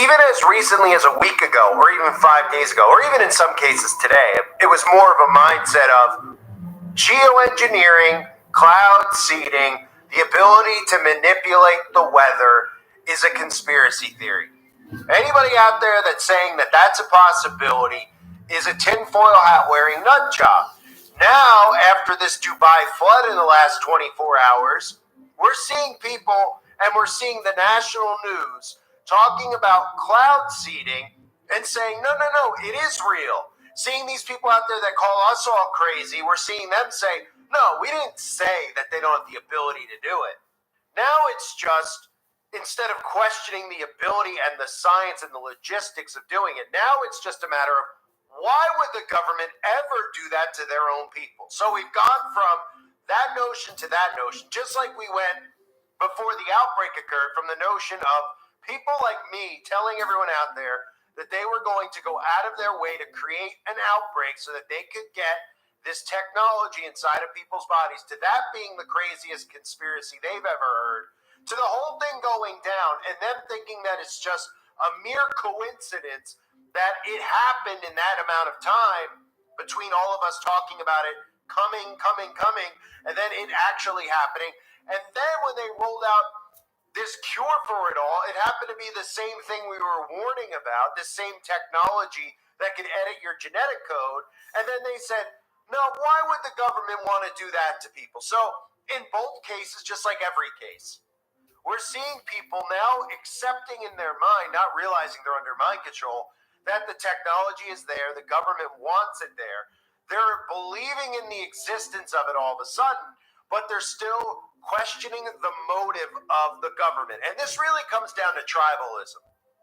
Even as recently as a week ago, or even 5 days ago, or even in some cases today, it was more of a mindset of geoengineering, cloud seeding, the ability to manipulate the weather is a conspiracy theory. Anybody out there that's saying that that's a possibility is a tinfoil hat wearing nut job. Now, after this Dubai flood in the last 24 hours, we're seeing people and we're seeing the national news talking about cloud seeding and saying, no, it is real. Seeing these people out there that call us all crazy, we're seeing them say, no, we didn't say that they don't have the ability to do it. Now it's just, instead of questioning the ability and the science and the logistics of doing it, now it's just a matter of why would the government ever do that to their own people? So we've gone from that notion to that notion, just like we went before the outbreak occurred from the notion of people like me telling everyone out there that they were going to go out of their way to create an outbreak so that they could get this technology inside of people's bodies, to that being the craziest conspiracy they've ever heard, to the whole thing going down and them thinking that it's just a mere coincidence that it happened in that amount of time between all of us talking about it coming, and then it actually happening. And then when they rolled out this cure for it all, it happened to be the same thing we were warning about, the same technology that could edit your genetic code. And then they said, no, why would the government want to do that to people? So in both cases, just like every case, we're seeing people now accepting in their mind, not realizing they're under mind control, that the technology is there, the government wants it there. They're believing in the existence of it all of a sudden, but they're still questioning the motive of the government. And this really comes down to tribalism,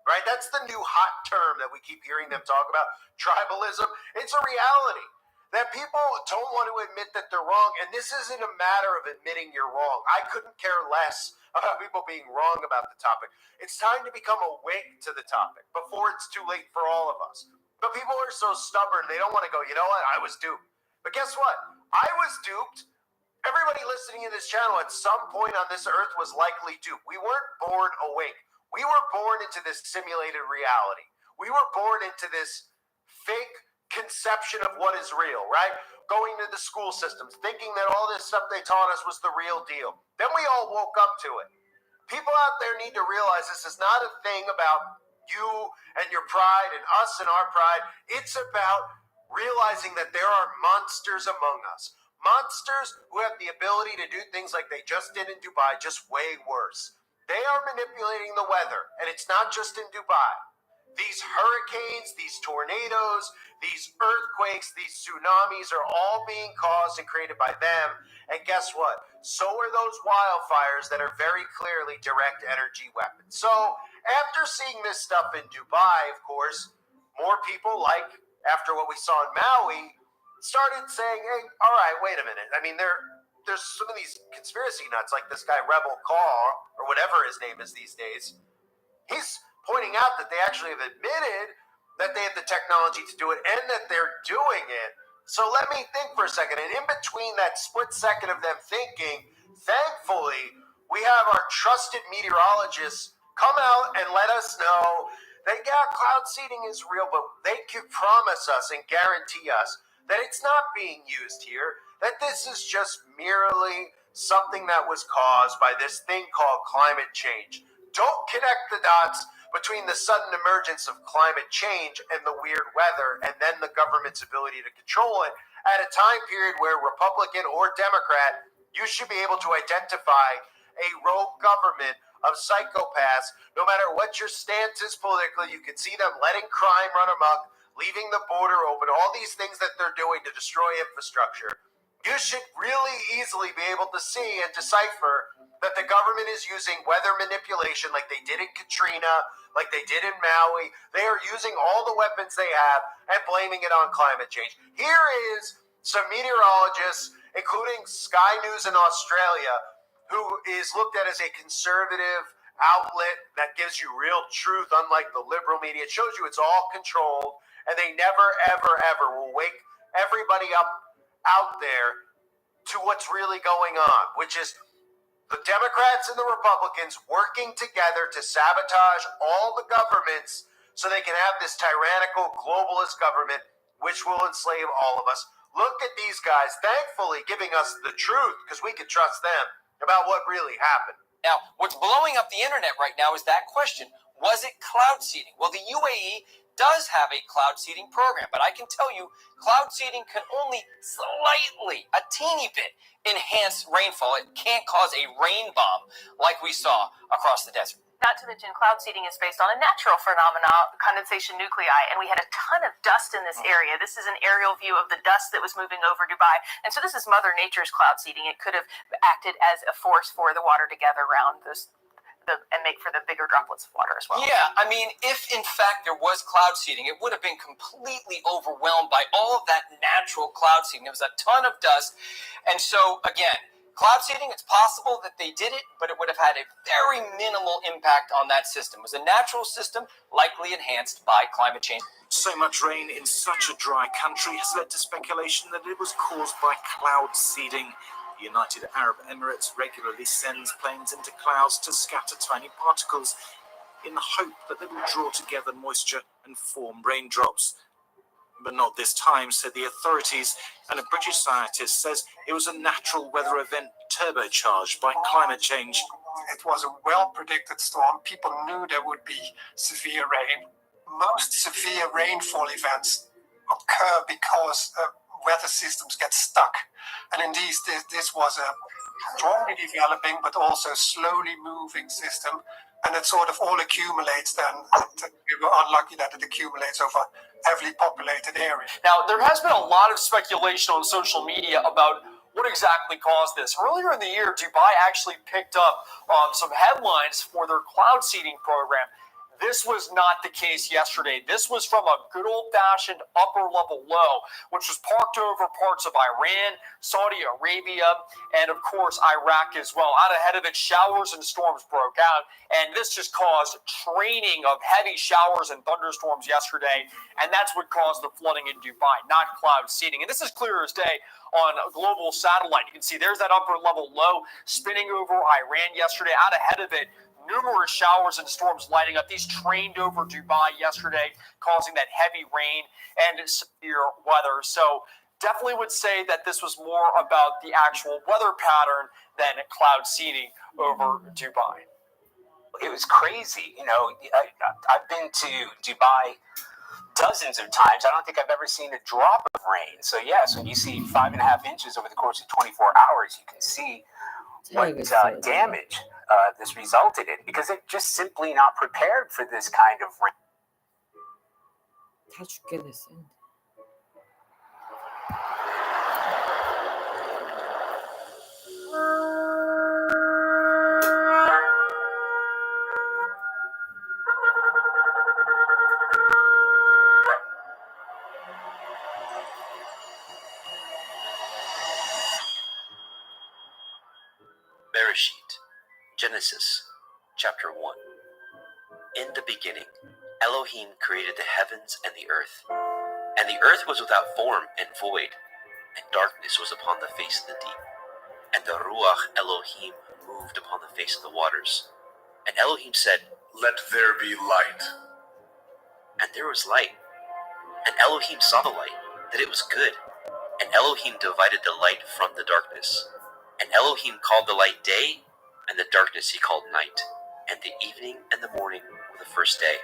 right? That's the new hot term that we keep hearing them talk about, tribalism. It's a reality that people don't want to admit that they're wrong. And this isn't a matter of admitting you're wrong. I couldn't care less about people being wrong about the topic. It's time to become awake to the topic before it's too late for all of us. But people are so stubborn, they don't want to go, you know what, I was duped. But guess what? I was duped. Everybody listening in this channel at some point on this earth was likely duped. We weren't born awake. We were born into this simulated reality. We were born into this fake conception of what is real, right? Going to the school systems, thinking that all this stuff they taught us was the real deal. Then we all woke up to it. People out there need to realize this is not a thing about you and your pride and us and our pride. It's about realizing that there are monsters among us. Monsters who have the ability to do things like they just did in Dubai, just way worse. They are manipulating the weather, and it's not just in Dubai. These hurricanes, these tornadoes, these earthquakes, these tsunamis are all being caused and created by them. And guess what? So are those wildfires that are very clearly direct energy weapons. So after seeing this stuff in Dubai, of course, more people, like after what we saw in Maui, started saying, hey, all right, wait a minute. I mean, there's some of these conspiracy nuts, like this guy Rebel Carr, or whatever his name is these days. He's pointing out that they actually have admitted that they have the technology to do it and that they're doing it. So let me think for a second. And in between that split second of them thinking, thankfully, we have our trusted meteorologists come out and let us know that, yeah, cloud seeding is real, but they can promise us and guarantee us that it's not being used here, that this is just merely something that was caused by this thing called climate change. Don't connect the dots between the sudden emergence of climate change and the weird weather and then the government's ability to control it at a time period where Republican or Democrat, you should be able to identify a rogue government of psychopaths. No matter what your stance is politically, you can see them letting crime run amok, leaving the border open, all these things that they're doing to destroy infrastructure. you should really easily be able to see and decipher that the government is using weather manipulation like they did in Katrina, like they did in Maui. They are using all the weapons they have and blaming it on climate change. Here is some meteorologists, including Sky News in Australia, who is looked at as a conservative outlet that gives you real truth, unlike the liberal media. It shows you it's all controlled, and they never, ever, ever will wake everybody up out there to what's really going on, which is the Democrats and the Republicans working together to sabotage all the governments so they can have this tyrannical globalist government which will enslave all of us. Look at these guys, thankfully giving us the truth because we can trust them about what really happened. Now, what's blowing up the internet right now is that question. Was it cloud seeding? Well, the UAE does have a cloud seeding program, but I can tell you cloud seeding can only slightly, a teeny bit, enhance rainfall. It can't cause a rain bomb like we saw across the desert. Not to mention, cloud seeding is based on a natural phenomenon, condensation nuclei, and we had a ton of dust in this area. This is an aerial view of the dust that was moving over Dubai. And so this is Mother Nature's cloud seeding. It could have acted as a force for the water to gather around this and make for the bigger droplets of water as well. Yeah, I mean, if in fact there was cloud seeding, it would have been completely overwhelmed by all of that natural cloud seeding. There was a ton of dust. And so, again, cloud seeding, it's possible that they did it, but it would have had a very minimal impact on that system. It was a natural system, likely enhanced by climate change. So much rain in such a dry country has led to speculation that it was caused by cloud seeding. The United Arab Emirates regularly sends planes into clouds to scatter tiny particles in the hope that they will draw together moisture and form raindrops. But not this time, said the authorities, and a British scientist says it was a natural weather event turbocharged by climate change. It was a well-predicted storm. People knew there would be severe rain. Most severe rainfall events occur because weather systems get stuck. And indeed, this was a strongly developing but also slowly moving system. And it sort of all accumulates then. We were unlucky that it accumulates over heavily populated areas. Now, there has been a lot of speculation on social media about what exactly caused this. Earlier in the year, Dubai actually picked up some headlines for their cloud seeding program. This was not the case yesterday. This was from a good old-fashioned upper-level low, which was parked over parts of Iran, Saudi Arabia, and, of course, Iraq as well. Out ahead of it, showers and storms broke out, and this just caused training of heavy showers and thunderstorms yesterday, and that's what caused the flooding in Dubai, not cloud seeding. And this is clear as day on a global satellite. You can see there's that upper-level low spinning over Iran yesterday. Out ahead of it, numerous showers and storms lighting up. These trained over Dubai yesterday, causing that heavy rain and severe weather. So definitely would say that this was more about the actual weather pattern than cloud seeding over Dubai. It was crazy. You know, I've been to Dubai dozens of times. I don't think I've ever seen a drop of rain. So yes, when you see 5.5 inches over the course of 24 hours, you can see what damage this resulted in, because they're just simply not prepared for this kind of rain. Bereshit, Genesis, chapter 1. In the beginning, Elohim created the heavens and the earth. And the earth was without form and void, and darkness was upon the face of the deep. And the Ruach Elohim moved upon the face of the waters. And Elohim said, "Let there be light." And there was light. And Elohim saw the light, that it was good. And Elohim divided the light from the darkness. And Elohim called the light day, and the darkness he called night. And the evening and the morning were the first day.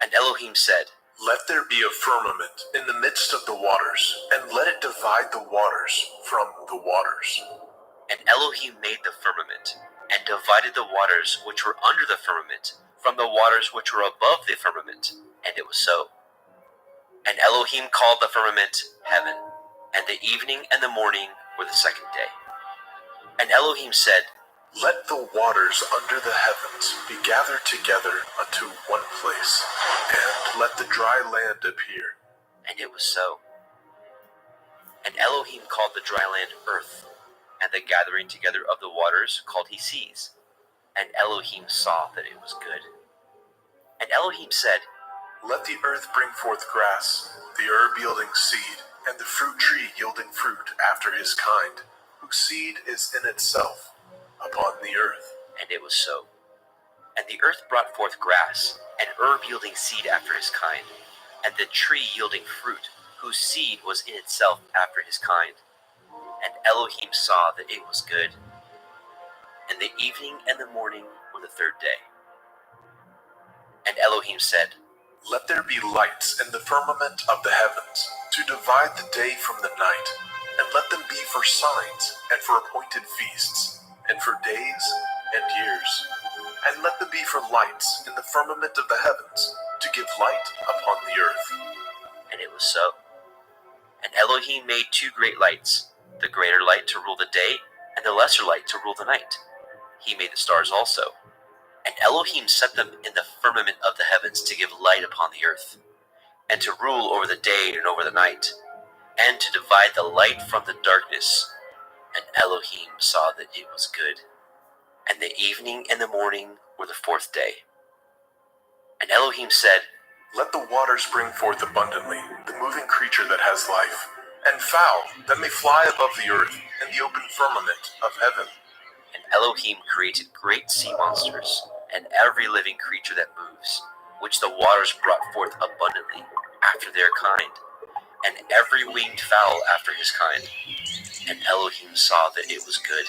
And Elohim said, "Let there be a firmament in the midst of the waters, and let it divide the waters from the waters." And Elohim made the firmament, and divided the waters which were under the firmament from the waters which were above the firmament. And it was so. And Elohim called the firmament heaven, and the evening and the morning were the second day. And Elohim said, Let the waters under the heavens be gathered together unto one place, and let the dry land appear. and it was so. And Elohim called the dry land earth, and the gathering together of the waters called he seas. And Elohim saw that it was good. And Elohim said, Let the earth bring forth grass, the herb yielding seed, and the fruit tree yielding fruit after his kind, whose seed is in itself upon the earth. and it was so. And the earth brought forth grass, and herb yielding seed after his kind, and the tree yielding fruit, whose seed was in itself after his kind. And Elohim saw that it was good. And the evening and the morning were the third day. And Elohim said, Let there be lights in the firmament of the heavens, to divide the day from the night, and let them be for signs, and for appointed feasts, and for days and years. And let them be for lights in the firmament of the heavens, to give light upon the earth. and it was so. And Elohim made two great lights, the greater light to rule the day, and the lesser light to rule the night. He made the stars also. And Elohim set them in the firmament of the heavens to give light upon the earth, and to rule over the day and over the night, and to divide the light from the darkness. And Elohim saw that it was good. And the evening and the morning were the fourth day. And Elohim said, Let the waters bring forth abundantly the moving creature that has life, and fowl that may fly above the earth in the open firmament of heaven. And Elohim created great sea monsters, and every living creature that moves, which the waters brought forth abundantly after their kind, and every winged fowl after his kind. And Elohim saw that it was good.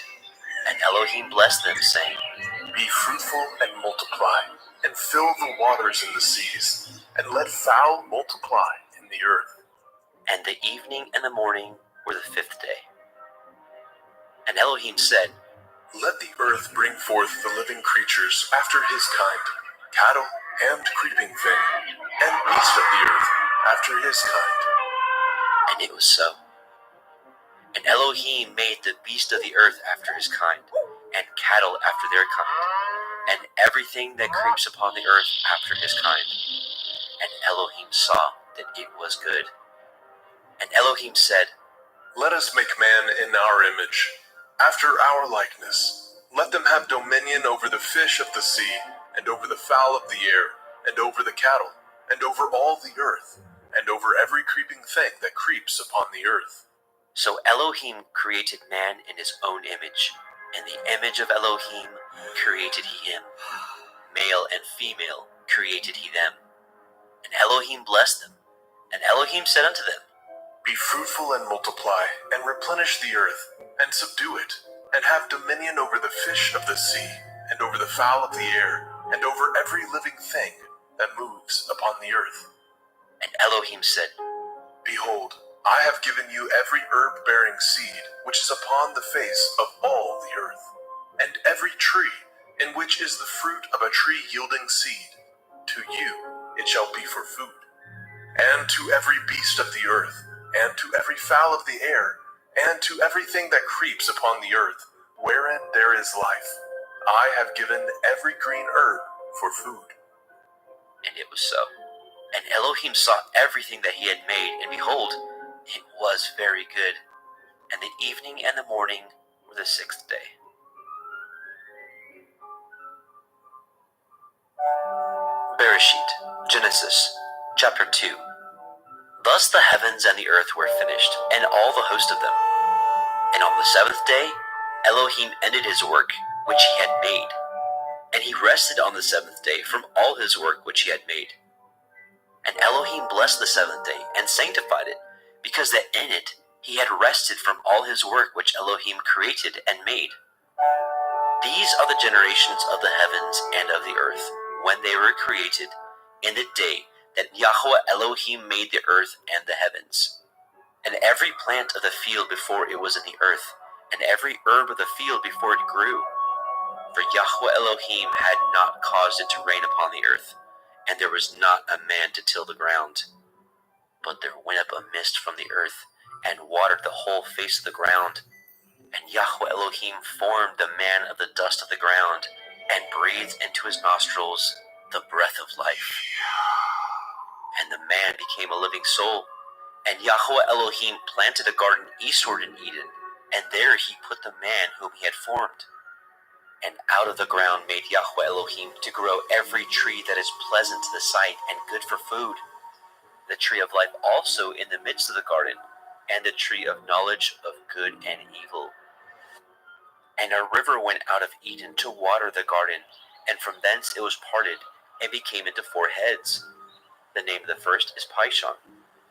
And Elohim blessed them, saying, Be fruitful and multiply, and fill the waters in the seas, and let fowl multiply in the earth. And the evening and the morning were the fifth day. And Elohim said, Let the earth bring forth the living creatures after his kind, cattle and creeping thing, and beast of the earth after his kind. and it was so. And Elohim made the beast of the earth after his kind, and cattle after their kind, and everything that creeps upon the earth after his kind. And Elohim saw that it was good. And Elohim said, Let us make man in our image, after our likeness. Let them have dominion over the fish of the sea, and over the fowl of the air, and over the cattle, and over all the earth, and over every creeping thing that creeps upon the earth. So Elohim created man in his own image. In the image of Elohim created he him. Male and female created he them. And Elohim blessed them. And Elohim said unto them, Be fruitful and multiply, and replenish the earth, and subdue it, and have dominion over the fish of the sea, and over the fowl of the air, and over every living thing that moves upon the earth. And Elohim said, Behold, I have given you every herb-bearing seed which is upon the face of all the earth, and every tree in which is the fruit of a tree yielding seed. To you it shall be for food. And to every beast of the earth, and to every fowl of the air, and to everything that creeps upon the earth, wherein there is life, I have given every green herb for food. and it was so. And Elohim saw everything that he had made, and behold, it was very good. And the evening and the morning were the sixth day. Bereshit, Genesis, chapter 2. Thus the heavens and the earth were finished, and all the host of them. And on the seventh day, Elohim ended his work which he had made, and he rested on the seventh day from all his work which he had made. And Elohim blessed the seventh day and sanctified it, because that in it he had rested from all his work which Elohim created and made. These are the generations of the heavens and of the earth, when they were created, in the day that Yahweh Elohim made the earth and the heavens. And every plant of the field before it was in the earth, and every herb of the field before it grew. For Yahweh Elohim had not caused it to rain upon the earth, and there was not a man to till the ground. But there went up a mist from the earth, and watered the whole face of the ground. And Yahweh Elohim formed the man of the dust of the ground and breathed into his nostrils the breath of life. And the man became a living soul. And Yahweh Elohim planted a garden eastward in Eden, and there he put the man whom he had formed. And out of the ground made Yahweh Elohim to grow every tree that is pleasant to the sight and good for food, the tree of life also in the midst of the garden, and the tree of knowledge of good and evil. And a river went out of Eden to water the garden, and from thence it was parted, and became into 4 heads. The name of the first is Pishon,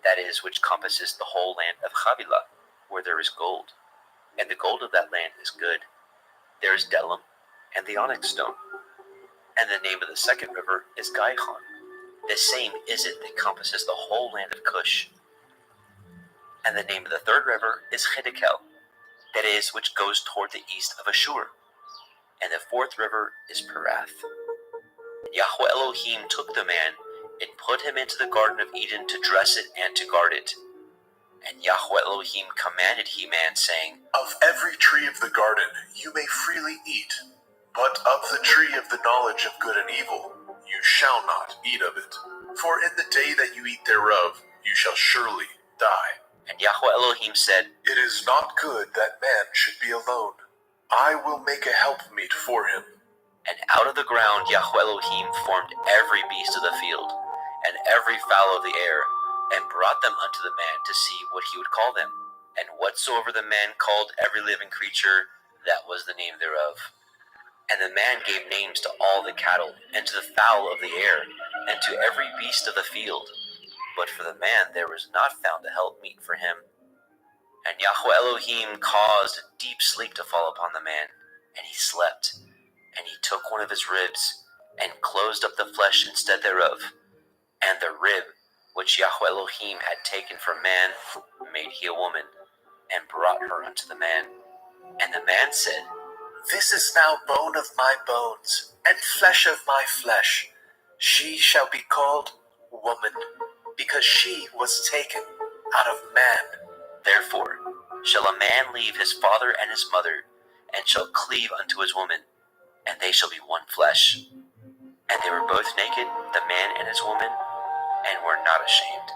that is, which compasses the whole land of Havilah, where there is gold. And the gold of that land is good. There is Delim, and the onyx stone. And the name of the second river is Gihon. The same is it that compasses the whole land of Cush. And the name of the third river is Hiddekel, that is, which goes toward the east of Ashur. And the fourth river is Perath. And Yahweh Elohim took the man and put him into the garden of Eden to dress it and to guard it. And Yahweh Elohim commanded he man, saying, Of every tree of the garden you may freely eat, but of the tree of the knowledge of good and evil you shall not eat of it. For in the day that you eat thereof you shall surely die. And Yahweh Elohim said, It is not good that man should be alone. I will make a helpmeet for him. And out of the ground Yahweh Elohim formed every beast of the field, and every fowl of the air, and brought them unto the man to see what he would call them. And whatsoever the man called every living creature, that was the name thereof. And the man gave names to all the cattle, and to the fowl of the air, and to every beast of the field. But for the man there was not found a helpmeet for him. And Yahweh Elohim caused a deep sleep to fall upon the man, and he slept. And he took one of his ribs, and closed up the flesh instead thereof. And the rib which Yahweh Elohim had taken from man made he a woman, and brought her unto the man. And the man said, This is now bone of my bones, and flesh of my flesh. She shall be called woman, because she was taken out of man. Therefore shall a man leave his father and his mother, and shall cleave unto his woman, and they shall be one flesh. And they were both naked, the man and his woman, and were not ashamed.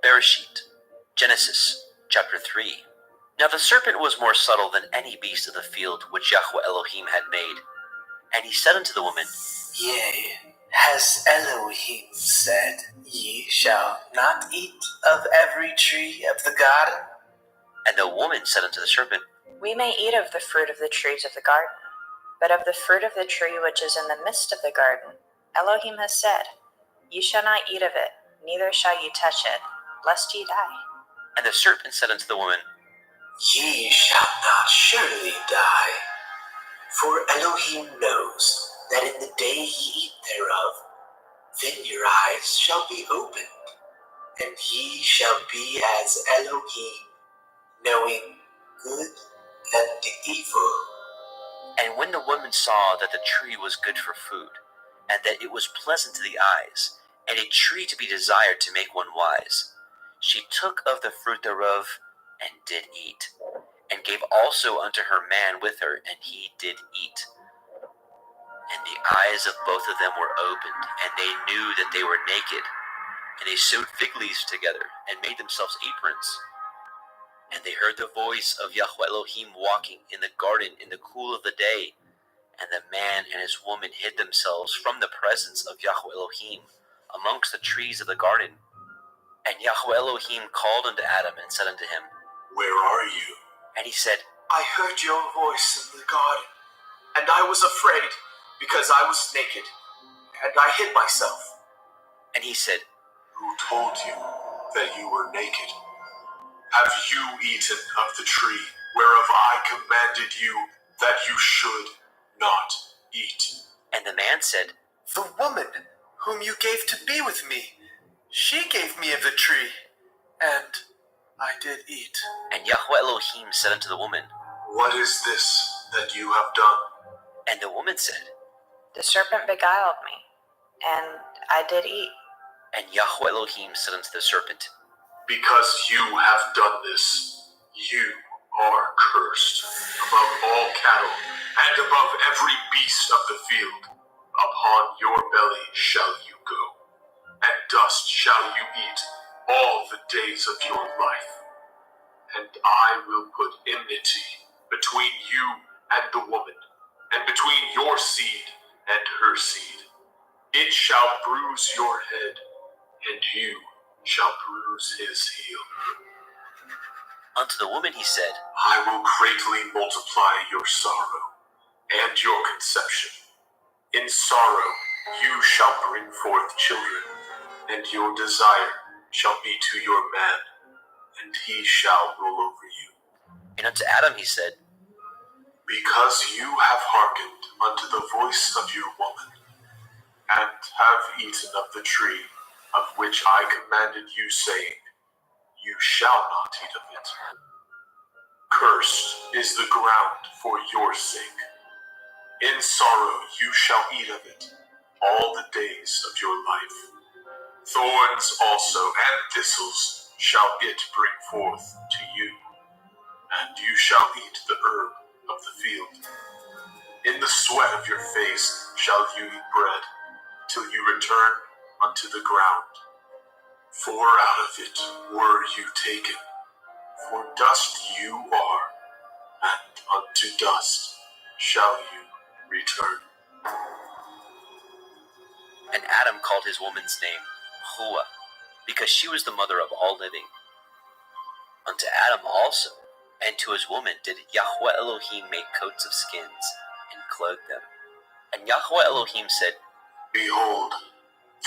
Bereshit, Genesis, chapter 3. Now the serpent was more subtle than any beast of the field which Yahweh Elohim had made. And he said unto the woman, Yea, has Elohim said, Ye shall not eat of every tree of the garden? And the woman said unto the serpent, We may eat of the fruit of the trees of the garden, but of the fruit of the tree which is in the midst of the garden, Elohim has said, Ye shall not eat of it, neither shall ye touch it, lest ye die. And the serpent said unto the woman, Ye shall not surely die, for Elohim knows that in the day ye eat thereof, then your eyes shall be opened, and ye shall be as Elohim, knowing good and evil. And when the woman saw that the tree was good for food, and that it was pleasant to the eyes, and a tree to be desired to make one wise, she took of the fruit thereof, and did eat, and gave also unto her man with her, and he did eat. And the eyes of both of them were opened, and they knew that they were naked. And they sewed fig leaves together, and made themselves aprons. And they heard the voice of Yahweh Elohim walking in the garden in the cool of the day. And the man and his woman hid themselves from the presence of Yahweh Elohim amongst the trees of the garden. And Yahweh Elohim called unto Adam and said unto him, Where are you? And he said, I heard your voice in the garden, and I was afraid, because I was naked, and I hid myself. And he said, Who told you that you were naked? Have you eaten of the tree whereof I commanded you that you should not eat? And the man said, The woman whom you gave to be with me, she gave me of the tree, and I did eat. And Yahweh Elohim said unto the woman, What is this that you have done? And the woman said, The serpent beguiled me, and I did eat. And Yahweh Elohim said unto the serpent, Because you have done this, you are cursed above all cattle and above every beast of the field. Upon your belly shall you go, and dust shall you eat all the days of your life. And I will put enmity between you and the woman, and between your seed and her seed. It shall bruise your head, and you shall bruise his heel. Unto the woman he said, I will greatly multiply your sorrow and your conception. In sorrow you shall bring forth children, and your desire shall be to your man, and he shall rule over you. and unto Adam he said, Because you have hearkened unto the voice of your woman, and have eaten of the tree of which I commanded you, saying, You shall not eat of it. Cursed is the ground for your sake. In sorrow you shall eat of it all the days of your life. Thorns also and thistles shall it bring forth to you, and you shall eat the herb of the field. In the sweat of your face shall you eat bread, till you return unto the ground. For out of it were you taken, for dust you are, and unto dust shall you return. and Adam called his woman's name Hua, because she was the mother of all living. Unto Adam also, and to his woman did Yahweh Elohim make coats of skins, and clothe them. And Yahweh Elohim said, Behold,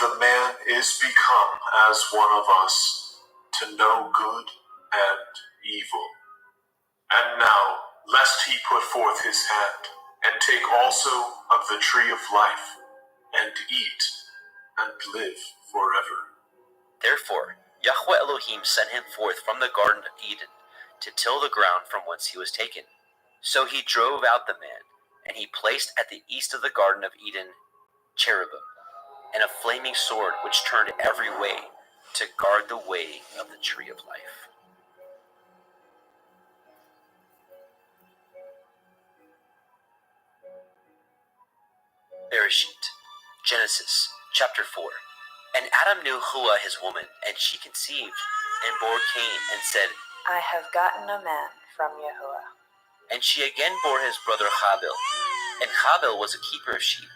the man is become as one of us, to know good and evil. And now, lest he put forth his hand, and take also of the tree of life, and eat, and live forever. Therefore Yahweh Elohim sent him forth from the Garden of Eden, to till the ground from whence he was taken. So he drove out the man, and he placed at the east of the Garden of Eden cherubim, and a flaming sword which turned every way, to guard the way of the tree of life. Bereshit, Genesis, chapter 4. And Adam knew Hua his woman, and she conceived, and bore Cain, and said, I have gotten a man from Yahuwah. And she again bore his brother Habil. And Habil was a keeper of sheep,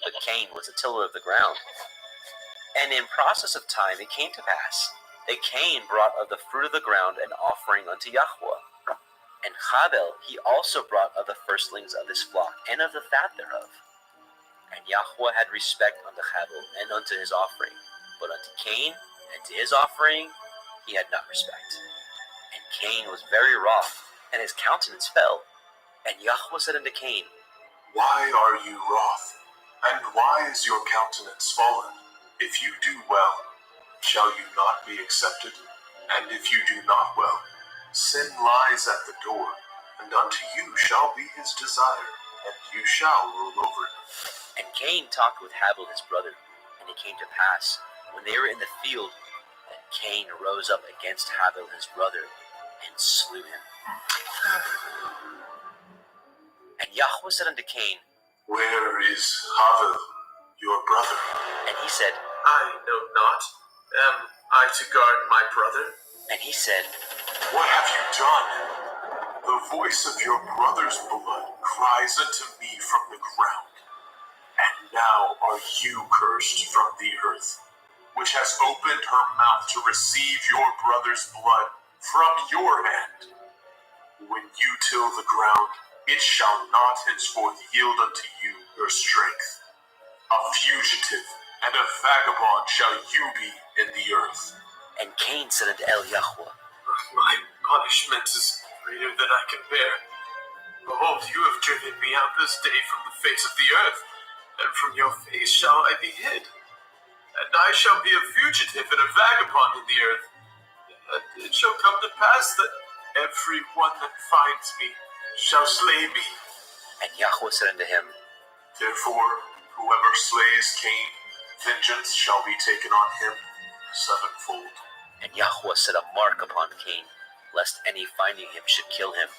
but Cain was a tiller of the ground. And in process of time it came to pass that Cain brought of the fruit of the ground an offering unto Yahweh. And Habil he also brought of the firstlings of his flock, and of the fat thereof. And Yahweh had respect unto Habil and unto his offering, but unto Cain and to his offering he had not respect. And Cain was very wroth, and his countenance fell. And Yahweh said unto Cain, Why are you wroth? And why is your countenance fallen? If you do well, shall you not be accepted? And if you do not well, sin lies at the door, and unto you shall be his desire, and you shall rule over him. And Cain talked with Habil his brother. And it came to pass, when they were in the field, that Cain rose up against Habil his brother, and slew him. And Yahweh said unto Cain, Where is Havel, your brother? and he said, I know not. Am I to guard my brother? and he said, What have you done? The voice of your brother's blood cries unto me from the ground. And now are you cursed from the earth, which has opened her mouth to receive your brother's blood from your hand. When you till the ground, it shall not henceforth yield unto you your strength. A fugitive and a vagabond shall you be in the earth. And Cain said unto El Yahweh, My punishment is greater than I can bear. Behold, you have driven me out this day from the face of the earth, and from your face shall I be hid. And I shall be a fugitive and a vagabond in the earth. And it shall come to pass that every one that finds me shall slay me. and Yahweh said unto him, Therefore, whoever slays Cain, Vengeance shall be taken on him sevenfold. And Yahweh set a mark upon Cain, lest any finding him should kill him.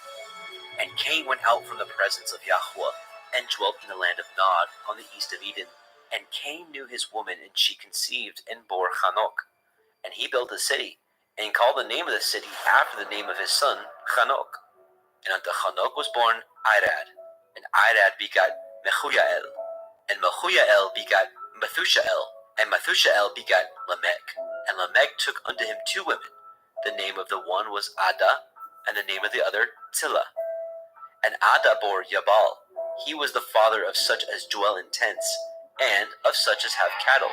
And Cain went out from the presence of Yahweh, and dwelt in the land of Nod, on the east of Eden. And Cain knew his woman, and she conceived, and bore Hanok. And he built a city, and called the name of the city after the name of his son, Hanok. And unto Hanok was born Irad, and Irad begat Mehujael, and Mehujael begat Methushael, and Methushael begat Lamech. And Lamech took unto him 2 women. The name of the one was Ada, and the name of the other Tillah. And Ada bore Jabal. He was the father of such as dwell in tents, and of such as have cattle.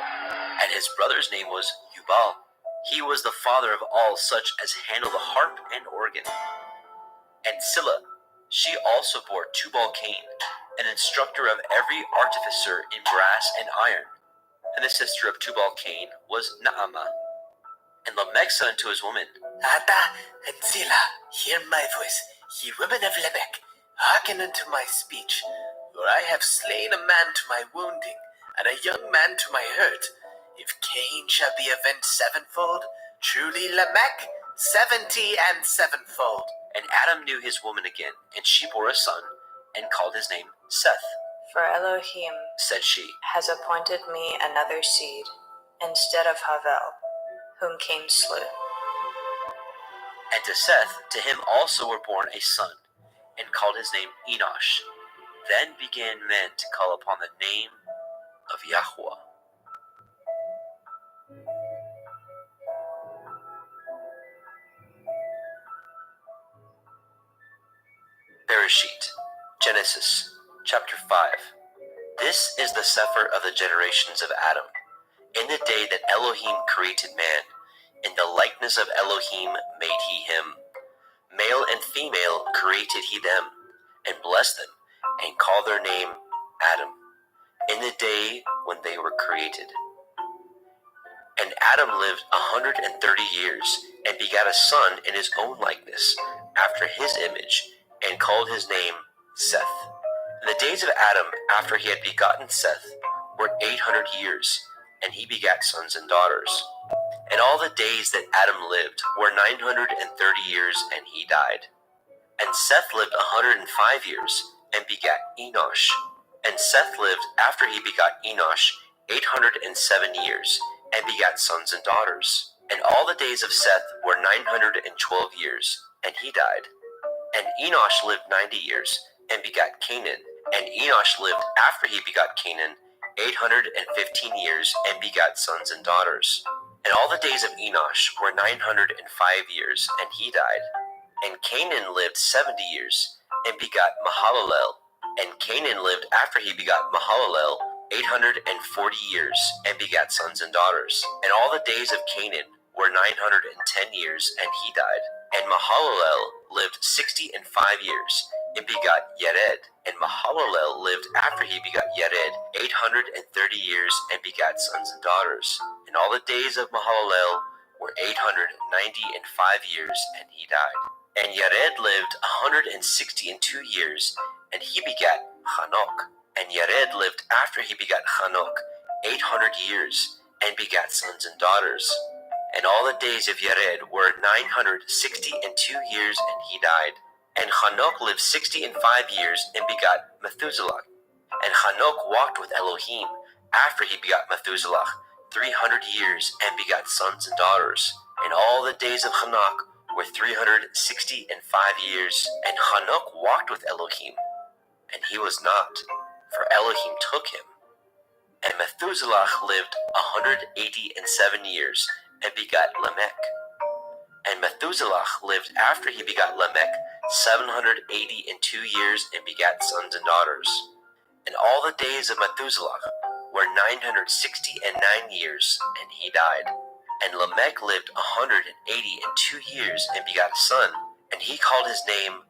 And his brother's name was Jubal. He was the father of all such as handle the harp and organ. And Silla, she also bore Tubal-Cain, an instructor of every artificer in brass and iron. And the sister of Tubal-Cain was Naamah. And Lamech said unto his woman, Ada and Zillah, hear my voice, ye women of Lamech, hearken unto my speech. For I have slain a man to my wounding, and a young man to my hurt. If Cain shall be avenged sevenfold, truly Lamech 70 and sevenfold. And Adam knew his woman again, and she bore a son, and called his name Seth. For Elohim Said she, has appointed me another seed, instead of Havel, whom Cain slew. And to Seth, to him also were born a son, and called his name Enosh. Then began men to call upon the name of Yahweh. Bereshit, Genesis, chapter 5. This is the sefer of the generations of Adam. In the day that Elohim created man, in the likeness of Elohim made he him. Male and female created he them, and blessed them, and called their name Adam, in the day when they were created. And Adam lived 130 years, and begat a son in his own likeness, after his image, and called his name Seth. And the days of Adam, after he had begotten Seth, were 800 years, and he begat sons and daughters. And all the days that Adam lived were 930 years, and he died. And Seth lived 105 years, and begat Enosh. And Seth lived, after he begot Enosh, 807 years, and begat sons and daughters. And all the days of Seth were 912 years, and he died. And Enosh lived 90 years, and begat Canaan. And Enosh lived, after he begot Canaan, 815 years, and begat sons and daughters. And all the days of Enosh were 905 years, and he died. And Canaan lived 70 years, and begat Mahalalel. And Canaan lived, after he begot Mahalalel, 840 years, and begat sons and daughters. And all the days of Canaan were 910 years, and he died. And Mahalalel lived 65 years, and begot Yered. And Mahalalel lived, after he begot Yered, 830 years, and begat sons and daughters. And all the days of Mahalalel were 895 years, and he died. And Yered lived 162 years, and he begat Hanok. And Yered lived, after he begat Hanok, 800 years, and begat sons and daughters. And all the days of Yered were 962 years, and he died. And Hanok lived 65 years, and begat Methuselah. And Hanok walked with Elohim, after he begot Methuselah, 300 years, and begat sons and daughters. And all the days of Hanok were 365 years. And Hanok walked with Elohim, and he was not, for Elohim took him. And Methuselah lived 187 years, and begat Lamech. And Methuselah lived, after he begot Lamech, 782 years, and begat sons and daughters. And all the days of Methuselah were 969 years, and he died. And Lamech lived 182 years, and begat a son, and he called his name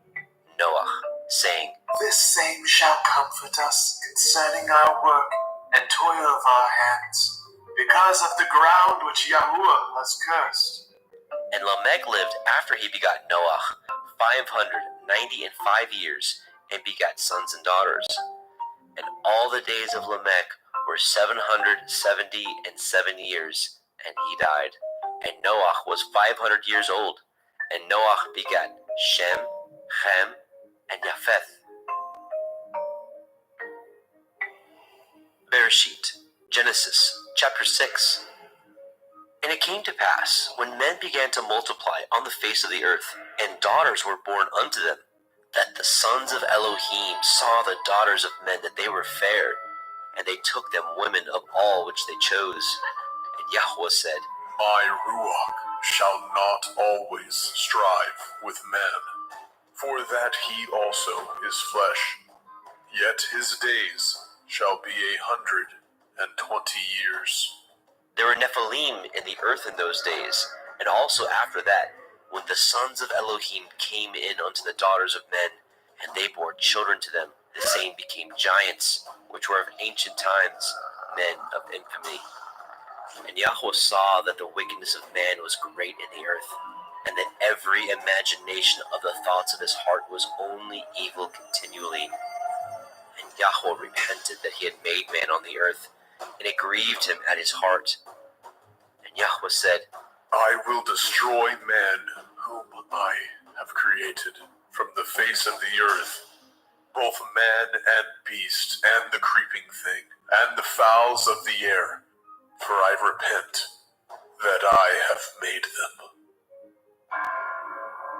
Noah, saying, This same shall comfort us concerning our work and toil of our hands, because of the ground which Yahuwah has cursed. And Lamech lived, after he begot Noah, 595 years, and begat sons and daughters. And all the days of Lamech were 770 years, and he died. And Noah was 500 years old, and Noah begat Shem, Ham, and Japheth. Bereshit, Genesis, chapter 6. And it came to pass, when men began to multiply on the face of the earth, and daughters were born unto them, that the sons of Elohim saw the daughters of men that they were fair, and they took them women of all which they chose. And Yahweh said, My Ruach shall not always strive with man, for that he also is flesh. Yet his days shall be 120 years. There were Nephilim in the earth in those days, and also after that, when the sons of Elohim came in unto the daughters of men, and they bore children to them, the same became giants, which were of ancient times, men of infamy. And Yahweh saw that the wickedness of man was great in the earth, and that every imagination of the thoughts of his heart was only evil continually. And Yahweh repented that he had made man on the earth, and it grieved him at his heart. And Yahweh said, I will destroy man whom I have created from the face of the earth, both man and beast, and the creeping thing, and the fowls of the air, for I repent that I have made them.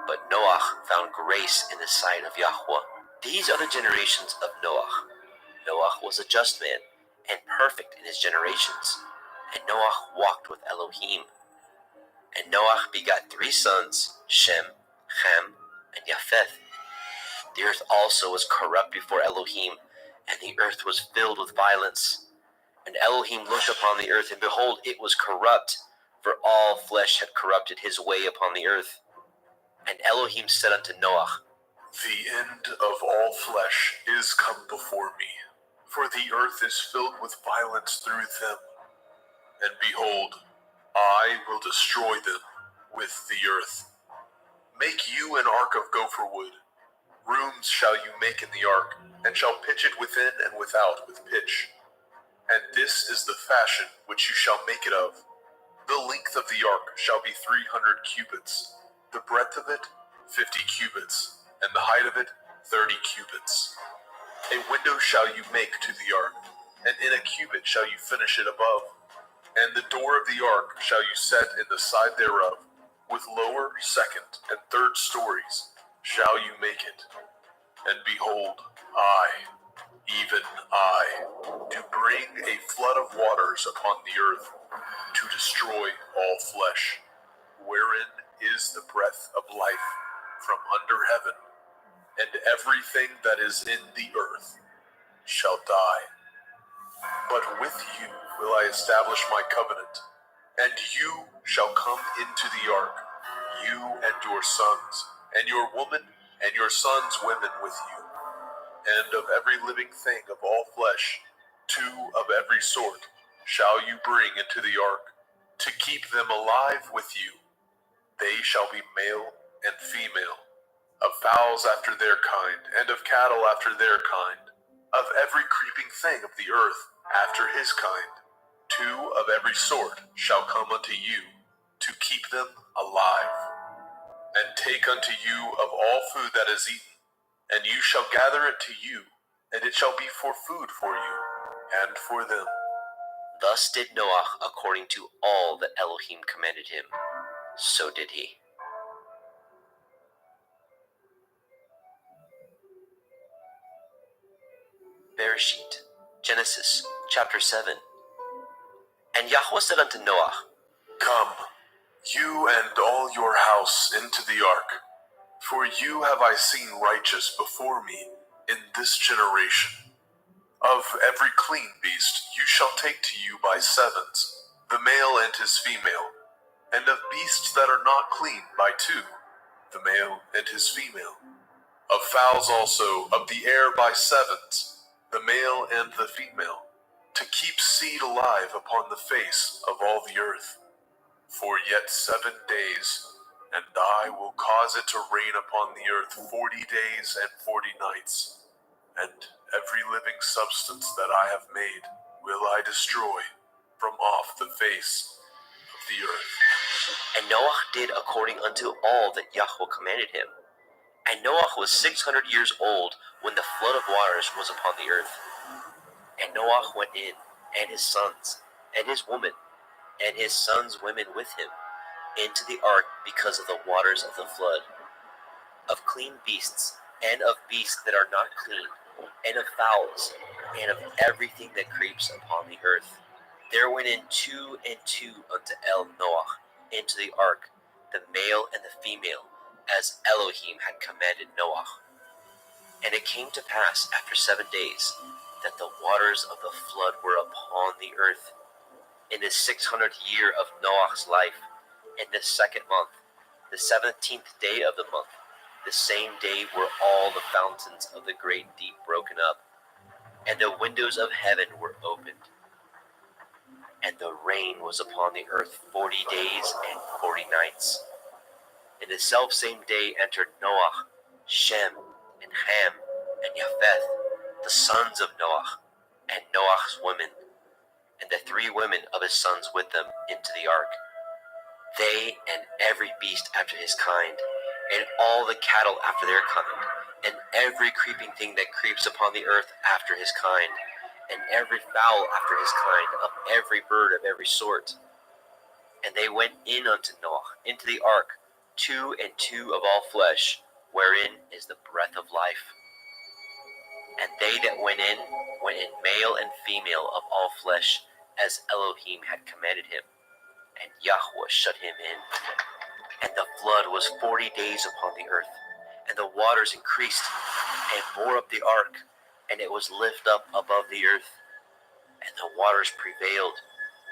But Noah found grace in the sight of Yahweh. These are the generations of Noah. Noah was a just man, and perfect in his generations. And Noah walked with Elohim. And Noah begot 3 sons, Shem, Ham, and Japheth. The earth also was corrupt before Elohim, and the earth was filled with violence. And Elohim looked upon the earth, and behold, it was corrupt, for all flesh had corrupted his way upon the earth. And Elohim said unto Noah, The end of all flesh is come before me, for the earth is filled with violence through them. And behold, I will destroy them with the earth. Make you an ark of gopher wood. Rooms shall you make in the ark, and shall pitch it within and without with pitch. And this is the fashion which you shall make it of. The length of the ark shall be 300 cubits, the breadth of it 50 cubits, and the height of it 30 cubits. A window shall you make to the ark, and in a cubit shall you finish it above. And the door of the ark shall you set in the side thereof, with lower, second, and third stories shall you make it. And behold, I, even I, do bring a flood of waters upon the earth, to destroy all flesh, wherein is the breath of life from under heaven, and everything that is in the earth shall die. But with you will I establish my covenant, and you shall come into the ark, you and your sons, and your woman, and your sons' women with you. And of every living thing of all flesh, 2 of every sort shall you bring into the ark, to keep them alive with you. They shall be male and female, of fowls after their kind, and of cattle after their kind, of every creeping thing of the earth after his kind. 2 of every sort shall come unto you, to keep them alive. And take unto you of all food that is eaten, and you shall gather it to you, and it shall be for food for you, and for them. Thus did Noah according to all that Elohim commanded him. So did he. Bereshit, Genesis, chapter 7. And Yahweh said unto Noah, Come, you and all your house into the ark, for you have I seen righteous before me in this generation. Of every clean beast you shall take to you by 7s, the male and his female, and of beasts that are not clean by 2, the male and his female. Of fowls also of the air by 7s, the male and the female, to keep seed alive upon the face of all the earth. For yet 7 days, and I will cause it to rain upon the earth 40 days and 40 nights, and every living substance that I have made will I destroy from off the face of the earth. And Noah did according unto all that Yahweh commanded him. And Noah was 600 years old when the flood of waters was upon the earth. And Noah went in, and his sons, and his woman, and his sons' women with him, into the ark because of the waters of the flood, of clean beasts, and of beasts that are not clean, and of fowls, and of everything that creeps upon the earth. There went in 2 and 2 unto Noah into the ark, the male and the female, as Elohim had commanded Noah. And it came to pass after 7 days that the waters of the flood were upon the earth. In the 600th year of Noah's life, in the 2nd month, the 17th day of the month, the same day were all the fountains of the great deep broken up, and the windows of heaven were opened. And the rain was upon the earth 40 days and 40 nights. In the selfsame day entered Noah, Shem, and Ham, and Japheth, the sons of Noah, and Noah's women, and the 3 women of his sons with them into the ark. They and every beast after his kind, and all the cattle after their kind, and every creeping thing that creeps upon the earth after his kind, and every fowl after his kind, of every bird of every sort. And they went in unto Noah into the ark, 2 and 2 of all flesh, wherein is the breath of life. And they that went in male and female of all flesh, as Elohim had commanded him. And Yahweh shut him in. And the flood was 40 days upon the earth, and the waters increased, and bore up the ark, and it was lifted up above the earth. And the waters prevailed,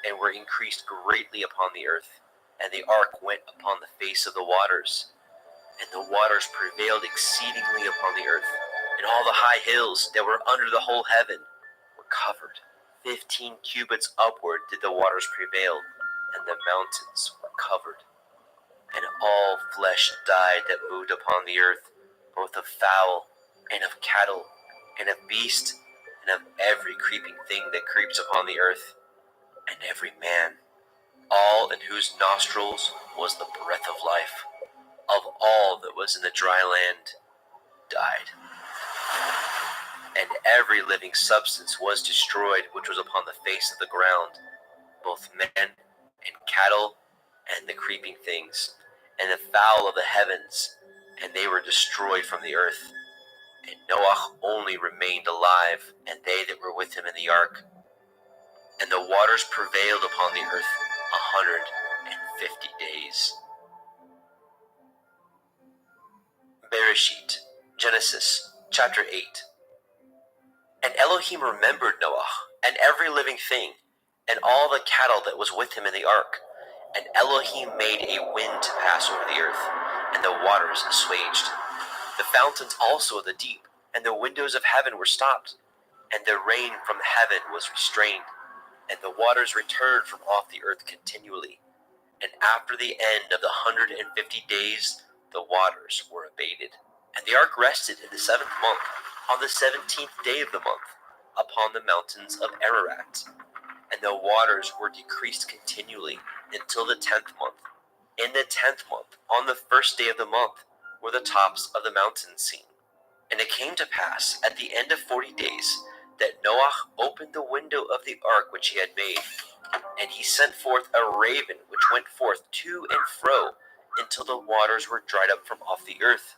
and were increased greatly upon the earth, and the ark went upon the face of the waters. And the waters prevailed exceedingly upon the earth, and all the high hills that were under the whole heaven were covered. 15 cubits upward did the waters prevail, and the mountains were covered. And all flesh died that moved upon the earth, both of fowl, and of cattle, and of beast, and of every creeping thing that creeps upon the earth, and every man, all in whose nostrils was the breath of life, of all that was in the dry land, died. And every living substance was destroyed which was upon the face of the ground, both men and cattle, and the creeping things, and the fowl of the heavens, and they were destroyed from the earth. And Noah only remained alive, and they that were with him in the ark. And the waters prevailed upon the earth 150 days. Bereshit, Genesis, chapter 8. And Elohim remembered Noah, and every living thing, and all the cattle that was with him in the ark. And Elohim made a wind to pass over the earth, and the waters assuaged. The fountains also of the deep, and the windows of heaven were stopped, and the rain from heaven was restrained, and the waters returned from off the earth continually. And after the end of the 150 days, the waters were abated. And the ark rested in the 7th month, on the 17th day of the month, upon the mountains of Ararat. And the waters were decreased continually until the 10th month. In the 10th month, on the 1st day of the month, were the tops of the mountains seen. And it came to pass, at the end of 40 days, that Noah opened the window of the ark which he had made, and he sent forth a raven which went forth to and fro until the waters were dried up from off the earth.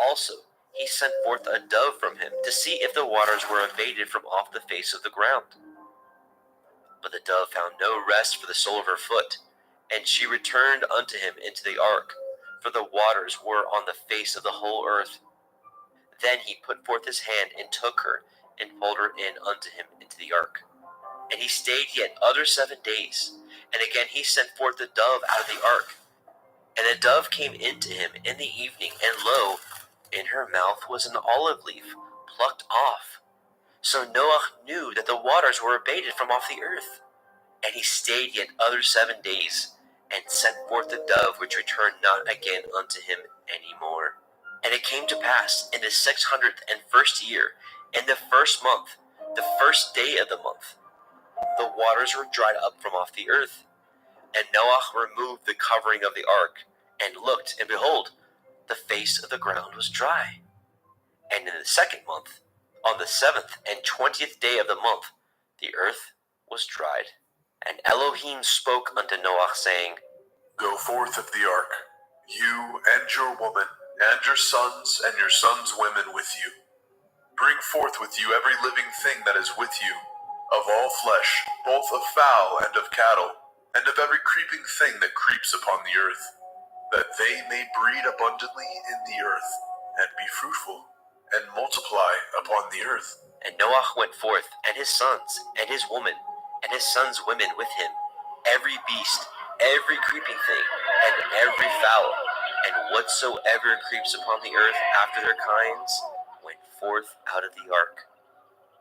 Also he sent forth a dove from him to see if the waters were abated from off the face of the ground. But the dove found no rest for the sole of her foot, and she returned unto him into the ark, for the waters were on the face of the whole earth. Then he put forth his hand and took her, and pulled her in unto him into the ark. And he stayed yet other 7 days, and again he sent forth the dove out of the ark. And the dove came into him in the evening, and lo, in her mouth was an olive leaf plucked off. So Noah knew that the waters were abated from off the earth. And he stayed yet other 7 days, and sent forth the dove, which returned not again unto him any more. And it came to pass in the 601st year, in the 1st month, the 1st day of the month, the waters were dried up from off the earth. And Noah removed the covering of the ark, and looked, and behold, the face of the ground was dry. And in the 2nd month, on the 7th and 20th day of the month, the earth was dried. And Elohim spoke unto Noah, saying, Go forth of the ark, you and your woman, and your sons women with you. Bring forth with you every living thing that is with you, of all flesh, both of fowl and of cattle, and of every creeping thing that creeps upon the earth, that they may breed abundantly in the earth, and be fruitful, and multiply upon the earth. And Noah went forth, and his sons, and his woman, and his sons' women with him, every beast, every creeping thing, and every fowl, and whatsoever creeps upon the earth after their kinds, went forth out of the ark.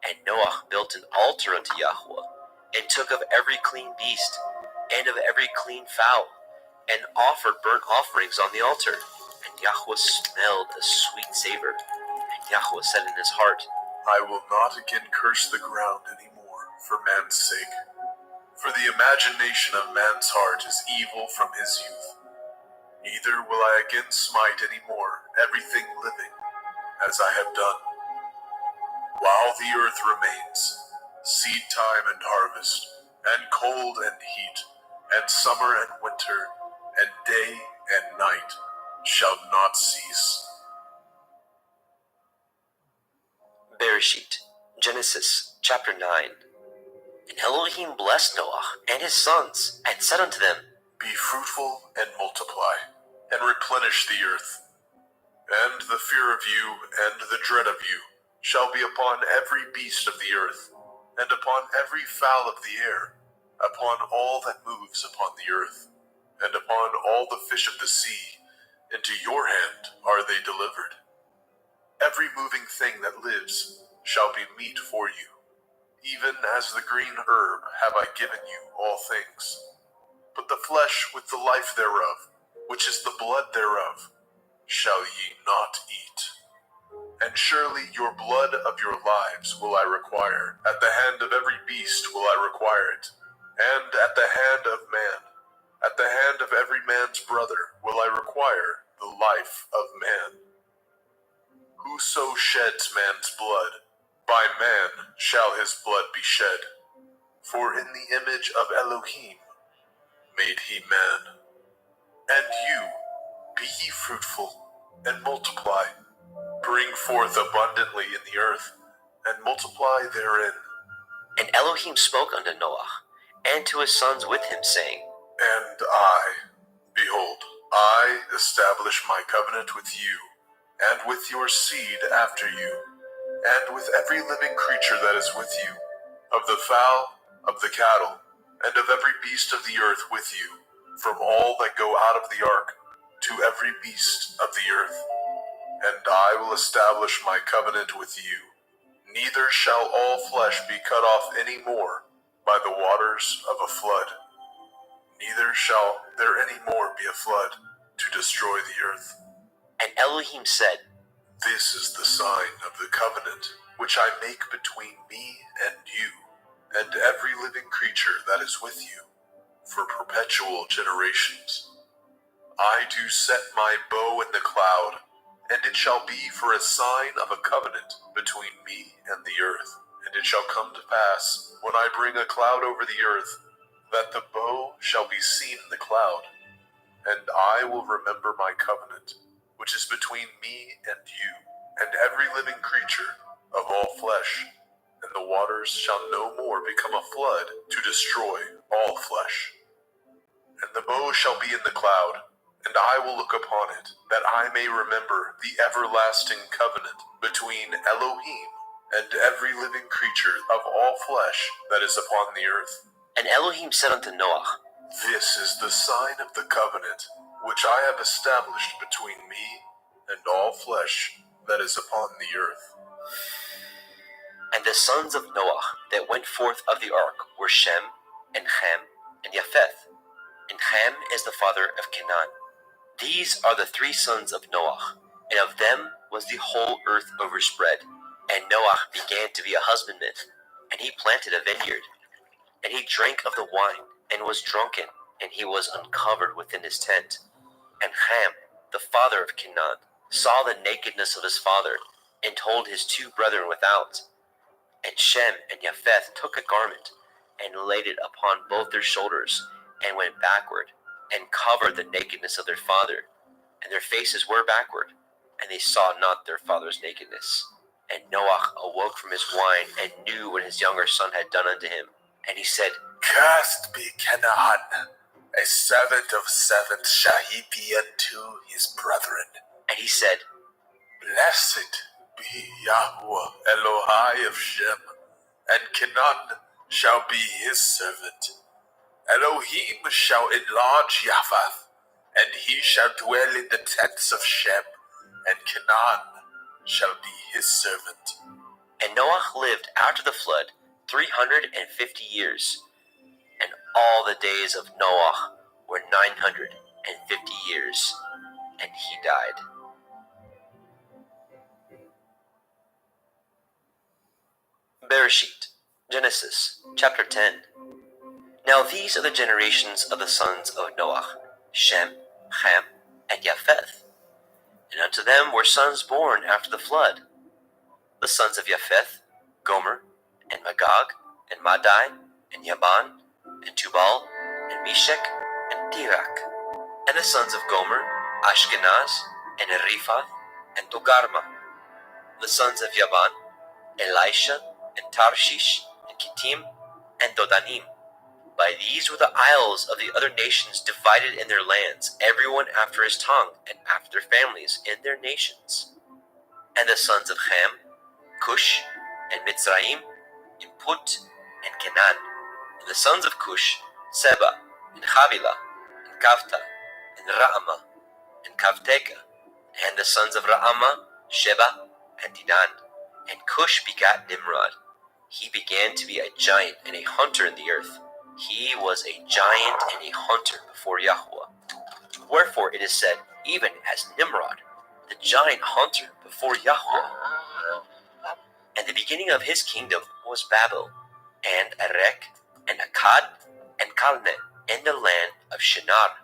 And Noah built an altar unto Yahweh, and took of every clean beast, and of every clean fowl, and offered burnt offerings on the altar. And Yahweh smelled a sweet savor. And Yahweh said in his heart, I will not again curse the ground any more for man's sake. For the imagination of man's heart is evil from his youth. Neither will I again smite any more everything living, as I have done. While the earth remains, seed time and harvest, and cold and heat, and summer and winter, and day and night shall not cease. Bereshit, Genesis chapter 9. And Elohim blessed Noah and his sons, and said unto them, Be fruitful and multiply, and replenish the earth. And the fear of you and the dread of you shall be upon every beast of the earth, and upon every fowl of the air, upon all that moves upon the earth, and upon all the fish of the sea. Into your hand are they delivered. Every moving thing that lives shall be meat for you. Even as the green herb have I given you all things. But the flesh with the life thereof, which is the blood thereof, shall ye not eat. And surely your blood of your lives will I require. At the hand of every beast will I require it, and at the hand of man, at the hand of every man's brother will I require the life of man. Whoso sheds man's blood, by man shall his blood be shed. For in the image of Elohim made he man. And you, be ye fruitful, and multiply. Bring forth abundantly in the earth, and multiply therein. And Elohim spoke unto Noah, and to his sons with him, saying, And I, behold, I establish my covenant with you, and with your seed after you, and with every living creature that is with you, of the fowl, of the cattle, and of every beast of the earth with you, from all that go out of the ark, to every beast of the earth. And I will establish my covenant with you. Neither shall all flesh be cut off any more by the waters of a flood. Neither shall there any more be a flood to destroy the earth. And Elohim said, This is the sign of the covenant which I make between me and you, and every living creature that is with you, for perpetual generations. I do set my bow in the cloud, and it shall be for a sign of a covenant between me and the earth. And it shall come to pass, when I bring a cloud over the earth, that the bow shall be seen in the cloud. And I will remember my covenant, which is between me and you, and every living creature of all flesh. And the waters shall no more become a flood to destroy all flesh. And the bow shall be in the cloud, and I will look upon it, that I may remember the everlasting covenant between Elohim and every living creature of all flesh that is upon the earth. And Elohim said unto Noah, This is the sign of the covenant which I have established between me and all flesh that is upon the earth. And the sons of Noah that went forth of the ark were Shem, and Ham, and Japheth. And Ham is the father of Canaan. These are the 3 sons of Noah, and of them was the whole earth overspread. And Noah began to be a husbandman, and he planted a vineyard. And he drank of the wine, and was drunken, and he was uncovered within his tent. And Ham, the father of Canaan, saw the nakedness of his father, and told his two brethren without. And Shem and Japheth took a garment, and laid it upon both their shoulders, and went backward, and covered the nakedness of their father. And their faces were backward, and they saw not their father's nakedness. And Noah awoke from his wine, and knew what his younger son had done unto him. And he said, Cursed be Canaan, a servant of servants shall he be unto his brethren. And he said, Blessed be Yahweh Elohai of Shem, and Canaan shall be his servant. Elohim shall enlarge Japheth, and he shall dwell in the tents of Shem, and Canaan shall be his servant. And Noah lived after the flood 350 years, and all the days of Noah were 950 years, and he died. Bereshit, Genesis, chapter 10. Now these are the generations of the sons of Noah, Shem, Ham, and Japheth. And unto them were sons born after the flood. The sons of Japheth, Gomer, and Magog, and Madai, and Yaban, and Tubal, and Meshech, and Tirak. And the sons of Gomer, Ashkenaz, and Riphath, and Togarma. The sons of Yaban, Elisha, and Tarshish, and Kittim, and Dodanim. By these were the isles of the other nations divided in their lands, everyone after his tongue, and after their families, in their nations. And the sons of Ham, Cush, and Mitzrayim, and Put, and Canaan. And the sons of Cush, Seba, and Havilah, and Kavta, and Raama, and Kavteka. And the sons of Raama, Sheba, and Dedan. And Cush begat Nimrod. He began to be a giant and a hunter in the earth. He was a giant and a hunter before Yahweh. Wherefore it is said, even as Nimrod, the giant hunter before Yahweh. And the beginning of his kingdom was Babel, and Erech, and Akkad, and Calneh, in the land of Shinar.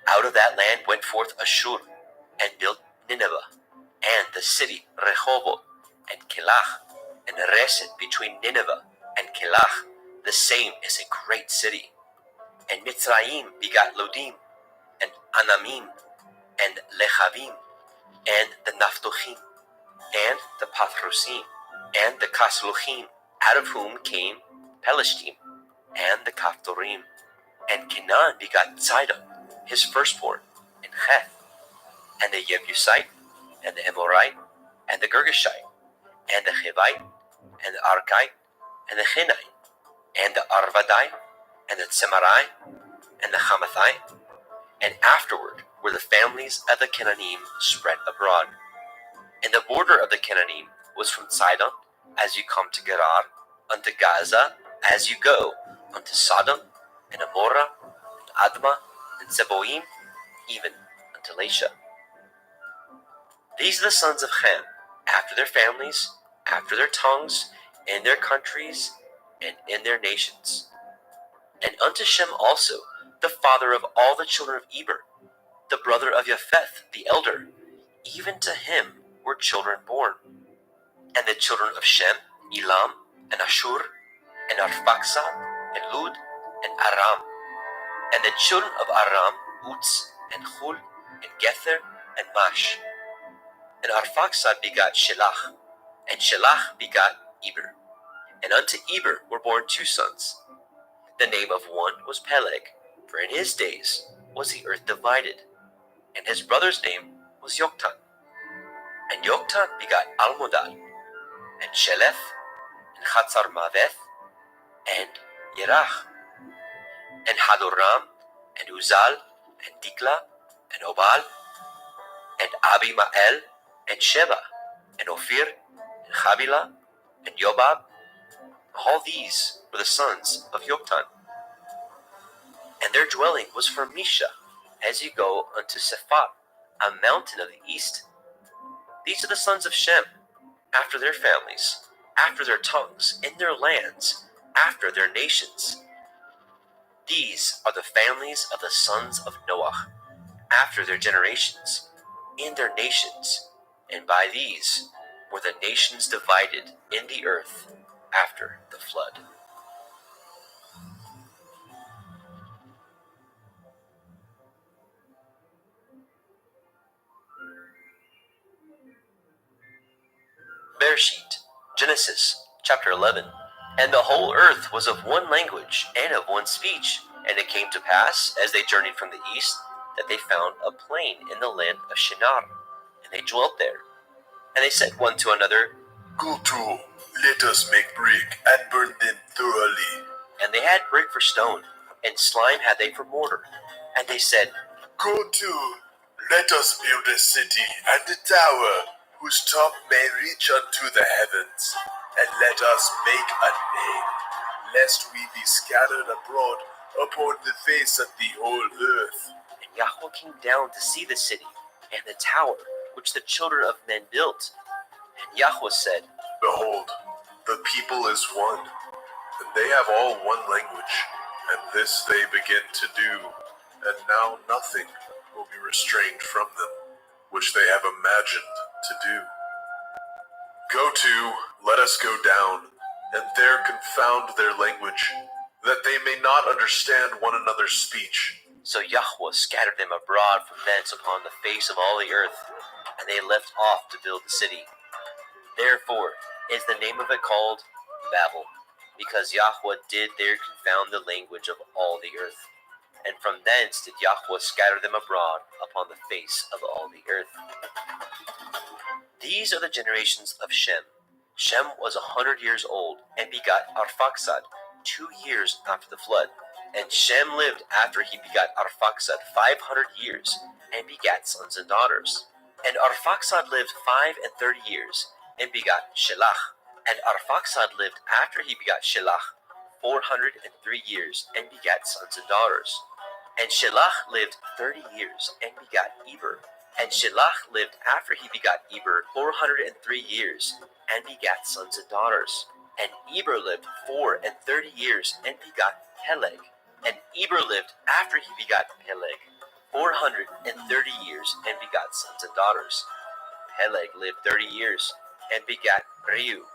Out of that land went forth Ashur, and built Nineveh, and the city Rehoboth, and Kelach, and Reset between Nineveh and Kelach. The same is a great city. And Mitzrayim begat Lodim, and Anamim, and Lechavim, and the Naphtuchim, and the Pathrusim, and the Kasluchim, out of whom came Pelishtim, and the Kaphtorim. And Canaan begat Sidon, his firstborn, and Heth, and the Jebusite, and the Amorite, and the Girgashite, and the Hivite, and the Arkite, and the Hinite, and the Arvadite, and the Tsemarite, and the Hamathite. And afterward were the families of the Canaanim spread abroad. And the border of the Canaanim was from Sidon, as you come to Gerar, unto Gaza, as you go unto Sodom, and Amorah, and Admah, and Zeboim, even unto Lasha. These are the sons of Ham, after their families, after their tongues, in their countries, and in their nations. And unto Shem also, the father of all the children of Eber, the brother of Japheth, the elder, even to him were children born. And the children of Shem, Elam, and Ashur, and Arphaxad, and Lud, and Aram. And the children of Aram, Uz, and Hul, and Gether, and Mash. And Arphaxad begat Shelach, and Shelach begat Eber. And unto Eber were born two sons. The name of one was Peleg, for in his days was the earth divided. And his brother's name was Yoktan. And Yoktan begat Almodal, and Shelef, and Chatzarmaveth, and Yerach, and Hadoram, and Uzal, and Dikla, and Obal, and Abimael, and Sheba, and Ophir, and Havilah, and Yobab. All these were the sons of Yoktan. And their dwelling was from Misha, as you go unto Sephat, a mountain of the east. These are the sons of Shem, after their families, after their tongues, in their lands, after their nations. These are the families of the sons of Noah, after their generations, in their nations, and by these were the nations divided in the earth after the flood. Bereshit, Genesis, chapter 11. And the whole earth was of one language and of one speech. And it came to pass, as they journeyed from the east, that they found a plain in the land of Shinar, and they dwelt there. And they said one to another, Go to, let us make brick and burn them thoroughly. and they had brick for stone, and slime had they for mortar. And they said, Go to, let us build a city and a tower, whose top may reach unto the heavens, and let us make a name, lest we be scattered abroad upon the face of the whole earth. And Yahweh came down to see the city and the tower which the children of men built. And Yahweh said, Behold, the people is one, and they have all one language, and this they begin to do, and now nothing will be restrained from them, which they have imagined to do. Go to, let us go down, and there confound their language, that they may not understand one another's speech. So Yahweh scattered them abroad from thence upon the face of all the earth, and they left off to build the city. Therefore is the name of it called Babel, because Yahweh did there confound the language of all the earth. And from thence did Yahweh scatter them abroad upon the face of all the earth. These are the generations of Shem. Shem was 100 years old, and begot Arphaxad 2 years after the flood. And Shem lived after he begot Arphaxad 500 years, and begat sons and daughters. And Arphaxad lived 35 years, and begot Shelach. And Arphaxad lived after he begot Shelach 403 years, and begat sons and daughters. And Shelach lived 30 years, and begot Eber. And Shelach lived after he begot Eber 403 years, and begat sons and daughters. And Eber lived 34 years, and begot Peleg. And Eber lived after he begot Peleg 430 years, and begot sons and daughters. Peleg lived 30 years, and begat Reu.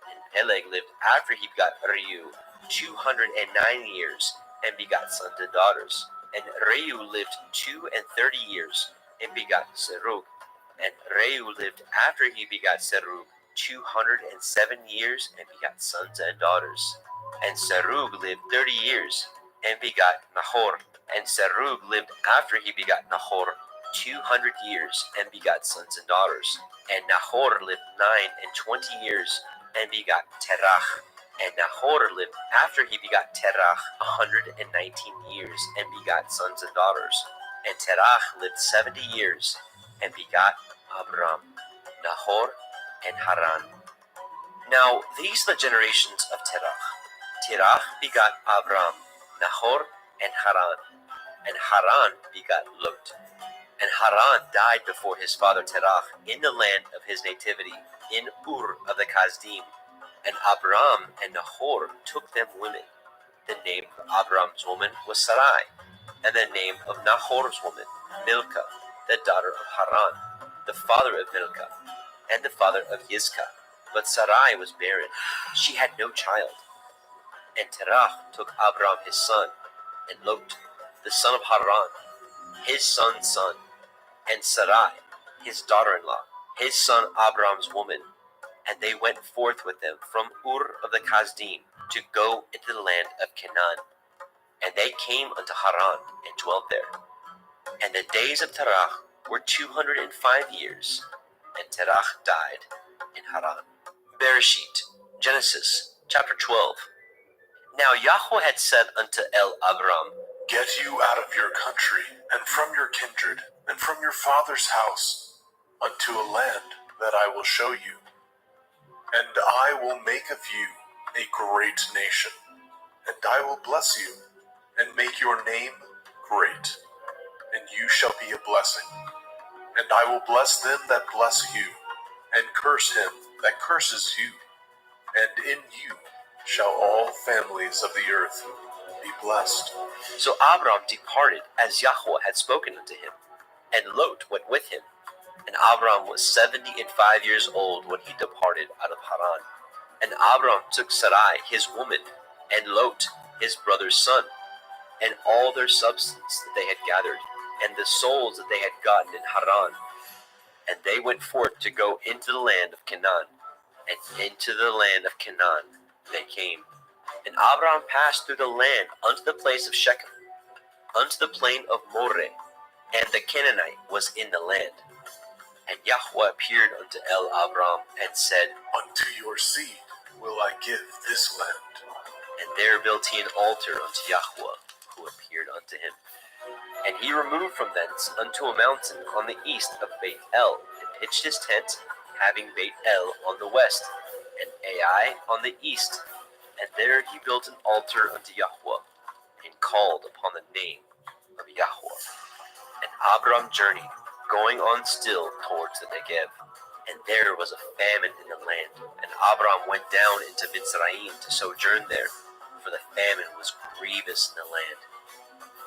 And Peleg lived after he begot Reu 209 years, and begot sons and daughters. And Reu lived 32 years, and begot Serug. And Reu lived after he begot Serug 207 years, and begot sons and daughters. And Serug lived 30 years, and begot Nahor. And Serug lived after he begot Nahor 200 years, and begot sons and daughters. And Nahor lived 29 years, and begot Terach. And Nahor lived after he begot Terach 119 years, and begot sons and daughters. And Terach lived 70 years, and begot Abram, Nahor, and Haran. Now these are the generations of Terach. Terach begot Abram, Nahor, and Haran. And Haran begot Lot. And Haran died before his father Terach in the land of his nativity, in Ur of the Kasdim. And Abram and Nahor took them women. The name of Abram's woman was Sarai, and the name of Nahor's woman, Milcah, the daughter of Haran, the father of Milcah, and the father of Yiscah. But Sarai was barren, she had no child. And Terach took Abram his son, and Lot, the son of Haran, his son's son, and Sarai, his daughter-in-law, his son Abram's woman. And they went forth with them from Ur of the Kasdim to go into the land of Canaan. And they came unto Haran and dwelt there. And the days of Terach were 205 years, and Terach died in Haran. Bereshit, Genesis, chapter 12. Now Yahweh had said unto Abram, Get you out of your country, and from your kindred, and from your father's house, unto a land that I will show you. And I will make of you a great nation, and I will bless you, and make your name great, and you shall be a blessing. And I will bless them that bless you, and curse him that curses you. And in you shall all families of the earth be blessed. So Abram departed as Yahweh had spoken unto him, and Lot went with him. And Abram was 75 years old when he departed out of Haran. And Abram took Sarai his woman, and Lot his brother's son, and all their substance that they had gathered, and the souls that they had gotten in Haran. And they went forth to go into the land of Canaan, and into the land of Canaan they came. And Abram passed through the land unto the place of Shechem, unto the plain of Moreh, and the Canaanite was in the land. And Yahweh appeared unto Abram and said, Unto your seed will I give this land. And there built he an altar unto Yahweh, who appeared unto him. And he removed from thence unto a mountain on the east of Beit El, and pitched his tent, having Beit El on the west, and Ai on the east. And there he built an altar unto Yahweh, and called upon the name of Yahweh. And Abram journeyed, going on still towards the Negev. And there was a famine in the land, and Abram went down into Mitzrayim to sojourn there, for the famine was grievous in the land.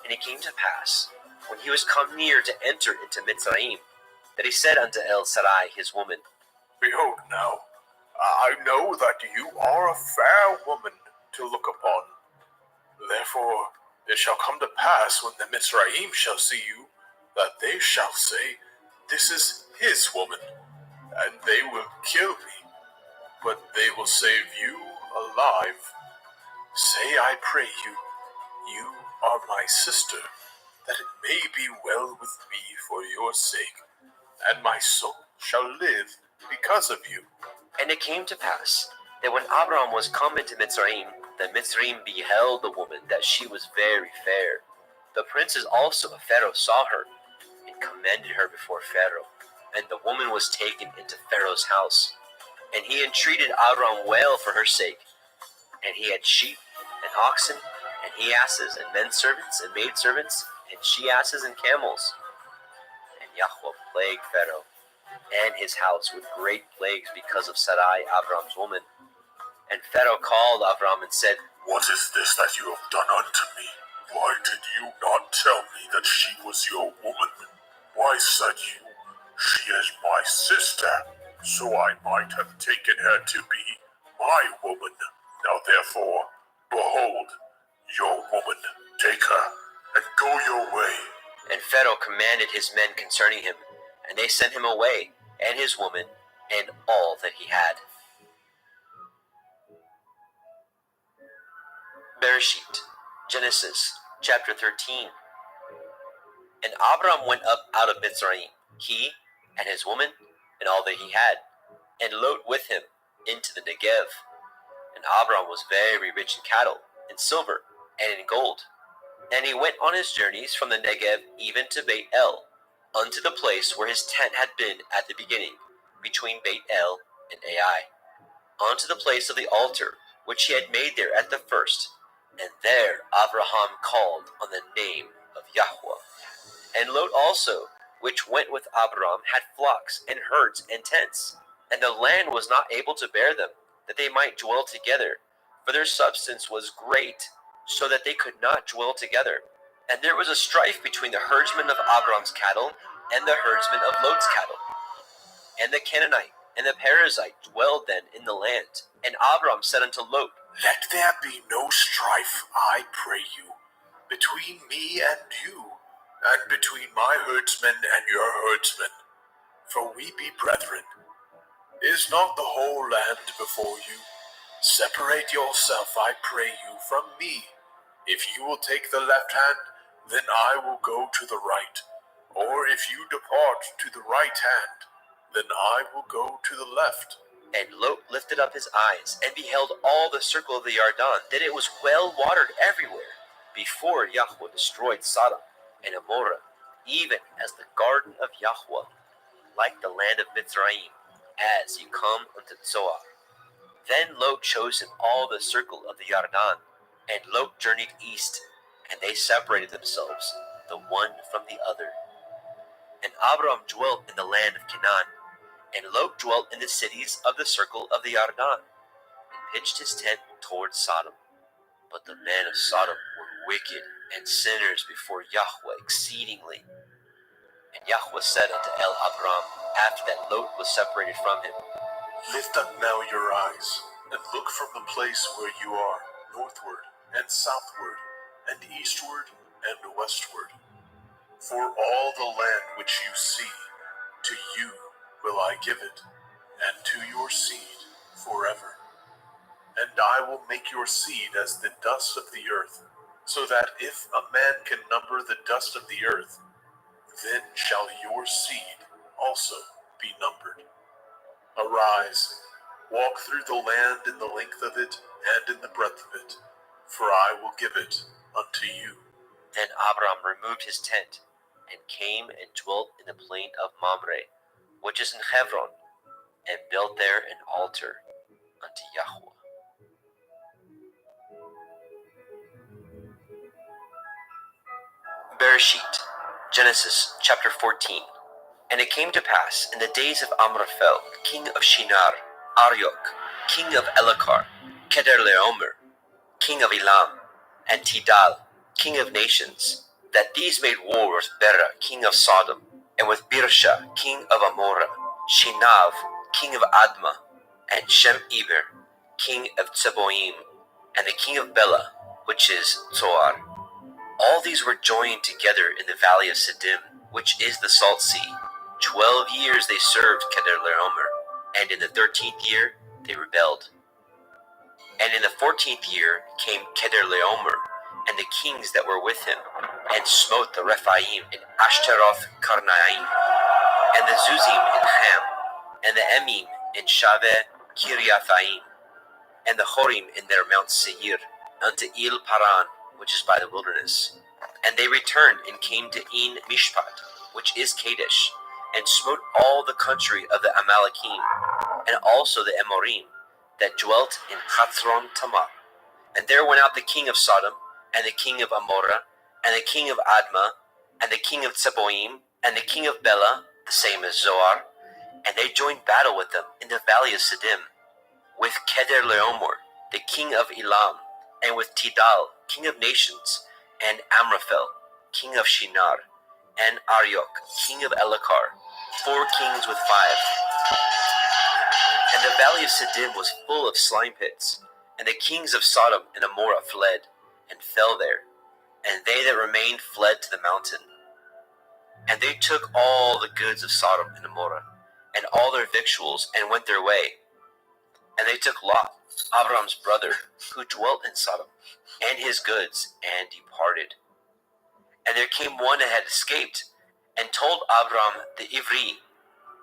And it came to pass, when he was come near to enter into Mitzrayim, that he said unto Sarai his woman, Behold now, I know that you are a fair woman to look upon. Therefore it shall come to pass when the Mitzrayim shall see you, that they shall say, This is his woman, and they will kill me, but they will save you alive. Say, I pray you, you are my sister, that it may be well with me for your sake, and my soul shall live because of you. And it came to pass, that when Abram was come into Mitzrayim, the Mitzrayim beheld the woman, that she was very fair. The princes also of Pharaoh saw her, and commended her before Pharaoh. And the woman was taken into Pharaoh's house. And he entreated Abram well for her sake. And he had sheep, and oxen, and he asses, and men servants, and maid servants, and she asses, and camels. And Yahweh plagued Pharaoh and his house with great plagues because of Sarai, Abram's woman. And Pharaoh called Abram and said, What is this that you have done unto me? Why did you not tell me that she was your woman? Why said you, She is my sister, so I might have taken her to be my woman? Now therefore, behold, your woman, take her, and go your way. And Pharaoh commanded his men concerning him, and they sent him away, and his woman, and all that he had. Bereshit, Genesis, chapter 13. And Abram went up out of Mitzrayim, he, and his woman, and all that he had, and Lot with him, into the Negev. And Abram was very rich in cattle, in silver, and in gold. And he went on his journeys from the Negev even to Beit El, unto the place where his tent had been at the beginning, between Beit El and Ai, unto the place of the altar, which he had made there at the first. And there Abraham called on the name of Yahweh. And Lot also, which went with Abram, had flocks, and herds, and tents. And the land was not able to bear them, that they might dwell together, for their substance was great, so that they could not dwell together. And there was a strife between the herdsmen of Abram's cattle, and the herdsmen of Lot's cattle. And the Canaanite and the Perizzite dwelled then in the land. And Abram said unto Lot, Let there be no strife, I pray you, between me and you, and between my herdsmen and your herdsmen, for we be brethren. Is not the whole land before you? Separate yourself, I pray you, from me. If you will take the left hand, then I will go to the right. Or if you depart to the right hand, then I will go to the left. And Lot lifted up his eyes, and beheld all the circle of the Yarden, that it was well watered everywhere, before Yahweh destroyed Sodom and Amorah, even as the garden of Yahweh, like the land of Mitzrayim, as you come unto Zoar. Then Lot chose him all the circle of the Yarden, and Lot journeyed east, and they separated themselves, the one from the other. And Abram dwelt in the land of Canaan, and Lot dwelt in the cities of the circle of the Yarden, and pitched his tent toward Sodom. But the men of Sodom were wicked and sinners before Yahweh exceedingly. And Yahweh said unto Abram, after that Lot was separated from him, Lift up now your eyes, and look from the place where you are, northward, and southward, and eastward, and westward. For all the land which you see, to you will I give it, and to your seed forever. And I will make your seed as the dust of the earth, so that if a man can number the dust of the earth, then shall your seed also be numbered. Arise, walk through the land in the length of it and in the breadth of it, for I will give it unto you. Then Abram removed his tent, and came and dwelt in the plain of Mamre, which is in Hebron, and built there an altar unto Yahweh. Bereshit, Genesis chapter 14. And it came to pass in the days of Amraphel, king of Shinar, Arioch, king of Elakar, Kedorlaomer, king of Elam, and Tidal, king of nations, that these made war with Bera, king of Sodom, and with Birsha, king of Amorah, Shinav, king of Admah, and Shem-Eber, king of Tseboim, and the king of Bela, which is Zoar. All these were joined together in the valley of Siddim, which is the Salt Sea. 12 years they served Kedorlaomer, and in the 13th year they rebelled. And in the 14th year came Kedorlaomer and the kings that were with him, and smote the Rephaim in Ashtaroth Karnaim, and the Zuzim in Ham, and the Emim in Shaveh Kiriathaim, and the Horim in their Mount Seir, unto Il Paran, which is by the wilderness. And they returned and came to En Mishpat, which is Kadesh, and smote all the country of the Amalekim, and also the Amorim, that dwelt in Hathron Tamar. And there went out the king of Sodom, and the king of Amorah, and the king of Admah, and the king of Tseboim, and the king of Bela, the same as Zoar, and they joined battle with them in the valley of Siddim, with Kedorlaomer, the king of Elam, and with Tidal, king of nations, and Amraphel, king of Shinar, and Arioch, king of Elakar, 4 kings with 5. And the valley of Siddim was full of slime pits, and the kings of Sodom and Amorah fled, and fell there, and they that remained fled to the mountain. And they took all the goods of Sodom and Amorah, and all their victuals, and went their way. And they took Lot, Abram's brother, who dwelt in Sodom, and his goods, and departed. And there came one that had escaped, and told Abram the Ivri,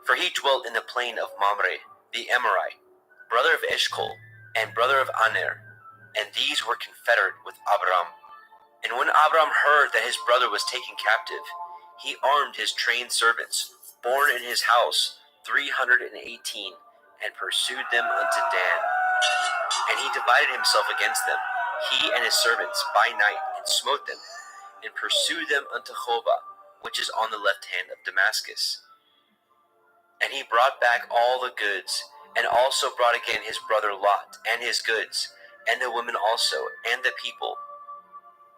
for he dwelt in the plain of Mamre, the Amorite, brother of Eshcol, and brother of Aner, and these were confederate with Abram. And when Abram heard that his brother was taken captive, he armed his trained servants, born in his house, 318, and pursued them unto Dan. And he divided himself against them, he and his servants, by night, and smote them, and pursued them unto Hobah, which is on the left hand of Damascus. And he brought back all the goods, and also brought again his brother Lot, and his goods, and the women also, and the people.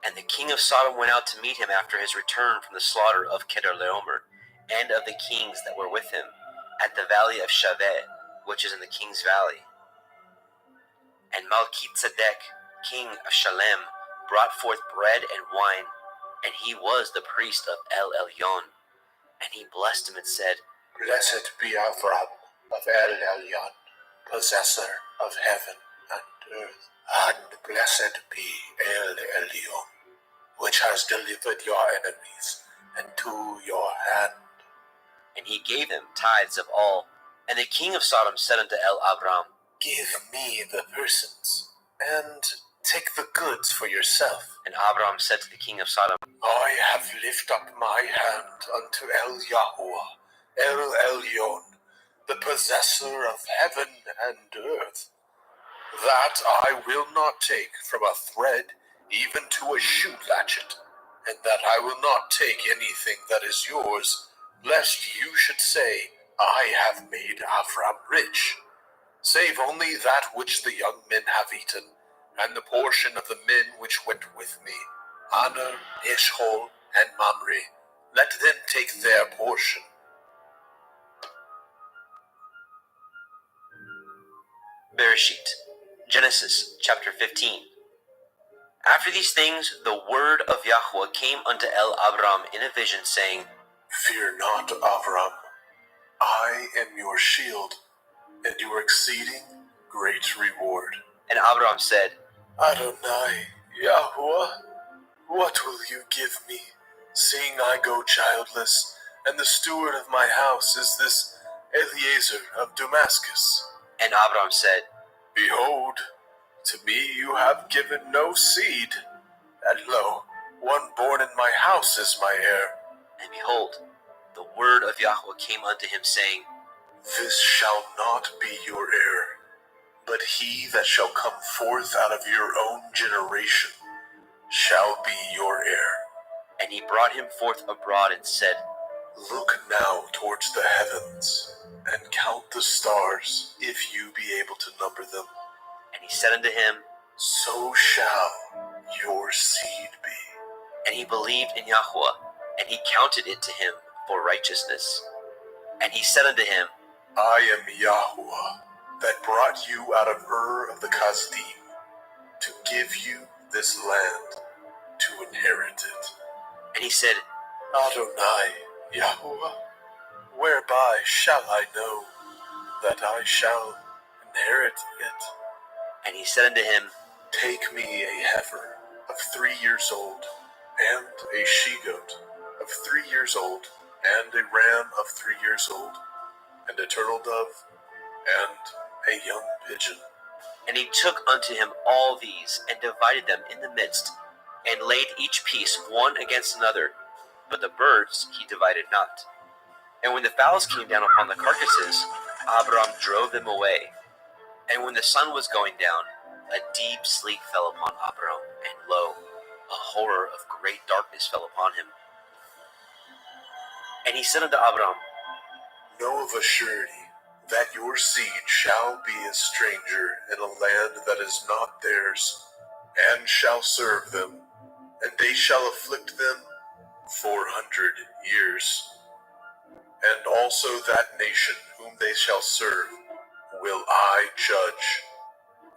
And the king of Sodom went out to meet him after his return from the slaughter of Kedorlaomer, and of the kings that were with him, at the valley of Shaveh, which is in the king's valley. And Malchizedek, king of Shalem, brought forth bread and wine, and he was the priest of El Elyon. And he blessed him and said, Blessed be Avram of El Elyon, possessor of heaven and earth, and blessed be El Elyon, which has delivered your enemies into your hand. And he gave him tithes of all. And the king of Sodom said unto El Abram, Give me the persons, and take the goods for yourself. And Abram said to the king of Sodom, I have lifted up my hand unto El Yahuwah, El Elyon, the possessor of heaven and earth, that I will not take from a thread even to a shoe latchet, and that I will not take anything that is yours, lest you should say, I have made Avram rich, save only that which the young men have eaten, and the portion of the men which went with me, Aner, Eshcol, and Mamre, let them take their portion. Bereshit, Genesis chapter 15. After these things, the word of Yahweh came unto Abram in a vision, saying, Fear not, Avram. I am your shield, and your exceeding great reward. And Abram said, Adonai, Yahweh, what will you give me, seeing I go childless, and the steward of my house is this Eliezer of Damascus? And Abram said, Behold, to me you have given no seed, and lo, one born in my house is my heir. And behold, the word of Yahweh came unto him, saying, This shall not be your heir, but he that shall come forth out of your own generation shall be your heir. And he brought him forth abroad and said, Look now towards the heavens, and count the stars, if you be able to number them. And he said unto him, So shall your seed be. And he believed in Yahweh, and he counted it to him for righteousness. And he said unto him, I am Yahweh, that brought you out of Ur of the Kasdim, to give you this land to inherit it. And he said, Adonai, Yahweh, whereby shall I know that I shall inherit it? And he said unto him, Take me a heifer of 3 years old, and a she-goat of 3 years old, and a ram of 3 years old, and a turtle dove, and a young pigeon. And he took unto him all these, and divided them in the midst, and laid each piece one against another, but the birds he divided not. And when the fowls came down upon the carcasses, Abram drove them away. And when the sun was going down, a deep sleep fell upon Abram, and lo, a horror of great darkness fell upon him. And he said unto Abram, Know of a surety that your seed shall be a stranger in a land that is not theirs, and shall serve them, and they shall afflict them 400 years. And also that nation whom they shall serve will I judge,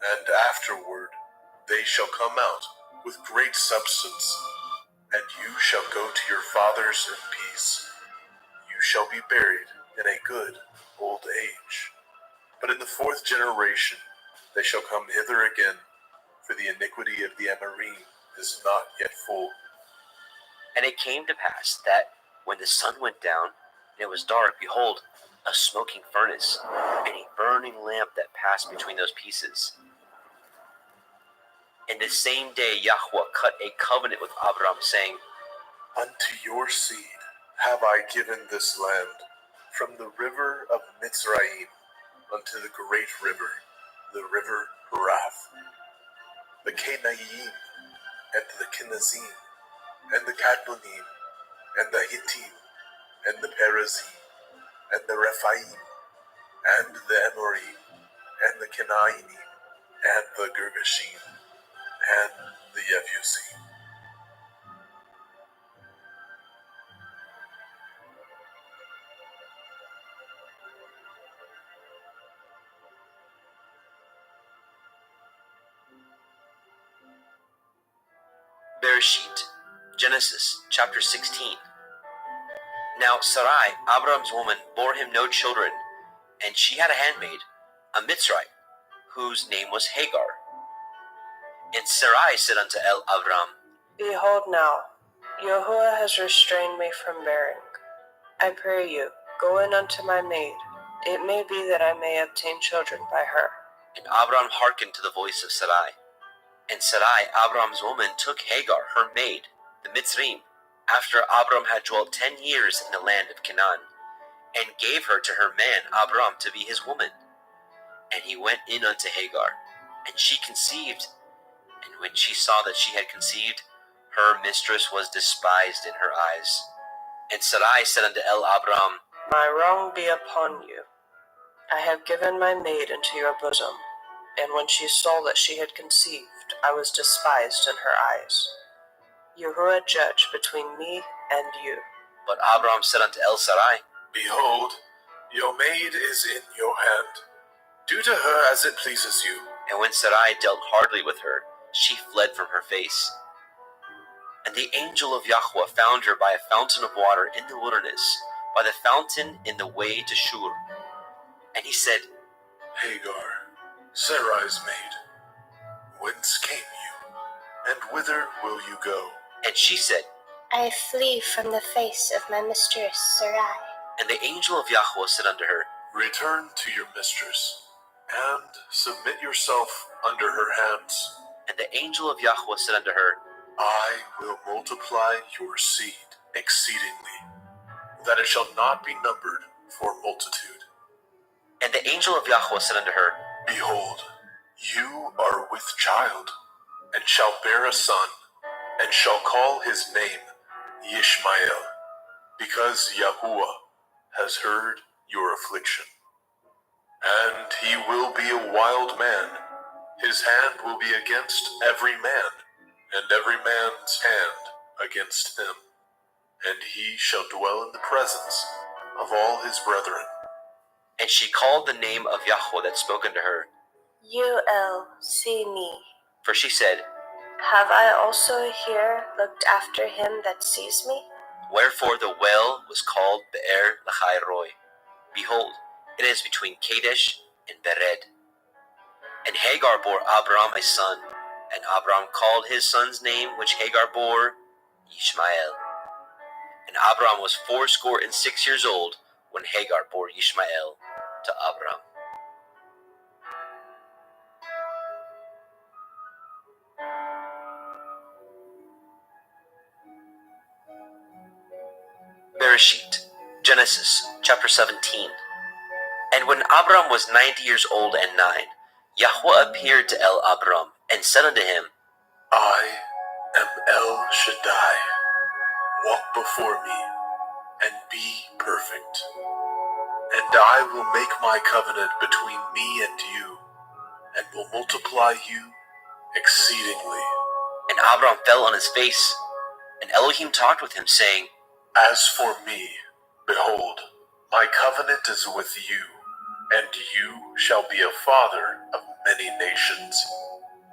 and afterward they shall come out with great substance, and you shall go to your fathers in peace. You shall be buried in a good old age. But in the 4th generation they shall come hither again, for the iniquity of the Amorim is not yet full. And it came to pass that, when the sun went down, and it was dark, behold, a smoking furnace, and a burning lamp that passed between those pieces. And the same day Yahweh cut a covenant with Abram, saying, Unto your seed have I given this land, from the river of Mitzrayim unto the great river, the river Harath, the Canaanite, and the Kenizzim, and the Cadmonim, and the Hittim, and the Perizim, and the Rephaim, and the Amorim, and the Kenainim, and the Girgashim, and the Yebusim. Bereshit, Genesis chapter 16. Now Sarai, Abram's woman, bore him no children, and she had a handmaid, a Mitzrite, whose name was Hagar. And Sarai said unto Abram, Behold now, Yahuwah has restrained me from bearing. I pray you, go in unto my maid. It may be that I may obtain children by her. And Abram hearkened to the voice of Sarai. And Sarai, Abram's woman, took Hagar, her maid, the Mitzrim, after Abram had dwelt 10 years in the land of Canaan, and gave her to her man Abram to be his woman. And he went in unto Hagar, and she conceived. And when she saw that she had conceived, her mistress was despised in her eyes. And Sarai said unto Abram, My wrong be upon you. I have given my maid into your bosom, and when she saw that she had conceived, I was despised in her eyes. Yahuwah judge between me and you. But Abram said unto El Sarai, Behold, your maid is in your hand. Do to her as it pleases you. And when Sarai dealt hardly with her, she fled from her face. And the angel of Yahweh found her by a fountain of water in the wilderness, by the fountain in the way to Shur. And he said, Hagar, Sarai's maid, whence came you, and whither will you go? And she said, I flee from the face of my mistress Sarai. And the angel of Yahweh said unto her, Return to your mistress, and submit yourself under her hands. And the angel of Yahweh said unto her, I will multiply your seed exceedingly, that it shall not be numbered for multitude. And the angel of Yahweh said unto her, Behold, you are with child, and shall bear a son, and shall call his name Yishmael, because Yahuwah has heard your affliction. And he will be a wild man. His hand will be against every man, and every man's hand against him. And he shall dwell in the presence of all his brethren. And she called the name of Yahweh that spoke unto her. See me. For she said, Have I also here looked after him that sees me? Wherefore the well was called Be'er Lahai Roi. Behold, it is between Kadesh and Bered. And Hagar bore Abram a son, and Abram called his son's name which Hagar bore Ishmael. And Abram was 86 years old when Hagar bore Ishmael to Abram. Bereshit, Genesis chapter 17. And when Abram was 90 years old and 9, Yahweh appeared to Abram and said unto him, I am El Shaddai. Walk before me and be perfect. And I will make my covenant between me and you, and will multiply you exceedingly. And Abram fell on his face, and Elohim talked with him, saying, As for me, behold, my covenant is with you, and you shall be a father of many nations.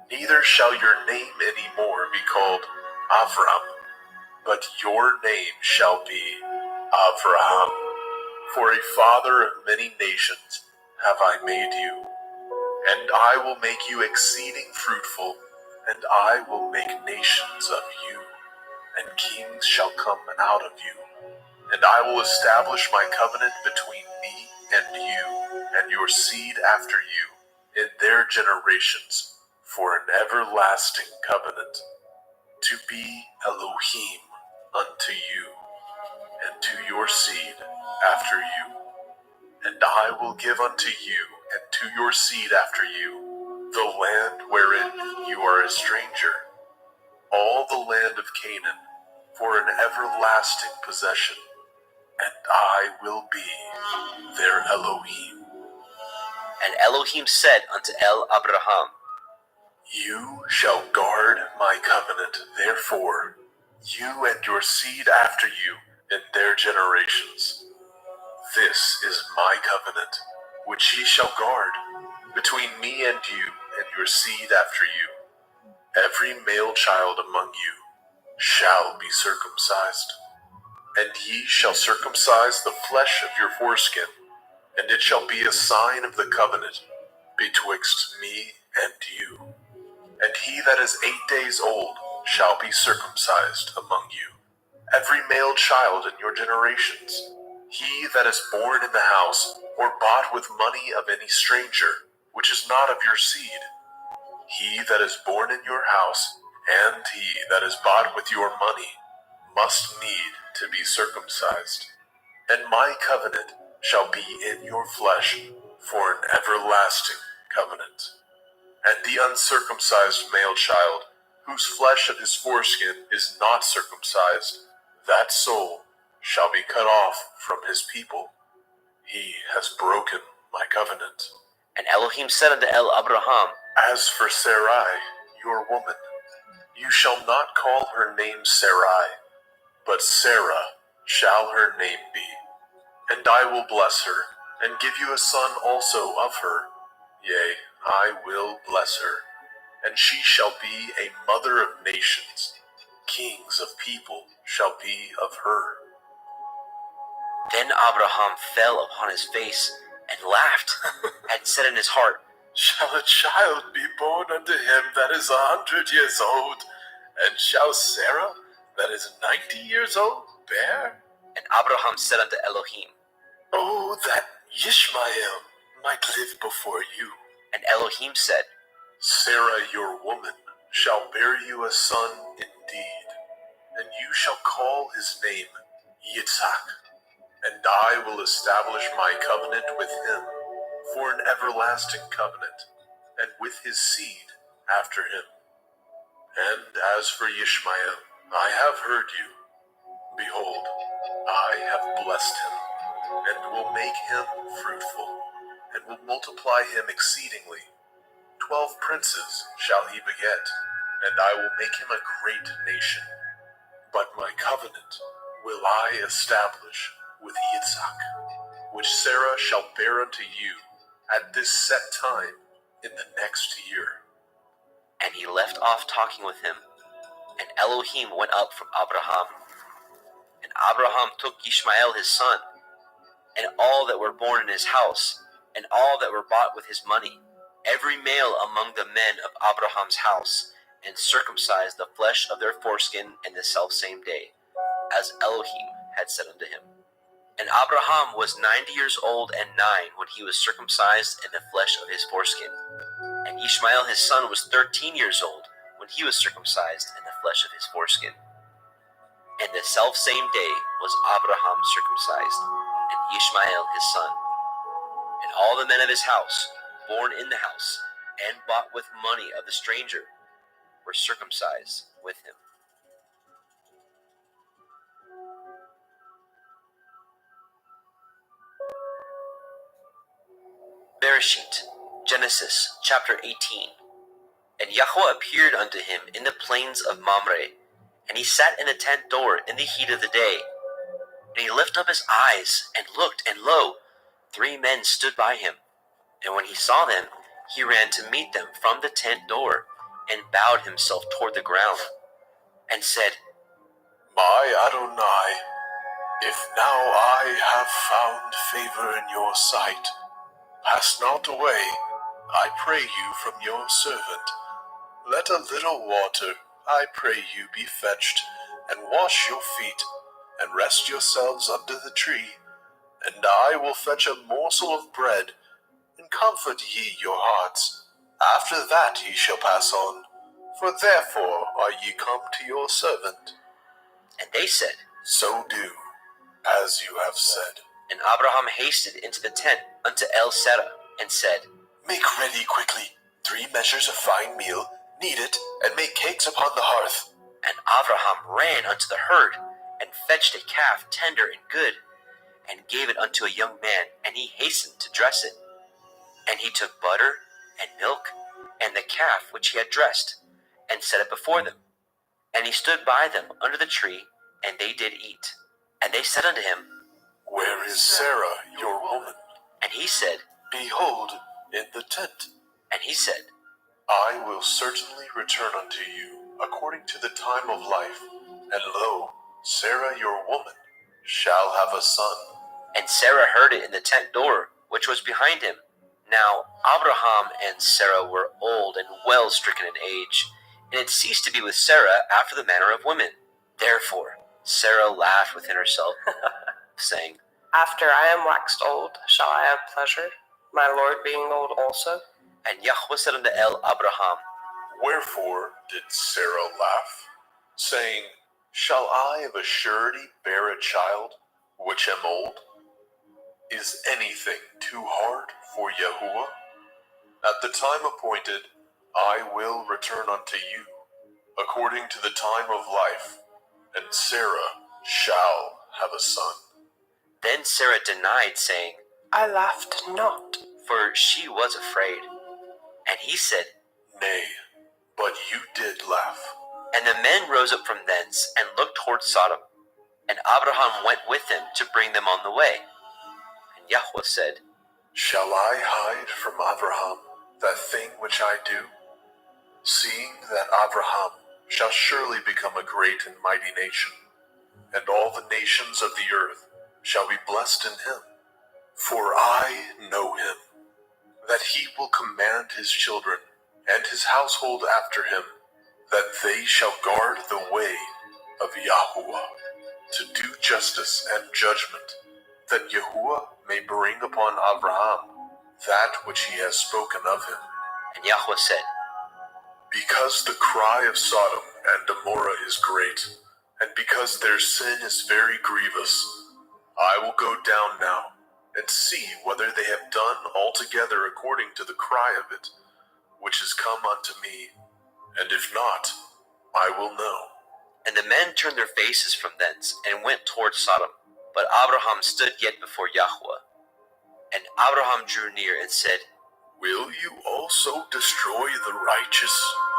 Neither shall your name any more be called Avram, but your name shall be Avraham. For a father of many nations have I made you. And I will make you exceeding fruitful, and I will make nations of you, and kings shall come out of you. And I will establish my covenant between me and you, and your seed after you, in their generations, for an everlasting covenant, to be Elohim unto you, and to your seed after you. And I will give unto you, and to your seed after you, the land wherein you are a stranger, all the land of Canaan, for an everlasting possession, and I will be their Elohim. And Elohim said unto Abraham, You shall guard my covenant, therefore, you and your seed after you in their generations. This is my covenant, which ye shall guard, between me and you and your seed after you. Every male child among you shall be circumcised. And ye shall circumcise the flesh of your foreskin, and it shall be a sign of the covenant betwixt me and you. And he that is 8 days old shall be circumcised among you, every male child in your generations. He that is born in the house, or bought with money of any stranger, which is not of your seed, he that is born in your house, and he that is bought with your money, must need to be circumcised. And my covenant shall be in your flesh for an everlasting covenant. And the uncircumcised male child, whose flesh of his foreskin is not circumcised, that soul shall be cut off from his people. He has broken my covenant. And Elohim said unto Abraham, As for Sarai, your woman, you shall not call her name Sarai, but Sarah shall her name be. And I will bless her, and give you a son also of her. Yea, I will bless her, and she shall be a mother of nations. Kings of people shall be of her. Then Abraham fell upon his face and laughed, and said in his heart, Shall a child be born unto him that is 100 years old? And shall Sarah, that is 90 years old, bear? And Abraham said unto Elohim, Oh, that Ishmael might live before you. And Elohim said, Sarah your woman shall bear you a son indeed, and you shall call his name Yitzhak. And I will establish my covenant with him for an everlasting covenant, and with his seed after him. And as for Ishmael, I have heard you. Behold, I have blessed him, and will make him fruitful, and will multiply him exceedingly. 12 princes shall he beget, and I will make him a great nation. But my covenant will I establish with Yitzhak, which Sarah shall bear unto you at this set time in the next year. And he left off talking with him, and Elohim went up from Abraham. And Abraham took Ishmael his son, and all that were born in his house, and all that were bought with his money, every male among the men of Abraham's house, and circumcised the flesh of their foreskin in the selfsame day, as Elohim had said unto him. And Abraham was 90 years old and 9 when he was circumcised in the flesh of his foreskin. And Ishmael his son was 13 years old when he was circumcised in the flesh of his foreskin. And the selfsame day was Abraham circumcised, and Ishmael his son. And all the men of his house, born in the house, and bought with money of the stranger, were circumcised with him. Bereshit, Genesis chapter 18. And Yahweh appeared unto him in the plains of Mamre, and he sat in the tent door in the heat of the day. And he lifted up his eyes, and looked, and lo, 3 men stood by him. And when he saw them, he ran to meet them from the tent door, and bowed himself toward the ground, and said, My Adonai, if now I have found favor in your sight, pass not away, I pray you, from your servant. Let a little water, I pray you, be fetched, and wash your feet, and rest yourselves under the tree. And I will fetch a morsel of bread, and comfort ye your hearts. After that ye shall pass on, for therefore are ye come to your servant. And they said, So do, as you have said. And Abraham hasted into the tent unto El Serah, and said, Make ready quickly 3 measures of fine meal, knead it, and make cakes upon the hearth. And Abraham ran unto the herd, and fetched a calf tender and good, and gave it unto a young man, and he hastened to dress it. And he took butter, and milk, and the calf which he had dressed, and set it before them. And he stood by them under the tree, and they did eat. And they said unto him, Where is Sarah, your woman? And he said, Behold, in the tent. And he said, I will certainly return unto you according to the time of life, and lo, Sarah your woman shall have a son. And Sarah heard it in the tent door, which was behind him. Now Abraham and Sarah were old and well stricken in age, and had ceased to be with Sarah after the manner of women. Therefore Sarah laughed within herself, saying, After I am waxed old, shall I have pleasure, my Lord being old also? And Yahweh said unto Abraham, Wherefore did Sarah laugh, saying, Shall I of a surety bear a child, which am old? Is anything too hard for Yahuwah? At the time appointed, I will return unto you, according to the time of life, and Sarah shall have a son. Then Sarah denied, saying, I laughed not, for she was afraid. And he said, Nay, but you did laugh. And the men rose up from thence, and looked toward Sodom. And Abraham went with them to bring them on the way. And Yahweh said, Shall I hide from Abraham that thing which I do? Seeing that Abraham shall surely become a great and mighty nation, and all the nations of the earth shall be blessed in him. For I know him, that he will command his children and his household after him, that they shall guard the way of Yahuwah, to do justice and judgment, that Yahuwah may bring upon Abraham that which he has spoken of him. And Yahweh said, Because the cry of Sodom and Gomorrah is great, and because their sin is very grievous, I will go down now and see whether they have done altogether according to the cry of it, which is come unto me, and if not, I will know. And the men turned their faces from thence, and went toward Sodom. But Abraham stood yet before Yahweh. And Abraham drew near and said, Will you also destroy the righteous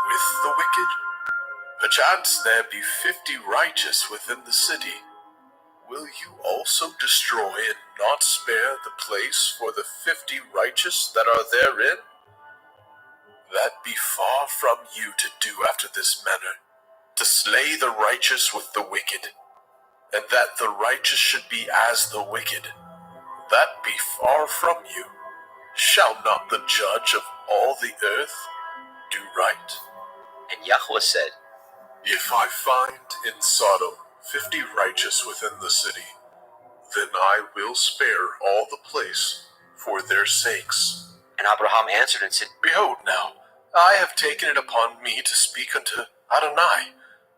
with the wicked? Perchance there be 50 righteous within the city. Will you also destroy and not spare the place for the 50 righteous that are therein? That be far from you to do after this manner, to slay the righteous with the wicked, and that the righteous should be as the wicked. That be far from you. Shall not the judge of all the earth do right? And Yahweh said, If I find in Sodom 50 righteous within the city, then I will spare all the place for their sakes. And Abraham answered and said, Behold now, I have taken it upon me to speak unto Adonai,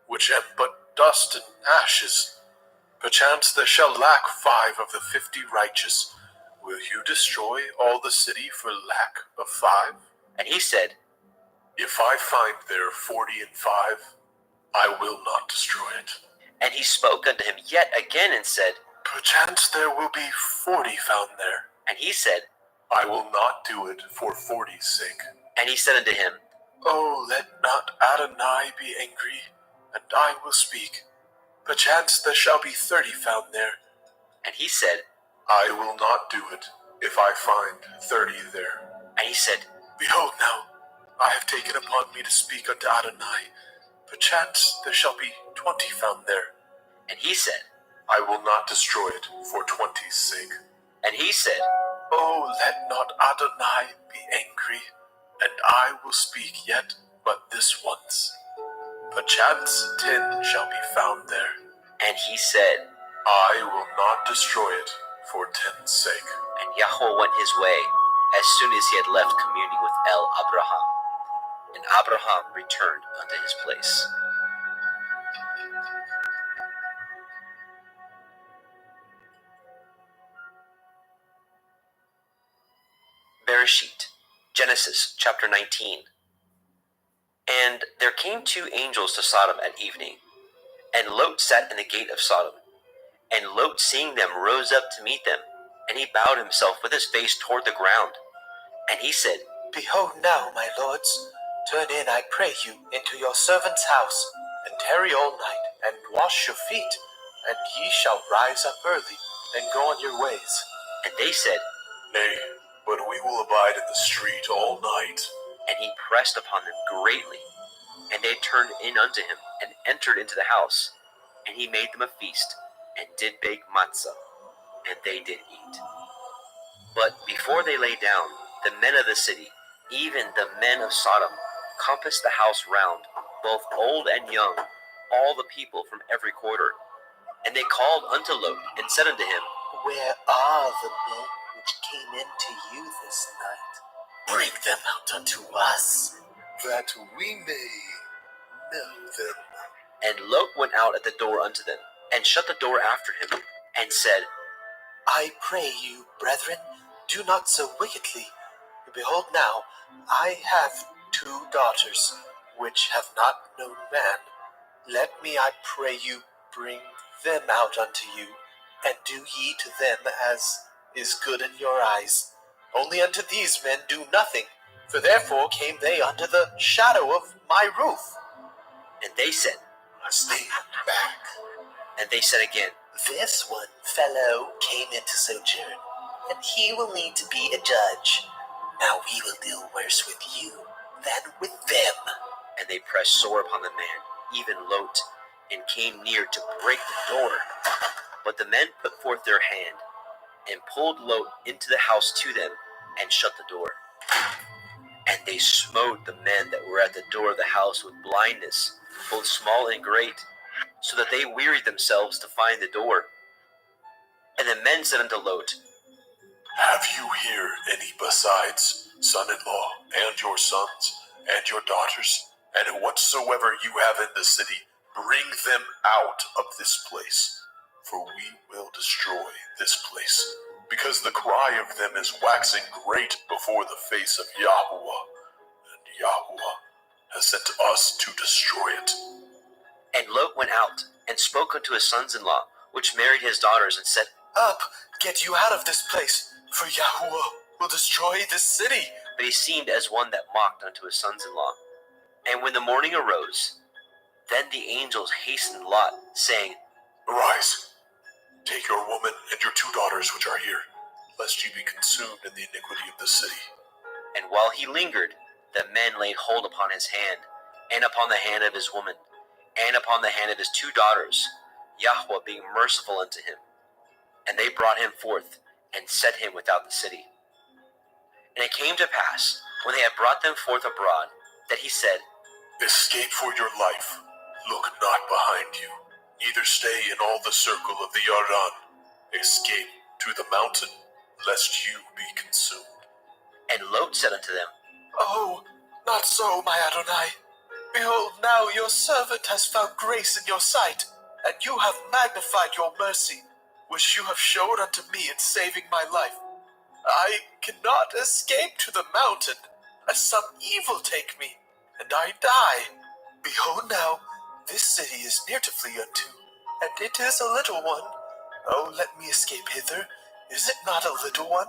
which am but dust and ashes. Perchance there shall lack 5 of the 50 righteous. Will you destroy all the city for lack of 5? And he said, If I find there 40 and 5, I will not destroy it. And he spoke unto him yet again and said, Perchance there will be 40 found there. And he said, I will not do it for 40's sake. And he said unto him, Oh, let not Adonai be angry, and I will speak. Perchance there shall be 30 found there. And he said, I will not do it if I find 30 there. And he said, Behold now, I have taken upon me to speak unto Adonai. Perchance there shall be 20 found there. And he said, I will not destroy it for 20's sake. And he said, Oh, let not Adonai be angry, and I will speak yet but this once. Perchance 10 shall be found there. And he said, I will not destroy it for 10's sake. And Yahweh went his way as soon as he had left communing with Abraham. And Abraham returned unto his place. Bereshit, Genesis chapter 19. And there came 2 angels to Sodom at evening, and Lot sat in the gate of Sodom. And Lot, seeing them, rose up to meet them, and he bowed himself with his face toward the ground. And he said, Behold now, my lords, turn in, I pray you, into your servant's house, and tarry all night, and wash your feet, and ye shall rise up early, and go on your ways. And they said, Nay, but we will abide in the street all night. And he pressed upon them greatly. And they turned in unto him, and entered into the house. And he made them a feast, and did bake matzah, and they did eat. But before they lay down, the men of the city, even the men of Sodom, compassed the house round, both old and young, all the people from every quarter. And they called unto Lot, and said unto him, Where are the men which came into you this night? Bring them out unto us, that we may know them. And Lot went out at the door unto them, and shut the door after him, and said, I pray you, brethren, do not so wickedly. Behold now, I have 2 daughters, which have not known man. Let me, I pray you, bring them out unto you, and do ye to them as is good in your eyes. Only unto these men do nothing, for therefore came they under the shadow of my roof. And they said, Stay back. and they said again, This one fellow came in to sojourn, and he will need to be a judge. Now we will deal worse with you than with them. and they pressed sore upon the man, even Lot, and came near to break the door. But the men put forth their hand, and pulled Lot into the house to them, and shut the door. And they smote the men that were at the door of the house with blindness, both small and great, so that they wearied themselves to find the door. And the men said unto Lot, Have you here any besides son-in-law, and your sons, and your daughters? And whatsoever you have in the city, bring them out of this place. For we will destroy this place, because the cry of them is waxing great before the face of Yahuwah. And Yahuwah has sent us to destroy it. And Lot went out, and spoke unto his sons-in-law, which married his daughters, and said, Up, get you out of this place, for Yahuwah will destroy this city. But he seemed as one that mocked unto his sons-in-law. And when the morning arose, then the angels hastened Lot, saying, Arise, take your woman and your 2 daughters which are here, lest ye be consumed in the iniquity of the city. And while he lingered, the men laid hold upon his hand, and upon the hand of his woman, and upon the hand of his 2 daughters, Yahweh being merciful unto him. And they brought him forth, and set him without the city. And it came to pass, when they had brought them forth abroad, that he said, Escape for your life, look not behind you, neither stay in all the circle of the Yarden. Escape to the mountain, lest you be consumed. And Lot said unto them, Oh, not so, my Adonai. Behold, now your servant has found grace in your sight, and you have magnified your mercy, which you have showed unto me in saving my life. I cannot escape to the mountain, lest some evil take me, and I die. Behold now, this city is near to flee unto, and it is a little one. Oh, let me escape hither. Is it not a little one?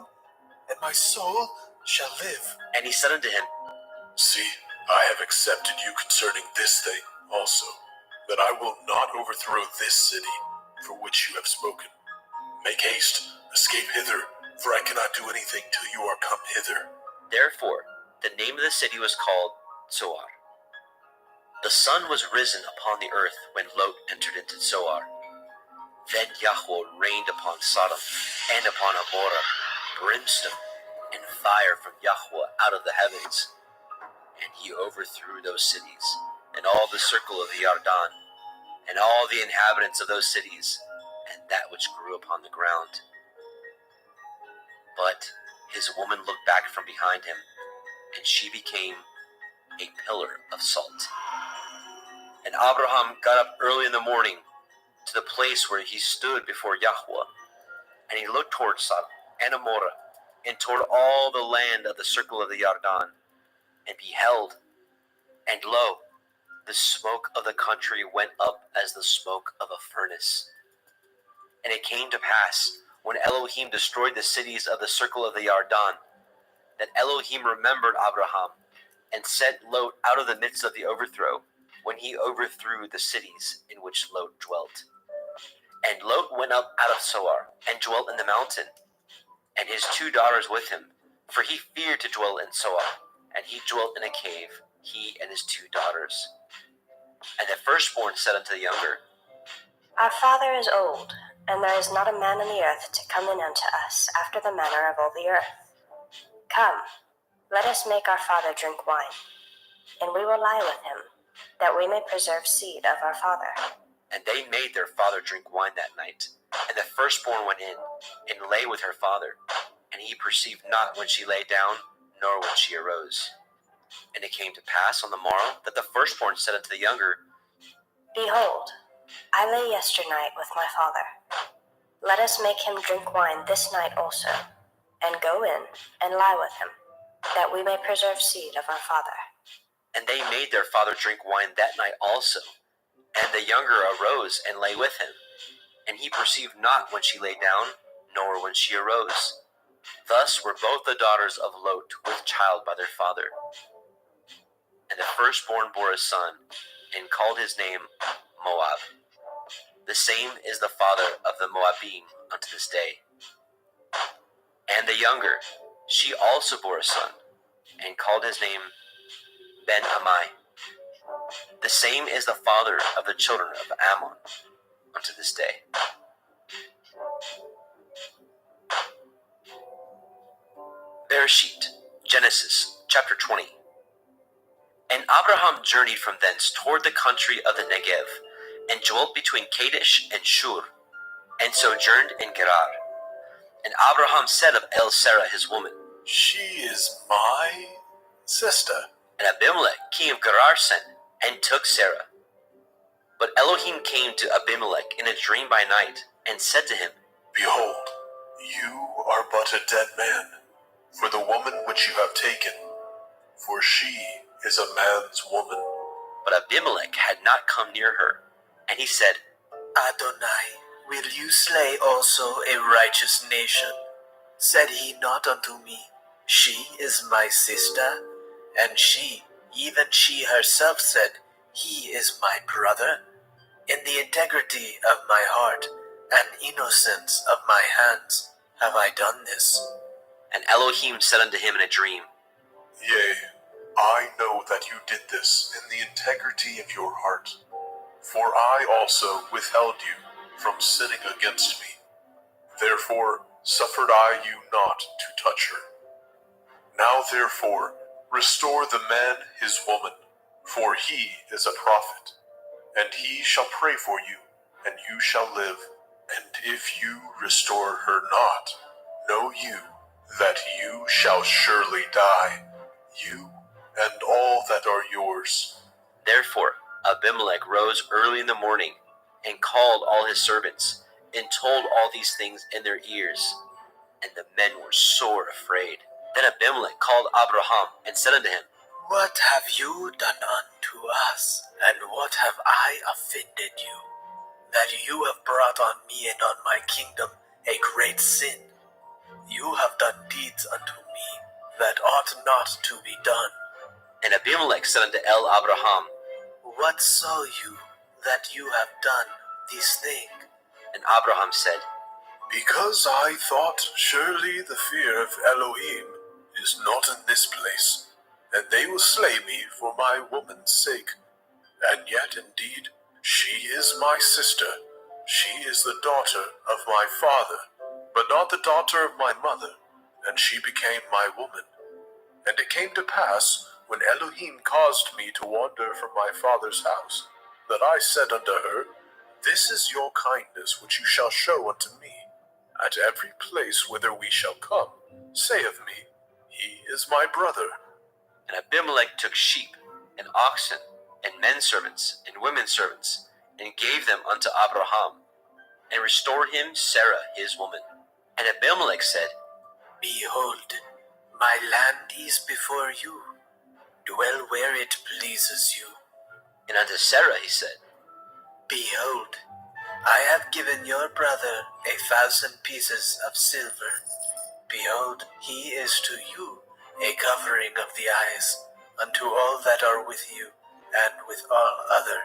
And my soul shall live. and he said unto him, See, I have accepted you concerning this thing also, that I will not overthrow this city for which you have spoken. Make haste, escape hither, for I cannot do anything till you are come hither. Therefore the name of the city was called Zoar. The sun was risen upon the earth when Lot entered into Zoar. Then Yahweh rained upon Sodom and upon Amorah brimstone and fire from Yahweh out of the heavens. And he overthrew those cities, and all the circle of the Yarden, and all the inhabitants of those cities, and that which grew upon the ground. But his woman looked back from behind him, and she became a pillar of salt. And Abraham got up early in the morning to the place where he stood before Yahweh, and he looked toward Sodom and Amorah, and toward all the land of the circle of the Yarden, and beheld, and lo, the smoke of the country went up as the smoke of a furnace. And it came to pass, when Elohim destroyed the cities of the circle of the Yarden, that Elohim remembered Abraham, and sent Lot out of the midst of the overthrow, when he overthrew the cities in which Lot dwelt. And Lot went up out of Zoar, and dwelt in the mountain, and his 2 daughters with him, for he feared to dwell in Zoar, and he dwelt in a cave, he and his 2 daughters. And the firstborn said unto the younger, Our father is old, and there is not a man in the earth to come in unto us after the manner of all the earth. Come, let us make our father drink wine, and we will lie with him, that we may preserve seed of our father. And they made their father drink wine that night. And the firstborn went in, and lay with her father. And he perceived not when she lay down, nor when she arose. And it came to pass on the morrow, that the firstborn said unto the younger, Behold, I lay yesternight with my father. Let us make him drink wine this night also, and go in and lie with him, that we may preserve seed of our father. And they made their father drink wine that night also. And the younger arose and lay with him. And he perceived not when she lay down, nor when she arose. Thus were both the daughters of Lot with child by their father. And the firstborn bore a son, and called his name Moab. The same is the father of the Moabim unto this day. And the younger, she also bore a son, and called his name Ben-Ammi. The same is the father of the children of Ammon unto this day. Bereshit, Genesis, chapter 20. And Abraham journeyed from thence toward the country of the Negev, and dwelt between Kadesh and Shur, and sojourned in Gerar. And Abraham said of Sarah his woman, She is my sister. And Abimelech king of Gerar sent, and took Sarah. But Elohim came to Abimelech in a dream by night, and said to him, Behold, you are but a dead man, for the woman which you have taken, for she is a man's woman. But Abimelech had not come near her. And he said, Adonai, will you slay also a righteous nation? Said he not unto me, She is my sister? And she, even she herself said, He is my brother? In the integrity of my heart and innocence of my hands have I done this. And Elohim said unto him in a dream, Yea, I know that you did this in the integrity of your heart, for I also withheld you from sinning against me. Therefore suffered I you not to touch her. Now therefore restore the man his woman, for he is a prophet, and he shall pray for you, and you shall live. And if you restore her not, know you that you shall surely die, you and all that are yours. Therefore Abimelech rose early in the morning, and called all his servants, and told all these things in their ears. And the men were sore afraid. Then Abimelech called Abraham, and said unto him, What have you done unto us, and what have I offended you, that you have brought on me and on my kingdom a great sin? You have done deeds unto me that ought not to be done. And Abimelech said unto Abraham, What saw you that you have done this thing? And Abraham said, Because I thought surely the fear of Elohim is not in this place, and they will slay me for my woman's sake. And yet indeed she is my sister. She is the daughter of my father, but not the daughter of my mother, and she became my woman. And it came to pass, when Elohim caused me to wander from my father's house, that I said unto her, This is your kindness which you shall show unto me. At every place whither we shall come, say of me, He is my brother. And Abimelech took sheep, and oxen, and men servants, and women servants, and gave them unto Abraham, and restored him Sarah his woman. And Abimelech said, Behold, my land is before you. Dwell where it pleases you. And unto Sarah he said, Behold, I have given your brother 1,000 pieces of silver. Behold, he is to you a covering of the eyes, unto all that are with you, and with all other.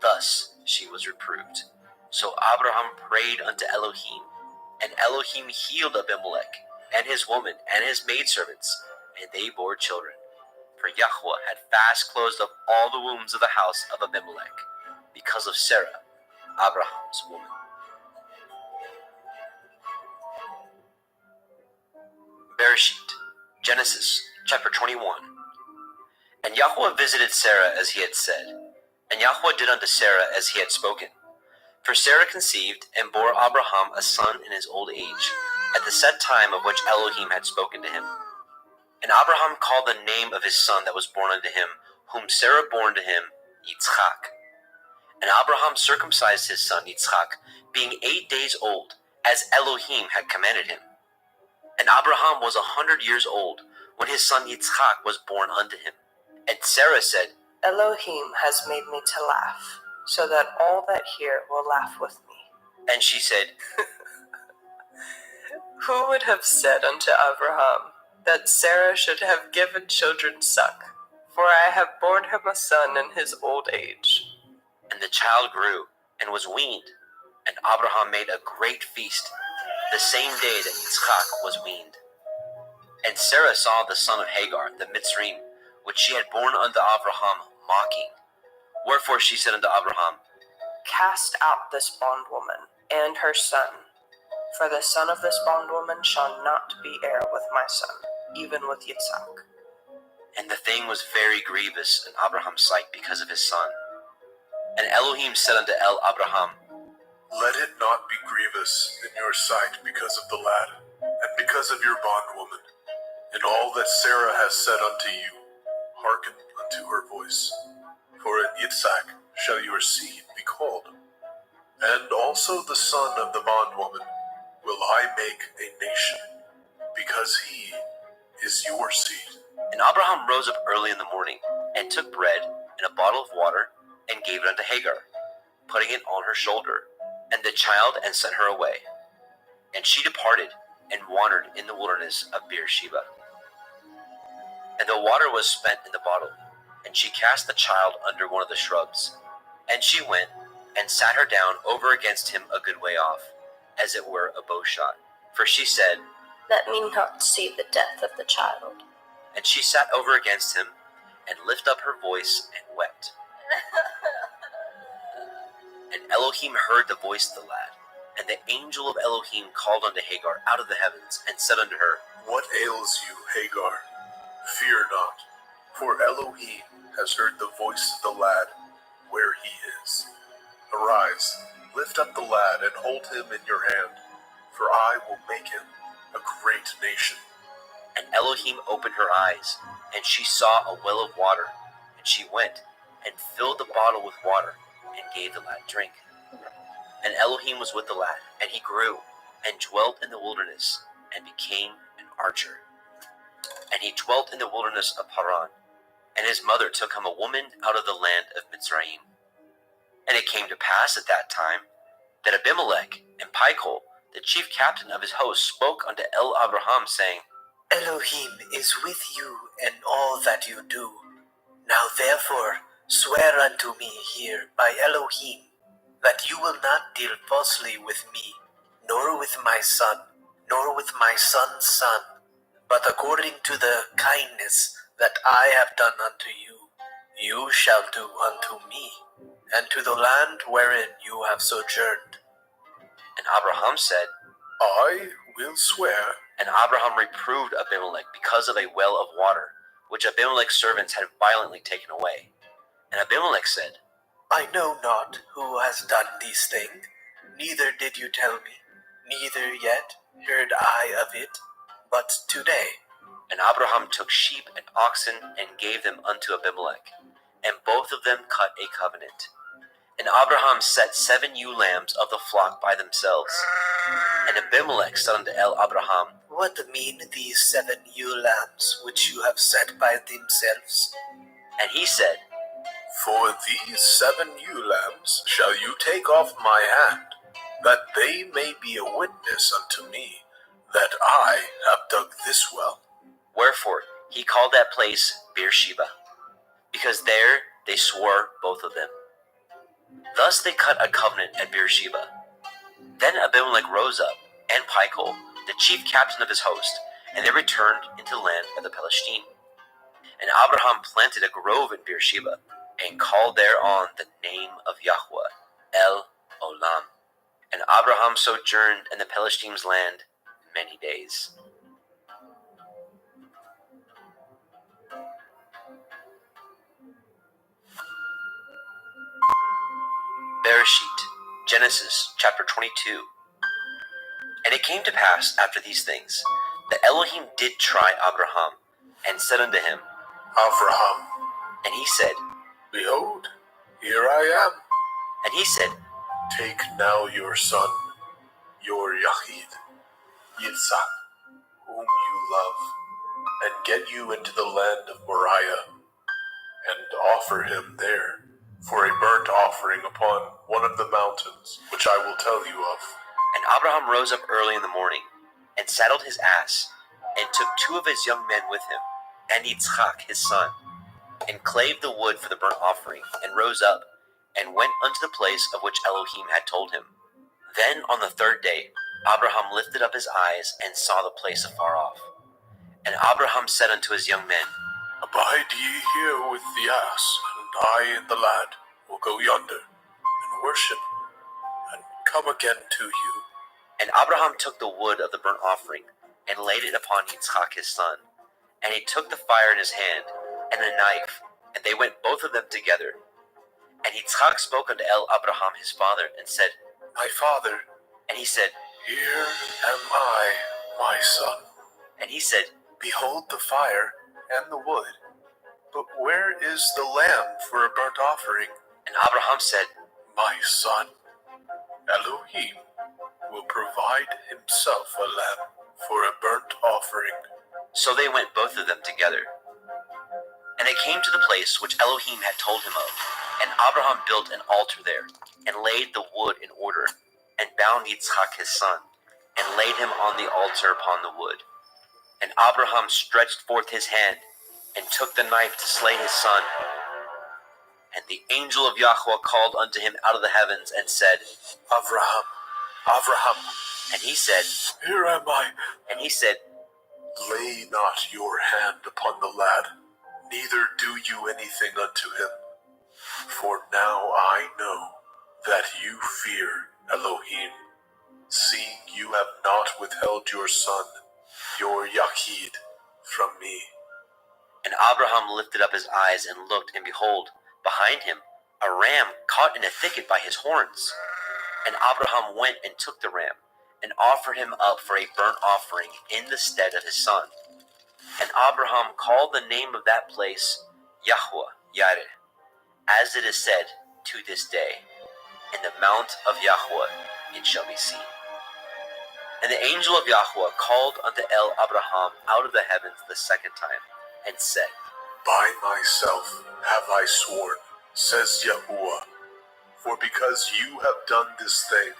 Thus she was reproved. So Abraham prayed unto Elohim, and Elohim healed Abimelech, and his woman, and his maidservants, and they bore children. For Yahweh had fast closed up all the wombs of the house of Abimelech, because of Sarah, Abraham's woman. Bereshit, Genesis, chapter 21. And Yahweh visited Sarah as he had said, and Yahweh did unto Sarah as he had spoken. For Sarah conceived, and bore Abraham a son in his old age, at the set time of which Elohim had spoken to him. And Abraham called the name of his son that was born unto him, whom Sarah bore unto him, Yitzchak. And Abraham circumcised his son Yitzchak, being 8 days old, as Elohim had commanded him. And Abraham was 100 years old, when his son Yitzchak was born unto him. And Sarah said, Elohim has made me to laugh, so that all that hear will laugh with me. and she said, Who would have said unto Abraham that Sarah should have given children suck? For I have borne him a son in his old age. And the child grew and was weaned, and Abraham made a great feast the same day that Yitzchak was weaned. And Sarah saw the son of Hagar, the Mitzrayim, which she had borne unto Abraham, mocking. Wherefore she said unto Abraham, Cast out this bondwoman and her son, for the son of this bondwoman shall not be heir with my son, even with Yitzchak. And the thing was very grievous in Abraham's sight because of his son. And Elohim said unto Abraham, Let it not be grievous in your sight because of the lad, and because of your bondwoman. In all that Sarah has said unto you, hearken unto her voice. For in Yitzchak shall your seed be called. And also the son of the bondwoman will I make a nation, because he is your seed. And Abraham rose up early in the morning, and took bread and a bottle of water, and gave it unto Hagar, putting it on her shoulder, and the child, and sent her away. And she departed, and wandered in the wilderness of Beersheba. And the water was spent in the bottle, and she cast the child under one of the shrubs. And she went, and sat her down over against him a good way off, as it were a bowshot. For she said, Let me not see the death of the child. And she sat over against him, and lifted up her voice, and wept. And Elohim heard the voice of the lad. And the angel of Elohim called unto Hagar out of the heavens, and said unto her, What ails you, Hagar? Fear not, for Elohim has heard the voice of the lad where he is. Arise, lift up the lad, and hold him in your hand, for I will make him a great nation. And Elohim opened her eyes, and she saw a well of water. And she went, and filled the bottle with water, and gave the lad drink. And Elohim was with the lad, and he grew, and dwelt in the wilderness, and became an archer. And he dwelt in the wilderness of Paran. And his mother took him a woman out of the land of Mitzrayim. And it came to pass at that time, that Abimelech and Pichol, the chief captain of his host, spoke unto Abraham, saying, Elohim is with you in all that you do. Now therefore swear unto me here by Elohim, that you will not deal falsely with me, nor with my son, nor with my son's son, but according to the kindness that I have done unto you, you shall do unto me, and to the land wherein you have sojourned. And Abraham said, I will swear. And Abraham reproved Abimelech because of a well of water, which Abimelech's servants had violently taken away. And Abimelech said, I know not who has done these things, neither did you tell me, neither yet heard I of it, but today. And Abraham took sheep and oxen, and gave them unto Abimelech, and both of them cut a covenant. And Abraham set 7 ewe lambs of the flock by themselves. And Abimelech said unto Abraham, What mean these 7 ewe lambs which you have set by themselves? And he said, For these 7 ewe lambs shall you take off my hand, that they may be a witness unto me, that I have dug this well. Wherefore he called that place Beersheba, because there they swore both of them. Thus they cut a covenant at Beersheba. Then Abimelech rose up, and Pichol, the chief captain of his host, and they returned into the land of the Palestine. And Abraham planted a grove in Beersheba, and called thereon the name of Yahweh, El Olam. And Abraham sojourned in the Palestine's land many days. Bereshit, Genesis chapter 22. And it came to pass after these things, that Elohim did try Abraham, and said unto him, Abraham. And he said, Behold, here I am. And he said, Take now your son, your Yachid, Yitzhak, whom you love, and get you into the land of Moriah, and offer him there for a burnt offering upon one of the mountains, which I will tell you of. And Abraham rose up early in the morning, and and saddled his ass, and took 2 of his young men with him, and Yitzchak his son, and clave the wood for the burnt offering, and rose up, and went unto the place of which Elohim had told him. Then on the 3rd day, Abraham lifted up his eyes, and saw the place afar off. And Abraham said unto his young men, Abide ye here with the ass, and I and the lad will go yonder, and worship, and come again to you. And Abraham took the wood of the burnt offering, and laid it upon Yitzchak his son. And he took the fire in his hand, and a knife, and they went both of them together. And Yitzchak spoke unto Abraham his father, and said, My father. And he said, Here am I, my son. And he said, Behold the fire and the wood, but where is the lamb for a burnt offering? And Abraham said, My son, Elohim will provide himself a lamb for a burnt offering. So they went both of them together. And they came to the place which Elohim had told him of, and Abraham built an altar there, and laid the wood in order, and bound Yitzchak his son, and laid him on the altar upon the wood. And Abraham stretched forth his hand, and took the knife to slay his son. And the angel of Yahweh called unto him out of the heavens, and said, Abraham, Abraham. And he said, Here am I. And he said, Lay not your hand upon the lad, neither do you anything unto him. For now I know that you fear Elohim, seeing you have not withheld your son, your Yachid, from me. And Abraham lifted up his eyes and looked, and behold, behind him a ram caught in a thicket by his horns. And Abraham went and took the ram, and offered him up for a burnt offering in the stead of his son. And Abraham called the name of that place Yahweh Yireh, as it is said to this day, In the mount of Yahweh it shall be seen. And the angel of Yahweh called unto Abraham out of the heavens the 2nd time, and said, By myself have I sworn, says Yahuwah, for because you have done this thing,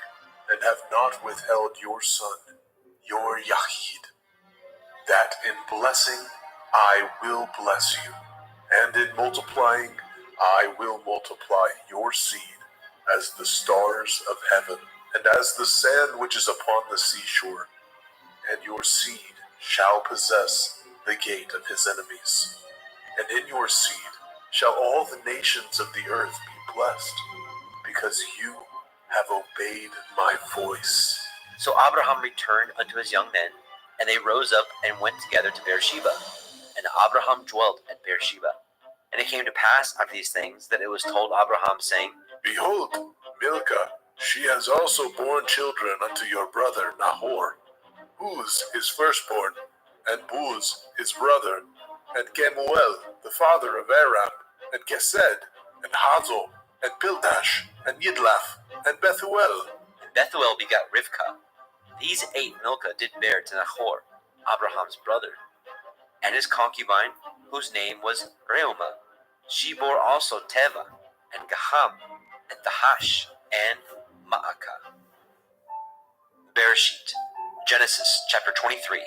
and have not withheld your son, your Yahid, that in blessing I will bless you, and in multiplying I will multiply your seed as the stars of heaven, and as the sand which is upon the seashore, and your seed shall possess the gate of his enemies. And in your seed shall all the nations of the earth be blessed, because you have obeyed my voice. So Abraham returned unto his young men, and they rose up and went together to Beersheba. And Abraham dwelt at Beersheba. And it came to pass after these things that it was told Abraham, saying, Behold, Milcah, she has also borne children unto your brother Nahor, Uz his firstborn, and Buz his brother, and Kemuel the father of Aram, and Gesed, and Hazo, and Pildash, and Yidlaf, and Bethuel. And Bethuel begat Rivkah. These 8 Milcah did bear to Nahor, Abraham's brother, and his concubine, whose name was Reumah. She bore also Teva, and Gaham, and Tahash, and Maacah. Bereshit, Genesis chapter 23.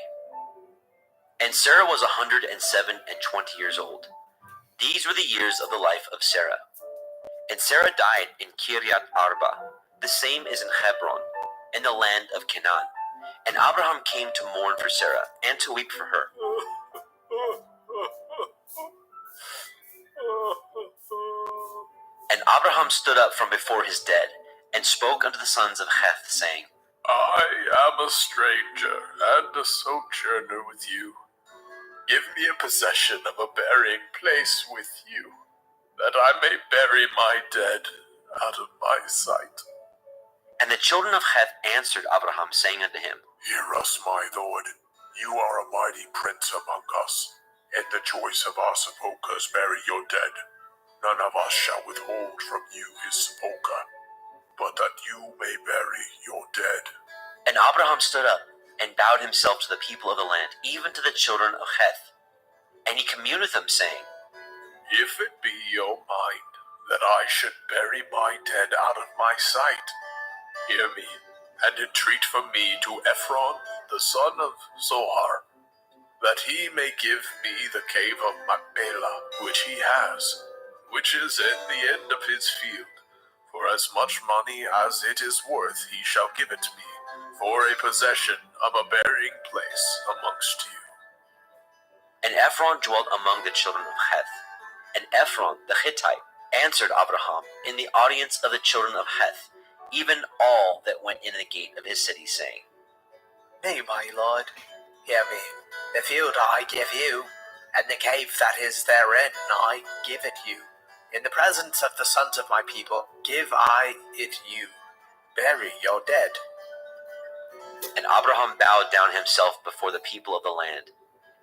And Sarah was 107 years old. These were the years of the life of Sarah. And Sarah died in Kiryat Arba, the same is in Hebron, in the land of Canaan. And Abraham came to mourn for Sarah, and to weep for her. And Abraham stood up from before his dead, and spoke unto the sons of Heth, saying, I am a stranger and a sojourner with you. Give me a possession of a burying place with you, that I may bury my dead out of my sight. And the children of Heth answered Abraham, saying unto him, Hear us, my lord. You are a mighty prince among us. In the choice of our sepulchres bury your dead. None of us shall withhold from you his sepulchre, but that you may bury your dead. And Abraham stood up, and bowed himself to the people of the land, even to the children of Heth. And he communed with them, saying, If it be your mind that I should bury my dead out of my sight, hear me, and entreat from me to Ephron, the son of Zohar, that he may give me the cave of Machpelah, which he has, which is in the end of his field. For as much money as it is worth, he shall give it me, for a possession of a burying place amongst you. And Ephron dwelt among the children of Heth. And Ephron the Hittite answered Abraham in the audience of the children of Heth, even all that went in the gate of his city, saying, Nay, my lord, hear me. The field I give you, and the cave that is therein I give it you. In the presence of the sons of my people give I it you. Bury your dead. And Abraham bowed down himself before the people of the land.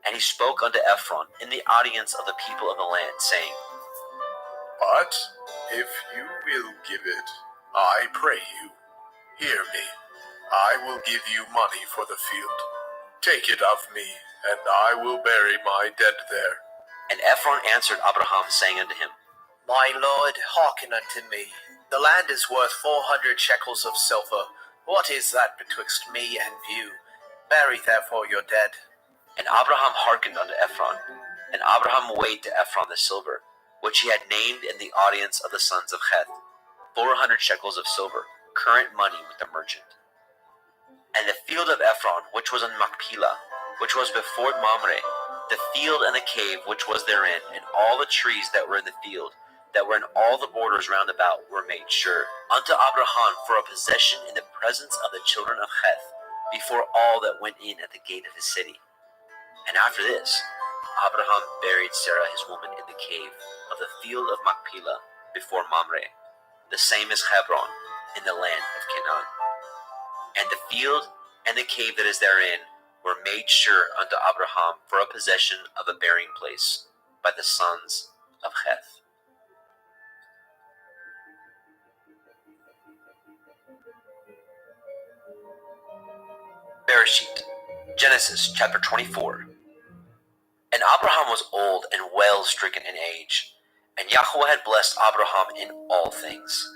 And he spoke unto Ephron in the audience of the people of the land, saying, But if you will give it, I pray you, hear me. I will give you money for the field. Take it of me, and I will bury my dead there. And Ephron answered Abraham, saying unto him, My lord, hearken unto me. The land is worth 400 shekels of silver. What is that betwixt me and you? Bury therefore your dead. And Abraham hearkened unto Ephron. And Abraham weighed to Ephron the silver, which he had named in the audience of the sons of Heth, 400 shekels of silver, current money with the merchant. And the field of Ephron, which was in Machpelah, which was before Mamre, the field and the cave which was therein, and all the trees that were in the field, that were in all the borders round about, were made sure unto Abraham for a possession in the presence of the children of Heth, before all that went in at the gate of his city. And after this, Abraham buried Sarah his woman in the cave of the field of Machpelah before Mamre, the same as Hebron, in the land of Canaan. And the field and the cave that is therein were made sure unto Abraham for a possession of a burying place by the sons of Heth. Bereshit, Genesis chapter 24. And Abraham was old and well stricken in age, and Yahweh had blessed Abraham in all things.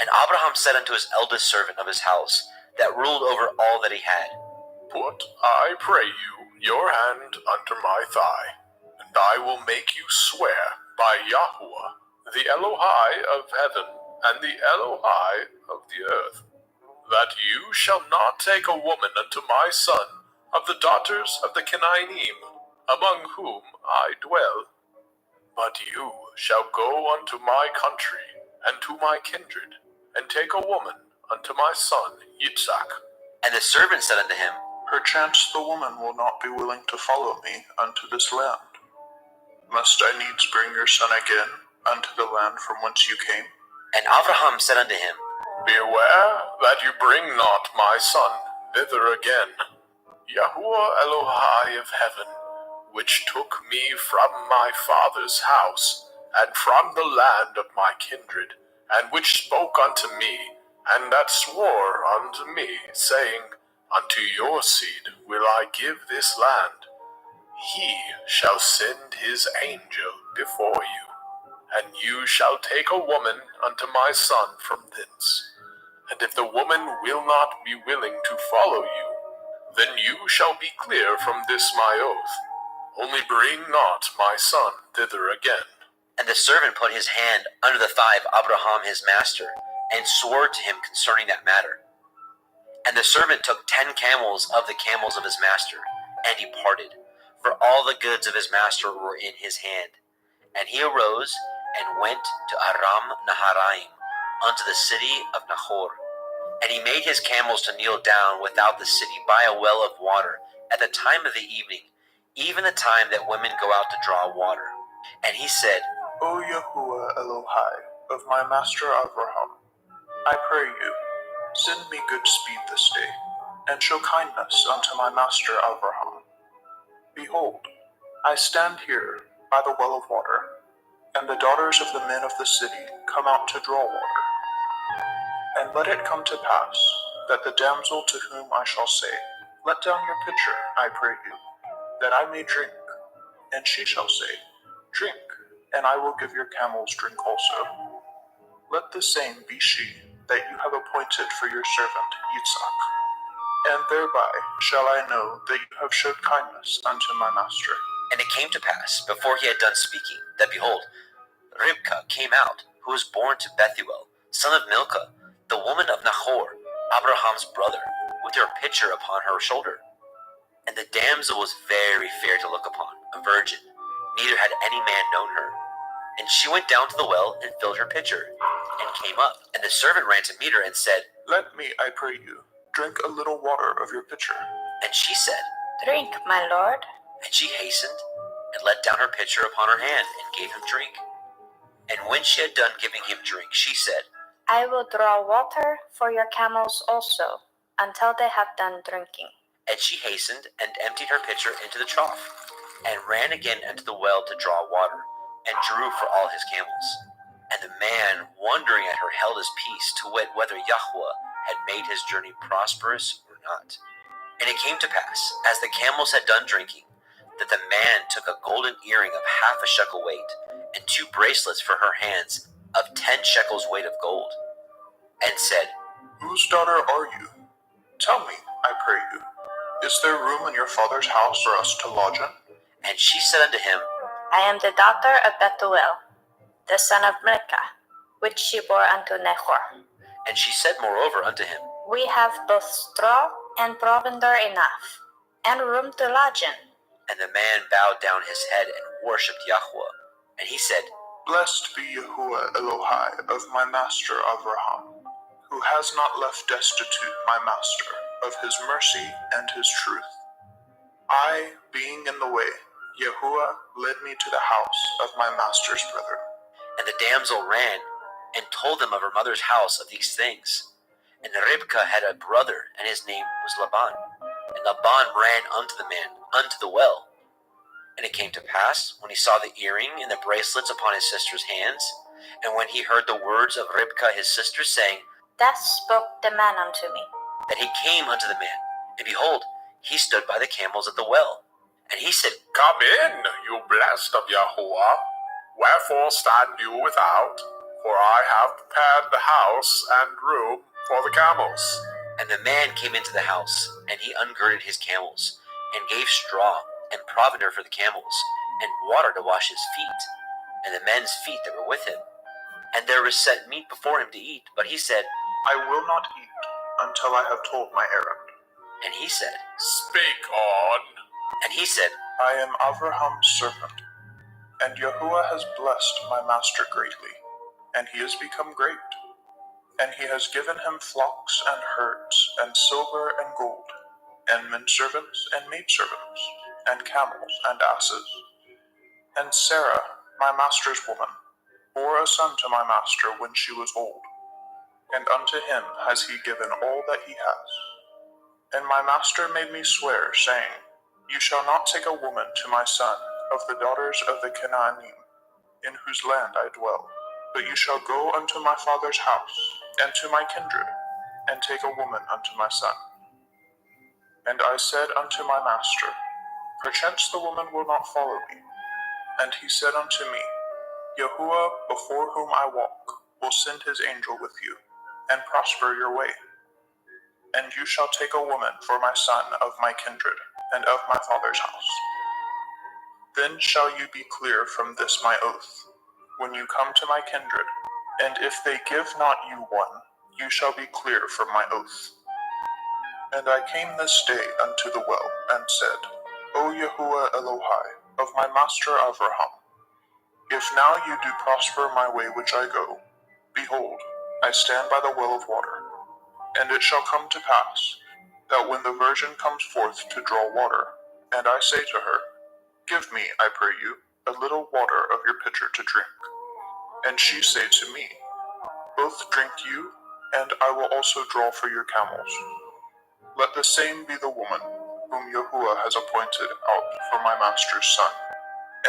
And Abraham said unto his eldest servant of his house, that ruled over all that he had, Put, I pray you, your hand under my thigh, and I will make you swear by Yahweh, the Elohai of heaven and the Elohai of the earth, that you shall not take a woman unto my son of the daughters of the Canaanim, among whom I dwell. But you shall go unto my country and to my kindred, and take a woman unto my son Yitzhak. And the servant said unto him, Perchance the woman will not be willing to follow me unto this land. Must I needs bring your son again unto the land from whence you came? And Abraham said unto him, Beware that you bring not my son thither again. Yahuwah Elohai of heaven, which took me from my father's house, and from the land of my kindred, and which spoke unto me, and that swore unto me, saying, Unto your seed will I give this land. He shall send his angel before you, and you shall take a woman unto my son from thence. And if the woman will not be willing to follow you, then you shall be clear from this my oath. Only bring not my son thither again. And the servant put his hand under the thigh of Abraham his master, and swore to him concerning that matter. And the servant took 10 camels of the camels of his master, and departed, for all the goods of his master were in his hand. And he arose and went to Aram Naharaim, unto the city of Nahor. And he made his camels to kneel down without the city by a well of water, at the time of the evening, even the time that women go out to draw water. And he said, O Yahuwah Elohai of my master Abraham, I pray you, send me good speed this day, and show kindness unto my master Abraham. Behold, I stand here by the well of water, and the daughters of the men of the city come out to draw water. And let it come to pass, that the damsel to whom I shall say, Let down your pitcher, I pray you, that I may drink. And she shall say, Drink, and I will give your camels drink also. Let the same be she that you have appointed for your servant Yitzhak. and thereby shall I know that you have showed kindness unto my master. And it came to pass, before he had done speaking, that behold, Ribkah came out, who was born to Bethuel, son of Milcah, the woman of Nahor, Abraham's brother, with her pitcher upon her shoulder. And the damsel was very fair to look upon, a virgin, neither had any man known her. And she went down to the well and filled her pitcher, and came up. And the servant ran to meet her and said, Let me, I pray you, drink a little water of your pitcher. And she said, Drink, my lord. And she hastened, and let down her pitcher upon her hand, and gave him drink. And when she had done giving him drink, she said, I will draw water for your camels also, until they have done drinking. And she hastened, and emptied her pitcher into the trough, and ran again unto the well to draw water, and drew for all his camels. And the man, wondering at her, held his peace, to wit whether Yahweh had made his journey prosperous or not. And it came to pass, as the camels had done drinking, that the man took a golden earring of 1/2 shekel weight, and 2 bracelets for her hands of 10 shekels weight of gold, and said, Whose daughter are you? Tell me, I pray you, is there room in your father's house for us to lodge in? And she said unto him, I am the daughter of Bethuel, the son of Milcah, which she bore unto Nahor. And she said moreover unto him, We have both straw and provender enough, and room to lodge in. And the man bowed down his head and worshipped Yahweh. And he said, Blessed be Yahuwah Elohai of my master Avraham, who has not left destitute my master of his mercy and his truth. I, being in the way, Yahuwah led me to the house of my master's brethren. And the damsel ran, and told them of her mother's house of these things. And Ribkah had a brother, and his name was Laban. And Laban ran unto the man, unto the well. And it came to pass, when he saw the earring and the bracelets upon his sister's hands, and when he heard the words of Ribkah his sister, saying, Thus spoke the man unto me. that he came unto the man, and behold, he stood by the camels at the well. And he said, Come in, you blessed of Yahuwah. Wherefore stand you without? For I have prepared the house and room for the camels. And the man came into the house, and he ungirded his camels, and gave straw and provender for the camels, and water to wash his feet, and the men's feet that were with him. And there was set meat before him to eat, but he said, I will not eat until I have told my errand. And he said, Speak on. And he said, I am Avraham's servant, and Yahuwah has blessed my master greatly, and he has become great. And he has given him flocks and herds, and silver and gold, and menservants and maidservants, and camels and asses. And Sarah, my master's woman, bore a son to my master when she was old, and unto him has he given all that he has. And my master made me swear, saying, You shall not take a woman to my son of the daughters of the Canaanim, in whose land I dwell, but you shall go unto my father's house, and to my kindred, and take a woman unto my son. And I said unto my master, Perchance the woman will not follow me. And he said unto me, Yahuwah, before whom I walk, will send his angel with you, and prosper your way. And you shall take a woman for my son of my kindred, and of my father's house. Then shall you be clear from this my oath, when you come to my kindred, and if they give not you one, you shall be clear from my oath. And I came this day unto the well, and said, O Yahuwah Elohai, of my master Avraham, if now you do prosper my way which I go, behold, I stand by the well of water. And it shall come to pass, that when the virgin comes forth to draw water, and I say to her, Give me, I pray you, a little water of your pitcher to drink. And she say to me, Both drink you, and I will also draw for your camels. Let the same be the woman whom Yahuwah has appointed out for my master's son.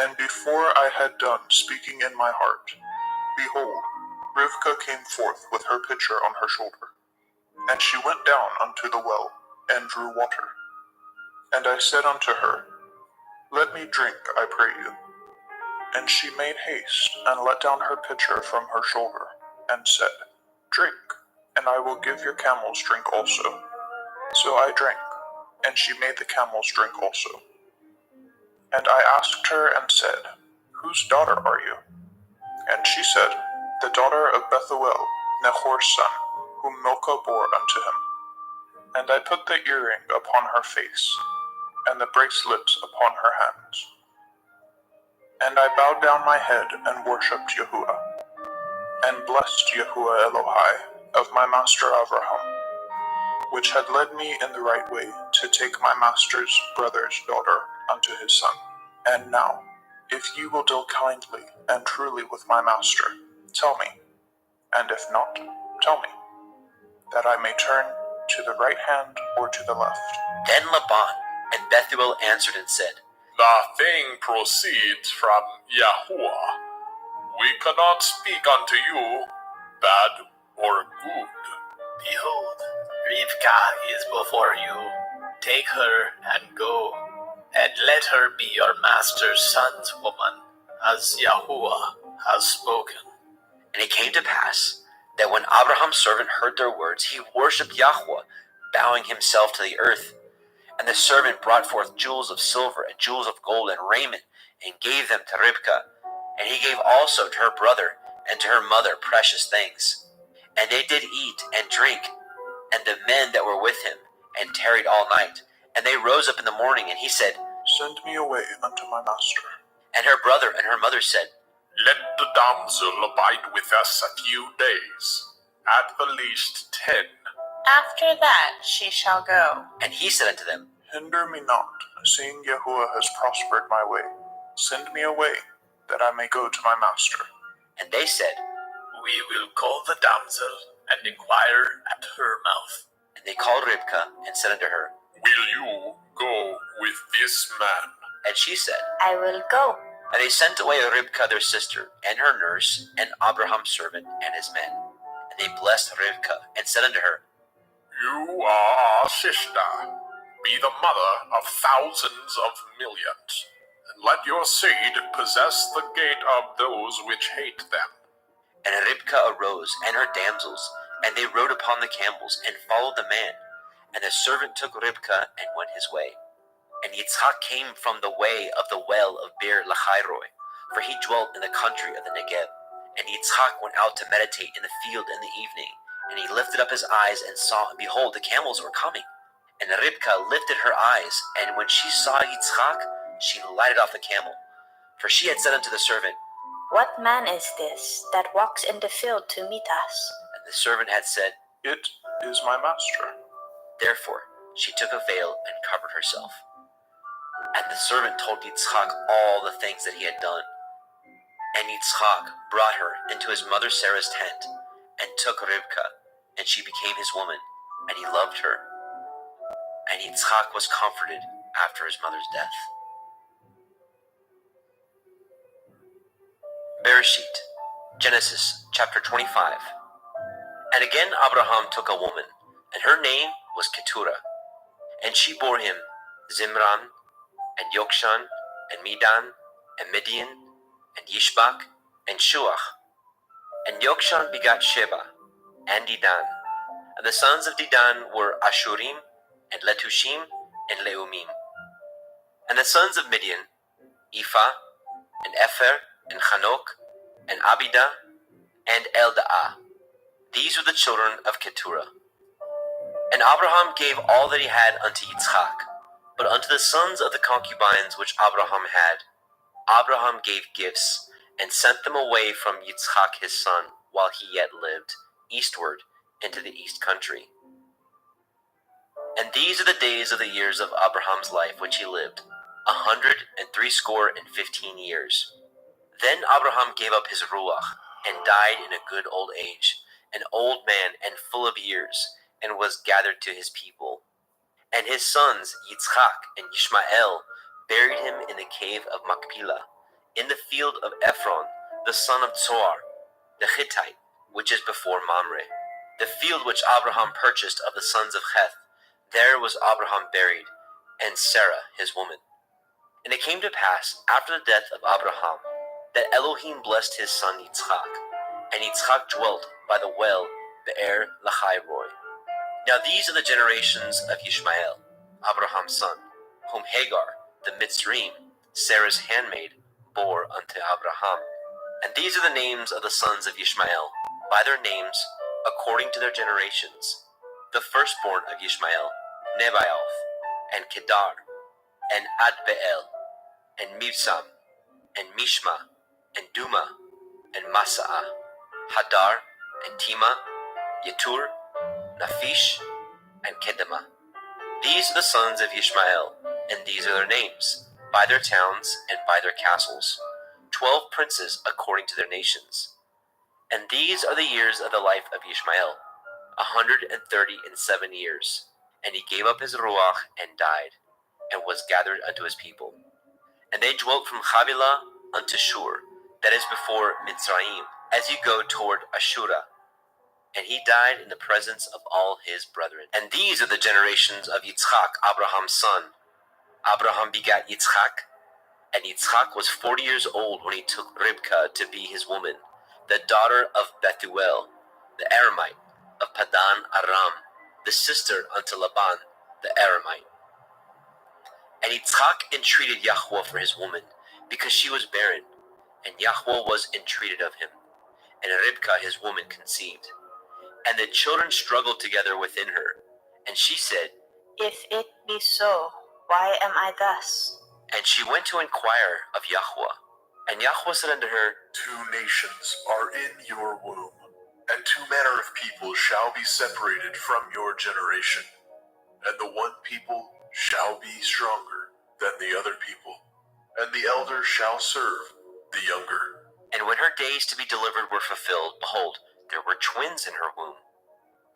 And before I had done speaking in my heart, behold, Rivkah came forth with her pitcher on her shoulder. And she went down unto the well, and drew water. And I said unto her, Let me drink, I pray you. And she made haste, and let down her pitcher from her shoulder, and said, Drink, and I will give your camels drink also. So I drank, and she made the camels drink also. And I asked her and said, Whose daughter are you? And she said, The daughter of Bethuel, Nahor's son, whom Milcah bore unto him. And I put the earring upon her face, and the bracelets upon her hands. And I bowed down my head and worshipped Yahuwah, and blessed Yahuwah Elohai of my master Avraham, which had led me in the right way to take my master's brother's daughter unto his son. And now, if ye will deal kindly and truly with my master, tell me, and if not, tell me, that I may turn to the right hand or to the left. Then Laban and Bethuel answered and said, The thing proceeds from Yahuwah. We cannot speak unto you bad or good. Behold, Rivka is before you. Take her and go, and let her be your master's son's woman, as Yahuwah has spoken. And it came to pass that when Abraham's servant heard their words, he worshipped Yahweh, bowing himself to the earth. And the servant brought forth jewels of silver and jewels of gold and raiment, and gave them to Ribkah. And he gave also to her brother and to her mother precious things. And they did eat and drink, and the men that were with him, and tarried all night. And they rose up in the morning, and he said, Send me away unto my master. And her brother and her mother said, Let the damsel abide with us a few days, at the least 10. After that she shall go. And he said unto them, Hinder me not, seeing Yahuwah has prospered my way. Send me away, that I may go to my master. And they said, We will call the damsel, and inquire at her mouth. And they called Ribkah, and said unto her, Will you go with this man? And she said, I will go. And they sent away Ribkah their sister, and her nurse, and Abraham's servant, and his men. And they blessed Ribkah, and said unto her, You are our sister. Be the mother of thousands of millions, and let your seed possess the gate of those which hate them. And Ribkah arose, and her damsels, and they rode upon the camels, and followed the man. And the servant took Ribkah, and went his way. And Yitzhak came from the way of the well of Beer Lachairoi, for he dwelt in the country of the Negeb. And Yitzhak went out to meditate in the field in the evening. And he lifted up his eyes, and saw, and behold, the camels were coming. And Ribkah lifted her eyes, and when she saw Yitzhak, she lighted off the camel. For she had said unto the servant, What man is this that walks in the field to meet us? And the servant had said, It is my master. Therefore she took a veil and covered herself. And the servant told Yitzhak all the things that he had done. And Yitzhak brought her into his mother Sarah's tent, and took Ribkah, and she became his woman, and he loved her. And Yitzhak was comforted after his mother's death. Bereshit, Genesis chapter 25. And again Abraham took a woman, and her name was Keturah. And she bore him Zimran, and Yokshan, and Medan, and Midian, and Yishbak, and Shuach. And Yokshan begat Sheba, and Dedan. And the sons of Dedan were Ashurim, and Letushim, and Leumim. And the sons of Midian, Ephah, and Epher, and Chanok, and Abidah, and Eldaah. These were the children of Keturah. And Abraham gave all that he had unto Yitzhak, but unto the sons of the concubines which Abraham had, Abraham gave gifts, and sent them away from Yitzhak his son, while he yet lived, eastward into the east country. And these are the days of the years of Abraham's life which he lived, 160 years. Then Abraham gave up his ruach, and died in a good old age, an old man and full of years, and was gathered to his people. And his sons Yitzhak and Ishmael buried him in the cave of Machpelah, in the field of Ephron, the son of Zohar, the Hittite, which is before Mamre, the field which Abraham purchased of the sons of Heth. There was Abraham buried, and Sarah his woman. And it came to pass, after the death of Abraham, that Elohim blessed his son Yitzhak, and Yitzhak dwelt by the well Be'er Lachairoi. Now these are the generations of Ishmael, Abraham's son, whom Hagar, the Mitzrayim, Sarah's handmaid, bore unto Abraham. And these are the names of the sons of Ishmael, by their names, according to their generations. The firstborn of Ishmael, Nebaioth, and Kedar, and Adbeel, and Mibsam, and Mishma, and Duma, and Masaah, Hadar, and Tima, Yetur, Naphish, and Kedema. These are the sons of Ishmael, and these are their names, by their towns and by their castles, 12 princes according to their nations. And these are the years of the life of Ishmael, 137 years. And he gave up his ruach and died, and was gathered unto his people. And they dwelt from Havilah unto Shur, that is before Mitzrayim, as you go toward Ashura. And he died in the presence of all his brethren. And these are the generations of Yitzchak, Abraham's son. Abraham begat Yitzchak, and Yitzchak was 40 years old when he took Ribkah to be his woman, the daughter of Bethuel, the Aramite, of Padan Aram, the sister unto Laban, the Aramite. And Yitzchak entreated Yahweh for his woman, because she was barren, and Yahweh was entreated of him. And Ribkah his woman conceived. And the children struggled together within her. And she said, If it be so, why am I thus? And she went to inquire of Yahweh. And Yahweh said unto her, 2 nations are in your womb, and 2 manner of people shall be separated from your generation. And the one people shall be stronger than the other people, and the elder shall serve the younger. And when her days to be delivered were fulfilled, behold, there were twins in her womb.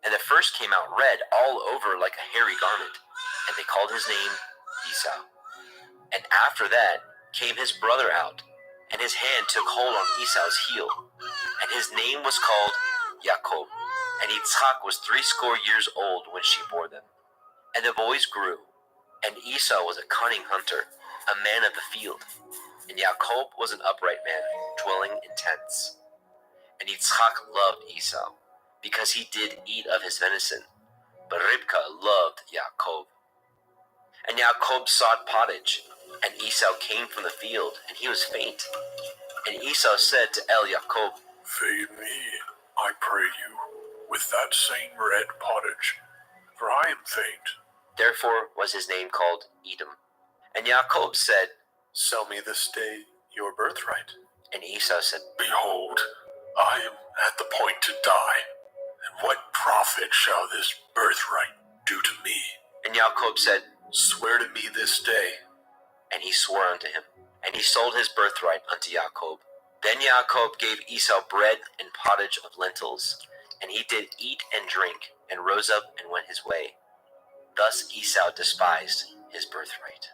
And the first came out red all over like a hairy garment, and they called his name Esau. And after that came his brother out, and his hand took hold on Esau's heel, and his name was called Jacob. And Yitzchak was 80 years old when she bore them. And the boys grew, and Esau was a cunning hunter, a man of the field, and Jacob was an upright man, dwelling in tents. And Yitzchak loved Esau, because he did eat of his venison, but Ribkah loved Jacob. And Jacob sought pottage, and Esau came from the field, and he was faint. And Esau said to Jacob, Feed me, I pray you, with that same red pottage, for I am faint. Therefore was his name called Edom. And Jacob said, Sell me this day your birthright. And Esau said, Behold, I am at the point to die, and what profit shall this birthright do to me? And Jacob said, Swear to me this day. And he swore unto him. And he sold his birthright unto Jacob. Then Jacob gave Esau bread and pottage of lentils, and he did eat and drink, and rose up and went his way. Thus Esau despised his birthright.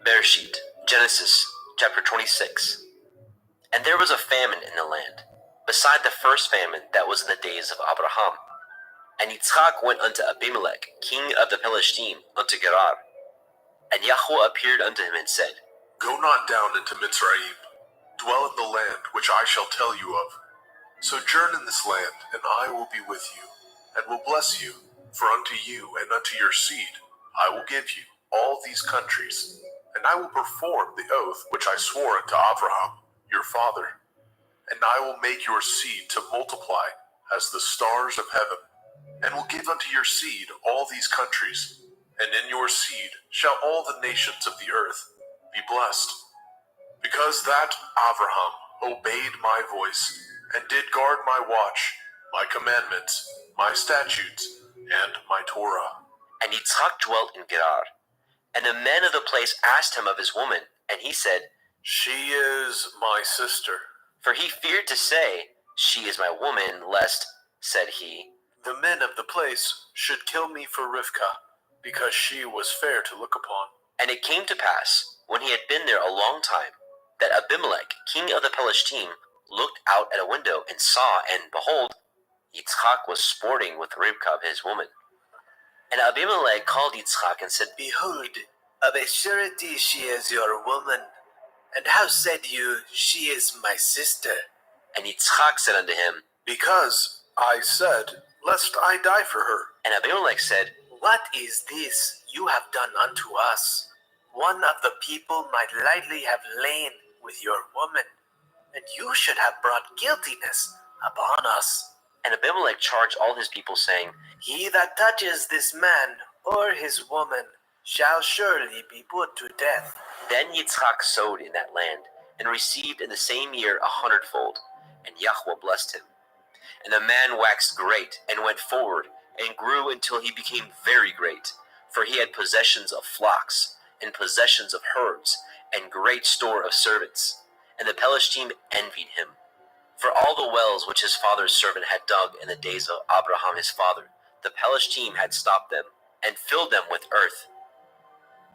Bereshit, Genesis, chapter 26. And there was a famine in the land, beside the first famine that was in the days of Abraham. And Yitzchak went unto Abimelech, king of the Pelishtim, unto Gerar. And Yahweh appeared unto him and said, Go not down into Mitzrayim. Dwell in the land which I shall tell you of. Sojourn in this land, and I will be with you, and will bless you. For unto you and unto your seed I will give you all these countries, and I will perform the oath which I swore unto Abraham, your father. And I will make your seed to multiply as the stars of heaven, and will give unto your seed all these countries, and in your seed shall all the nations of the earth be blessed. Because that Abraham obeyed my voice, and did guard my watch, my commandments, my statutes, and my Torah. And Yitzchak dwelt in Gerar. And the men of the place asked him of his woman, and he said, She is my sister. For he feared to say, She is my woman, lest, said he, the men of the place should kill me for Rivkah, because she was fair to look upon. And it came to pass, when he had been there a long time, that Abimelech, king of the Pelishtim, looked out at a window and saw, and behold, Yitzchak was sporting with Ribkah his woman. And Abimelech called Yitzchak and said, Behold, of a surety she is your woman. And how said you, She is my sister? And Yitzchak said unto him, Because I said, lest I die for her. And Abimelech said, What is this you have done unto us? One of the people might lightly have lain with your woman, and you should have brought guiltiness upon us. And Abimelech charged all his people, saying, He that touches this man or his woman shall surely be put to death. Then Yitzchak sowed in that land, and received in the same year 100-fold, and Yahweh blessed him. And the man waxed great, and went forward, and grew until he became very great, for he had possessions of flocks, and possessions of herds, and great store of servants. And the Pelishtim envied him. For all the wells which his father's servant had dug in the days of Abraham his father, the Pelishtim had stopped them, and filled them with earth.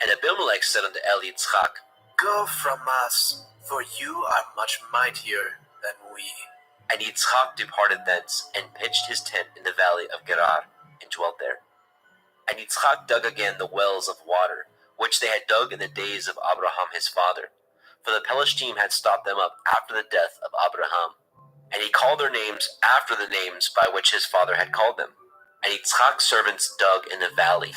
And Abimelech said unto Yitzchak, Go from us, for you are much mightier than we. And Yitzchak departed thence, and pitched his tent in the valley of Gerar, and dwelt there. And Yitzchak dug again the wells of water, which they had dug in the days of Abraham his father, for the Pelishtim had stopped them up after the death of Abraham. And he called their names after the names by which his father had called them. And Yitzchak's servants dug in the valley,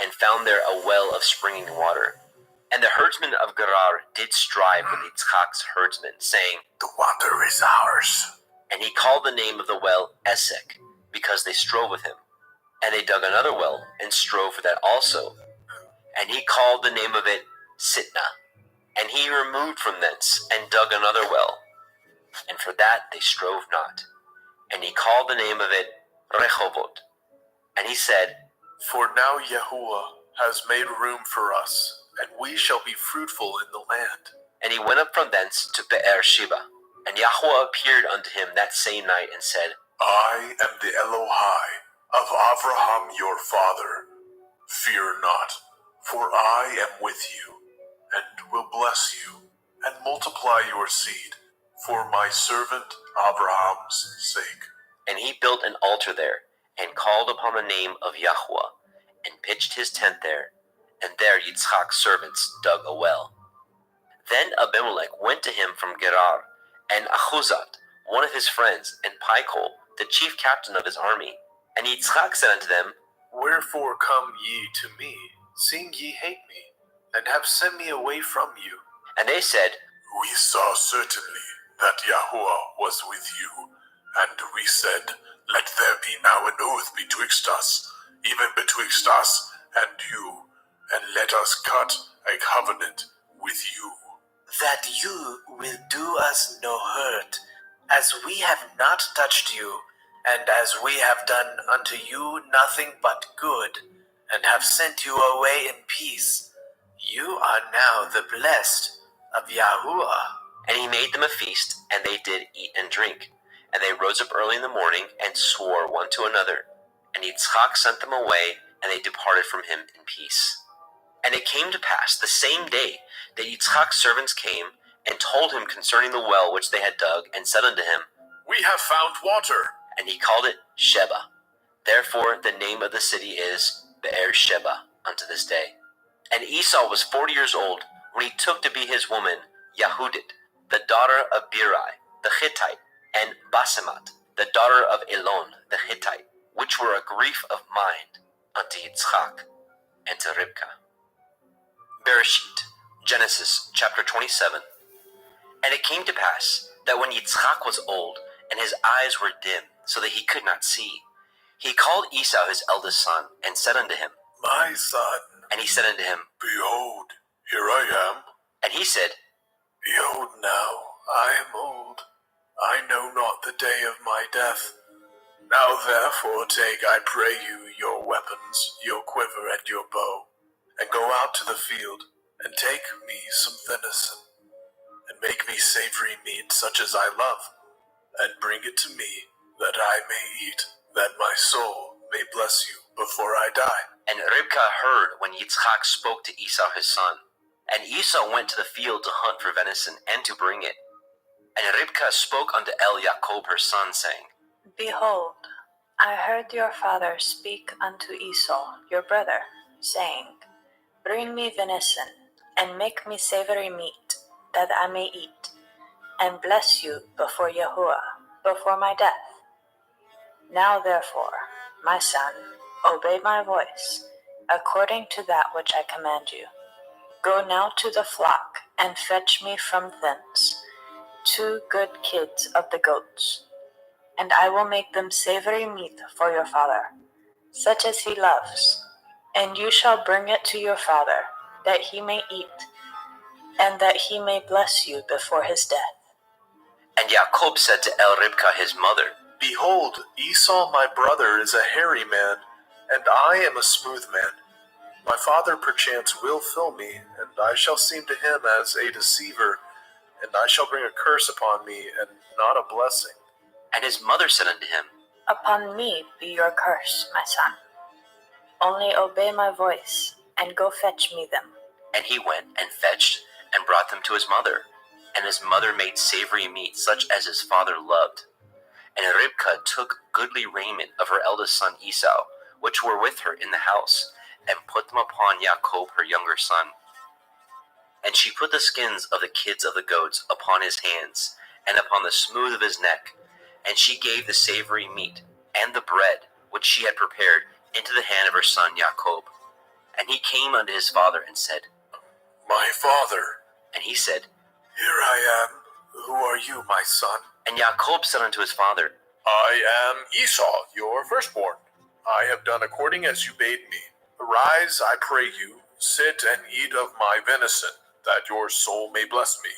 and found there a well of springing water. And the herdsmen of Gerar did strive with Yitzchak's herdsmen, saying, The water is ours. And he called the name of the well Esek, because they strove with him. And they dug another well, and strove for that also. And he called the name of it Sitnah. And he removed from thence, and dug another well. And for that they strove not. And he called the name of it Rehovot. And he said, For now Yahuwah has made room for us, and we shall be fruitful in the land. And he went up from thence to Be'er Sheba. And Yahweh appeared unto him that same night, and said, I am the Elohai of Abraham your father. Fear not, for I am with you, and will bless you, and multiply your seed, for my servant Abraham's sake. And he built an altar there, and called upon the name of Yahweh, and pitched his tent there, and there Yitzchak's servants dug a well. Then Abimelech went to him from Gerar, and Achuzat, one of his friends, and Pichol, the chief captain of his army. And Yitzchak said unto them, Wherefore come ye to me, seeing ye hate me, and have sent me away from you? And they said, We saw certainly that Yahuwah was with you, and we said, Let there be now an oath betwixt us, even betwixt us and you, and let us cut a covenant with you. That you will do us no hurt, as we have not touched you, and as we have done unto you nothing but good, and have sent you away in peace. You are now the blessed of Yahuwah. And he made them a feast, and they did eat and drink. And they rose up early in the morning, and swore one to another. And Yitzchak sent them away, and they departed from him in peace. And it came to pass the same day that Yitzchak's servants came, and told him concerning the well which they had dug, and said unto him, We have found water. And he called it Sheba. Therefore the name of the city is Be'er Sheba unto this day. And Esau was 40 years old when he took to be his woman Yahudit, the daughter of Birai, the Hittite, and Basemat, the daughter of Elon, the Hittite, which were a grief of mind unto Yitzchak and to Ribkah. Bereshit, Genesis chapter 27. And it came to pass that when Yitzchak was old, and his eyes were dim, so that he could not see, he called Esau his eldest son, and said unto him, My son. And he said unto him, Behold, here I am. And he said, Behold now, I am old. I know not the day of my death. Now therefore take, I pray you, your weapons, your quiver and your bow, and go out to the field, and take me some venison, and make me savory meat such as I love, and bring it to me, that I may eat, that my soul may bless you before I die. And Ribkah heard when Yitzchak spoke to Esau his son. And Esau went to the field to hunt for venison, and to bring it. And Ribkah spoke unto Jacob her son, saying, Behold, I heard your father speak unto Esau, your brother, saying, Bring me venison, and make me savory meat, that I may eat, and bless you before Yahuwah, before my death. Now therefore, my son, obey my voice, according to that which I command you. Go now to the flock, and fetch me from thence 2 good kids of the goats, and I will make them savory meat for your father, such as he loves. And you shall bring it to your father, that he may eat, and that he may bless you before his death. And Jacob said to Ribkah his mother, Behold, Esau my brother is a hairy man, and I am a smooth man. My father perchance will fill me, and I shall seem to him as a deceiver, and I shall bring a curse upon me, and not a blessing. And his mother said unto him, Upon me be your curse, my son. Only obey my voice, and go fetch me them. And he went and fetched, and brought them to his mother. And his mother made savory meat, such as his father loved. And Ribkah took goodly raiment of her eldest son Esau, which were with her in the house, and put them upon Jacob her younger son. And she put the skins of the kids of the goats upon his hands, and upon the smooth of his neck. And she gave the savory meat, and the bread, which she had prepared, into the hand of her son Jacob. And he came unto his father, and said, My father. And he said, Here I am. Who are you, my son? And Jacob said unto his father, I am Esau, your firstborn. I have done according as you bade me. Arise, I pray you, sit and eat of my venison, that your soul may bless me.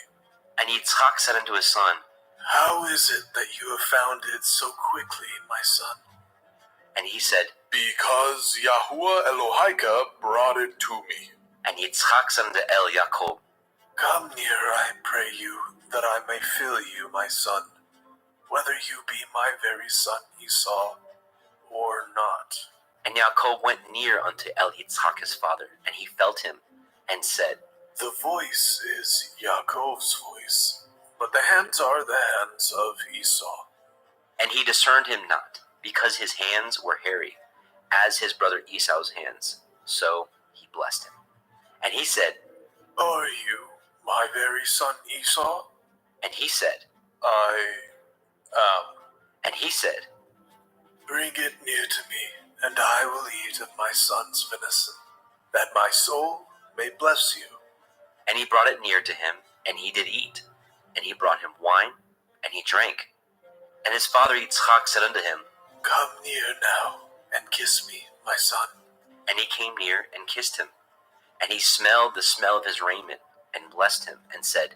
And Yitzchak said unto his son, How is it that you have found it so quickly, my son? And he said, Because Yahuwah Elohika brought it to me. And Yitzchak said unto Jacob, Come near, I pray you, that I may fill you, my son, whether you be my very son Esau or not. And Jacob went near unto Yitzchak his father, and he felt him, and said, The voice is Yaakov's voice, but the hands are the hands of Esau. And he discerned him not, because his hands were hairy, as his brother Esau's hands. So he blessed him. And he said, Are you my very son Esau? And he said, I am. And he said, Bring it near to me, and I will eat of my son's venison, that my soul may bless you. And he brought it near to him, and he did eat. And he brought him wine, and he drank. And his father Yitzchak said unto him, Come near now, and kiss me, my son. And he came near, and kissed him. And he smelled the smell of his raiment, and blessed him, and said,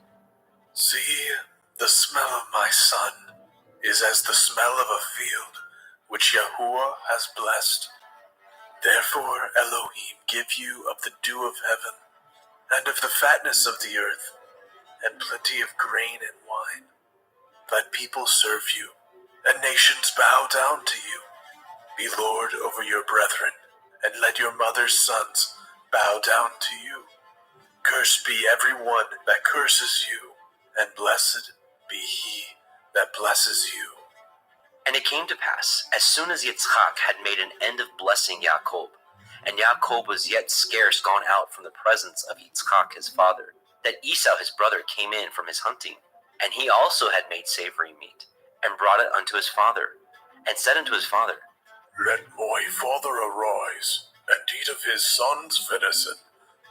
See, the smell of my son is as the smell of a field, which Yahuwah has blessed. Therefore Elohim give you of the dew of heaven, and of the fatness of the earth, and plenty of grain and wine. Let people serve you, and nations bow down to you. Be Lord over your brethren, and let your mother's sons bow down to you. Cursed be every one that curses you, and blessed be he that blesses you. And it came to pass, as soon as Yitzchak had made an end of blessing Jacob, and Jacob was yet scarce gone out from the presence of Yitzchak his father, that Esau his brother came in from his hunting. And he also had made savory meat, and brought it unto his father, and said unto his father, Let my father arise, and eat of his son's venison,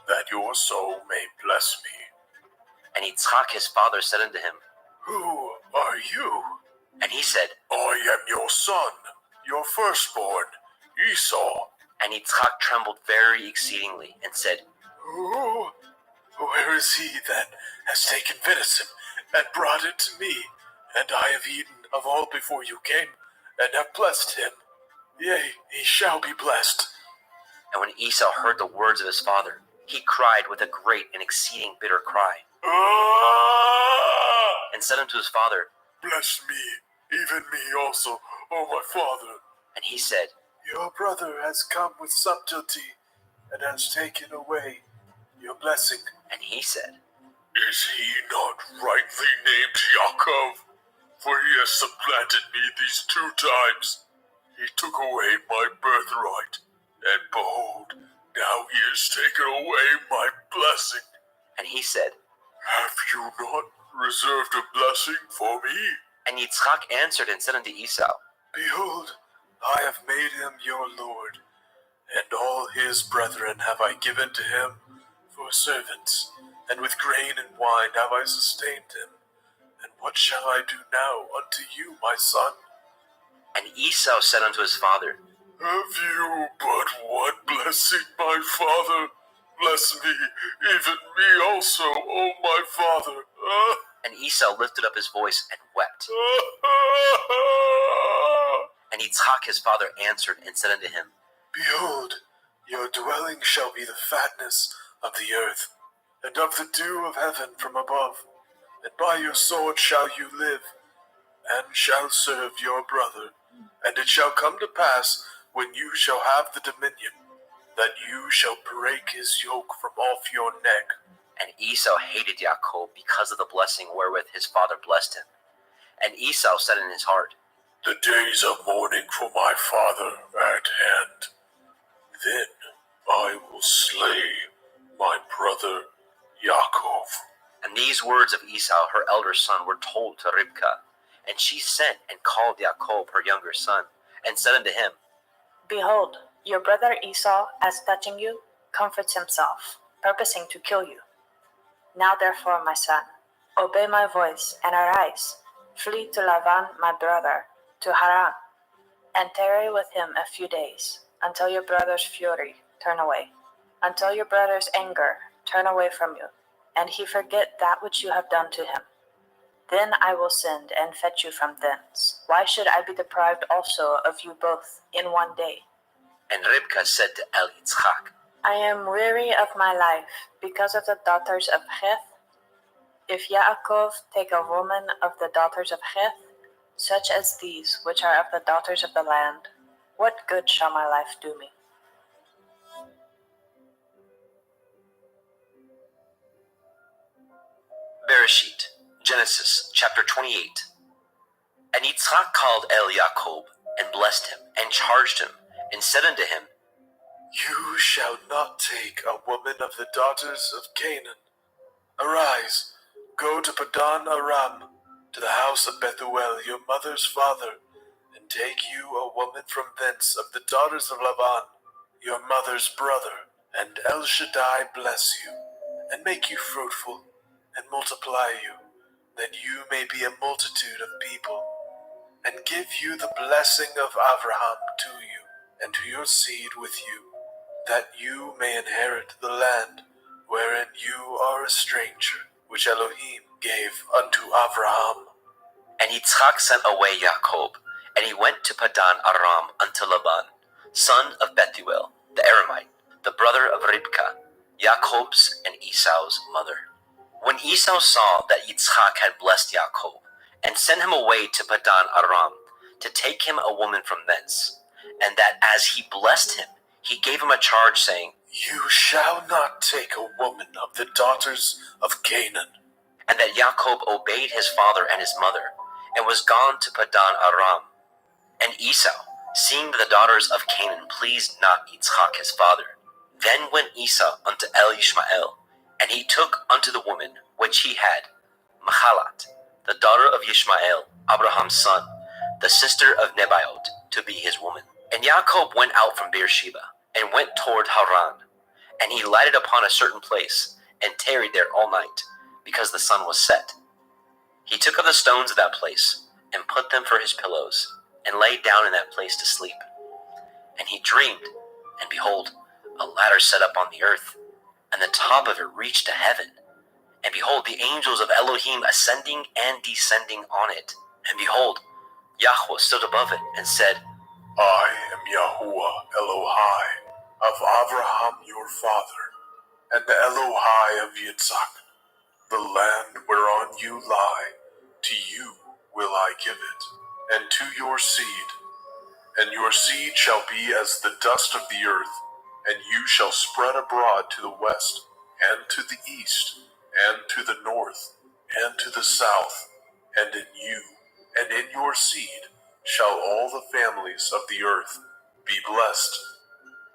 that your soul may bless me. And Yitzchak his father said unto him, Who are you? And he said, I am your son, your firstborn, Esau. And Yitzchak trembled very exceedingly, and said, Where is he that has taken venison, and brought it to me? And I have eaten of all before you came, and have blessed him. Yea, he shall be blessed. And when Esau heard the words of his father, he cried with a great and exceeding bitter cry, and said unto his father, Bless me, even me also, O my father. And he said, Your brother has come with subtlety, and has taken away your blessing. And he said, Is he not rightly named Yaakov? For he has supplanted me these 2 times. He took away my birthright, and behold, now he has taken away my blessing. And he said, Have you not reserved a blessing for me? And Yitzchak answered and said unto Esau, Behold, I have made him your Lord, and all his brethren have I given to him for servants, and with grain and wine have I sustained him. And what shall I do now unto you, my son? And Esau said unto his father, Have you but one blessing, my father? Bless me, even me also, O my father. And Esau lifted up his voice and wept. And Yitzchak his father answered and said unto him, Behold, your dwelling shall be the fatness of the earth, and of the dew of heaven from above. And by your sword shall you live, and shall serve your brother. And it shall come to pass, when you shall have the dominion, that you shall break his yoke from off your neck. And Esau hated Jacob because of the blessing wherewith his father blessed him. And Esau said in his heart, The days of mourning for my father are at hand. Then I will slay my brother Yaakov. And these words of Esau, her elder son, were told to Ribkah. And she sent and called Jacob, her younger son, and said unto him, Behold, your brother Esau, as touching you, comforts himself, purposing to kill you. Now therefore, my son, obey my voice, and arise, flee to Laban my brother, to Haran, and tarry with him a few days, until your brother's fury turn away, until your brother's anger turn away from you, and he forget that which you have done to him. Then I will send and fetch you from thence. Why should I be deprived also of you both in one day? And Ribkah said to Yitzchak, I am weary of my life because of the daughters of Heth. If Yaakov take a woman of the daughters of Heth, such as these which are of the daughters of the land, what good shall my life do me? Bereshit, Genesis, chapter 28. And Yitzchak called Jacob, and blessed him, and charged him, and said unto him, You shall not take a woman of the daughters of Canaan. Arise, go to Padan Aram, to the house of Bethuel, your mother's father, and take you a woman from thence of the daughters of Laban, your mother's brother, and El Shaddai bless you, and make you fruitful, and multiply you, that you may be a multitude of people, and give you the blessing of Abraham to you, and to your seed with you, that you may inherit the land wherein you are a stranger, which Elohim gave unto Abraham. And Yitzchak sent away Jacob, and he went to Padan Aram unto Laban, son of Bethuel, the Aramite, the brother of Ribkah, Jacob's and Esau's mother. When Esau saw that Yitzchak had blessed Jacob, and sent him away to Padan Aram, to take him a woman from thence, and that as he blessed him, he gave him a charge, saying, You shall not take a woman of the daughters of Canaan. And that Jacob obeyed his father and his mother, and was gone to Padan Aram. And Esau, seeing the daughters of Canaan pleased not Yitzchak his father, then went Esau unto Ishmael, and he took unto the woman which he had Mahalat, the daughter of Ishmael, Abraham's son, the sister of Nebaioth, to be his woman. And Jacob went out from Beersheba, and went toward Haran. And he lighted upon a certain place, and tarried there all night, because the sun was set. He took of the stones of that place, and put them for his pillows, and lay down in that place to sleep. And he dreamed, and behold, a ladder set up on the earth, and the top of it reached to heaven. And behold, the angels of Elohim ascending and descending on it. And behold, Yahweh stood above it, and said, I am Yahuwah Elohai of Abraham your father, and the Elohai of Yitzhak. The land whereon you lie, to you will I give it, and to your seed. And your seed shall be as the dust of the earth, and you shall spread abroad to the west, and to the east, and to the north, and to the south. And in you, and in your seed, shall all the families of the earth be blessed.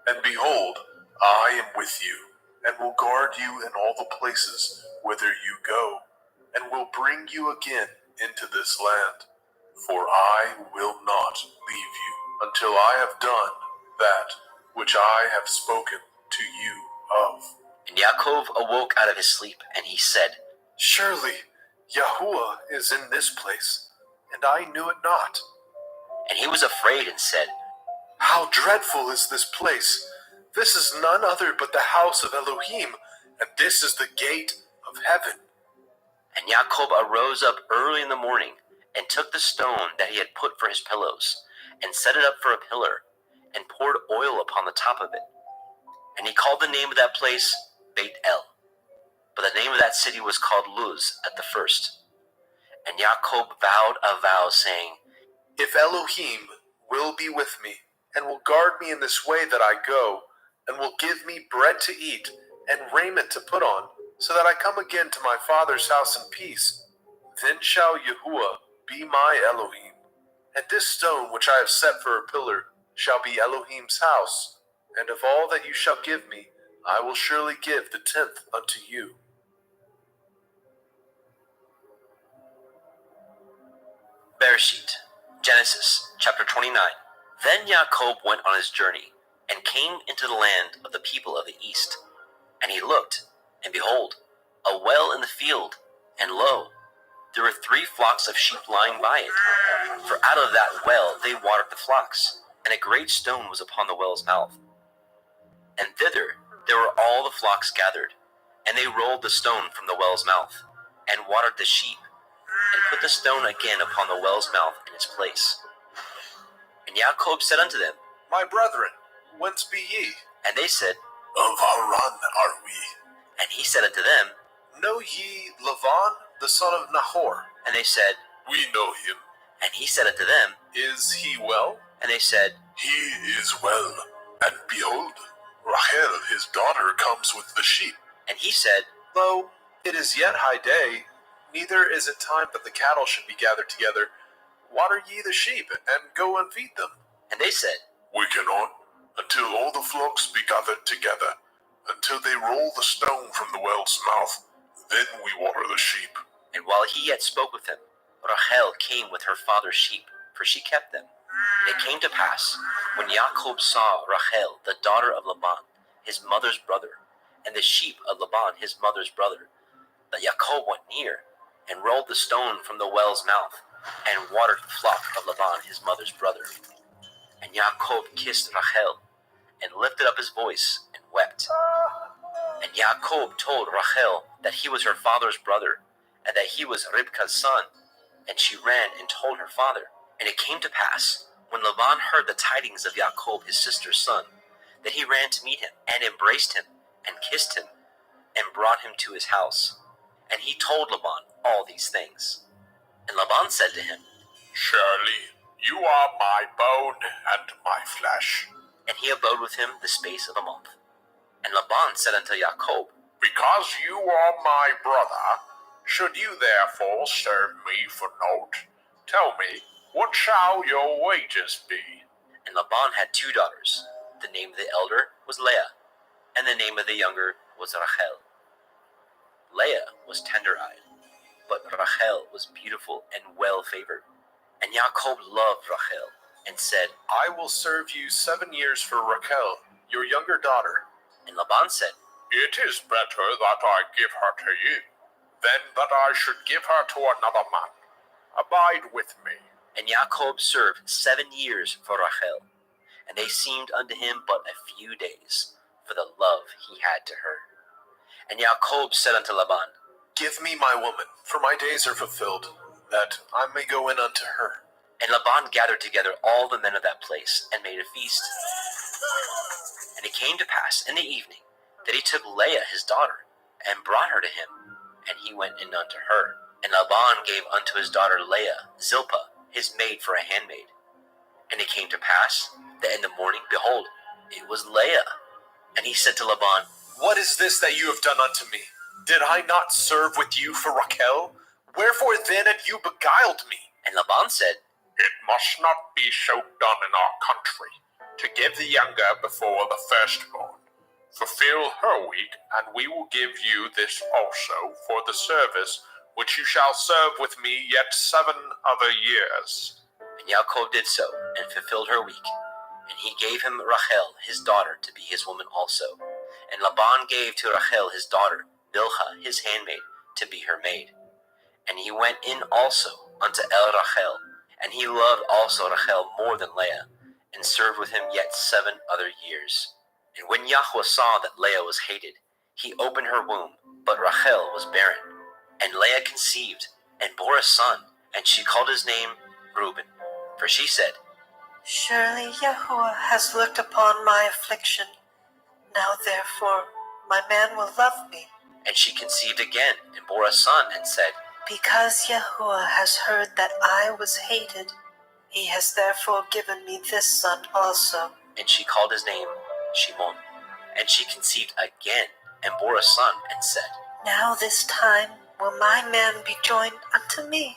And behold, I am with you, and will guard you in all the places whither you go, and will bring you again into this land. For I will not leave you until I have done that which I have spoken to you of. And Yaakov awoke out of his sleep, and he said, Surely Yahuwah is in this place, and I knew it not. and he was afraid and said, How dreadful is this place! This is none other but the house of Elohim, and this is the gate of heaven. And Yaakov arose up early in the morning, and took the stone that he had put for his pillows, and set it up for a pillar, and poured oil upon the top of it. And he called the name of that place Beit El. But the name of that city was called Luz at the first. And Yaakov vowed a vow, saying, If Elohim will be with me, and will guard me in this way that I go, and will give me bread to eat, and raiment to put on, so that I come again to my father's house in peace, then shall Yahuwah be my Elohim. And this stone which I have set for a pillar shall be Elohim's house, and of all that you shall give me, I will surely give the 10th unto you. Bereshit, Genesis, chapter 29. Then Yaakov went on his journey, and came into the land of the people of the east. And he looked, and behold, a well in the field, and lo, there were 3 flocks of sheep lying by it. For out of that well they watered the flocks, and a great stone was upon the well's mouth. And thither there were all the flocks gathered, and they rolled the stone from the well's mouth, and watered the sheep, and put the stone again upon the well's mouth in its place. And Yaakov said unto them, My brethren, whence be ye? and they said, Of Haran are we. and he said unto them, Know ye Lavan, the son of Nahor? and they said, We know him. and he said unto them, Is he well? and they said, He is well. And behold, Rachel his daughter comes with the sheep. and he said, Lo, it is yet high day, neither is it time that the cattle should be gathered together. Water ye the sheep, and go and feed them. and they said, We cannot, until all the flocks be gathered together, until they roll the stone from the well's mouth. Then we water the sheep. And while he yet spoke with them, Rachel came with her father's sheep, for she kept them. And it came to pass, when Yaakov saw Rachel, the daughter of Laban, his mother's brother, and the sheep of Laban, his mother's brother, that Yaakov went near, and rolled the stone from the well's mouth, and watered the flock of Laban, his mother's brother. And Yaakov kissed Rachel, and lifted up his voice, and wept. And Yaakov told Rachel that he was her father's brother, and that he was Ribka's son. And she ran and told her father. And it came to pass, when Laban heard the tidings of Yaakov his sister's son, that he ran to meet him, and embraced him, and kissed him, and brought him to his house. And he told Laban all these things. And Laban said to him, Surely you are my bone and my flesh. and he abode with him the space of a month. And Laban said unto Yaakov, Because you are my brother, should you therefore serve me for naught? Tell me, what shall your wages be? And Laban had 2 daughters. The name of the elder was Leah, and the name of the younger was Rachel. Leah was tender-eyed, but Rachel was beautiful and well-favored. And Yaakov loved Rachel, and said, I will serve you 7 years for Rachel, your younger daughter. And Laban said, It is better that I give her to you, than that I should give her to another man. Abide with me. And Yaakov served 7 years for Rachel, and they seemed unto him but a few days, for the love he had to her. And Yaakov said unto Laban, Give me my woman, for my days are fulfilled, that I may go in unto her. And Laban gathered together all the men of that place, and made a feast. And it came to pass in the evening, that he took Leah his daughter, and brought her to him, and he went in unto her. And Laban gave unto his daughter Leah Zilpah, his maid, for a handmaid. And it came to pass, that in the morning, behold, it was Leah. And he said to Laban, What is this that you have done unto me? Did I not serve with you for Rachel? Wherefore then had you beguiled me? And Laban said, It must not be so done in our country, to give the younger before the firstborn. Fulfill her week, and we will give you this also for the service which you shall serve with me yet 7 other years. And Yaakov did so, and fulfilled her week. And he gave him Rachel, his daughter, to be his woman also. And Laban gave to Rachel his daughter, Bilhah, his handmaid, to be her maid. And he went in also unto Rachel, and he loved also Rachel more than Leah, and served with him yet 7 other years. And when Yahweh saw that Leah was hated, he opened her womb, but Rachel was barren. And Leah conceived, and bore a son, and she called his name Reuben. For she said, Surely Yahuwah has looked upon my affliction. Now therefore my man will love me. And she conceived again, and bore a son, and said, Because Yahuwah has heard that I was hated, he has therefore given me this son also. And she called his name Shimon. And she conceived again, and bore a son, and said, Now this time will my man be joined unto me,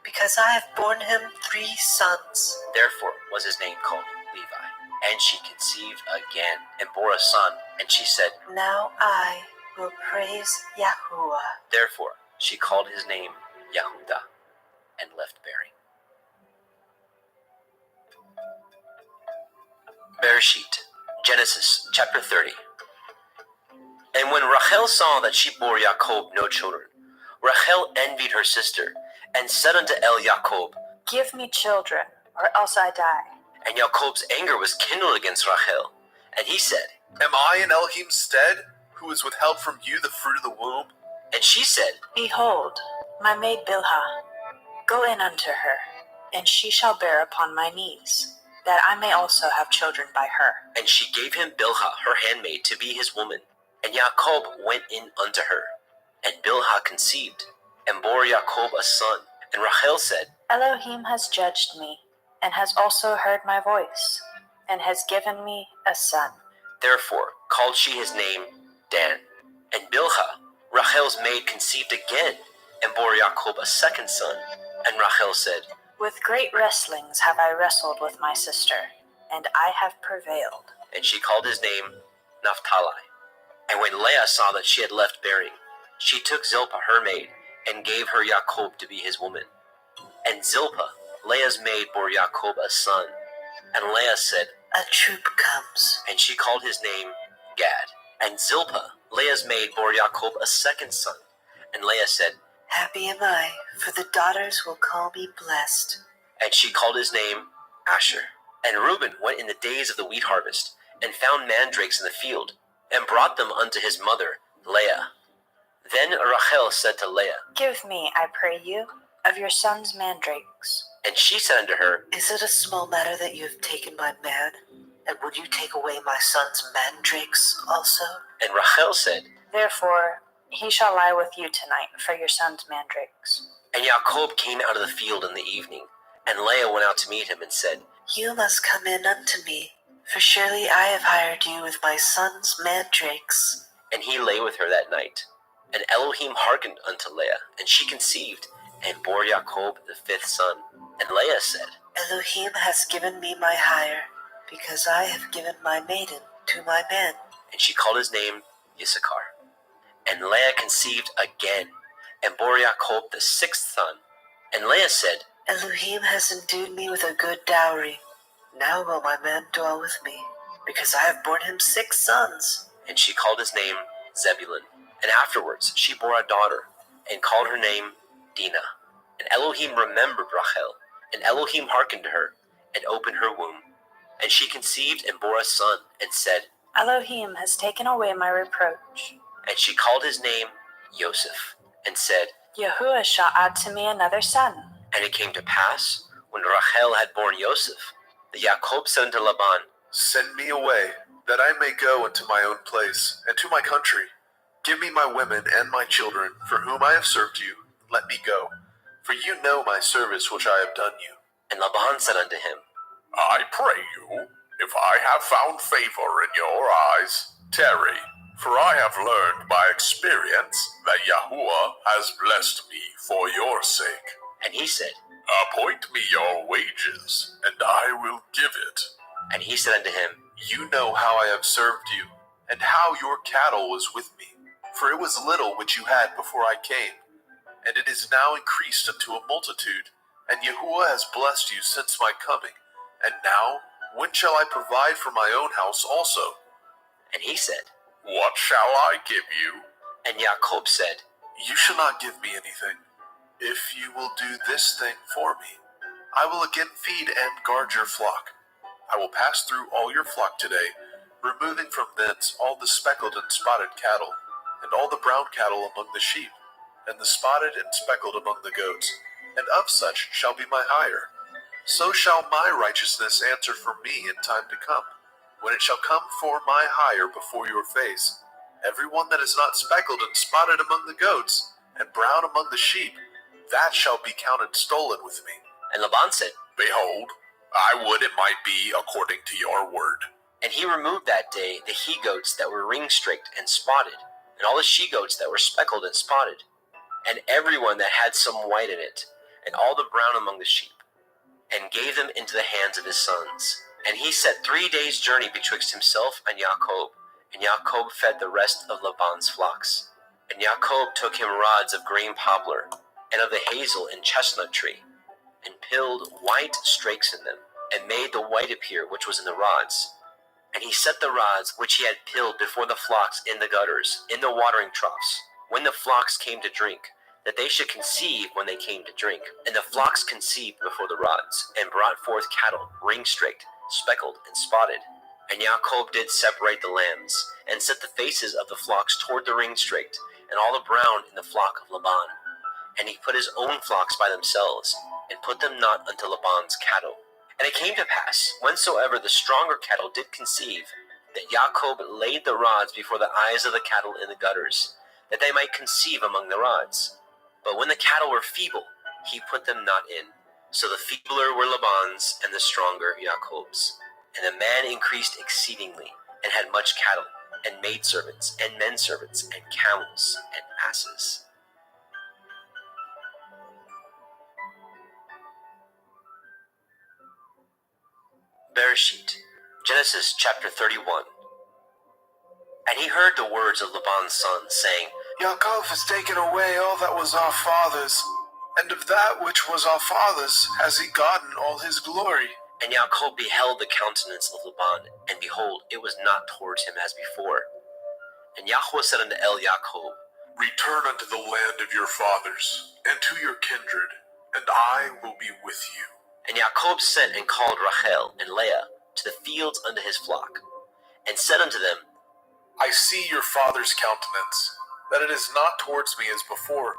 because I have borne him 3 sons. Therefore was his name called Levi. And she conceived again, and bore a son, and she said, Now I will praise Yahuwah. Therefore she called his name Yehudah, and left bearing. Bereshit, Genesis chapter 30. And when Rachel saw that she bore Jacob no children, Rachel envied her sister, and said unto Jacob, Give me children, or else I die. And Jacob's anger was kindled against Rachel, and he said, Am I in Elohim's stead, who has withheld from you the fruit of the womb? And she said, Behold, my maid Bilhah, go in unto her, and she shall bear upon my knees, that I may also have children by her. And she gave him Bilhah her handmaid to be his woman. And Jacob went in unto her. And Bilhah conceived, and bore Jacob a son. And Rachel said, Elohim has judged me, and has also heard my voice, and has given me a son. Therefore called she his name Dan. And Bilhah, Rachel's maid, conceived again, and bore Jacob a second son. And Rachel said, With great wrestlings have I wrestled with my sister, and I have prevailed. And she called his name Naphtali. And when Leah saw that she had left bearing, she took Zilpah her maid, and gave her Jacob to be his woman. And Zilpah, Leah's maid, bore Jacob a son. And Leah said, A troop comes. And she called his name Gad. And Zilpah, Leah's maid, bore Jacob a second son. And Leah said, Happy am I, for the daughters will call me blessed. And she called his name Asher. And Reuben went in the days of the wheat harvest, and found mandrakes in the field, and brought them unto his mother, Leah. Then Rachel said to Leah, Give me, I pray you, of your son's mandrakes. And she said unto her, Is it a small matter that you have taken my man? And would you take away my son's mandrakes also? And Rachel said, Therefore he shall lie with you tonight for your son's mandrakes. And Jacob came out of the field in the evening, and Leah went out to meet him, and said, You must come in unto me, for surely I have hired you with my son's mandrakes. And he lay with her that night. And Elohim hearkened unto Leah, and she conceived, and bore Jacob the 5th son. And Leah said, Elohim has given me my hire, because I have given my maiden to my man. And she called his name Issachar. And Leah conceived again, and bore Jacob the 6th son. And Leah said, Elohim has endued me with a good dowry. Now will my man dwell with me, because I have borne him 6 sons. And she called his name Zebulun. And afterwards she bore a daughter, and called her name Dinah. And Elohim remembered Rachel, and Elohim hearkened to her, and opened her womb. And she conceived and bore a son, and said, Elohim has taken away my reproach. And she called his name Joseph, and said, Yahuwah shall add to me another son. And it came to pass, when Rachel had borne Joseph, that Jacob said unto Laban, Send me away, that I may go unto my own place, and to my country. Give me my women and my children, for whom I have served you, and let me go. For you know my service which I have done you. And Laban said unto him, I pray you, if I have found favor in your eyes, tarry. For I have learned by experience that Yahuwah has blessed me for your sake. And he said, Appoint me your wages, and I will give it. And he said unto him, You know how I have served you, and how your cattle was with me. For it was little which you had before I came, and it is now increased unto a multitude, and Yahuwah has blessed you since my coming. And now, when shall I provide for my own house also? And he said, What shall I give you? And Jacob said, You shall not give me anything. If you will do this thing for me, I will again feed and guard your flock. I will pass through all your flock today, removing from thence all the speckled and spotted cattle, and all the brown cattle among the sheep, and the spotted and speckled among the goats, and of such shall be my hire. So shall my righteousness answer for me in time to come, when it shall come for my hire before your face. Every one that is not speckled and spotted among the goats, and brown among the sheep, that shall be counted stolen with me. And Laban said, Behold, I would it might be according to your word. And he removed that day the he-goats that were ring-streaked and spotted, and all the she-goats that were speckled and spotted, and every one that had some white in it, and all the brown among the sheep, and gave them into the hands of his sons. And he set 3 days' journey betwixt himself and Jacob, and Jacob fed the rest of Laban's flocks. And Jacob took him rods of green poplar, and of the hazel and chestnut tree, and pilled white strakes in them, and made the white appear which was in the rods. And he set the rods which he had pilled before the flocks in the gutters, in the watering troughs, when the flocks came to drink, that they should conceive when they came to drink. And the flocks conceived before the rods, and brought forth cattle, ring-streaked, speckled, and spotted. And Jacob did separate the lambs, and set the faces of the flocks toward the ring-streaked, and all the brown in the flock of Laban. And he put his own flocks by themselves, and put them not unto Laban's cattle. And it came to pass, whensoever the stronger cattle did conceive, that Jacob laid the rods before the eyes of the cattle in the gutters, that they might conceive among the rods. But when the cattle were feeble, he put them not in. So the feebler were Laban's, and the stronger Jacob's. And the man increased exceedingly, and had much cattle, and maidservants, and menservants, and camels, and asses. Bereshit, Genesis chapter 31. And he heard the words of Laban's son, saying, Yaakov has taken away all that was our father's, and of that which was our father's has he gotten all his glory. And Jacob beheld the countenance of Laban, and behold, it was not towards him as before. And Yahweh said unto Jacob, Return unto the land of your fathers, and to your kindred, and I will be with you. And Jacob sent and called Rachel and Leah to the fields unto his flock, and said unto them, I see your father's countenance, that it is not towards me as before,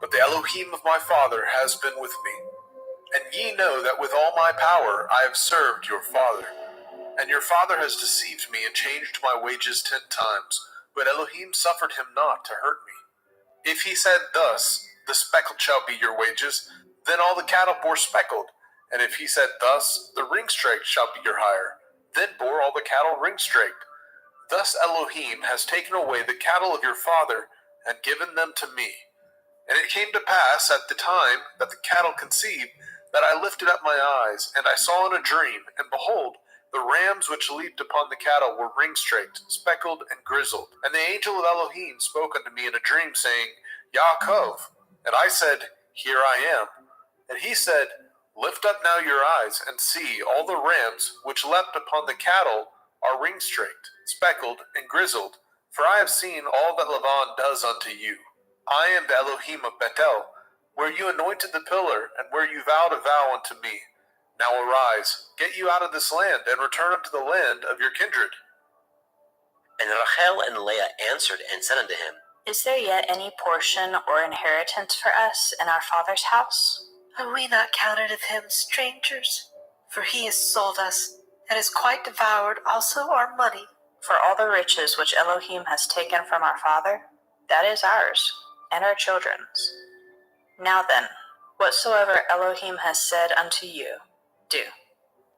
but the Elohim of my father has been with me. And ye know that with all my power I have served your father. And your father has deceived me and changed my wages 10 times, but Elohim suffered him not to hurt me. If he said thus, the speckled shall be your wages, then all the cattle bore speckled. And if he said thus, the ring-straked shall be your hire, then bore all the cattle ring-straked. Thus Elohim has taken away the cattle of your father, and given them to me. And it came to pass at the time that the cattle conceived, that I lifted up my eyes, and I saw in a dream, and behold, the rams which leaped upon the cattle were ring-straked, speckled, and grizzled. And the angel of Elohim spoke unto me in a dream, saying, Yaakov. And I said, Here I am. And he said, Lift up now your eyes, and see, all the rams which leapt upon the cattle are ring-straked, speckled, and grizzled. For I have seen all that Laban does unto you. I am the Elohim of Bethel, where you anointed the pillar, and where you vowed a vow unto me. Now arise, get you out of this land, and return unto the land of your kindred. And Rachel and Leah answered and said unto him, Is there yet any portion or inheritance for us in our father's house? Are we not counted of him strangers? For he has sold us, and has quite devoured also our money. For all the riches which Elohim has taken from our father, that is ours, and our children's. Now then, whatsoever Elohim has said unto you, do.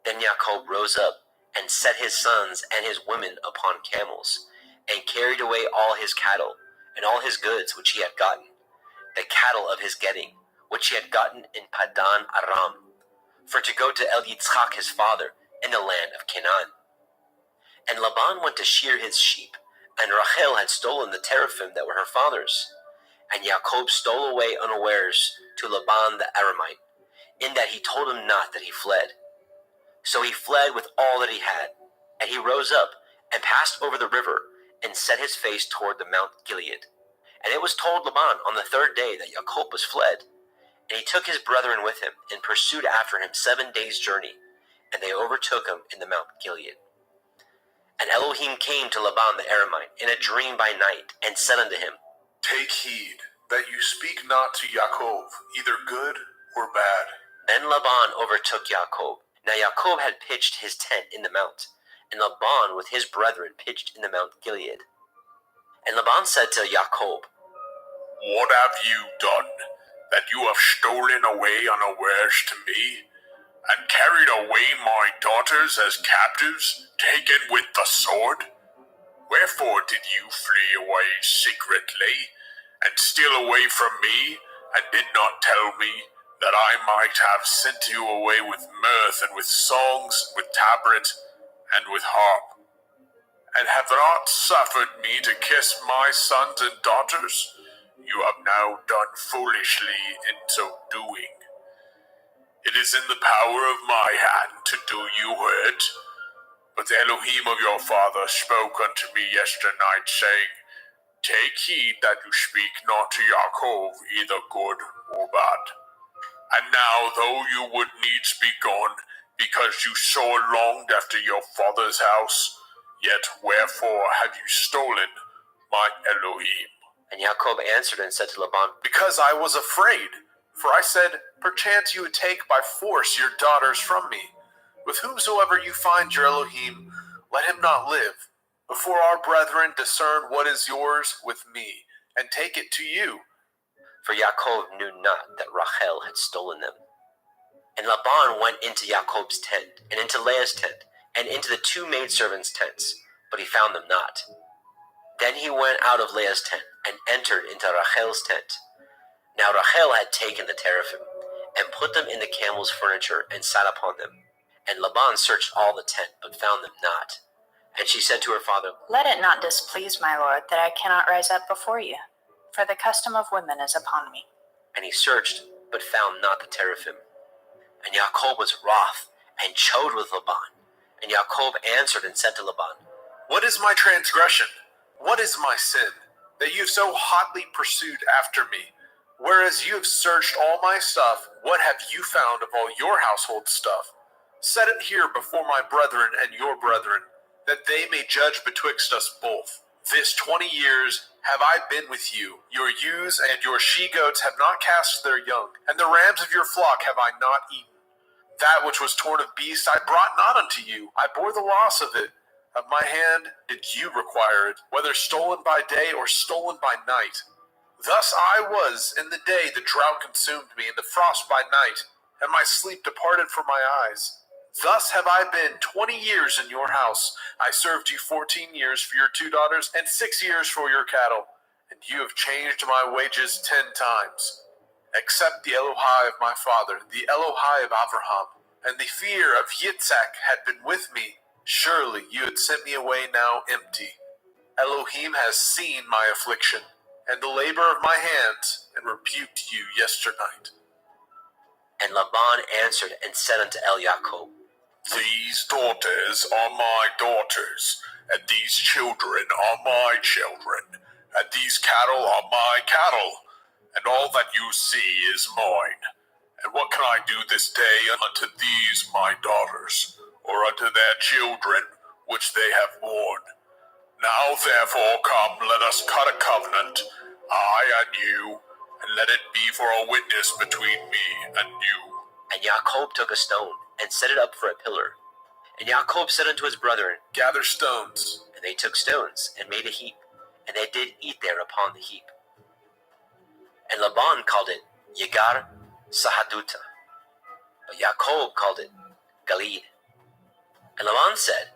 Then Jacob rose up, and set his sons and his women upon camels, and carried away all his cattle, and all his goods which he had gotten, the cattle of his getting, which he had gotten in Padan Aram, for to go to El Yitzchak his father, in the land of Canaan. And Laban went to shear his sheep, and Rachel had stolen the teraphim that were her father's. And Jacob stole away unawares to Laban the Aramite, in that he told him not that he fled. So he fled with all that he had, and he rose up and passed over the river and set his face toward the Mount Gilead. And it was told Laban on the third day that Jacob was fled. And he took his brethren with him and pursued after him 7 days' journey, and they overtook him in the Mount Gilead. And Elohim came to Laban the Aramite in a dream by night, and said unto him, Take heed that you speak not to Yaakov, either good or bad. Then Laban overtook Jacob. Now Jacob had pitched his tent in the mount, and Laban with his brethren pitched in the Mount Gilead. And Laban said to Jacob, What have you done, that you have stolen away unawares to me, and carried away my daughters as captives, taken with the sword? Wherefore did you flee away secretly, and steal away from me, and did not tell me, that I might have sent you away with mirth, and with songs, with tabret, and with harp, and have not suffered me to kiss my sons and daughters? You have now done foolishly in so doing. It is in the power of my hand to do you hurt. But the Elohim of your father spoke unto me yesternight, saying, Take heed that you speak not to Yaakov, either good or bad. And now, though you would needs be gone, because you sore longed after your father's house, yet wherefore have you stolen my Elohim? And Jacob answered and said to Laban, Because I was afraid, for I said, Perchance you would take by force your daughters from me. With whomsoever you find your Elohim, let him not live, before our brethren discern what is yours with me, and take it to you. For Jacob knew not that Rachel had stolen them. And Laban went into Jacob's tent, and into Leah's tent, and into the 2 maidservants' tents, but he found them not. Then he went out of Leah's tent, and entered into Rachel's tent. Now Rachel had taken the teraphim, and put them in the camel's furniture, and sat upon them. And Laban searched all the tent, but found them not. And she said to her father, Let it not displease my lord that I cannot rise up before you, for the custom of women is upon me. And he searched, but found not the teraphim. And Jacob was wroth, and chode with Laban. And Jacob answered and said to Laban, What is my transgression? What is my sin, that you have so hotly pursued after me? Whereas you have searched all my stuff, what have you found of all your household stuff? Set it here before my brethren and your brethren, that they may judge betwixt us both. This 20 years have I been with you. Your ewes and your she-goats have not cast their young, and the rams of your flock have I not eaten. That which was torn of beasts I brought not unto you. I bore the loss of it. Of my hand did you require it, whether stolen by day or stolen by night. Thus I was in the day the drought consumed me, and the frost by night, and my sleep departed from my eyes. Thus have I been 20 years in your house. I served you 14 years for your 2 daughters, and 6 years for your cattle, and you have changed my wages 10 times. Except the Elohai of my father, the Elohai of Abraham, and the fear of Yitzhak had been with me, surely you had sent me away now empty. Elohim has seen my affliction, and the labor of my hands, and rebuked you yesternight. And Laban answered and said unto Jacob, These daughters are my daughters, and these children are my children, and these cattle are my cattle, and all that you see is mine. And what can I do this day unto these my daughters, or unto their children which they have borne? Now therefore come, let us cut a covenant, I and you, and let it be for a witness between me and you. And Jacob took a stone, and set it up for a pillar. And Jacob said unto his brethren, Gather stones. And they took stones, and made a heap, and they did eat there upon the heap. And Laban called it Yegar Sahaduta, but Jacob called it Galeed. And Laban said,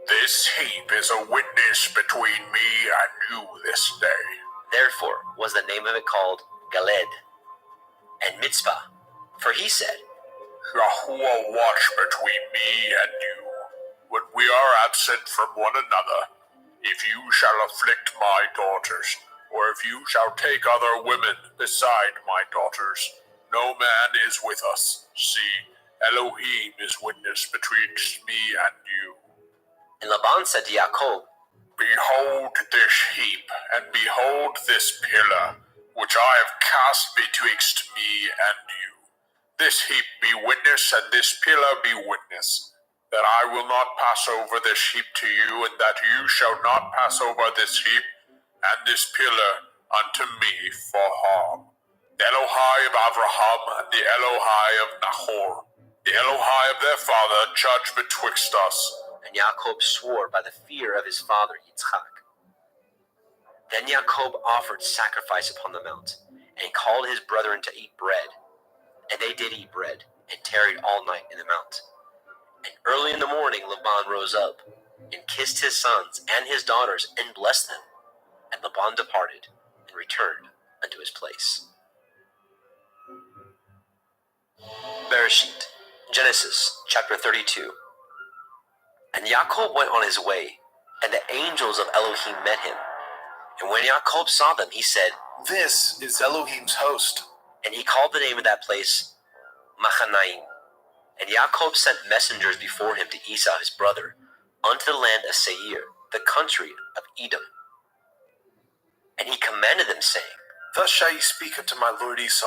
This heap is a witness between me and you this day. Therefore was the name of it called Galed. And Mitzpah, for he said, Yahuwah watch between me and you, when we are absent from one another. If you shall afflict my daughters, or if you shall take other women beside my daughters, no man is with us. See, Elohim is witness betwixt me and you. And Laban said to Jacob, Behold this heap, and behold this pillar, which I have cast betwixt me and you. This heap be witness, and this pillar be witness, that I will not pass over this heap to you, and that you shall not pass over this heap and this pillar unto me for harm. The Elohai of Abraham and the Elohai of Nahor, the Elohai of their father, judge betwixt us. And Jacob swore by the fear of his father Yitzchak. Then Jacob offered sacrifice upon the mount, and called his brethren to eat bread. And they did eat bread, and tarried all night in the mount. And early in the morning Laban rose up, and kissed his sons and his daughters, and blessed them. And Laban departed, and returned unto his place. Bereshit, Genesis chapter 32. And Jacob went on his way, and the angels of Elohim met him. And when Jacob saw them, he said, This is Elohim's host. And he called the name of that place Machanaim. And Jacob sent messengers before him to Esau his brother, unto the land of Seir, the country of Edom. And he commanded them, saying, Thus shall ye speak unto my lord Esau.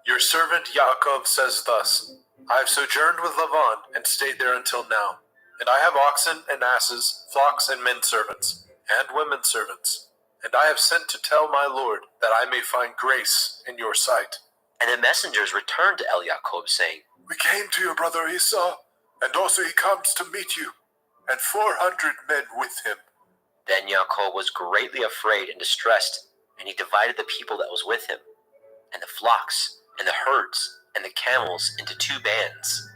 Your servant Yaakov says thus, I have sojourned with Laban, and stayed there until now. And I have oxen and asses, flocks and men servants, and women servants. And I have sent to tell my lord, that I may find grace in your sight. And the messengers returned to Jacob, saying, We came to your brother Esau, and also he comes to meet you, and 400 men with him. Then Jacob was greatly afraid and distressed, and he divided the people that was with him, and the flocks, and the herds, and the camels into 2 bands,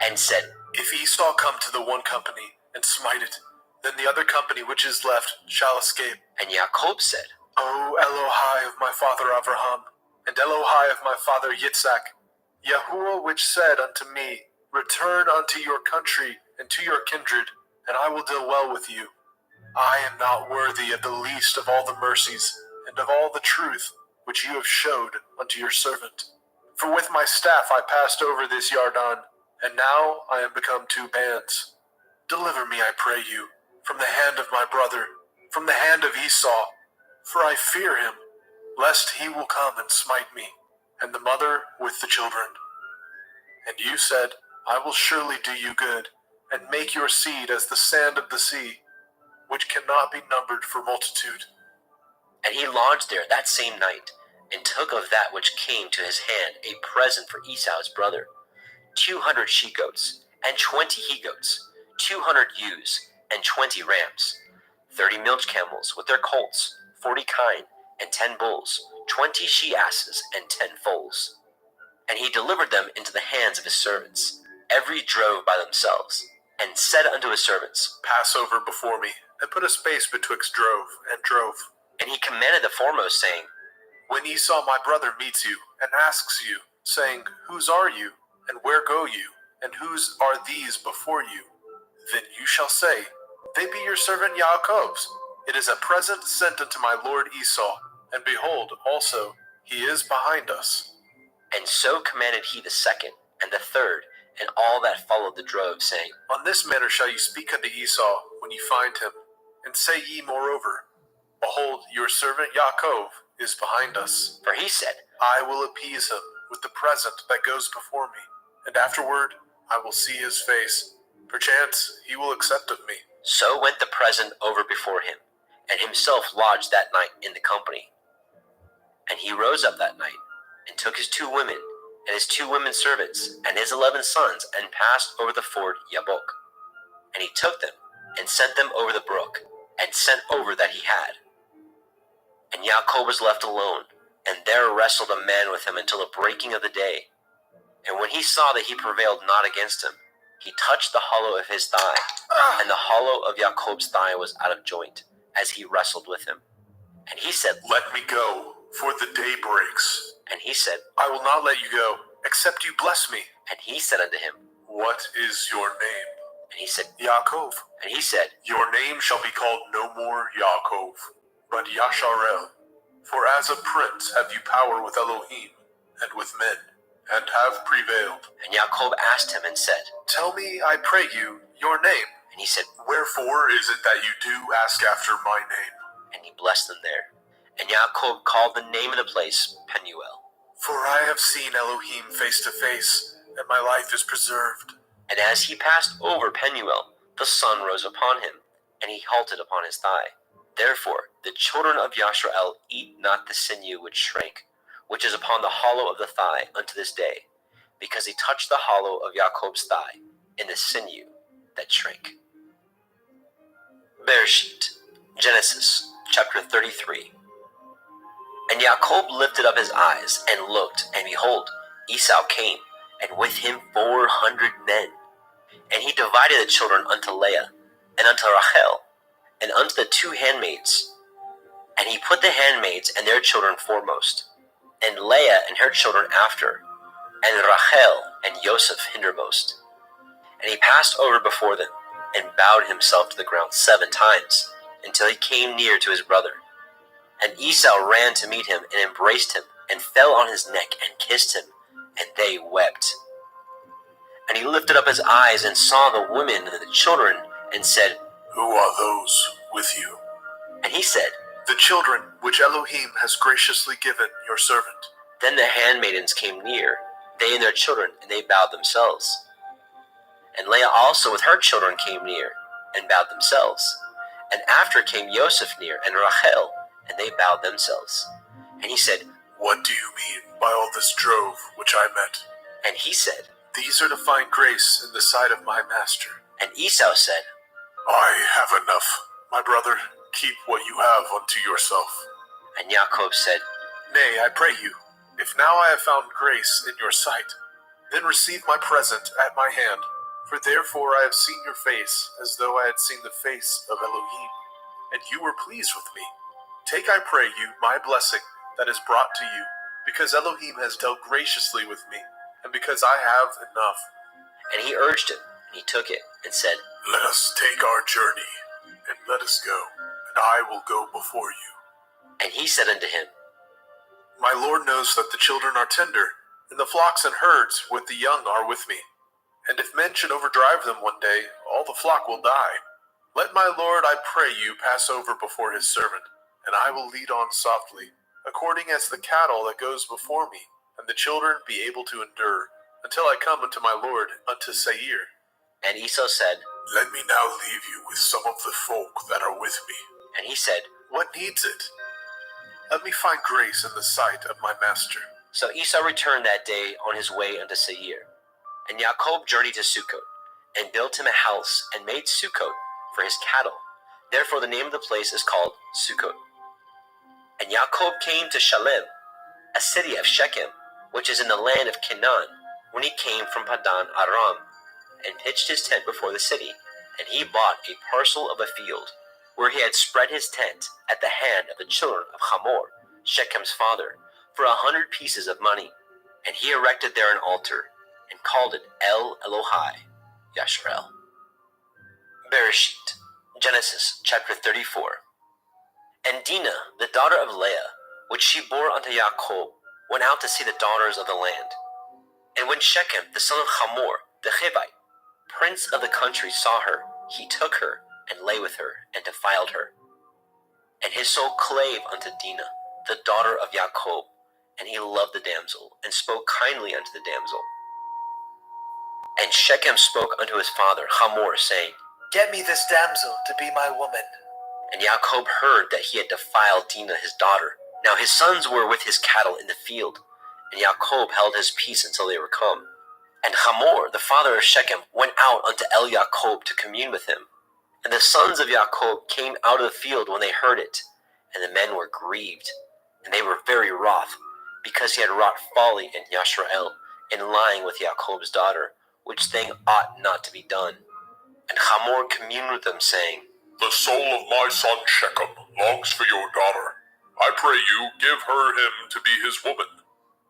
and said, If Esau come to the one company, and smite it, then the other company which is left shall escape. And Jacob said, O Elohai of my father Abraham, and Elohai of my father Yitzhak, Yahuwah which said unto me, Return unto your country and to your kindred, and I will deal well with you. I am not worthy of the least of all the mercies, and of all the truth which you have showed unto your servant. For with my staff I passed over this Yarden, and now I am become 2 bands. Deliver me, I pray you, from the hand of my brother, from the hand of Esau, for I fear him, lest he will come and smite me, and the mother with the children. And you said, I will surely do you good, and make your seed as the sand of the sea, which cannot be numbered for multitude. And he lodged there that same night, and took of that which came to his hand a present for Esau his brother, 200 she-goats, and 20 he-goats, 200 ewes, and 20 rams, 30 milch camels with their colts, 40 kine, and 10 bulls, 20 she-asses, and 10 foals. And he delivered them into the hands of his servants, every drove by themselves, and said unto his servants, Pass over before me, and put a space betwixt drove and drove. And he commanded the foremost, saying, When Esau my brother meets you, and asks you, saying, Whose are you, and where go you, and whose are these before you? Then you shall say, They be your servant Jacob's. It is a present sent unto my lord Esau, and behold, also, he is behind us. And so commanded he the second, and the third, and all that followed the drove, saying, On this manner shall ye speak unto Esau when ye find him, and say ye moreover, Behold, your servant Jacob is behind us. For he said, I will appease him with the present that goes before me, and afterward I will see his face. Perchance he will accept of me. So went the present over before him, and himself lodged that night in the company. And he rose up that night, and took his 2 women, and his 2 women servants, and his 11 sons, and passed over the ford Yabok. And he took them, and sent them over the brook, and sent over that he had. And Jacob was left alone, and there wrestled a man with him until the breaking of the day. And when he saw that he prevailed not against him, he touched the hollow of his thigh, and the hollow of Jacob's thigh was out of joint, as he wrestled with him. And he said, Let me go, for the day breaks. And he said, I will not let you go, except you bless me. And he said unto him, What is your name? And he said, Yaakov. And he said, Your name shall be called no more Yaakov, but Yasharel. For as a prince have you power with Elohim and with men, and have prevailed. And Jacob asked him and said, Tell me, I pray you, your name. and he said, Wherefore is it that you do ask after my name? and he blessed them there. And Jacob called the name of the place Penuel. For I have seen Elohim face to face, and my life is preserved. And as he passed over Penuel, the sun rose upon him, and he halted upon his thigh. Therefore the children of Yashrael eat not the sinew which shrank, which is upon the hollow of the thigh unto this day, because he touched the hollow of Jacob's thigh in the sinew that shrank. Bereshit, Genesis, chapter 33. And Jacob lifted up his eyes, and looked, and behold, Esau came, and with him 400 men. And he divided the children unto Leah, and unto Rachel, and unto the 2 handmaids. And he put the handmaids and their children foremost, and Leah and her children after, and Rachel and Joseph hindermost. And he passed over before them, and bowed himself to the ground 7 times, until he came near to his brother. And Esau ran to meet him, and embraced him, and fell on his neck, and kissed him, and they wept. And he lifted up his eyes, and saw the women and the children, and said, Who are those with you? And he said, The children which Elohim has graciously given your servant. Then the handmaidens came near, they and their children, and they bowed themselves. And Leah also with her children came near, and bowed themselves. And after came Joseph near, and Rachel, and they bowed themselves. And he said, What do you mean by all this drove which I met? And he said, These are to find grace in the sight of my master. And Esau said, I have enough. My brother, keep what you have unto yourself. And Jacob said, Nay, I pray you, if now I have found grace in your sight, then receive my present at my hand. For therefore I have seen your face, as though I had seen the face of Elohim, and you were pleased with me. Take, I pray you, my blessing that is brought to you, because Elohim has dealt graciously with me, and because I have enough. And he urged him, and he took it, and said, Let us take our journey, and let us go, and I will go before you. And he said unto him, My Lord knows that the children are tender, and the flocks and herds with the young are with me. And if men should overdrive them one day, all the flock will die. Let my Lord, I pray you, pass over before his servant, and I will lead on softly, according as the cattle that goes before me, and the children be able to endure, until I come unto my Lord, unto Seir. And Esau said, Let me now leave you with some of the folk that are with me. And he said, What needs it? Let me find grace in the sight of my master. So Esau returned that day on his way unto Seir. And Jacob journeyed to Sukkot, and built him a house, and made Sukkot for his cattle. Therefore the name of the place is called Sukkot. And Jacob came to Shalem, a city of Shechem, which is in the land of Canaan, when he came from Padan Aram, and pitched his tent before the city. And he bought a parcel of a field, where he had spread his tent at the hand of the children of Hamor, Shechem's father, for 100 pieces of money. And he erected there an altar, and called it El Elohai Yashrael. Bereshit, Genesis chapter 34. And Dinah, the daughter of Leah, which she bore unto Jacob, went out to see the daughters of the land. And when Shechem, the son of Hamor, the Hivite, prince of the country, saw her, he took her, and lay with her, and defiled her. And his soul clave unto Dinah, the daughter of Jacob, and he loved the damsel, and spoke kindly unto the damsel. And Shechem spoke unto his father Hamor, saying, Get me this damsel to be my woman. And Jacob heard that he had defiled Dinah his daughter. Now his sons were with his cattle in the field, and Jacob held his peace until they were come. And Hamor, the father of Shechem, went out unto El Jacob to commune with him. And the sons of Jacob came out of the field when they heard it, and the men were grieved, and they were very wroth, because he had wrought folly in Yashrael, in lying with Jacob's daughter, which thing ought not to be done. And Hamor communed with them, saying, The soul of my son Shechem longs for your daughter. I pray you, give her him to be his woman.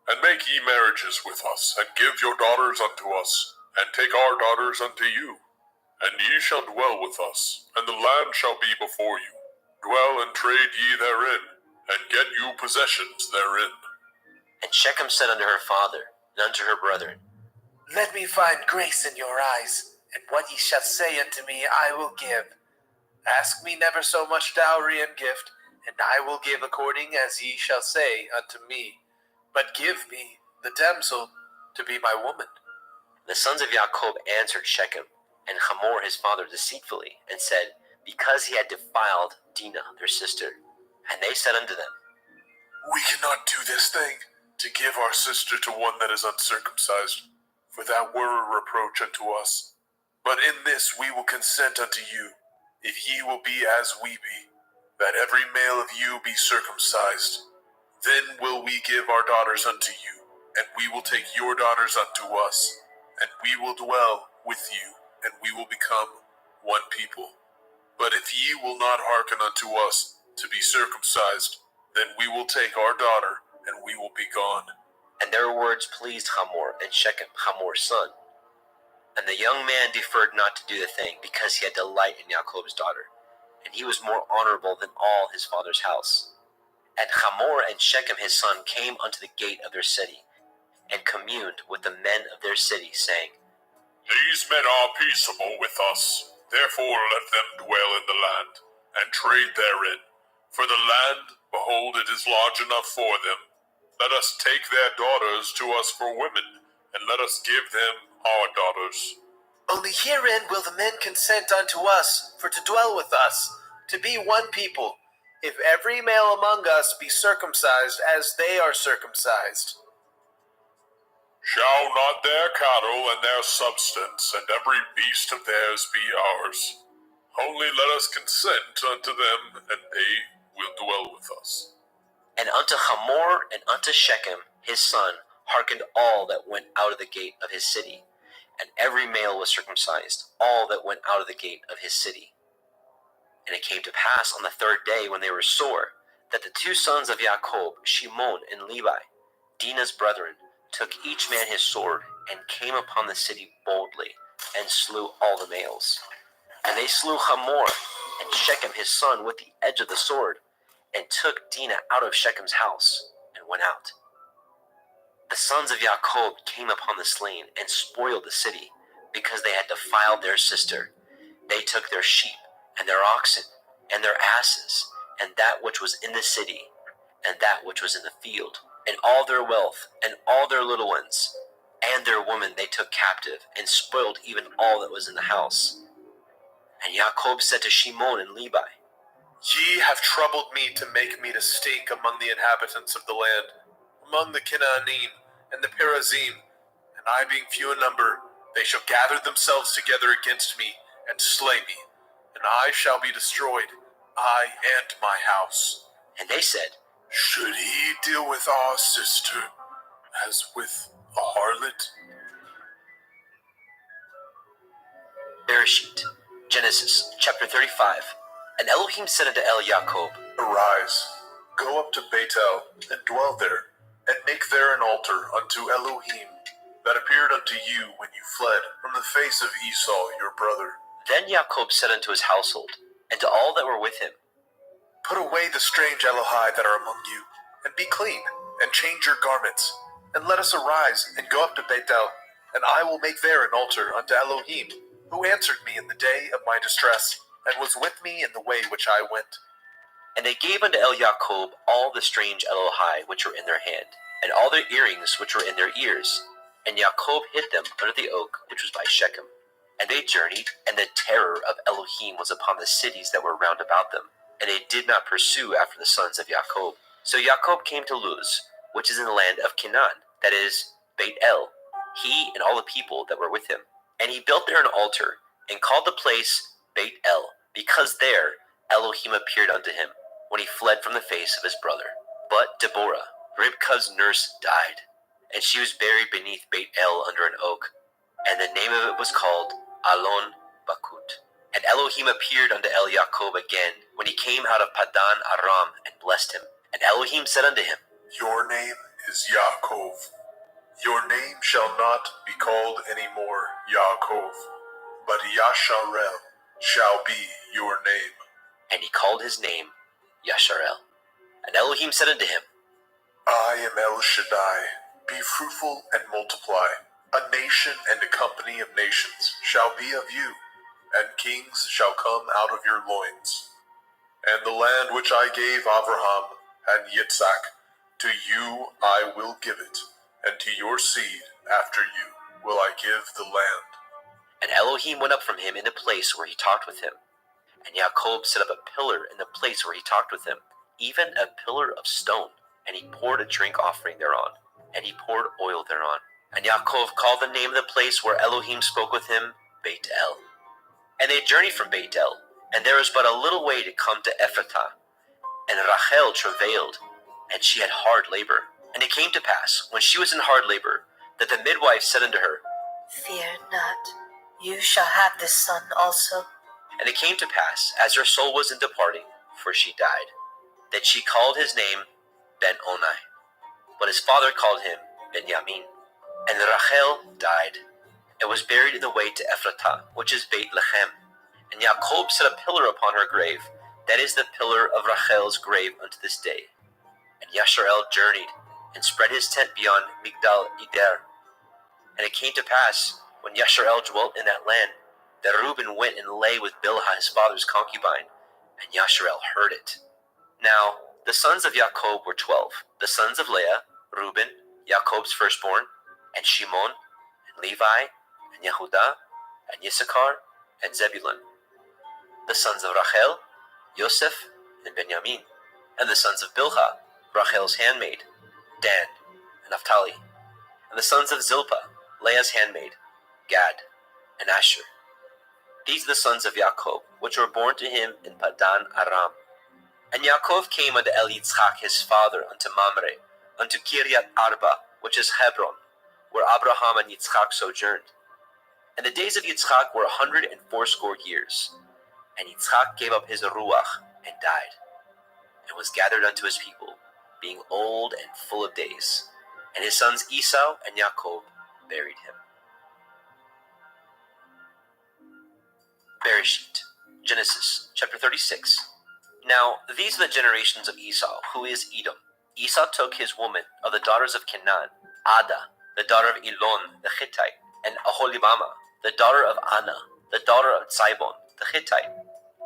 And make ye marriages with us, and give your daughters unto us, and take our daughters unto you. And ye shall dwell with us, and the land shall be before you. Dwell and trade ye therein, and get you possessions therein. And Shechem said unto her father, and unto her brethren, Let me find grace in your eyes, and what ye shall say unto me I will give. Ask me never so much dowry and gift, and I will give according as ye shall say unto me. But give me the damsel to be my woman. The sons of Jacob answered Shechem and Hamor his father deceitfully, and said, because he had defiled Dinah their sister. And they said unto them, We cannot do this thing, to give our sister to one that is uncircumcised, for that were a reproach unto us. But in this we will consent unto you, if ye will be as we be, that every male of you be circumcised. Then will we give our daughters unto you, and we will take your daughters unto us, and we will dwell with you, and we will become one people. But if ye will not hearken unto us to be circumcised, then we will take our daughter, and we will be gone. And their words pleased Hamor and Shechem, Hamor's son. And the young man deferred not to do the thing, because he had delight in Jacob's daughter, and he was more honorable than all his father's house. And Hamor and Shechem his son came unto the gate of their city, and communed with the men of their city, saying, These men are peaceable with us, therefore let them dwell in the land, and trade therein. For the land, behold, it is large enough for them. Let us take their daughters to us for women, and let us give them our daughters. Only herein will the men consent unto us, for to dwell with us, to be one people, if every male among us be circumcised as they are circumcised. Shall not their cattle and their substance and every beast of theirs be ours? Only let us consent unto them, and they will dwell with us. And unto Hamor and unto Shechem his son hearkened all that went out of the gate of his city, and every male was circumcised, all that went out of the gate of his city. And it came to pass on the third day, when they were sore, that the two sons of Jacob, Shimon and Levi, Dinah's brethren, took each man his sword, and came upon the city boldly, and slew all the males. And they slew Hamor and Shechem his son with the edge of the sword, and took Dinah out of Shechem's house, and went out. The sons of Jacob came upon the slain, and spoiled the city, because they had defiled their sister. They took their sheep, and their oxen, and their asses, and that which was in the city, and that which was in the field, and all their wealth, and all their little ones, and their women they took captive, and spoiled even all that was in the house. And Jacob said to Shimon and Levi, Ye have troubled me to make me to stink among the inhabitants of the land, among the Canaanim and the Perizim, and I being few in number, they shall gather themselves together against me, and slay me, and I shall be destroyed, I and my house. And they said, Should he deal with our sister as with a harlot? Bereshit, Genesis, chapter 35. And Elohim said unto Jacob, Arise, go up to Bethel, and dwell there, and make there an altar unto Elohim, that appeared unto you when you fled from the face of Esau your brother. Then Jacob said unto his household, and to all that were with him, Put away the strange Elohai that are among you, and be clean, and change your garments, and let us arise, and go up to Bethel, and I will make there an altar unto Elohim, who answered me in the day of my distress, and was with me in the way which I went. And they gave unto Jacob all the strange Elohai which were in their hand, and all their earrings which were in their ears. And Jacob hid them under the oak which was by Shechem. And they journeyed, and the terror of Elohim was upon the cities that were round about them, and they did not pursue after the sons of Jacob. So Jacob came to Luz, which is in the land of Canaan, that is, Beit El, he and all the people that were with him. And he built there an altar, and called the place Beit El, because there Elohim appeared unto him, when he fled from the face of his brother. But Deborah, Ribkah's nurse, died, and she was buried beneath Beit El under an oak, and the name of it was called Alon Bakut. And Elohim appeared unto Jacob again, when he came out of Padan Aram, and blessed him. And Elohim said unto him, Your name is Yaakov. Your name shall not be called any more Yaakov, but Yasharel shall be your name. And he called his name Yasharel. And Elohim said unto him, I am El Shaddai, Be fruitful and multiply. A nation and a company of nations shall be of you, and kings shall come out of your loins. And the land which I gave Abraham and Yitzhak, to you I will give it, and to your seed after you will I give the land. And Elohim went up from him in the place where he talked with him. And Jacob set up a pillar in the place where he talked with him, even a pillar of stone. And he poured a drink offering thereon, and he poured oil thereon. And Yaakov called the name of the place where Elohim spoke with him, Beit El. And they journeyed from Beit El, and there was but a little way to come to Ephratah. And Rachel travailed, and she had hard labor. And it came to pass, when she was in hard labor, that the midwife said unto her, Fear not, you shall have this son also. And it came to pass, as her soul was in departing, for she died, that she called his name Ben-Oni, but his father called him Benjamin. And Rachel died, and was buried in the way to Ephratah, which is Beit Lechem. And Jacob set a pillar upon her grave, that is the pillar of Rachel's grave unto this day. And Yasharel journeyed, and spread his tent beyond Migdal Eder. And it came to pass, when Yasharel dwelt in that land, that Reuben went and lay with Bilhah his father's concubine, and Yasharel heard it. Now the sons of Jacob were 12, the sons of Leah, Reuben, Jacob's firstborn, and Shimon, and Levi, and Yehudah, and Issachar, and Zebulun. The sons of Rachel, Yosef, and Benjamin. And the sons of Bilhah, Rachel's handmaid, Dan, and Naphtali. And the sons of Zilpah, Leah's handmaid, Gad, and Asher. These are the sons of Jacob, which were born to him in Padan Aram. And Yaakov came unto Yitzchak his father, unto Mamre, unto Kiryat Arba, which is Hebron, where Abraham and Yitzchak sojourned. And the days of Yitzchak were 180 years. And Yitzchak gave up his ruach, and died, and was gathered unto his people, being old and full of days. And his sons Esau and Jacob buried him. Bereshit, Genesis chapter 36. Now these are the generations of Esau, who is Edom. Esau took his woman of the daughters of Canaan, Ada, the daughter of Elon the Hittite, and Aholibama, the daughter of Anna, the daughter of Zibon the Hittite,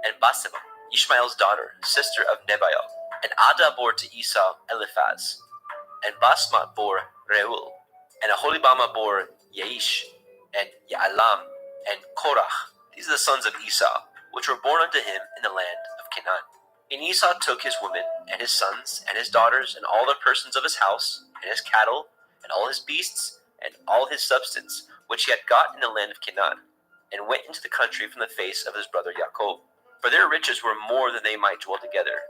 and Basema, Ishmael's daughter, sister of Nebaioth. And Ada bore to Esau Eliphaz, and Basmat bore Reuel, and Aholibama bore Yaish, and Ya'alam, and Korach. These are the sons of Esau, which were born unto him in the land of Canaan. And Esau took his women, and his sons, and his daughters, and all the persons of his house, and his cattle, and all his beasts, and all his substance, which he had got in the land of Canaan, and went into the country from the face of his brother Jacob. For their riches were more than they might dwell together,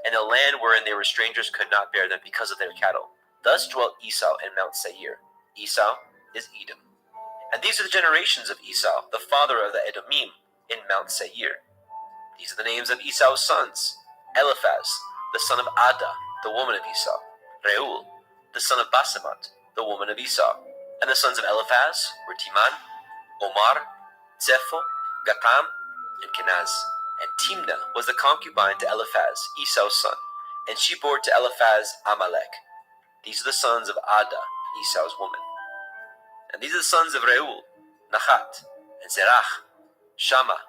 and the land wherein they were strangers could not bear them because of their cattle. Thus dwelt Esau in Mount Seir. Esau is Edom. And these are the generations of Esau, the father of the Edomim, in Mount Seir. These are the names of Esau's sons: Eliphaz, the son of Ada, the woman of Esau; Reuel, the son of Basemat, the woman of Esau. And the sons of Eliphaz were Timan, Omar, Zepho, Gatam, and Kenaz. And Timnah was the concubine to Eliphaz, Esau's son, and she bore to Eliphaz Amalek. These are the sons of Ada, Esau's woman. And these are the sons of Reuel, Nahat, and Zerach, Shammah,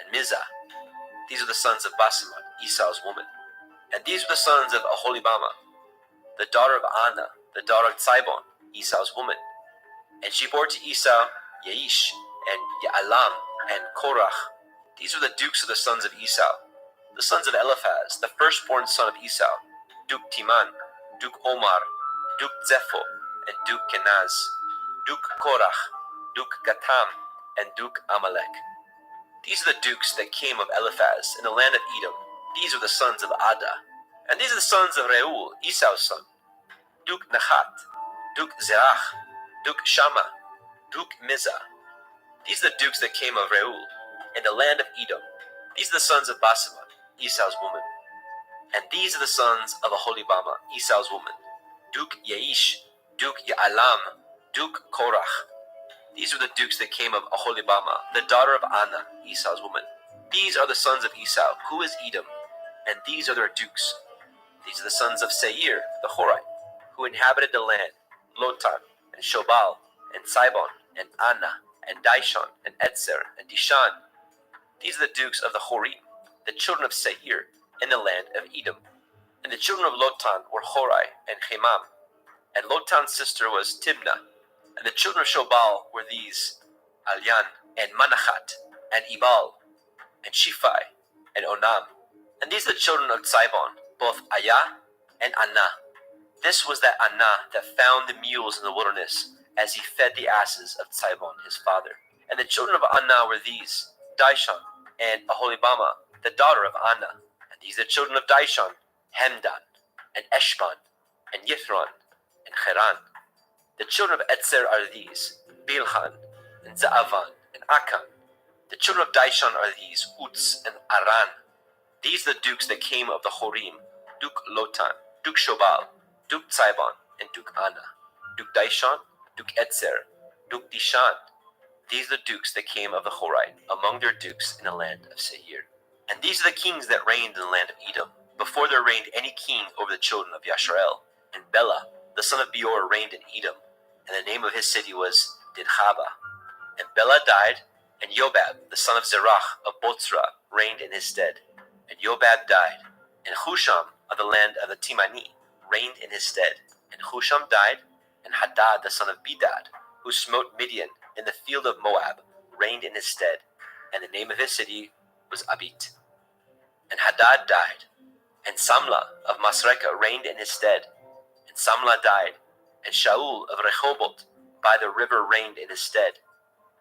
and Mizah. These are the sons of Basemat, Esau's woman. And these were the sons of Aholibama, the daughter of Anna, the daughter of Zibon, Esau's woman. And she bore to Esau Yaish, and Ya'alam, and Korach. These were the dukes of the sons of Esau. The sons of Eliphaz, the firstborn son of Esau: Duke Timan, Duke Omar, Duke Zepho, and Duke Kenaz, Duke Korach, Duke Gatam, and Duke Amalek. These are the dukes that came of Eliphaz in the land of Edom. These are the sons of Ada. And these are the sons of Reuel, Esau's son: Duke Nahat, Duke Zerach, Duke Shammah, Duke Mizah. These are the dukes that came of Reuel in the land of Edom. These are the sons of Basemat, Esau's woman. And these are the sons of Aholibama, Esau's woman: Duke Yaish, Duke Ya'alam, Duke Korach. These are the dukes that came of Aholibama, the daughter of Anna, Esau's woman. These are the sons of Esau, who is Edom, and these are their dukes. These are the sons of Seir, the Horite, who inhabited the land, Lotan, and Shobal, and Sibon, and Anna, and Dishon, and Etzer, and Dishan. These are the dukes of the Horim, the children of Seir, in the land of Edom. And the children of Lotan were Horai and Hemam. And Lotan's sister was Timnah. And the children of Shobal were these, Alyan, and Manachat, and Ebal, and Shiphi, and Onam. And these are the children of Sibon, both Ayah and Anah. This was that Anah that found the mules in the wilderness, as he fed the asses of Sibon his father. And the children of Anah were these, Dishon, and Aholibama, the daughter of Anah. And these are the children of Dishon, Hemdan, and Eshban, and Yithron, and Cheran. The children of Etzer are these, Bilhan, and Zaavan, and Akan. The children of Dishon are these, Uts, and Aran. These are the dukes that came of the Horim, Duke Lotan, Duke Shobal, Duke Sibon, and Duke Anah, Duke Dishon, Duke Etzer, Duke Dishan. These are the dukes that came of the Horite, among their dukes in the land of Seir. And these are the kings that reigned in the land of Edom, before there reigned any king over the children of Yasharel. And Bela, the son of Beor, reigned in Edom, and the name of his city was Dinhaba. And Bela died, and Yobab, the son of Zerach of Botzra, reigned in his stead. And Yobab died, and Husham of the land of the Timani reigned in his stead. And Husham died, and Hadad, the son of Bedad, who smote Midian in the field of Moab, reigned in his stead. And the name of his city was Abit. And Hadad died, and Samlah of Masrekah reigned in his stead. And Samlah died, and Shaul of Rehoboth by the river reigned in his stead.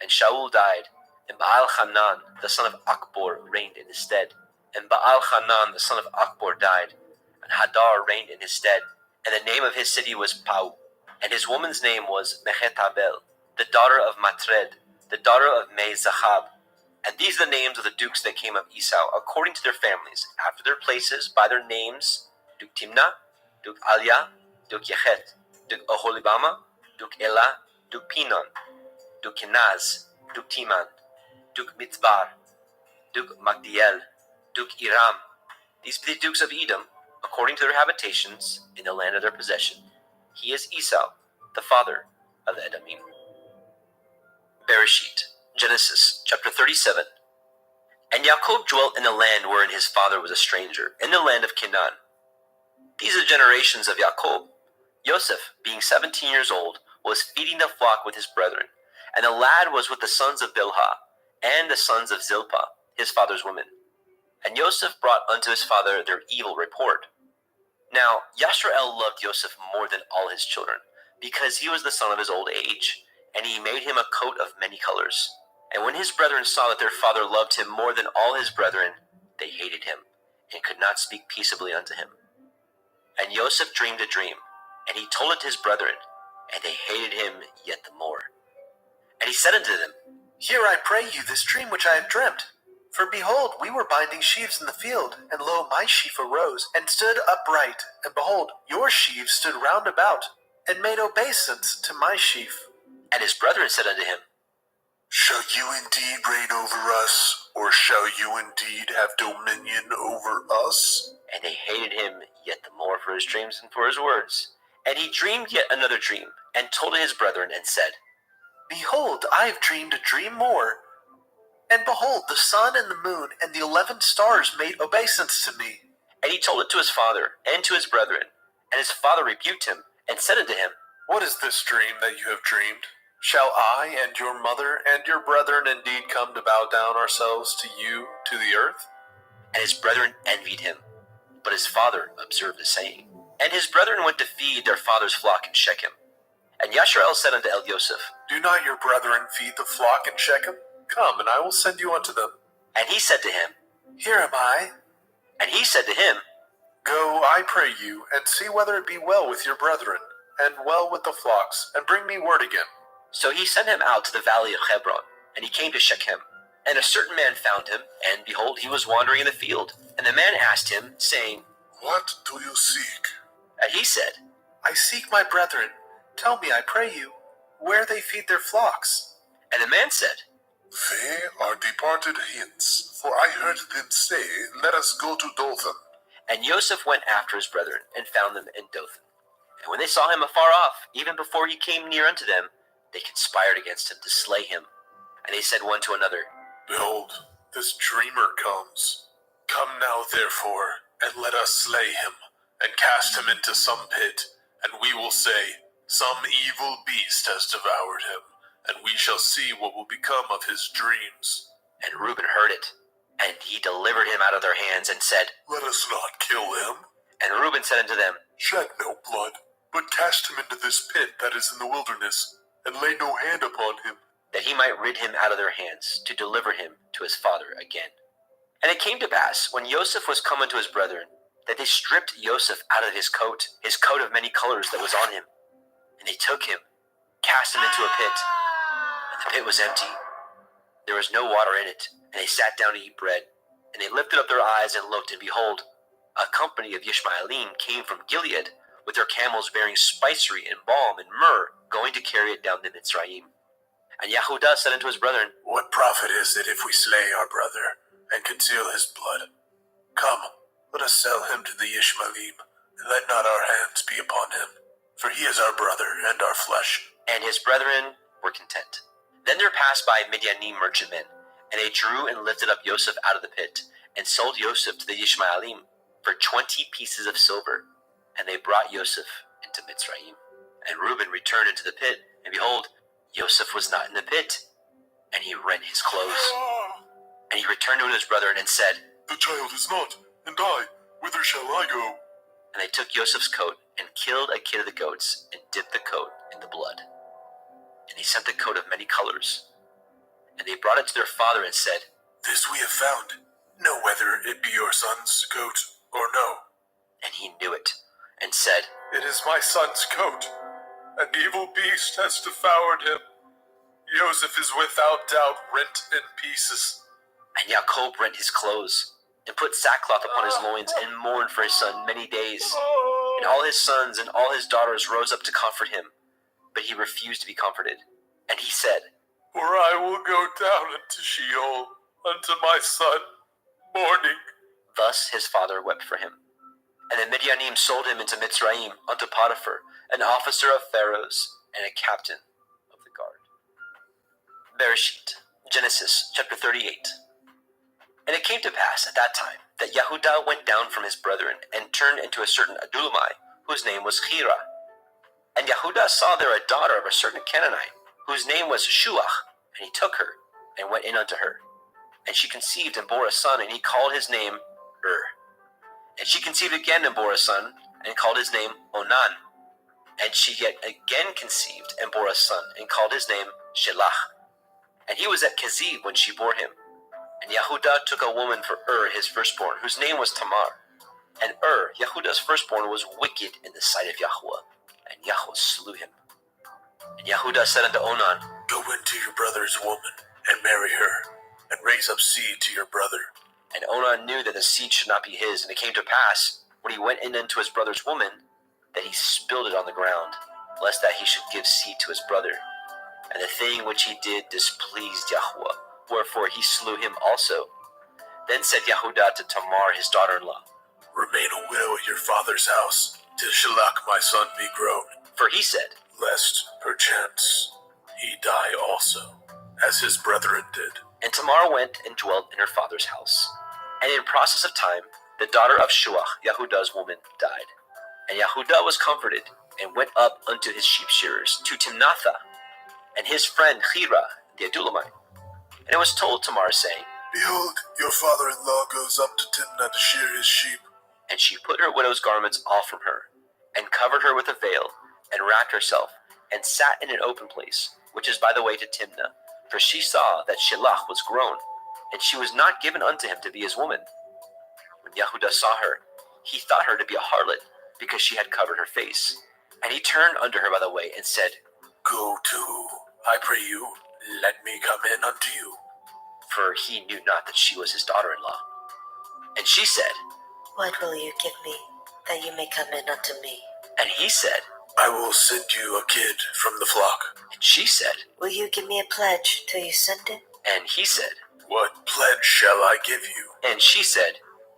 And Shaul died, and Baal-Hanan, the son of Akbor, reigned in his stead. And Baal-Hanan, the son of Akbor, died, and Hadar reigned in his stead. And the name of his city was Pau. And his woman's name was Mehetabel, the daughter of Matred, the daughter of Me-Zahab. And these are the names of the dukes that came of Esau, according to their families, after their places, by their names: Duke Timnah, Duke Alia, Duke Yechet, Duke Oholibama, Duke Elah, Duke Pinon, Duke Kenaz, Duke Timan, Duke Mitzbar, Duke Magdiel, Duke Iram. These be the dukes of Edom, according to their habitations, in the land of their possession. He is Esau, the father of the Edomim. Bereshit, Genesis, chapter 37. And Yaakov dwelt in the land wherein his father was a stranger, in the land of Canaan. These are the generations of Yaakov. Yosef, being 17 years old, was feeding the flock with his brethren, and the lad was with the sons of Bilhah, and the sons of Zilpah, his father's woman. And Yosef brought unto his father their evil report. Now Yashrael loved Yosef more than all his children, because he was the son of his old age, and he made him a coat of many colors. And when his brethren saw that their father loved him more than all his brethren, they hated him, and could not speak peaceably unto him. And Yosef dreamed a dream, and he told it to his brethren, and they hated him yet the more. And he said unto them, Hear, I pray you, this dream which I have dreamt. For behold, we were binding sheaves in the field, and lo, my sheaf arose, and stood upright, and behold, your sheaves stood round about, and made obeisance to my sheaf. And his brethren said unto him, Shall you indeed reign over us, or shall you indeed have dominion over us? And they hated him yet the more for his dreams and for his words. And he dreamed yet another dream, and told it his brethren, and said, Behold, I have dreamed a dream more. And behold, the sun and the moon and the 11 stars made obeisance to me. And he told it to his father and to his brethren. And his father rebuked him, and said unto him, What is this dream that you have dreamed? Shall I and your mother and your brethren indeed come to bow down ourselves to you, to the earth? And his brethren envied him. But his father observed the saying. And his brethren went to feed their father's flock in Shechem. And Yashrael said unto Yosef, Do not your brethren feed the flock in Shechem? Come, and I will send you unto them. And he said to him, Here am I. And he said to him, Go, I pray you, and see whether it be well with your brethren, and well with the flocks, and bring me word again. So he sent him out to the valley of Hebron, and he came to Shechem. And a certain man found him, and behold, he was wandering in the field. And the man asked him, saying, What do you seek? And he said, I seek my brethren. Tell me, I pray you, where they feed their flocks. And the man said, They are departed hence, for I heard them say, Let us go to Dothan. And Joseph went after his brethren, and found them in Dothan. And when they saw him afar off, even before he came near unto them, they conspired against him to slay him. And they said one to another, Behold, this dreamer comes. Come now, therefore, and let us slay him, and cast him into some pit, and we will say, Some evil beast has devoured him, and we shall see what will become of his dreams. And Reuben heard it, and he delivered him out of their hands, and said, Let us not kill him. And Reuben said unto them, Shed no blood, but cast him into this pit that is in the wilderness, and lay no hand upon him, that he might rid him out of their hands, to deliver him to his father again. And it came to pass, when Joseph was come unto his brethren, that they stripped Joseph out of his coat of many colors that was on him. And they took him, cast him into a pit, and the pit was empty. There was no water in it, and they sat down to eat bread. And they lifted up their eyes and looked, and behold, a company of Ishmaelim came from Gilead, with their camels bearing spicery and balm and myrrh, going to carry it down to Mitzrayim. And Yehudah said unto his brethren, What profit is it if we slay our brother, and conceal his blood? Come, let us sell him to the Ishmaelim, and let not our hands be upon him, for he is our brother and our flesh. And his brethren were content. Then there passed by Midianim merchantmen, and they drew and lifted up Joseph out of the pit, and sold Joseph to the Ishmaelim for 20 pieces of silver. And they brought Joseph into Mitzrayim. And Reuben returned into the pit, and behold, Joseph was not in the pit. And he rent his clothes. And he returned to his brethren and said, The child is not, and I, whither shall I go? And they took Joseph's coat, and killed a kid of the goats, and dipped the coat in the blood. And he sent the coat of many colors. And they brought it to their father, and said, This we have found. Know whether it be your son's coat or no. And he knew it, and said, It is my son's coat. An evil beast has devoured him. Joseph is without doubt rent in pieces. And Jacob rent his clothes, and put sackcloth upon his loins, and mourned for his son many days. And all his sons and all his daughters rose up to comfort him, but he refused to be comforted. And he said, For I will go down into Sheol unto my son, mourning. Thus his father wept for him. And the Midianim sold him into Mitzrayim unto Potiphar, an officer of Pharaoh's, and a captain of the guard. Bereshit, Genesis chapter 38. And it came to pass at that time that Yehudah went down from his brethren, and turned into a certain Adullamite, whose name was Hira. And Yehudah saw there a daughter of a certain Canaanite, whose name was Shuach, and he took her, and went in unto her. And she conceived and bore a son, and he called his name And she conceived again and bore a son, and called his name Onan. And she yet again conceived and bore a son, and called his name Shelach. And he was at Keziv when she bore him. And Yehudah took a woman for his firstborn, whose name was Tamar. And Yehudah's firstborn, was wicked in the sight of Yahweh, and Yahweh slew him. And Yehudah said unto Onan, Go into your brother's woman, and marry her, and raise up seed to your brother. And Onan knew that the seed should not be his. And it came to pass, when he went in unto his brother's woman, that he spilled it on the ground, lest that he should give seed to his brother. And the thing which he did displeased Yahweh, wherefore he slew him also. Then said Yehudah to Tamar his daughter-in-law, Remain a widow at your father's house, till Shelach my son be grown. For he said, Lest, perchance, he die also, as his brethren did. And Tamar went and dwelt in her father's house. And in process of time, the daughter of Shuach, Yehudah's woman, died. And Yehudah was comforted, and went up unto his sheep shearers, to Timnathah, and his friend Hira, the Adullamite. And it was told Tamar, saying, Behold, your father-in-law goes up to Timnah to shear his sheep. And she put her widow's garments off from her, and covered her with a veil, and wrapped herself, and sat in an open place, which is by the way to Timnah. For she saw that Shelach was grown, and she was not given unto him to be his woman. When Yehudah saw her, he thought her to be a harlot, because she had covered her face. And he turned unto her by the way, and said, Go to, I pray you, let me come in unto you. For he knew not that she was his daughter-in-law. And she said, What will you give me, that you may come in unto me? And he said, I will send you a kid from the flock. And she said, Will you give me a pledge till you send it? And he said, What pledge shall I give you? And she said,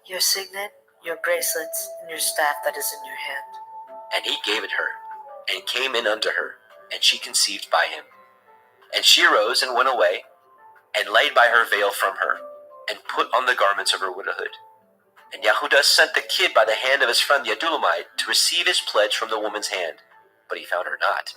Your signet, your bracelets, and your staff that is in your hand. And he gave it her, and came in unto her, and she conceived by him. And she arose and went away, and laid by her veil from her, and put on the garments of her widowhood. And Yahudah sent the kid by the hand of his friend the Adulamite to receive his pledge from the woman's hand, but he found her not.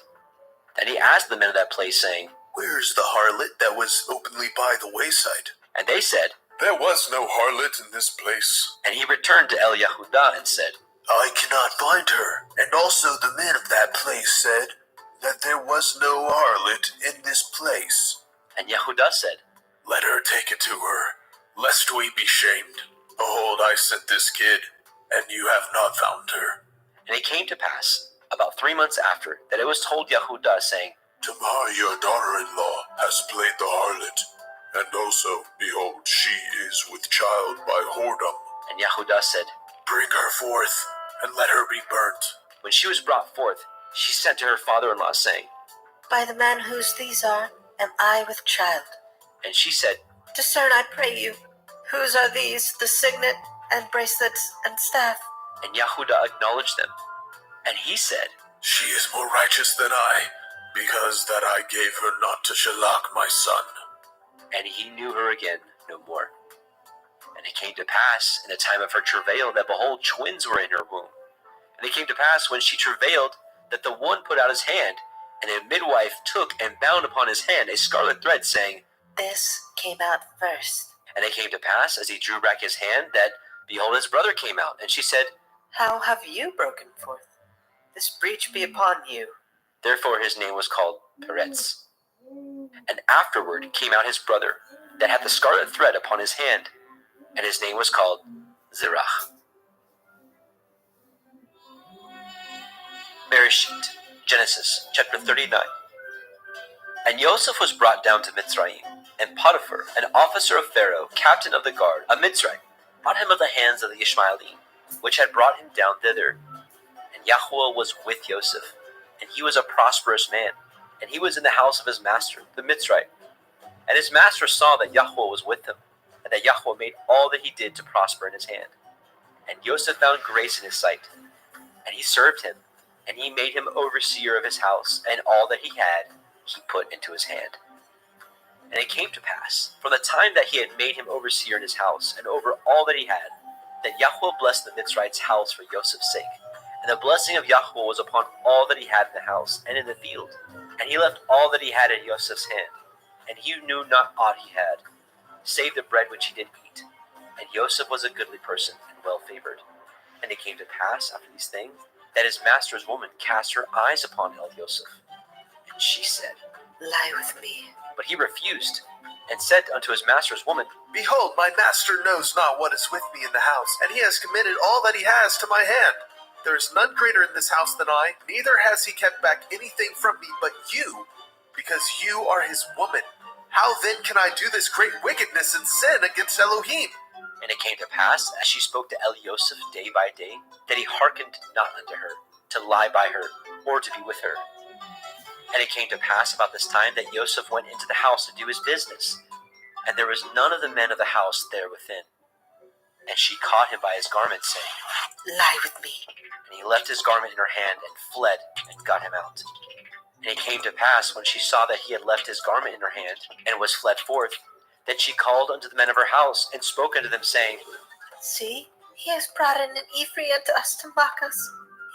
Then he asked the men of that place, saying, Where's the harlot that was openly by the wayside? And they said, There was no harlot in this place. And he returned to El Yahudah and said, I cannot find her. And also the men of that place said that there was no harlot in this place. And Yahudah said, Let her take it to her, lest we be shamed. Behold, I sent this kid, and you have not found her. And it came to pass, about 3 months after, that it was told Yahudah, saying, Tamar, your daughter-in-law, has played the harlot, and also, behold, she is with child by whoredom. And Yahudah said, Bring her forth, and let her be burnt. When she was brought forth, she sent to her father-in-law, saying, By the man whose these are, am I with child. And she said, Discern, I pray you, whose are these, the signet, and bracelets, and staff? And Yahudah acknowledged them. And he said, She is more righteous than I, because that I gave her not to Shalach my son. And he knew her again no more. And it came to pass in the time of her travail that, behold, twins were in her womb. And it came to pass when she travailed that the one put out his hand, and a midwife took and bound upon his hand a scarlet thread, saying, This came out first. And it came to pass, as he drew back his hand, that, behold, his brother came out. And she said, How have you broken forth? This breach be upon you. Therefore his name was called Peretz. And afterward came out his brother, that had the scarlet thread upon his hand, and his name was called Zerach. Bereshit, Genesis, chapter 39. And Joseph was brought down to Mitzrayim, and Potiphar, an officer of Pharaoh, captain of the guard of Mitzrayim, brought him of the hands of the Ishmaelim, which had brought him down thither. And Yahuwah was with Joseph, and he was a prosperous man, and he was in the house of his master, the Mitzrayim. And his master saw that Yahuwah was with him, and that Yahuwah made all that he did to prosper in his hand. And Joseph found grace in his sight, and he served him, and he made him overseer of his house, and all that he had he put into his hand. And it came to pass, from the time that he had made him overseer in his house, and over all that he had, that Yahuwah blessed the Mitzrayim's house for Joseph's sake. And the blessing of Yahuwah was upon all that he had in the house and in the field. And he left all that he had in Joseph's hand, and he knew not aught he had, save the bread which he did eat. And Joseph was a goodly person and well favored. And it came to pass after these things, that his master's woman cast her eyes upon El Joseph. And she said, Lie with me. But he refused, and said unto his master's woman, Behold, my master knows not what is with me in the house, and he has committed all that he has to my hand. There is none greater in this house than I, neither has he kept back anything from me but you, because you are his woman. How then can I do this great wickedness and sin against Elohim? And it came to pass, as she spoke to El Joseph day by day, that he hearkened not unto her, to lie by her, or to be with her. And it came to pass about this time that Joseph went into the house to do his business, and there was none of the men of the house there within. And she caught him by his garment, saying, Lie with me. And he left his garment in her hand, and fled, and got him out. And it came to pass, when she saw that he had left his garment in her hand, and was fled forth, that she called unto the men of her house, and spoke unto them, saying, See, he has brought in an Ephraim unto us to mock us.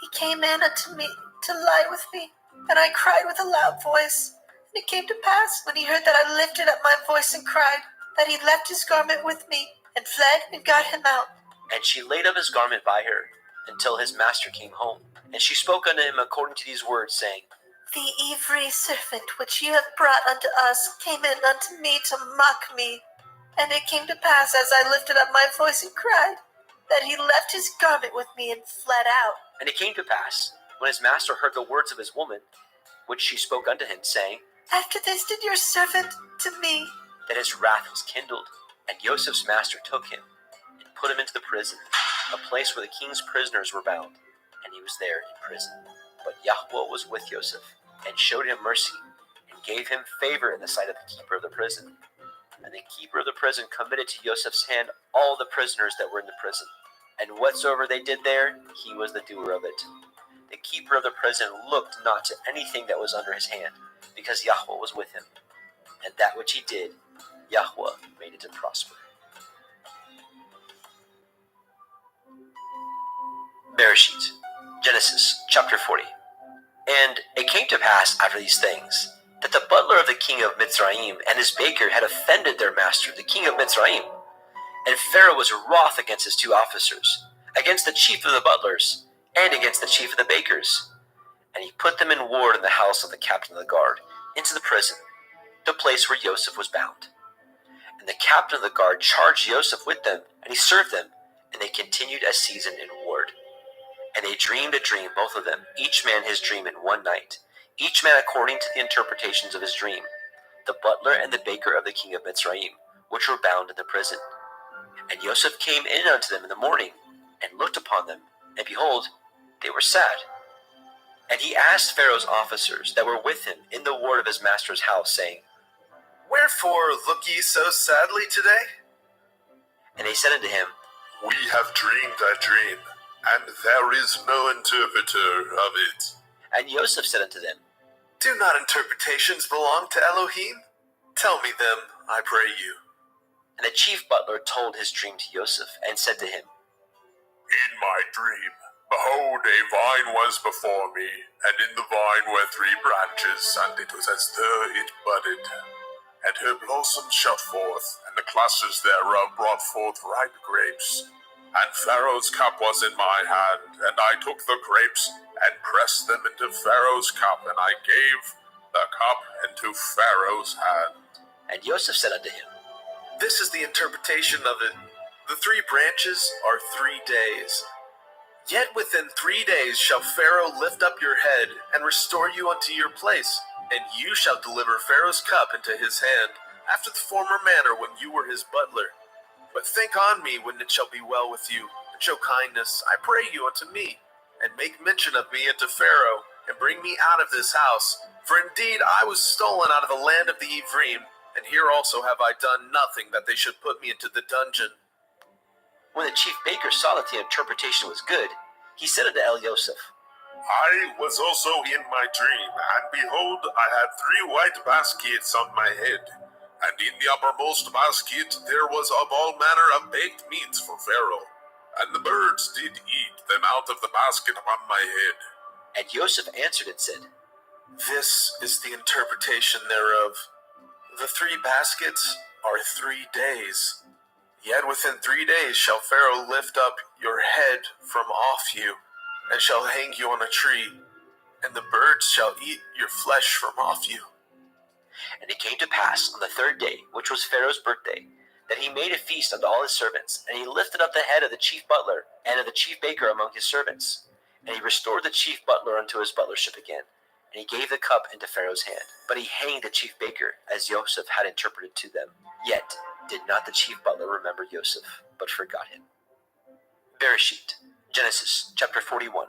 He came in unto me to lie with me, and I cried with a loud voice. And it came to pass, when he heard that I lifted up my voice and cried, that he left his garment with me, and fled, and got him out. And she laid up his garment by her, until his master came home. And she spoke unto him according to these words, saying, The Ephraim servant which you have brought unto us came in unto me to mock me. And it came to pass, as I lifted up my voice and cried, that he left his garment with me and fled out. And it came to pass, when his master heard the words of his woman, which she spoke unto him, saying, After this did your servant to me. That his wrath was kindled. And Joseph's master took him, and put him into the prison, a place where the king's prisoners were bound. And he was there in prison. But Yahuwah was with Joseph, and showed him mercy, and gave him favor in the sight of the keeper of the prison. And the keeper of the prison committed to Joseph's hand all the prisoners that were in the prison. And whatsoever they did there, he was the doer of it. the keeper of the prison looked not to anything that was under his hand, because Yahweh was with him. And that which he did, Yahweh made it to prosper. Bereshit, Genesis chapter 40. And it came to pass after these things, that the butler of the king of Mitzrayim and his baker had offended their master, the king of Mitzrayim. And Pharaoh was wroth against his two officers, against the chief of the butlers, and against the chief of the bakers. And he put them in ward in the house of the captain of the guard, into the prison, the place where Joseph was bound. And the captain of the guard charged Joseph with them, and he served them, and they continued a season in ward. And they dreamed a dream, both of them, each man his dream in one night, each man according to the interpretations of his dream, the butler and the baker of the king of Mitzrayim, which were bound in the prison. And Joseph came in unto them in the morning, and looked upon them, and behold, they were sad. And he asked Pharaoh's officers that were with him in the ward of his master's house, saying, Wherefore look ye so sadly today? And they said unto him, We have dreamed a dream, and there is no interpreter of it. And Joseph said unto them, Do not interpretations belong to Elohim? Tell me them, I pray you. And the chief butler told his dream to Joseph, and said to him, In my dream, behold, a vine was before me, and in the vine were 3 branches, and it was as though it budded. And her blossoms shot forth, and the clusters thereof brought forth ripe grapes. And Pharaoh's cup was in my hand, and I took the grapes, and pressed them into Pharaoh's cup, and I gave the cup into Pharaoh's hand. And Joseph said unto him, This is the interpretation of it. The 3 branches are 3 days. Yet within 3 days shall Pharaoh lift up your head, and restore you unto your place, and you shall deliver Pharaoh's cup into his hand, after the former manner when you were his butler. But think on me when it shall be well with you, and show kindness, I pray you, unto me, and make mention of me unto Pharaoh, and bring me out of this house. For indeed I was stolen out of the land of the Ephraim, and here also have I done nothing that they should put me into the dungeon. When the chief baker saw that the interpretation was good, he said unto Joseph, I was also in my dream, and behold, I had 3 white baskets on my head, and in the uppermost basket there was of all manner of baked meats for Pharaoh, and the birds did eat them out of the basket upon my head. And Joseph answered and said, This is the interpretation thereof. The 3 baskets are 3 days. Yet within 3 days shall Pharaoh lift up your head from off you, and shall hang you on a tree, and the birds shall eat your flesh from off you. And it came to pass on the 3rd day, which was Pharaoh's birthday, that he made a feast unto all his servants, and he lifted up the head of the chief butler and of the chief baker among his servants. And he restored the chief butler unto his butlership again, and he gave the cup into Pharaoh's hand. But he hanged the chief baker, as Joseph had interpreted to them. Yet did not the chief butler remember Joseph, but forgot him. Bereshit, Genesis chapter 41.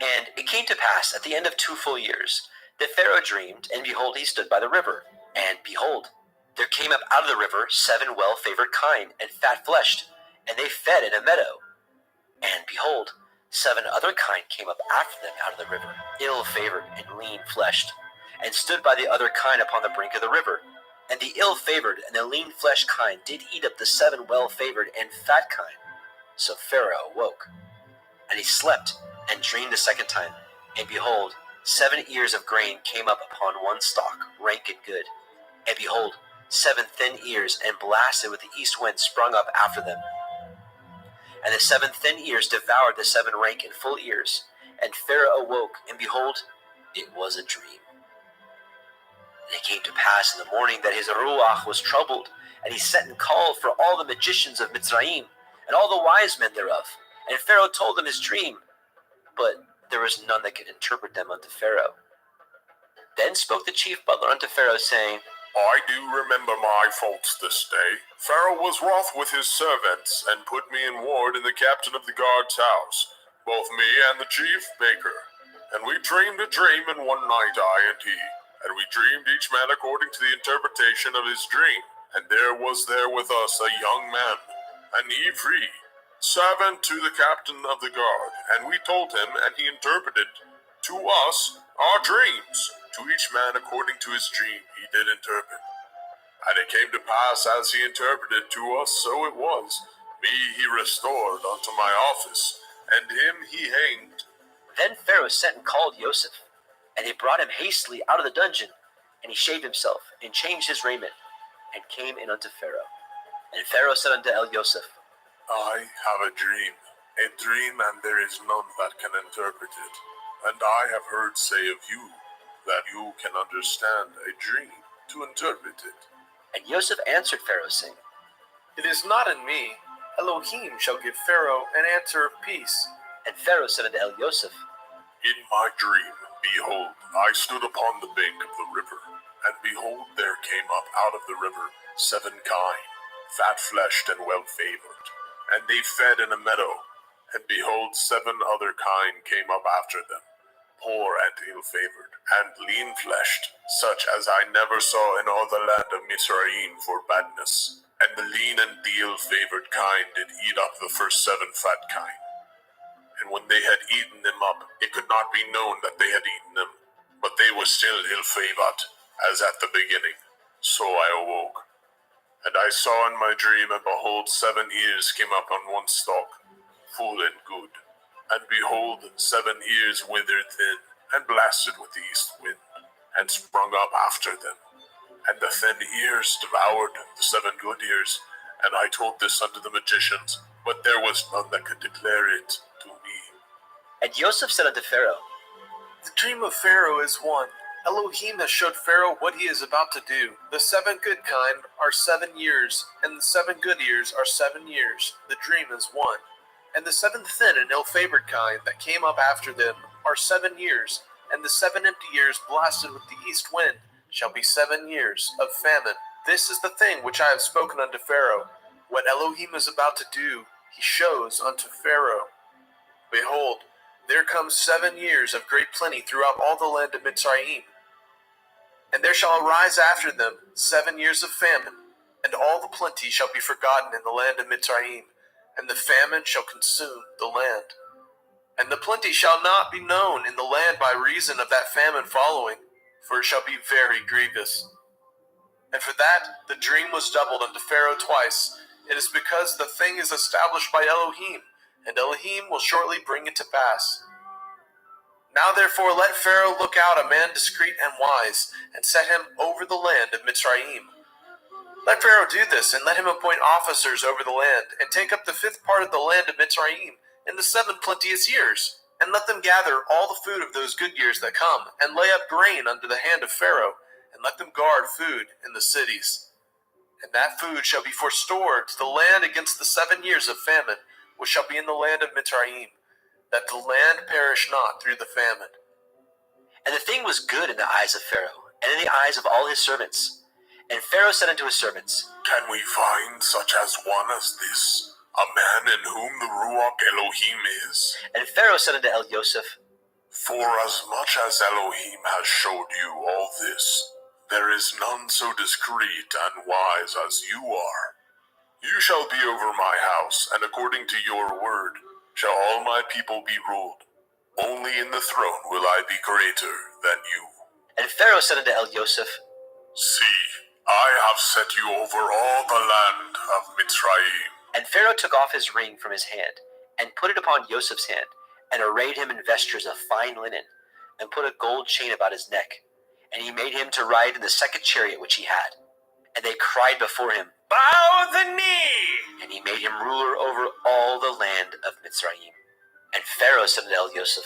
And it came to pass at the end of 2 full years, that Pharaoh dreamed, and behold, he stood by the river. And behold, there came up out of the river 7 well-favored kine, and fat-fleshed, and they fed in a meadow. And behold, 7 other kine came up after them out of the river, ill-favored and lean-fleshed, and stood by the other kine upon the brink of the river. And the ill-favored and the lean-fleshed kine did eat up the 7 well-favored and fat kine. So Pharaoh awoke, and he slept, and dreamed the 2nd time. And behold, 7 ears of grain came up upon one stalk, rank and good. And behold, 7 thin ears, and blasted with the east wind, sprung up after them. And the 7 thin ears devoured the 7 rank and full ears. And Pharaoh awoke, and behold, it was a dream. And it came to pass in the morning that his ruach was troubled, and he sent and called for all the magicians of Mitzrayim, and all the wise men thereof. And Pharaoh told them his dream, but there was none that could interpret them unto Pharaoh. Then spoke the chief butler unto Pharaoh, saying, I do remember my faults this day. Pharaoh was wroth with his servants, and put me in ward in the captain of the guard's house, both me and the chief baker. And we dreamed a dream in one night, I and he. And we dreamed each man according to the interpretation of his dream. And there was there with us a young man, an Ephraim, 7 to the captain of the guard, and we told him, and he interpreted to us our dreams. To each man according to his dream he did interpret. And it came to pass as he interpreted to us, so it was. Me he restored unto my office, and him he hanged. Then Pharaoh sent and called Joseph, and they brought him hastily out of the dungeon, and he shaved himself, and changed his raiment, and came in unto Pharaoh. And Pharaoh said unto Joseph, I have a dream, and there is none that can interpret it. And I have heard say of you, that you can understand a dream to interpret it. And Joseph answered Pharaoh, saying, It is not in me. Elohim shall give Pharaoh an answer of peace. And Pharaoh said unto Joseph, In my dream, behold, I stood upon the bank of the river, and behold, there came up out of the river 7 kine, fat-fleshed and well-favored, and they fed in a meadow. And behold, 7 other kine came up after them, poor and ill-favored, and lean-fleshed, such as I never saw in all the land of Mizraim for badness. And the lean and the ill-favored kine did eat up the first 7 fat kine. And when they had eaten them up, it could not be known that they had eaten them, but they were still ill-favored, as at the beginning. So I awoke. And I saw in my dream, and behold, 7 ears came up on one stalk, full and good. And behold, 7 ears withered thin, and blasted with the east wind, and sprung up after them. And the thin ears devoured the 7 good ears. And I told this unto the magicians, but there was none that could declare it to me. And Joseph said unto Pharaoh, The dream of Pharaoh is one. Elohim has showed Pharaoh what he is about to do. The 7 good kind are 7 years, and the 7 good ears are 7 years. The dream is one. And the 7 thin and ill-favored kind that came up after them are 7 years, and the 7 empty years blasted with the east wind shall be 7 years of famine. This is the thing which I have spoken unto Pharaoh. What Elohim is about to do, he shows unto Pharaoh. Behold, there comes 7 years of great plenty throughout all the land of Mizraim. And there shall arise after them 7 years of famine, and all the plenty shall be forgotten in the land of Mizraim, and the famine shall consume the land. And the plenty shall not be known in the land by reason of that famine following, for it shall be very grievous. And for that the dream was doubled unto Pharaoh twice. It is because the thing is established by Elohim, and Elohim will shortly bring it to pass. Now therefore let Pharaoh look out a man discreet and wise, and set him over the land of Mizraim. Let Pharaoh do this, and let him appoint officers over the land, and take up the 5th part of the land of Mizraim in the 7 plenteous years, and let them gather all the food of those good years that come, and lay up grain under the hand of Pharaoh, and let them guard food in the cities. And that food shall be forestored to the land against the 7 years of famine, which shall be in the land of Mizraim, that the land perish not through the famine. And the thing was good in the eyes of Pharaoh, and in the eyes of all his servants. And Pharaoh said unto his servants, Can we find such as one as this, a man in whom the Ruach Elohim is? And Pharaoh said unto Joseph, For as much as Elohim has showed you all this, there is none so discreet and wise as you are. You shall be over my house, and according to your word shall all my people be ruled. Only in the throne will I be greater than you. And Pharaoh said unto Joseph, See, I have set you over all the land of Mitzrayim. And Pharaoh took off his ring from his hand, and put it upon Joseph's hand, and arrayed him in vestures of fine linen, and put a gold chain about his neck. And he made him to ride in the 2nd chariot which he had. And they cried before him, Bow the knee! And he made him ruler over all the land of Mitzrayim. And Pharaoh said unto Joseph,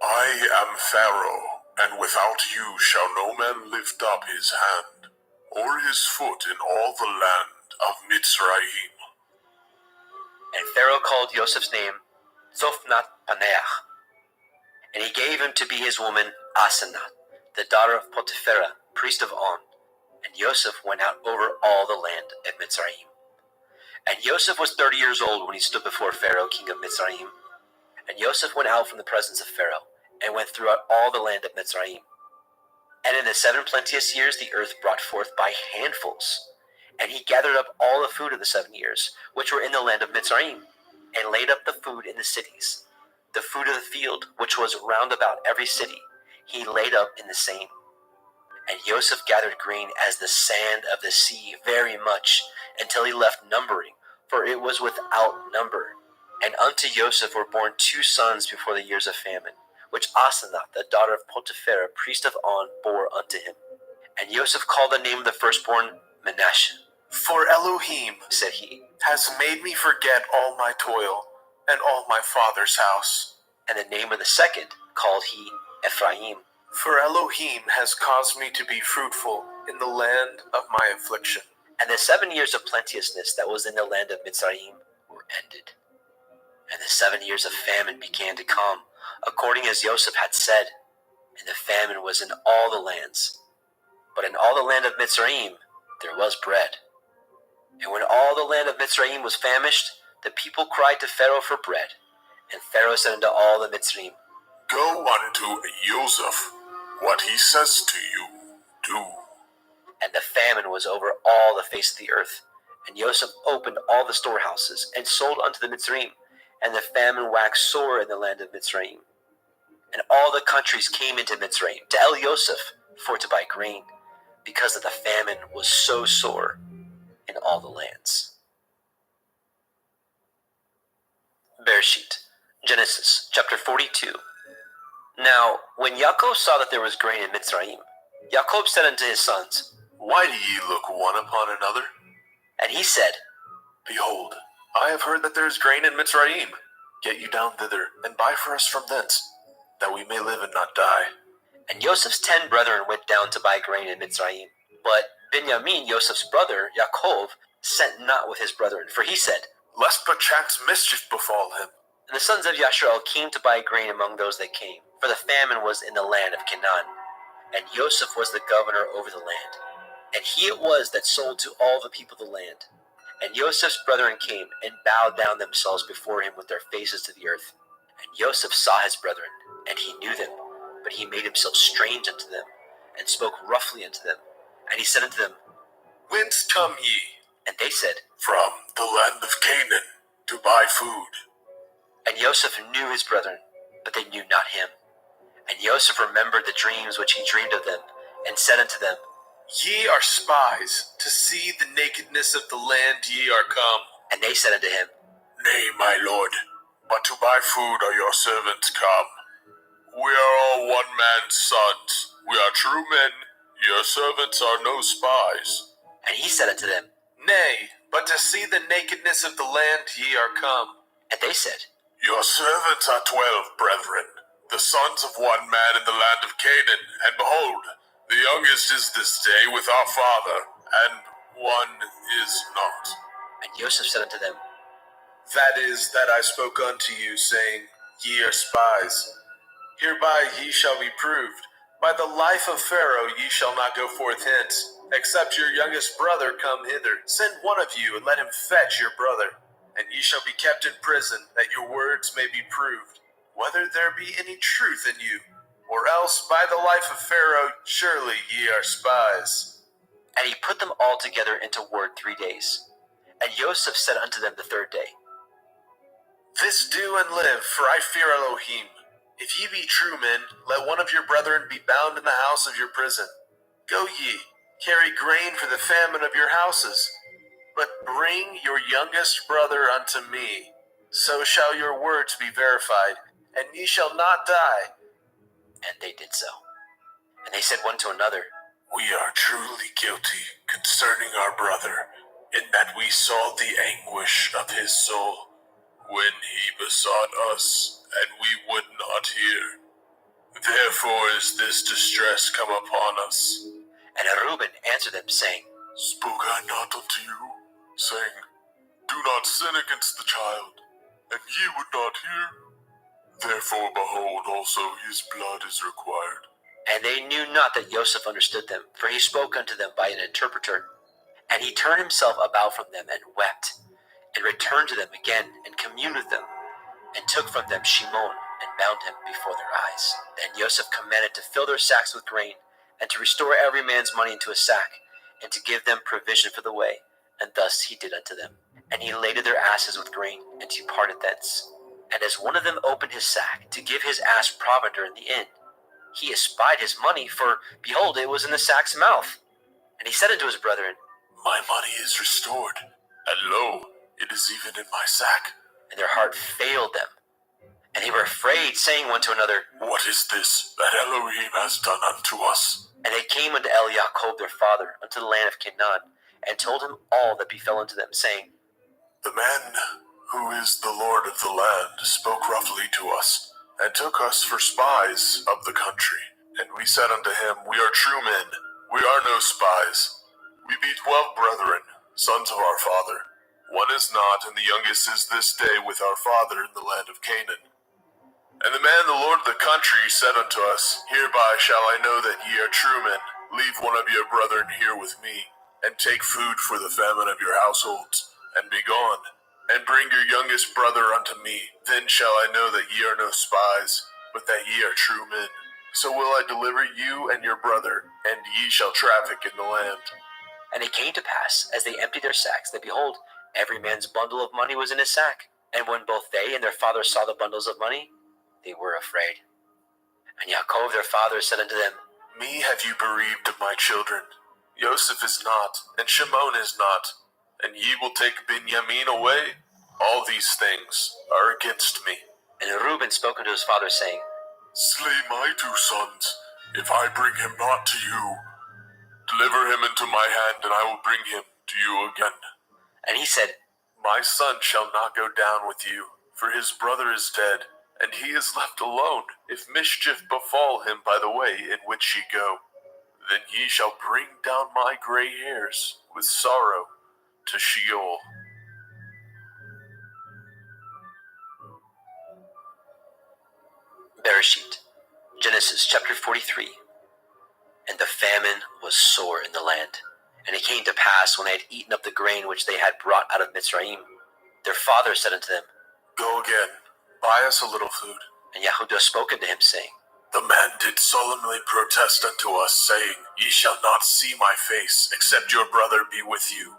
I am Pharaoh, and without you shall no man lift up his hand, or his foot in all the land of Mitzrayim. And Pharaoh called Joseph's name Zophnath Paneach. And he gave him to be his woman Asenath, the daughter of Potipherah, priest of On. And Joseph went out over all the land of Mitzrayim. And Joseph was 30 years old when he stood before Pharaoh, king of Mitzrayim. And Joseph went out from the presence of Pharaoh, and went throughout all the land of Mitzrayim. And in the 7 plenteous years the earth brought forth by handfuls. And he gathered up all the food of the 7 years, which were in the land of Mitzrayim, and laid up the food in the cities. The fruit of the field, which was round about every city, he laid up in the same. And Joseph gathered grain as the sand of the sea very much, until he left numbering, for it was without number. And unto Joseph were born 2 sons before the years of famine, which Asenath, the daughter of Potiphera, priest of On, bore unto him. And Joseph called the name of the firstborn Manasseh. For Elohim, said he, has made me forget all my toil and all my father's house. And the name of the second called he Ephraim. For Elohim has caused me to be fruitful in the land of my affliction. And the 7 years of plenteousness that was in the land of Mitzrayim were ended. And the 7 years of famine began to come, according as Joseph had said. And the famine was in all the lands. But in all the land of Mitzrayim there was bread. And when all the land of Mitzrayim was famished, the people cried to Pharaoh for bread. And Pharaoh said unto all the Mitzrayim, Go unto Joseph. What he says to you, do. And the famine was over all the face of the earth. And Joseph opened all the storehouses, and sold unto the Mitzrayim. And the famine waxed sore in the land of Mitzrayim. And all the countries came into Mitzrayim to El Joseph for to buy grain, because that the famine was so sore in all the lands. Bereshit, Genesis, chapter 42. Now, when Yaakov saw that there was grain in Mitzrayim, Yaakov said unto his sons, Why do ye look one upon another? And he said, Behold, I have heard that there is grain in Mitzrayim. Get you down thither, and buy for us from thence, that we may live and not die. And Joseph's 10 brethren went down to buy grain in Mitzrayim. But Benjamin, Joseph's brother, Yaakov, sent not with his brethren, for he said, Lest perchance mischief befall him. And the sons of Yasharel came to buy grain among those that came, for the famine was in the land of Canaan. And Joseph was the governor over the land. And he it was that sold to all the people of the land. And Joseph's brethren came, and bowed down themselves before him with their faces to the earth. And Joseph saw his brethren, and he knew them, but he made himself strange unto them, and spoke roughly unto them. And he said unto them, Whence come ye? And they said, From the land of Canaan, to buy food. And Joseph knew his brethren, but they knew not him. And Joseph remembered the dreams which he dreamed of them, and said unto them, Ye are spies, to see the nakedness of the land ye are come. And they said unto him, Nay, my lord, but to buy food are your servants come. We are all one man's sons. We are true men. Your servants are no spies. And he said unto them, Nay, but to see the nakedness of the land ye are come. And they said, Your servants are 12 brethren, the sons of one man in the land of Canaan. And behold, the youngest is this day with our father, and one is not. And Joseph said unto them, That is that I spoke unto you, saying, Ye are spies. Hereby ye shall be proved. By the life of Pharaoh ye shall not go forth hence, except your youngest brother come hither. Send one of you, and let him fetch your brother. And ye shall be kept in prison, that your words may be proved, whether there be any truth in you. Or else by the life of Pharaoh surely ye are spies. And he put them all together into word 3 days. And Joseph said unto them the 3rd day, This do and live, for I fear Elohim. If ye be true men, let one of your brethren be bound in the house of your prison. Go ye, carry grain for the famine of your houses, but bring your youngest brother unto me. So shall your words be verified, and ye shall not die. And they did so. And they said one to another, We are truly guilty concerning our brother, in that we saw the anguish of his soul, when he besought us, and we would not hear. Therefore is this distress come upon us. And Reuben answered them, saying, Spoke I not unto you, saying, Do not sin against the child, and ye would not hear? Therefore, behold, also his blood is required. And they knew not that Joseph understood them, for he spoke unto them by an interpreter. And he turned himself about from them, and wept, and returned to them again, and communed with them, and took from them Shimon, and bound him before their eyes. Then Joseph commanded to fill their sacks with grain, and to restore every man's money into a sack, and to give them provision for the way. And thus he did unto them. And he laded their asses with grain, and departed thence. And as one of them opened his sack to give his ass provender in the inn, he espied his money, for, behold, it was in the sack's mouth. And he said unto his brethren, My money is restored, and lo, it is even in my sack. And their heart failed them. And they were afraid, saying one to another, What is this that Elohim has done unto us? And they came unto Jacob their father, unto the land of Canaan, and told him all that befell unto them, saying, The man who is the Lord of the land spoke roughly to us, and took us for spies of the country. And we said unto him, We are true men, we are no spies. We be 12 brethren, sons of our father. One is not, and the youngest is this day with our father in the land of Canaan. And the man, the Lord of the country, said unto us, Hereby shall I know that ye are true men. Leave one of your brethren here with me, and take food for the famine of your households, and be gone. And bring your youngest brother unto me. Then shall I know that ye are no spies, but that ye are true men. So will I deliver you and your brother, and ye shall traffic in the land. And it came to pass, as they emptied their sacks, that behold, every man's bundle of money was in his sack. And when both they and their father saw the bundles of money, they were afraid. And Yaakov their father said unto them, Me have you bereaved of my children. Joseph is not, and Shimon is not, and ye will take Benjamin away. All these things are against me. And Reuben spoke unto his father, saying, Slay my 2 sons, if I bring him not to you. Deliver him into my hand, and I will bring him to you again. And he said, My son shall not go down with you, for his brother is dead, and he is left alone. If mischief befall him by the way in which ye go, then ye shall bring down my gray hairs with sorrow to Sheol. Bereshit, Genesis chapter 43. And the famine was sore in the land. And it came to pass, when they had eaten up the grain which they had brought out of Mitzrayim, their father said unto them, Go again, buy us a little food. And Yehudah spoke unto him, saying, The man did solemnly protest unto us, saying, Ye shall not see my face, except your brother be with you.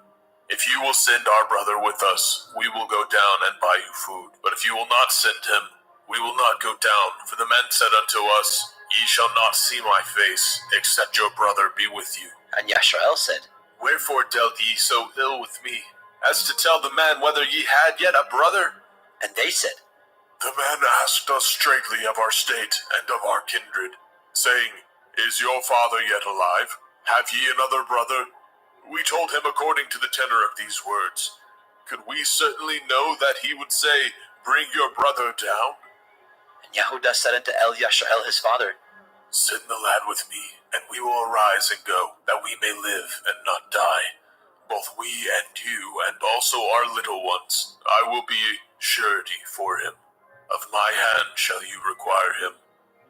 If you will send our brother with us, we will go down and buy you food. But if you will not send him, we will not go down. For the men said unto us, Ye shall not see my face, except your brother be with you. And Yashrael said, Wherefore dealt ye so ill with me, as to tell the man whether ye had yet a brother? And they said, The man asked us straightly of our state and of our kindred, saying, Is your father yet alive? Have ye another brother? We told him according to the tenor of these words. Could we certainly know that he would say, Bring your brother down? And Yehudah said unto Yashrael his father, Send the lad with me, and we will arise and go, that we may live and not die. Both we and you, and also our little ones. I will be surety for him. Of my hand shall you require him.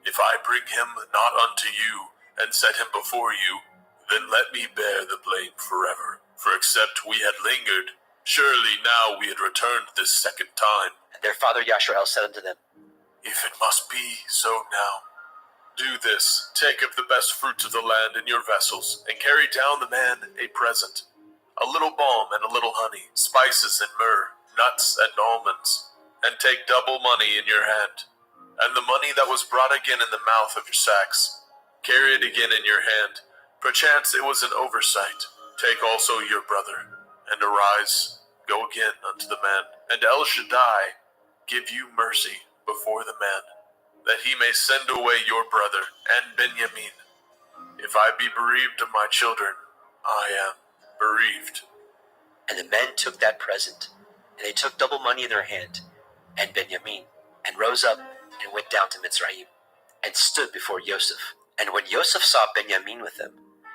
If I bring him not unto you, and set him before you, then let me bear the blame forever. For except we had lingered, surely now we had returned this second time. And their father Yashrael said unto them, If it must be so now, do this, take of the best fruits of the land in your vessels, and carry down the man a present, a little balm and a little honey, spices and myrrh, nuts and almonds, and take double money in your hand, and the money that was brought again in the mouth of your sacks, carry it again in your hand. Perchance it was an oversight. Take also your brother, and arise, go again unto the man, and El Shaddai give you mercy before the man, that he may send away your brother and Benjamin. If I be bereaved of my children, I am bereaved. And the men took that present, and they took double money in their hand, and Benjamin, and rose up, and went down to Mitzrayim, and stood before Joseph. And when Joseph saw Benjamin with them,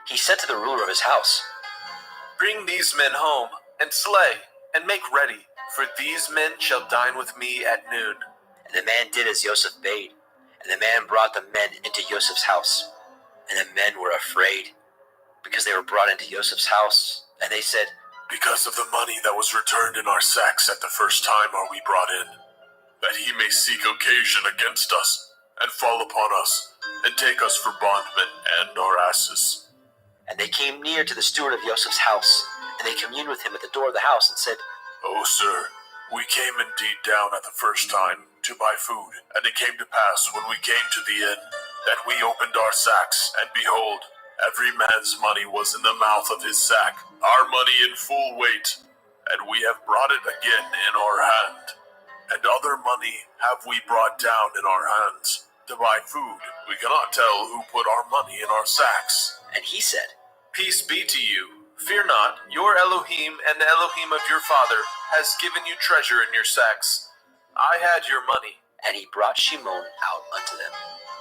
he said to the ruler of his house, Bring these men home, and slay, and make ready, for these men shall dine with me at noon. And the man did as Joseph bade, and the man brought the men into Joseph's house. And the men were afraid, because they were brought into Joseph's house. And they said, Because of the money that was returned in our sacks at the first time are we brought in, that he may seek occasion against us, and fall upon us, and take us for bondmen and our asses. And they came near to the steward of Joseph's house, and they communed with him at the door of the house, and said, "O sir, we came indeed down at the first time to buy food, and it came to pass when we came to the inn that we opened our sacks, and behold, every man's money was in the mouth of his sack, our money in full weight, and we have brought it again in our hand. And other money have we brought down in our hands to buy food. We cannot tell who put our money in our sacks." And he said, Peace be to you. Fear not, your Elohim and the Elohim of your father has given you treasure in your sacks. I had your money. and he brought Shimon out unto them.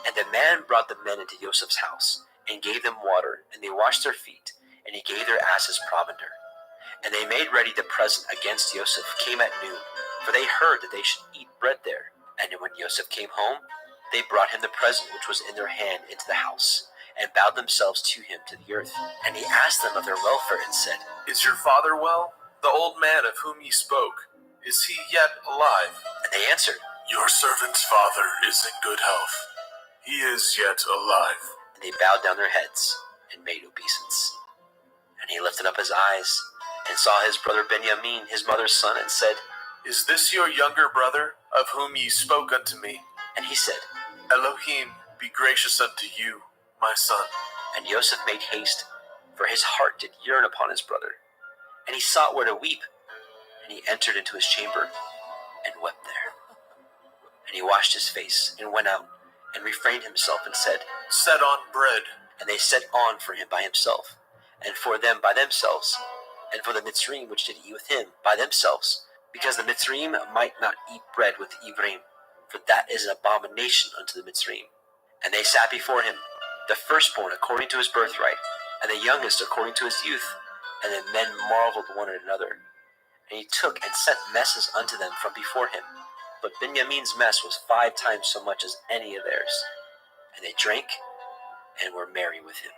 And the man brought the men into Joseph's house, and gave them water, and they washed their feet, and he gave their asses provender. And they made ready the present against Joseph came at noon, for they heard that they should eat bread there. And when Joseph came home, they brought him the present which was in their hand into the house, and bowed themselves to him to the earth. And he asked them of their welfare, and said, Is your father well? The old man of whom ye spoke, is he yet alive? And they answered, Your servant's father is in good health. He is yet alive. And they bowed down their heads, and made obeisance. And he lifted up his eyes, and saw his brother Benjamin, his mother's son, and said, Is this your younger brother, of whom ye spoke unto me? And he said, Elohim be gracious unto you, my son. And Joseph made haste, for his heart did yearn upon his brother. And he sought where to weep. And he entered into his chamber, and wept there. And he washed his face, and went out, and refrained himself, and said, Set on bread. And they set on for him by himself, and for them by themselves, and for the Mitzrayim which did eat with him by themselves, because the Mitzrayim might not eat bread with the Ivrim, for that is an abomination unto the Mitzrayim. And they sat before him, the firstborn according to his birthright, and the youngest according to his youth. And the men marveled one at another. And he took and sent messes unto them from before him. But Benjamin's mess was 5 times so much as any of theirs. And they drank and were merry with him.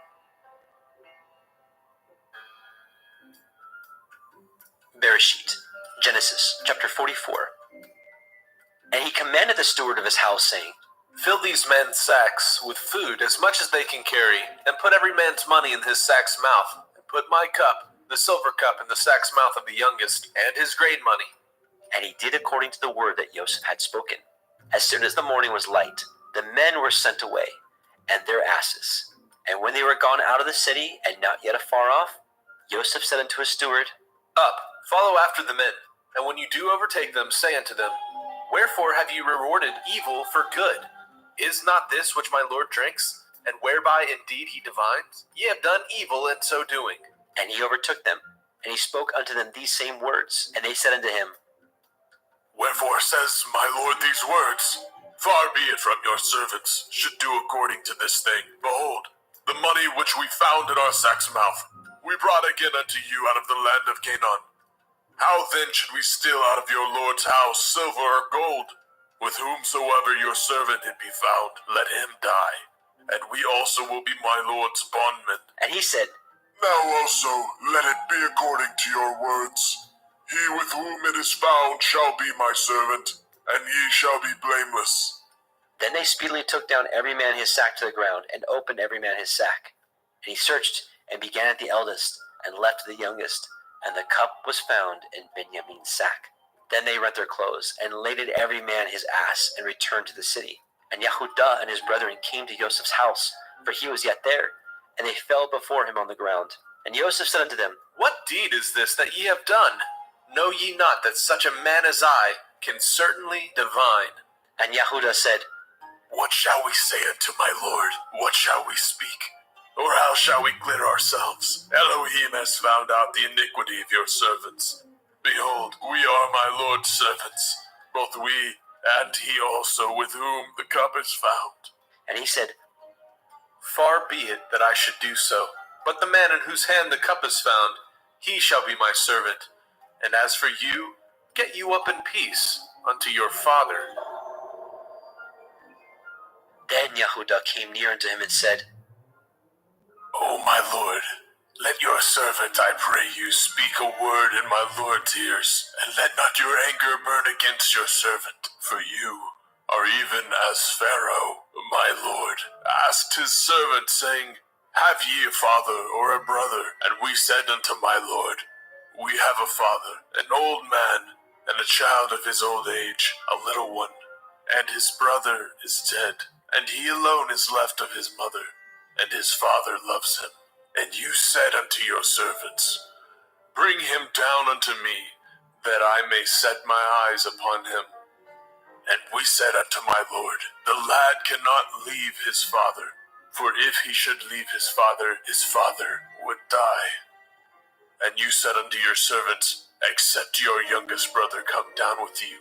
Bereshit, Genesis, chapter 44. And he commanded the steward of his house, saying, Fill these men's sacks with food as much as they can carry, and put every man's money in his sack's mouth, and put my cup, the silver cup, in the sack's mouth of the youngest, and his grain money. And he did according to the word that Joseph had spoken. As soon as the morning was light, the men were sent away, and their asses. And when they were gone out of the city, and not yet afar off, Joseph said unto his steward, Up, follow after the men, and when you do overtake them, say unto them, Wherefore have ye rewarded evil for good? Is not this which my Lord drinks, and whereby indeed he divines? Ye have done evil in so doing. And he overtook them, and he spoke unto them these same words. And they said unto him, Wherefore says my Lord these words? Far be it from your servants should do according to this thing. Behold, the money which we found in our sack's mouth, we brought again unto you out of the land of Canaan. How then should we steal out of your Lord's house silver or gold? With whomsoever your servant it be found, let him die, and we also will be my Lord's bondmen. And he said, Now also let it be according to your words. He with whom it is found shall be my servant, and ye shall be blameless. Then they speedily took down every man his sack to the ground, and opened every man his sack. And he searched, and began at the eldest, and left the youngest, and the cup was found in Benjamin's sack. Then they rent their clothes, and laded every man his ass, and returned to the city. And Yehudah and his brethren came to Joseph's house, for he was yet there, and they fell before him on the ground. And Joseph said unto them, What deed is this that ye have done? Know ye not that such a man as I can certainly divine? And Yehudah said, What shall we say unto my Lord? What shall we speak? Or how shall we clear ourselves? Elohim has found out the iniquity of your servants. Behold, we are my Lord's servants, both we and he also with whom the cup is found. And he said, Far be it that I should do so. But the man in whose hand the cup is found, he shall be my servant. And as for you, get you up in peace unto your father. Then Yehudah came near unto him and said, O my Lord, let your servant, I pray you, speak a word in my Lord's ears, and let not your anger burn against your servant. For you are even as Pharaoh, my Lord, asked his servant, saying, Have ye a father or a brother? And we said unto my Lord, We have a father, an old man, and a child of his old age, a little one. And his brother is dead, and he alone is left of his mother, and his father loves him. And you said unto your servants, Bring him down unto me, that I may set my eyes upon him. And we said unto my lord, The lad cannot leave his father, for if he should leave his father would die. And you said unto your servants, Except your youngest brother come down with you,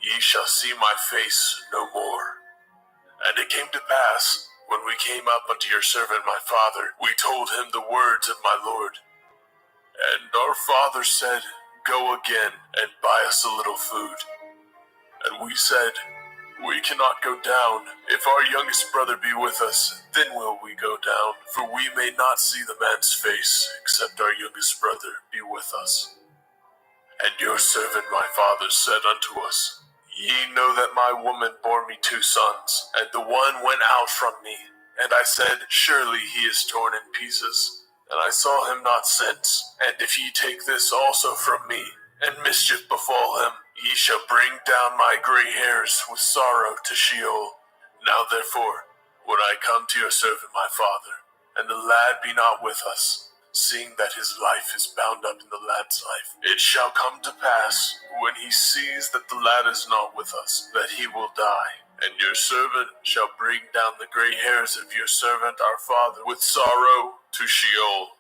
ye shall see my face no more. And it came to pass, when we came up unto your servant my father, we told him the words of my lord. And our father said, Go again, and buy us a little food. And we said, We cannot go down. If our youngest brother be with us, then will we go down. For we may not see the man's face, except our youngest brother be with us. And your servant my father said unto us, Ye know that my woman bore me 2 sons, and the one went out from me. And I said, Surely he is torn in pieces, and I saw him not since. And if ye take this also from me, and mischief befall him, ye shall bring down my gray hairs with sorrow to Sheol. Now therefore, would I come to your servant my father, and the lad be not with us, seeing that his life is bound up in the lad's life. It shall come to pass, when he sees that the lad is not with us, that he will die. And your servant shall bring down the gray hairs of your servant our father with sorrow to Sheol.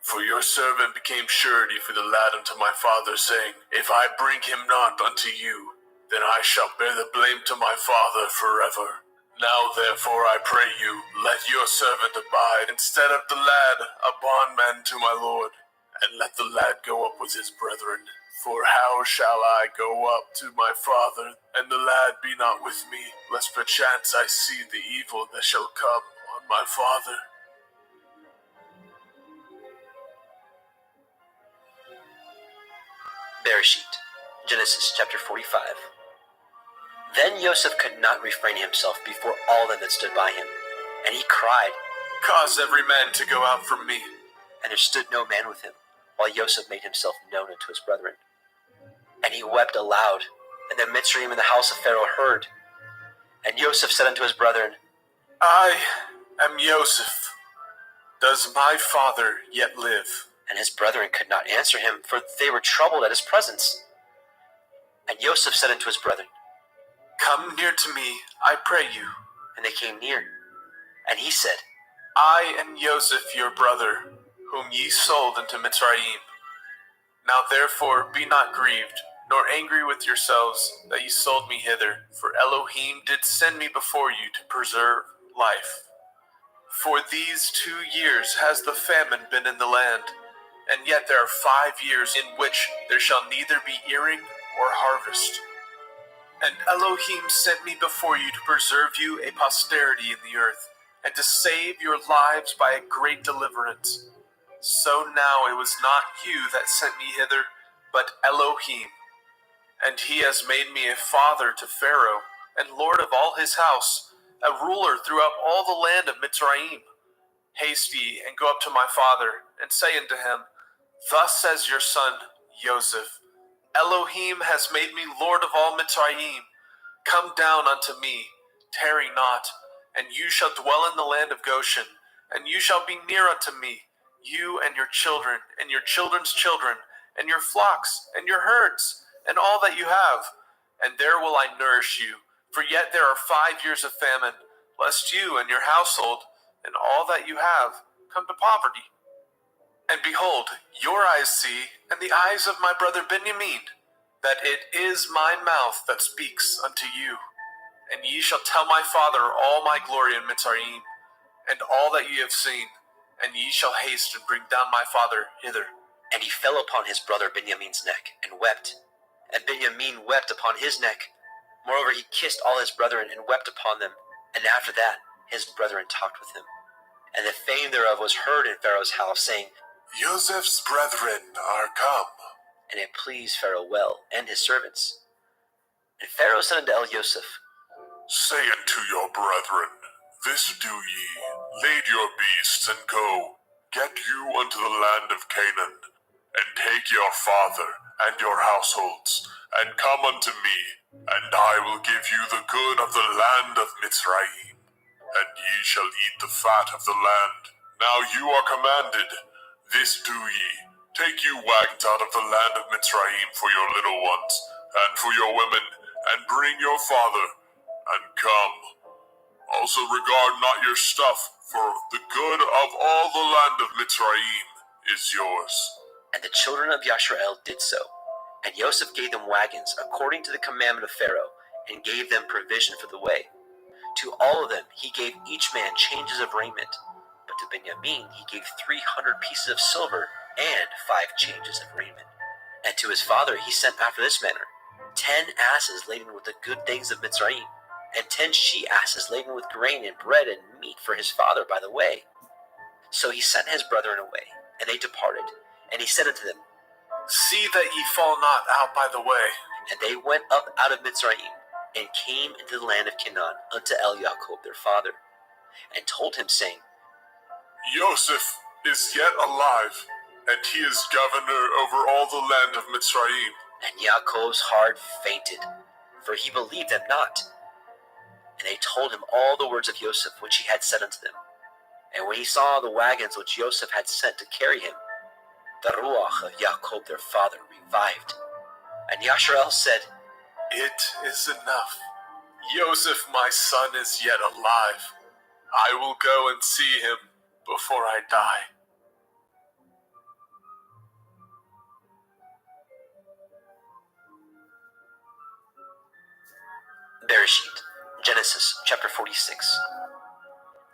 For your servant became surety for the lad unto my father, saying, If I bring him not unto you, then I shall bear the blame to my father forever. Now therefore I pray you, let your servant abide instead of the lad, a bondman to my lord, and let the lad go up with his brethren. For how shall I go up to my father, and the lad be not with me, lest perchance I see the evil that shall come on my father? Bereshit, Genesis chapter 45. Then Joseph could not refrain himself before all them that stood by him, and he cried, Cause every man to go out from me. And there stood no man with him, while Joseph made himself known unto his brethren. And he wept aloud, and the Mitzrayim in the house of Pharaoh heard. And Joseph said unto his brethren, I am Joseph. Does my father yet live? And his brethren could not answer him, for they were troubled at his presence. And Joseph said unto his brethren, Come near to me, I pray you. And they came near. And he said, I am Joseph your brother, whom ye sold into Mitzrayim. Now therefore be not grieved, nor angry with yourselves that ye sold me hither, for Elohim did send me before you to preserve life. For these 2 years has the famine been in the land, and yet there are 5 years in which there shall neither be earing or harvest. And Elohim sent me before you to preserve you a posterity in the earth, and to save your lives by a great deliverance. So now it was not you that sent me hither, but Elohim. And he has made me a father to Pharaoh, and lord of all his house, a ruler throughout all the land of Mitzrayim. Haste ye, and go up to my father, and say unto him, Thus says your son, Joseph, Elohim has made me lord of all Mitzrayim. Come down unto me, tarry not, and you shall dwell in the land of Goshen, and you shall be near unto me, you and your children, and your children's children, and your flocks, and your herds, and all that you have. And there will I nourish you, for yet there are 5 years of famine, lest you and your household, and all that you have, come to poverty. And behold, your eyes see, and the eyes of my brother Benjamin, that it is my mouth that speaks unto you. And ye shall tell my father all my glory in Mitzrayim, and all that ye have seen, and ye shall haste and bring down my father hither. And he fell upon his brother Benjamin's neck, and wept. And Benjamin wept upon his neck. Moreover, he kissed all his brethren, and wept upon them. And after that, his brethren talked with him. And the fame thereof was heard in Pharaoh's house, saying, Joseph's brethren are come. And it pleased Pharaoh well, and his servants. And Pharaoh said unto Joseph, Say unto your brethren, This do ye, lade your beasts, and go. Get you unto the land of Canaan, and take your father and your households, and come unto me, and I will give you the good of the land of Mitzrayim, and ye shall eat the fat of the land. Now you are commanded, this do ye, take you wagons out of the land of Mitzrayim for your little ones, and for your women, and bring your father, and come. Also regard not your stuff, for the good of all the land of Mitzrayim is yours. And the children of Yashrael did so. And Joseph gave them wagons according to the commandment of Pharaoh, and gave them provision for the way. To all of them he gave each man changes of raiment. But to Benjamin he gave 300 pieces of silver and 5 changes of raiment. And to his father he sent after this manner: 10 asses laden with the good things of Mitzrayim, and 10 she-asses laden with grain and bread and meat for his father by the way. So he sent his brethren away, and they departed. And he said unto them, See that ye fall not out by the way. And they went up out of Mitzrayim, and came into the land of Canaan unto Jacob their father, and told him, saying, Joseph is yet alive, and he is governor over all the land of Mitzrayim. And Jacob's heart fainted, for he believed them not. And they told him all the words of Joseph which he had said unto them. And when he saw the wagons which Joseph had sent to carry him, the ruach of Jacob their father revived. And Yashrael said, It is enough. Joseph my son is yet alive. I will go and see him before I die. Bereshit, Genesis chapter 46.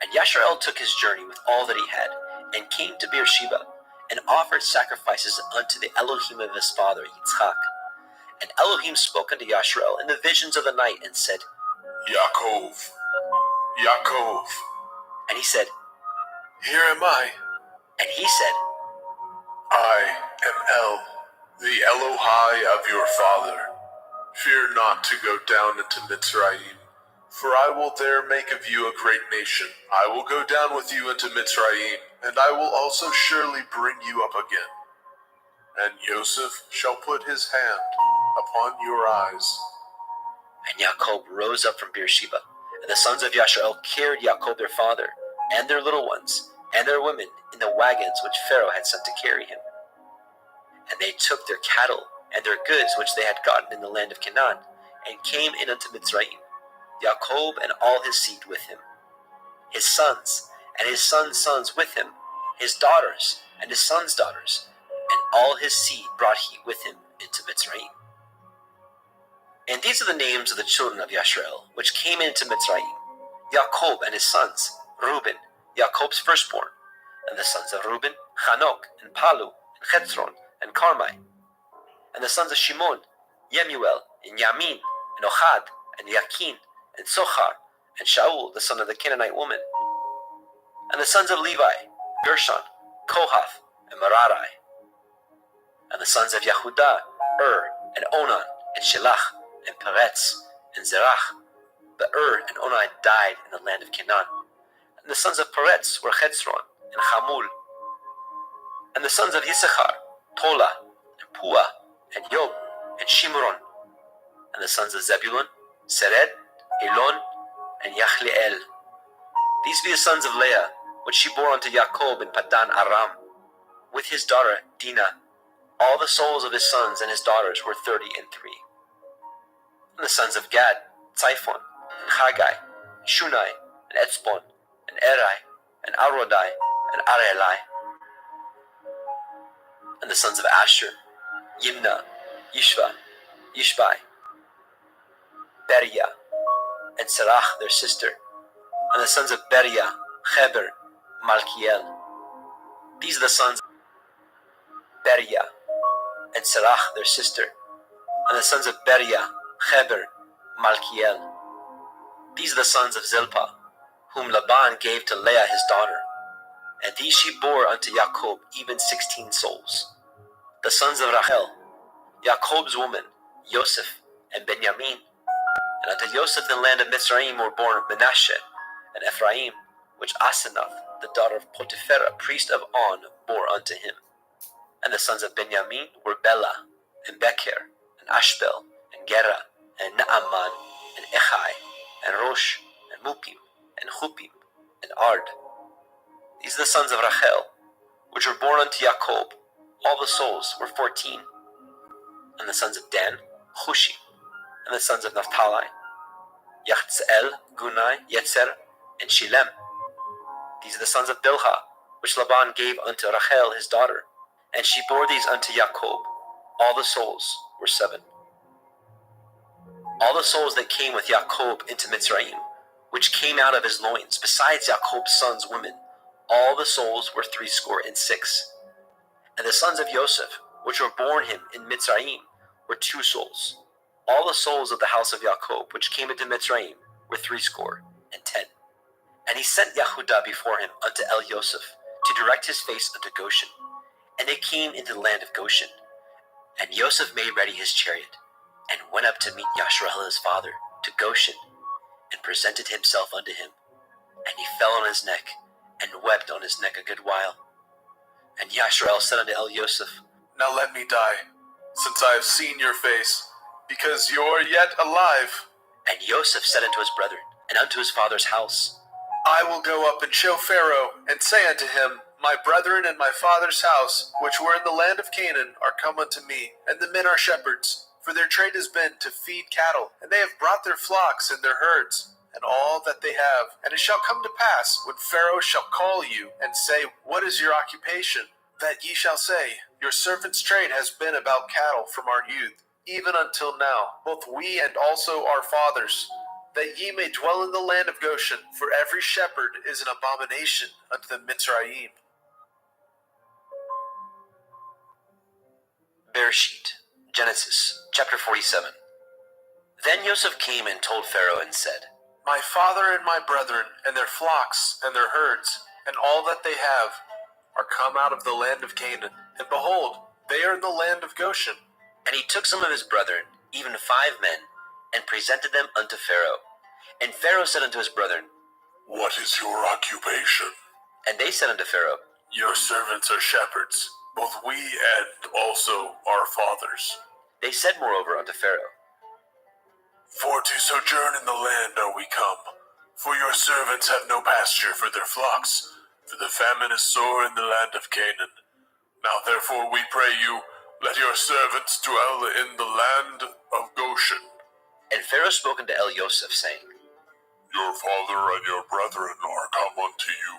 And Yashrael took his journey with all that he had, and came to Beersheba, and offered sacrifices unto the Elohim of his father Yitzchak. And Elohim spoke unto Yashrael in the visions of the night, and said, Yaakov, Yaakov. And he said, Here am I. And he said, I am El, the Elohai of your father. Fear not to go down into Mitzrayim, for I will there make of you a great nation. I will go down with you into Mitzrayim, and I will also surely bring you up again. And Joseph shall put his hand upon your eyes. And Jacob rose up from Beersheba, and the sons of Yashrael carried Jacob their father, and their little ones, and their women, in the wagons which Pharaoh had sent to carry him. And they took their cattle and their goods which they had gotten in the land of Canaan, and came in unto Mitzrayim, Jacob and all his seed with him, his sons and his sons' sons with him, his daughters and his sons' daughters, and all his seed brought he with him into Mitzrayim. And these are the names of the children of Yashrael, which came into Mitzrayim: Jacob and his sons, Reuben, Jacob's firstborn, and the sons of Reuben, Hanok, and Palu, and Chetzron, and Carmi, and the sons of Shimon, Yemuel, and Yamin, and Ohad, and Yakin, and Sochar, and Shaul, the son of the Canaanite woman, and the sons of Levi, Gershon, Kohath, and Merari, and the sons of Yehudah, and Onan, and Shelach, and Peretz, and Zerach. But and Onan died in the land of Canaan. And the sons of Peretz were Chetzron, and Hamul. And the sons of Yisachar, Tola, and Pua, and Yob, and Shimron. And the sons of Zebulun, Sered, Elon, and Yachleel. These be the sons of Leah, which she bore unto Jacob in Padan Aram, with his daughter Dinah. All the souls of his sons and his daughters were 33. And the sons of Gad, Tzipon, and Haggai, and Shunai, and Etzbon, and Eri, and Arodai, and Arelai. And the sons of Asher, Yimna, Yishva, Yishbai, Beriah, and Serach their sister. And the sons of Beriah, Heber, Malkiel. These are the sons of Beriah, and Serach their sister. And the sons of Beriah, Heber, Malkiel. These are the sons of Zilpah, whom Laban gave to Leah his daughter. And these she bore unto Jacob, even 16 souls. The sons of Rachel, Jacob's woman, Joseph, and Benjamin. And unto Joseph in the land of Mitzrayim were born Manasseh, and Ephraim, which Asenath, the daughter of Potiphera, priest of On, bore unto him. And the sons of Benjamin were Bela, and Becher, and Ashbel, and Gera, and Naaman, and Echai, and Rosh, and Mupim, and Hupim, and Ard. These are the sons of Rachel, which were born unto Jacob. All the souls were 14. And the sons of Dan, Hushim. And the sons of Naphtali, Yachzeel, Gunai, Yetzer, and Shilem. These are the sons of Bilhah, which Laban gave unto Rachel his daughter. And she bore these unto Jacob. All the souls were 7. All the souls that came with Jacob into Mitzrayim, which came out of his loins, besides Jacob's sons' women, all the souls were 66. And the sons of Joseph, which were born him in Mitzrayim, were 2 souls. All the souls of the house of Jacob, which came into Mitzrayim, were 70. And he sent Yehudah before him unto El Yosef, to direct his face unto Goshen. And they came into the land of Goshen. And Yosef made ready his chariot, and went up to meet Yashrael his father, to Goshen, and presented himself unto him. And he fell on his neck, and wept on his neck a good while. And Yashrael said unto El Yosef, Now let me die, since I have seen your face, because you are yet alive. And Yosef said unto his brethren, and unto his father's house, I will go up and show Pharaoh, and say unto him, My brethren and my father's house, which were in the land of Canaan, are come unto me, and the men are shepherds. For their trade has been to feed cattle, and they have brought their flocks and their herds, and all that they have. And it shall come to pass, when Pharaoh shall call you, and say, What is your occupation? That ye shall say, Your servant's trade has been about cattle from our youth, even until now, both we and also our fathers, that ye may dwell in the land of Goshen, for every shepherd is an abomination unto the Mitzrayim. Bereshit, Genesis, chapter 47. Then Joseph came and told Pharaoh and said, My father and my brethren, and their flocks, and their herds, and all that they have, are come out of the land of Canaan. And behold, they are in the land of Goshen. And he took some of his brethren, even 5 men, and presented them unto Pharaoh. And Pharaoh said unto his brethren, What is your occupation? And they said unto Pharaoh, Your servants are shepherds, both we and also our fathers. They said moreover unto Pharaoh, For to sojourn in the land are we come, for your servants have no pasture for their flocks, for the famine is sore in the land of Canaan. Now therefore we pray you, let your servants dwell in the land of Goshen. And Pharaoh spoke unto El Yosef, saying, Your father and your brethren are come unto you.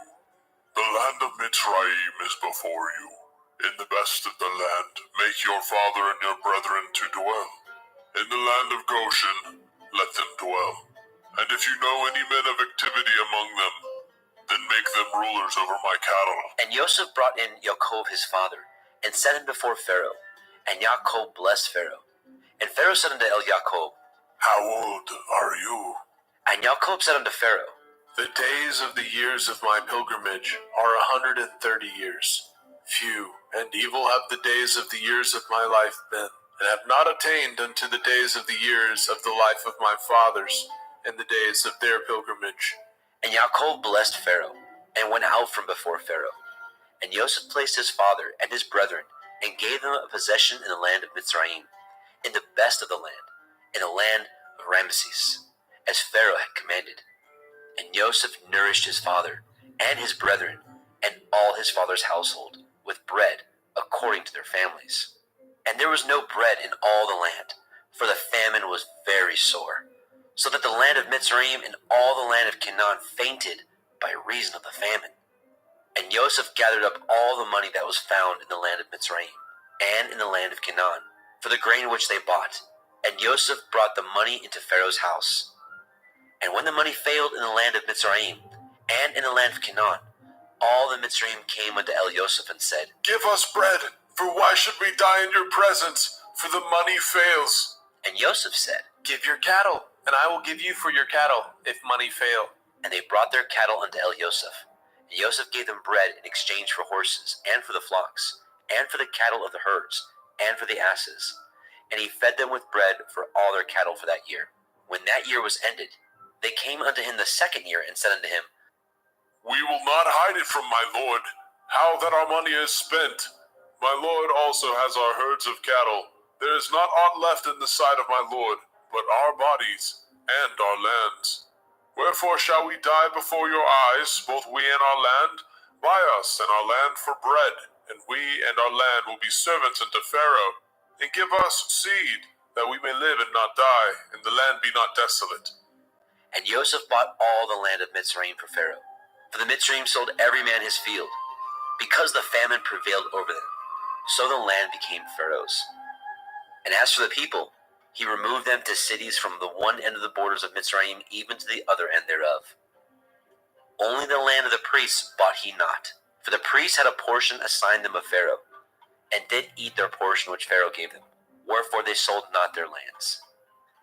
The land of Mitzrayim is before you. In the best of the land make your father and your brethren to dwell. In the land of Goshen let them dwell. And if you know any men of activity among them, then make them rulers over my cattle. And Joseph brought in Jacob his father, and set him before Pharaoh. And Jacob blessed Pharaoh. And Pharaoh said unto El Jacob, How old are you? And Jacob said unto Pharaoh, The days of the years of my pilgrimage are 130 years. Few and evil have the days of the years of my life been, and have not attained unto the days of the years of the life of my fathers, and the days of their pilgrimage. And Jacob blessed Pharaoh, and went out from before Pharaoh. And Joseph placed his father and his brethren, and gave them a possession in the land of Mitzrayim, in the best of the land, in the land of Ramesses, as Pharaoh had commanded. And Joseph nourished his father, and his brethren, and all his father's household, with bread according to their families. And there was no bread in all the land, for the famine was very sore, so that the land of Mitzrayim and all the land of Canaan fainted by reason of the famine. And Joseph gathered up all the money that was found in the land of Mitzrayim, and in the land of Canaan, for the grain which they bought. And Joseph brought the money into Pharaoh's house. And when the money failed in the land of Mitzrayim, and in the land of Canaan, all the Mitzrayim came unto El Yosef and said, Give us bread, for why should we die in your presence? For the money fails. And Joseph said, Give your cattle, and I will give you for your cattle, if money fail. And they brought their cattle unto El Yosef. And Joseph gave them bread in exchange for horses, and for the flocks, and for the cattle of the herds, and for the asses. And he fed them with bread for all their cattle for that year. When that year was ended, they came unto him the second year, and said unto him, We will not hide it from my lord, how that our money is spent. My lord also has our herds of cattle. There is not aught left in the sight of my lord, but our bodies and our lands. Wherefore shall we die before your eyes, both we and our land? Buy us and our land for bread, and we and our land will be servants unto Pharaoh. And give us seed, that we may live and not die, and the land be not desolate. And Joseph bought all the land of Mitzrayim for Pharaoh. For the Mitzrayim sold every man his field, because the famine prevailed over them. So the land became Pharaoh's. And as for the people, he removed them to cities from the one end of the borders of Mitzrayim even to the other end thereof. Only the land of the priests bought he not, for the priests had a portion assigned them of Pharaoh, and did eat their portion which Pharaoh gave them, wherefore they sold not their lands.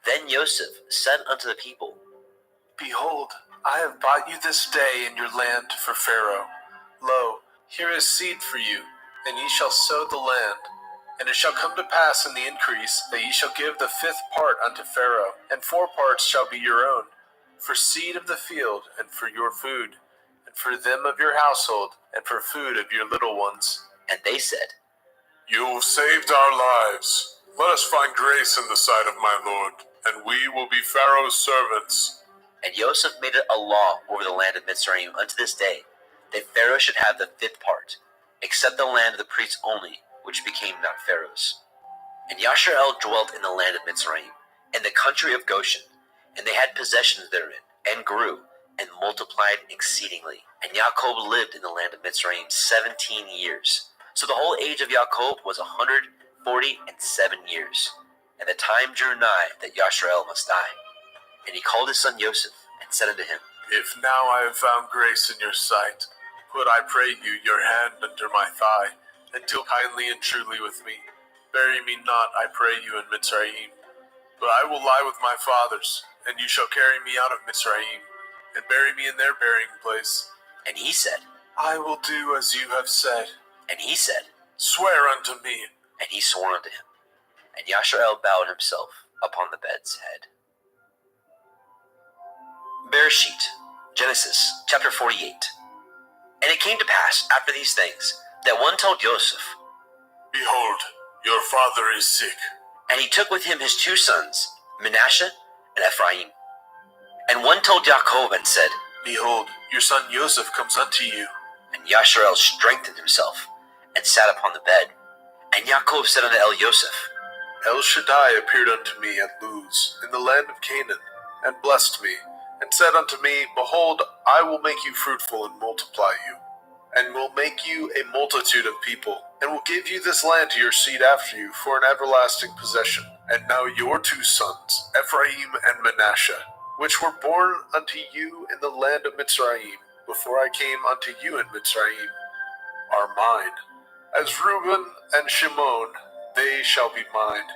Then Joseph said unto the people, Behold, I have bought you this day in your land for Pharaoh. Lo, here is seed for you, and ye shall sow the land. And it shall come to pass in the increase that ye shall give the 5th part unto Pharaoh, and 4 parts shall be your own, for seed of the field, and for your food, and for them of your household, and for food of your little ones. And they said, You have saved our lives. Let us find grace in the sight of my lord, and we will be Pharaoh's servants. And Joseph made it a law over the land of Mitzrayim unto this day, that Pharaoh should have the 5th part, except the land of the priests only, which became not Pharaoh's. And Yasharel dwelt in the land of Mitzrayim, in the country of Goshen, and they had possessions therein, and grew, and multiplied exceedingly. And Jacob lived in the land of Mitzrayim 17 years. So the whole age of Jacob was 147 years. And the time drew nigh that Yasharel must die. And he called his son Joseph, and said unto him, If now I have found grace in your sight, put, I pray you, your hand under my thigh, and deal kindly and truly with me. Bury me not, I pray you, in Mitzrayim. But I will lie with my fathers, and you shall carry me out of Mitzrayim, and bury me in their burying place. And he said, I will do as you have said. And he said, Swear unto me. And he swore unto him. And Yasharel bowed himself upon the bed's head. Bereshit, Genesis, chapter 48. And it came to pass, after these things, that one told Joseph, Behold, your father is sick. And he took with him his 2 sons, Manasseh and Ephraim. And one told Jacob, and said, Behold, your son Joseph comes unto you. And Yasharel strengthened himself, and sat upon the bed. And Jacob said unto Joseph, El Shaddai appeared unto me at Luz, in the land of Canaan, and blessed me, and said unto me, Behold, I will make you fruitful and multiply you, and will make you a multitude of people, and will give you this land to your seed after you for an everlasting possession. And now your 2 sons, Ephraim and Manasseh, which were born unto you in the land of Mitzrayim, before I came unto you in Mitzrayim, are mine. As Reuben and Shimon, they shall be mine,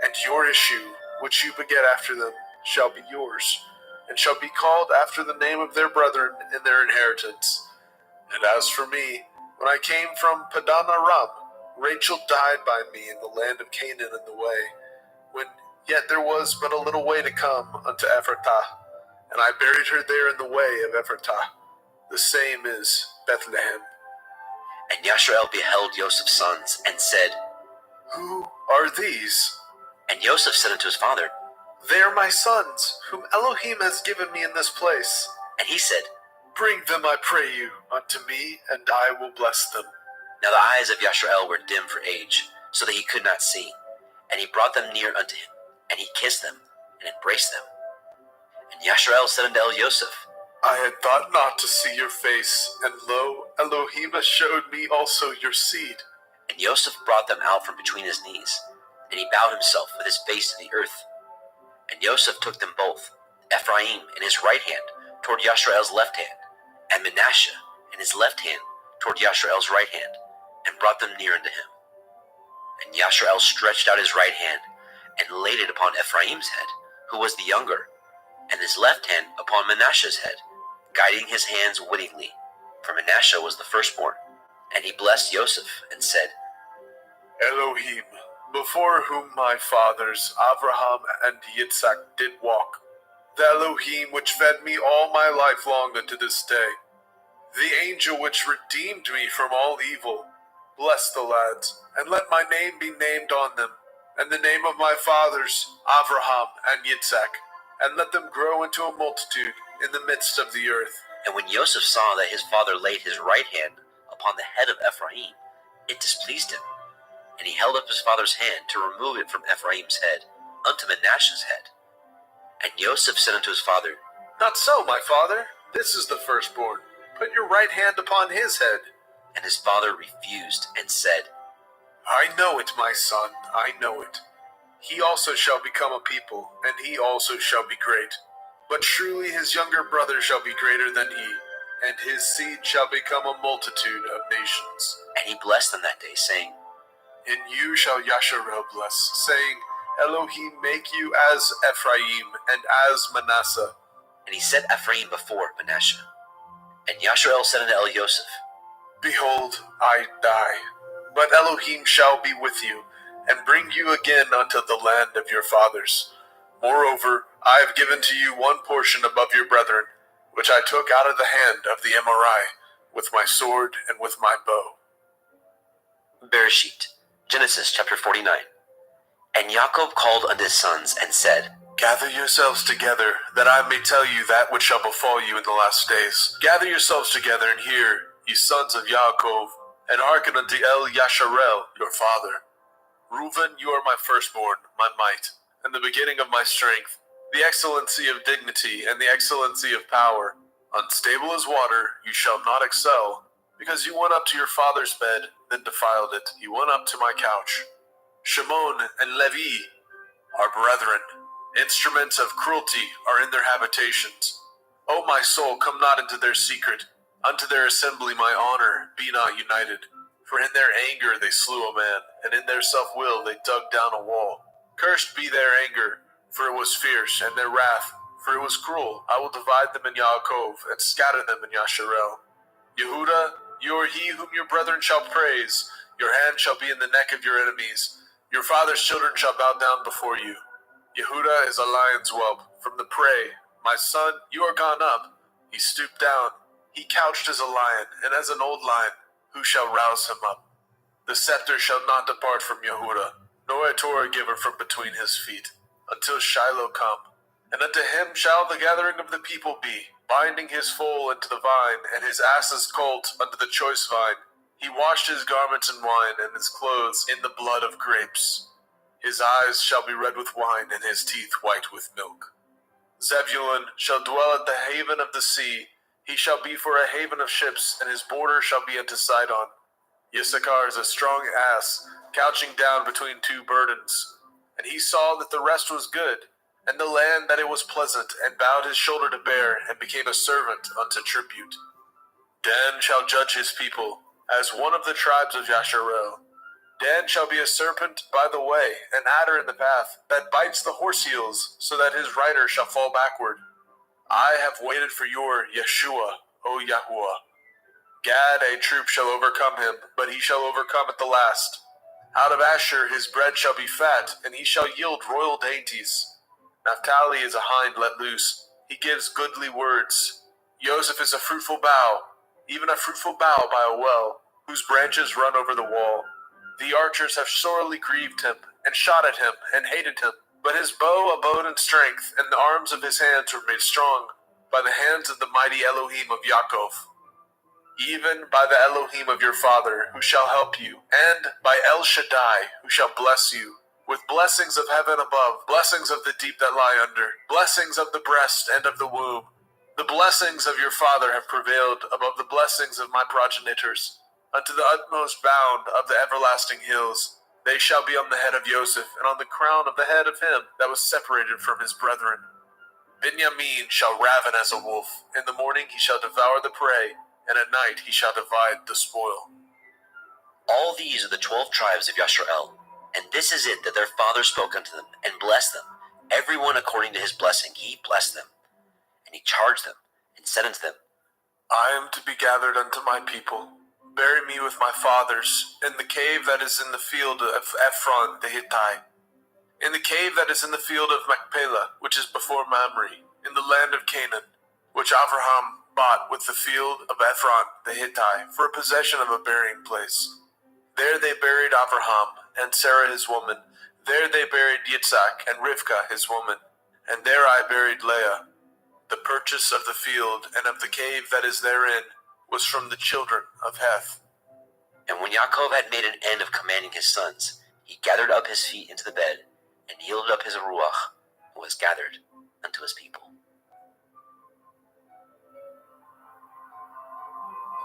and your issue, which you beget after them, shall be yours, and shall be called after the name of their brethren in their inheritance. And as for me, when I came from Padan Aram, Rachel died by me in the land of Canaan in the way, when yet there was but a little way to come unto Ephratah, and I buried her there in the way of Ephratah. The same is Bethlehem. And Yasharel beheld Joseph's sons, and said, Who are these? And Joseph said unto his father, They are my sons, whom Elohim has given me in this place. And he said, Bring them, I pray you, unto me, and I will bless them. Now the eyes of Yasharel were dim for age, so that he could not see. And he brought them near unto him, and he kissed them, and embraced them. And Yasharel said unto Joseph, I had thought not to see your face, and lo, Elohim has showed me also your seed. And Joseph brought them out from between his knees, and he bowed himself with his face to the earth. And Joseph took them both, Ephraim in his right hand toward Yasharel's left hand, and Manasseh in his left hand toward Yasharel's right hand, and brought them near unto him. And Yasharel stretched out his right hand, and laid it upon Ephraim's head, who was the younger, and his left hand upon Manasseh's head, guiding his hands wittingly, for Manasseh was the firstborn. And he blessed Joseph, and said, Elohim, before whom my fathers Abraham and Yitzhak did walk, the Elohim which fed me all my life long unto this day, the angel which redeemed me from all evil. Bless the lads, and let my name be named on them, and the name of my fathers, Abraham and Yitzhak, and let them grow into a multitude in the midst of the earth. And when Joseph saw that his father laid his right hand upon the head of Ephraim, it displeased him. And he held up his father's hand to remove it from Ephraim's head unto Manasseh's head. And Joseph said unto his father, Not so, my father. This is the firstborn. Put your right hand upon his head. And his father refused and said, I know it, my son, I know it. He also shall become a people, and he also shall be great. But truly his younger brother shall be greater than he, and his seed shall become a multitude of nations. And he blessed them that day, saying, In you shall Yasharel bless, saying, Elohim make you as Ephraim and as Manasseh. And he set Ephraim before Manasseh. And Yasharel said unto Elioseph, Behold, I die, but Elohim shall be with you, and bring you again unto the land of your fathers. Moreover, I have given to you one portion above your brethren, which I took out of the hand of the Emorai, with my sword and with my bow. Bereshit, Genesis chapter 49. And Jacob called unto his sons, and said, Gather yourselves together, that I may tell you that which shall befall you in the last days. Gather yourselves together, and hear, ye sons of Yaakov, and hearken unto El Yasharel, your father. Reuben, you are my firstborn, my might, and the beginning of my strength, the excellency of dignity, and the excellency of power. Unstable as water, you shall not excel, because you went up to your father's bed, then defiled it. You went up to my couch. Shimon and Levi are brethren. Instruments of cruelty are in their habitations. O my soul, come not into their secret. Unto their assembly my honor be not united. For in their anger they slew a man, and in their self-will they dug down a wall. Cursed be their anger, for it was fierce, and their wrath, for it was cruel. I will divide them in Yaakov, and scatter them in Yasharel. Yehuda, you are he whom your brethren shall praise. Your hand shall be in the neck of your enemies. Your father's children shall bow down before you. Yehuda is a lion's whelp from the prey. My son, you are gone up. He stooped down. He couched as a lion, and as an old lion, who shall rouse him up? The scepter shall not depart from Yehuda, nor a Torah giver from between his feet, until Shiloh come. And unto him shall the gathering of the people be, binding his foal into the vine, and his ass's colt unto the choice vine. He washed his garments in wine, and his clothes in the blood of grapes. His eyes shall be red with wine, and his teeth white with milk. Zebulun shall dwell at the haven of the sea. He shall be for a haven of ships, and his border shall be unto Sidon. Issachar is a strong ass, couching down between two burdens. And he saw that the rest was good, and the land that it was pleasant, and bowed his shoulder to bear, and became a servant unto tribute. Dan shall judge his people, as one of the tribes of Yasharel. Dan shall be a serpent by the way, an adder in the path, that bites the horse heels, so that his rider shall fall backward. I have waited for your Yeshua, O Yahuwah. Gad, a troop shall overcome him, but he shall overcome at the last. Out of Asher his bread shall be fat, and he shall yield royal dainties. Naphtali is a hind let loose. He gives goodly words. Joseph is a fruitful bough, even a fruitful bough by a well, whose branches run over the wall. The archers have sorely grieved him, and shot at him, and hated him. But his bow abode in strength, and the arms of his hands were made strong, by the hands of the mighty Elohim of Yaakov. Even by the Elohim of your father, who shall help you, and by El Shaddai, who shall bless you, with blessings of heaven above, blessings of the deep that lie under, blessings of the breast and of the womb. The blessings of your father have prevailed above the blessings of my progenitors, unto the utmost bound of the everlasting hills. They shall be on the head of Joseph, and on the crown of the head of him that was separated from his brethren. Benjamin shall raven as a wolf. In the morning he shall devour the prey, and at night he shall divide the spoil. All these are the 12 tribes of Yasharel, and this is it that their father spoke unto them, and blessed them. Every one according to his blessing he blessed them. And he charged them, and said unto them, I am to be gathered unto my people. Bury me with my fathers, in the cave that is in the field of Ephron the Hittite, in the cave that is in the field of Machpelah, which is before Mamre, in the land of Canaan, which Abraham bought with the field of Ephron the Hittite for a possession of a burying place. There they buried Abraham and Sarah his woman. There they buried Yitzhak and Rivkah his woman. And there I buried Leah. The purchase of the field and of the cave that is therein was from the children of Heth. And when Yaakov had made an end of commanding his sons, he gathered up his feet into the bed, and yielded up his ruach, and was gathered unto his people.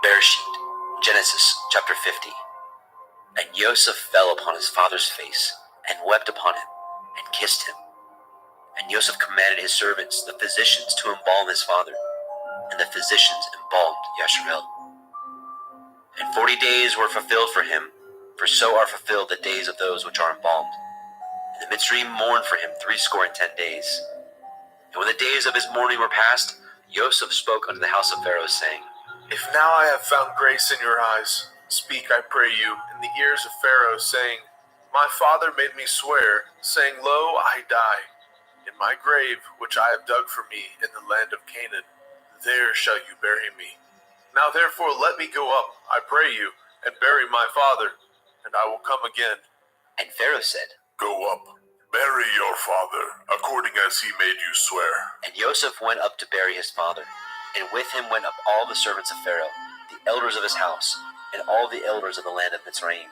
Bereshit, Genesis chapter 50. And Joseph fell upon his father's face, and wept upon him, and kissed him. And Joseph commanded his servants, the physicians, to embalm his father. And the physicians embalmed Yasharel. And 40 days were fulfilled for him, for so are fulfilled the days of those which are embalmed. And the Mitzrayim mourned for him 60 days. And when the days of his mourning were past, Joseph spoke unto the house of Pharaoh, saying, If now I have found grace in your eyes, speak, I pray you, in the ears of Pharaoh, saying, My father made me swear, saying, Lo, I die. In my grave, which I have dug for me in the land of Canaan, there shall you bury me. Now therefore let me go up, I pray you, and bury my father, and I will come again. And Pharaoh said, Go up, bury your father, according as he made you swear. And Joseph went up to bury his father, and with him went up all the servants of Pharaoh, the elders of his house, and all the elders of the land of Mitzrayim,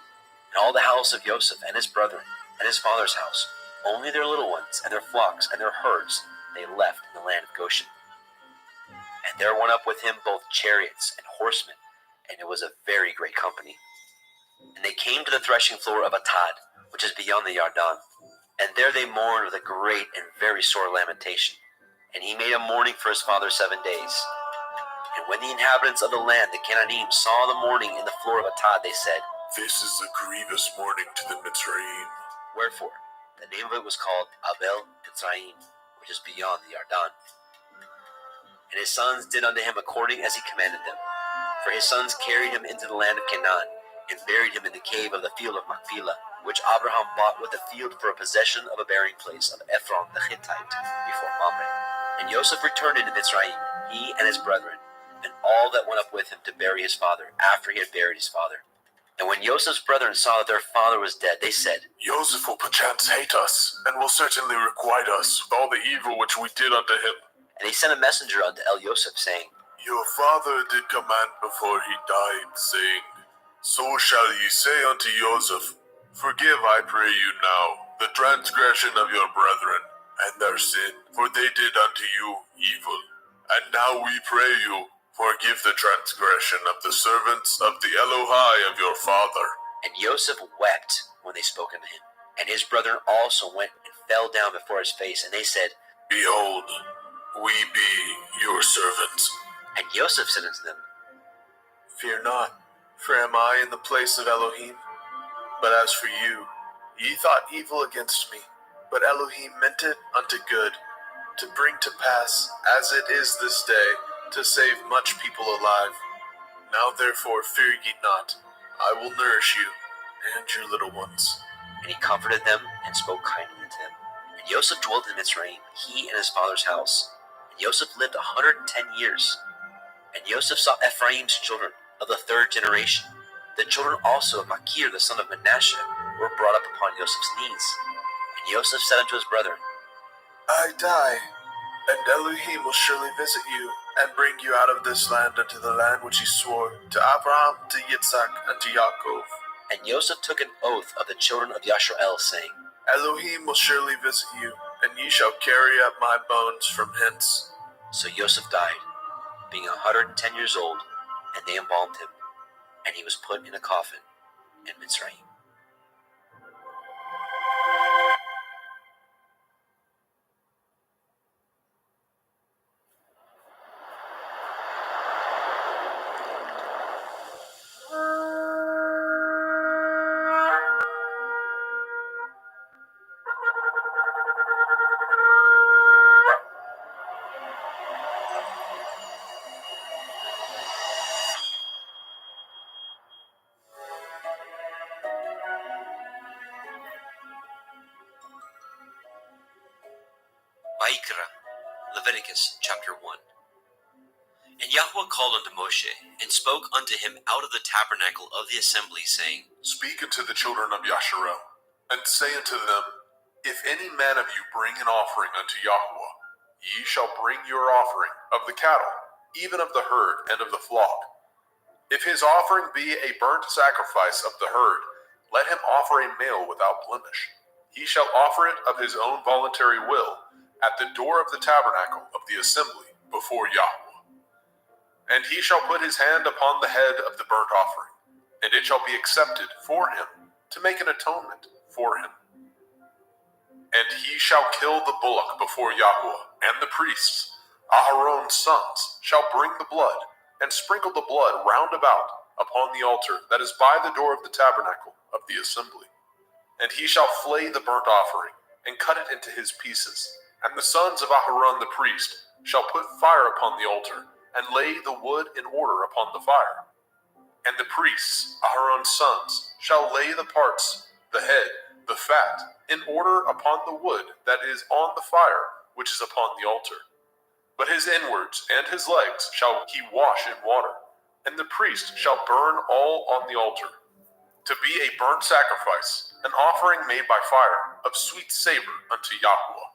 and all the house of Joseph and his brethren, and his father's house. Only their little ones, and their flocks, and their herds, they left in the land of Goshen. And there went up with him both chariots and horsemen, and it was a very great company. And they came to the threshing floor of Atad, which is beyond the Yarden. And there they mourned with a great and very sore lamentation. And he made a mourning for his father 7 days. And when the inhabitants of the land, the Canaanim, saw the mourning in the floor of Atad, they said, This is a grievous mourning to the Mitzrayim. Wherefore, the name of it was called Abel Mitzrayim, which is beyond the Yarden. And his sons did unto him according as he commanded them. For his sons carried him into the land of Canaan, and buried him in the cave of the field of Machpelah, which Abraham bought with the field for a possession of a burying place of Ephron the Hittite, before Mamre. And Joseph returned into Mitzrayim, he and his brethren, and all that went up with him to bury his father, after he had buried his father. And when Joseph's brethren saw that their father was dead, they said, Joseph will perchance hate us, and will certainly requite us with all the evil which we did unto him. And they sent a messenger unto Joseph, saying, Your father did command before he died, saying, So shall ye say unto Joseph, Forgive, I pray you now, the transgression of your brethren, and their sin, for they did unto you evil. And now we pray you, forgive the transgression of the servants of the Elohai of your father. And Joseph wept when they spoke unto him. And his brethren also went and fell down before his face, and they said, Behold, we be your servants. And Joseph said unto them, Fear not, for am I in the place of Elohim? But as for you, ye thought evil against me, but Elohim meant it unto good, to bring to pass, as it is this day, to save much people alive. Now therefore fear ye not, I will nourish you, and your little ones. And he comforted them, and spoke kindly unto them. And Joseph dwelt in Mitzrayim, he and his father's house. And Joseph lived 110 years. And Joseph saw Ephraim's children of the 3rd generation. The children also of Machir the son of Manasseh were brought up upon Joseph's knees. And Joseph said unto his brethren, I die, and Elohim will surely visit you, and bring you out of this land unto the land which he swore to Abraham, to Yitzhak, and to Yaakov. And Joseph took an oath of the children of Yasharel, saying, Elohim will surely visit you, and ye shall carry up my bones from hence. So Joseph died, being 110 years old, and they embalmed him, and he was put in a coffin in Mitzrayim. Vayikra, Leviticus chapter 1. And Yahweh called unto Moshe, and spoke unto him out of the tabernacle of the assembly, saying, Speak unto the children of Yasharel, and say unto them, If any man of you bring an offering unto Yahweh, ye shall bring your offering of the cattle, even of the herd and of the flock. If his offering be a burnt sacrifice of the herd, let him offer a male without blemish. He shall offer it of his own voluntary will, at the door of the tabernacle of the assembly before Yahweh. And he shall put his hand upon the head of the burnt offering, and it shall be accepted for him, to make an atonement for him. And he shall kill the bullock before Yahweh, and the priests, Aharon's sons, shall bring the blood, and sprinkle the blood round about upon the altar that is by the door of the tabernacle of the assembly. And he shall flay the burnt offering, and cut it into his pieces. And the sons of Aharon the priest shall put fire upon the altar, and lay the wood in order upon the fire. And the priests, Aharon's sons, shall lay the parts, the head, the fat, in order upon the wood that is on the fire, which is upon the altar. But his inwards and his legs shall he wash in water, and the priest shall burn all on the altar, to be a burnt sacrifice, an offering made by fire, of sweet savor unto Yahweh.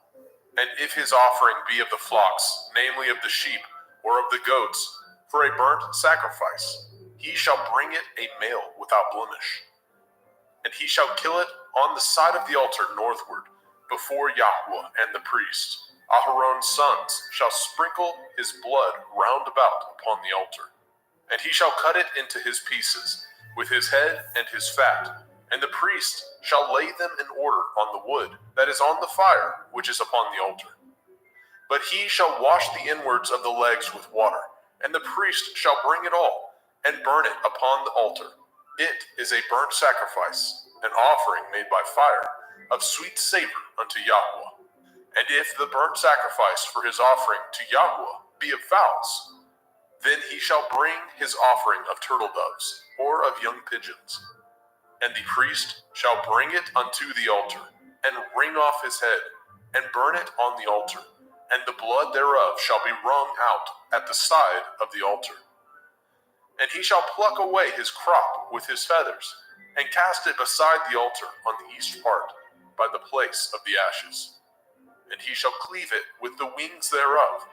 And if his offering be of the flocks, namely of the sheep, or of the goats, for a burnt sacrifice, he shall bring it a male without blemish. And he shall kill it on the side of the altar northward, before Yahweh and the priest. Aharon's sons shall sprinkle his blood round about upon the altar. And he shall cut it into his pieces, with his head and his fat, and the priest shall lay them in order on the wood that is on the fire, which is upon the altar. But he shall wash the inwards of the legs with water, and the priest shall bring it all, and burn it upon the altar. It is a burnt sacrifice, an offering made by fire, of sweet savor unto Yahweh. And if the burnt sacrifice for his offering to Yahweh be of fowls, then he shall bring his offering of turtle doves, or of young pigeons. And the priest shall bring it unto the altar, and wring off his head, and burn it on the altar. And the blood thereof shall be wrung out at the side of the altar. And he shall pluck away his crop with his feathers, and cast it beside the altar on the east part, by the place of the ashes. And he shall cleave it with the wings thereof,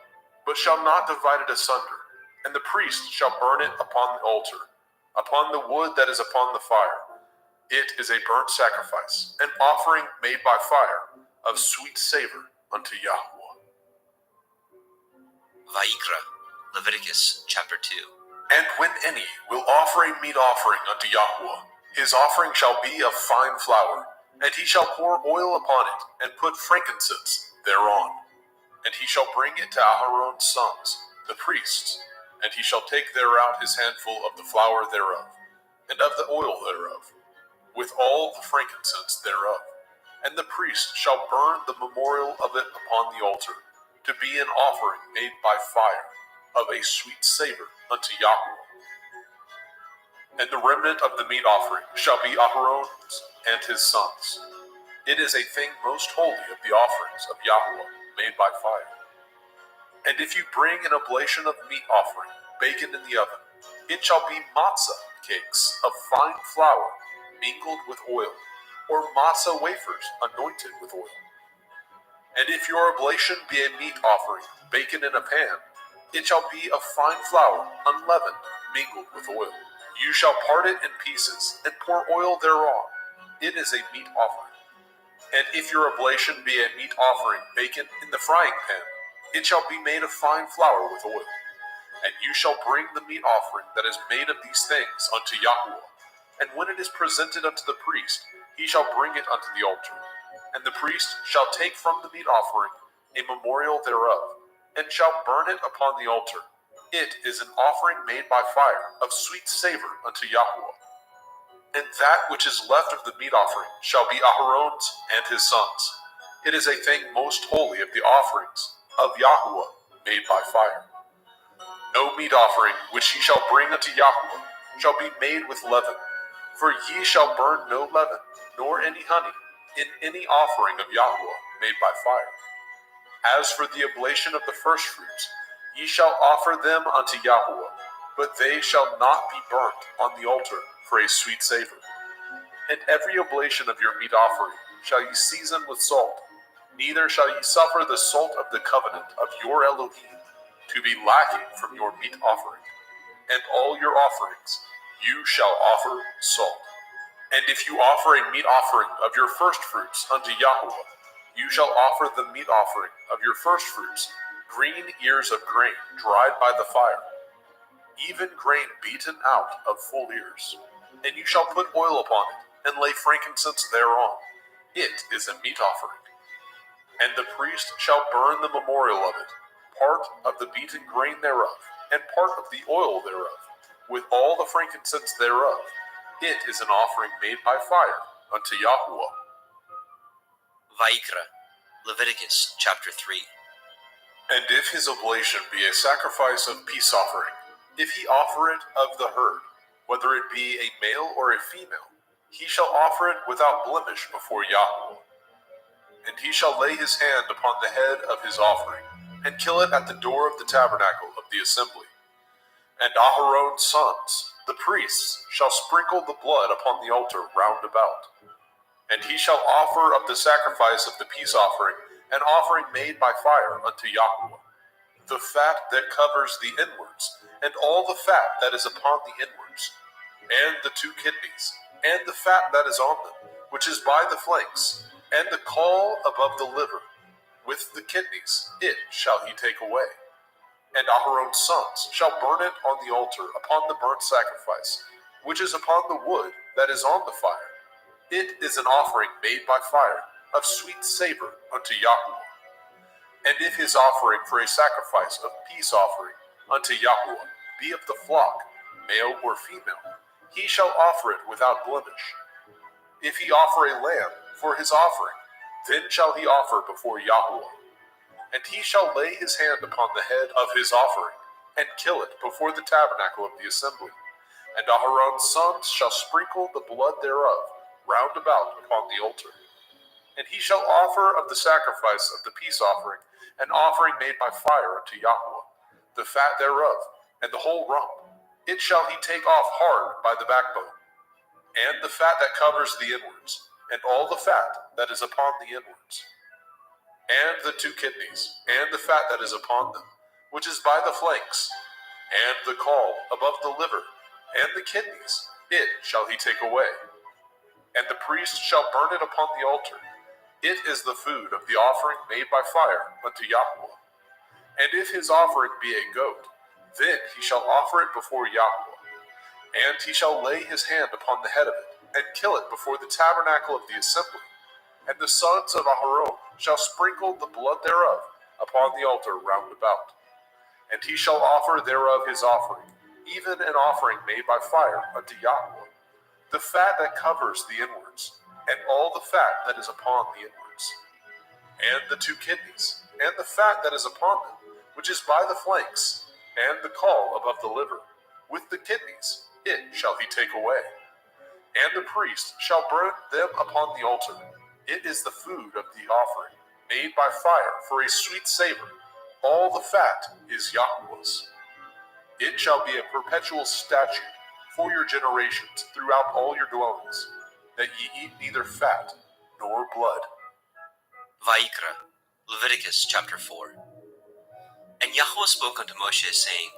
but shall not divide it asunder. And the priest shall burn it upon the altar, upon the wood that is upon the fire. It is a burnt sacrifice, an offering made by fire, of sweet savor unto Yahweh. Vayikra, Leviticus chapter 2. And when any will offer a meat offering unto Yahweh, his offering shall be of fine flour, and he shall pour oil upon it, and put frankincense thereon. And he shall bring it to Aharon's sons, the priests, and he shall take thereout his handful of the flour thereof, and of the oil thereof, with all the frankincense thereof. And the priest shall burn the memorial of it upon the altar, to be an offering made by fire, of a sweet savor unto Yahweh. And the remnant of the meat offering shall be Aharon's and his sons. It is a thing most holy of the offerings of Yahweh made by fire. And if you bring an oblation of meat offering, baken in the oven, it shall be matzah cakes of fine flour, mingled with oil, or matzah wafers anointed with oil. And if your oblation be a meat offering, baken in a pan, it shall be of fine flour, unleavened, mingled with oil. You shall part it in pieces, and pour oil thereon. It is a meat offering. And if your oblation be a meat offering, baken in the frying pan, it shall be made of fine flour with oil. And you shall bring the meat offering that is made of these things unto Yahweh. And when it is presented unto the priest, he shall bring it unto the altar. And the priest shall take from the meat offering a memorial thereof, and shall burn it upon the altar. It is an offering made by fire, of sweet savor unto Yahweh. And that which is left of the meat offering shall be Aharon's and his sons. It is a thing most holy of the offerings of Yahweh made by fire. No meat offering which ye shall bring unto Yahweh shall be made with leaven, for ye shall burn no leaven, nor any honey, in any offering of Yahweh made by fire. As for the oblation of the firstfruits, Ye shall offer them unto Yahweh, but they shall not be burnt on the altar for a sweet savor. And every oblation of your meat offering shall ye season with salt, neither shall ye suffer the salt of the covenant of your Elohim to be lacking from your meat offering. And all your offerings you shall offer salt. And if you offer a meat offering of your firstfruits unto Yahweh, you shall offer the meat offering of your firstfruits, green ears of grain dried by the fire, even grain beaten out of full ears. And you shall put oil upon it, and lay frankincense thereon. It is a meat offering. And the priest shall burn the memorial of it, part of the beaten grain thereof, and part of the oil thereof, with all the frankincense thereof. It is an offering made by fire unto Yahweh. Vayikra, Leviticus chapter 3. And if his oblation be a sacrifice of peace offering, if he offer it of the herd, whether it be a male or a female, he shall offer it without blemish before Yahweh. And he shall lay his hand upon the head of his offering, and kill it at the door of the tabernacle of the assembly. And Aharon's sons, the priests, shall sprinkle the blood upon the altar round about. And he shall offer of the sacrifice of the peace offering an offering made by fire unto Yahweh, the fat that covers the inwards, and all the fat that is upon the inwards, and the 2 kidneys, and the fat that is on them, which is by the flanks, and the caul above the liver, with the kidneys, it shall he take away. And Aharon's sons shall burn it on the altar upon the burnt sacrifice, which is upon the wood that is on the fire. It is an offering made by fire, of sweet savor unto Yahweh. And if his offering for a sacrifice of peace offering unto Yahweh be of the flock, male or female, he shall offer it without blemish. If he offer a lamb for his offering, then shall he offer before Yahweh. And he shall lay his hand upon the head of his offering, and kill it before the tabernacle of the assembly. And Aharon's sons shall sprinkle the blood thereof round about upon the altar. And he shall offer of the sacrifice of the peace offering an offering made by fire unto Yahweh, the fat thereof, and the whole rump. It shall he take off hard by the backbone, and the fat that covers the inwards, and all the fat that is upon the inwards, and the 2 kidneys, and the fat that is upon them, which is by the flanks, and the caul above the liver, and the kidneys, it shall he take away. And the priest shall burn it upon the altar. It is the food of the offering made by fire unto Yahweh. And if his offering be a goat, then he shall offer it before Yahweh. And he shall lay his hand upon the head of it, and kill it before the tabernacle of the assembly. And the sons of Aharon shall sprinkle the blood thereof upon the altar round about. And he shall offer thereof his offering, even an offering made by fire unto Yahweh, the fat that covers the inwards, and all the fat that is upon the inwards, and the 2 kidneys, and the fat that is upon them, which is by the flanks, and the caul above the liver, with the kidneys, it shall he take away. And the priest shall burn them upon the altar. It is the food of the offering, made by fire for a sweet savor. All the fat is Yahweh's. It shall be a perpetual statute for your generations throughout all your dwellings, that ye eat neither fat nor blood. Vayikra, Leviticus chapter 4. And Yahweh spoke unto Moshe, saying,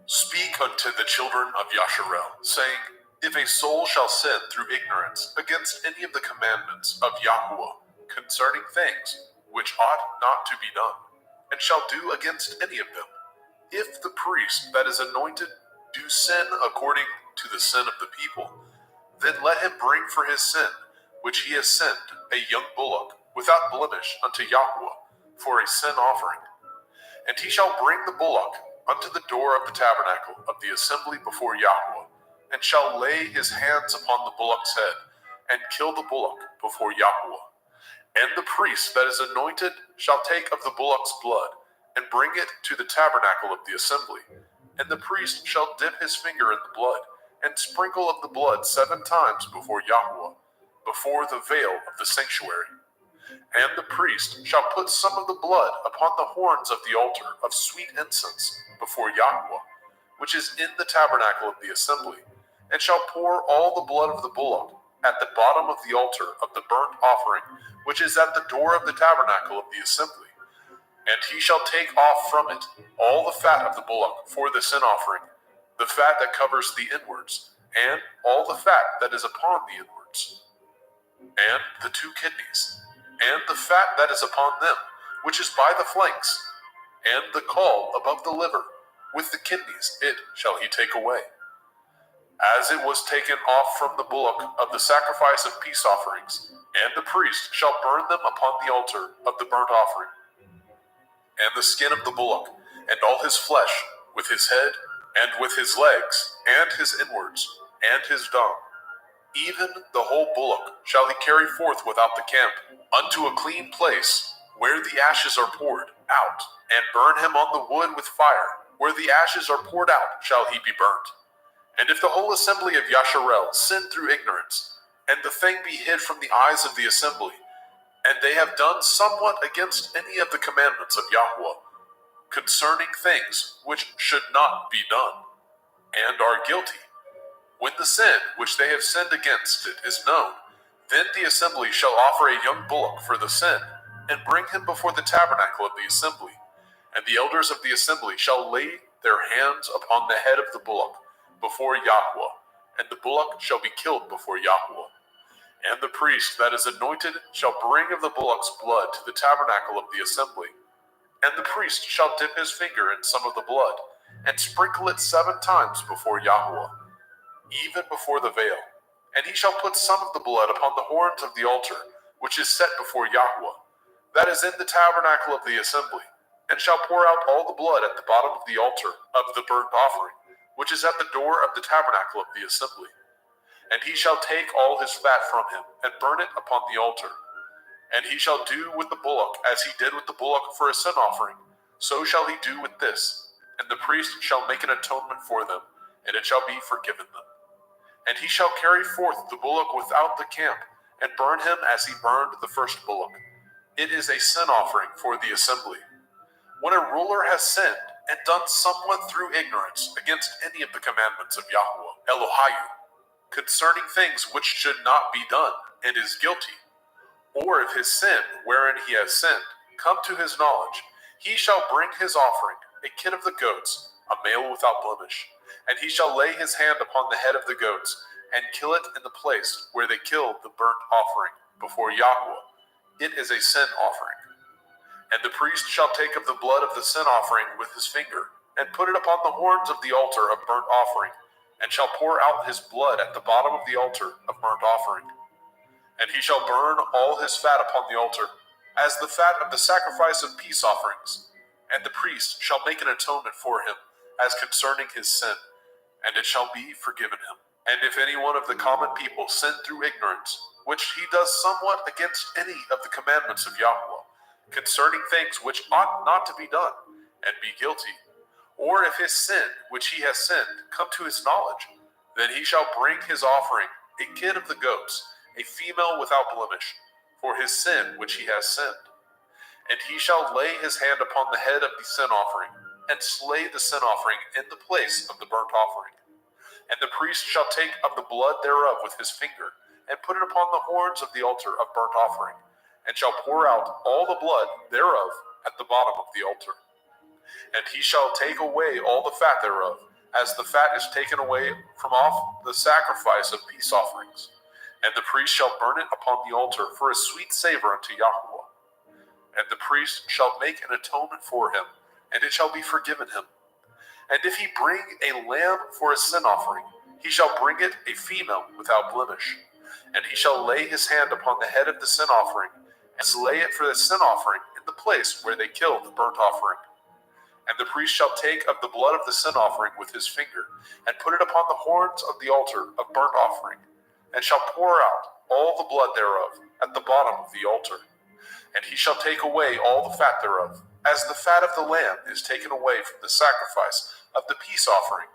Speak unto the children of Yasharel, saying, If a soul shall sin through ignorance against any of the commandments of Yahweh concerning things which ought not to be done, and shall do against any of them, if the priest that is anointed do sin according to the sin of the people, then let him bring for his sin, which he has sinned, a young bullock, without blemish unto Yahweh, for a sin offering. And he shall bring the bullock unto the door of the tabernacle of the assembly before Yahweh, and shall lay his hands upon the bullock's head, and kill the bullock before Yahweh. And the priest that is anointed shall take of the bullock's blood, and bring it to the tabernacle of the assembly. And the priest shall dip his finger in the blood, and sprinkle of the blood 7 times before Yahweh, before the veil of the sanctuary. And the priest shall put some of the blood upon the horns of the altar of sweet incense before Yahweh, which is in the tabernacle of the assembly, and shall pour all the blood of the bullock at the bottom of the altar of the burnt offering, which is at the door of the tabernacle of the assembly. And he shall take off from it all the fat of the bullock for the sin offering, the fat that covers the inwards, and all the fat that is upon the inwards, and the 2 kidneys, and the fat that is upon them, which is by the flanks, and the caul above the liver, with the kidneys, it shall he take away. As it was taken off from the bullock of the sacrifice of peace offerings, and the priest shall burn them upon the altar of the burnt offering. And the skin of the bullock, and all his flesh, with his head, and with his legs, and his inwards, and his dung, even the whole bullock shall he carry forth without the camp, unto a clean place, where the ashes are poured out, and burn him on the wood with fire. Where the ashes are poured out shall he be burnt. And if the whole assembly of Yasharel sin through ignorance, and the thing be hid from the eyes of the assembly, and they have done somewhat against any of the commandments of Yahweh, concerning things which should not be done, and are guilty, when the sin which they have sinned against it is known, then the assembly shall offer a young bullock for the sin, and bring him before the tabernacle of the assembly. And the elders of the assembly shall lay their hands upon the head of the bullock before Yahweh, and the bullock shall be killed before Yahweh. And the priest that is anointed shall bring of the bullock's blood to the tabernacle of the assembly. And the priest shall dip his finger in some of the blood, and sprinkle it 7 times before Yahweh, even before the veil. And he shall put some of the blood upon the horns of the altar, which is set before Yahweh, that is in the tabernacle of the assembly, and shall pour out all the blood at the bottom of the altar of the burnt offering, which is at the door of the tabernacle of the assembly. And he shall take all his fat from him, and burn it upon the altar. And he shall do with the bullock as he did with the bullock for a sin offering, so shall he do with this. And the priest shall make an atonement for them, and it shall be forgiven them. And he shall carry forth the bullock without the camp, and burn him as he burned the first bullock. It is a sin offering for the assembly. When a ruler has sinned, and done somewhat through ignorance against any of the commandments of Yahweh, Elohiah, concerning things which should not be done, and is guilty, or if his sin, wherein he has sinned, come to his knowledge, he shall bring his offering, a kid of the goats, a male without blemish, and he shall lay his hand upon the head of the goats, and kill it in the place where they killed the burnt offering before Yahweh. It is a sin offering. And the priest shall take of the blood of the sin offering with his finger, and put it upon the horns of the altar of burnt offering, and shall pour out his blood at the bottom of the altar of burnt offering. And he shall burn all his fat upon the altar, as the fat of the sacrifice of peace offerings. And the priest shall make an atonement for him, as concerning his sin, and it shall be forgiven him. And if any one of the common people sin through ignorance, which he does somewhat against any of the commandments of Yahweh, concerning things which ought not to be done, and be guilty, or if his sin which he has sinned come to his knowledge, then he shall bring his offering, a kid of the goats, a female without blemish, for his sin which he has sinned. And he shall lay his hand upon the head of the sin offering, and slay the sin offering in the place of the burnt offering. And the priest shall take of the blood thereof with his finger, and put it upon the horns of the altar of burnt offering, and shall pour out all the blood thereof at the bottom of the altar. And he shall take away all the fat thereof, as the fat is taken away from off the sacrifice of peace offerings. And the priest shall burn it upon the altar for a sweet savor unto Yahweh. And the priest shall make an atonement for him, and it shall be forgiven him. And if he bring a lamb for a sin offering, he shall bring it a female without blemish. And he shall lay his hand upon the head of the sin offering, and slay it for the sin offering in the place where they killed the burnt offering. And the priest shall take of the blood of the sin offering with his finger, and put it upon the horns of the altar of burnt offering, and shall pour out all the blood thereof at the bottom of the altar. And he shall take away all the fat thereof, as the fat of the lamb is taken away from the sacrifice of the peace offering.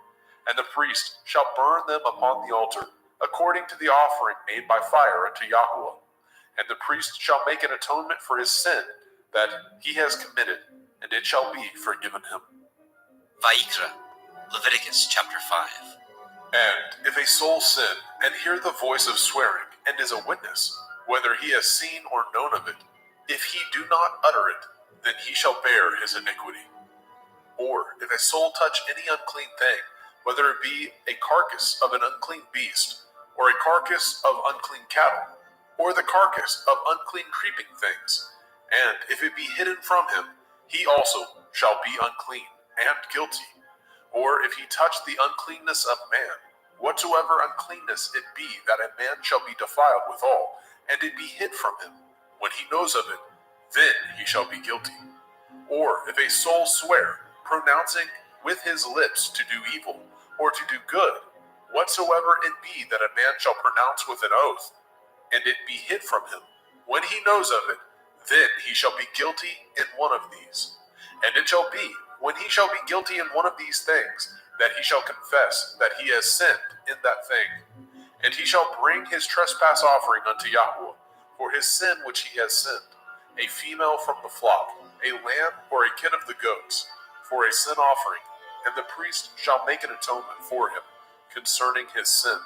And the priest shall burn them upon the altar, according to the offering made by fire unto Yahweh. And the priest shall make an atonement for his sin that he has committed, and it shall be forgiven him. Vayikra, Leviticus chapter 5. And if a soul sin, and hear the voice of swearing, and is a witness, whether he has seen or known of it, if he do not utter it, then he shall bear his iniquity. Or if a soul touch any unclean thing, whether it be a carcass of an unclean beast, or a carcass of unclean cattle, or the carcass of unclean creeping things, and if it be hidden from him, he also shall be unclean and guilty. Or if he touch the uncleanness of man, whatsoever uncleanness it be, that a man shall be defiled withal, and it be hid from him, when he knows of it, then he shall be guilty. Or if a soul swear, pronouncing with his lips to do evil, or to do good, whatsoever it be that a man shall pronounce with an oath, and it be hid from him, when he knows of it, then he shall be guilty in one of these. And it shall be, when he shall be guilty in one of these things, that he shall confess that he has sinned in that thing. And he shall bring his trespass offering unto Yahweh, for his sin which he has sinned, a female from the flock, a lamb or a kid of the goats, for a sin offering, and the priest shall make an atonement for him concerning his sin.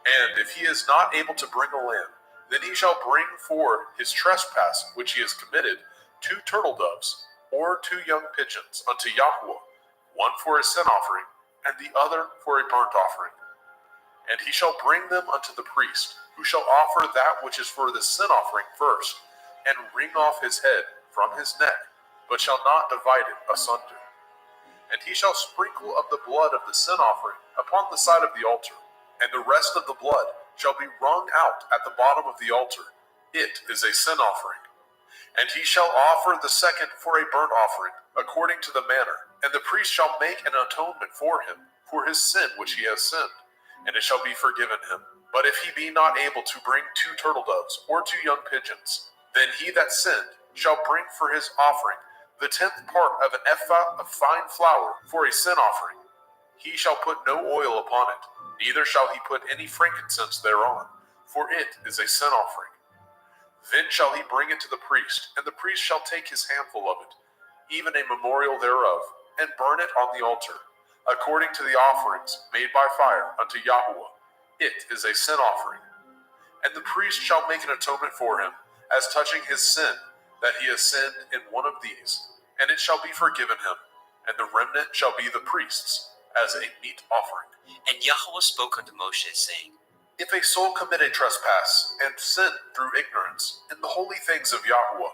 And if he is not able to bring a lamb, then he shall bring for his trespass which he has committed 2 turtle doves, or 2 young pigeons unto Yahweh, one for a sin offering, and the other for a burnt offering. And he shall bring them unto the priest, who shall offer that which is for the sin offering first, and wring off his head from his neck, but shall not divide it asunder. And he shall sprinkle of the blood of the sin offering upon the side of the altar, and the rest of the blood shall be wrung out at the bottom of the altar. It is a sin offering. And he shall offer the second for a burnt offering, according to the manner, and the priest shall make an atonement for him, for his sin which he has sinned, and it shall be forgiven him. But if he be not able to bring 2 turtle doves, or 2 young pigeons, then he that sinned shall bring for his offering the 10th part of an ephah of fine flour for a sin offering. He shall put no oil upon it, neither shall he put any frankincense thereon, for it is a sin offering. Then shall he bring it to the priest, and the priest shall take his handful of it, even a memorial thereof, and burn it on the altar, according to the offerings made by fire unto Yahweh. It is a sin offering. And the priest shall make an atonement for him, as touching his sin, that he has sinned in one of these, and it shall be forgiven him, and the remnant shall be the priest's, as a meat offering. And Yahweh spoke unto Moshe, saying, If a soul commit a trespass, and sin through ignorance in the holy things of Yahweh,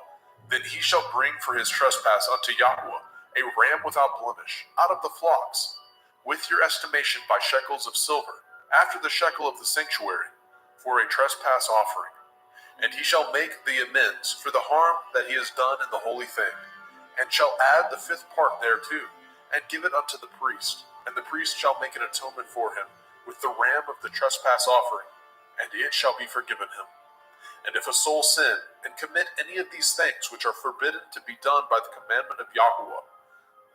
then he shall bring for his trespass unto Yahweh a ram without blemish, out of the flocks, with your estimation by shekels of silver, after the shekel of the sanctuary, for a trespass offering. And he shall make the amends for the harm that he has done in the holy thing, and shall add the 5th part thereto, and give it unto the priest, and the priest shall make an atonement for him with the ram of the trespass offering, and it shall be forgiven him. And if a soul sin, and commit any of these things which are forbidden to be done by the commandment of Yahweh,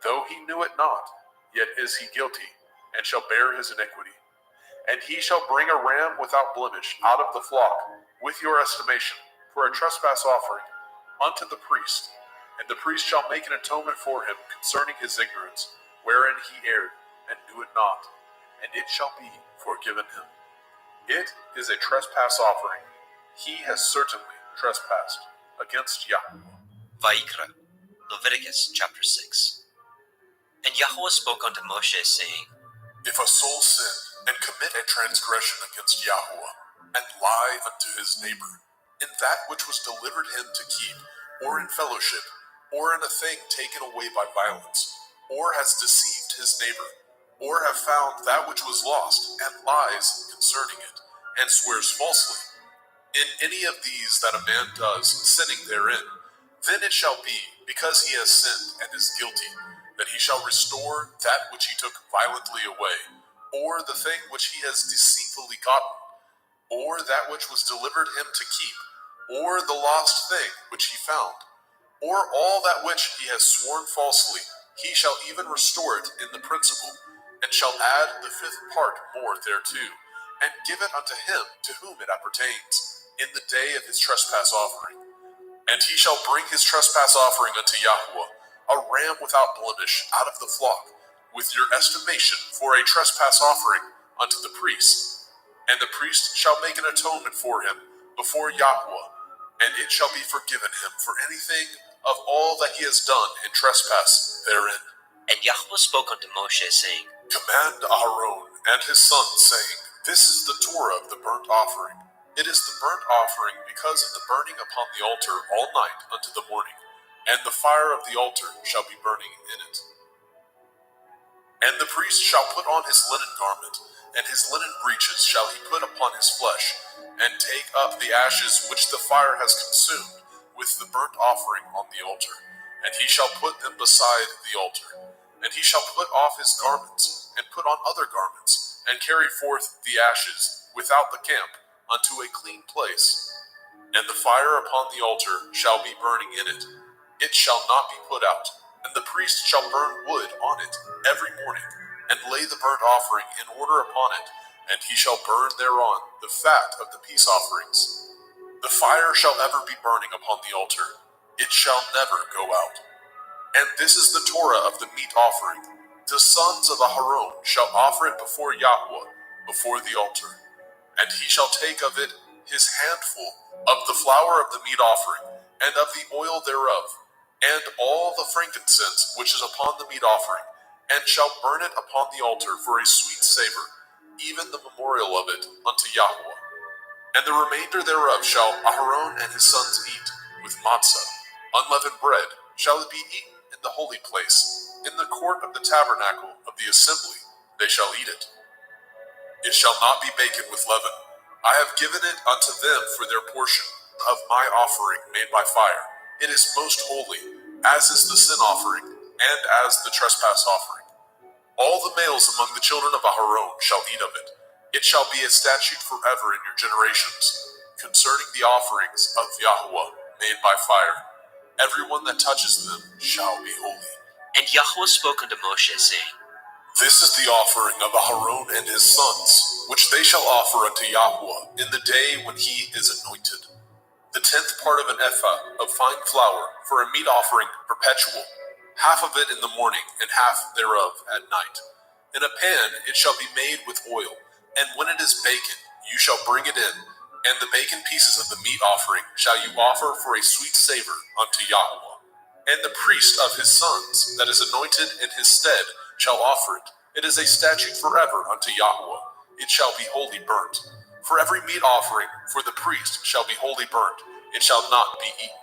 though he knew it not, yet is he guilty, and shall bear his iniquity. And he shall bring a ram without blemish out of the flock, with your estimation, for a trespass offering, unto the priest. And the priest shall make an atonement for him concerning his ignorance, wherein he erred, and knew it not, and it shall be forgiven him. It is a trespass offering. He has certainly trespassed against Yahweh. Vayikra, Leviticus chapter 6. And Yahweh spoke unto Moshe, saying, If a soul sin, and commit a transgression against Yahweh, and lie unto his neighbor, in that which was delivered him to keep, or in fellowship, or in a thing taken away by violence, or has deceived his neighbor, or have found that which was lost, and lies concerning it, and swears falsely, in any of these that a man does, sinning therein, then it shall be, because he has sinned and is guilty, that he shall restore that which he took violently away, or the thing which he has deceitfully gotten, or that which was delivered him to keep, or the lost thing which he found, or all that which he has sworn falsely, he shall even restore it in the principal, and shall add the 5th part more thereto, and give it unto him to whom it appertains. in the day of his trespass offering. And he shall bring his trespass offering unto Yahweh, a ram without blemish out of the flock, with your estimation for a trespass offering unto the priest. And the priest shall make an atonement for him before Yahweh, and it shall be forgiven him for anything of all that he has done in trespass therein. And Yahweh spoke unto Moshe, saying, Command Aaron and his sons, saying, This is the Torah of the burnt offering. It is the burnt offering because of the burning upon the altar all night unto the morning, and the fire of the altar shall be burning in it. And the priest shall put on his linen garment, and his linen breeches shall he put upon his flesh, and take up the ashes which the fire has consumed with the burnt offering on the altar, and he shall put them beside the altar. And he shall put off his garments, and put on other garments, and carry forth the ashes without the camp unto a clean place. And the fire upon the altar shall be burning in it. It shall not be put out. And the priest shall burn wood on it every morning, and lay the burnt offering in order upon it, and he shall burn thereon the fat of the peace offerings. The fire shall ever be burning upon the altar. It shall never go out. And this is the Torah of the meat offering. The sons of Aharon shall offer it before Yahweh, before the altar. And he shall take of it his handful of the flour of the meat offering, and of the oil thereof, and all the frankincense which is upon the meat offering, and shall burn it upon the altar for a sweet savor, even the memorial of it unto Yahweh. And the remainder thereof shall Aharon and his sons eat, with matzah, unleavened bread, shall it be eaten in the holy place, in the court of the tabernacle of the assembly, they shall eat it. It shall not be baken with leaven. I have given it unto them for their portion of my offering made by fire. It is most holy, as is the sin offering, and as the trespass offering. All the males among the children of Aharon shall eat of it. It shall be a statute forever in your generations, concerning the offerings of Yahweh made by fire. Everyone that touches them shall be holy. And Yahweh spoke unto Moshe, saying, This is the offering of Aharon and his sons, which they shall offer unto Yahweh in the day when he is anointed. The 10th part of an ephah of fine flour for a meat offering perpetual, half of it in the morning and half thereof at night. In a pan it shall be made with oil, and when it is baken, you shall bring it in, and the baken pieces of the meat offering shall you offer for a sweet savor unto Yahweh. And the priest of his sons that is anointed in his stead shall offer it. It is a statute forever unto Yahweh. It shall be wholly burnt. For every meat offering for the priest shall be wholly burnt. It shall not be eaten.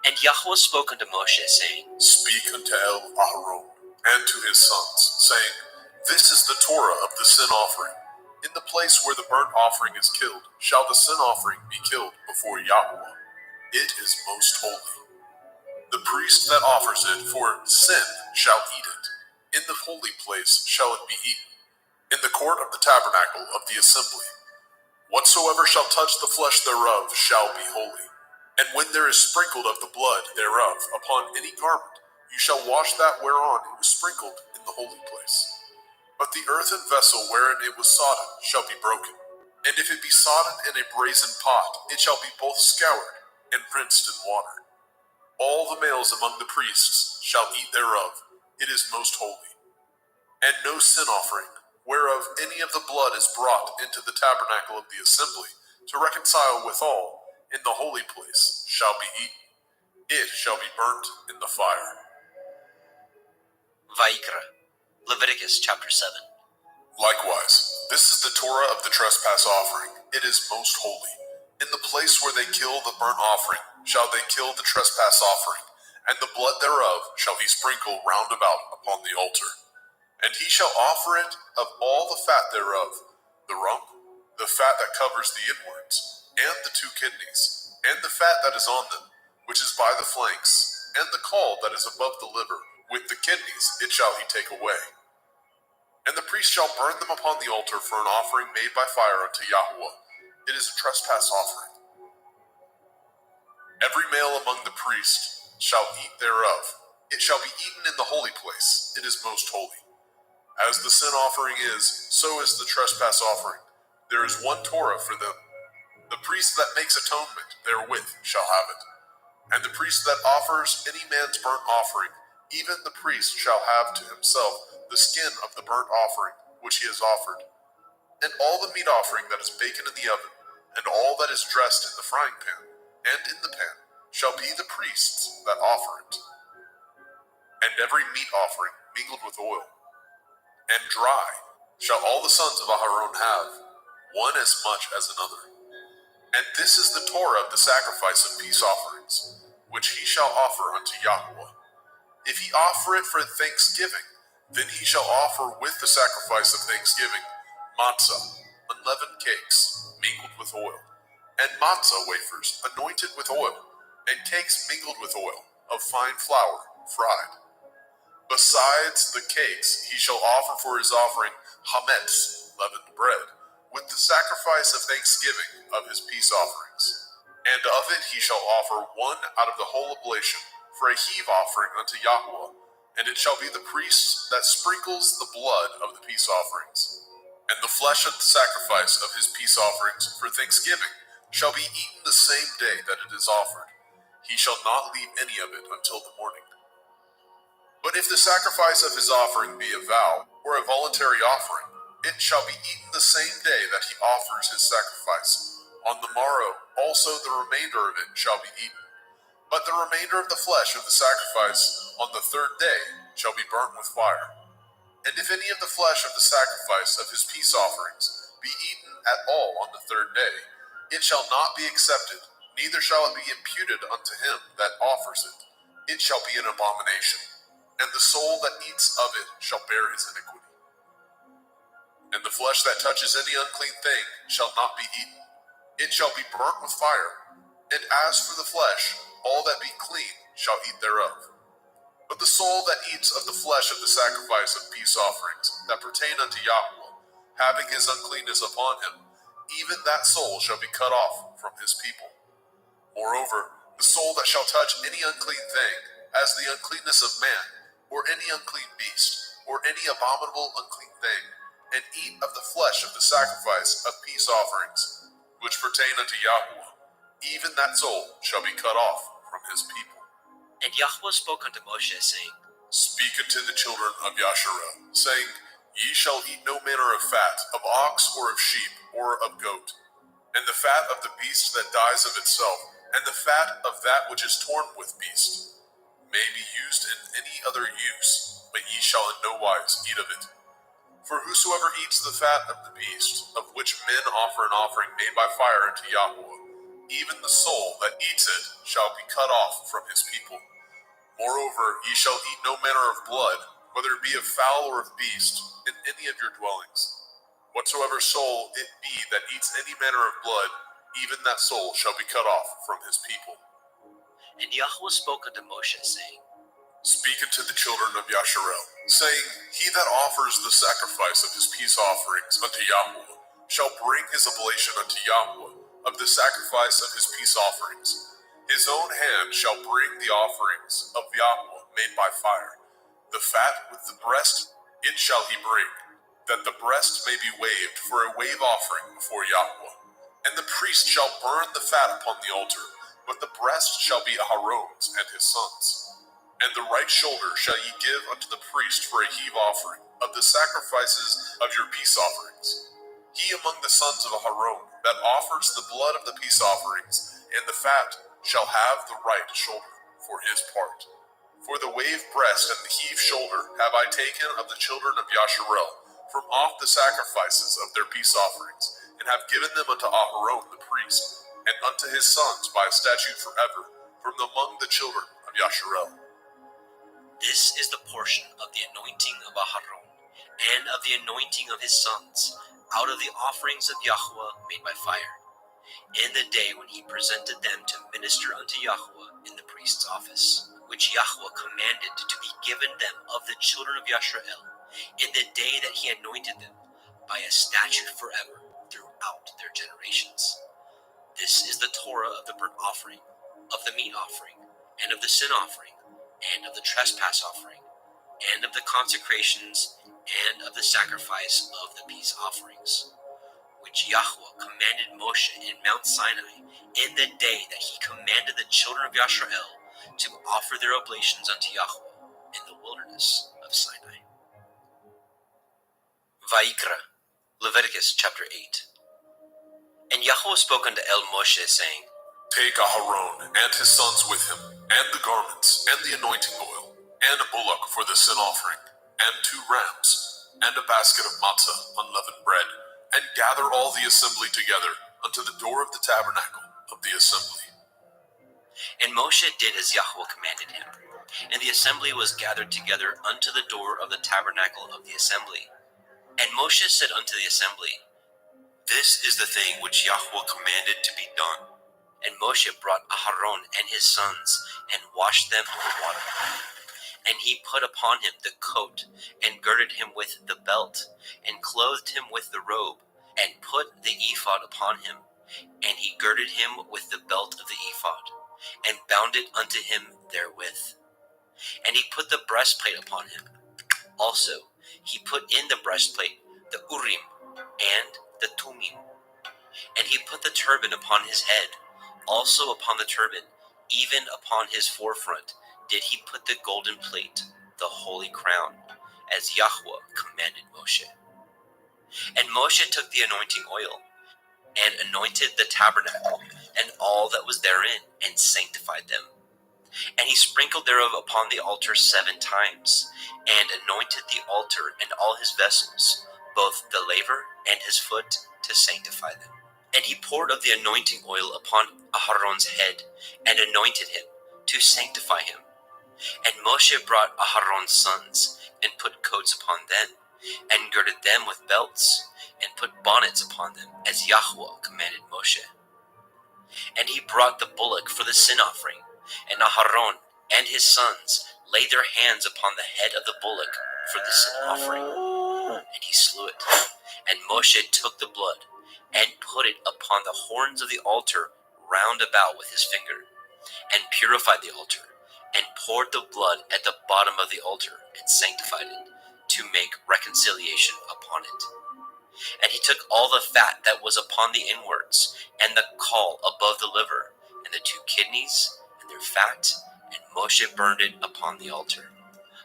And Yahweh spoke unto Moshe, saying, Speak unto Aharon and to his sons, saying, This is the Torah of the sin offering. In the place where the burnt offering is killed, shall the sin offering be killed before Yahweh. It is most holy. The priest that offers it for sin shall eat it. In the holy place shall it be eaten, in the court of the tabernacle of the assembly. Whatsoever shall touch the flesh thereof shall be holy. And when there is sprinkled of the blood thereof upon any garment, you shall wash that whereon it was sprinkled in the holy place. But the earthen vessel wherein it was sodden shall be broken. And if it be sodden in a brazen pot, it shall be both scoured and rinsed in water. All the males among the priests shall eat thereof. It is most holy. And no sin offering, whereof any of the blood is brought into the tabernacle of the assembly, to reconcile withal in the holy place, shall be eaten. It shall be burnt in the fire. Vayikra, Leviticus chapter 7. Likewise, this is the Torah of the trespass offering. It is most holy. In the place where they kill the burnt offering shall they kill the trespass offering, and the blood thereof shall he sprinkle round about upon the altar. And he shall offer it of all the fat thereof, the rump, the fat that covers the inwards, and the 2 kidneys, and the fat that is on them, which is by the flanks, and the caul that is above the liver. With the kidneys it shall he take away. And the priest shall burn them upon the altar for an offering made by fire unto Yahweh. It is a trespass offering. Every male among the priests shall eat thereof. It shall be eaten in the holy place. It is most holy. As the sin offering is, so is the trespass offering. There is one Torah for them. The priest that makes atonement therewith shall have it. And the priest that offers any man's burnt offering, even the priest shall have to himself the skin of the burnt offering which he has offered. And all the meat offering that is baken in the oven, and all that is dressed in the frying pan, and in the pan, shall be the priest's that offer it. And every meat offering mingled with oil, and dry, shall all the sons of Aharon have, one as much as another. And this is the Torah of the sacrifice of peace offerings, which he shall offer unto Yahweh. If he offer it for thanksgiving, then he shall offer with the sacrifice of thanksgiving matzah, unleavened cakes, mingled with oil, and matzah wafers, anointed with oil, and cakes mingled with oil, of fine flour, fried. Besides the cakes, he shall offer for his offering hametz, leavened bread, with the sacrifice of thanksgiving of his peace offerings. And of it he shall offer one out of the whole oblation, for a heave offering unto Yahweh, and it shall be the priest that sprinkles the blood of the peace offerings. And the flesh of the sacrifice of his peace offerings for thanksgiving shall be eaten the same day that it is offered. He shall not leave any of it until the morning. But if the sacrifice of his offering be a vow, or a voluntary offering, it shall be eaten the same day that he offers his sacrifice. On the morrow also the remainder of it shall be eaten. But the remainder of the flesh of the sacrifice on the third day shall be burnt with fire. And if any of the flesh of the sacrifice of his peace offerings be eaten at all on the third day, it shall not be accepted, neither shall it be imputed unto him that offers it. It shall be an abomination, and the soul that eats of it shall bear his iniquity. And the flesh that touches any unclean thing shall not be eaten. It shall be burnt with fire. And as for the flesh, all that be clean shall eat thereof. But the soul that eats of the flesh of the sacrifice of peace offerings that pertain unto Yahweh, having his uncleanness upon him, even that soul shall be cut off from his people. Moreover, the soul that shall touch any unclean thing, as the uncleanness of man, or any unclean beast, or any abominable unclean thing, and eat of the flesh of the sacrifice of peace offerings, which pertain unto Yahweh, even that soul shall be cut off from his people. And Yahweh spoke unto Moshe, saying, Speak unto the children of Yasharel, saying, Ye shall eat no manner of fat, of ox, or of sheep, or of goat, and the fat of the beast that dies of itself, and the fat of that which is torn with beast, may be used in any other use, but ye shall in no wise eat of it. For whosoever eats the fat of the beast, of which men offer an offering made by fire unto Yahweh, even the soul that eats it shall be cut off from his people. Moreover, ye shall eat no manner of blood, whether it be of fowl or of beast, in any of your dwellings. Whatsoever soul it be that eats any manner of blood, even that soul shall be cut off from his people. And Yahweh spoke unto Moshe, saying, Speak unto the children of Yasharel, saying, He that offers the sacrifice of his peace offerings unto Yahweh shall bring his oblation unto Yahweh of the sacrifice of his peace offerings. His own hand shall bring the offerings of Yahweh made by fire. The fat with the breast it shall he bring, that the breast may be waved for a wave offering before Yahweh. And the priest shall burn the fat upon the altar, but the breast shall be Aharon's and his sons'. And the right shoulder shall ye give unto the priest for a heave offering of the sacrifices of your peace offerings. He among the sons of Aharon that offers the blood of the peace offerings and the fat shall have the right shoulder for his part. For the wave breast and the heave shoulder have I taken of the children of Yasharel from off the sacrifices of their peace offerings, and have given them unto Aharon the priest, and unto his sons by a statute forever, from among the children of Yasharel. This is the portion of the anointing of Aharon, and of the anointing of his sons, out of the offerings of Yahweh made by fire, in the day when he presented them to minister unto Yahweh in the priest's office, which Yahweh commanded to be given them of the children of Yasharel, in the day that he anointed them, by a statute forever throughout their generations. This is the Torah of the burnt offering, of the meat offering, and of the sin offering, and of the trespass offering, and of the consecrations, and of the sacrifice of the peace offerings. which Yahweh commanded Moshe in Mount Sinai in the day that he commanded the children of Yisrael to offer their oblations unto Yahweh in the wilderness of Sinai. Vayikra, Leviticus chapter 8. And Yahweh spoke unto Moshe, saying, Take Aharon and his sons with him, and the garments, and the anointing oil, and a bullock for the sin offering, and 2 rams, and a basket of matzah, unleavened bread, and gather all the assembly together unto the door of the tabernacle of the assembly. And Moshe did as Yahweh commanded him. And the assembly was gathered together unto the door of the tabernacle of the assembly. And Moshe said unto the assembly, This is the thing which Yahweh commanded to be done. And Moshe brought Aharon and his sons, and washed them with water. And he put upon him the coat, and girded him with the belt, and clothed him with the robe, and put the ephod upon him. And he girded him with the belt of the ephod, and bound it unto him therewith. And he put the breastplate upon him. Also he put in the breastplate the Urim and the Tumim. And he put the turban upon his head. Also upon the turban, even upon his forefront, did he put the golden plate, the holy crown, as Yahweh commanded Moshe. And Moshe took the anointing oil, and anointed the tabernacle, and all that was therein, and sanctified them. And he sprinkled thereof upon the altar 7 times, and anointed the altar and all his vessels, both the laver and his foot, to sanctify them. And he poured of the anointing oil upon Aharon's head, and anointed him, to sanctify him. And Moshe brought Aharon's sons, and put coats upon them, and girded them with belts, and put bonnets upon them, as Yahweh commanded Moshe. And he brought the bullock for the sin offering, and Aharon and his sons laid their hands upon the head of the bullock for the sin offering, and he slew it. And Moshe took the blood, and put it upon the horns of the altar round about with his finger, and purified the altar, and poured the blood at the bottom of the altar, and sanctified it, to make reconciliation upon it. And he took all the fat that was upon the inwards, and the caul above the liver, and the 2 kidneys, and their fat, and Moshe burned it upon the altar.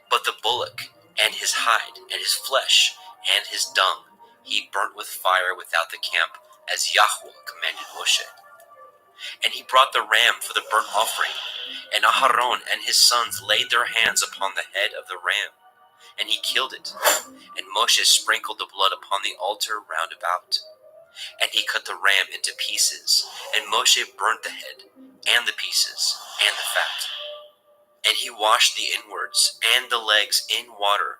But the bullock, and his hide, and his flesh, and his dung, he burnt with fire without the camp, as Yahweh commanded Moshe. And he brought the ram for the burnt offering, and Aharon and his sons laid their hands upon the head of the ram, and he killed it. And Moshe sprinkled the blood upon the altar round about. And he cut the ram into pieces, and Moshe burnt the head, and the pieces, and the fat. And he washed the inwards and the legs in water,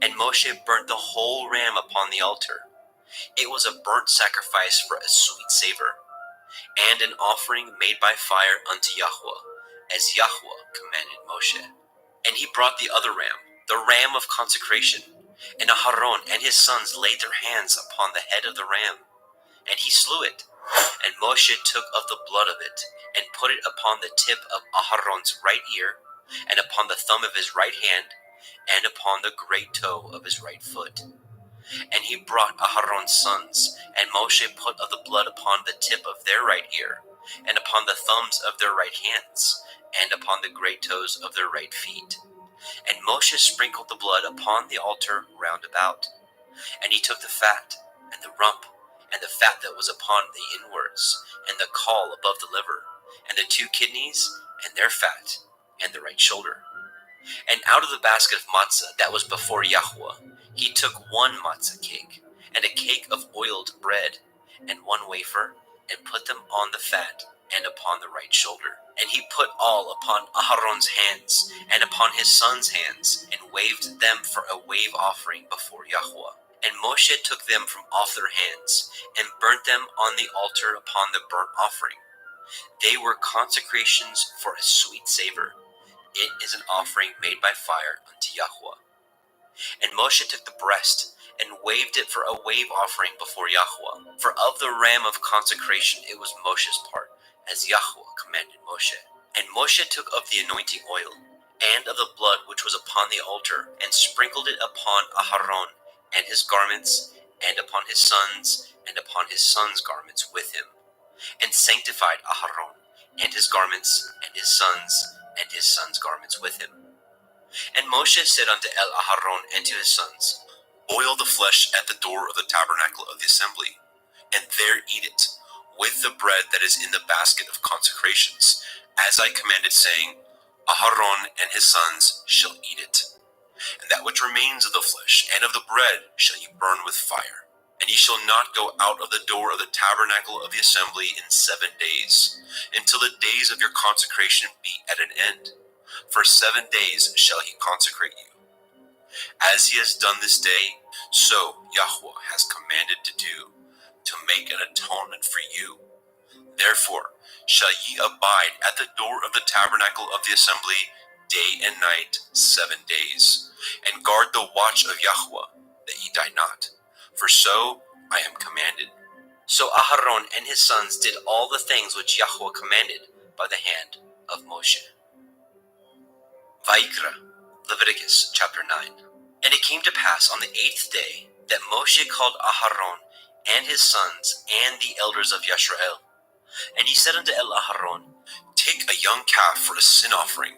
and Moshe burnt the whole ram upon the altar. It was a burnt sacrifice for a sweet savor, and an offering made by fire unto Yahweh, as Yahweh commanded Moshe. And he brought the other ram, the ram of consecration, and Aharon and his sons laid their hands upon the head of the ram, and he slew it. And Moshe took of the blood of it, and put it upon the tip of Aharon's right ear, and upon the thumb of his right hand, and upon the great toe of his right foot. And he brought Aharon's sons, and Moshe put of the blood upon the tip of their right ear, and upon the thumbs of their right hands, and upon the great toes of their right feet. And Moshe sprinkled the blood upon the altar round about. And he took the fat, and the rump, and the fat that was upon the inwards, and the caul above the liver, and the 2 kidneys, and their fat, and the right shoulder. And out of the basket of matzah that was before Yahweh, he took 1 matzah cake, and a cake of oiled bread, and 1 wafer, and put them on the fat, and upon the right shoulder. And he put all upon Aharon's hands, and upon his sons' hands, and waved them for a wave offering before Yahweh. And Moshe took them from off their hands, and burnt them on the altar upon the burnt offering. They were consecrations for a sweet savor. It is an offering made by fire unto Yahweh. And Moshe took the breast, and waved it for a wave offering before Yahweh. For of the ram of consecration it was Moshe's part, as Yahweh commanded Moshe. And Moshe took of the anointing oil, and of the blood which was upon the altar, and sprinkled it upon Aharon, and his garments, and upon his sons, and upon his sons' garments with him, and sanctified Aharon, and his garments, and his sons' garments with him. And Moshe said unto Aharon and to his sons, Boil the flesh at the door of the tabernacle of the assembly, and there eat it, with the bread that is in the basket of consecrations, as I commanded, saying, Aharon and his sons shall eat it. And that which remains of the flesh and of the bread shall ye burn with fire. And ye shall not go out of the door of the tabernacle of the assembly in 7 days, until the days of your consecration be at an end. For 7 days shall he consecrate you. As he has done this day, so Yahweh has commanded to do, to make an atonement for you. Therefore shall ye abide at the door of the tabernacle of the assembly day and night 7 days, and guard the watch of Yahweh, that ye die not. For so I am commanded. So Aharon and his sons did all the things which Yahweh commanded by the hand of Moshe. Vayikra, Leviticus chapter 9. And it came to pass on the 8th day that Moshe called Aharon and his sons and the elders of Yisrael. And he said unto Aharon, Take a young calf for a sin offering,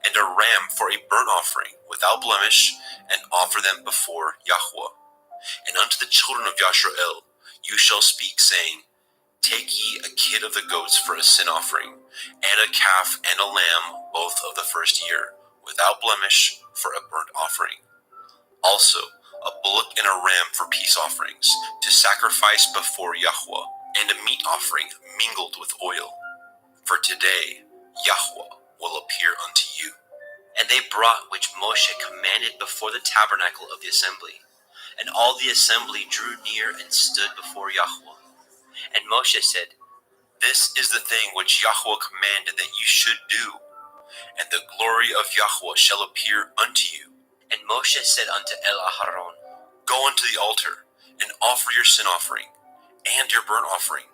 and a ram for a burnt offering, without blemish, and offer them before Yahweh. And unto the children of Yisrael you shall speak, saying, Take ye a kid of the goats for a sin offering, and a calf and a lamb, both of the first year, without blemish, for a burnt offering. Also a bullock and a ram for peace offerings, to sacrifice before Yahweh, and a meat offering mingled with oil. For today Yahweh will appear unto you. And they brought which Moshe commanded before the tabernacle of the assembly. And all the assembly drew near and stood before Yahweh. And Moshe said, This is the thing which Yahweh commanded that you should do, and the glory of Yahweh shall appear unto you. And Moshe said unto Aharon, Go unto the altar, and offer your sin offering, and your burnt offering,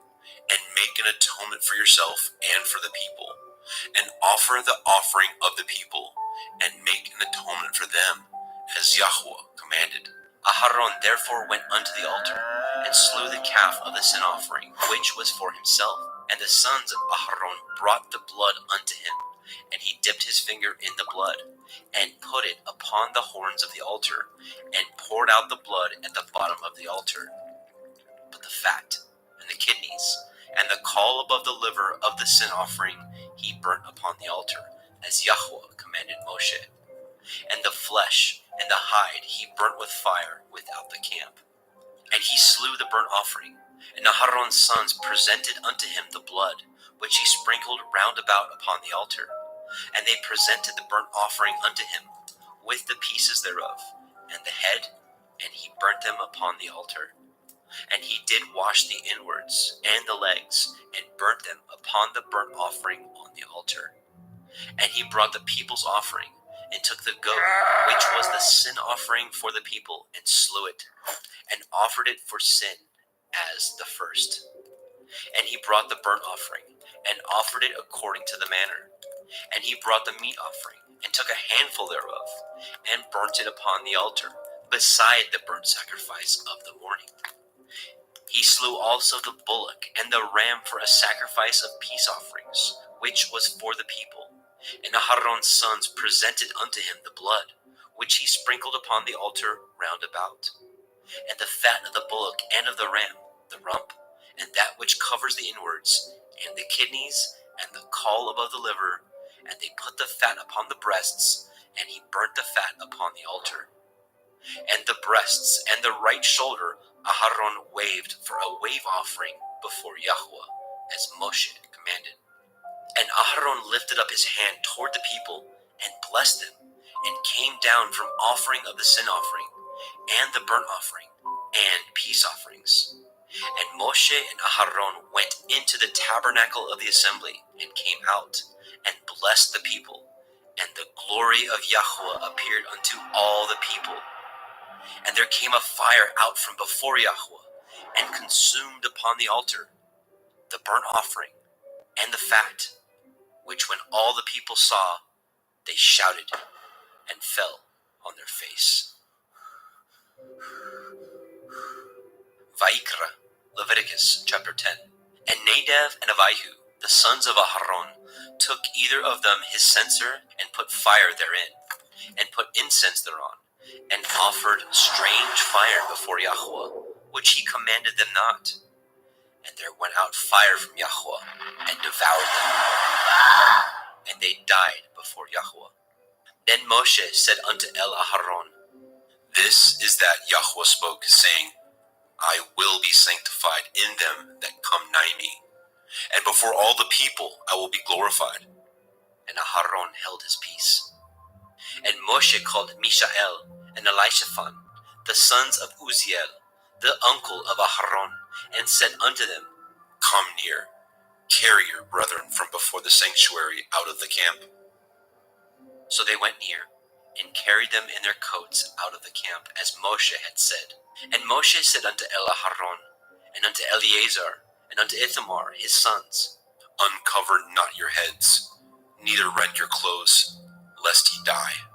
and make an atonement for yourself and for the people, and offer the offering of the people, and make an atonement for them, as Yahweh commanded. Aharon therefore went unto the altar, and slew the calf of the sin offering, which was for himself. And the sons of Aharon brought the blood unto him, and he dipped his finger in the blood, and put it upon the horns of the altar, and poured out the blood at the bottom of the altar. But the fat, and the kidneys, and the caul above the liver of the sin offering he burnt upon the altar, as Yahweh commanded Moshe. And the flesh and the hide he burnt with fire without the camp. And he slew the burnt offering, and Aharon's sons presented unto him the blood, which he sprinkled round about upon the altar. And they presented the burnt offering unto him, with the pieces thereof, and the head, and he burnt them upon the altar. And he did wash the inwards and the legs, and burnt them upon the burnt offering on the altar. And he brought the people's offering, and took the goat, which was the sin offering for the people, and slew it, and offered it for sin as the first. And he brought the burnt offering, and offered it according to the manner. And he brought the meat offering, and took a handful thereof, and burnt it upon the altar, beside the burnt sacrifice of the morning. He slew also the bullock and the ram for a sacrifice of peace offerings, which was for the people. And Aharon's sons presented unto him the blood, which he sprinkled upon the altar round about. And the fat of the bullock and of the ram, the rump, and that which covers the inwards, and the kidneys, and the caul above the liver, and they put the fat upon the breasts, and he burnt the fat upon the altar. And the breasts and the right shoulder Aharon waved for a wave offering before Yahweh, as Moshe commanded. And Aharon lifted up his hand toward the people, and blessed them, and came down from offering of the sin offering, and the burnt offering, and peace offerings. And Moshe and Aharon went into the tabernacle of the assembly, and came out, and blessed the people. And the glory of Yahweh appeared unto all the people. And there came a fire out from before Yahweh, and consumed upon the altar the burnt offering and the fat, which when all the people saw, they shouted and fell on their face. Vaikra, Leviticus chapter 10. And Nadab and Abihu, the sons of Aharon, took either of them his censer and put fire therein, and put incense thereon, and offered strange fire before Yahweh, which he commanded them not. And there went out fire from Yahweh, and devoured them, and they died before Yahweh. Then Moshe said unto Aharon, This is that Yahweh spoke, saying, I will be sanctified in them that come nigh me, and before all the people I will be glorified. And Aharon held his peace. And Moshe called Mishael and Elishaphan, the sons of Uzziel, the uncle of Aharon, and said unto them, Come near, carry your brethren from before the sanctuary out of the camp. So they went near, and carried them in their coats out of the camp, as Moshe had said. And Moshe said unto Aharon, and unto Eleazar, and unto Ithamar his sons, Uncover not your heads, neither rend your clothes, lest ye die,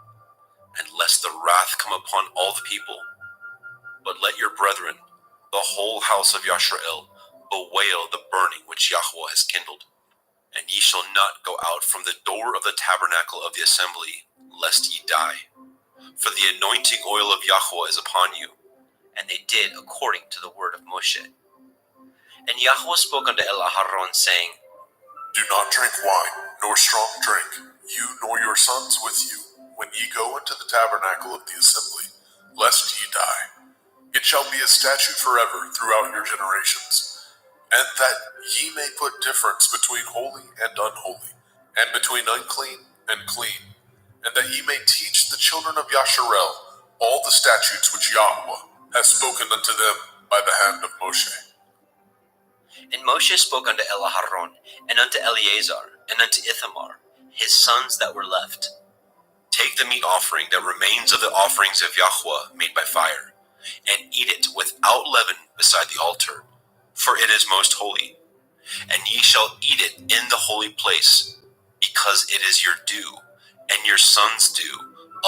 and lest the wrath come upon all the people. But let your brethren, the whole house of Yashrael, bewail the burning which Yahweh has kindled. And ye shall not go out from the door of the tabernacle of the assembly, lest ye die. For the anointing oil of Yahweh is upon you. And they did according to the word of Moshe. And Yahweh spoke unto Aharon, saying, Do not drink wine, nor strong drink, you nor your sons with you, when ye go into the tabernacle of the assembly, lest ye die. It shall be a statute forever throughout your generations, and that ye may put difference between holy and unholy, and between unclean and clean, and that ye may teach the children of Yasharel all the statutes which Yahweh has spoken unto them by the hand of Moshe. And Moshe spoke unto Aharon, and unto Eleazar, and unto Ithamar, his sons that were left, Take the meat offering that remains of the offerings of Yahweh made by fire, and eat it without leaven beside the altar, for it is most holy. And ye shall eat it in the holy place, because it is your due, and your sons' due,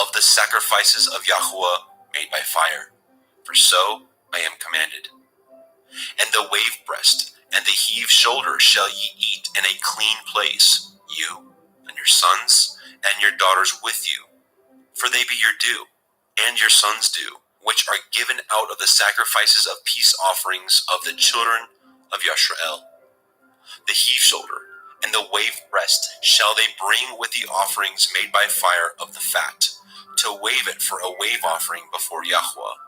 of the sacrifices of Yahweh made by fire. For so I am commanded. And the wave breast and the heave shoulder shall ye eat in a clean place, you and your sons and your daughters with you, for they be your due, and your sons' due, which are given out of the sacrifices of peace offerings of the children of Yashrael. The heave shoulder and the wave breast shall they bring with the offerings made by fire of the fat, to wave it for a wave offering before Yahweh.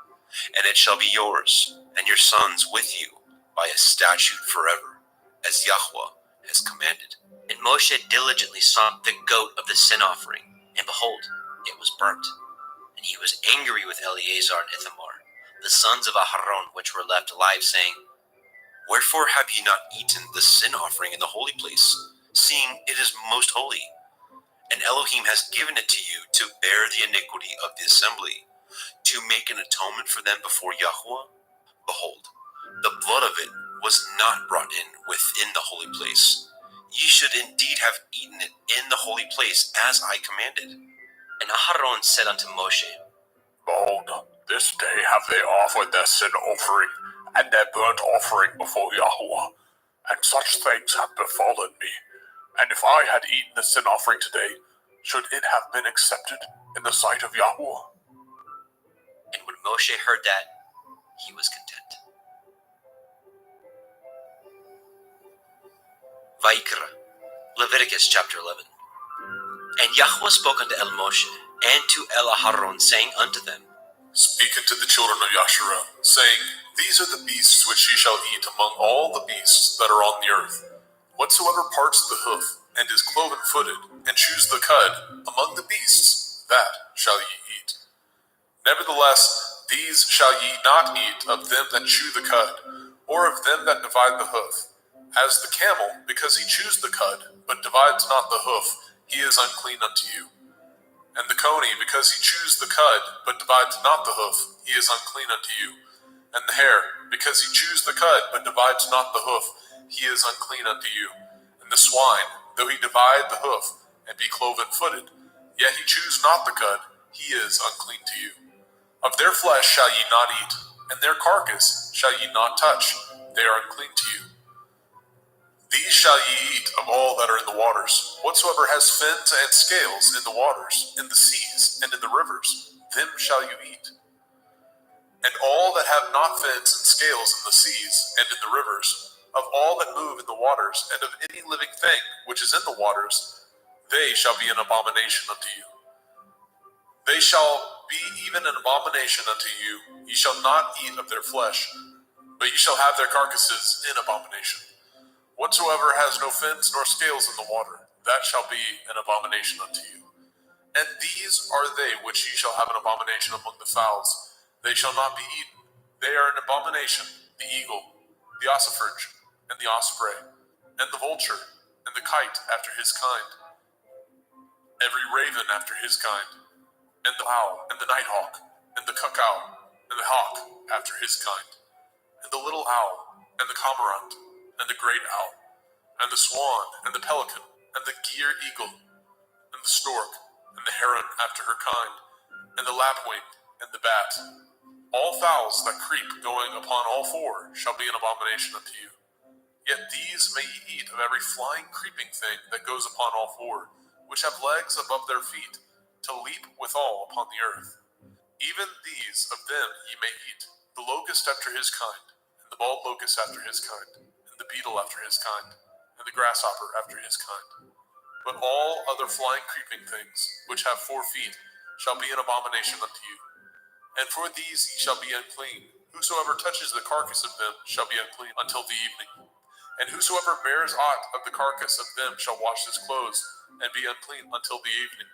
And it shall be yours, and your sons with you, by a statute forever, as Yahweh has commanded. And Moshe diligently sought the goat of the sin offering, and behold, it was burnt. And he was angry with Eleazar and Ithamar, the sons of Aharon, which were left alive, saying, Wherefore have ye not eaten the sin offering in the holy place, seeing it is most holy? And Elohim has given it to you to bear the iniquity of the assembly, to make an atonement for them before Yahweh? Behold, the blood of it was not brought in within the holy place. Ye should indeed have eaten it in the holy place, as I commanded. And Aharon said unto Moshe, Behold, this day have they offered their sin offering and their burnt offering before Yahweh, and such things have befallen me. And if I had eaten the sin offering today, should it have been accepted in the sight of Yahweh? And when Moshe heard that, he was content. Vaikra, Leviticus chapter 11. And Yahweh spoke unto Moshe and to Aharon, saying unto them, Speak unto the children of Yasharel, saying, These are the beasts which ye shall eat among all the beasts that are on the earth. Whatsoever parts the hoof, and is cloven-footed, and chews the cud, among the beasts, that shall ye eat. Nevertheless, these shall ye not eat of them that chew the cud, or of them that divide the hoof. As the camel, because he chews the cud, but divides not the hoof, he is unclean unto you. And the coney, because he chews the cud, but divides not the hoof, he is unclean unto you. And the hare, because he chews the cud, but divides not the hoof, he is unclean unto you. And the swine, though he divide the hoof, and be cloven-footed, yet he chews not the cud, he is unclean to you. Of their flesh shall ye not eat, and their carcass shall ye not touch, they are unclean to you. These shall ye eat of all that are in the waters. Whatsoever has fins and scales in the waters, in the seas, and in the rivers, them shall you eat. And all that have not fins and scales in the seas and in the rivers, of all that move in the waters, and of any living thing which is in the waters, they shall be an abomination unto you. They shall be even an abomination unto you. Ye shall not eat of their flesh, but ye shall have their carcasses in abomination. Whatsoever has no fins nor scales in the water, that shall be an abomination unto you. And these are they which ye shall have an abomination among the fowls. They shall not be eaten. They are an abomination, the eagle, the ossifrage, and the osprey, and the vulture, and the kite after his kind, every raven after his kind, and the owl, and the nighthawk, and the cuckow, and the hawk after his kind, and the little owl, and the cormorant, and the great owl, and the swan, and the pelican, and the gier eagle, and the stork, and the heron after her kind, and the lapwing, and the bat. All fowls that creep going upon all four shall be an abomination unto you. Yet these may ye eat of every flying creeping thing that goes upon all four, which have legs above their feet, to leap withal upon the earth. Even these of them ye may eat, the locust after his kind, and the bald locust after his kind, and the beetle after his kind, and the grasshopper after his kind. But all other flying creeping things, which have 4 feet, shall be an abomination unto you. And for these ye shall be unclean. Whosoever touches the carcass of them shall be unclean until the evening. And whosoever bears aught of the carcass of them shall wash his clothes, and be unclean until the evening.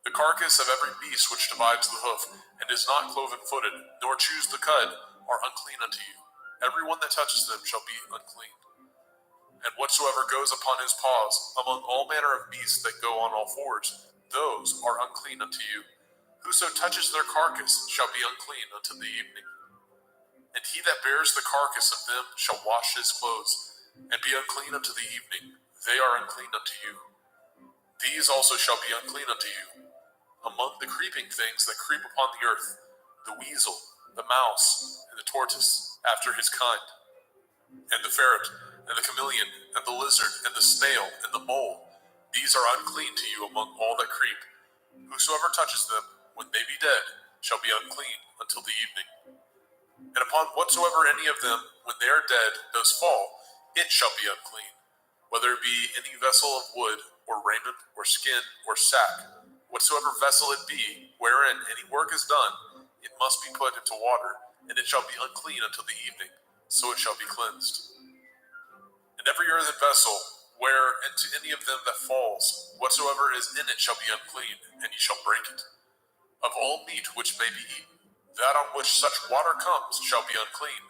The carcass of every beast which divides the hoof, and is not cloven-footed, nor chews the cud, are unclean unto you. Every one that touches them shall be unclean. And whatsoever goes upon his paws, among all manner of beasts that go on all fours, those are unclean unto you. Whoso touches their carcass shall be unclean until the evening. And he that bears the carcass of them shall wash his clothes, and be unclean unto the evening. They are unclean unto you. These also shall be unclean unto you. Among the creeping things that creep upon the earth, the weasel, the mouse, and the tortoise, after his kind, and the ferret, and the chameleon, and the lizard, and the snail, and the mole, these are unclean to you among all that creep. Whosoever touches them, when they be dead, shall be unclean until the evening. And upon whatsoever any of them, when they are dead, does fall, it shall be unclean, whether it be any vessel of wood, or raiment, or skin, or sack. Whatsoever vessel it be, wherein any work is done, it must be put into water, and it shall be unclean until the evening, so it shall be cleansed. And every earthen vessel, where into any of them that falls, whatsoever is in it shall be unclean, and ye shall break it. Of all meat which may be eaten, that on which such water comes shall be unclean,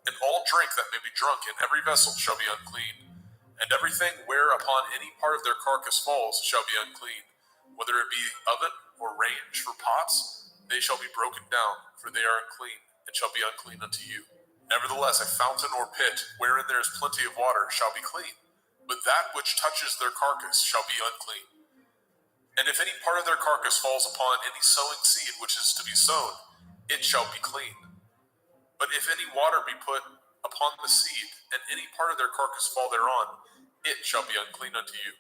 and all drink that may be drunk in every vessel shall be unclean, and everything whereupon any part of their carcass falls shall be unclean, whether it be oven or range for pots, they shall be broken down, for they are unclean, and shall be unclean unto you. Nevertheless, a fountain or pit, wherein there is plenty of water, shall be clean, but that which touches their carcass shall be unclean. And if any part of their carcass falls upon any sowing seed which is to be sown, it shall be clean. But if any water be put upon the seed, and any part of their carcass fall thereon, it shall be unclean unto you.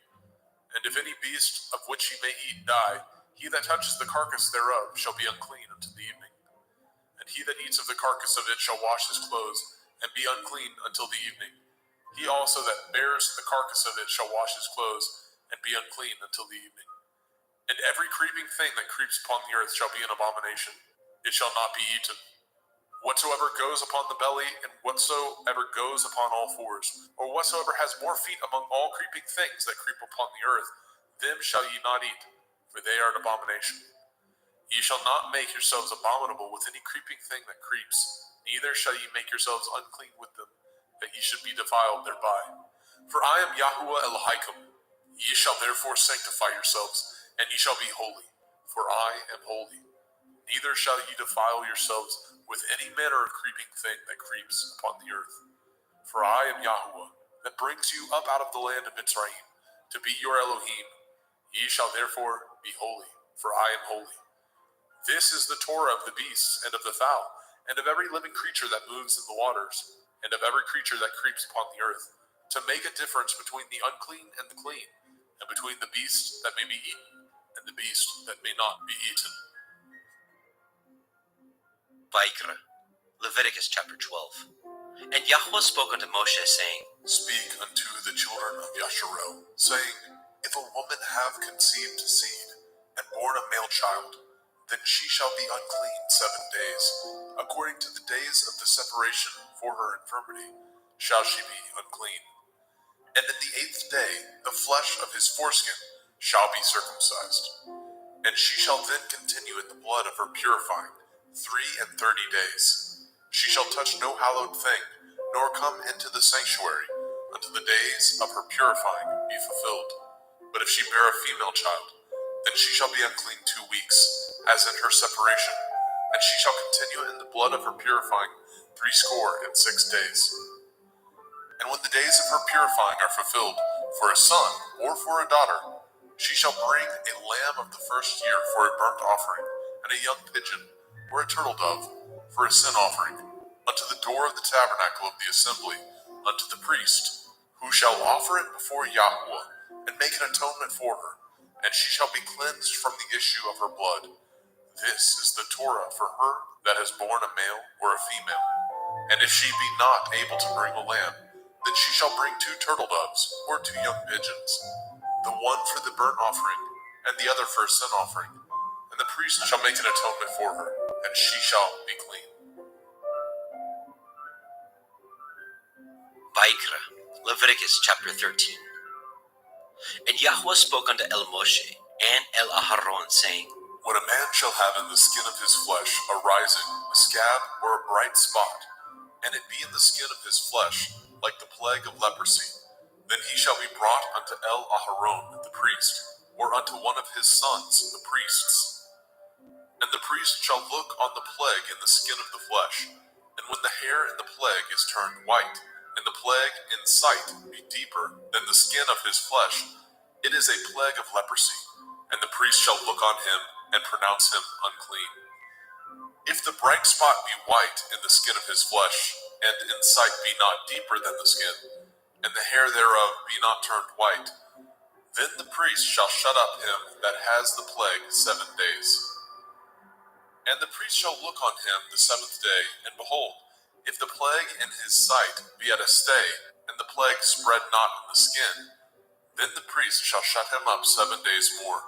And if any beast of which ye may eat die, he that touches the carcass thereof shall be unclean until the evening. And he that eats of the carcass of it shall wash his clothes, and be unclean until the evening. He also that bears the carcass of it shall wash his clothes, and be unclean until the evening. And every creeping thing that creeps upon the earth shall be an abomination. It shall not be eaten. Whatsoever goes upon the belly, and whatsoever goes upon all fours, or whatsoever has more feet among all creeping things that creep upon the earth, them shall ye not eat, for they are an abomination. Ye shall not make yourselves abominable with any creeping thing that creeps, neither shall ye make yourselves unclean with them, that ye should be defiled thereby. For I am Yahuwah Elohim. Ye shall therefore sanctify yourselves, and ye shall be holy, for I am holy. Neither shall ye defile yourselves with any manner of creeping thing that creeps upon the earth. For I am Yahuwah, that brings you up out of the land of Mitzrayim, to be your Elohim. Ye shall therefore be holy, for I am holy. This is the Torah of the beasts and of the fowl, and of every living creature that moves in the waters, and of every creature that creeps upon the earth, to make a difference between the unclean and the clean, and between the beast that may be eaten and the beast that may not be eaten. Vaikra, Leviticus chapter 12. And Yahweh spoke unto Moshe, saying, Speak unto the children of Yasharel, saying, If a woman have conceived seed, and born a male child, then she shall be unclean 7 days. According to the days of the separation for her infirmity, shall she be unclean. And in the 8th day, the flesh of his foreskin shall be circumcised. And she shall then continue in the blood of her purifying 33 days. She shall touch no hallowed thing, nor come into the sanctuary, until the days of her purifying be fulfilled. But if she bear a female child, then she shall be unclean 2 weeks, as in her separation, and she shall continue in the blood of her purifying 66 days. And when the days of her purifying are fulfilled, for a son or for a daughter, she shall bring a lamb of the first year for a burnt offering, and a young pigeon, or a turtle dove, for a sin offering, unto the door of the tabernacle of the assembly, unto the priest, who shall offer it before Yahweh, and make an atonement for her, and she shall be cleansed from the issue of her blood. This is the Torah for her that has borne a male or a female. And if she be not able to bring a lamb, then she shall bring 2 turtle doves, or 2 young pigeons, the one for the burnt offering, and the other for a sin offering. And the priest shall make an atonement for her, and she shall be clean. Vaikra, Leviticus chapter 13. And Yahweh spoke unto El Moshe and El Aharon, saying, When a man shall have in the skin of his flesh a rising, a scab, or a bright spot, and it be in the skin of his flesh, like the plague of leprosy, then he shall be brought unto El Aharon the priest, or unto one of his sons the priests. And the priest shall look on the plague in the skin of the flesh, and when the hair in the plague is turned white, and the plague in sight be deeper than the skin of his flesh, it is a plague of leprosy, and the priest shall look on him and pronounce him unclean. If the bright spot be white in the skin of his flesh, and in sight be not deeper than the skin, and the hair thereof be not turned white, then the priest shall shut up him that has the plague 7 days. And the priest shall look on him the 7th day, and behold, if the plague in his sight be at a stay, and the plague spread not in the skin, then the priest shall shut him up 7 days more.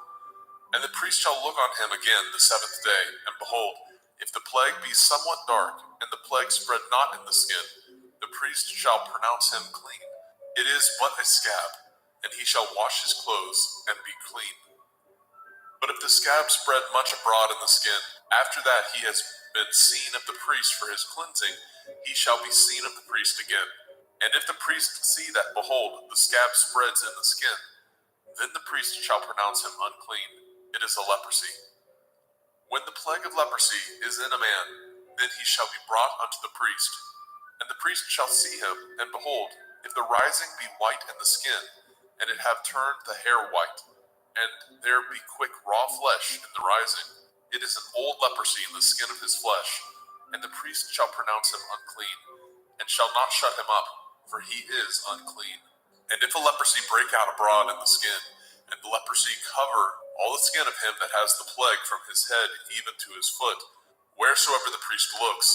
And the priest shall look on him again the 7th day, and behold, if the plague be somewhat dark, and the plague spread not in the skin, the priest shall pronounce him clean. It is but a scab, and he shall wash his clothes and be clean. But if the scab spread much abroad in the skin, after that he has been seen of the priest for his cleansing, he shall be seen of the priest again. And if the priest see that, behold, the scab spreads in the skin, then the priest shall pronounce him unclean. It is a leprosy. When the plague of leprosy is in a man, then he shall be brought unto the priest. And the priest shall see him, and behold, if the rising be white in the skin, and it have turned the hair white, and there be quick raw flesh in the rising, it is an old leprosy in the skin of his flesh, and the priest shall pronounce him unclean, and shall not shut him up, for he is unclean. And if a leprosy break out abroad in the skin, and the leprosy cover all the skin of him that has the plague from his head even to his foot, wheresoever the priest looks,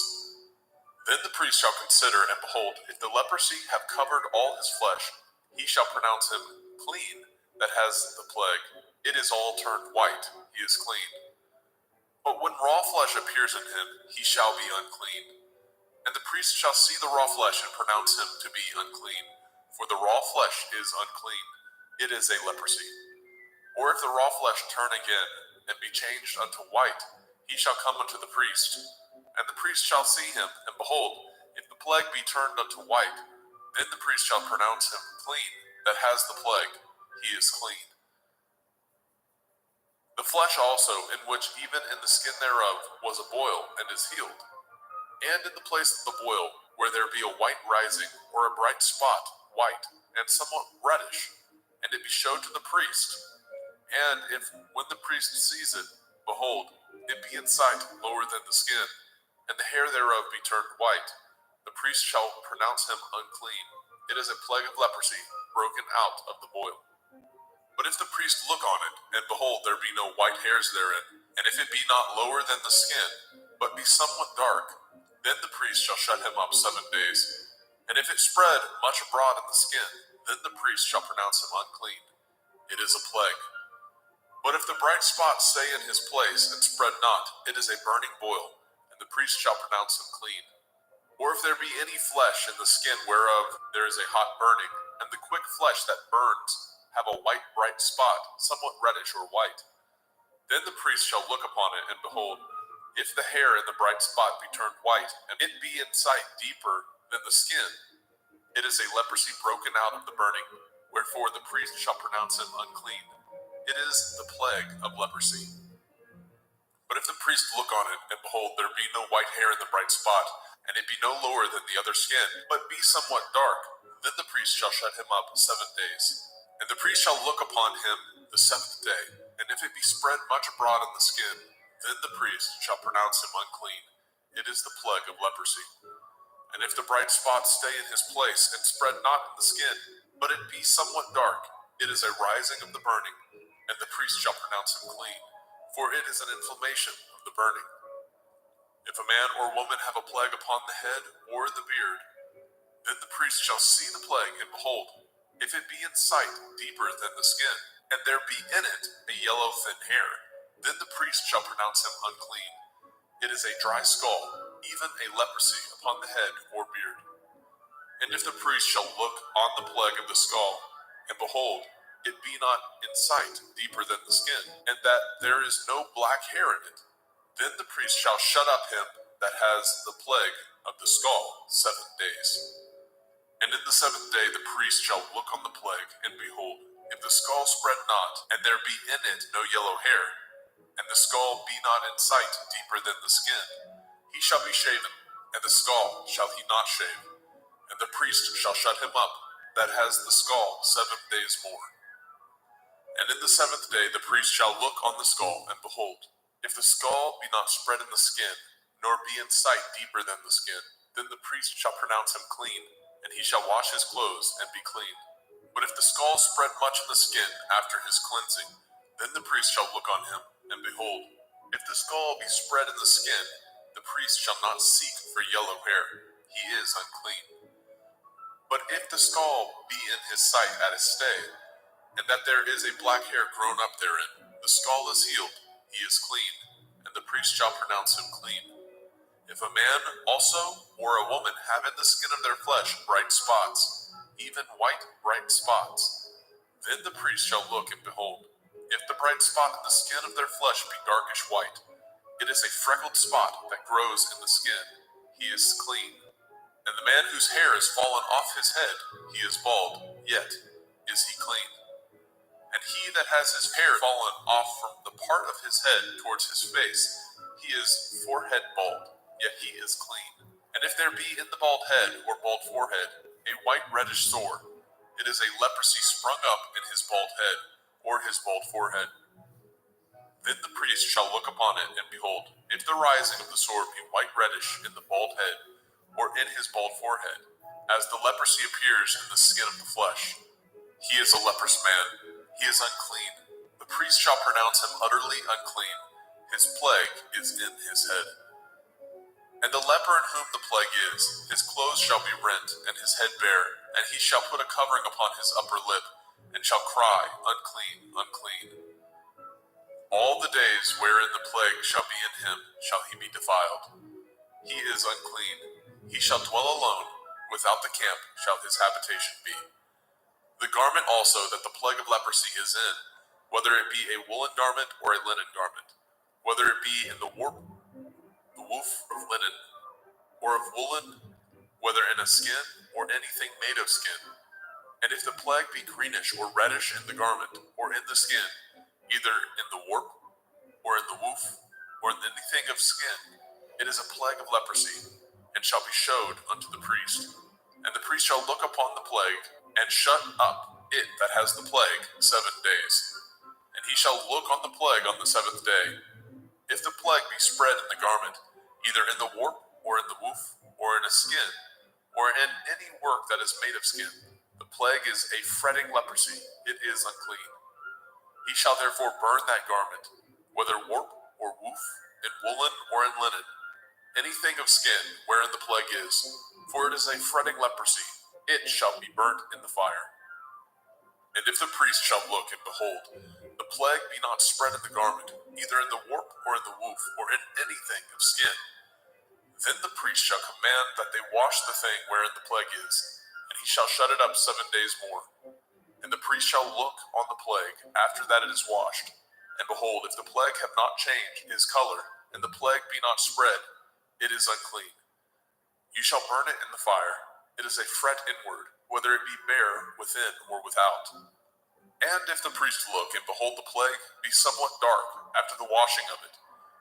then the priest shall consider, and behold, if the leprosy have covered all his flesh, he shall pronounce him clean that has the plague. It is all turned white, he is clean. But when raw flesh appears in him, he shall be unclean. And the priest shall see the raw flesh and pronounce him to be unclean. For the raw flesh is unclean, it is a leprosy. Or if the raw flesh turn again, and be changed unto white, he shall come unto the priest. And the priest shall see him, and behold, if the plague be turned unto white, then the priest shall pronounce him clean that has the plague, he is clean. The flesh also, in which even in the skin thereof was a boil, and is healed. And in the place of the boil, where there be a white rising, or a bright spot, white, and somewhat reddish, and it be showed to the priest. And if, when the priest sees it, behold, it be in sight lower than the skin, and the hair thereof be turned white, the priest shall pronounce him unclean. It is a plague of leprosy, broken out of the boil. But if the priest look on it, and behold, there be no white hairs therein, and if it be not lower than the skin, but be somewhat dark, then the priest shall shut him up 7 days. And if it spread much abroad in the skin, then the priest shall pronounce him unclean. It is a plague. But if the bright spot stay in his place, and spread not, it is a burning boil, and the priest shall pronounce him clean. Or if there be any flesh in the skin whereof there is a hot burning, and the quick flesh that burns have a white bright spot, somewhat reddish or white, then the priest shall look upon it, and behold, if the hair in the bright spot be turned white, and it be in sight deeper than the skin, it is a leprosy broken out of the burning, wherefore the priest shall pronounce him unclean. It is the plague of leprosy. But if the priest look on it, and behold, there be no white hair in the bright spot, and it be no lower than the other skin, but be somewhat dark, then the priest shall shut him up 7 days. And the priest shall look upon him the 7th day, and if it be spread much abroad in the skin, then the priest shall pronounce him unclean. It is the plague of leprosy. And if the bright spot stay in his place, and spread not in the skin, but it be somewhat dark, it is a rising of the burning, and the priest shall pronounce him clean, for it is an inflammation of the burning. If a man or woman have a plague upon the head or the beard, then the priest shall see the plague, and behold, if it be in sight deeper than the skin, and there be in it a yellow thin hair, then the priest shall pronounce him unclean. It is a dry skull, even a leprosy upon the head or beard. And if the priest shall look on the plague of the skull, and behold, it be not in sight deeper than the skin, and that there is no black hair in it, then the priest shall shut up him that has the plague of the skull 7 days. And in the 7th day the priest shall look on the plague, and behold, if the skull spread not, and there be in it no yellow hair, and the skull be not in sight deeper than the skin, he shall be shaven, and the skull shall he not shave, and the priest shall shut him up that has the skull 7 days more. And in the 7th day the priest shall look on the skull, and behold, if the skull be not spread in the skin, nor be in sight deeper than the skin, then the priest shall pronounce him clean, and he shall wash his clothes and be clean. But if the skull spread much in the skin after his cleansing, then the priest shall look on him, and behold, if the skull be spread in the skin, the priest shall not seek for yellow hair, he is unclean. But if the skull be in his sight at his stay, and that there is a black hair grown up therein, the skull is healed, he is clean, and the priest shall pronounce him clean. If a man also or a woman have in the skin of their flesh bright spots, even white bright spots, then the priest shall look, and behold, if the bright spot in the skin of their flesh be darkish white, it is a freckled spot that grows in the skin, he is clean. And the man whose hair is fallen off his head, he is bald, yet is he clean. And he that has his hair fallen off from the part of his head towards his face, he is forehead bald, yet he is clean. And if there be in the bald head or bald forehead a white reddish sore, it is a leprosy sprung up in his bald head or his bald forehead. Then the priest shall look upon it, and behold, if the rising of the sore be white reddish in the bald head or in his bald forehead, as the leprosy appears in the skin of the flesh, he is a leprous man, he is unclean. The priest shall pronounce him utterly unclean, his plague is in his head. And the leper in whom the plague is, his clothes shall be rent, and his head bare, and he shall put a covering upon his upper lip, and shall cry, unclean, unclean. All the days wherein the plague shall be in him shall he be defiled. He is unclean. He shall dwell alone, without the camp shall his habitation be. The garment also that the plague of leprosy is in, whether it be a woolen garment or a linen garment, whether it be in the warp, the woof of linen, or of woolen, whether in a skin or anything made of skin. And if the plague be greenish or reddish in the garment or in the skin, either in the warp or in the woof or in anything of skin, it is a plague of leprosy, and shall be showed unto the priest. And the priest shall look upon the plague, and shut up it that has the plague 7 days. And he shall look on the plague on the 7th day. If the plague be spread in the garment, either in the warp, or in the woof, or in a skin, or in any work that is made of skin. The plague is a fretting leprosy. It is unclean. He shall therefore burn that garment, whether warp or woof, in woolen or in linen, anything of skin wherein the plague is, for it is a fretting leprosy. It shall be burnt in the fire. And if the priest shall look, and behold, the plague be not spread in the garment, either in the warp or in the woof, or in anything of skin, then the priest shall command that they wash the thing wherein the plague is, and he shall shut it up 7 days more. And the priest shall look on the plague after that it is washed, and behold, if the plague have not changed his color, and the plague be not spread, it is unclean. You shall burn it in the fire. It is a fret inward, whether it be bare within or without. And if the priest look, and behold the plague be somewhat dark after the washing of it,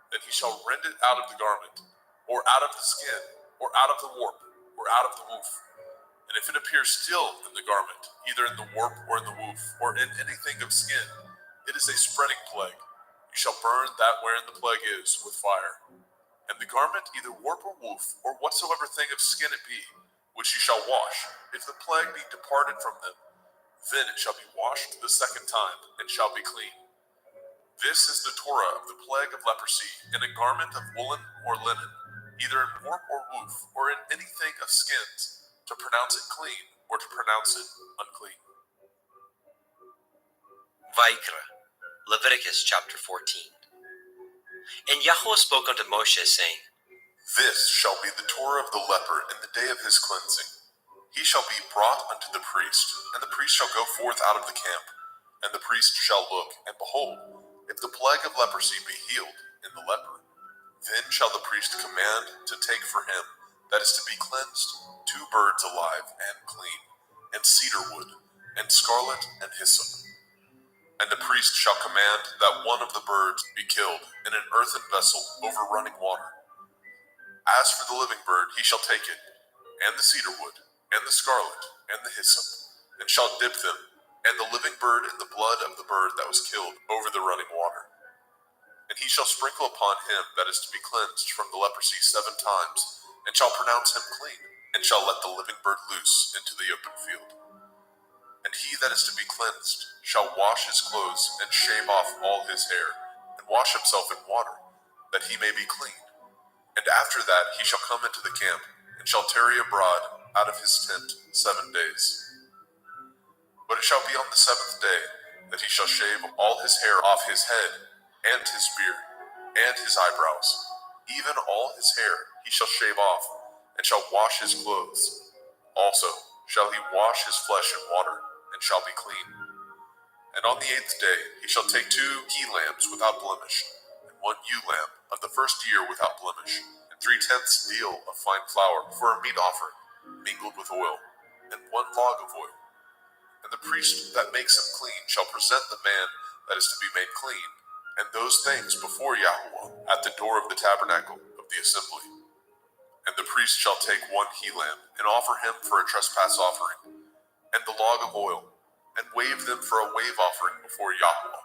then he shall rend it out of the garment, or out of the skin, or out of the warp, or out of the woof. And if it appear still in the garment, either in the warp or in the woof, or in anything of skin, it is a spreading plague. You shall burn that wherein the plague is with fire. And the garment, either warp or woof, or whatsoever thing of skin it be, which you shall wash, if the plague be departed from them, then it shall be washed the second time, and shall be clean. This is the Torah of the plague of leprosy, in a garment of woolen or linen, either in warp or woof, or in anything of skins, to pronounce it clean, or to pronounce it unclean. Vaikra, Leviticus chapter 14. And Yahweh spoke unto Moshe, saying, This shall be the Torah of the leper in the day of his cleansing. He shall be brought unto the priest, and the priest shall go forth out of the camp. And the priest shall look, and behold, if the plague of leprosy be healed in the leper, then shall the priest command to take for him that is to be cleansed 2 birds alive and clean, and cedar wood, and scarlet, and hyssop. And the priest shall command that one of the birds be killed in an earthen vessel over running water. As for the living bird, he shall take it, and the cedar wood, and the scarlet, and the hyssop, and shall dip them, and the living bird in the blood of the bird that was killed over the running water. And he shall sprinkle upon him that is to be cleansed from the leprosy 7 times, and shall pronounce him clean, and shall let the living bird loose into the open field. And he that is to be cleansed shall wash his clothes, and shave off all his hair, and wash himself in water, that he may be clean. And after that he shall come into the camp, and shall tarry abroad out of his tent 7 days. But it shall be on the 7th day that he shall shave all his hair off his head, and his beard, and his eyebrows, even all his hair he shall shave off, and shall wash his clothes. Also shall he wash his flesh in water, and shall be clean. And on the 8th day he shall take 2 he-lambs without blemish, and 1 ewe lamb of the first year without blemish, and 3/10 deal of fine flour for a meat offering, mingled with oil, and 1 log of oil. And the priest that makes him clean shall present the man that is to be made clean, and those things before Yahweh at the door of the tabernacle of the assembly. And the priest shall take 1 he-lamb, and offer him for a trespass offering, and the log of oil, and wave them for a wave offering before Yahweh.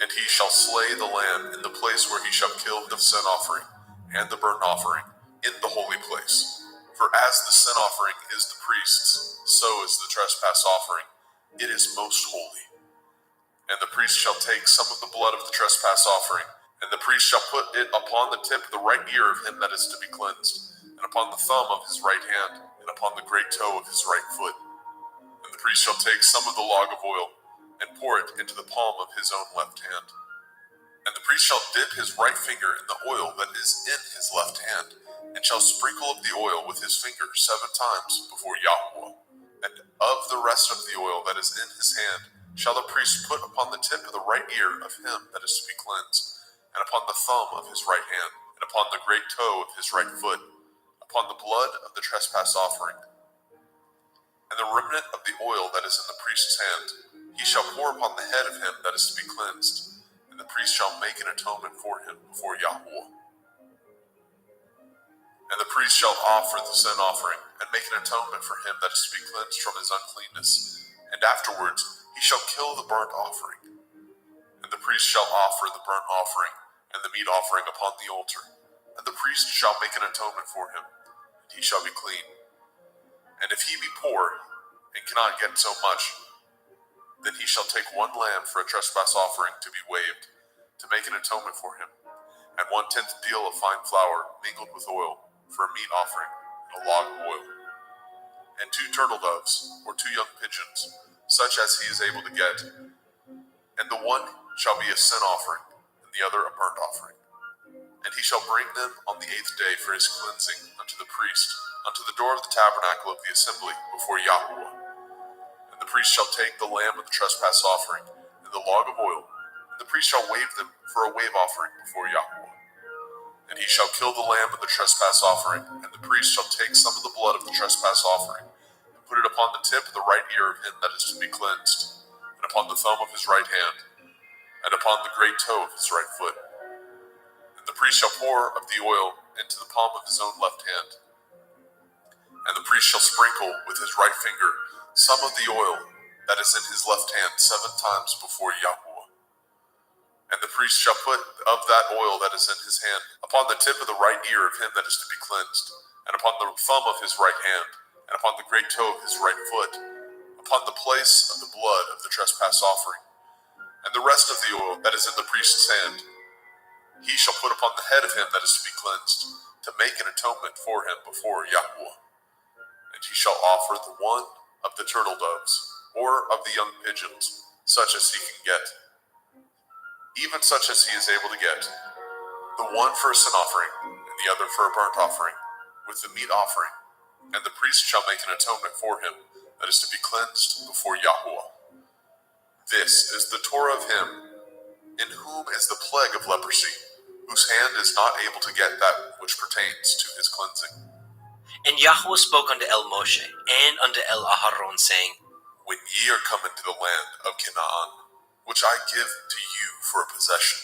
And he shall slay the lamb in the place where he shall kill the sin offering and the burnt offering in the holy place. For as the sin offering is the priest's, so is the trespass offering. It is most holy. And the priest shall take some of the blood of the trespass offering, and the priest shall put it upon the tip of the right ear of him that is to be cleansed, and upon the thumb of his right hand, and upon the great toe of his right foot. And the priest shall take some of the log of oil, and pour it into the palm of his own left hand. And the priest shall dip his right finger in the oil that is in his left hand, and shall sprinkle of the oil with his finger 7 times before Yahweh. And of the rest of the oil that is in his hand shall the priest put upon the tip of the right ear of him that is to be cleansed, and upon the thumb of his right hand, and upon the great toe of his right foot, upon the blood of the trespass offering. And the remnant of the oil that is in the priest's hand he shall pour upon the head of him that is to be cleansed, and the priest shall make an atonement for him before Yahweh. And the priest shall offer the sin offering, and make an atonement for him that is to be cleansed from his uncleanness, and afterwards he shall kill the burnt offering. And the priest shall offer the burnt offering and the meat offering upon the altar, and the priest shall make an atonement for him, and he shall be clean. And if he be poor, and cannot get so much, then he shall take 1 lamb for a trespass offering to be waived, to make an atonement for him, and 1/10 deal of fine flour mingled with oil for a meat offering, and a log of oil, and 2 turtle doves, or 2 young pigeons, such as he is able to get, and the one shall be a sin offering, and the other a burnt offering. And he shall bring them on the 8th day for his cleansing unto the priest, unto the door of the tabernacle of the assembly before Yahuwah. And the priest shall take the lamb of the trespass offering, and the log of oil, and the priest shall wave them for a wave offering before Yahuwah. And he shall kill the lamb of the trespass offering, and the priest shall take some of the blood of the trespass offering, and put it upon the tip of the right ear of him that is to be cleansed, and upon the thumb of his right hand, and upon the great toe of his right foot. And the priest shall pour of the oil into the palm of his own left hand. And the priest shall sprinkle with his right finger some of the oil that is in his left hand 7 times before Yahuwah. And the priest shall put of that oil that is in his hand upon the tip of the right ear of him that is to be cleansed, and upon the thumb of his right hand, and upon the great toe of his right foot, upon the place of the blood of the trespass offering. And the rest of the oil that is in the priest's hand he shall put upon the head of him that is to be cleansed, to make an atonement for him before Yahuwah. And he shall offer the one of the turtle doves, or of the young pigeons, such as he can get, even such as he is able to get, the one for a sin offering, and the other for a burnt offering, with the meat offering. And the priest shall make an atonement for him that is to be cleansed before Yahuwah. This is the Torah of him in whom is the plague of leprosy, whose hand is not able to get that which pertains to his cleansing. And Yahweh spoke unto El Moshe and unto El Aharon, saying, When ye are come into the land of Canaan, which I give to you for a possession,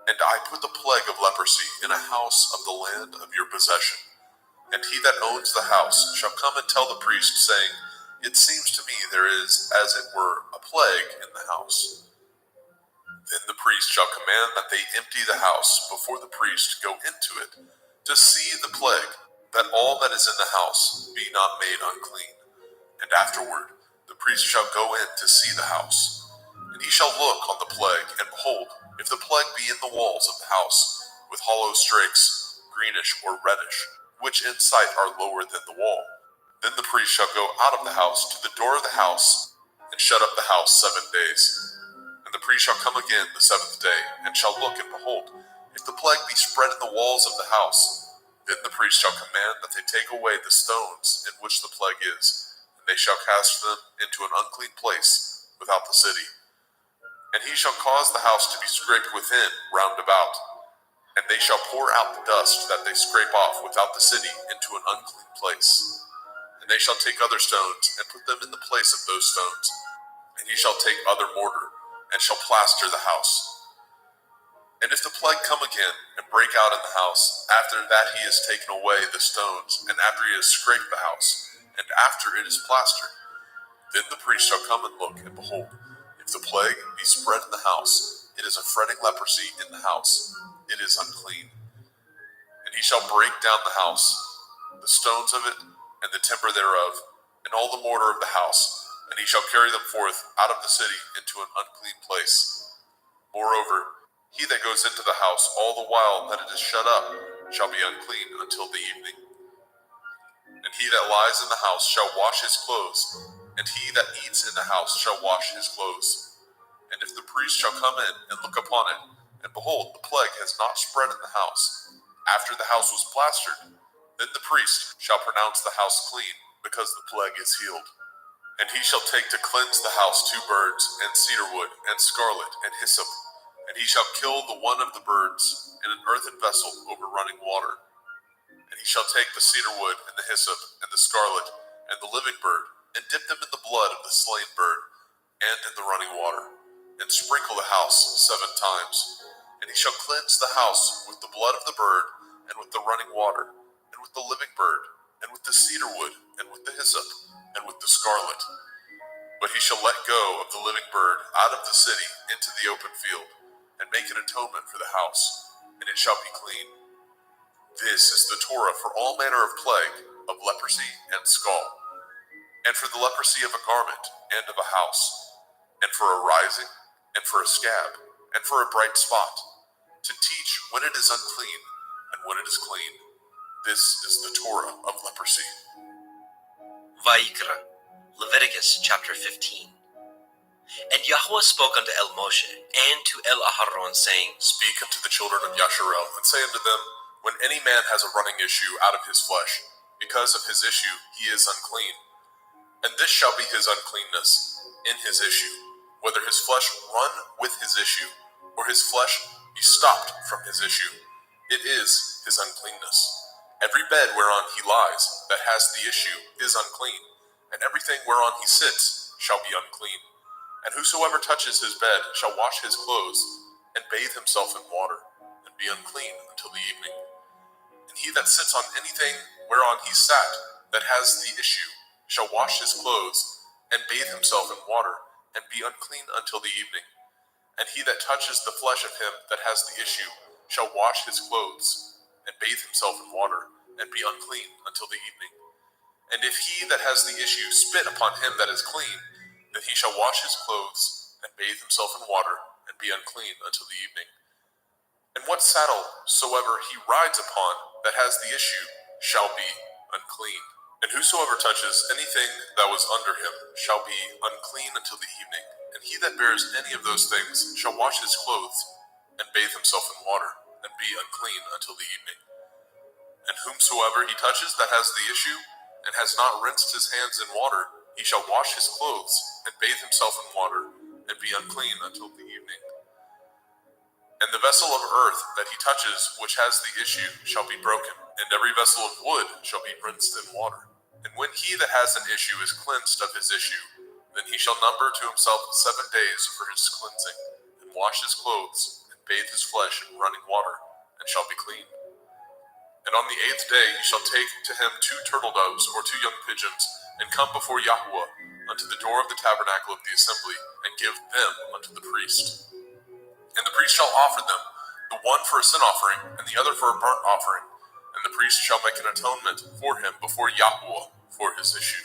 and I put the plague of leprosy in a house of the land of your possession, and he that owns the house shall come and tell the priest, saying, It seems to me there is, as it were, a plague in the house. Then the priest shall command that they empty the house before the priest go into it, to see the plague, that all that is in the house be not made unclean. And afterward the priest shall go in to see the house. And he shall look on the plague, and behold, if the plague be in the walls of the house, with hollow strakes, greenish or reddish, which in sight are lower than the wall, then the priest shall go out of the house to the door of the house, and shut up the house 7 days. And the priest shall come again the 7th day, and shall look, and behold, if the plague be spread in the walls of the house, then the priest shall command that they take away the stones in which the plague is, and they shall cast them into an unclean place without the city. And he shall cause the house to be scraped within round about, and they shall pour out the dust that they scrape off without the city into an unclean place. And they shall take other stones, and put them in the place of those stones. And he shall take other mortar, and shall plaster the house. And if the plague come again, and break out in the house, after that he has taken away the stones, and after he has scraped the house, and after it is plastered, then the priest shall come and look, and behold, if the plague be spread in the house, it is a fretting leprosy in the house, it is unclean. And he shall break down the house, the stones of it, and the timber thereof, and all the mortar of the house, and he shall carry them forth out of the city into an unclean place. Moreover, he that goes into the house all the while that it is shut up shall be unclean until the evening. And he that lies in the house shall wash his clothes, and he that eats in the house shall wash his clothes. And if the priest shall come in and look upon it, and behold, the plague has not spread in the house, after the house was plastered, then the priest shall pronounce the house clean, because the plague is healed. And he shall take to cleanse the house 2 birds, and cedar wood, and scarlet, and hyssop. And he shall kill the one of the birds in an earthen vessel over running water. And he shall take the cedar wood, and the hyssop, and the scarlet, and the living bird, and dip them in the blood of the slain bird, and in the running water, and sprinkle the house 7 times. And he shall cleanse the house with the blood of the bird, and with the running water, and with the living bird, and with the cedar wood, and with the hyssop, and with the scarlet. But he shall let go of the living bird out of the city into the open field, and make an atonement for the house, and it shall be clean. This is the Torah for all manner of plague, of leprosy and scald, and for the leprosy of a garment and of a house, and for a rising, and for a scab, and for a bright spot, to teach when it is unclean and when it is clean. This is the Torah of leprosy. Vayikra, Leviticus chapter 15. And Yahweh spoke unto El Moshe and to El Aharon, saying, Speak unto the children of Yasharel, and say unto them, when any man has a running issue out of his flesh, because of his issue he is unclean. And this shall be his uncleanness in his issue, whether his flesh run with his issue, or his flesh be stopped from his issue. It is his uncleanness. Every bed whereon he lies that has the issue is unclean, and everything whereon he sits shall be unclean. And whosoever touches his bed shall wash his clothes, and bathe himself in water, and be unclean until the evening. And he that sits on anything whereon he sat that has the issue shall wash his clothes, and bathe himself in water, and be unclean until the evening. And he that touches the flesh of him that has the issue shall wash his clothes, and bathe himself in water, and be unclean until the evening. And if he that has the issue spit upon him that is clean, then he shall wash his clothes, and bathe himself in water, and be unclean until the evening. And what saddle soever he rides upon that has the issue shall be unclean. And whosoever touches anything that was under him shall be unclean until the evening. And he that bears any of those things shall wash his clothes, and bathe himself in water, and be unclean until the evening. And whomsoever he touches that has the issue, and has not rinsed his hands in water, he shall wash his clothes, and bathe himself in water, and be unclean until the evening. And the vessel of earth that he touches which has the issue shall be broken, and every vessel of wood shall be rinsed in water. And when he that has an issue is cleansed of his issue, then he shall number to himself 7 days for his cleansing, and wash his clothes, and bathe his flesh in running water, and shall be clean. And on the 8th day he shall take to him 2 turtle doves or 2 young pigeons, and come before Yahweh unto the door of the tabernacle of the assembly, and give them unto the priest. And the priest shall offer them, the one for a sin offering, and the other for a burnt offering. And the priest shall make an atonement for him before Yahweh for his issue.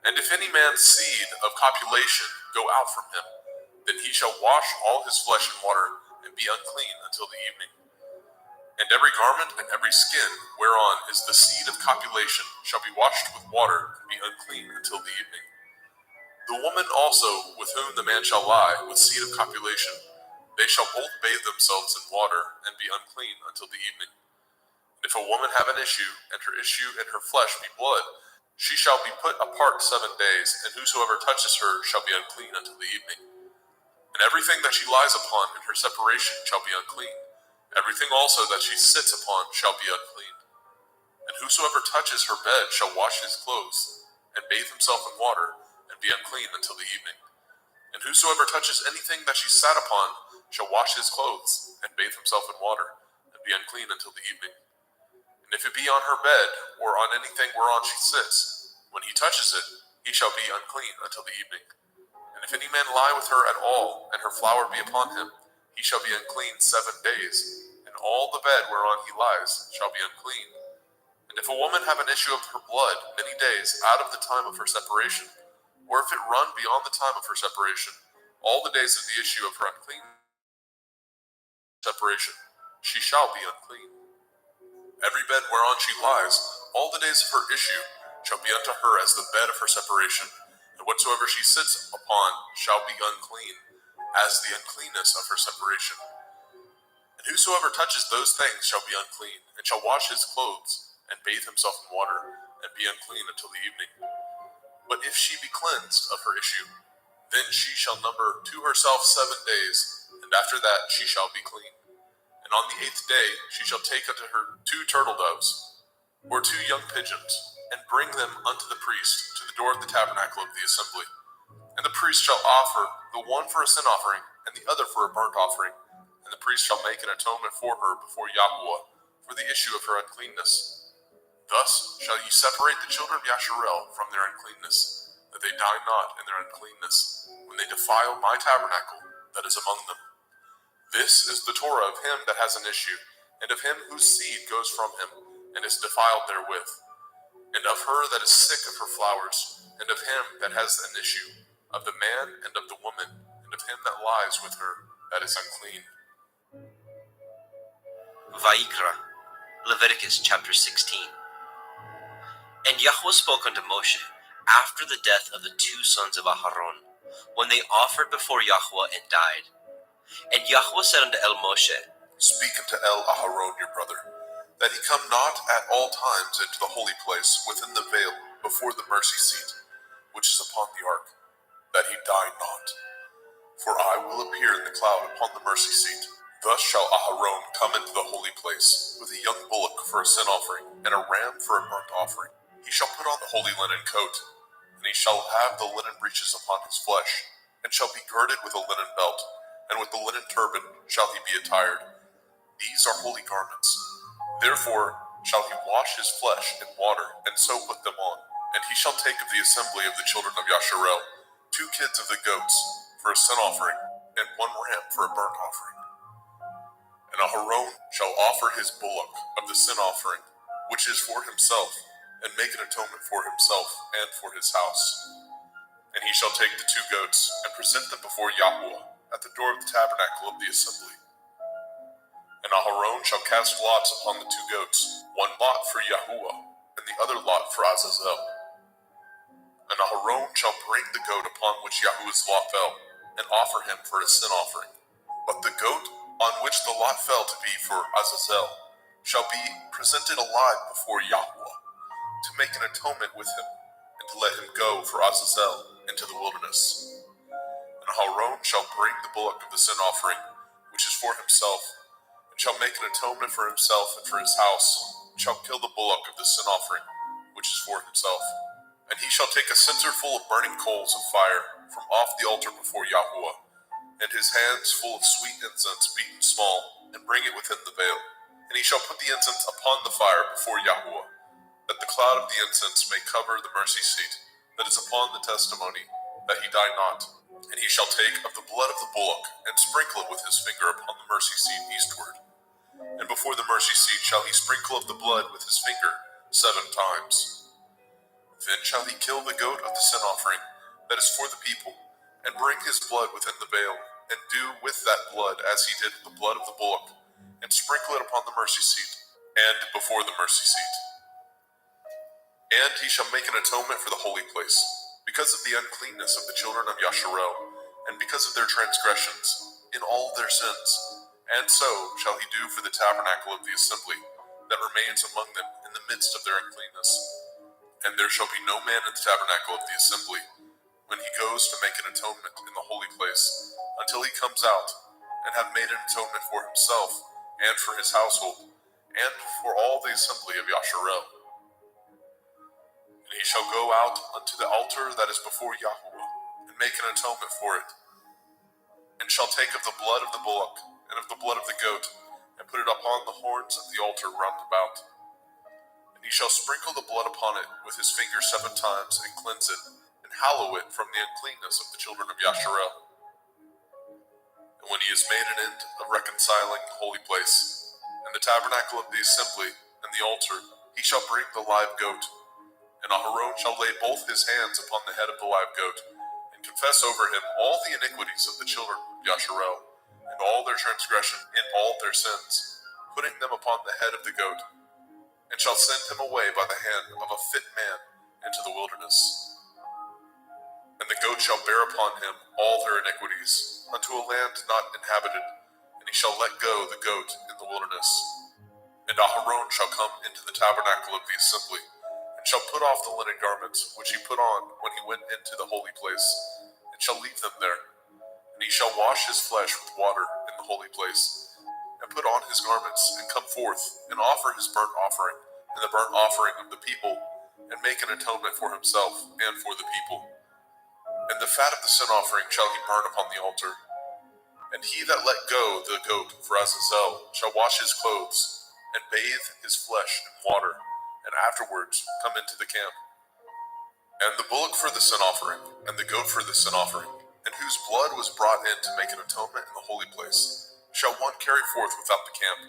And if any man's seed of copulation go out from him, then he shall wash all his flesh in water, and be unclean until the evening. And every garment and every skin whereon is the seed of copulation shall be washed with water, and be unclean until the evening. The woman also with whom the man shall lie with seed of copulation, they shall both bathe themselves in water, and be unclean until the evening. And if a woman have an issue, and her issue in her flesh be blood, she shall be put apart 7 days, and whosoever touches her shall be unclean until the evening. And everything that she lies upon in her separation shall be unclean. Everything also that she sits upon shall be unclean. And whosoever touches her bed shall wash his clothes, and bathe himself in water, and be unclean until the evening. And whosoever touches anything that she sat upon shall wash his clothes, and bathe himself in water, and be unclean until the evening. And if it be on her bed, or on anything whereon she sits, when he touches it, he shall be unclean until the evening. And if any man lie with her at all, and her flower be upon him, he shall be unclean 7 days, and all the bed whereon he lies shall be unclean. And if a woman have an issue of her blood many days out of the time of her separation, or if it run beyond the time of her separation, all the days of the issue of her unclean separation, she shall be unclean. Every bed whereon she lies, all the days of her issue, shall be unto her as the bed of her separation, and whatsoever she sits upon shall be unclean, as the uncleanness of her separation. And whosoever touches those things shall be unclean, and shall wash his clothes, and bathe himself in water, and be unclean until the evening. But if she be cleansed of her issue, then she shall number to herself 7 days, and after that she shall be clean. And on the 8th day she shall take unto her 2 turtle doves, or 2 young pigeons, and bring them unto the priest to the door of the tabernacle of the assembly. And the priest shall offer the one for a sin offering, and the other for a burnt offering. And the priest shall make an atonement for her before Yahweh for the issue of her uncleanness. Thus shall ye separate the children of Yasharel from their uncleanness, that they die not in their uncleanness, when they defile my tabernacle that is among them. This is the Torah of him that has an issue, and of him whose seed goes from him, and is defiled therewith, and of her that is sick of her flowers, and of him that has an issue, of the man and of the woman, and of him that lies with her that is unclean. Vayikra, Leviticus chapter 16. And Yahweh spoke unto Moshe after the death of the two sons of Aharon, when they offered before Yahweh and died. And Yahweh said unto El Moshe, Speak unto El Aharon your brother, that he come not at all times into the holy place within the veil before the mercy seat, which is upon the ark, that he die not. For I will appear in the cloud upon the mercy seat. Thus shall Aharon come into the holy place with a young bullock for a sin offering, and a ram for a burnt offering. He shall put on the holy linen coat, and he shall have the linen breeches upon his flesh, and shall be girded with a linen belt, and with the linen turban shall he be attired. These are holy garments. Therefore shall he wash his flesh in water, and so put them on. And he shall take of the assembly of the children of Yasharel 2 kids of the goats for a sin offering, and 1 ram for a burnt offering. And Aharon shall offer his bullock of the sin offering, which is for himself, and make an atonement for himself and for his house. And he shall take the 2 goats, and present them before Yahweh at the door of the tabernacle of the assembly. And Aharon shall cast lots upon the 2 goats, 1 lot for Yahuwah, and the other lot for Azazel. And Aharon shall bring the goat upon which Yahuwah's lot fell, and offer him for a sin offering. But the goat on which the lot fell to be for Azazel shall be presented alive before Yahuwah, to make an atonement with him, and to let him go for Azazel into the wilderness. And Aharon shall bring the bullock of the sin offering, which is for himself, and shall make an atonement for himself and for his house, and shall kill the bullock of the sin offering, which is for himself. And he shall take a censer full of burning coals of fire from off the altar before Yahuwah, and his hands full of sweet incense beaten small, and bring it within the veil. And he shall put the incense upon the fire before Yahuwah, that the cloud of the incense may cover the mercy seat that is upon the testimony, that he die not. And he shall take of the blood of the bullock, and sprinkle it with his finger upon the mercy seat eastward. And before the mercy seat shall he sprinkle of the blood with his finger 7 times. Then shall he kill the goat of the sin offering that is for the people, and bring his blood within the veil, and do with that blood as he did with the blood of the bullock, and sprinkle it upon the mercy seat, and before the mercy seat. And he shall make an atonement for the holy place, because of the uncleanness of the children of Yasharel, and because of their transgressions, in all their sins. And so shall he do for the tabernacle of the assembly, that remains among them in the midst of their uncleanness. And there shall be no man in the tabernacle of the assembly, when he goes to make an atonement in the holy place, until he comes out, and have made an atonement for himself, and for his household, and for all the assembly of Yasharel. And he shall go out unto the altar that is before Yahuwah, and make an atonement for it, and shall take of the blood of the bullock, and of the blood of the goat, and put it upon the horns of the altar round about. And he shall sprinkle the blood upon it with his finger 7 times, and cleanse it, and hallow it from the uncleanness of the children of Yasharel. And when he has made an end of reconciling the holy place, and the tabernacle of the assembly, and the altar, he shall bring the live goat. And Aharon shall lay both his hands upon the head of the live goat, and confess over him all the iniquities of the children of Yasharel, and all their transgression in all their sins, putting them upon the head of the goat, and shall send him away by the hand of a fit man into the wilderness. And the goat shall bear upon him all their iniquities, unto a land not inhabited, and he shall let go the goat in the wilderness. And Aharon shall come into the tabernacle of the assembly, and shall put off the linen garments which he put on when he went into the holy place, and shall leave them there. And he shall wash his flesh with water in the holy place, and put on his garments, and come forth, and offer his burnt offering, and the burnt offering of the people, and make an atonement for himself and for the people. And the fat of the sin offering shall he burn upon the altar. And he that let go the goat for Azazel shall wash his clothes, and bathe his flesh in water, and afterwards come into the camp. And the bullock for the sin offering, and the goat for the sin offering, and whose blood was brought in to make an atonement in the holy place, shall one carry forth without the camp,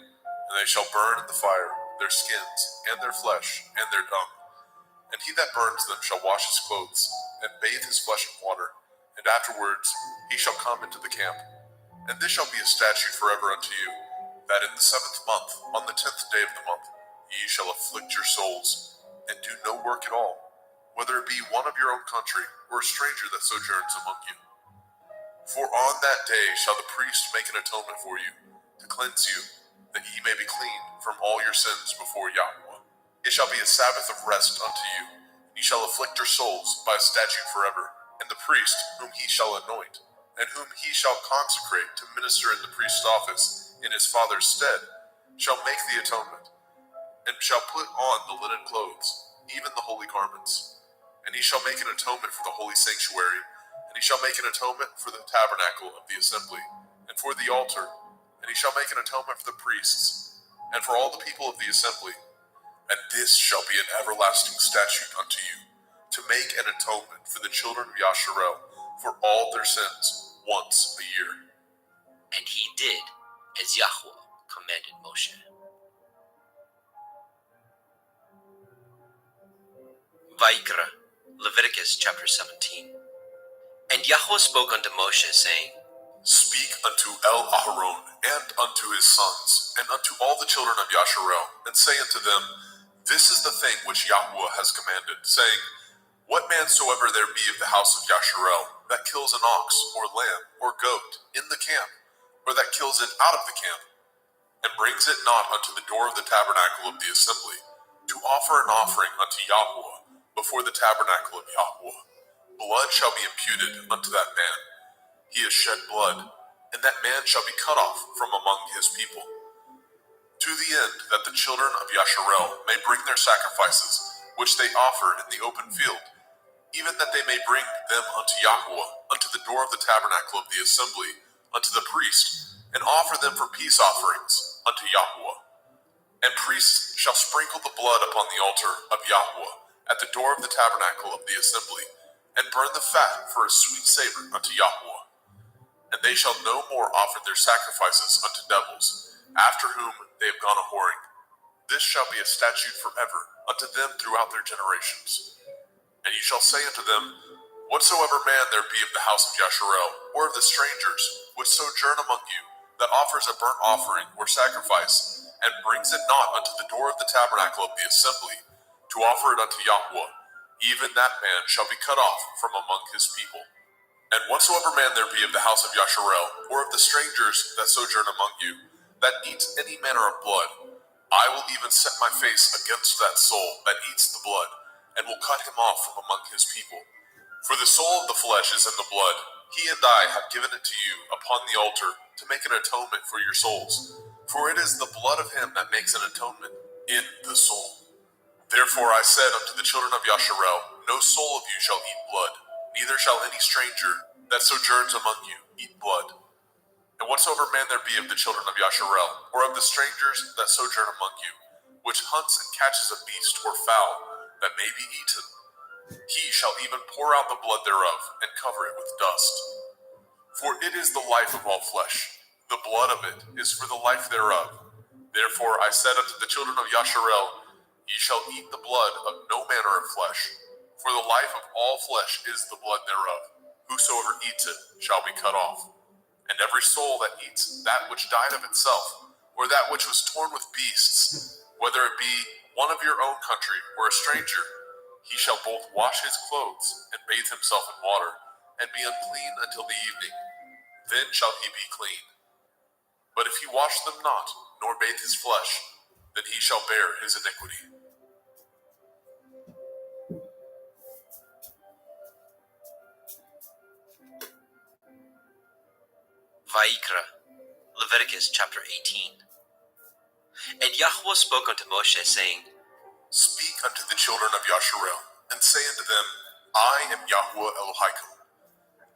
and they shall burn in the fire their skins, and their flesh, and their dung. And he that burns them shall wash his clothes, and bathe his flesh in water, and afterwards he shall come into the camp. And this shall be a statute forever unto you, that in the 7th month, on the 10th day of the month, ye shall afflict your souls, and do no work at all, whether it be one of your own country, or a stranger that sojourns among you. For on that day shall the priest make an atonement for you, to cleanse you, that ye may be clean from all your sins before Yahweh. It shall be a Sabbath of rest unto you. Ye shall afflict your souls by a statute forever. And the priest, whom he shall anoint, and whom he shall consecrate to minister in the priest's office in his father's stead, shall make the atonement, and shall put on the linen clothes, even the holy garments. And he shall make an atonement for the holy sanctuary, and he shall make an atonement for the tabernacle of the assembly, and for the altar, and he shall make an atonement for the priests, and for all the people of the assembly. And this shall be an everlasting statute unto you, to make an atonement for the children of Yasharel for all their sins once a year. And he did as Yahweh commanded Moshe. Vayikra, Leviticus chapter 17. And Yahweh spoke unto Moshe, saying, Speak unto El-Aharon and unto his sons, and unto all the children of Yasharel, and say unto them, This is the thing which Yahweh has commanded, saying, What man soever there be of the house of Yasharel, that kills an ox, or lamb, or goat, in the camp, or that kills it out of the camp, and brings it not unto the door of the tabernacle of the assembly, to offer an offering unto Yahweh before the tabernacle of Yahweh, blood shall be imputed unto that man. He has shed blood, and that man shall be cut off from among his people. To the end that the children of Yasharel may bring their sacrifices, which they offer in the open field, even that they may bring them unto Yahweh, unto the door of the tabernacle of the assembly, unto the priest, and offer them for peace offerings unto Yahweh. And priests shall sprinkle the blood upon the altar of Yahweh at the door of the tabernacle of the assembly, and burn the fat for a sweet savor unto Yahweh. And they shall no more offer their sacrifices unto devils, after whom they have gone a-whoring. This shall be a statute forever unto them throughout their generations. And you shall say unto them, Whatsoever man there be of the house of Yasharel, or of the strangers, which sojourn among you, that offers a burnt offering or sacrifice, and brings it not unto the door of the tabernacle of the assembly, to offer it unto Yahweh, even that man shall be cut off from among his people. And whatsoever man there be of the house of Yasharel, or of the strangers that sojourn among you, that eats any manner of blood, I will even set my face against that soul that eats the blood, and will cut him off from among his people. For the soul of the flesh is in the blood. He and I have given it to you upon the altar to make an atonement for your souls. For it is the blood of him that makes an atonement in the soul. Therefore I said unto the children of Yasharel, No soul of you shall eat blood, neither shall any stranger that sojourns among you eat blood. And whatsoever man there be of the children of Yasharel, or of the strangers that sojourn among you, which hunts and catches a beast or fowl that may be eaten, he shall even pour out the blood thereof, and cover it with dust. For it is the life of all flesh, the blood of it is for the life thereof. Therefore I said unto the children of Yasharel, Ye shall eat the blood of no manner of flesh, for the life of all flesh is the blood thereof. Whosoever eats it shall be cut off. And every soul that eats that which died of itself, or that which was torn with beasts, whether it be one of your own country or a stranger, he shall both wash his clothes and bathe himself in water, and be unclean until the evening. Then shall he be clean. But if he wash them not, nor bathe his flesh, then he shall bear his iniquity. Vayikra, Leviticus chapter 18. And Yahweh spoke unto Moshe, saying, Speak unto the children of Yasharel, and say unto them, I am Yahweh Elohim.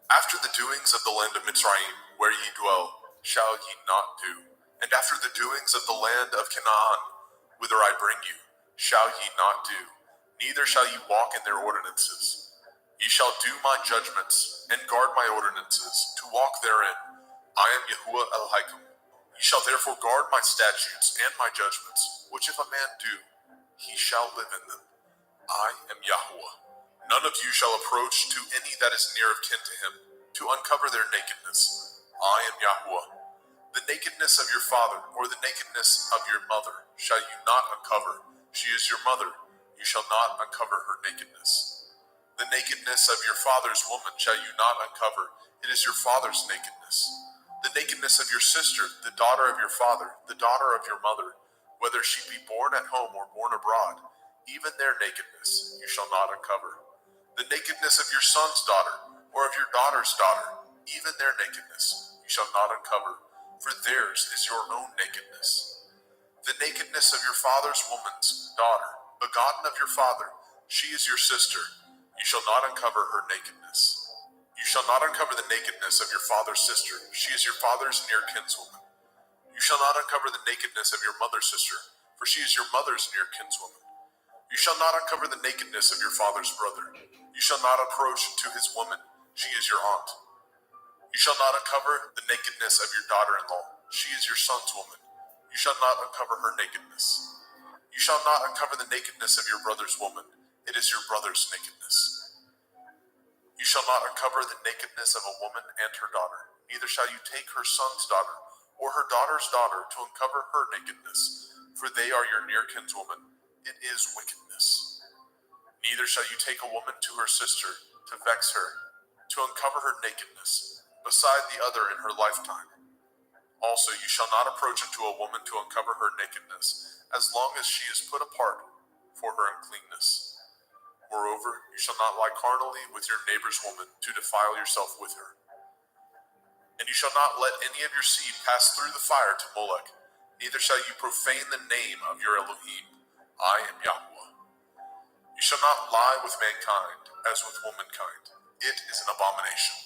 After the doings of the land of Mitzrayim, where ye dwell, shall ye not do. And after the doings of the land of Canaan, whither I bring you, shall ye not do. Neither shall ye walk in their ordinances. Ye shall do my judgments, and guard my ordinances, to walk therein. I am Yahuwah Elohim. Ye shall therefore guard my statutes and my judgments, which if a man do, he shall live in them. I am Yahweh. None of you shall approach to any that is near of kin to him, to uncover their nakedness. I am Yahweh. The nakedness of your father, or the nakedness of your mother, shall you not uncover. She is your mother. You shall not uncover her nakedness. The nakedness of your father's woman shall you not uncover. It is your father's nakedness. The nakedness of your sister, the daughter of your father, the daughter of your mother, whether she be born at home or born abroad, even their nakedness you shall not uncover. The nakedness of your son's daughter, or of your daughter's daughter, even their nakedness you shall not uncover, for theirs is your own nakedness. The nakedness of your father's woman's daughter, begotten of your father, she is your sister, you shall not uncover her nakedness. You shall not uncover the nakedness of your father's sister, she is your father's near kinswoman. You shall not uncover the nakedness of your mother's sister, for she is your mother's near kinswoman. You shall not uncover the nakedness of your father's brother. You shall not approach to his woman, she is your aunt. You shall not uncover the nakedness of your daughter-in-law, she is your son's woman. You shall not uncover her nakedness. You shall not uncover the nakedness of your brother's woman, it is your brother's nakedness. You shall not uncover the nakedness of a woman and her daughter, neither shall you take her son's daughter, or her daughter's daughter, to uncover her nakedness, for they are your near kinswoman. It is wickedness. Neither shall you take a woman to her sister, to vex her, to uncover her nakedness, beside the other in her lifetime. Also you shall not approach unto a woman to uncover her nakedness, as long as she is put apart for her uncleanness. Moreover, you shall not lie carnally with your neighbor's woman, to defile yourself with her. And you shall not let any of your seed pass through the fire to Molech, neither shall you profane the name of your Elohim. I am Yahweh. You shall not lie with mankind, as with womankind. It is an abomination.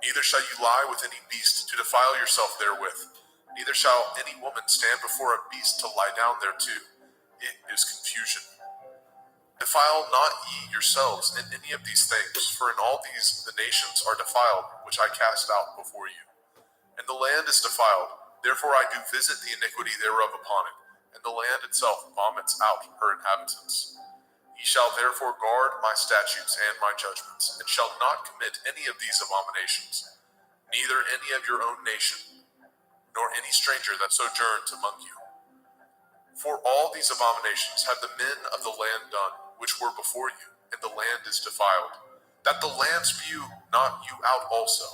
Neither shall you lie with any beast to defile yourself therewith. Neither shall any woman stand before a beast to lie down thereto. It is confusion. Defile not ye yourselves in any of these things, for in all these the nations are defiled, which I cast out before you. And the land is defiled, therefore I do visit the iniquity thereof upon it, and the land itself vomits out her inhabitants. Ye shall therefore guard my statutes and my judgments, and shall not commit any of these abominations, neither any of your own nation, nor any stranger that sojourns among you. For all these abominations have the men of the land done, which were before you, and the land is defiled, that the land spew not you out also,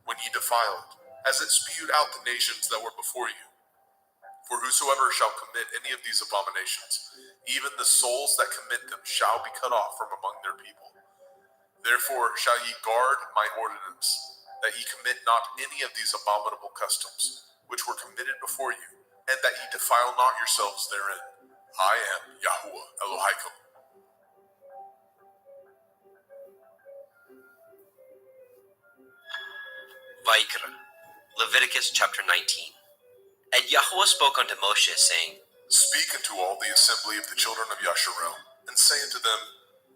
when ye defile it, as it spewed out the nations that were before you. For whosoever shall commit any of these abominations, even the souls that commit them shall be cut off from among their people. Therefore shall ye guard my ordinance, that ye commit not any of these abominable customs, which were committed before you, and that ye defile not yourselves therein. I am Yahweh Elohim. Vaikra, Leviticus chapter 19. And Yahweh spoke unto Moshe, saying, Speak unto all the assembly of the children of Yasharel, and say unto them,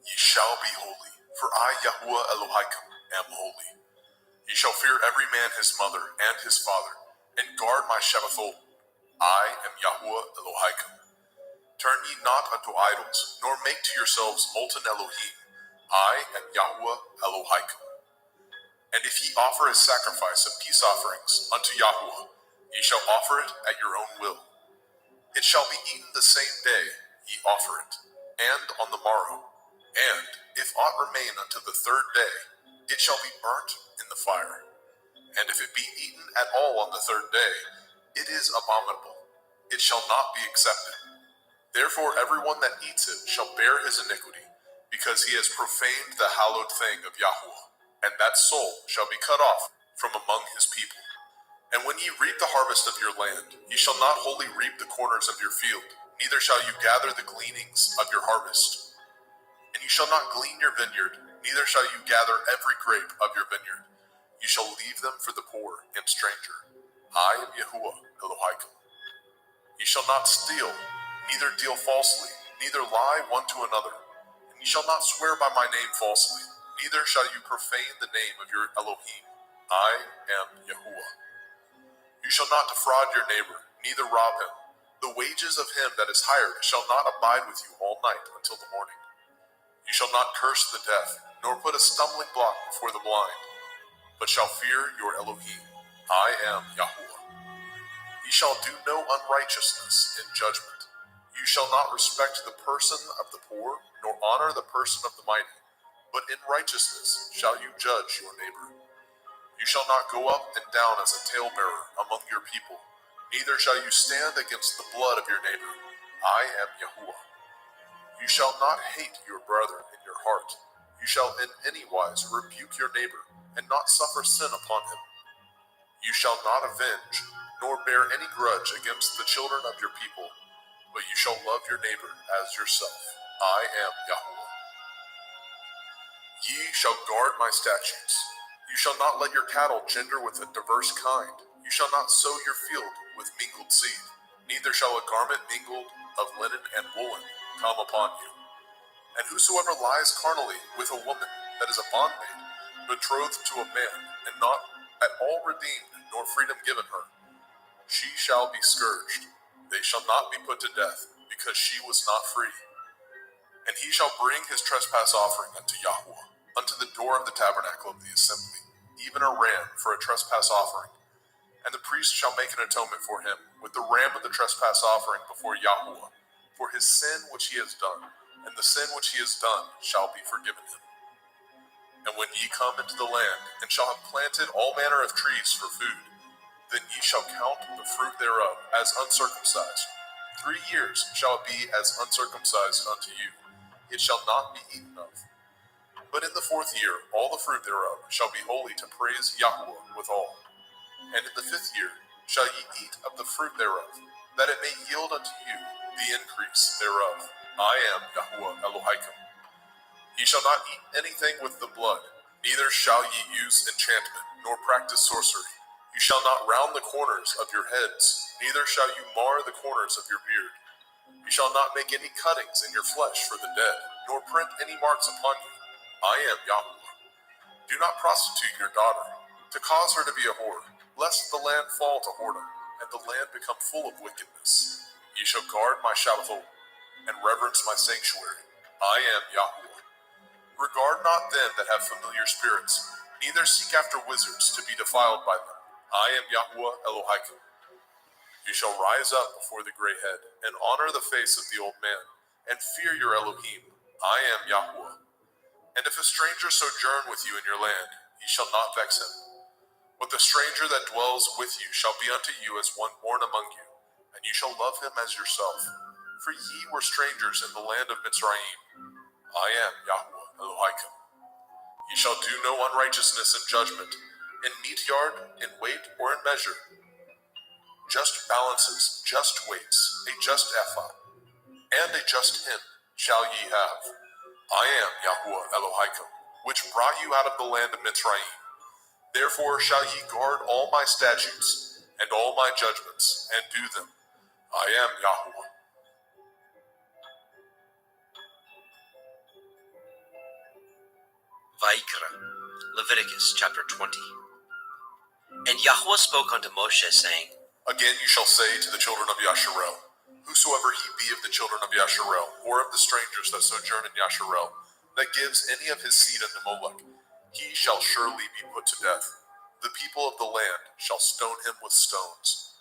Ye shall be holy, for I, Yahweh Elohim, am holy. Ye shall fear every man his mother and his father, and guard my Shabbathot. I am Yahweh Elohim. Turn ye not unto idols, nor make to yourselves molten Elohim. I am Yahweh Elohim. And if ye offer a sacrifice of peace offerings unto Yahweh, ye shall offer it at your own will. It shall be eaten the same day ye offer it, and on the morrow. And if aught remain unto the third day, it shall be burnt in the fire. And if it be eaten at all on the third day, it is abominable. It shall not be accepted. Therefore everyone that eats it shall bear his iniquity, because he has profaned the hallowed thing of Yahweh, and that soul shall be cut off from among his people. And when ye reap the harvest of your land, ye shall not wholly reap the corners of your field, neither shall you gather the gleanings of your harvest. And ye shall not glean your vineyard, neither shall you gather every grape of your vineyard. You shall leave them for the poor and stranger. I am Yahuwah Elohim. Ye shall not steal, neither deal falsely, neither lie one to another. And ye shall not swear by my name falsely, neither shall you profane the name of your Elohim. I am Yahuwah. You You shall not defraud your neighbor, neither rob him. The wages of him that is hired shall not abide with you all night until the morning. You shall not curse the deaf, nor put a stumbling block before the blind, but shall fear your Elohim. I am Yahuwah. Ye shall do no unrighteousness in judgment. You shall not respect the person of the poor, nor honor the person of the mighty, but in righteousness shall you judge your neighbor. You shall not go up and down as a talebearer among your people, neither shall you stand against the blood of your neighbor. I am Yahuwah. You shall not hate your brother in your heart. You shall in any wise rebuke your neighbor, and not suffer sin upon him. You shall not avenge, nor bear any grudge against the children of your people, but you shall love your neighbor as yourself. I am Yahuwah. Ye shall guard my statutes. You shall not let your cattle gender with a diverse kind. You shall not sow your field with mingled seed, neither shall a garment mingled of linen and woolen come upon you. And whosoever lies carnally with a woman that is a bondmaid, betrothed to a man, and not at all redeemed, nor freedom given her, she shall be scourged. They shall not be put to death, because she was not free. And he shall bring his trespass offering unto Yahuwah, unto the door of the tabernacle of the assembly, even a ram for a trespass offering. And the priest shall make an atonement for him with the ram of the trespass offering before Yahuwah, for his sin which he has done, and the sin which he has done shall be forgiven him. And when ye come into the land, and shall have planted all manner of trees for food, then ye shall count the fruit thereof as uncircumcised. 3 years shall it be as uncircumcised unto you. It shall not be eaten of. But in the 4th year, all the fruit thereof shall be holy to praise Yahuwah withal. And in the 5th year shall ye eat of the fruit thereof, that it may yield unto you the increase thereof. I am Yahuwah Elohim. Ye shall not eat anything with the blood, neither shall ye use enchantment, nor practice sorcery. You shall not round the corners of your heads, neither shall you mar the corners of your beard. You shall not make any cuttings in your flesh for the dead, nor print any marks upon you. I am Yahuwah. Do not prostitute your daughter, to cause her to be a whore, lest the land fall to whoredom, and the land become full of wickedness. Ye shall guard my Shabbathot, and reverence my sanctuary. I am Yahuwah. Regard not them that have familiar spirits, neither seek after wizards to be defiled by them. I am Yahuwah Elohim. You shall rise up before the gray head, and honor the face of the old man, and fear your Elohim. I am Yahuwah. And if a stranger sojourn with you in your land, ye shall not vex him. But the stranger that dwells with you shall be unto you as one born among you, and you shall love him as yourself. For ye were strangers in the land of Mitzrayim. I am Yahuwah Elohim. Ye shall do no unrighteousness in judgment, in meat yard, in weight, or in measure. Just balances, just weights, a just ephah, and a just hin shall ye have. I am Yahuwah Elohim, which brought you out of the land of Mitzrayim. Therefore shall ye guard all my statutes, and all my judgments, and do them. I am Yahuwah. Vayikra, Leviticus chapter 20. And Yahuwah spoke unto Moshe, saying, Again you shall say to the children of Yasharel, whosoever he be of the children of Yasharel, or of the strangers that sojourn in Yasharel, that gives any of his seed unto Molech, he shall surely be put to death. The people of the land shall stone him with stones.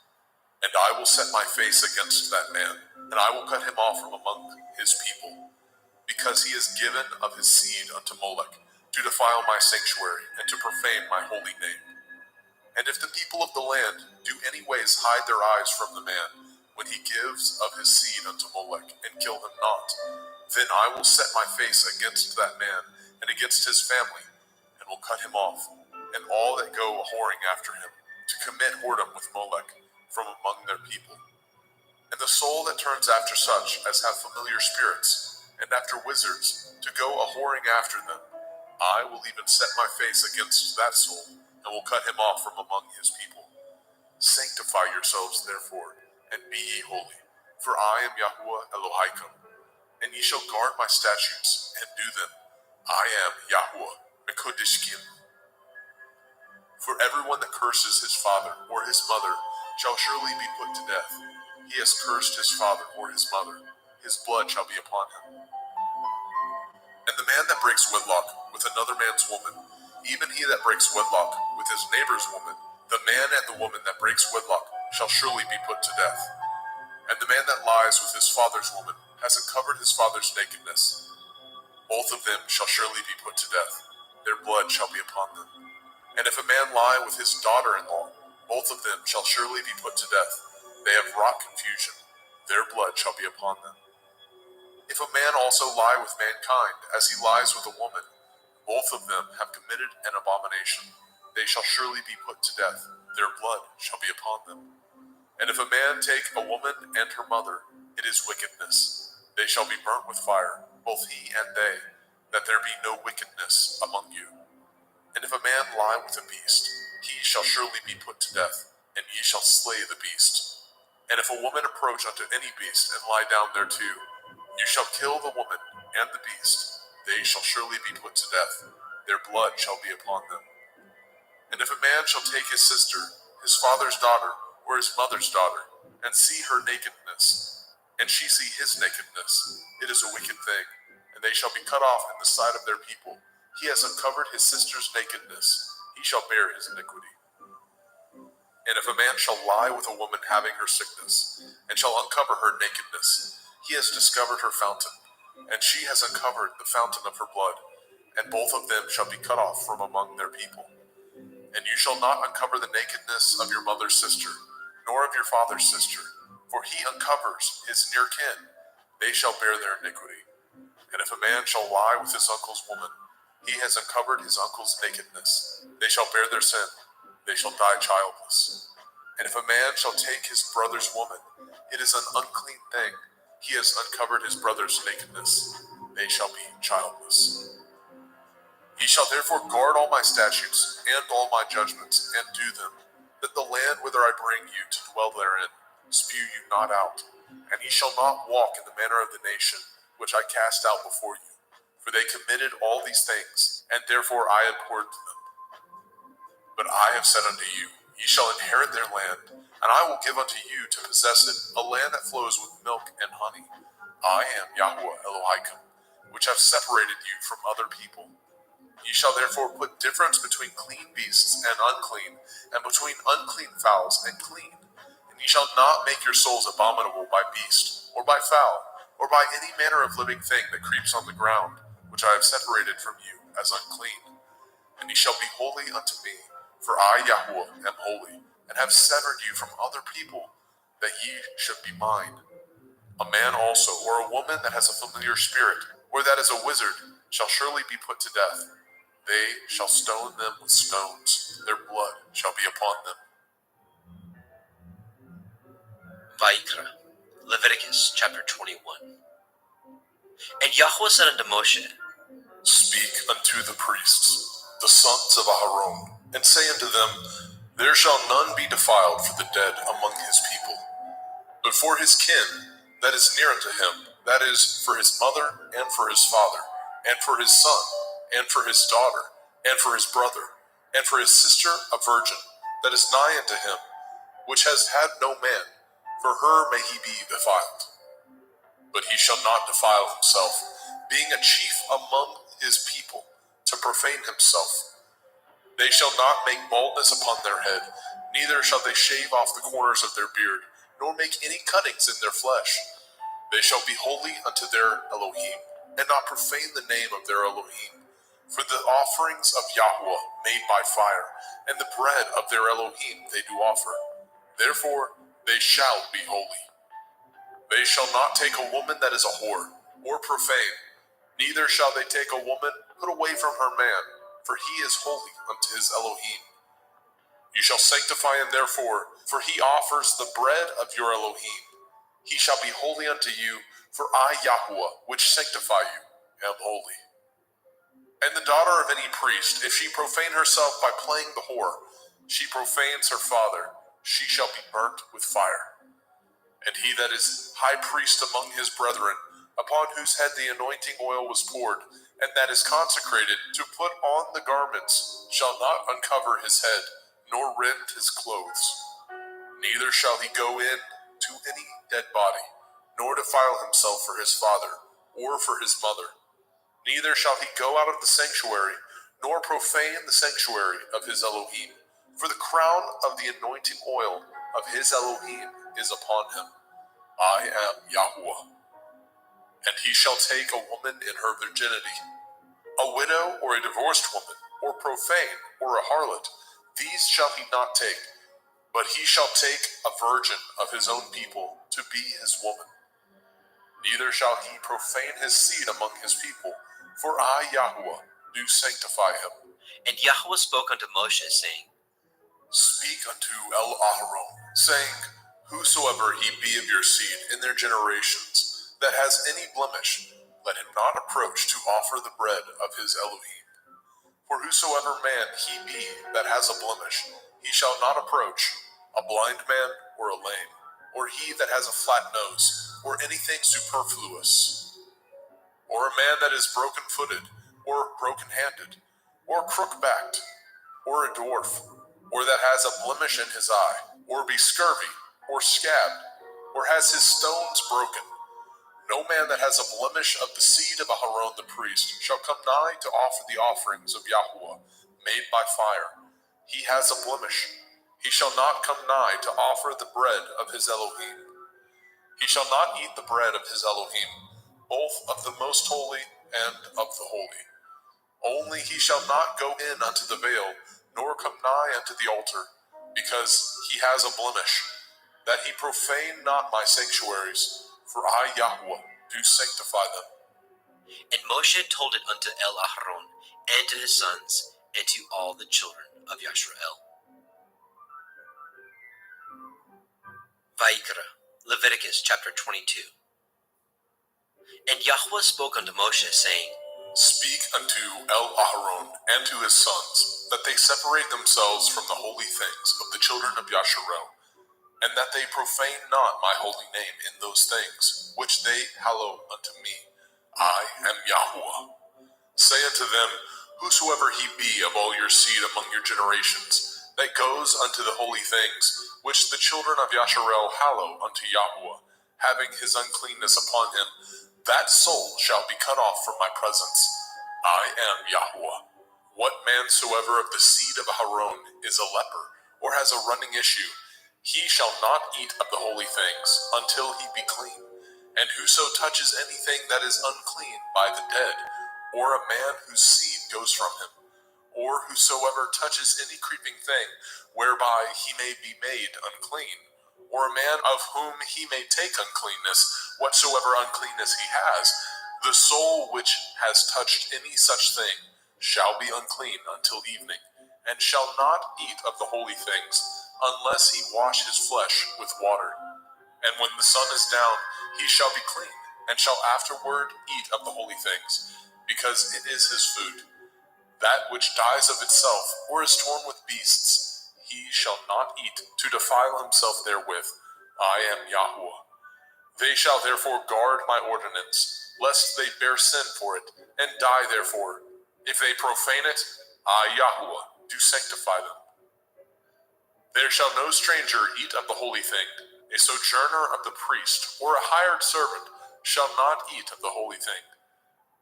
And I will set my face against that man, and I will cut him off from among his people, because he has given of his seed unto Molech, to defile my sanctuary, and to profane my holy name. And if the people of the land do any ways hide their eyes from the man, when he gives of his seed unto Molech, and kill him not, then I will set my face against that man, and against his family, and will cut him off, and all that go a-whoring after him, to commit whoredom with Molech, from among their people. And the soul that turns after such as have familiar spirits, and after wizards, to go a-whoring after them, I will even set my face against that soul, and will cut him off from among his people. Sanctify yourselves, therefore, and be ye holy, for I am Yahuwah Elohim, and ye shall guard my statutes, and do them. I am Yahuwah Mekodishkim. For everyone that curses his father or his mother, shall surely be put to death. He has cursed his father or his mother. His blood shall be upon him. And the man that breaks wedlock with another man's woman, even he that breaks wedlock with his neighbor's woman, the man and the woman that breaks wedlock shall surely be put to death. And the man that lies with his father's woman has uncovered his father's nakedness. Both of them shall surely be put to death. Their blood shall be upon them. And if a man lie with his daughter-in-law, both of them shall surely be put to death. They have wrought confusion. Their blood shall be upon them. If a man also lie with mankind, as he lies with a woman, both of them have committed an abomination. They shall surely be put to death. Their blood shall be upon them. And if a man take a woman and her mother, it is wickedness. They shall be burnt with fire, both he and they, that there be no wickedness among you. And if a man lie with a beast, he shall surely be put to death, and ye shall slay the beast. And if a woman approach unto any beast and lie down thereto, you shall kill the woman and the beast. They shall surely be put to death. Their blood shall be upon them. And if a man shall take his sister, his father's daughter, or his mother's daughter, and see her nakedness, and she see his nakedness, it is a wicked thing, and they shall be cut off in the sight of their people. He has uncovered his sister's nakedness. He shall bear his iniquity. And if a man shall lie with a woman having her sickness, and shall uncover her nakedness, he has discovered her fountain, and she has uncovered the fountain of her blood, and both of them shall be cut off from among their people. And you shall not uncover the nakedness of your mother's sister, nor of your father's sister, for he uncovers his near kin. They shall bear their iniquity. And if a man shall lie with his uncle's woman, he has uncovered his uncle's nakedness. They shall bear their sin. They shall die childless. And if a man shall take his brother's woman, it is an unclean thing. He has uncovered his brother's nakedness. They shall be childless. Ye shall therefore guard all my statutes and all my judgments, and do them, that the land whither I bring you to dwell therein spew you not out. And ye shall not walk in the manner of the nation which I cast out before you. For they committed all these things, and therefore I abhorred them. But I have said unto you, ye shall inherit their land, and I will give unto you to possess it, a land that flows with milk and honey. I am Yahweh Elohim, which have separated you from other people. Ye shall therefore put difference between clean beasts and unclean, and between unclean fowls and clean. And ye shall not make your souls abominable by beast, or by fowl, or by any manner of living thing that creeps on the ground, which I have separated from you as unclean. And ye shall be holy unto me, for I, Yahweh, am holy, and have severed you from other people, that ye should be mine. A man also, or a woman that has a familiar spirit, or that is a wizard, shall surely be put to death. They shall stone them with stones. Their blood shall be upon them. Vayikra, Leviticus chapter 21. And Yahweh said unto Moshe, Speak unto the priests, the sons of Aharon, and say unto them, There shall none be defiled for the dead among his people, but for his kin that is near unto him, that is, for his mother, and for his father, and for his son, and for his daughter, and for his brother, and for his sister a virgin, that is nigh unto him, which has had no man, for her may he be defiled. But he shall not defile himself, being a chief among his people, to profane himself. They shall not make baldness upon their head, neither shall they shave off the corners of their beard, nor make any cuttings in their flesh. They shall be holy unto their Elohim, and not profane the name of their Elohim. For the offerings of Yahweh made by fire, and the bread of their Elohim they do offer. Therefore they shall be holy. They shall not take a woman that is a whore, or profane, neither shall they take a woman put away from her man, for he is holy unto his Elohim. You shall sanctify him therefore, for he offers the bread of your Elohim. He shall be holy unto you, for I, Yahweh, which sanctify you, am holy. And the daughter of any priest, if she profane herself by playing the whore, she profanes her father, she shall be burnt with fire. And he that is high priest among his brethren, upon whose head the anointing oil was poured, and that is consecrated to put on the garments, shall not uncover his head, nor rend his clothes. Neither shall he go in to any dead body, nor defile himself for his father, or for his mother. Neither shall he go out of the sanctuary, nor profane the sanctuary of his Elohim, for the crown of the anointing oil of his Elohim is upon him. I am Yahuwah. And he shall take a woman in her virginity, a widow or a divorced woman, or profane, or a harlot, these shall he not take, but he shall take a virgin of his own people to be his woman. Neither shall he profane his seed among his people, for I, Yahuwah, do sanctify him. And Yahweh spoke unto Moshe, saying, Speak unto Aharon, saying, Whosoever he be of your seed in their generations, that has any blemish, let him not approach to offer the bread of his Elohim. For whosoever man he be that has a blemish, he shall not approach, a blind man or a lame, or he that has a flat nose, or anything superfluous, or a man that is broken-footed, or broken-handed, or crook-backed, or a dwarf, or that has a blemish in his eye, or be scurvy, or scabbed, or has his stones broken. No man that has a blemish of the seed of Aharon the priest shall come nigh to offer the offerings of Yahuwah, made by fire. He has a blemish. He shall not come nigh to offer the bread of his Elohim. He shall not eat the bread of his Elohim, both of the most holy and of the holy. Only he shall not go in unto the veil, nor come nigh unto the altar, because he has a blemish, that he profane not my sanctuaries, for I, Yahuwah, do sanctify them. And Moshe told it unto Aharon, and to his sons, and to all the children of Yashrael. Vayikra, Leviticus chapter 22. And Yahweh spoke unto Moshe, saying, Speak unto Aharon and to his sons, that they separate themselves from the holy things of the children of Yasharel, and that they profane not my holy name in those things which they hallow unto me. I am Yahuwah. Say unto them, Whosoever he be of all your seed among your generations, that goes unto the holy things which the children of Yasharel hallow unto Yahuwah, having his uncleanness upon him, that soul shall be cut off from my presence. I am Yahuwah. What man soever of the seed of Aharon is a leper, or has a running issue, he shall not eat of the holy things until he be clean. And whoso touches anything that is unclean by the dead, or a man whose seed goes from him, or whosoever touches any creeping thing whereby he may be made unclean, or a man of whom he may take uncleanness, whatsoever uncleanness he has, the soul which has touched any such thing shall be unclean until evening, and shall not eat of the holy things, unless he wash his flesh with water. And when the sun is down, he shall be clean, and shall afterward eat of the holy things, because it is his food. That which dies of itself, or is torn with beasts, he shall not eat, to defile himself therewith. I am Yahuwah. They shall therefore guard my ordinance, lest they bear sin for it, and die therefore. If they profane it, I, Yahuwah, do sanctify them. There shall no stranger eat of the holy thing. A sojourner of the priest, or a hired servant, shall not eat of the holy thing.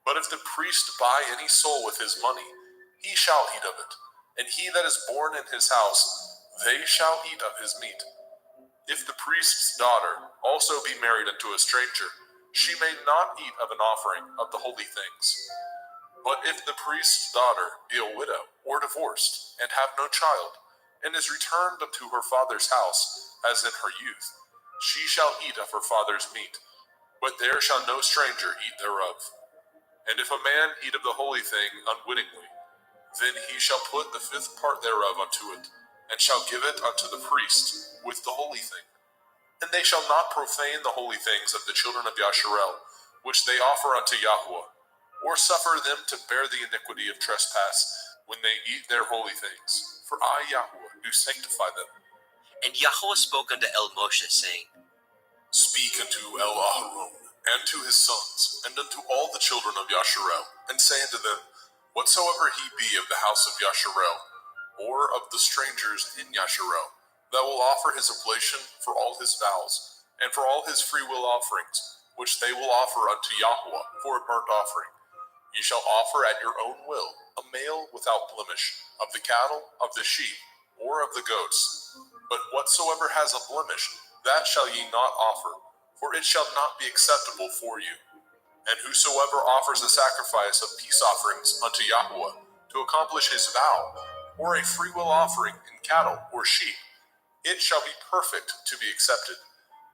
But if the priest buy any soul with his money, he shall eat of it. And he that is born in his house, they shall eat of his meat. If the priest's daughter also be married unto a stranger, she may not eat of an offering of the holy things. But if the priest's daughter be a widow, or divorced, and have no child, and is returned unto her father's house, as in her youth, she shall eat of her father's meat, but there shall no stranger eat thereof. And if a man eat of the holy thing unwittingly, then he shall put the fifth part thereof unto it, and shall give it unto the priest with the holy thing. And they shall not profane the holy things of the children of Yasharel, which they offer unto Yahuwah, or suffer them to bear the iniquity of trespass when they eat their holy things. For I, Yahuwah, do sanctify them. And Yahweh spoke unto Moshe, saying, Speak unto Aharon and to his sons, and unto all the children of Yasharel, and say unto them, Whatsoever he be of the house of Yasharel, or of the strangers in Yasharel, that will offer his oblation for all his vows, and for all his freewill offerings, which they will offer unto Yahweh for a burnt offering. Ye shall offer at your own will a male without blemish, of the cattle, of the sheep, or of the goats. But whatsoever has a blemish, that shall ye not offer, for it shall not be acceptable for you. And whosoever offers a sacrifice of peace offerings unto Yahweh to accomplish his vow, or a freewill offering in cattle or sheep, it shall be perfect to be accepted.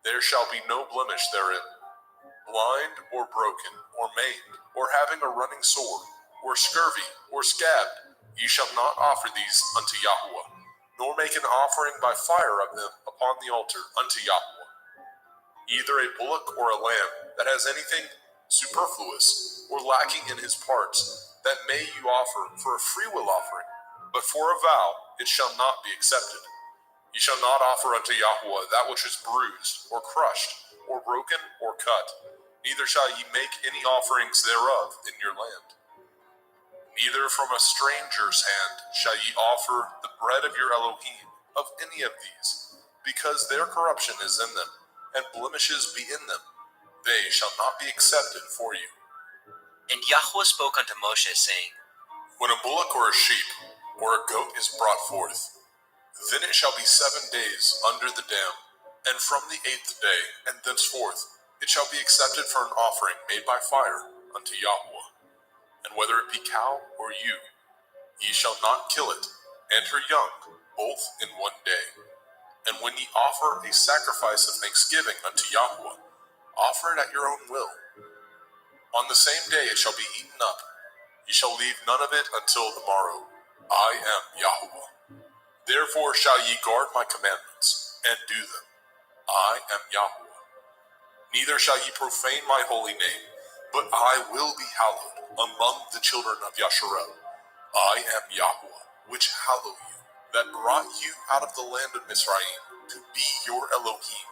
There shall be no blemish therein. Blind or broken or maimed or having a running sore or scurvy or scabbed, ye shall not offer these unto Yahweh, nor make an offering by fire of them upon the altar unto Yahweh. Either a bullock or a lamb that has anything superfluous or lacking in his parts, that may you offer for a freewill offering, but for a vow it shall not be accepted. Ye shall not offer unto Yahweh that which is bruised, or crushed, or broken, or cut, neither shall ye make any offerings thereof in your land. Neither from a stranger's hand shall ye offer the bread of your Elohim, of any of these, because their corruption is in them, and blemishes be in them. They shall not be accepted for you. And Yahweh spoke unto Moshe, saying, When a bullock or a sheep or a goat is brought forth, then it shall be 7 days under the dam, and from the 8th day and thenceforth it shall be accepted for an offering made by fire unto Yahweh. And whether it be cow or ewe, ye shall not kill it, and her young, both in 1 day. And when ye offer a sacrifice of thanksgiving unto Yahweh, offer it at your own will. On the same day it shall be eaten up. Ye shall leave none of it until the morrow. I am Yahweh. Therefore shall ye guard my commandments, and do them. I am Yahweh. Neither shall ye profane my holy name, but I will be hallowed among the children of Yasharel. I am Yahweh, which hallow you, that brought you out of the land of Mizraim, to be your Elohim.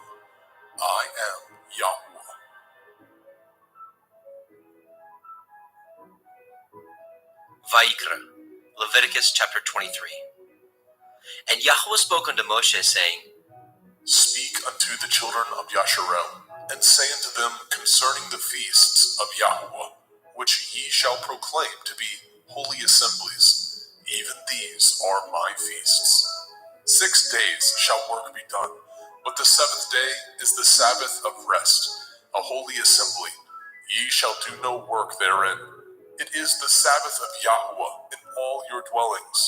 I am Yahweh. Vayikra, Leviticus chapter 23. And Yahweh spoke unto Moshe, saying, Speak unto the children of Yasharel, and say unto them concerning the feasts of Yahweh, which ye shall proclaim to be holy assemblies. Even these are my feasts. 6 days shall work be done, but the 7th day is the Sabbath of rest, a holy assembly. Ye shall do no work therein. It is the Sabbath of Yahweh in all your dwellings.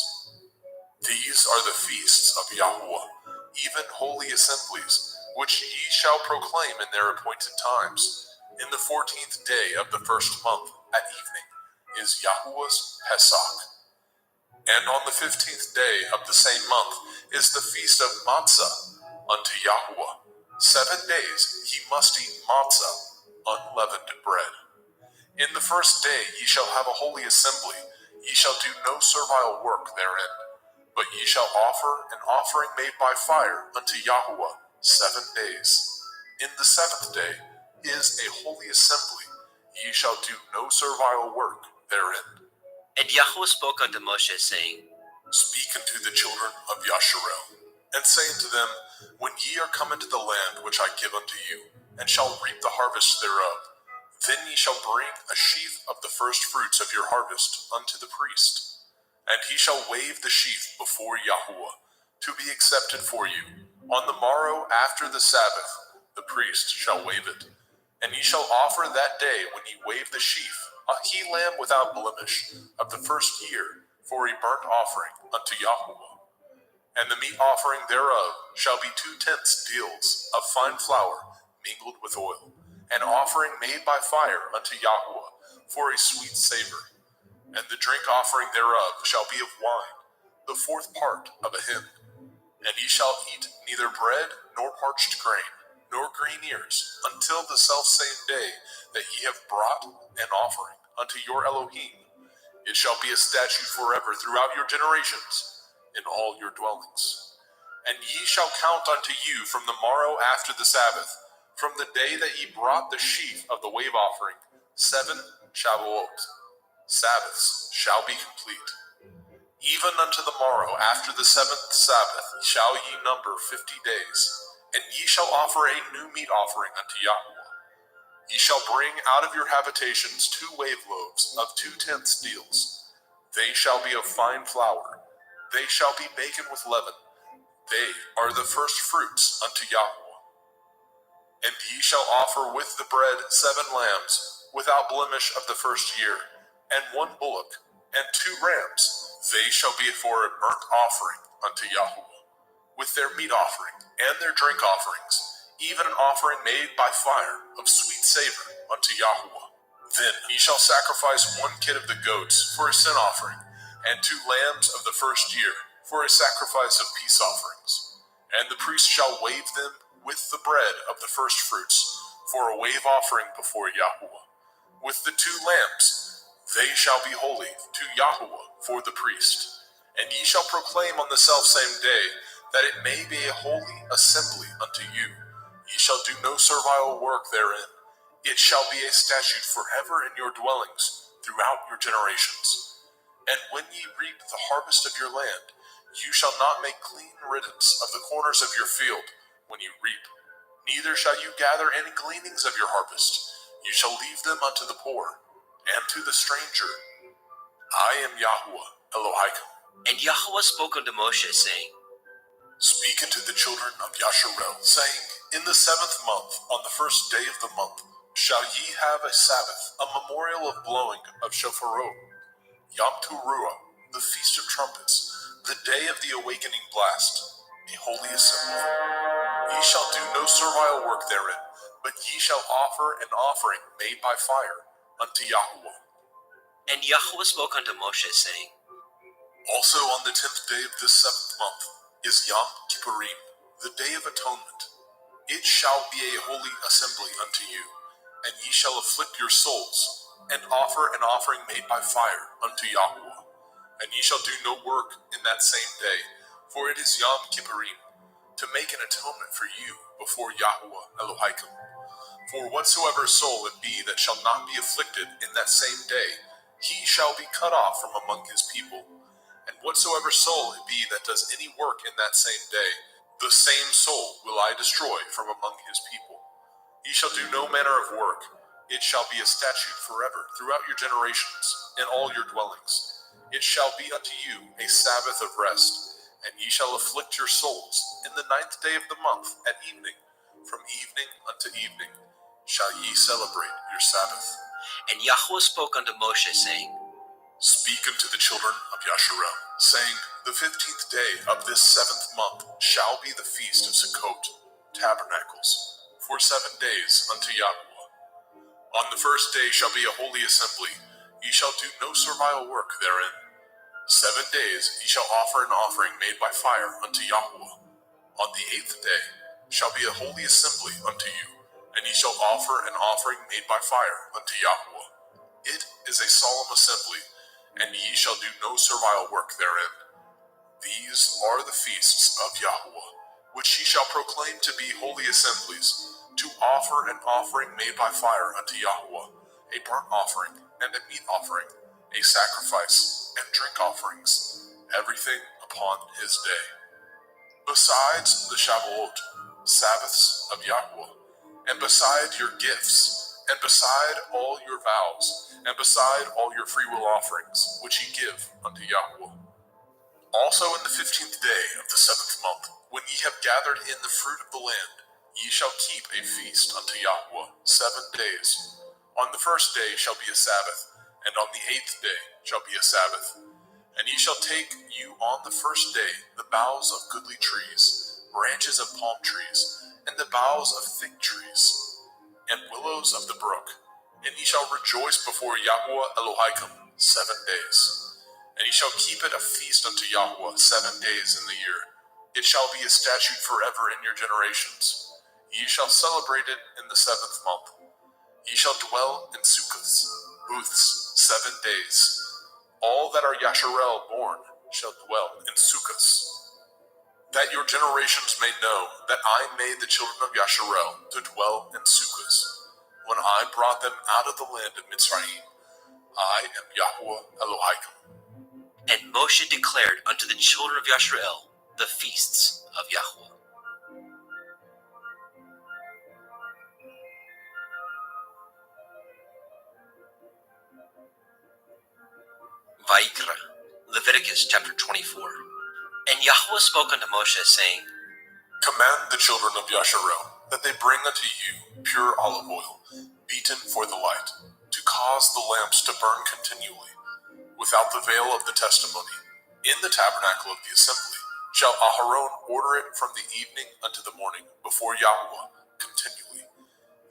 These are the feasts of Yahweh, even holy assemblies, which ye shall proclaim in their appointed times. In the 14th day of the 1st month at evening is Yahweh's Pesach. And on the 15th day of the same month is the feast of Matzah unto Yahweh. 7 days ye must eat matzah, unleavened bread. In the 1st day ye shall have a holy assembly. Ye shall do no servile work therein, but ye shall offer an offering made by fire unto Yahweh 7 days. In the 7th day is a holy assembly. Ye shall do no servile work therein. And Yahweh spoke unto Moshe, saying, Speak unto the children of Yasharel, and say unto them, When ye are come into the land which I give unto you, and shall reap the harvest thereof, then ye shall bring a sheaf of the first fruits of your harvest unto the priest. And he shall wave the sheaf before Yahweh, to be accepted for you. On the morrow after the Sabbath, the priest shall wave it. And ye shall offer that day when ye wave the sheaf, a he-lamb without blemish, of the 1st year, for a burnt offering unto Yahweh. And the meat offering thereof shall be 2/10 deals of fine flour mingled with oil, an offering made by fire unto Yahweh, for a sweet savor. And the drink offering thereof shall be of wine, the 4th part of a hin. And ye shall eat neither bread, nor parched grain, nor green ears, until the selfsame day that ye have brought an offering unto your Elohim. It shall be a statute forever throughout your generations, in all your dwellings. And ye shall count unto you from the morrow after the Sabbath, from the day that ye brought the sheaf of the wave offering, 7 Shavuot. Sabbaths shall be complete. Even unto the morrow after the 7th Sabbath shall ye number 50 days, and ye shall offer a new meat offering unto Yahweh. Ye shall bring out of your habitations 2 wave loaves of 2/10 deals. They shall be of fine flour. They shall be baken with leaven. They are the first fruits unto Yahweh. And ye shall offer with the bread 7 lambs, without blemish of the first year, and 1 bullock, and 2 rams. They shall be for a burnt offering unto Yahweh, with their meat offering and their drink offerings, even an offering made by fire of sweet savor unto Yahweh. Then ye shall sacrifice 1 kid of the goats for a sin offering, and 2 lambs of the first year for a sacrifice of peace offerings. And the priest shall wave them with the bread of the first fruits for a wave offering before Yahweh. With the 2 lambs, they shall be holy to Yahweh for the priest. And ye shall proclaim on the selfsame day that it may be a holy assembly unto you. Ye shall do no servile work therein. It shall be a statute forever in your dwellings throughout your generations. And when ye reap the harvest of your land, you shall not make clean riddance of the corners of your field when you reap. Neither shall you gather any gleanings of your harvest. You shall leave them unto the poor and to the stranger. I am Yahweh Elohim. And Yahweh spoke unto Moshe, saying, Speak unto the children of Yasharel, saying, In the 7th month, on the first day of the month, shall ye have a Sabbath, a memorial of blowing of shofarot, Yom Teruah, the feast of trumpets, the day of the awakening blast, a holy assembly. Ye shall do no servile work therein, but ye shall offer an offering made by fire unto Yahweh. And Yahweh spoke unto Moshe, saying, Also on the 10th day of this 7th month is Yom Kippurim, the day of atonement. It shall be a holy assembly unto you, and ye shall afflict your souls, and offer an offering made by fire unto Yahweh. And ye shall do no work in that same day, for it is Yom Kippurim, to make an atonement for you before Yahweh Elohim. For whatsoever soul it be that shall not be afflicted in that same day, he shall be cut off from among his people. And whatsoever soul it be that does any work in that same day, the same soul will I destroy from among his people. Ye shall do no manner of work. It shall be a statute forever throughout your generations, in all your dwellings. It shall be unto you a Sabbath of rest, and ye shall afflict your souls in the 9th day of the month at evening. From evening unto evening shall ye celebrate your Sabbath. And Yahweh spoke unto Moshe, saying, Speak unto the children of Yasharel, saying, The 15th day of this 7th month shall be the feast of Sukkot, tabernacles, for 7 days unto Yahweh. On the first day shall be a holy assembly. Ye shall do no servile work therein. 7 days ye shall offer an offering made by fire unto Yahweh. On the 8th day shall be a holy assembly unto you, and ye shall offer an offering made by fire unto Yahweh. It is a solemn assembly, and ye shall do no servile work therein. These are the feasts of Yahweh, which ye shall proclaim to be holy assemblies, to offer an offering made by fire unto Yahweh, a burnt offering and a meat offering, a sacrifice and drink offerings, everything upon his day. Besides the Shavuot, Sabbaths of Yahweh, and beside your gifts, and beside all your vows, and beside all your freewill offerings, which ye give unto Yahweh. Also in the 15th day of the 7th month, when ye have gathered in the fruit of the land, ye shall keep a feast unto Yahweh 7 days. On the first day shall be a Sabbath, and on the 8th day shall be a Sabbath. And ye shall take you on the first day the boughs of goodly trees, branches of palm trees, and the boughs of fig trees, and willows of the brook. And ye shall rejoice before Yahweh Elohim 7 days. And ye shall keep it a feast unto Yahweh 7 days in the year. It shall be a statute forever in your generations. Ye shall celebrate it in the 7th month. Ye shall dwell in sukkahs, booths, 7 days. All that are Yasharel born shall dwell in sukkahs. That your generations may know that I made the children of Yasharel to dwell in sukkahs, when I brought them out of the land of Mitzrayim. I am Yahweh Elohim. And Moshe declared unto the children of Yasharel the feasts of Yahweh. Vaikra, Leviticus chapter 24. And Yahweh spoke unto Moshe, saying, Command the children of Yasharel that they bring unto you pure olive oil, beaten for the light, to cause the lamps to burn continually, without the veil of the testimony. In the tabernacle of the assembly shall Aharon order it from the evening unto the morning before Yahweh continually.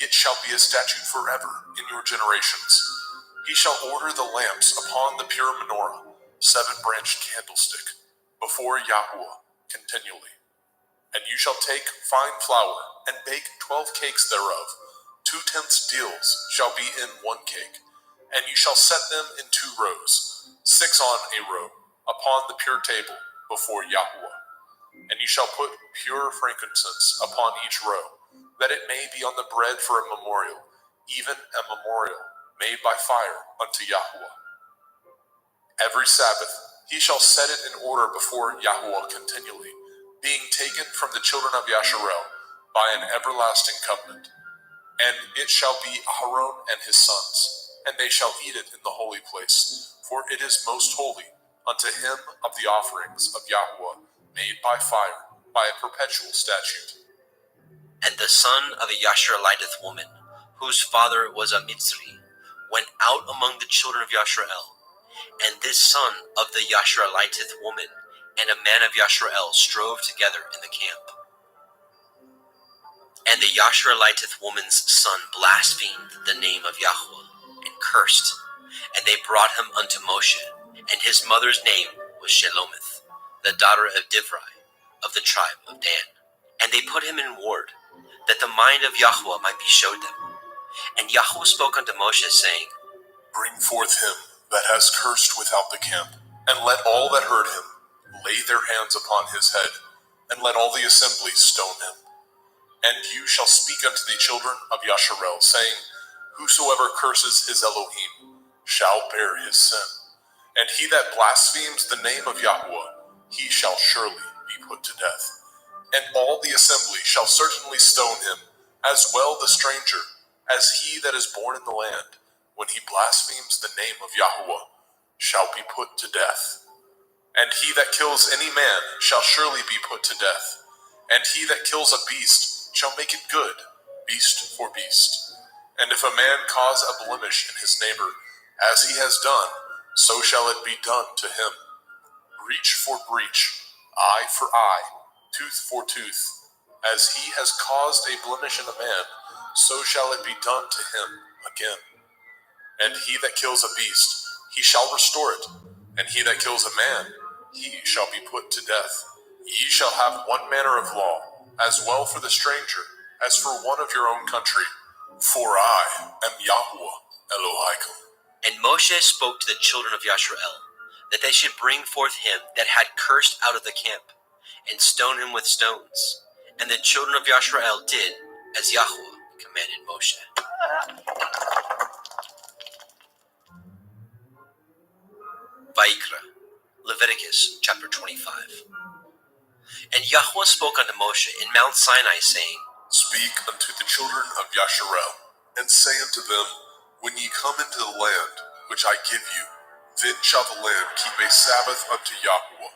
It shall be a statute forever in your generations. He shall order the lamps upon the pure menorah, 7-branched candlestick, before Yahweh continually. And you shall take fine flour, and bake 12 cakes thereof. 2/10 deals shall be in 1 cake. And you shall set them in 2 rows, 6 on a row, upon the pure table before Yahweh. And you shall put pure frankincense upon each row, that it may be on the bread for a memorial, even a memorial made by fire unto Yahweh. Every Sabbath he shall set it in order before Yahweh continually, being taken from the children of Yasharel by an everlasting covenant. And it shall be Aharon and his sons, and they shall eat it in the holy place, for it is most holy unto him of the offerings of Yahweh made by fire, by a perpetual statute. And the son of a Yashareliteth woman, whose father was a Mitzri, went out among the children of Yasharel. And this son of the Yashareliteth woman and a man of Yasharel strove together in the camp. And the Yashareliteth woman's son blasphemed the name of Yahweh and cursed. And they brought him unto Moshe, and his mother's name was Shelomith, the daughter of Divri, of the tribe of Dan. And they put him in ward, that the mind of Yahweh might be showed them. And Yahweh spoke unto Moshe, saying, Bring forth him that has cursed without the camp, and let all that heard him lay their hands upon his head, and let all the assembly stone him. And you shall speak unto the children of Yasharel, saying, Whosoever curses his Elohim shall bear his sin. And he that blasphemes the name of Yahweh, he shall surely be put to death. And all the assembly shall certainly stone him, as well the stranger, as he that is born in the land, when he blasphemes the name of Yahweh, shall be put to death. And he that kills any man shall surely be put to death. And he that kills a beast shall make it good, beast for beast. And if a man cause a blemish in his neighbor, as he has done, so shall it be done to him. Breach for breach, eye for eye, tooth for tooth. As he has caused a blemish in a man, so shall it be done to him again. And he that kills a beast, he shall restore it. And he that kills a man, he shall be put to death. Ye shall have one manner of law, as well for the stranger, as for one of your own country. For I am Yahweh Elohim. And Moshe spoke to the children of Yasharel, that they should bring forth him that had cursed out of the camp, and stone him with stones. And the children of Yasharel did as Yahweh commanded Moshe. Vaikra, Leviticus chapter 25. And Yahweh spoke unto Moshe in Mount Sinai, saying, Speak unto the children of Yasharel, and say unto them, When ye come into the land which I give you, then shall the land keep a Sabbath unto Yahweh.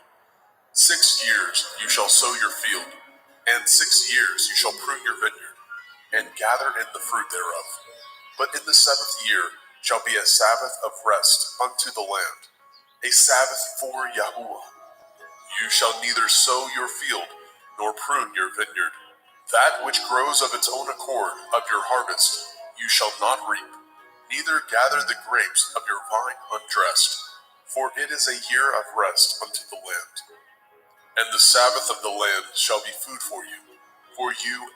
6 years you shall sow your field, and 6 years you shall prune your vineyard, and gather in the fruit thereof. But in the 7th year shall be a Sabbath of rest unto the land, a Sabbath for Yahweh. You shall neither sow your field, nor prune your vineyard. That which grows of its own accord of your harvest you shall not reap, neither gather the grapes of your vine undressed, for it is a year of rest unto the land. And the Sabbath of the land shall be food for you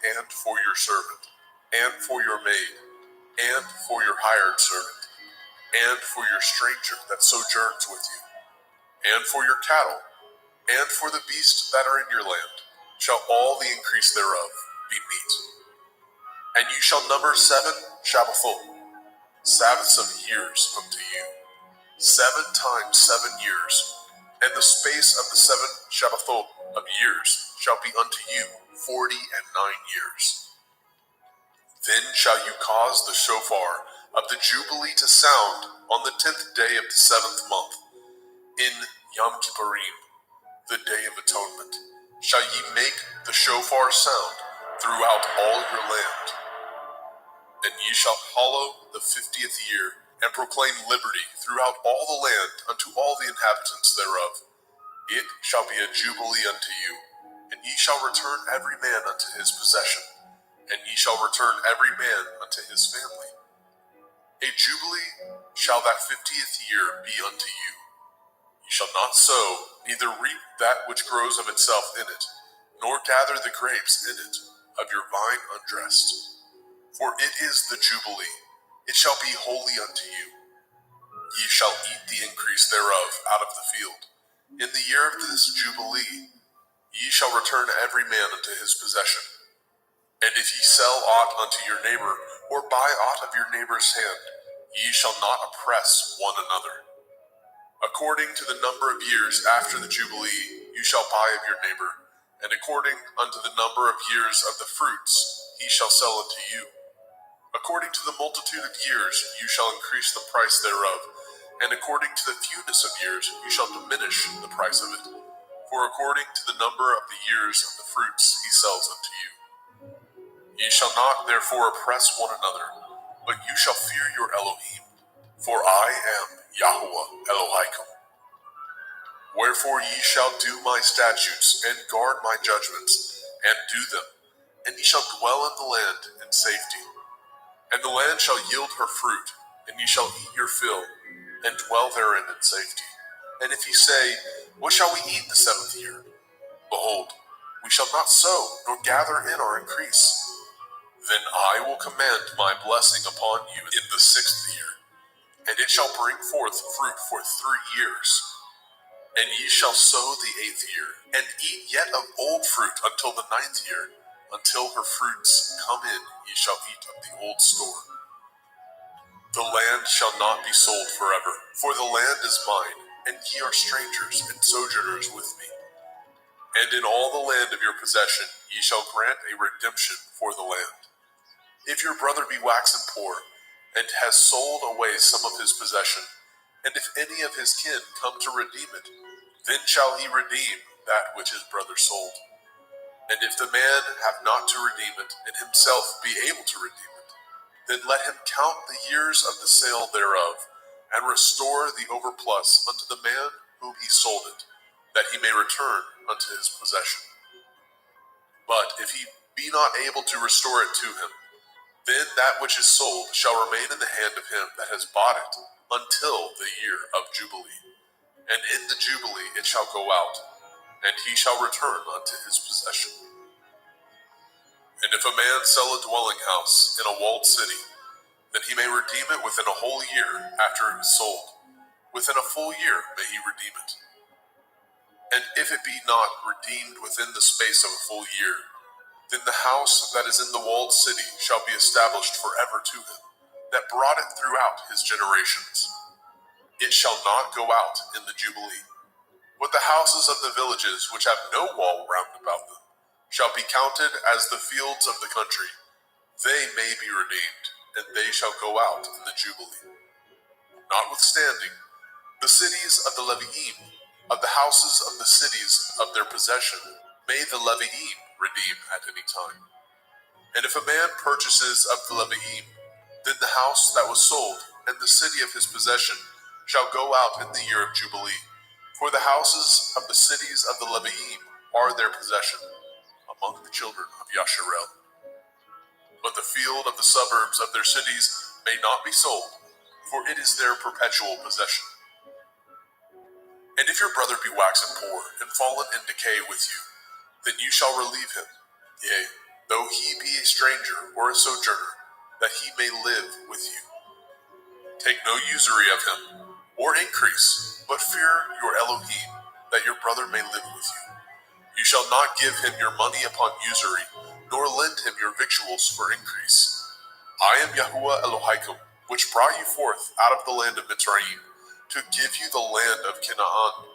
and for your servant, and for your maid, and for your hired servant, and for your stranger that sojourns with you, and for your cattle, and for the beasts that are in your land, shall all the increase thereof be meat. And you shall number 7 Shabbathot, Sabbaths of years unto you. 7 times 7 years And the space of the 7 Shabbathot of years shall be unto you 49 years. Then shall you cause the shofar of the Jubilee to sound on the 10th day of the 7th month. In Yom Kippurim, the Day of Atonement, shall ye make the shofar sound throughout all your land. And ye shall hallow the 50th year, and proclaim liberty throughout all the land unto all the inhabitants thereof. It shall be a jubilee unto you, and ye shall return every man unto his possession, and ye shall return every man unto his family. A jubilee shall that 50th year be unto you. Ye shall not sow, neither reap that which grows of itself in it, nor gather the grapes in it of your vine undressed. For it is the jubilee, it shall be holy unto you. Ye shall eat the increase thereof out of the field. In the year of this jubilee, ye shall return every man unto his possession. And if ye sell aught unto your neighbor, or buy aught of your neighbor's hand, ye shall not oppress one another. According to the number of years after the jubilee, you shall buy of your neighbor, and according unto the number of years of the fruits, he shall sell unto you. According to the multitude of years, you shall increase the price thereof, and according to the fewness of years, you shall diminish the price of it. For according to the number of the years of the fruits, he sells unto you. Ye shall not therefore oppress one another, but you shall fear your Elohim, for I am Yahuwah Elohaikum. Wherefore ye shall do my statutes, and guard my judgments, and do them, and ye shall dwell in the land in safety. And the land shall yield her fruit, and ye shall eat your fill, and dwell therein in safety. And if ye say, what shall we eat the 7th year? Behold, we shall not sow, nor gather in our increase. Then I will command my blessing upon you in the 6th year, and it shall bring forth fruit for 3 years. And ye shall sow the 8th year, and eat yet of old fruit until the 9th year. Until her fruits come in, ye shall eat of the old store. The land shall not be sold forever, for the land is mine, and ye are strangers and sojourners with me. And in all the land of your possession ye shall grant a redemption for the land. If your brother be waxen poor, and has sold away some of his possession, and if any of his kin come to redeem it, then shall he redeem that which his brother sold. And if the man have not to redeem it, and himself be able to redeem it, then let him count the years of the sale thereof, and restore the overplus unto the man whom he sold it, that he may return unto his possession. But if he be not able to restore it to him, then that which is sold shall remain in the hand of him that has bought it until the year of Jubilee. And in the Jubilee it shall go out, and he shall return unto his possession. And if a man sell a dwelling house in a walled city, then he may redeem it within a whole year after it is sold. Within a full year may he redeem it. And if it be not redeemed within the space of a full year, then the house that is in the walled city shall be established forever to him, that brought it throughout his generations. It shall not go out in the Jubilee. But the houses of the villages which have no wall round about them shall be counted as the fields of the country. They may be redeemed, and they shall go out in the Jubilee. Notwithstanding, the cities of the Leviim, of the houses of the cities of their possession, may the Leviim redeem at any time. And if a man purchases of the Leviim, then the house that was sold, and the city of his possession, shall go out in the year of Jubilee. For the houses of the cities of the Leviim are their possession, among the children of Yasharel. But the field of the suburbs of their cities may not be sold, for it is their perpetual possession. And if your brother be waxen poor, and fallen in decay with you, then you shall relieve him, yea, though he be a stranger or a sojourner, that he may live with you. Take no usury of him, or increase, but fear your Elohim, that your brother may live with you. You shall not give him your money upon usury, nor lend him your victuals for increase. I am Yahuwah Elohaikum, which brought you forth out of the land of Mitzrayim, to give you the land of Canaan.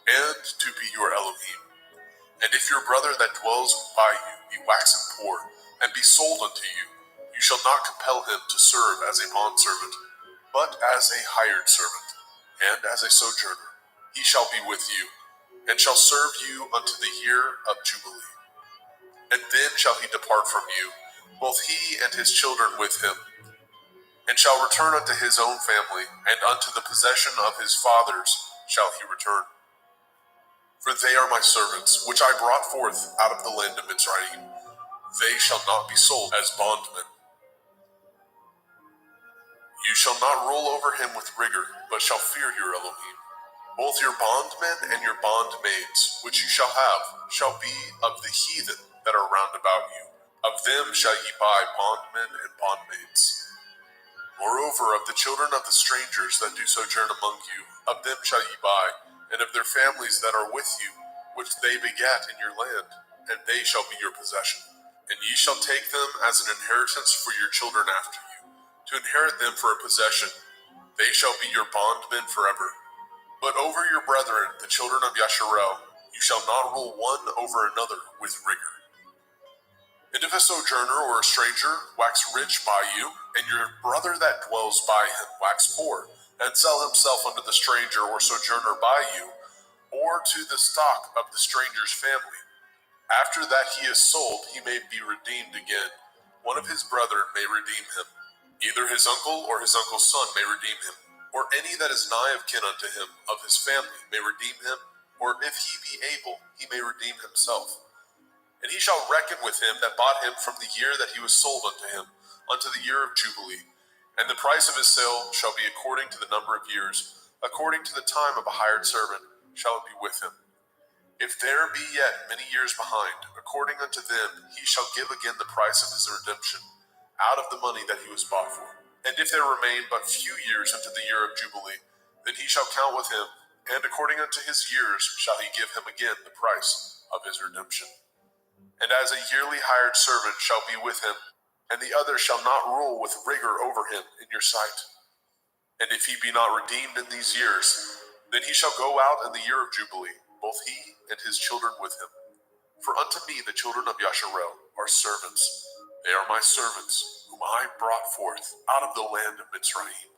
and to be your Elohim. And if your brother that dwells by you be waxen poor, and be sold unto you, you shall not compel him to serve as a bondservant, but as a hired servant, and as a sojourner. He shall be with you, and shall serve you unto the year of Jubilee. And then shall he depart from you, both he and his children with him, and shall return unto his own family, and unto the possession of his fathers shall he return. For they are my servants, which I brought forth out of the land of Mitzrayim. They shall not be sold as bondmen. You shall not rule over him with rigor, but shall fear your Elohim. Both your bondmen and your bondmaids, which you shall have, shall be of the heathen that are round about you. Of them shall ye buy bondmen and bondmaids. Moreover, of the children of the strangers that do sojourn among you, of them shall ye buy, and of their families that are with you, which they begat in your land, and they shall be your possession. And ye shall take them as an inheritance for your children after you, to inherit them for a possession. They shall be your bondmen forever. But over your brethren, the children of Yasharel, you shall not rule one over another with rigor. And if a sojourner or a stranger wax rich by you, and your brother that dwells by him wax poor, and sell himself unto the stranger or sojourner by you, or to the stock of the stranger's family, after that he is sold, he may be redeemed again. One of his brethren may redeem him. Either his uncle or his uncle's son may redeem him, or any that is nigh of kin unto him of his family may redeem him, or if he be able, he may redeem himself. And he shall reckon with him that bought him from the year that he was sold unto him, unto the year of Jubilee. And the price of his sale shall be according to the number of years, according to the time of a hired servant shall it be with him. If there be yet many years behind, according unto them he shall give again the price of his redemption, out of the money that he was bought for. And if there remain but few years unto the year of Jubilee, then he shall count with him, and according unto his years shall he give him again the price of his redemption. And as a yearly hired servant shall be with him, and the other shall not rule with rigor over him in your sight. And if he be not redeemed in these years, then he shall go out in the year of Jubilee, both he and his children with him. For unto me the children of Yasharel are servants. They are my servants, whom I brought forth out of the land of Mitzrayim.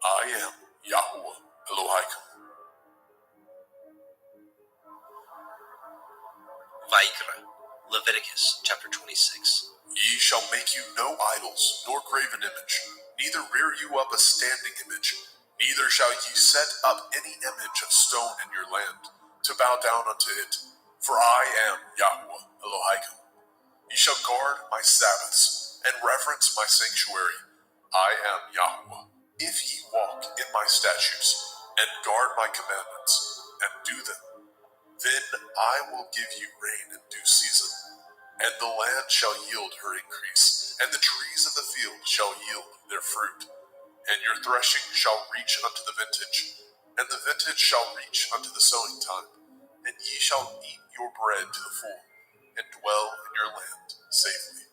I am Yahuwah Elohim. Vayikra, Leviticus chapter 26. Ye shall make you no idols, nor graven image, neither rear you up a standing image, neither shall ye set up any image of stone in your land, to bow down unto it. For I am Yahuwah Elohim. Ye shall guard my Sabbaths, and reverence my sanctuary. I am Yahuwah. If ye walk in my statutes, and guard my commandments, and do them, then I will give you rain in due season, and the land shall yield her increase, and the trees of the field shall yield their fruit. And your threshing shall reach unto the vintage, and the vintage shall reach unto the sowing time, and ye shall eat your bread to the full, and dwell in your land safely.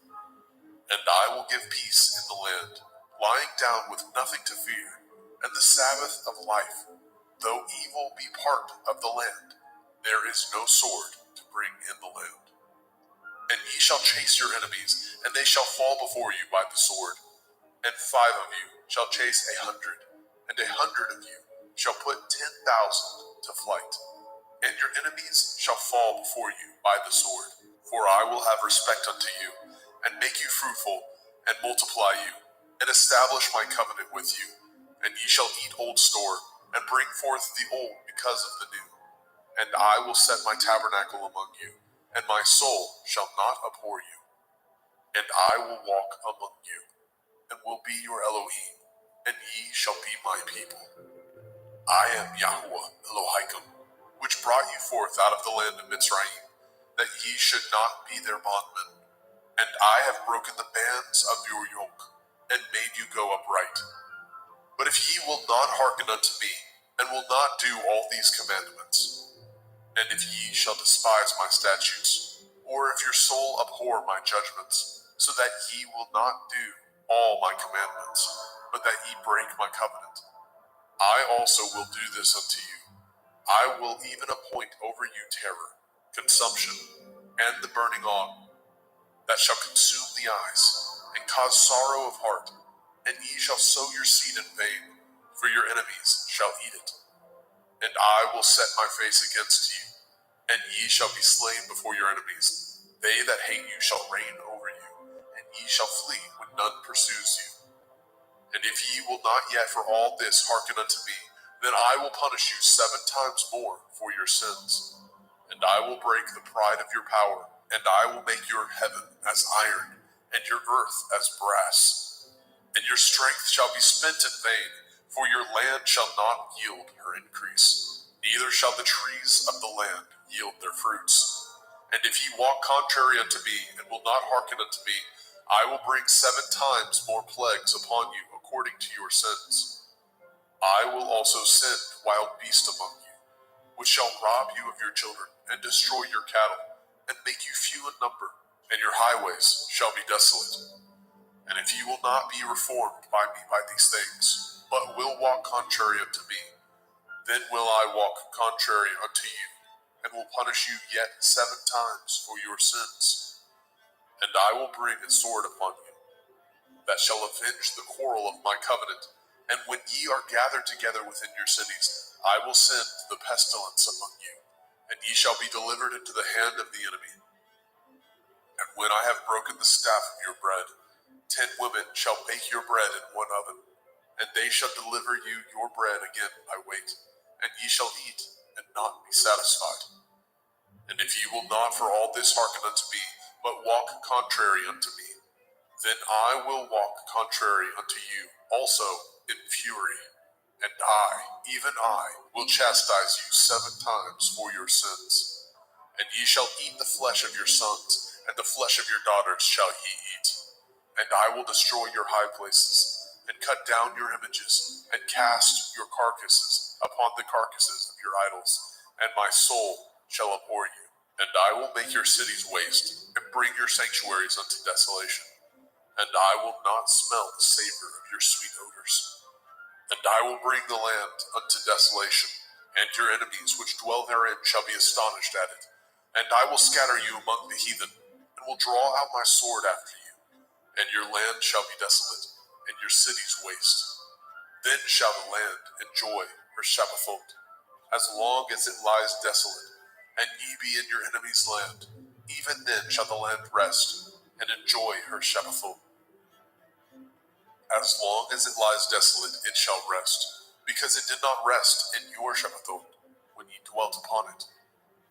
And I will give peace in the land, lying down with nothing to fear, and the Sabbath of life. Though evil be part of the land, there is no sword to bring in the land. And ye shall chase your enemies, and they shall fall before you by the sword. And 5 of you shall chase 100, and 100 of you shall put 10,000 to flight. And your enemies shall fall before you by the sword. For I will have respect unto you, and make you fruitful, and multiply you, and establish my covenant with you. And ye shall eat old store, and bring forth the old because of the new. And I will set my tabernacle among you, and my soul shall not abhor you. And I will walk among you, and will be your Elohim, and ye shall be my people. I am Yahuwah Elohim, which brought you forth out of the land of Mitzrayim, that ye should not be their bondmen. And I have broken the bands of your yoke, and made you go upright. But if ye will not hearken unto me, and will not do all these commandments, and if ye shall despise my statutes, or if your soul abhor my judgments, so that ye will not do all my commandments, but that ye break my covenant, I also will do this unto you. I will even appoint over you terror, consumption, and the burning ague, that shall consume the eyes, and cause sorrow of heart. And ye shall sow your seed in vain, for your enemies shall eat it. And I will set my face against you, and ye shall be slain before your enemies. They that hate you shall reign over you, and ye shall flee when none pursues you. And if ye will not yet for all this hearken unto me, then I will punish you 7 times more for your sins. And I will break the pride of your power, and I will make your heaven as iron, and your earth as brass. And your strength shall be spent in vain, for your land shall not yield her increase, neither shall the trees of the land yield their fruits. And if ye walk contrary unto me, and will not hearken unto me, I will bring 7 times more plagues upon you according to your sins. I will also send wild beasts among you, which shall rob you of your children, and destroy your cattle, and make you few in number, and your highways shall be desolate. And if you will not be reformed by me by these things, but will walk contrary unto me, then will I walk contrary unto you, and will punish you yet 7 times for your sins. And I will bring a sword upon you, that shall avenge the quarrel of my covenant. And when ye are gathered together within your cities, I will send the pestilence among you, and ye shall be delivered into the hand of the enemy. And when I have broken the staff of your bread, 10 women shall bake your bread in one oven, and they shall deliver you your bread again by weight, and ye shall eat and not be satisfied. And if ye will not for all this hearken unto me, but walk contrary unto me, then I will walk contrary unto you also in fury, and I, even I, will chastise you 7 times for your sins. And ye shall eat the flesh of your sons, and the flesh of your daughters shall ye eat. And I will destroy your high places, and cut down your images, and cast your carcasses upon the carcasses of your idols, and my soul shall abhor you. And I will make your cities waste, and bring your sanctuaries unto desolation. And I will not smell the savor of your sweet odors. And I will bring the land unto desolation, and your enemies which dwell therein shall be astonished at it. And I will scatter you among the heathen, and will draw out my sword after you. And your land shall be desolate, and your cities waste. Then shall the land enjoy her Shabbathot, as long as it lies desolate, and ye be in your enemy's land. Even then shall the land rest, and enjoy her Shabbathot. As long as it lies desolate, it shall rest, because it did not rest in your Shabbathot, when ye dwelt upon it.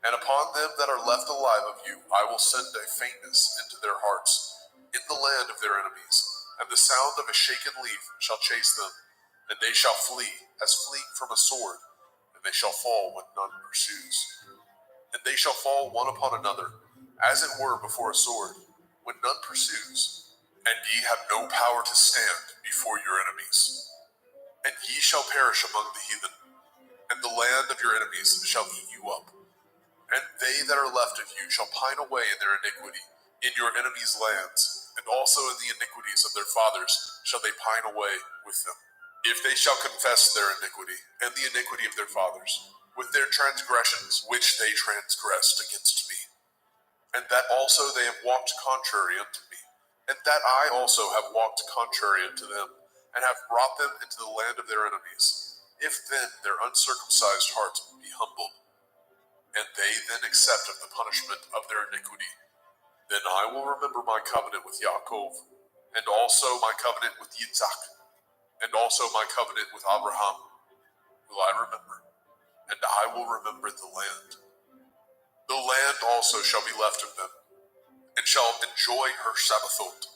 And upon them that are left alive of you, I will send a faintness into their hearts, in the land of their enemies, and the sound of a shaken leaf shall chase them, and they shall flee as fleeing from a sword, and they shall fall when none pursues. And they shall fall one upon another, as it were before a sword, when none pursues, and ye have no power to stand before your enemies. And ye shall perish among the heathen, and the land of your enemies shall eat you up. And they that are left of you shall pine away in their iniquity, in your enemies' lands, and also in the iniquities of their fathers shall they pine away with them. If they shall confess their iniquity, and the iniquity of their fathers, with their transgressions which they transgressed against me, and that also they have walked contrary unto me, and that I also have walked contrary unto them, and have brought them into the land of their enemies, if then their uncircumcised heart be humbled, and they then accept of the punishment of their iniquity, then I will remember my covenant with Yaakov, and also my covenant with Yitzhak, and also my covenant with Abraham will I remember, and I will remember the land. The land also shall be left of them, and shall enjoy her Shabbathot,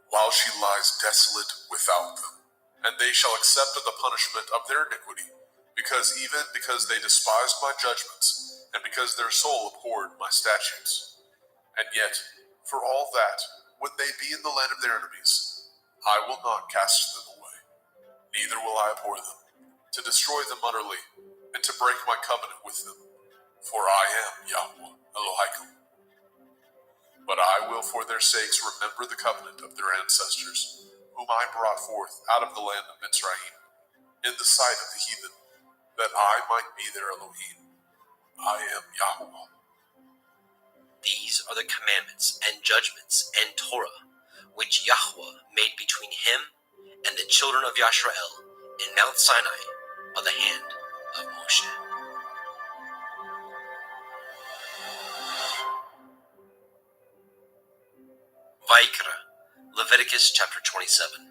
while she lies desolate without them. And they shall accept of the punishment of their iniquity, because they despised my judgments, and because their soul abhorred my statutes. And yet, for all that, when they be in the land of their enemies, I will not cast them away, neither will I abhor them, to destroy them utterly, and to break my covenant with them. For I am Yahweh Elohim. But I will for their sakes remember the covenant of their ancestors, whom I brought forth out of the land of Mitzrayim, in the sight of the heathen, that I might be their Elohim. I am Yahweh. These are the commandments and judgments and Torah, which Yahweh made between him and the children of Yisrael in Mount Sinai by the hand of Moshe. Vayikra, Leviticus chapter 27.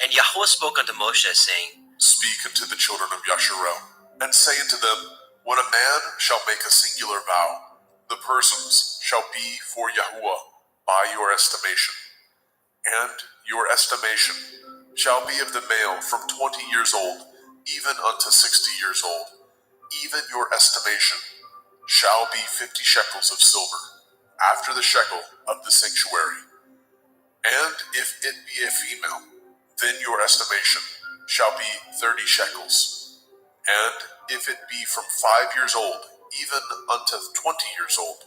And Yahweh spoke unto Moshe, saying, Speak unto the children of Yasharel, and say unto them, When a man shall make a singular vow, the persons shall be for Yahuwah by your estimation. And your estimation shall be of the male from 20 years old, even unto 60 years old. Even your estimation shall be 50 shekels of silver, after the shekel of the sanctuary. And if it be a female, then your estimation shall be 30 shekels. And if it be from 5 years old, even unto 20 years old,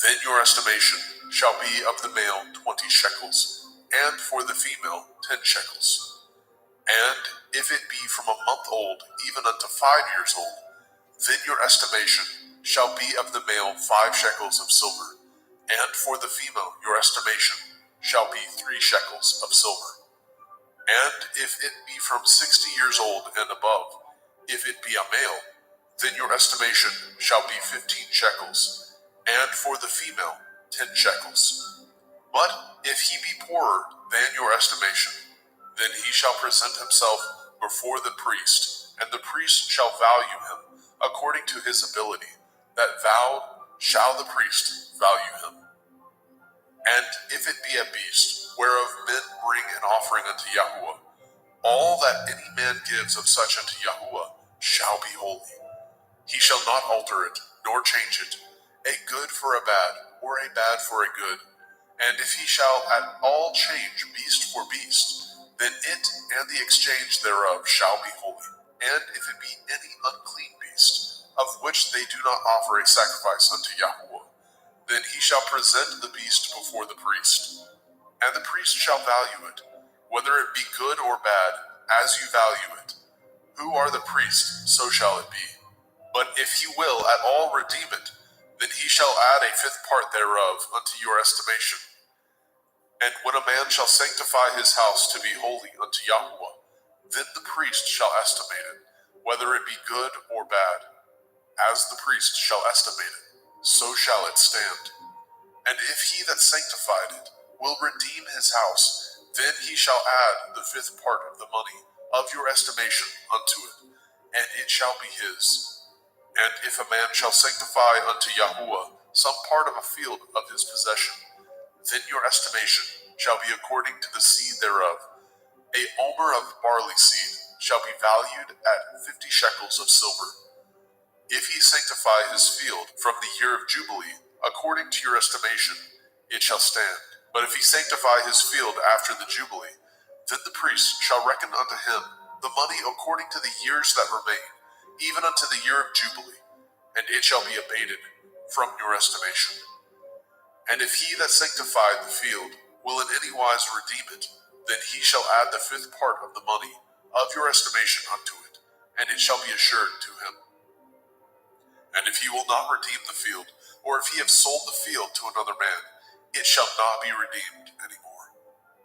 then your estimation shall be of the male 20 shekels, and for the female 10 shekels. And if it be from a month old, even unto 5 years old, then your estimation shall be of the male 5 shekels of silver, and for the female your estimation shall be 3 shekels of silver. And if it be from 60 years old and above, if it be a male, then your estimation shall be 15 shekels, and for the female 10 shekels. But if he be poorer than your estimation, then he shall present himself before the priest, and the priest shall value him according to his ability. That vowed shall the priest value him. And if it be a beast, whereof men bring an offering unto Yahuwah, all that any man gives of such unto Yahuwah shall be holy. He shall not alter it, nor change it, a good for a bad, or a bad for a good. And if he shall at all change beast for beast, then it and the exchange thereof shall be holy. And if it be any unclean beast, of which they do not offer a sacrifice unto Yahuwah, then he shall present the beast before the priest. And the priest shall value it, whether it be good or bad, as you value it. Who are the priest, so shall it be. But if he will at all redeem it, then he shall add a 5th part thereof unto your estimation. And when a man shall sanctify his house to be holy unto Yahuwah, then the priest shall estimate it, whether it be good or bad. As the priest shall estimate it, so shall it stand. And if he that sanctified it will redeem his house, then he shall add the 5th part of the money of your estimation unto it, and it shall be his. And if a man shall sanctify unto Yahuwah some part of a field of his possession, then your estimation shall be according to the seed thereof. A omer of barley seed shall be valued at 50 shekels of silver. If he sanctify his field from the year of Jubilee, according to your estimation, it shall stand. But if he sanctify his field after the Jubilee, then the priest shall reckon unto him the money according to the years that remain, even unto the year of Jubilee, and it shall be abated from your estimation. And if he that sanctified the field will in any wise redeem it, then he shall add the 5th part of the money of your estimation unto it, and it shall be assured to him. And if he will not redeem the field, or if he have sold the field to another man, it shall not be redeemed any more.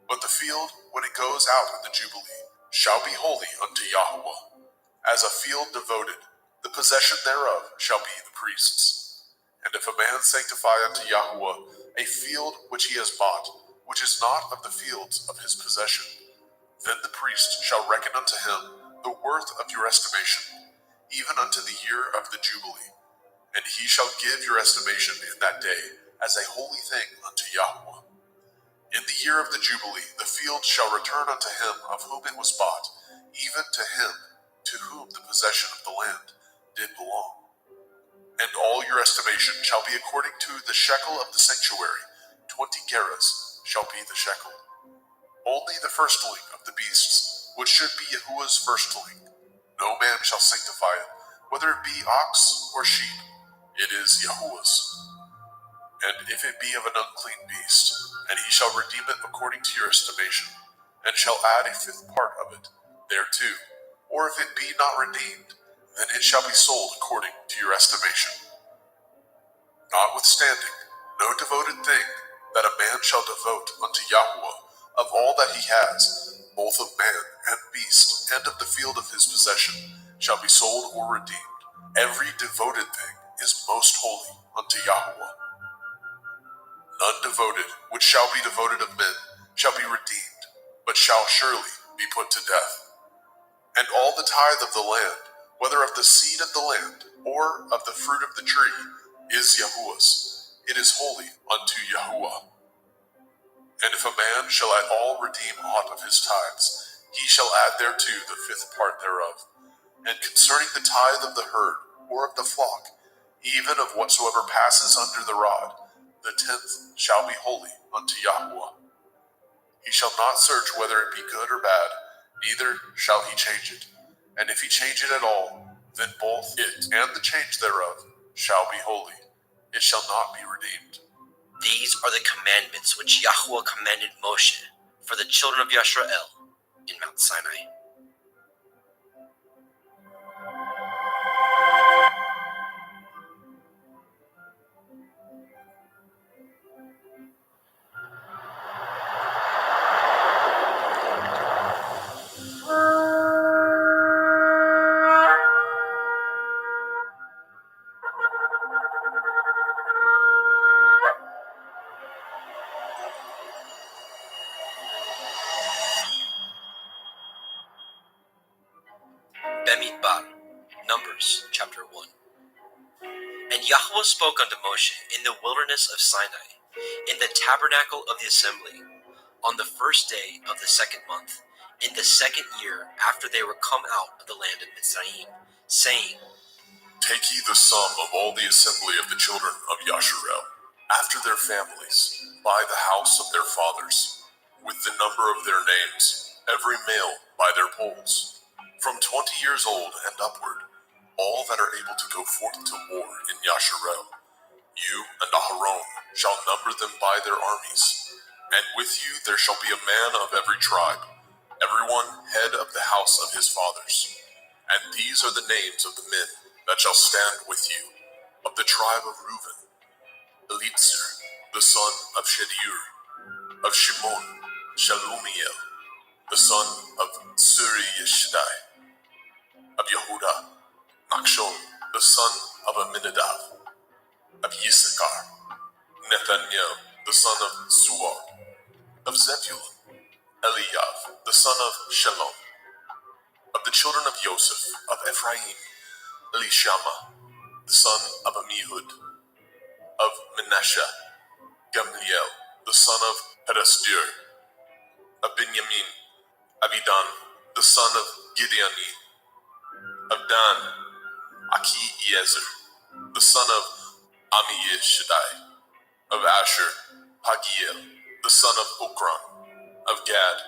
But the field, when it goes out in the Jubilee, shall be holy unto Yahuwah. As a field devoted, the possession thereof shall be the priest's. And if a man sanctify unto Yahuwah a field which he has bought, which is not of the fields of his possession, then the priest shall reckon unto him the worth of your estimation, even unto the year of the Jubilee. And he shall give your estimation in that day as a holy thing unto Yahuwah. In the year of the Jubilee, the field shall return unto him of whom it was bought, even to him to whom the possession of the land did belong. And all your estimation shall be according to the shekel of the sanctuary. 20 gerahs shall be the shekel. Only the firstling of the beasts, which should be Yahuwah's firstling. No man shall sanctify it, whether it be ox or sheep. It is Yahuwah's. And if it be of an unclean beast, and he shall redeem it according to your estimation, and shall add a 5th part of it thereto, or if it be not redeemed, then it shall be sold according to your estimation. Notwithstanding, no devoted thing that a man shall devote unto Yahweh of all that he has, both of man and beast, and of the field of his possession, shall be sold or redeemed. Every devoted thing is most holy unto Yahweh. None devoted which shall be devoted of men shall be redeemed, but shall surely be put to death. And all the tithe of the land, whether of the seed of the land, or of the fruit of the tree, is Yahuwah's. It is holy unto Yahuwah. And if a man shall at all redeem aught of his tithes, he shall add thereto the fifth part thereof. And concerning the tithe of the herd, or of the flock, even of whatsoever passes under the rod, the 10th shall be holy unto Yahweh. He shall not search whether it be good or bad, neither shall he change it. And if he change it at all, then both it and the change thereof shall be holy. It shall not be redeemed. These are the commandments which Yahweh commanded Moshe for the children of Yisrael in Mount Sinai. Bemidbar, Numbers chapter 1. And Yahweh spoke unto Moshe in the wilderness of Sinai, in the tabernacle of the assembly, on the first day of the second month, in the second year after they were come out of the land of Mitzrayim, saying, Take ye the sum of all the assembly of the children of Yasharel, after their families, by the house of their fathers, with the number of their names, every male by their polls, from 20 years old and upward, all that are able to go forth to war in Yasharel. You and Aharon shall number them by their armies, and with you there shall be a man of every tribe, everyone head of the house of his fathers. And these are the names of the men that shall stand with you. Of the tribe of Reuben, Elitzer, the son of Shedir; of Shimon, Shalumiel, the son of Suri Yeshdai; of Yehuda, Nachshon, the son of Aminadab; of Yisachar, Nathaniel, the son of Suar; of Zebulun, Eliav, the son of Shalom; of the children of Joseph; of Ephraim, Elishama, the son of Amihud; of Manasseh, Gamliel, the son of Pedastir; of Benjamin, Abidan, the son of Gideoni; of Dan, Achiezer, the son of Amishadai; of Asher, Pagiel, the son of Okran; of Gad,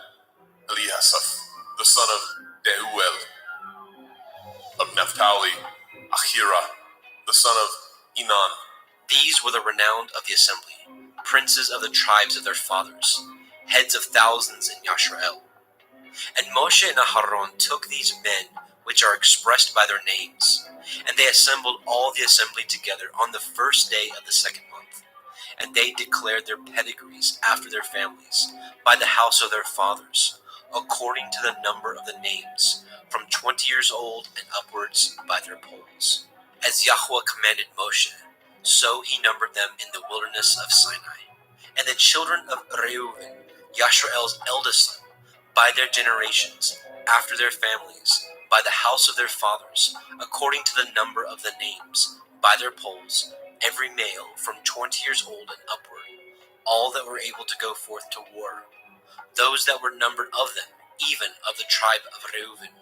Eliasaph, the son of Deuel; of Naphtali, Ahira, the son of Enan. These were the renowned of the assembly, princes of the tribes of their fathers, heads of thousands in Yasharel. And Moshe and Aharon took these men which are expressed by their names, and they assembled all the assembly together on the first day of the second month. And they declared their pedigrees after their families, by the house of their fathers, according to the number of the names, from 20 years old and upwards by their polls. As Yahweh commanded Moshe, so he numbered them in the wilderness of Sinai. And the children of Reuben, Yasharel's eldest son, by their generations, after their families, by the house of their fathers, according to the number of the names, by their polls, every male from 20 years old and upward, all that were able to go forth to war. Those that were numbered of them, even of the tribe of Reuben,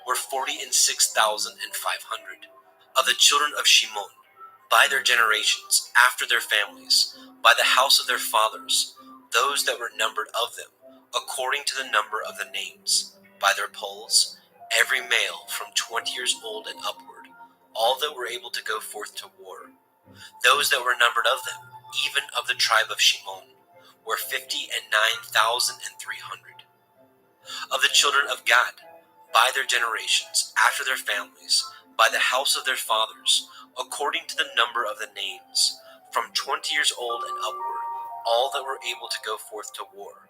were 46,500. Of the children of Shimon, by their generations, after their families, by the house of their fathers, those that were numbered of them, according to the number of the names, by their polls, every male from 20 years old and upward, all that were able to go forth to war. Those that were numbered of them, even of the tribe of Shimon, were 59,300. Of the children of Gad, by their generations, after their families, by the house of their fathers, according to the number of the names, from 20 years old and upward, all that were able to go forth to war.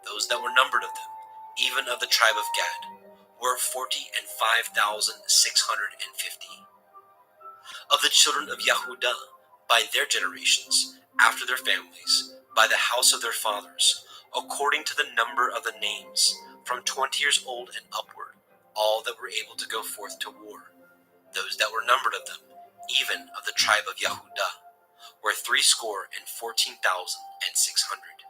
Those that were numbered of them, even of the tribe of Gad, were 45,650. Of the children of Yehudah, by their generations, after their families, by the house of their fathers, according to the number of the names, from 20 years old and upward, all that were able to go forth to war. Those that were numbered of them, even of the tribe of Yehudah, were 314,600.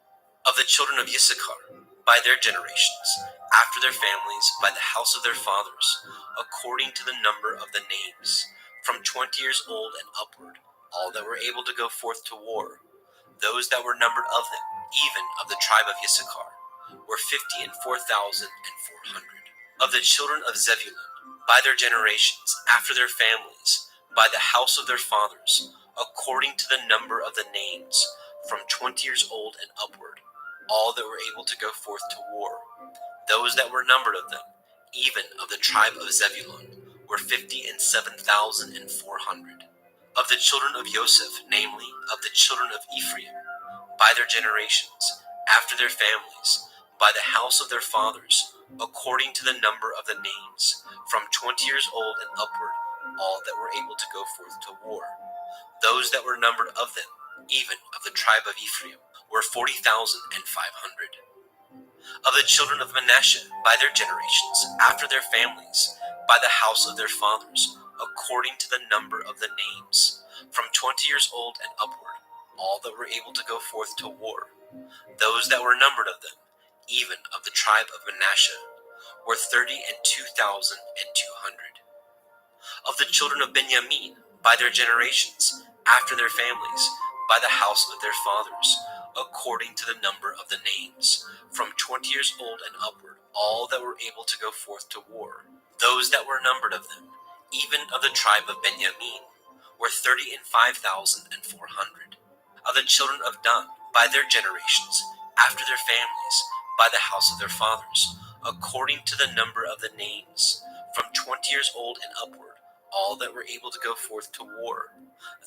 Of the children of Issachar, by their generations, after their families, by the house of their fathers, according to the number of the names, from 20 years old and upward, all that were able to go forth to war. Those that were numbered of them, even of the tribe of Issachar, were 54,400. Of the children of Zebulun, by their generations, after their families, by the house of their fathers, according to the number of the names, from 20 years old and upward, all that were able to go forth to war. Those that were numbered of them, even of the tribe of Zebulun, were 57,400. Of the children of Joseph, namely, of the children of Ephraim, by their generations, after their families, by the house of their fathers, according to the number of the names, from 20 years old and upward, all that were able to go forth to war. Those that were numbered of them, even of the tribe of Ephraim, were 40,500. Of the children of Manasseh, by their generations, after their families, by the house of their fathers, according to the number of the names, from 20 years old and upward, all that were able to go forth to war. Those that were numbered of them, even of the tribe of Manasseh, were 32,200. Of the children of Benjamin, by their generations, after their families, by the house of their fathers, according to the number of the names, from 20 years old and upward, all that were able to go forth to war. Those that were numbered of them, even of the tribe of Benjamin, were 35,400. Of the children of Dan, by their generations, after their families, by the house of their fathers, according to the number of the names, from 20 years old and upward, all that were able to go forth to war.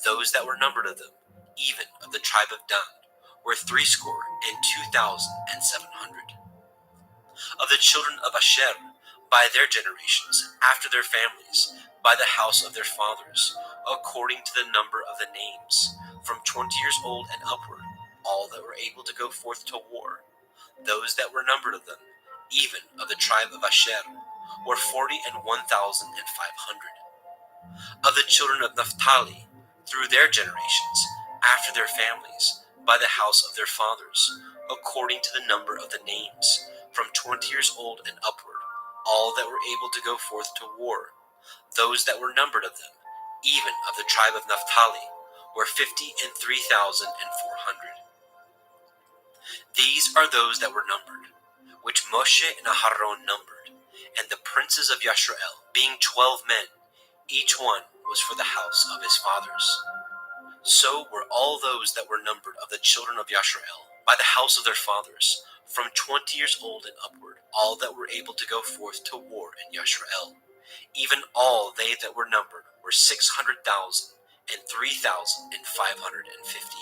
Those that were numbered of them, even of the tribe of Dan, were 62,700. Of the children of Asher, by their generations, after their families, by the house of their fathers, according to the number of the names, from 20 years old and upward, all that were able to go forth to war. Those that were numbered of them, even of the tribe of Asher, were 41,500. Of the children of Naphtali, through their generations, after their families, by the house of their fathers, according to the number of the names, from 20 years old and upward, all that were able to go forth to war. Those that were numbered of them, even of the tribe of Naphtali, were 53,400. These are those that were numbered, which Moshe and Aharon numbered, and the princes of Yashrael, being 12 men, each one was for the house of his fathers. So were all those that were numbered of the children of Yashrael, by the house of their fathers, from 20 years old and upward, all that were able to go forth to war in Yashrael. Even all they that were numbered were 600,000 and 3,550.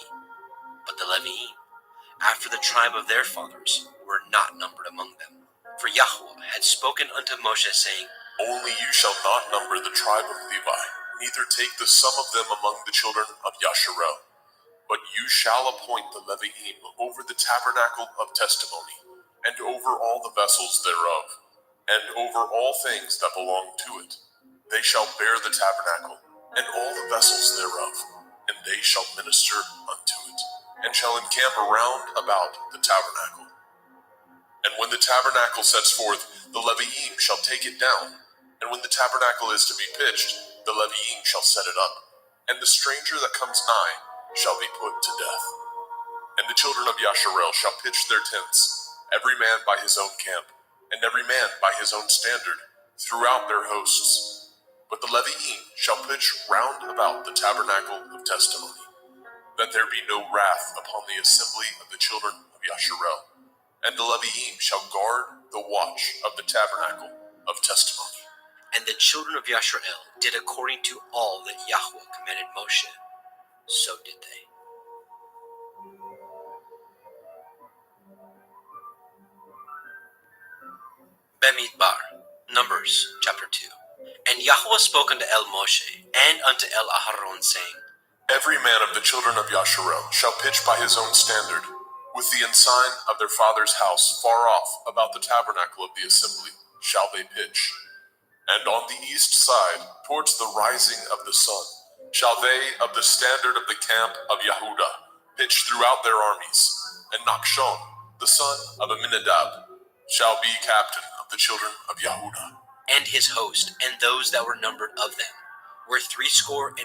But the Leviim, after the tribe of their fathers, were not numbered among them. For Yahweh had spoken unto Moshe, saying, Only you shall not number the tribe of Levi, neither take the sum of them among the children of Yasharel. But you shall appoint the Leviim over the tabernacle of testimony, and over all the vessels thereof, and over all things that belong to it. They shall bear the tabernacle, and all the vessels thereof, and they shall minister unto it, and shall encamp around about the tabernacle. And when the tabernacle sets forth, the Leviim shall take it down, and when the tabernacle is to be pitched, the Leviim shall set it up, and the stranger that comes nigh shall be put to death. And the children of Yasharel shall pitch their tents, every man by his own camp, and every man by his own standard, throughout their hosts. But the Leviim shall pitch round about the tabernacle of testimony, that there be no wrath upon the assembly of the children of Yasharel. And the Leviim shall guard the watch of the tabernacle, of testimony. And the children of Yasharel did according to all that Yahweh commanded Moshe. So did they. Bemidbar, Numbers chapter 2. And Yahweh spoke unto El Moshe and unto El Aharon, saying, Every man of the children of Yasharel shall pitch by his own standard, with the ensign of their father's house far off about the tabernacle of the assembly shall they pitch. And on the east side, towards the rising of the sun, shall they of the standard of the camp of Yehuda pitch throughout their armies. And Nachshon, the son of Aminadab, shall be captain of the children of Yehuda. And his host, and those that were numbered of them, were 14,014,600.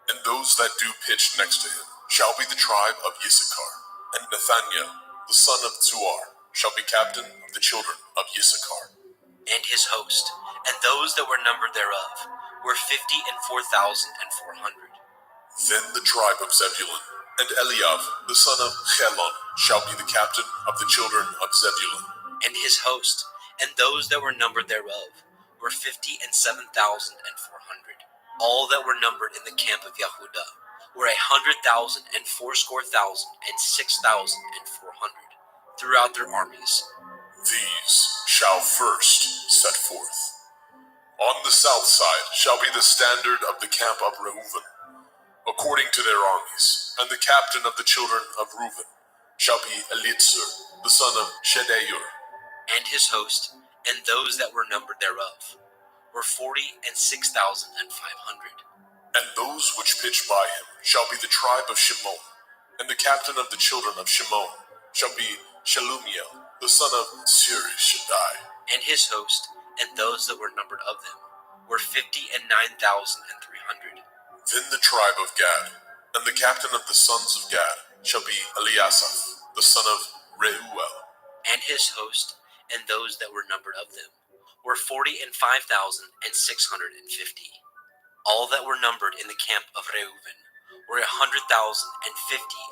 And those that do pitch next to him shall be the tribe of Issachar. And Nathaniel, the son of Zuar, shall be captain of the children of Issachar. And his host, and those that were numbered thereof, were 54,400. Then the tribe of Zebulun, and Eliav, the son of Chelon, shall be the captain of the children of Zebulun. And his host, and those that were numbered thereof, were 57,400. All that were numbered in the camp of Yehuda were 100,000 and fourscore thousand and 6,400 throughout their armies. These shall first set forth. On the south side shall be the standard of the camp of Reuven, according to their armies, and the captain of the children of Reuven shall be Elitzur, the son of Shedeur. And his host, and those that were numbered thereof, were 46,500. And those which pitch by him shall be the tribe of Shimon, and the captain of the children of Shimon shall be Shelumiel, the son of Shaddai. And his host, and those that were numbered of them, were 59,300. Then the tribe of Gad, and the captain of the sons of Gad shall be Eliasaph, the son of Reuel. And his host, and those that were numbered of them, were 45,650. All that were numbered in the camp of Reuven were 100,050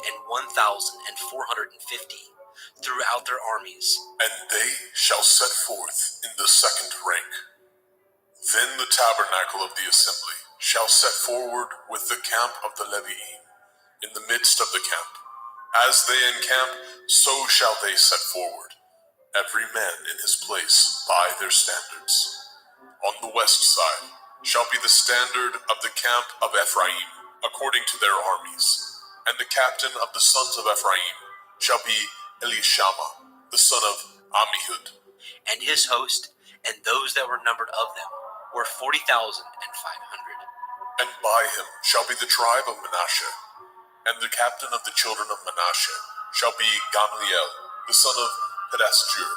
and 1,450 throughout their armies. And they shall set forth in the second rank. Then the tabernacle of the assembly shall set forward with the camp of the Leviim in the midst of the camp. As they encamp, so shall they set forward, every man in his place by their standards. On the west side shall be the standard of the camp of Ephraim, according to their armies. And the captain of the sons of Ephraim shall be Elishama, the son of Ammihud. And his host, and those that were numbered of them, were 40,500. And by him shall be the tribe of Manasseh. And the captain of the children of Manasseh shall be Gamliel, the son of Pedasjur.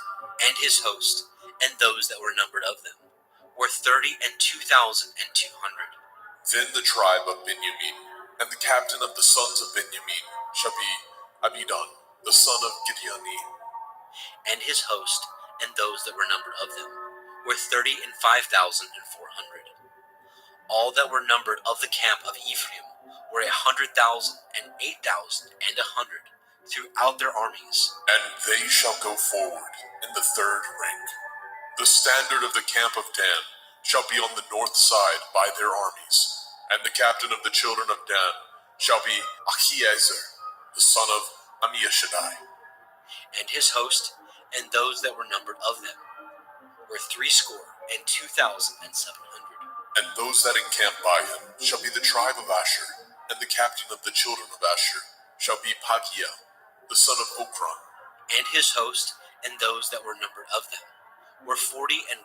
And his host, and those that were numbered of them, were 32,200. Then the tribe of Benjamin, and the captain of the sons of Benjamin shall be Abidan, the son of Gideoni. And his host, and those that were numbered of them, were 35,400. All that were numbered of the camp of Ephraim were 100,000 and 8,000 and 100 throughout their armies. And they shall go forward in the third rank. The standard of the camp of Dan shall be on the north side by their armies. And the captain of the children of Dan shall be Achiezer, the son of Ammishaddai. And his host, and those that were numbered of them, were 62,700. And those that encamp by him shall be the tribe of Asher, and the captain of the children of Asher shall be Pagiel, the son of Okran. And his host, and those that were numbered of them, were 41,500.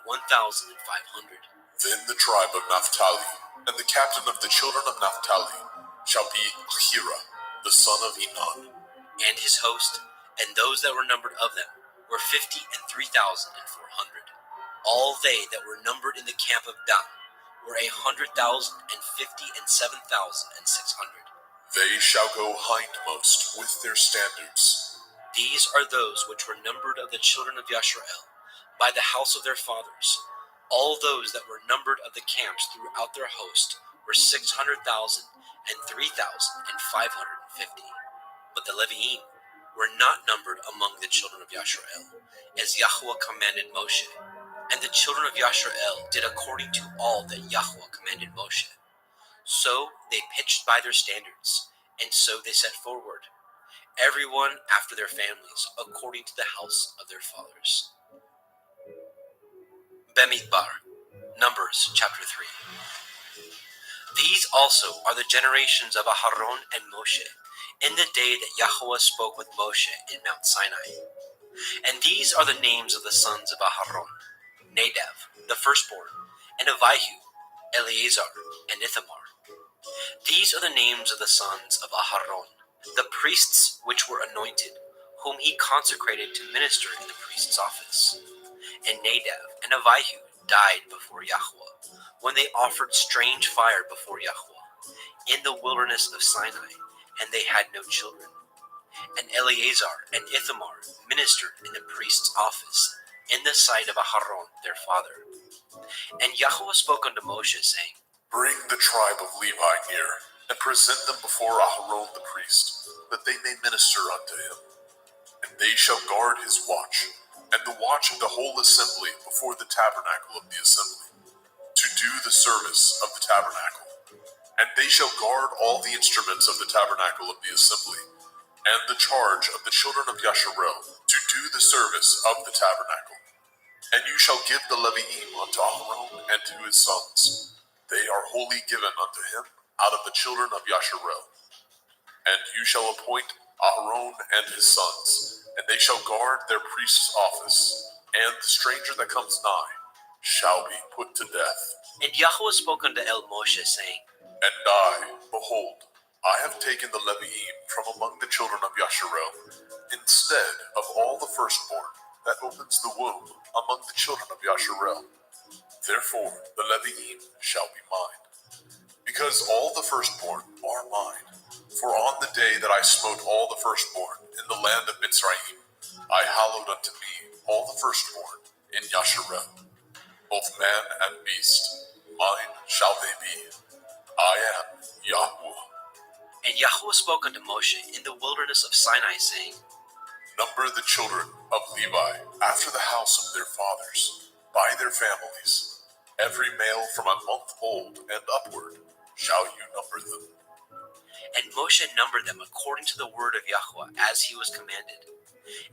Then the tribe of Naphtali, and the captain of the children of Naphtali shall be Ahira, the son of Enan. And his host, and those that were numbered of them, were 53,400. All they that were numbered in the camp of Dan were 100,050 and 7,600. They shall go hindmost with their standards. These are those which were numbered of the children of Yasharel by the house of their fathers. All those that were numbered of the camps throughout their host were 600,000 and 3,550. But the Leviim were not numbered among the children of Yasharel, as Yahweh commanded Moshe. And the children of Yasharel did according to all that Yahweh commanded Moshe. So they pitched by their standards, and so they set forward, everyone after their families, according to the house of their fathers. Bemidbar, Numbers chapter 3. These also are the generations of Aharon and Moshe, in the day that Yahweh spoke with Moshe in Mount Sinai. And these are the names of the sons of Aharon: Nadav, the firstborn, and Avihu, Eleazar, and Ithamar. These are the names of the sons of Aharon, the priests which were anointed, whom he consecrated to minister in the priest's office. And Nadav and Avihu died before Yahweh, when they offered strange fire before Yahweh, in the wilderness of Sinai, and they had no children. And Eleazar and Ithamar ministered in the priest's office, in the sight of Aharon their father. And Yahweh spoke unto Moshe, saying, Bring the tribe of Levi near, and present them before Aharon the priest, that they may minister unto him. And they shall guard his watch, and the watch of the whole assembly before the tabernacle of the assembly, to do the service of the tabernacle. And they shall guard all the instruments of the tabernacle of the assembly, and the charge of the children of Yasharel, to do the service of the tabernacle. And you shall give the Leviim unto Aharon and to his sons. They are wholly given unto him out of the children of Yasharel. And you shall appoint Aharon and his sons, and they shall guard their priest's office, and the stranger that comes nigh shall be put to death. And Yahweh spoke unto Moshe, saying, And I, behold, I have taken the Leviim from among the children of Yasharel, instead of all the firstborn that opens the womb among the children of Yasharel. Therefore the Leviim shall be mine, because all the firstborn are mine. For on the day that I smote all the firstborn in the land of Mitzrayim, I hallowed unto me all the firstborn in Yasharel, both man and beast. Mine shall they be. I am Yahweh. And Yahweh spoke unto Moshe in the wilderness of Sinai, saying, Number the children of Levi after the house of their fathers, by their families. Every male from a month old and upward shall you number them. And Moshe numbered them according to the word of Yahweh, as he was commanded.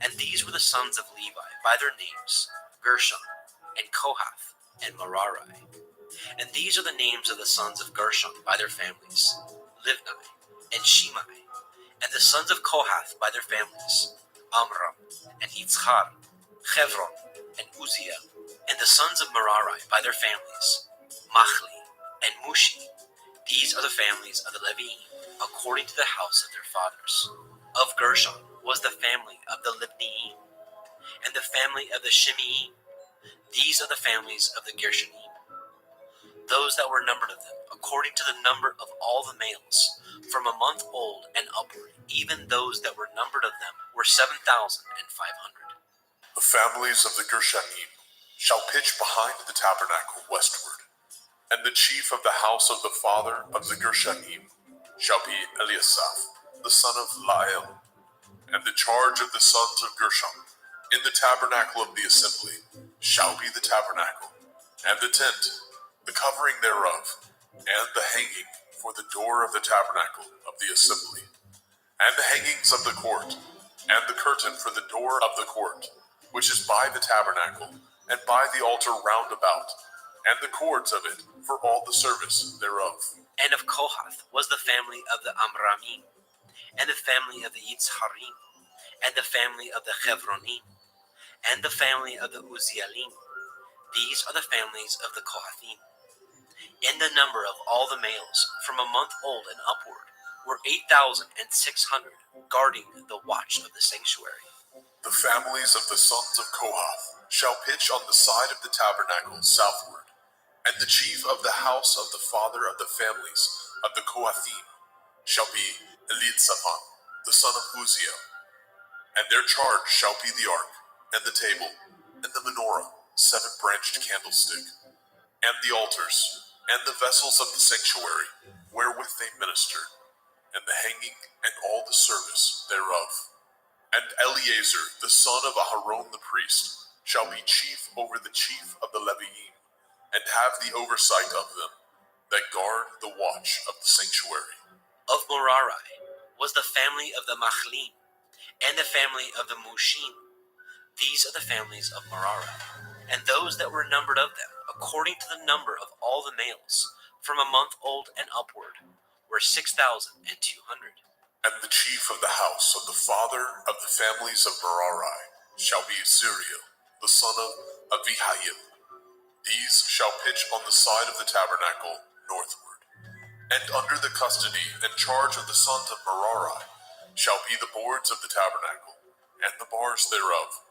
And these were the sons of Levi by their names, Gershon, and Kohath, and Merari. And these are the names of the sons of Gershon by their families, Livni, and Shimei. And the sons of Kohath by their families, Amram, and Yitzchar, Chevron, and Uzziel. And the sons of Merari by their families, Machli, and Mushi. These are the families of the Leviim, according to the house of their fathers. Of Gershon was the family of the Libniim, and the family of the Shimeim. These are the families of the Gershonim. Those that were numbered of them, according to the number of all the males, from a month old and upward, even those that were numbered of them, were 7,500. The families of the Gershonim shall pitch behind the tabernacle westward, and the chief of the house of the father of the Gershonim shall be Eliasaph, the son of Lael. And the charge of the sons of Gershon in the tabernacle of the assembly shall be the tabernacle, and the tent, the covering thereof, and the hanging for the door of the tabernacle of the assembly, and the hangings of the court, and the curtain for the door of the court, which is by the tabernacle, and by the altar round about, and the cords of it for all the service thereof. And of Kohath was the family of the Amramim, and the family of the Yitzharim, and the family of the Chevronim, and the family of the Uzzielim. These are the families of the Kohathim. In the number of all the males, from a month old and upward, were 8,600, guarding the watch of the sanctuary. The families of the sons of Kohath shall pitch on the side of the tabernacle southward, and the chief of the house of the father of the families of the Kohathim shall be Elitzaphan, the son of Uzziel. And their charge shall be the ark, and the table, and the menorah, 7-branched candlestick, and the altars, and the vessels of the sanctuary, wherewith they ministered, and the hanging, and all the service thereof. And Eleazar, the son of Aharon the priest, shall be chief over the chief of the Leviim, and have the oversight of them, that guard the watch of the sanctuary. Of Merari was the family of the Machlim, and the family of the Mushim. These are the families of Merari, and those that were numbered of them, according to the number of all the males, from a month old and upward, were 6,200. And the chief of the house of the father of the families of Merari shall be Zuriel, the son of Abihail. These shall pitch on the side of the tabernacle northward. And under the custody and charge of the sons of Merari shall be the boards of the tabernacle, and the bars thereof,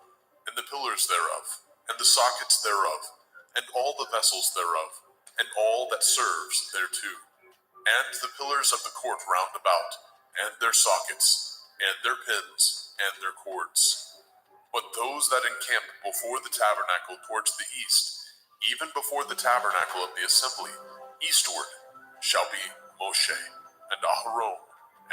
and the pillars thereof, and the sockets thereof, and all the vessels thereof, and all that serves thereto, and the pillars of the court round about, and their sockets, and their pins, and their cords. But those that encamp before the tabernacle towards the east, even before the tabernacle of the assembly, eastward, shall be Moshe, and Aharon,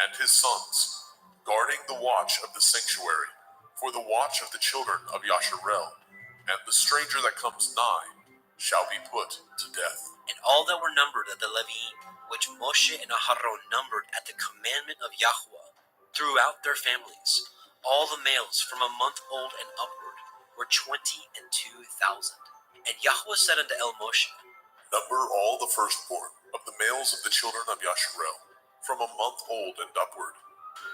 and his sons, guarding the watch of the sanctuary, for the watch of the children of Yasharel, and the stranger that comes nigh shall be put to death. And all that were numbered of the Leviim, which Moshe and Aharon numbered at the commandment of Yahweh, throughout their families, all the males from a month old and upward, were 22,000. And Yahweh said unto El Moshe, Number all the firstborn of the males of the children of Yasharel, from a month old and upward,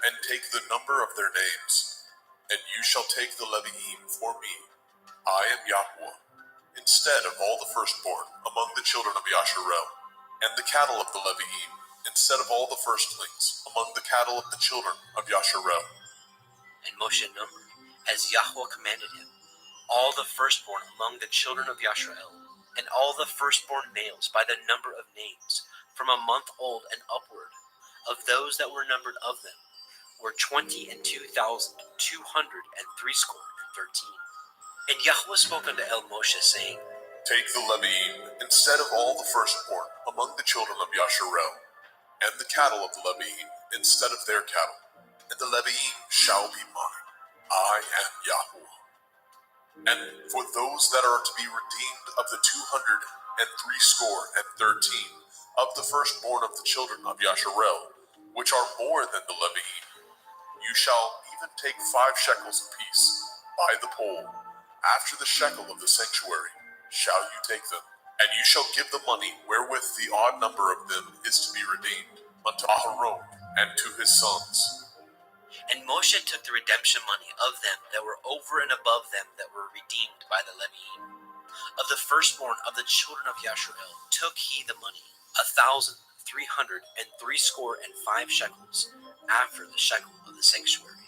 and take the number of their names, and you shall take the Leviim for me. I am Yahweh, instead of all the firstborn among the children of Yasharel, and the cattle of the Leviim, instead of all the firstlings among the cattle of the children of Yasharel. And Moshe numbered, as Yahweh commanded him, all the firstborn among the children of Yasharel, and all the firstborn males by the number of names, from a month old and upward, of those that were numbered of them, were 22,213. And Yahweh spoke unto El Moshe, saying, Take the Leviim instead of all the firstborn among the children of Yasharel, and the cattle of the Leviim instead of their cattle, and the Leviim shall be mine. I am Yahweh. And for those that are to be redeemed of the 213 of the firstborn of the children of Yasharel, which are more than the Leviim, you shall even take 5 shekels apiece by the pole. After the shekel of the sanctuary shall you take them, and you shall give the money wherewith the odd number of them is to be redeemed unto Aharon and to his sons. And Moshe took the redemption money of them that were over and above them that were redeemed by the Leviim. Of the firstborn of the children of Yasharel took he the money, 1,365 shekels, after the shekel of the sanctuary.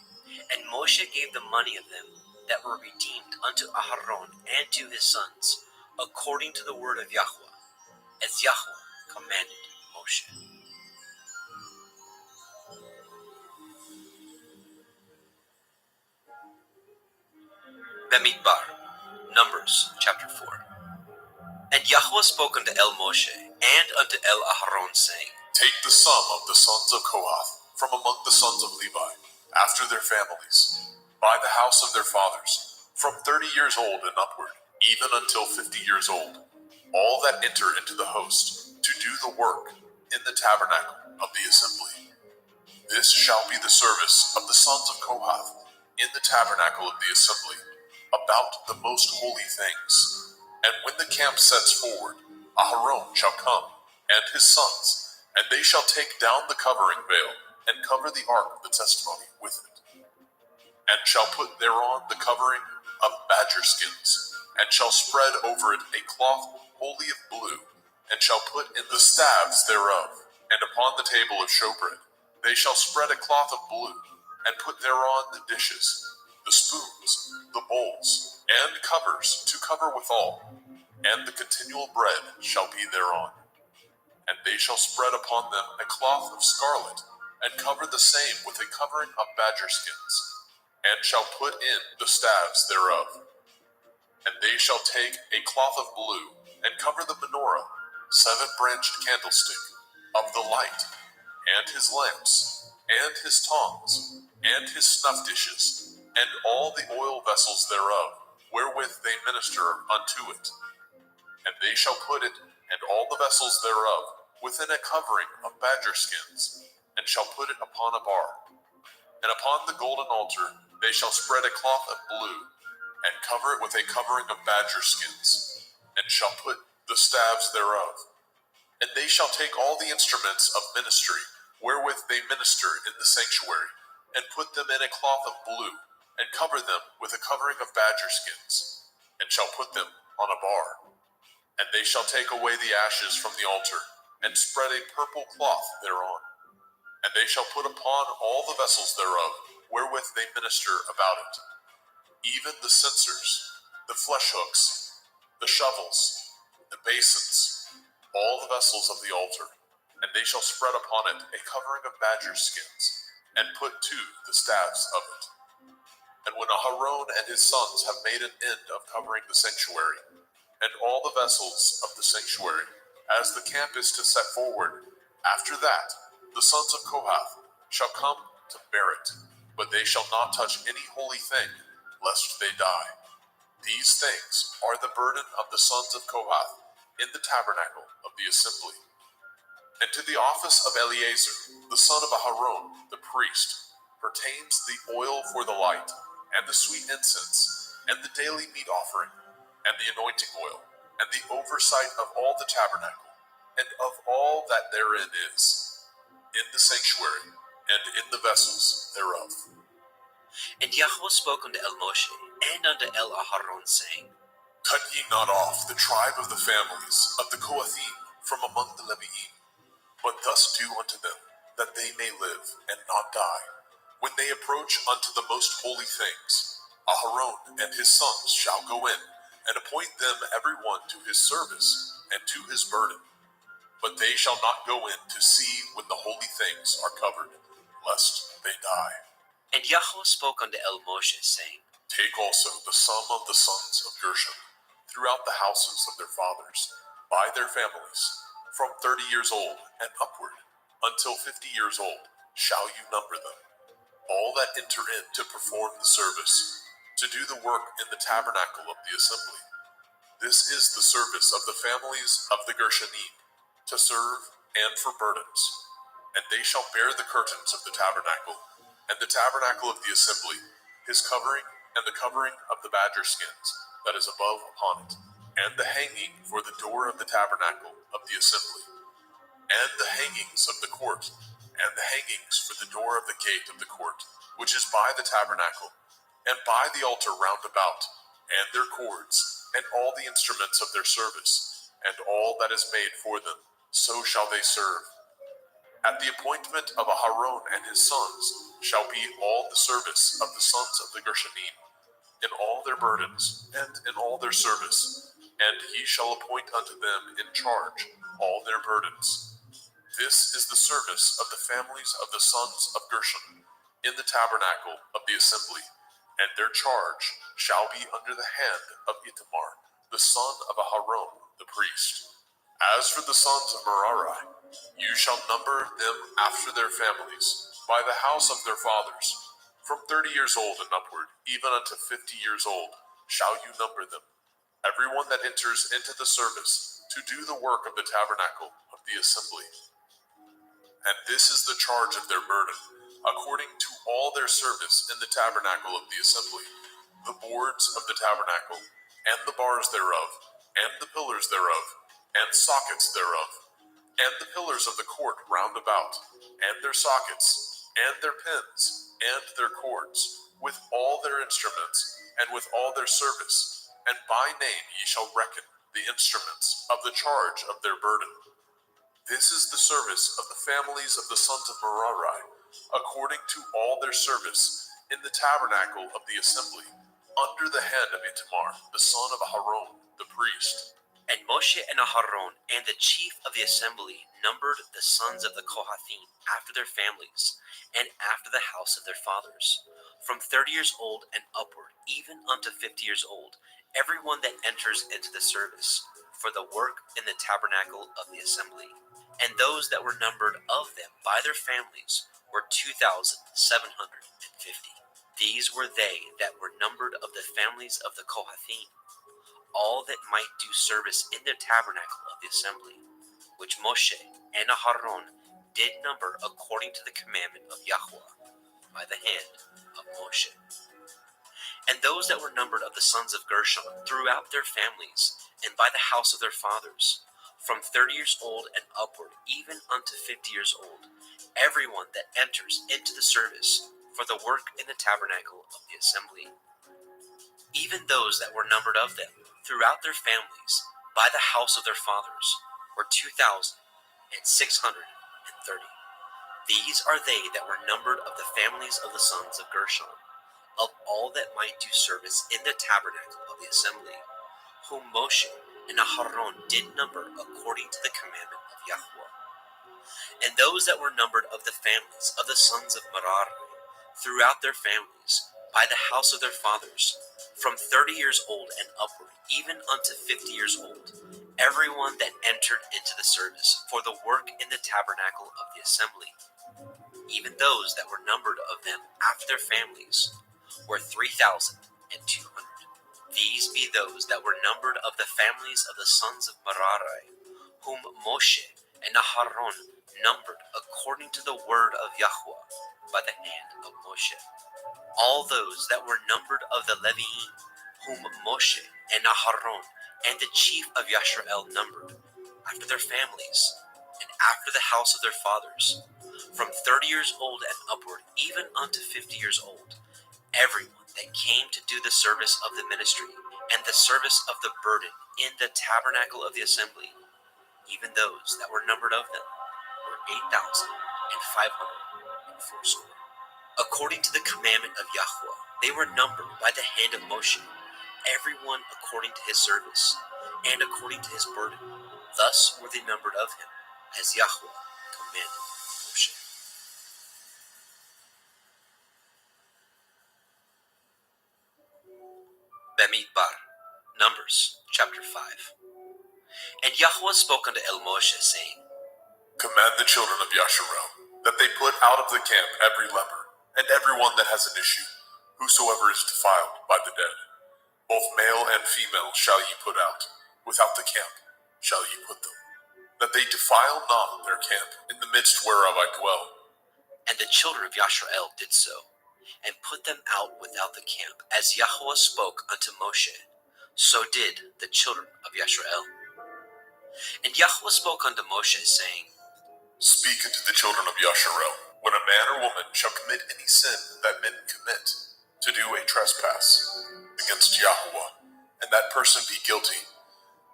And Moshe gave the money of them that were redeemed unto Aharon and to his sons, according to the word of Yahweh, as Yahweh commanded Moshe. Bemidbar, Numbers, chapter 4. And Yahweh spoke unto El Moshe and unto El Aharon, saying, Take the sum of the sons of Kohath from among the sons of Levi, after their families, by the house of their fathers, from 30 years old and upward, even until 50 years old, all that enter into the host, to do the work in the tabernacle of the assembly. This shall be the service of the sons of Kohath in the tabernacle of the assembly, about the most holy things. And when the camp sets forward, Aharon shall come, and his sons, and they shall take down the covering veil, and cover the ark of the testimony with it, and shall put thereon the covering of badger skins, and shall spread over it a cloth wholly of blue, and shall put in the staves thereof, and upon the table of showbread they shall spread a cloth of blue, and put thereon the dishes, the spoons, the bowls, and covers to cover withal, and the continual bread shall be thereon. And they shall spread upon them a cloth of scarlet, and cover the same with a covering of badger skins, and shall put in the staves thereof. And they shall take a cloth of blue, and cover the menorah, 7-branched candlestick, of the light, and his lamps, and his tongs, and his snuff dishes, and all the oil vessels thereof, wherewith they minister unto it. And they shall put it and all the vessels thereof within a covering of badger skins, and shall put it upon a bar. And upon the golden altar they shall spread a cloth of blue, and cover it with a covering of badger skins, and shall put the staves thereof. And they shall take all the instruments of ministry, wherewith they minister in the sanctuary, and put them in a cloth of blue, and cover them with a covering of badger skins, and shall put them on a bar. And they shall take away the ashes from the altar, and spread a purple cloth thereon. And they shall put upon all the vessels thereof, wherewith they minister about it, even the censers, the flesh hooks, the shovels, the basins, all the vessels of the altar. And they shall spread upon it a covering of badger skins, and put to the staves of it. And when Aharon and his sons have made an end of covering the sanctuary, and all the vessels of the sanctuary, as the camp is to set forward, after that the sons of Kohath shall come to bear it, but they shall not touch any holy thing, lest they die. These things are the burden of the sons of Kohath in the tabernacle of the assembly. And to the office of Eleazar, the son of Aharon, the priest, pertains the oil for the light, and the sweet incense, and the daily meat offering, and the anointing oil, and the oversight of all the tabernacle, and of all that therein is, in the sanctuary, and in the vessels thereof. And Yahweh spoke unto El Moshe and unto El Aharon, saying, Cut ye not off the tribe of the families of the Kohathim from among the Leviim, but thus do unto them, that they may live and not die. When they approach unto the most holy things, Aharon and his sons shall go in, and appoint them every one to his service and to his burden. But they shall not go in to see when the holy things are covered, lest they die. And Yahweh spoke unto El Moshe, saying, Take also the sum of the sons of Gershon throughout the houses of their fathers, by their families, from 30 years old and upward, until 50 years old, shall you number them. All that enter in to perform the service, to do the work in the tabernacle of the assembly. This is the service of the families of the Gershonim, to serve and for burdens. And they shall bear the curtains of the tabernacle, and the tabernacle of the assembly, his covering, and the covering of the badger skins that is above upon it, and the hanging for the door of the tabernacle of the assembly, and the hangings of the court, and the hangings for the door of the gate of the court, which is by the tabernacle, and by the altar round about, and their cords, and all the instruments of their service, and all that is made for them, so shall they serve. At the appointment of Aharon and his sons shall be all the service of the sons of the Gershonim, in all their burdens, and in all their service, and he shall appoint unto them in charge all their burdens. This is the service of the families of the sons of Gershon, in the tabernacle of the assembly, and their charge shall be under the hand of Itamar, the son of Aharon, the priest. As for the sons of Merari, you shall number them after their families, by the house of their fathers. From 30 years old and upward, even unto 50 years old, shall you number them. Every one that enters into the service, to do the work of the tabernacle of the assembly. And this is the charge of their burden, according to all their service in the tabernacle of the assembly, the boards of the tabernacle, and the bars thereof, and the pillars thereof, and sockets thereof, and the pillars of the court round about, and their sockets, and their pins, and their cords, with all their instruments, and with all their service, and by name ye shall reckon the instruments of the charge of their burden. This is the service of the families of the sons of Merari, according to all their service in the tabernacle of the assembly, under the hand of Itamar, the son of Aharon, the priest. And Moshe and Aharon and the chief of the assembly numbered the sons of the Kohathim after their families, and after the house of their fathers, from 30 years old and upward, even unto 50 years old, every one that enters into the service, for the work in the tabernacle of the assembly. And those that were numbered of them by their families were 2,750. These were they that were numbered of the families of the Kohathim, all that might do service in the tabernacle of the assembly, which Moshe and Aharon did number according to the commandment of Yahweh by the hand of Moshe. And those that were numbered of the sons of Gershon throughout their families, and by the house of their fathers, from 30 years old and upward, even unto 50 years old, everyone that enters into the service for the work in the tabernacle of the assembly. Even those that were numbered of them throughout their families, by the house of their fathers, were 2,630. These are they that were numbered of the families of the sons of Gershon, of all that might do service in the tabernacle of the assembly, whom Moshe and Aharon did number according to the commandment of Yahweh. And those that were numbered of the families of the sons of Merari, throughout their families, by the house of their fathers, from 30 years old and upward, even unto 50 years old, everyone that entered into the service for the work in the tabernacle of the assembly. Even those that were numbered of them after their families were 3,200. These be those that were numbered of the families of the sons of Merari, whom Moshe and Aharon numbered according to the word of Yahweh by the hand of Moshe. All those that were numbered of the Leviim, whom Moshe and Aharon and the chief of Yashrael numbered, after their families, and after the house of their fathers, from 30 years old and upward, even unto 50 years old, everyone that came to do the service of the ministry and the service of the burden in the tabernacle of the assembly, even those that were numbered of them, were 8,540. According to the commandment of Yahweh, they were numbered by the hand of Moshe, everyone according to his service, and according to his burden. Thus were they numbered of him, as Yahweh commanded Moshe. Bamidbar, Numbers, chapter 5. And Yahweh spoke unto El Moshe, saying, Command the children of Yasharel that they put out of the camp every leper, and everyone that has an issue, whosoever is defiled by the dead. Both male and female shall ye put out, without the camp shall ye put them, that they defile not their camp, in the midst whereof I dwell. And the children of Yashrael did so, and put them out without the camp, as Yahweh spoke unto Moshe. So did the children of Yashrael. And Yahweh spoke unto Moshe, saying, Speak unto the children of Yasharel, when a man or woman shall commit any sin that men commit, to do a trespass against Yahweh, and that person be guilty,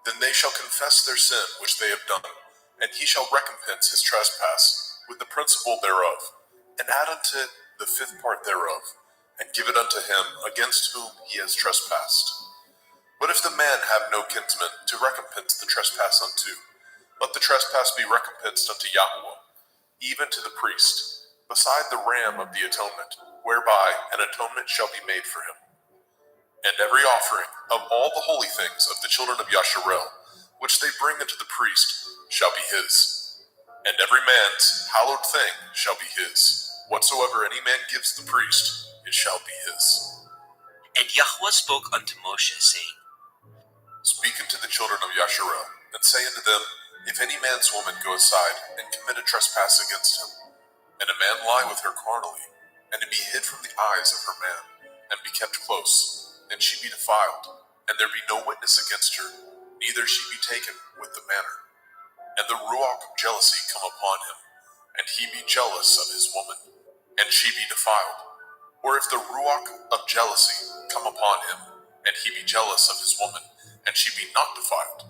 then they shall confess their sin which they have done, and he shall recompense his trespass with the principal thereof, and add unto it the fifth part thereof, and give it unto him against whom he has trespassed. But if the man have no kinsman to recompense the trespass unto, let the trespass be recompensed unto Yahweh, even to the priest, beside the ram of the atonement, whereby an atonement shall be made for him. And every offering of all the holy things of the children of Yasharel, which they bring unto the priest, shall be his. And every man's hallowed thing shall be his. Whatsoever any man gives the priest, it shall be his. And Yahweh spoke unto Moshe, saying, Speak unto the children of Yasharel, and say unto them, If any man's woman go aside, and commit a trespass against him, and a man lie with her carnally, and it be hid from the eyes of her man, and be kept close, and she be defiled, and there be no witness against her, neither she be taken with the manner, and the ruach of jealousy come upon him, and he be jealous of his woman, and she be defiled. Or if the ruach of jealousy come upon him, and he be jealous of his woman, and she be not defiled,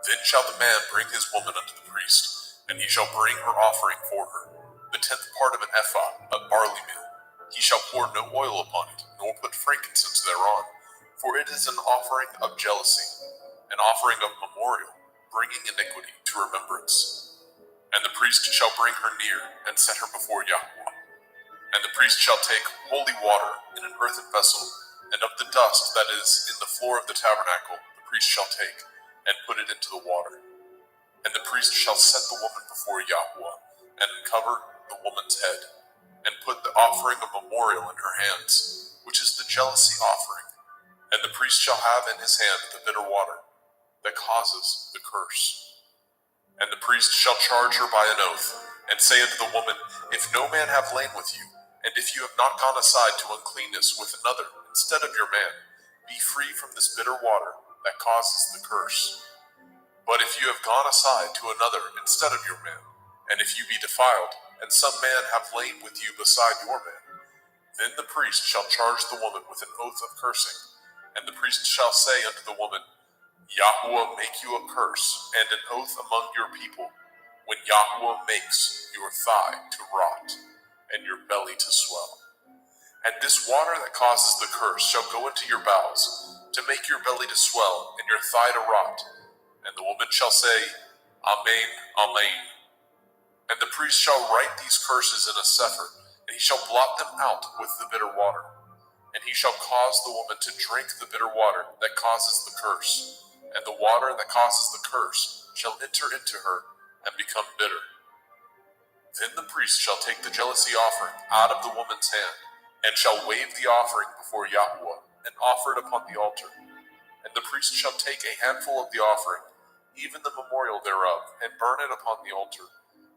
then shall the man bring his woman unto the priest, and he shall bring her offering for her, the 10th part of an ephah of barley meal. He shall pour no oil upon it, nor put frankincense thereon, for it is an offering of jealousy, an offering of memorial, bringing iniquity to remembrance. And the priest shall bring her near, and set her before Yahweh. And the priest shall take holy water in an earthen vessel, and of the dust that is in the floor of the tabernacle the priest shall take, and put it into the water. And the priest shall set the woman before Yahweh, and uncover the woman's head, and put the offering of memorial in her hands, which is the jealousy offering. And the priest shall have in his hand the bitter water that causes the curse. And the priest shall charge her by an oath, and say unto the woman, If no man have lain with you, and if you have not gone aside to uncleanness with another instead of your man, be free from this bitter water that causes the curse. But if you have gone aside to another instead of your man, and if you be defiled, and some man have lain with you beside your man, then the priest shall charge the woman with an oath of cursing, and the priest shall say unto the woman, Yahuwah make you a curse and an oath among your people, when Yahuwah makes your thigh to rot, and your belly to swell. And this water that causes the curse shall go into your bowels, to make your belly to swell, and your thigh to rot. And the woman shall say, Amen, Amen. And the priest shall write these curses in a sefer, and he shall blot them out with the bitter water. And he shall cause the woman to drink the bitter water that causes the curse. And the water that causes the curse shall enter into her and become bitter. Then the priest shall take the jealousy offering out of the woman's hand, and shall wave the offering before Yahuwah, and offer it upon the altar. And the priest shall take a handful of the offering, even the memorial thereof, and burn it upon the altar,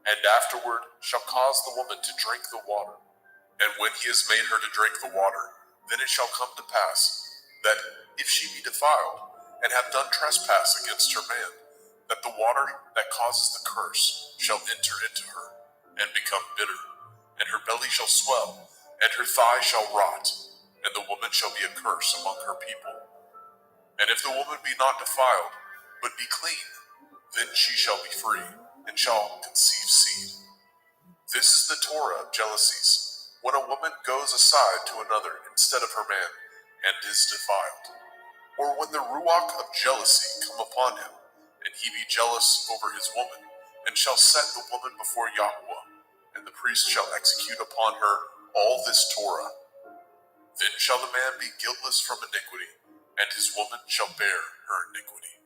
and afterward shall cause the woman to drink the water. And when he has made her to drink the water, then it shall come to pass, that if she be defiled, and have done trespass against her man, that the water that causes the curse shall enter into her, and become bitter, and her belly shall swell, and her thigh shall rot, and the woman shall be a curse among her people. And if the woman be not defiled, but be clean, then she shall be free, and shall conceive seed. This is the Torah of jealousies, when a woman goes aside to another instead of her man, and is defiled. Or when the ruach of jealousy come upon him, and he be jealous over his woman, and shall set the woman before Yahuwah, and the priest shall execute upon her all this Torah. Then shall the man be guiltless from iniquity, and his woman shall bear her iniquity.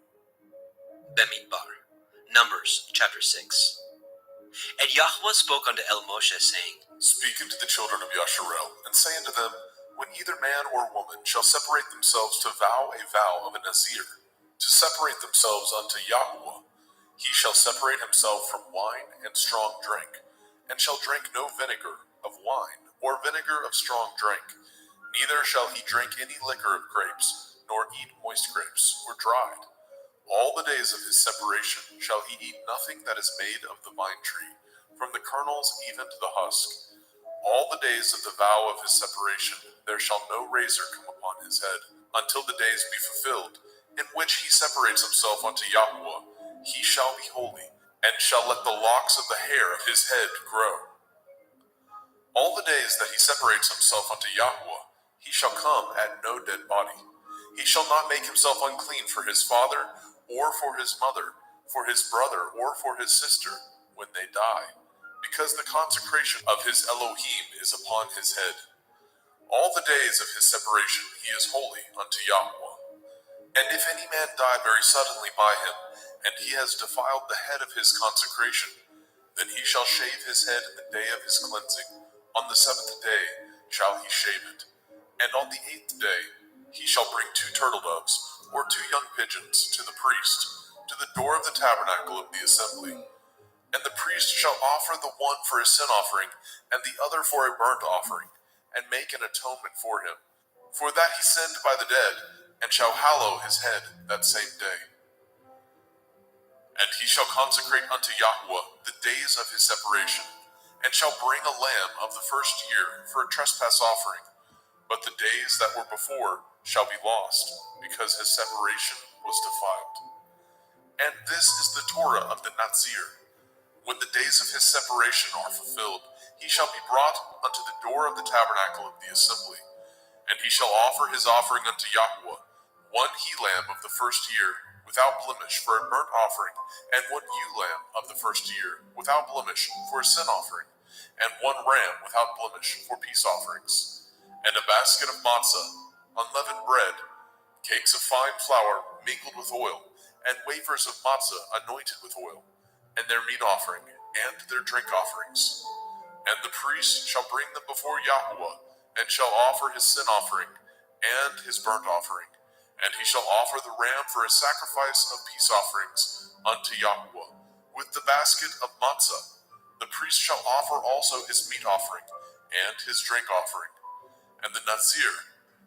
Bemidbar, Numbers chapter 6. And Yahuwah spoke unto El Moshe, saying, Speak unto the children of Yasharel, and say unto them, When either man or woman shall separate themselves to vow a vow of a Nazir, to separate themselves unto Yahuwah, he shall separate himself from wine and strong drink, and shall drink no vinegar of wine, or vinegar of strong drink. Neither shall he drink any liquor of grapes, nor eat moist grapes, or dried. All the days of his separation shall he eat nothing that is made of the vine tree, from the kernels even to the husk. All the days of the vow of his separation there shall no razor come upon his head, until the days be fulfilled, in which he separates himself unto Yahuwah. He shall be holy, and shall let the locks of the hair of his head grow. All the days that he separates himself unto Yahuwah, he shall come at no dead body. He shall not make himself unclean for his father, or for his mother, for his brother, or for his sister, when they die, because the consecration of his Elohim is upon his head. All the days of his separation he is holy unto Yahuwah. And if any man die very suddenly by him, and he has defiled the head of his consecration, then he shall shave his head in the day of his cleansing. On the 7th day shall he shave it. And on the 8th day he shall bring 2 turtle doves, or 2 young pigeons, to the priest, to the door of the tabernacle of the assembly. And the priest shall offer the one for a sin offering, and the other for a burnt offering, and make an atonement for him. For that he sinned by the dead, and shall hallow his head that same day. And he shall consecrate unto Yahuwah the days of his separation, and shall bring a lamb of the first year for a trespass offering. But the days that were before shall be lost, because his separation was defiled. And this is the Torah of the Nazir. When the days of his separation are fulfilled, he shall be brought unto the door of the tabernacle of the assembly. And he shall offer his offering unto Yahuwah, 1 he-lamb of the first year, without blemish, for a burnt offering, and 1 ewe-lamb of the first year, without blemish, for a sin offering, and 1 ram without blemish, for peace offerings, and a basket of matzah, unleavened bread, cakes of fine flour mingled with oil, and wafers of matzah anointed with oil, and their meat offering, and their drink offerings. And the priest shall bring them before Yahweh, and shall offer his sin offering and his burnt offering. And he shall offer the ram for a sacrifice of peace offerings unto Yahweh, with the basket of matzah. The priest shall offer also his meat offering and his drink offering. And the Nazir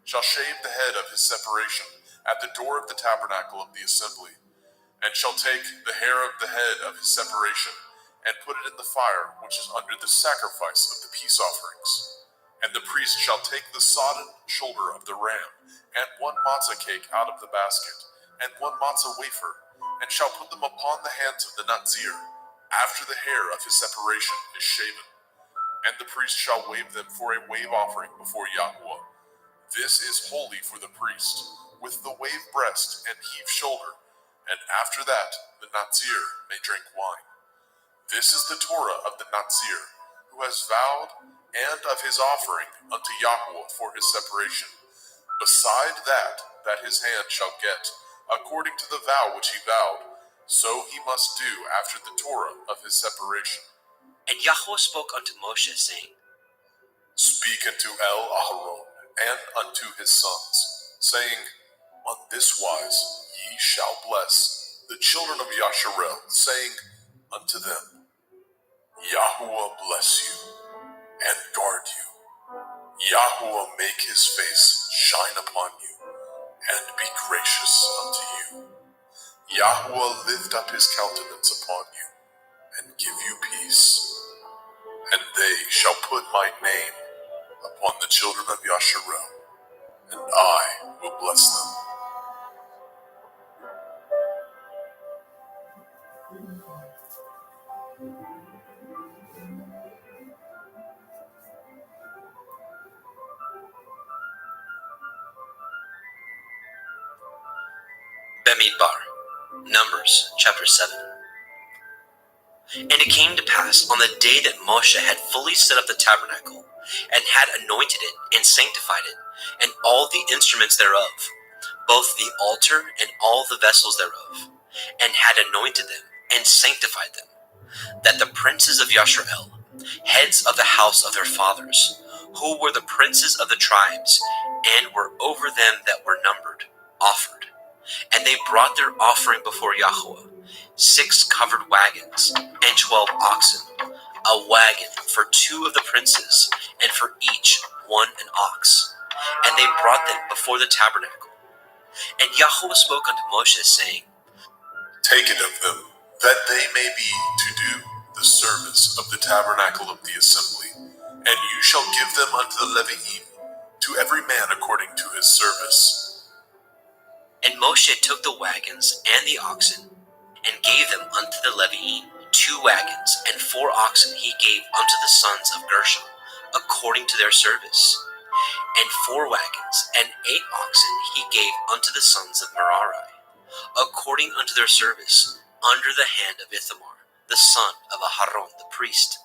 shall shave the head of his separation at the door of the tabernacle of the assembly, and shall take the hair of the head of his separation, and put it in the fire which is under the sacrifice of the peace offerings. And the priest shall take the sodden shoulder of the ram, and one matzah cake out of the basket, and one matzah wafer, and shall put them upon the hands of the Nazir, after the hair of his separation is shaven. And the priest shall wave them for a wave offering before Yahweh. This is holy for the priest, with the wave breast and heave shoulder, and after that the Nazir may drink wine. This is the Torah of the Nazir, who has vowed, and of his offering unto Yahweh for his separation, beside that his hand shall get, according to the vow which he vowed, so he must do after the Torah of his separation. And Yahweh spoke unto Moshe, saying, Speak unto Aharon and unto his sons, saying, On this wise ye shall bless the children of Yasharel, saying unto them, Yahuwah bless you and guard you. Yahuwah make his face shine upon you and be gracious unto you. Yahuwah lift up his countenance upon you and give you peace. And they shall put my name upon the children of Yasharel, and I will bless them. Bemidbar, Numbers chapter 7. And it came to pass on the day that Moshe had fully set up the tabernacle, and had anointed it, and sanctified it, and all the instruments thereof, both the altar and all the vessels thereof, and had anointed them, and sanctified them, that the princes of Yasharel, heads of the house of their fathers, who were the princes of the tribes, and were over them that were numbered, offered. And they brought their offering before Yahweh, 6 covered wagons, and 12 oxen, a wagon for 2 of the princes, and for each 1 an ox. And they brought them before the tabernacle. And Yahweh spoke unto Moshe, saying, Take it of them, that they may be to do the service of the tabernacle of the assembly, and you shall give them unto the Leviim, to every man according to his service. And Moshe took the wagons and the oxen, and gave them unto the Leviim. 2 wagons and 4 oxen he gave unto the sons of Gershon, according to their service. And 4 wagons and 8 oxen he gave unto the sons of Merari, according unto their service, under the hand of Ithamar, the son of Aharon the priest.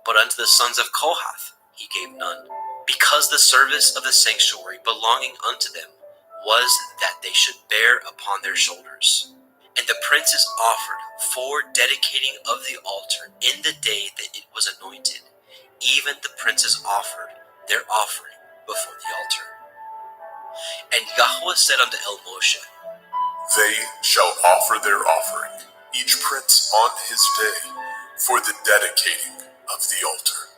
But unto the sons of Kohath he gave none, because the service of the sanctuary belonging unto them was that they should bear upon their shoulders. And the princes offered for dedicating of the altar in the day that it was anointed. Even the princes offered their offering before the altar. And Yahweh said unto Moshe, They shall offer their offering, each prince on his day, for the dedicating of the altar.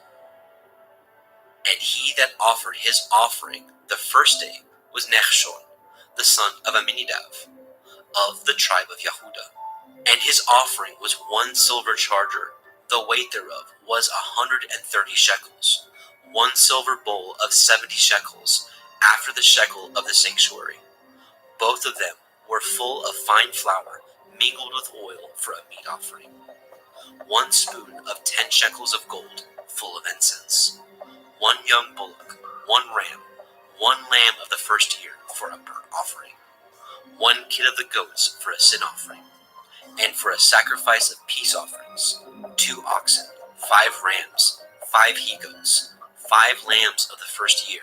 And he that offered his offering the first day was Nechshon, the son of Amminadab, of the tribe of Yehudah. And his offering was 1 silver charger, the weight thereof was 130 shekels, 1 silver bowl of 70 shekels, after the shekel of the sanctuary. Both of them were full of fine flour, mingled with oil for a meat offering. 1 spoon of 10 shekels of gold, full of incense. 1 young bullock, 1 ram, 1 lamb of the first year for a burnt offering. 1 kid of the goats for a sin offering. And for a sacrifice of peace offerings, 2 oxen, 5 rams, 5 he-goats, 5 lambs of the first year.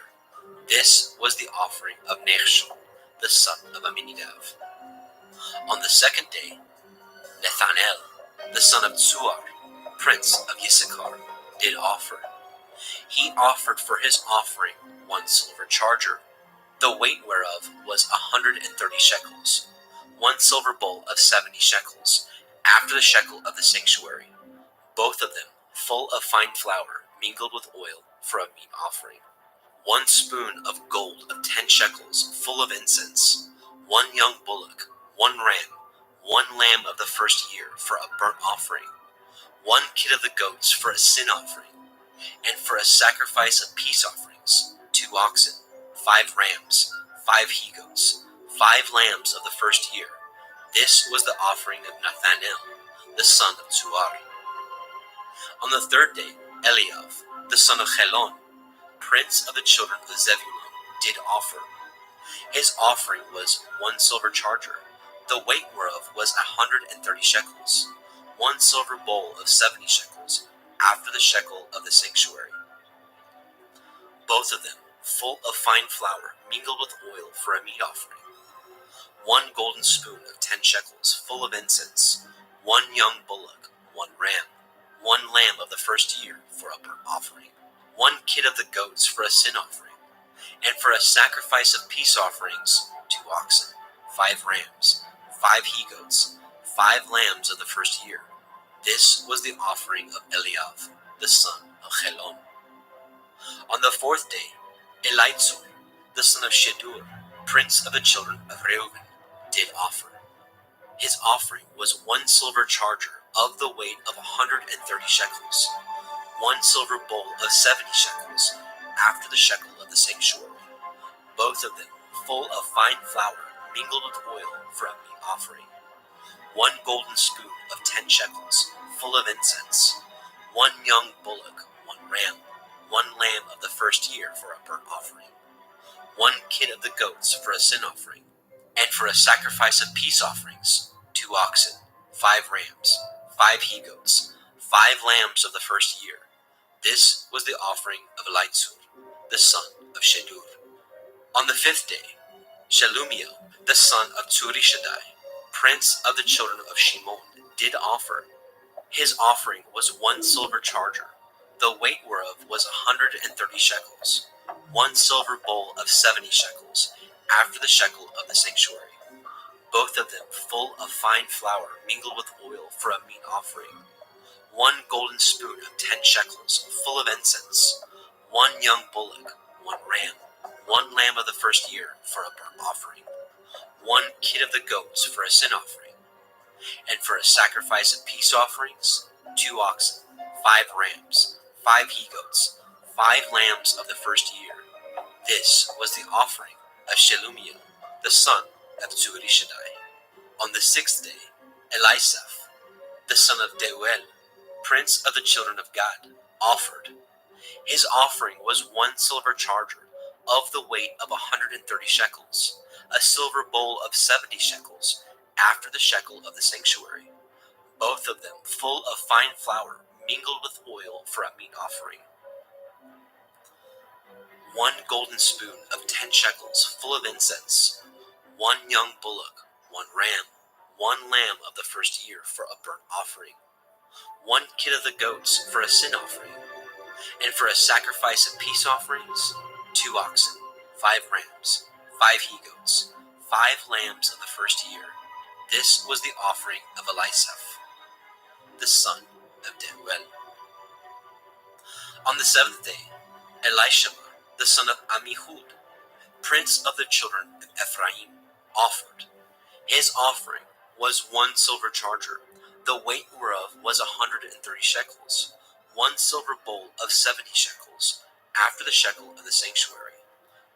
This was the offering of Nechshon, the son of Amminadab. On the second day, Nethanel, the son of Tzuar, prince of Issachar, did offer. He offered for his offering 1 silver charger, the weight whereof was 130 shekels, 1 silver bowl of 70 shekels, after the shekel of the sanctuary, both of them full of fine flour mingled with oil for a meat offering. 1 spoon of gold of 10 shekels full of incense, 1 young bullock, 1 ram, 1 lamb of the first year for a burnt offering, 1 kid of the goats for a sin offering, and for a sacrifice of peace offerings, 2 oxen, 5 rams, 5 he-goats, 5 lambs of the first year. This was the offering of Nathanael, the son of Zuari. On the 3rd day, Eliav, the son of Helon, prince of the children of Zebulun, did offer. His offering was 1 silver charger, the weight whereof was 130 shekels, 1 silver bowl of 70 shekels, after the shekel of the sanctuary, both of them full of fine flour mingled with oil for a meat offering, 1 golden spoon of 10 shekels full of incense, 1 young bullock, 1 ram, 1 lamb of the first year for a burnt offering, 1 kid of the goats for a sin offering, and for a sacrifice of peace offerings, 2 oxen, 5 rams, 5 he-goats, 5 lambs of the first year. This was the offering of Eliav, the son of Helon. On the 4th day, Elitzur, the son of Shedur, prince of the children of Reuben, did offer. His offering was 1 silver charger of the weight of 130 shekels, 1 silver bowl of 70 shekels, after the shekel of the sanctuary, both of them full of fine flour mingled with oil for a meat offering, 1 golden spoon of 10 shekels, full of incense, 1 young bullock, 1 ram, 1 lamb of the first year for a burnt offering, 1 kid of the goats for a sin offering, and for a sacrifice of peace offerings, 2 oxen, 5 rams, 5 he-goats, 5 lambs of the first year. This was the offering of Elitzur, the son of Shedur. On the 5th day, Shelumiel, the son of Tzurishaddai, prince of the children of Shimon, did offer. His offering was 1 silver charger, the weight whereof was 130 shekels, 1 silver bowl of 70 shekels, after the shekel of the sanctuary, both of them full of fine flour mingled with oil for a meat offering, 1 golden spoon of 10 shekels, full of incense, 1 young bullock, 1 ram, 1 lamb of the first year for a burnt offering, 1 kid of the goats for a sin offering, and for a sacrifice of peace offerings, 2 oxen, 5 rams, 5 he-goats, 5 lambs of the first year. This was the offering of Shelumiel, the son of Tzurishaddai. On the 6th day, Elisaph, the son of Deuel, prince of the children of Gad, offered. His offering was 1 silver charger of the weight of 130 shekels, a silver bowl of 70 shekels, after the shekel of the sanctuary, both of them full of fine flour mingled with oil for a meat offering, 1 golden spoon of 10 shekels full of incense, 1 young bullock, 1 ram, 1 lamb of the first year for a burnt offering, 1 kid of the goats for a sin offering, and for a sacrifice of peace offerings, 2 oxen, 5 rams, 5 he-goats, 5 lambs of the first year. This was the offering of Elisaph, the son of Deuel. On the 7th day, Elishama, the son of Ammihud, prince of the children of Ephraim, offered. His offering was 1 silver charger, the weight whereof was 130 shekels, 1 silver bowl of 70 shekels, after the shekel of the sanctuary,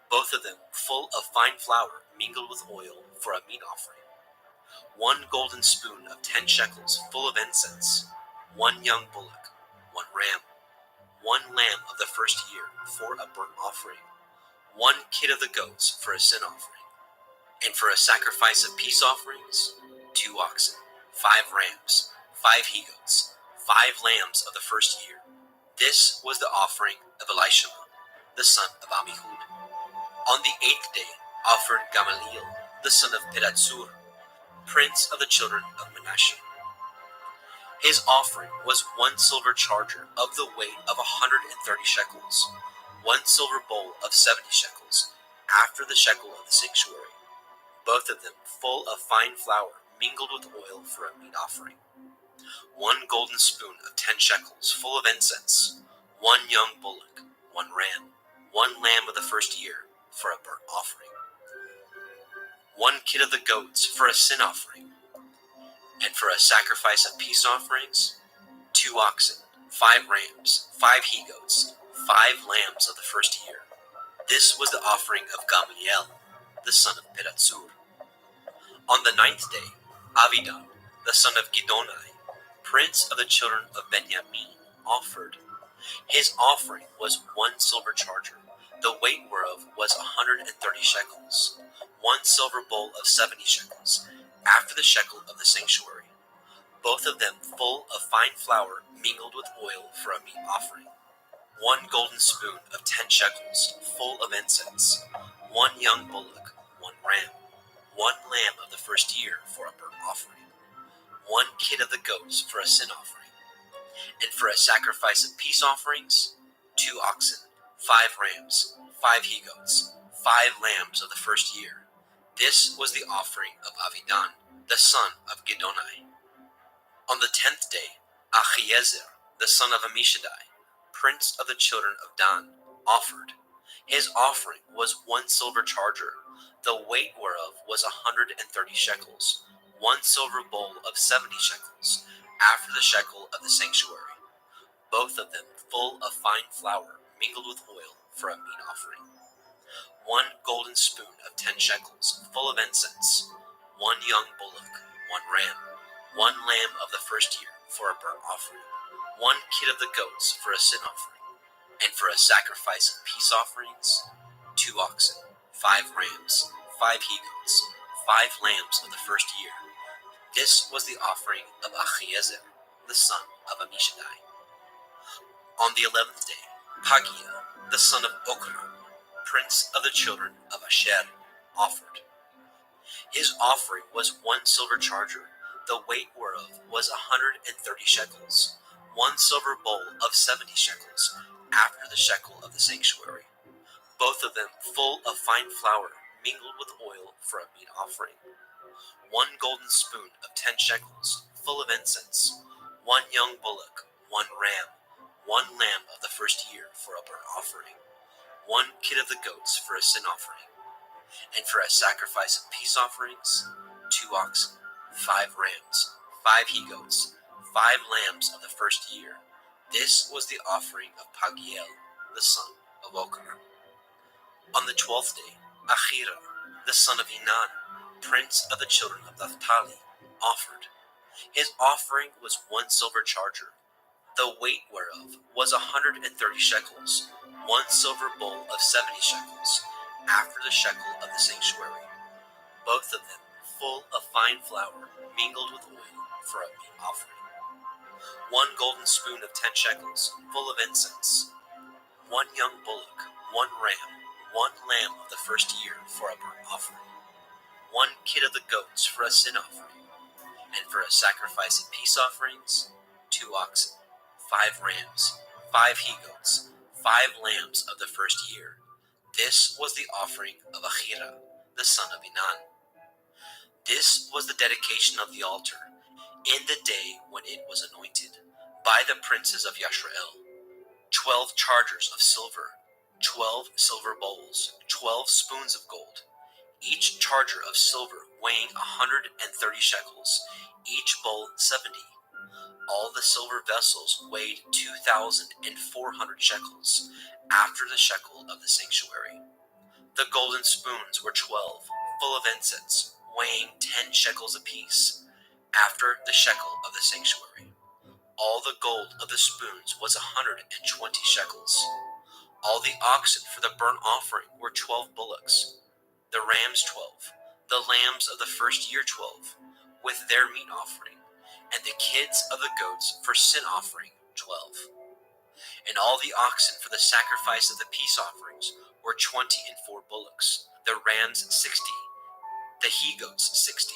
both of them full of fine flour mingled with oil for a meat offering, 1 golden spoon of 10 shekels full of incense, 1 young bullock, 1 ram, 1 lamb of the first year for a burnt offering, 1 kid of the goats for a sin offering, and for a sacrifice of peace offerings, 2 oxen, 5 rams, 5 he-goats, 5 lambs of the first year. This was the offering of Elishama, the son of Ammihud. On the 8th day offered Gamaliel, the son of Pedazur, prince of the children of Manasseh. His offering was 1 silver charger of the weight of 130 shekels, 1 silver bowl of 70 shekels, after the shekel of the sanctuary, both of them full of fine flour mingled with oil for a meat offering, 1 golden spoon of 10 shekels full of incense, 1 young bullock, 1 ram, 1 lamb of the first year for a burnt offering, 1 kid of the goats for a sin offering, and for a sacrifice of peace offerings, 2 oxen, 5 rams, 5 he-goats, 5 lambs of the first year. This was the offering of Gamaliel, the son of Pedatsur. On the 9th day, Avidan, the son of Gidonai, prince of the children of Benjamin, offered. His offering was 1 silver charger, the weight whereof was 130 shekels, 1 silver bowl of 70 shekels, after the shekel of the sanctuary, both of them full of fine flour mingled with oil for a meat offering, 1 golden spoon of 10 shekels full of incense, 1 young bullock, 1 ram, 1 lamb of the first year for a burnt offering, 1 kid of the goats for a sin offering, and for a sacrifice of peace offerings, 2 oxen, 5 rams, 5 he-goats, 5 lambs of the first year. This was the offering of Avidan, the son of Gidonai. On the 10th day, Achiezer, the son of Ammishaddai, prince of the children of Dan, offered. His offering was 1 silver charger, the weight whereof was 130 shekels, 1 silver bowl of 70 shekels, after the shekel of the sanctuary, both of them full of fine flour mingled with oil for a meat offering, 1 golden spoon of 10 shekels full of incense, 1 young bullock, 1 ram, 1 lamb of the first year for a burnt offering, 1 kid of the goats for a sin offering, and for a sacrifice of peace offerings, 2 oxen, 5 rams, 5 he-goats, 5 lambs of the first year. This was the offering of Achiezer, the son of Ammishaddai. On the 11th day, Pagiel, the son of Okran, prince of the children of Asher, offered. His offering was 1 silver charger, the weight whereof was 130 shekels, 1 silver bowl of 70 shekels, after the shekel of the sanctuary, both of them full of fine flour mingled with oil for a meat offering, 1 golden spoon of 10 shekels full of incense, 1 young bullock, 1 ram, 1 lamb of the first year for a burnt offering, 1 kid of the goats for a sin offering, and for a sacrifice of peace offerings, 2 oxen, 5 rams, 5 he-goats, 5 lambs of the first year. This was the offering of Pagiel, the son of Okran. On the 12th day, Achira, the son of Enan, prince of the children of Naphtali, offered. His offering was 1 silver charger, the weight whereof was 130 shekels, 1 silver bowl of 70 shekels, after the shekel of the sanctuary, both of them full of fine flour mingled with oil for a meat offering, 1 golden spoon of 10 shekels full of incense, 1 young bullock, 1 ram, 1 lamb of the first year for a burnt offering, 1 kid of the goats for a sin offering, and for a sacrifice of peace offerings, 2 oxen, 5 rams, 5 he-goats, 5 lambs of the first year. This was the offering of Achira, the son of Enan. This was the dedication of the altar, in the day when it was anointed, by the princes of Yashrael. 12 chargers of silver, 12 silver bowls, 12 spoons of gold, each charger of silver weighing 130 shekels, each bowl 70. All the silver vessels weighed 2,400 shekels, after the shekel of the sanctuary. The golden spoons were 12, full of incense, weighing 10 shekels apiece, after the shekel of the sanctuary. All the gold of the spoons was 120 shekels. All the oxen for the burnt offering were 12 bullocks, the rams 12, the lambs of the first year 12, with their meat offering, and the kids of the goats for sin offering 12. And all the oxen for the sacrifice of the peace offerings were 24 bullocks, the rams 60, the he-goats 60,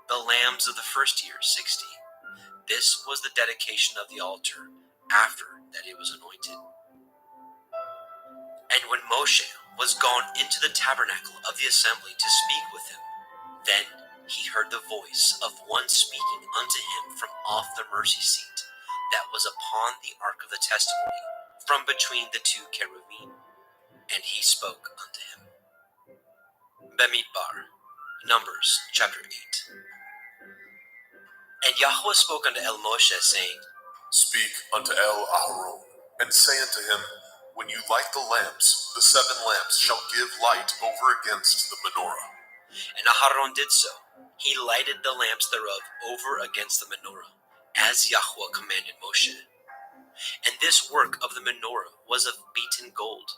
the lambs of the first year 60. This was the dedication of the altar after that it was anointed. And when Moshe was gone into the tabernacle of the assembly to speak with him, then he heard the voice of one speaking unto him from off the mercy seat that was upon the ark of the testimony, from between the two cherubim. And he spoke unto him. Bemidbar, Numbers chapter 8. And Yahweh spoke unto El Moshe, saying, Speak unto El Aharon, and say unto him, When you light the lamps, the 7 lamps shall give light over against the menorah. And Aharon did so. He lighted the lamps thereof over against the menorah, as Yahweh commanded Moshe. And this work of the menorah was of beaten gold.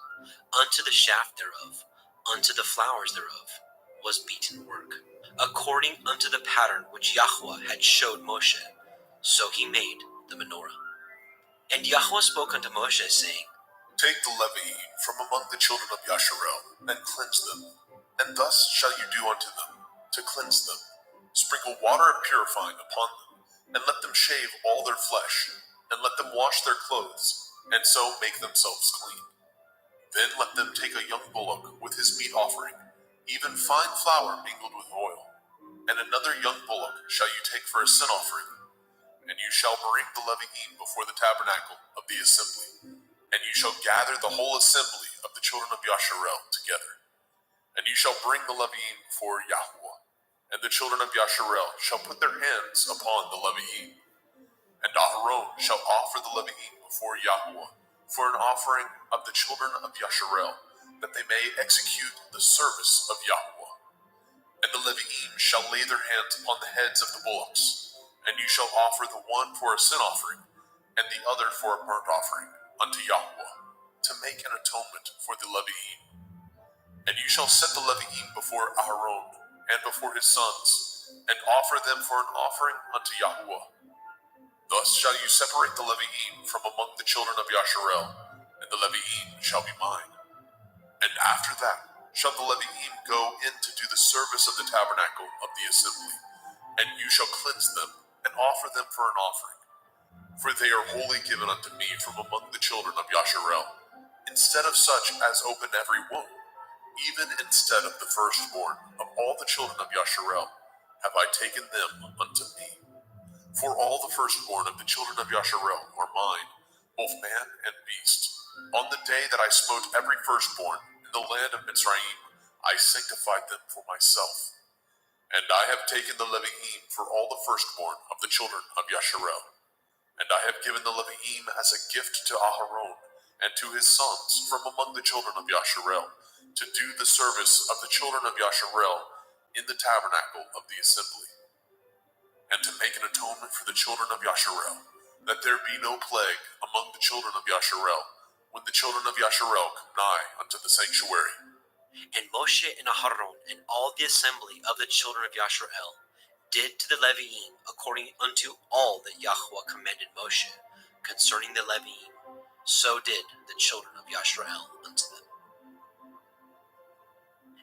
Unto the shaft thereof, unto the flowers thereof, was beaten work, according unto the pattern which Yahweh had showed Moshe. So he made the menorah. And Yahweh spoke unto Moshe, saying, Take the Levi'im from among the children of Yasharel, and cleanse them. And thus shall you do unto them, to cleanse them. Sprinkle water of purifying upon them, and let them shave all their flesh, and let them wash their clothes, and so make themselves clean. Then let them take a young bullock with his meat offering, even fine flour mingled with oil. And another young bullock shall you take for a sin offering. And you shall bring the Levi'im before the tabernacle of the assembly. And you shall gather the whole assembly of the children of Yasharel together. And you shall bring the Levi'im before Yahweh. And the children of Yasharel shall put their hands upon the Levi'im. And Aharon shall offer the Levi'im before Yahweh for an offering of the children of Yasharel, that they may execute the service of Yahweh. And the Levi'im shall lay their hands upon the heads of the bullocks, and you shall offer the one for a sin offering, and the other for a burnt offering unto Yahweh, to make an atonement for the Levi'im. And you shall set the Levi'im before Aharon and before his sons, and offer them for an offering unto Yahweh. Thus shall you separate the Levi'im from among the children of Yasharel, and the Levi'im shall be mine. And after that shall the Levi'im go in to do the service of the tabernacle of the assembly, and you shall cleanse them, and offer them for an offering. For they are wholly given unto me from among the children of Yasharel, instead of such as open every womb, even instead of the firstborn of all the children of Yasharel, have I taken them unto me. For all the firstborn of the children of Yasharel are mine, both man and beast. On the day that I smote every firstborn in the land of Mitzrayim, I sanctified them for myself. And I have taken the Levi'im for all the firstborn of the children of Yasharel. And I have given the Levi'im as a gift to Aharon and to his sons from among the children of Yasharel, to do the service of the children of Yasharel in the tabernacle of the assembly, and to make an atonement for the children of Yasharel, that there be no plague among the children of Yasharel, when the children of Yasharel come nigh unto the sanctuary. And Moshe and Aharon and all the assembly of the children of Yasharel did to the Levi'im according unto all that Yahweh commanded Moshe concerning the Levi'im. So did the children of Yasharel unto them.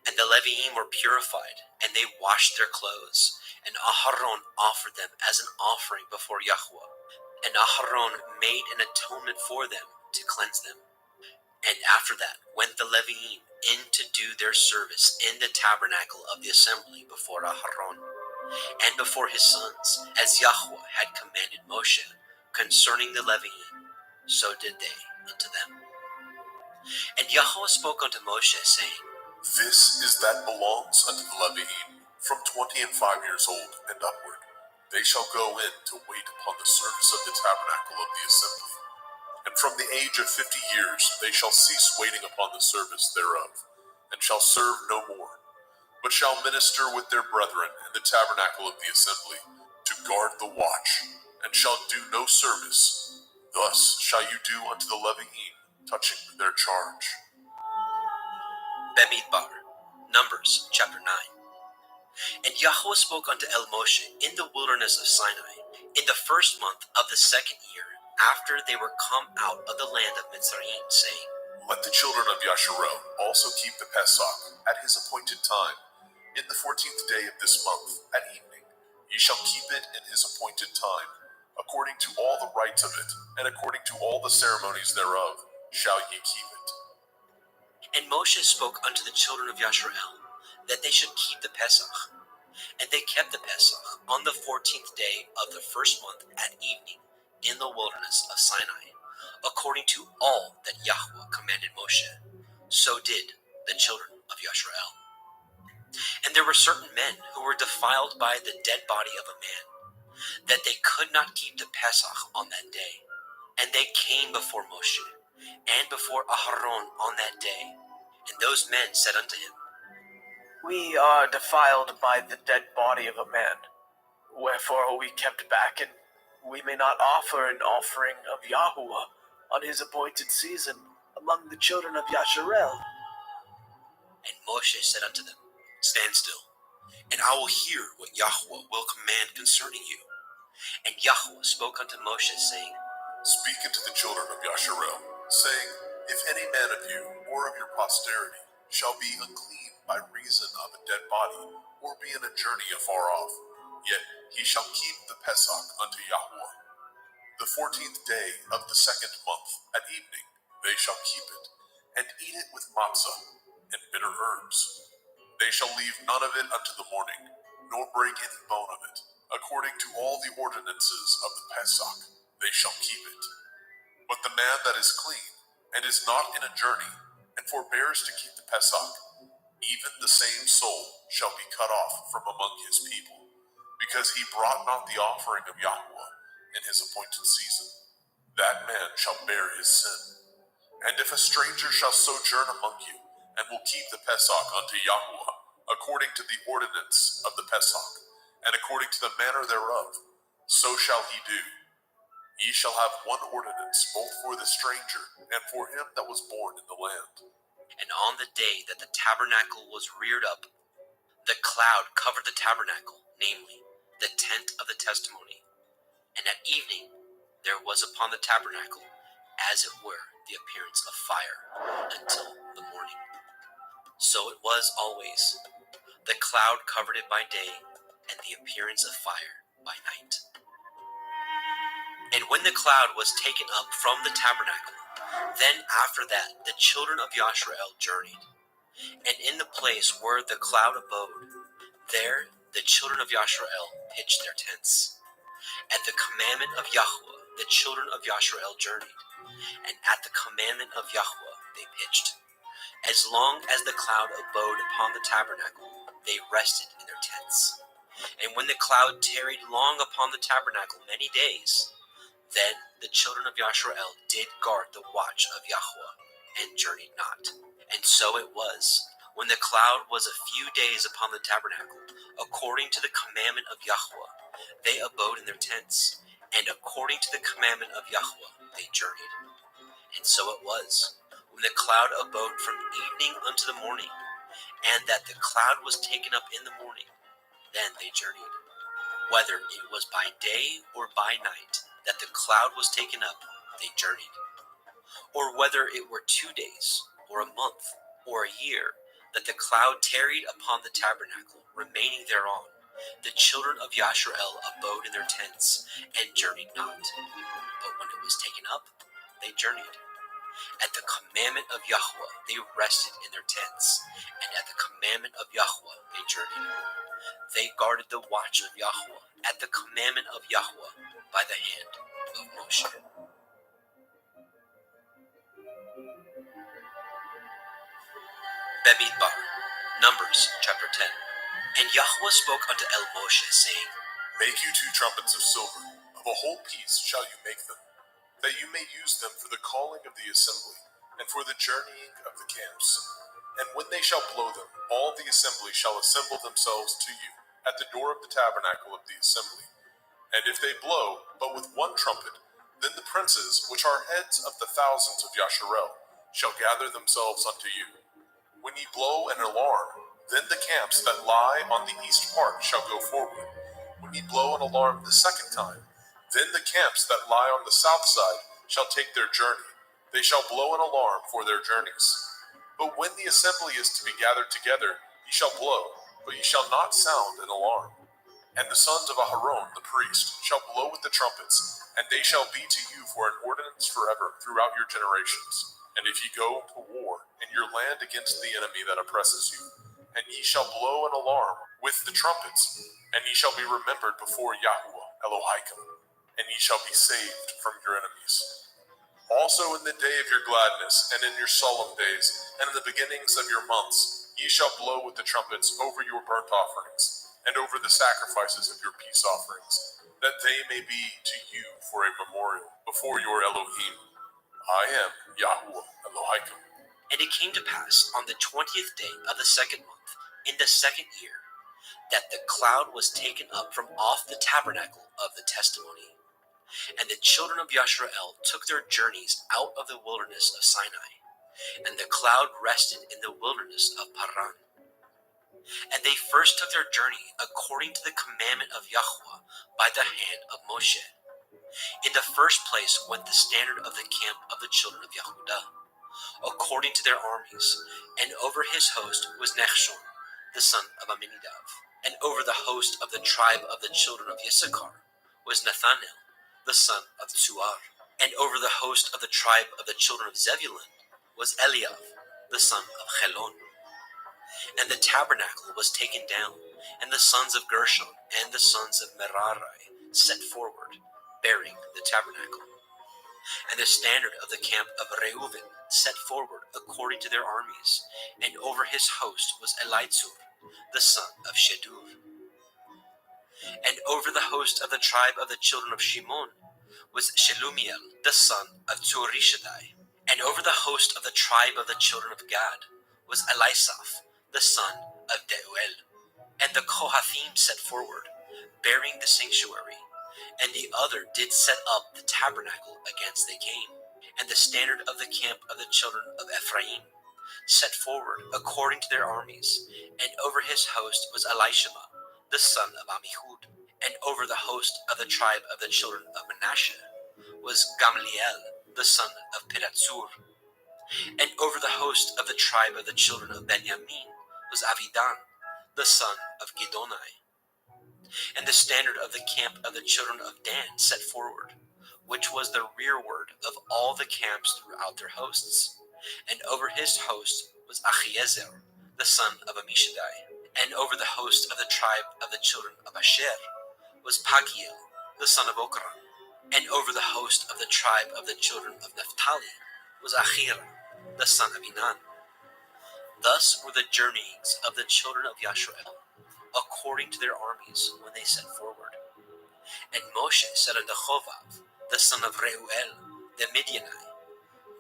And the Levi'im were purified, and they washed their clothes. And Aharon offered them as an offering before Yahweh. And Aharon made an atonement for them to cleanse them. And after that went the Levi'im in to do their service in the tabernacle of the assembly before Aharon, and before his sons, as Yahweh had commanded Moshe concerning the Levi'im, so did they unto them. And Yahweh spoke unto Moshe, saying, This is that belongs unto the Levi'im, from 20 and 5 years old and upward. They shall go in to wait upon the service of the tabernacle of the assembly. And from the age of 50 years they shall cease waiting upon the service thereof, and shall serve no more, but shall minister with their brethren in the tabernacle of the assembly, to guard the watch, and shall do no service. Thus shall you do unto the Levi'im touching their charge. Bemidbar, Numbers chapter 9. And Yahweh spoke unto El Moshe in the wilderness of Sinai, in the first month of the 2nd year, after they were come out of the land of Mitzrayim, saying, Let the children of Yasharel also keep the Pesach at his appointed time, in the 14th day of this month at evening. Ye shall keep it in his appointed time, according to all the rites of it, and according to all the ceremonies thereof, shall ye keep it. And Moshe spoke unto the children of Yasharel that they should keep the Pesach. And they kept the Pesach on the 14th day of the first month at evening in the wilderness of Sinai, according to all that Yahweh commanded Moshe. So did the children of Yasharel. And there were certain men who were defiled by the dead body of a man, that they could not keep the Pesach on that day. And they came before Moshe and before Aharon on that day. And those men said unto him, We are defiled by the dead body of a man. Wherefore are we kept back, and we may not offer an offering of Yahuwah on his appointed season among the children of Yasharel. And Moshe said unto them, Stand still, and I will hear what Yahweh will command concerning you. And Yahweh spoke unto Moshe, saying, Speak unto the children of Yasharel, saying, If any man of you, or of your posterity, shall be unclean by reason of a dead body, or be in a journey afar off, yet he shall keep the Pesach unto Yahweh. The 14th day of the second month at evening they shall keep it, and eat it with matzah and bitter herbs. They shall leave none of it unto the morning, nor break any bone of it. According to all the ordinances of the Pesach, they shall keep it. But the man that is clean, and is not in a journey, and forbears to keep the Pesach, even the same soul shall be cut off from among his people, because he brought not the offering of Yahweh in his appointed season. That man shall bear his sin. And if a stranger shall sojourn among you, and will keep the Pesach unto Yahweh, according to the ordinance of the Pesach, and according to the manner thereof, so shall he do. Ye shall have one ordinance both for the stranger and for him that was born in the land. And on the day that the tabernacle was reared up, the cloud covered the tabernacle, namely, the tent of the testimony. And at evening there was upon the tabernacle, as it were, the appearance of fire, until the morning. So it was always. The cloud covered it by day, and the appearance of fire by night. And when the cloud was taken up from the tabernacle, then after that the children of Yasharel journeyed. And in the place where the cloud abode, there the children of Yasharel pitched their tents. At the commandment of Yahweh the children of Yasharel journeyed, and at the commandment of Yahweh they pitched. As long as the cloud abode upon the tabernacle, they rested in their tents. And when the cloud tarried long upon the tabernacle many days, then the children of Yasharel did guard the watch of Yahweh, and journeyed not. And so it was, when the cloud was a few days upon the tabernacle, according to the commandment of Yahweh, they abode in their tents, and according to the commandment of Yahweh they journeyed. And so it was, when the cloud abode from evening unto the morning, and that the cloud was taken up in the morning, then they journeyed. Whether it was by day or by night that the cloud was taken up, they journeyed. Or whether it were 2 days, or a month, or a year, that the cloud tarried upon the tabernacle, remaining thereon, the children of Yasharel abode in their tents, and journeyed not. But when it was taken up, they journeyed. At the commandment of Yahweh they rested in their tents, and at the commandment of Yahweh they journeyed. They guarded the watch of Yahweh at the commandment of Yahweh by the hand of Moshe. Bemidbar, Numbers chapter 10. And Yahweh spoke unto Moshe, saying, Make you 2 trumpets of silver, of a whole piece shall you make them, that you may use them for the calling of the assembly, and for the journeying of the camps. And when they shall blow them, all the assembly shall assemble themselves to you at the door of the tabernacle of the assembly. And if they blow but with 1 trumpet, then the princes, which are heads of the thousands of Yasharel, shall gather themselves unto you. When ye blow an alarm, then the camps that lie on the east part shall go forward. When ye blow an alarm the second time, then the camps that lie on the south side shall take their journey. They shall blow an alarm for their journeys. But when the assembly is to be gathered together, ye shall blow, but ye shall not sound an alarm. And the sons of Aharon, the priest, shall blow with the trumpets, and they shall be to you for an ordinance forever throughout your generations. And if ye go to war in your land against the enemy that oppresses you, and ye shall blow an alarm with the trumpets, and ye shall be remembered before Yahuwah Elohaikim, and ye shall be saved from your enemies. Also in the day of your gladness, and in your solemn days, and in the beginnings of your months, ye shall blow with the trumpets over your burnt offerings, and over the sacrifices of your peace offerings, that they may be to you for a memorial before your Elohim. I am Yahuwah Elohaikim. And it came to pass on the 20th day of the second month, in the second year, that the cloud was taken up from off the tabernacle of the testimony. And the children of Yashrael took their journeys out of the wilderness of Sinai, and the cloud rested in the wilderness of Paran. And they first took their journey according to the commandment of Yahweh by the hand of Moshe. In the first place went the standard of the camp of the children of Yehudah, according to their armies, and over his host was Nechshon, the son of Aminadav. And over the host of the tribe of the children of Issachar was Nathanael, the son of Tzuar. And over the host of the tribe of the children of Zebulun was Eliav, the son of Chelon. And the tabernacle was taken down, and the sons of Gershon and the sons of Merari set forward, bearing the tabernacle. And the standard of the camp of Reuven set forward according to their armies, and over his host was Elitzur, the son of Shedur. And over the host of the tribe of the children of Shimon was Shelumiel, the son of Tzurishaddai. And over the host of the tribe of the children of Gad was Elisaph, the son of Deuel. And the Kohathim set forward, bearing the sanctuary, and the other did set up the tabernacle against they came. And the standard of the camp of the children of Ephraim set forward according to their armies, and over his host was Elishama, the son of Amihud. And over the host of the tribe of the children of Manasseh was Gamliel, the son of Pedatsur. And over the host of the tribe of the children of Benjamin was Avidan, the son of Gidonai. And the standard of the camp of the children of Dan set forward, which was the rearward of all the camps throughout their hosts. And over his host was Achiezer, the son of Ammishaddai. And over the host of the tribe of the children of Asher was Pagiel, the son of Okran. And over the host of the tribe of the children of Naphtali was Achira, the son of Enan. Thus were the journeyings of the children of Yashrael, according to their armies when they set forward. And Moshe said unto Chovav, the son of Reuel, the Midianite,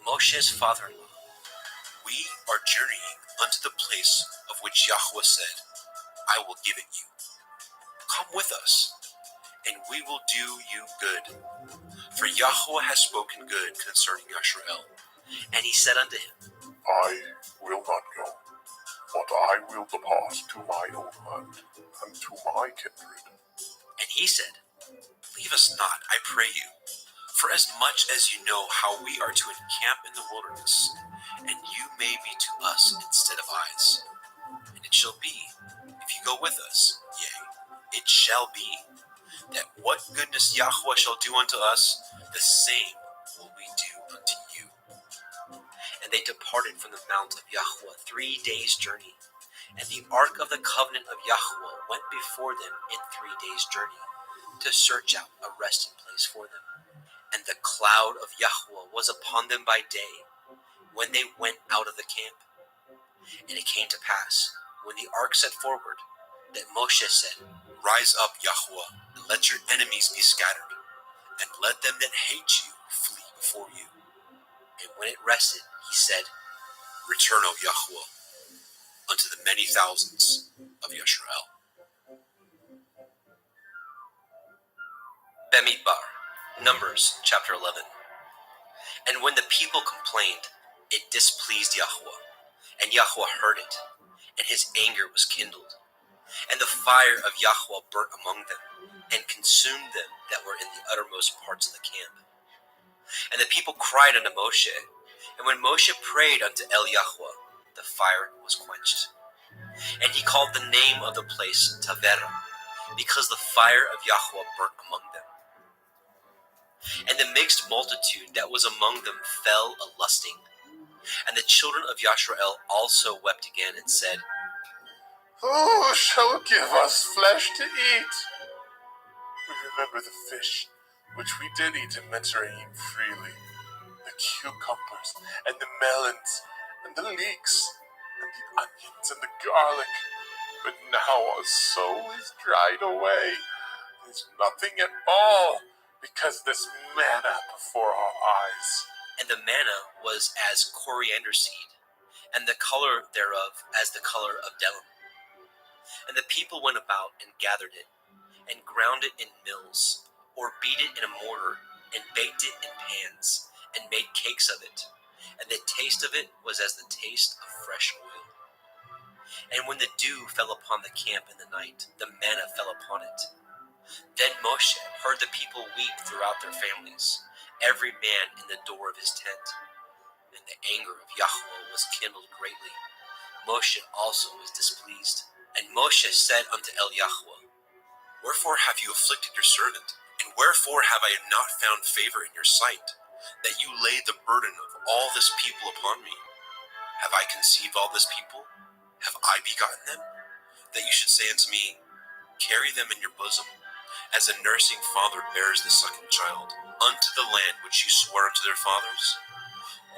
Moshe's father-in-law, we are journeying unto the place of which Yahweh said, I will give it you. Come with us, and we will do you good. For Yahweh has spoken good concerning Yashrael. And he said unto him, I will not go, but I will depart to my own land, and to my kindred. And he said, Leave us not, I pray you, for as much as you know how we are to encamp in the wilderness, and you may be to us instead of eyes. And it shall be, if you go with us, yea, it shall be, that what goodness Yahweh shall do unto us, the same will we do unto you. And they departed from the mount of Yahweh 3 days' journey. And the ark of the covenant of Yahweh went before them in 3 days' journey, to search out a resting place for them. And the cloud of Yahweh was upon them by day, when they went out of the camp. And it came to pass, when the ark set forward, that Moshe said, Rise up, Yahweh, and let your enemies be scattered, and let them that hate you flee before you. And when it rested, he said, Return, O Yahweh, unto the many thousands of Yashrael. Bemidbar, Numbers chapter 11. And when the people complained, it displeased Yahweh, and Yahweh heard it, and his anger was kindled. And the fire of Yahweh burnt among them, and consumed them that were in the uttermost parts of the camp. And the people cried unto Moshe, and when Moshe prayed unto El Yahweh, the fire was quenched. And he called the name of the place Taberah, because the fire of Yahweh burnt among them. And the mixed multitude that was among them fell a-lusting. And the children of Yashrael also wept again and said, Who shall give us flesh to eat? We remember the fish, which we did eat in Mitzrayim freely, the cucumbers, and the melons, and the leeks, and the onions, and the garlic. But now our soul is dried away. There's nothing at all, because this manna before our eyes. And the manna was as coriander seed, and the color thereof as the color of delum. And the people went about and gathered it, and ground it in mills, or beat it in a mortar, and baked it in pans, and made cakes of it. And the taste of it was as the taste of fresh oil. And when the dew fell upon the camp in the night, the manna fell upon it. Then Moshe heard the people weep throughout their families, every man in the door of his tent. And the anger of Yahweh was kindled greatly. Moshe also was displeased. And Moshe said unto Yahweh, Wherefore have you afflicted your servant? And wherefore have I not found favor in your sight, that you laid the burden of all this people upon me? Have I conceived all this people? Have I begotten them? That you should say unto me, Carry them in your bosom, as a nursing father bears the sucking child, unto the land which you swore unto their fathers?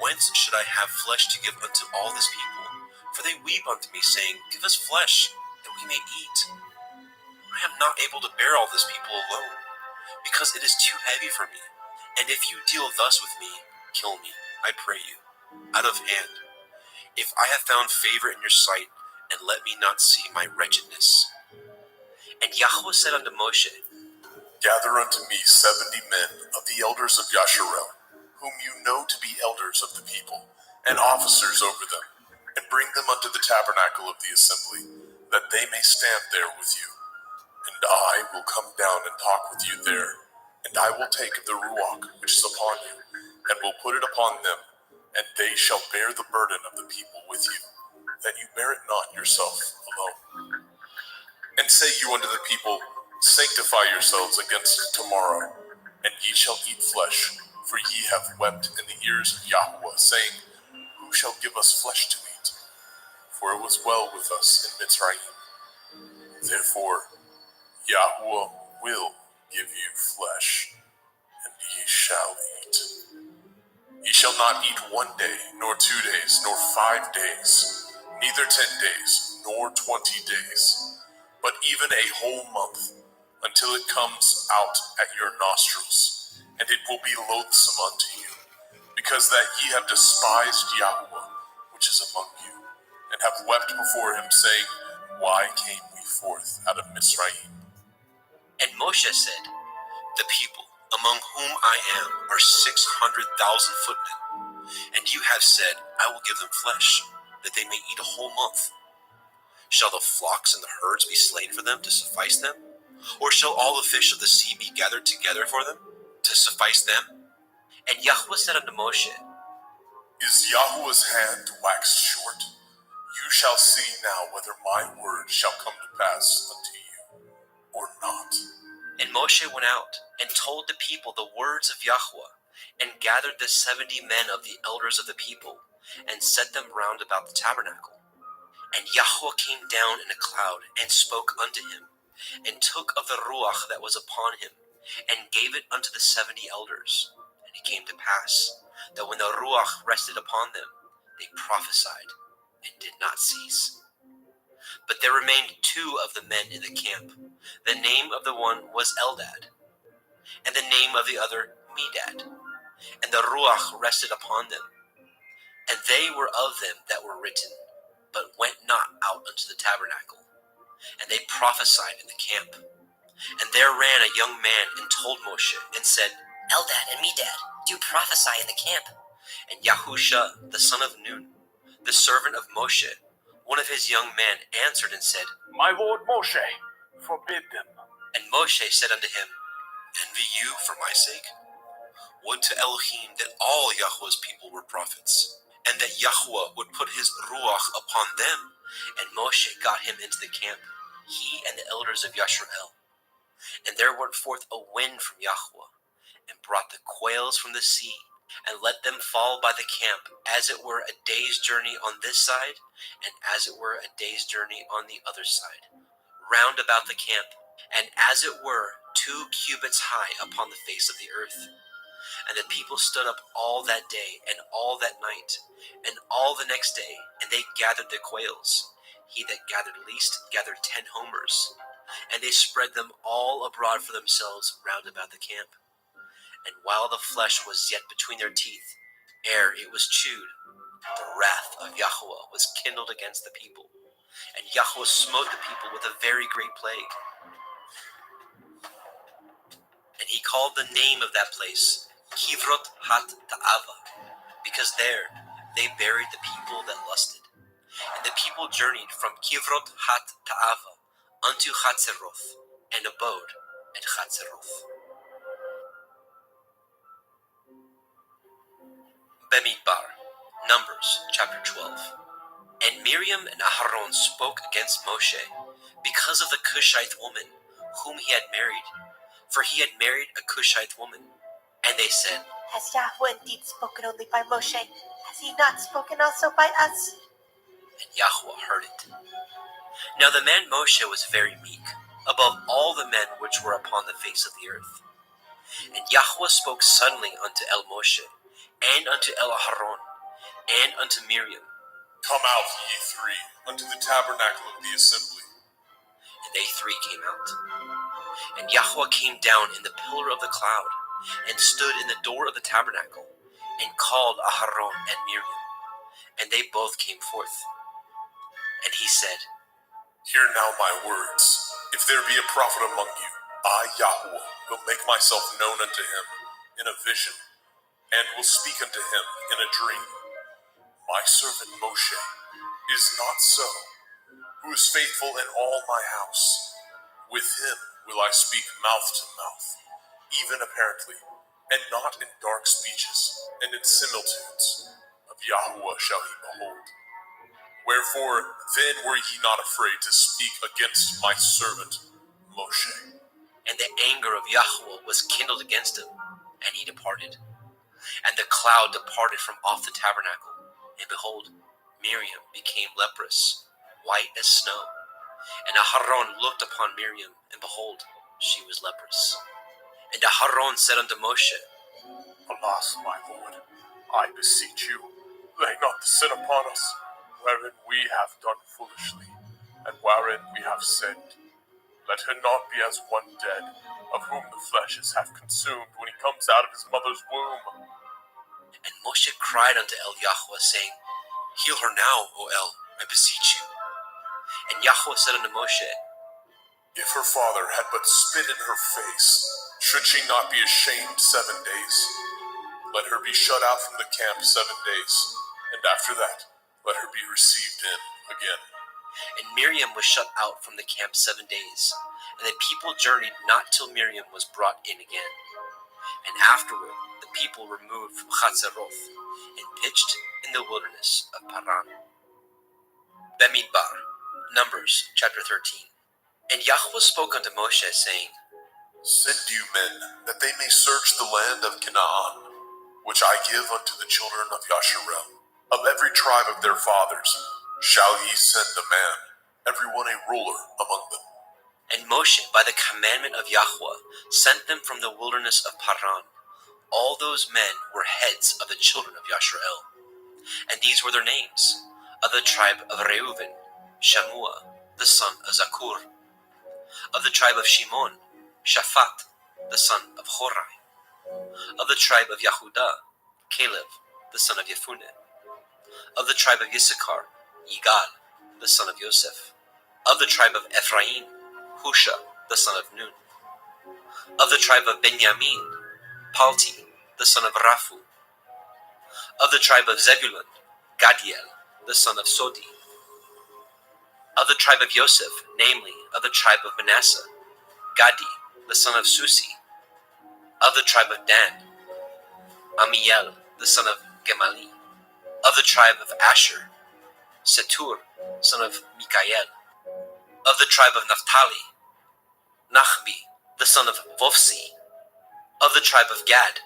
Whence should I have flesh to give unto all this people? For they weep unto me, saying, Give us flesh, that we may eat. I am not able to bear all this people alone, because it is too heavy for me. And if you deal thus with me, kill me, I pray you, out of hand. If I have found favor in your sight, and let me not see my wretchedness. And Yahweh said unto Moshe, Gather unto me 70 men of the elders of Yasharel, whom you know to be elders of the people, and officers over them, and bring them unto the tabernacle of the assembly, that they may stand there with you. And I will come down and talk with you there, and I will take the ruach which is upon you, and will put it upon them, and they shall bear the burden of the people with you, that you bear it not yourself alone. And say you unto the people, Sanctify yourselves against tomorrow, and ye shall eat flesh, for ye have wept in the ears of Yahweh, saying, Who shall give us flesh to eat? For it was well with us in Mitzrayim. Therefore, Yahweh will give you flesh, and ye shall eat. Ye shall not eat 1 day, nor 2 days, nor 5 days, neither 10 days, nor 20 days, but even a whole month, until it comes out at your nostrils, and it will be loathsome unto you, because that ye have despised Yahweh, which is among you, and have wept before him, saying, Why came we forth out of Mitzrayim? And Moshe said, The people, among whom I am, are 600,000 footmen. And you have said, I will give them flesh, that they may eat a whole month. Shall the flocks and the herds be slain for them to suffice them? Or shall all the fish of the sea be gathered together for them, to suffice them? And Yahweh said unto Moshe, Is Yahweh's hand waxed short? You shall see now whether my word shall come to pass unto you, or not. And Moshe went out, and told the people the words of Yahweh, and gathered the 70 men of the elders of the people, and set them round about the tabernacle. And Yahweh came down in a cloud, and spoke unto him, and took of the ruach that was upon him, and gave it unto the 70 elders. And it came to pass, that when the ruach rested upon them, they prophesied, and did not cease. But there remained 2 of the men in the camp. The name of the one was Eldad, and the name of the other Medad. And the ruach rested upon them. And they were of them that were written, but went not out unto the tabernacle. And they prophesied in the camp. And there ran a young man and told Moshe, and said, Eldad and Medad do prophesy in the camp. And Yahusha, the son of Nun, the servant of Moshe, one of his young men, answered and said, My lord Moshe, forbid them. And Moshe said unto him, Envy you for my sake? Would to Elohim that all Yahweh's people were prophets, and that Yahweh would put his ruach upon them. And Moshe got him into the camp, he and the elders of Yashrael, And there went forth a wind from Yahweh, and brought the quails from the sea, and let them fall by the camp, as it were a day's journey on this side, and as it were a day's journey on the other side, round about the camp, and as it were 2 cubits high upon the face of the earth. And the people stood up all that day, and all that night, and all the next day, and they gathered the quails. He that gathered least gathered 10 homers, and they spread them all abroad for themselves round about the camp. And while the flesh was yet between their teeth, ere it was chewed, the wrath of Yahweh was kindled against the people, and Yahweh smote the people with a very great plague. And he called the name of that place Kivrot hat Ta'ava, because there they buried the people that lusted. And the people journeyed from Kivrot hat Ta'ava unto Chatzeroth, and abode at Chatzeroth. Bemidbar, Numbers chapter 12. And Miriam and Aharon spoke against Moshe because of the Cushite woman whom he had married, for he had married a Cushite woman. And they said, Has Yahweh indeed spoken only by Moshe? Has he not spoken also by us? And Yahweh heard it. Now the man Moshe was very meek, above all the men which were upon the face of the earth. And Yahweh spoke suddenly unto El Moshe, and unto El Aharon, and unto Miriam. Come out, ye 3, unto the tabernacle of the assembly. And they 3 came out. And Yahweh came down in the pillar of the cloud, and stood in the door of the tabernacle, and called Aharon and Miriam. And they both came forth. And he said, Hear now my words. If there be a prophet among you, I, Yahweh, will make myself known unto him in a vision, and will speak unto him in a dream. My servant Moshe is not so, who is faithful in all my house. With him will I speak mouth to mouth, even apparently, and not in dark speeches and in similitudes. Of Yahweh shall he behold. Wherefore then were ye not afraid to speak against my servant Moshe. And the anger of Yahweh was kindled against him, and he departed. And the cloud departed from off the tabernacle, and behold, Miriam became leprous, white as snow. And Aharon looked upon Miriam, and behold, she was leprous. And Aharon said unto Moshe, Alas, my Lord, I beseech you, lay not the sin upon us, wherein we have done foolishly, and wherein we have sinned. Let her not be as one dead, of whom the flesh is half consumed when he comes out of his mother's womb. And Moshe cried unto El Yahweh, saying, Heal her now, O El, I beseech you. And Yahweh said unto Moshe, If her father had but spit in her face, should she not be ashamed 7 days? Let her be shut out from the camp 7 days, and after that, let her be received in again. And Miriam was shut out from the camp 7 days, and the people journeyed not till Miriam was brought in again. And afterward the people removed from Chatzeroth, and pitched in the wilderness of Paran. Bemidbar, Numbers chapter 13. And Yahweh spoke unto Moshe, saying, Send you men, that they may search the land of Canaan, which I give unto the children of Yasharel. Of every tribe of their fathers shall ye send a man, every one a ruler among them. And Moshe, by the commandment of Yahweh, sent them from the wilderness of Paran. All those men were heads of the children of Yasharel. And these were their names: of the tribe of Reuven, Shammua, the son of Zakur; of the tribe of Shimon, Shaphat, the son of Horai; of the tribe of Yehudah, Caleb, the son of Yefuneh; of the tribe of Issachar, Yigal, the son of Yosef; of the tribe of Ephraim, Husha, the son of Nun; of the tribe of Benjamin, Palti, the son of Raphu; of the tribe of Zebulun, Gadiel, the son of Sodi; of the tribe of Yosef, namely, of the tribe of Manasseh, Gadi, the son of Susi; of the tribe of Dan, Amiel, the son of Gemali; of the tribe of Asher, Setur, son of Mikael; of the tribe of Naphtali, Nachbi, the son of Vofsi. Of the tribe of Gad,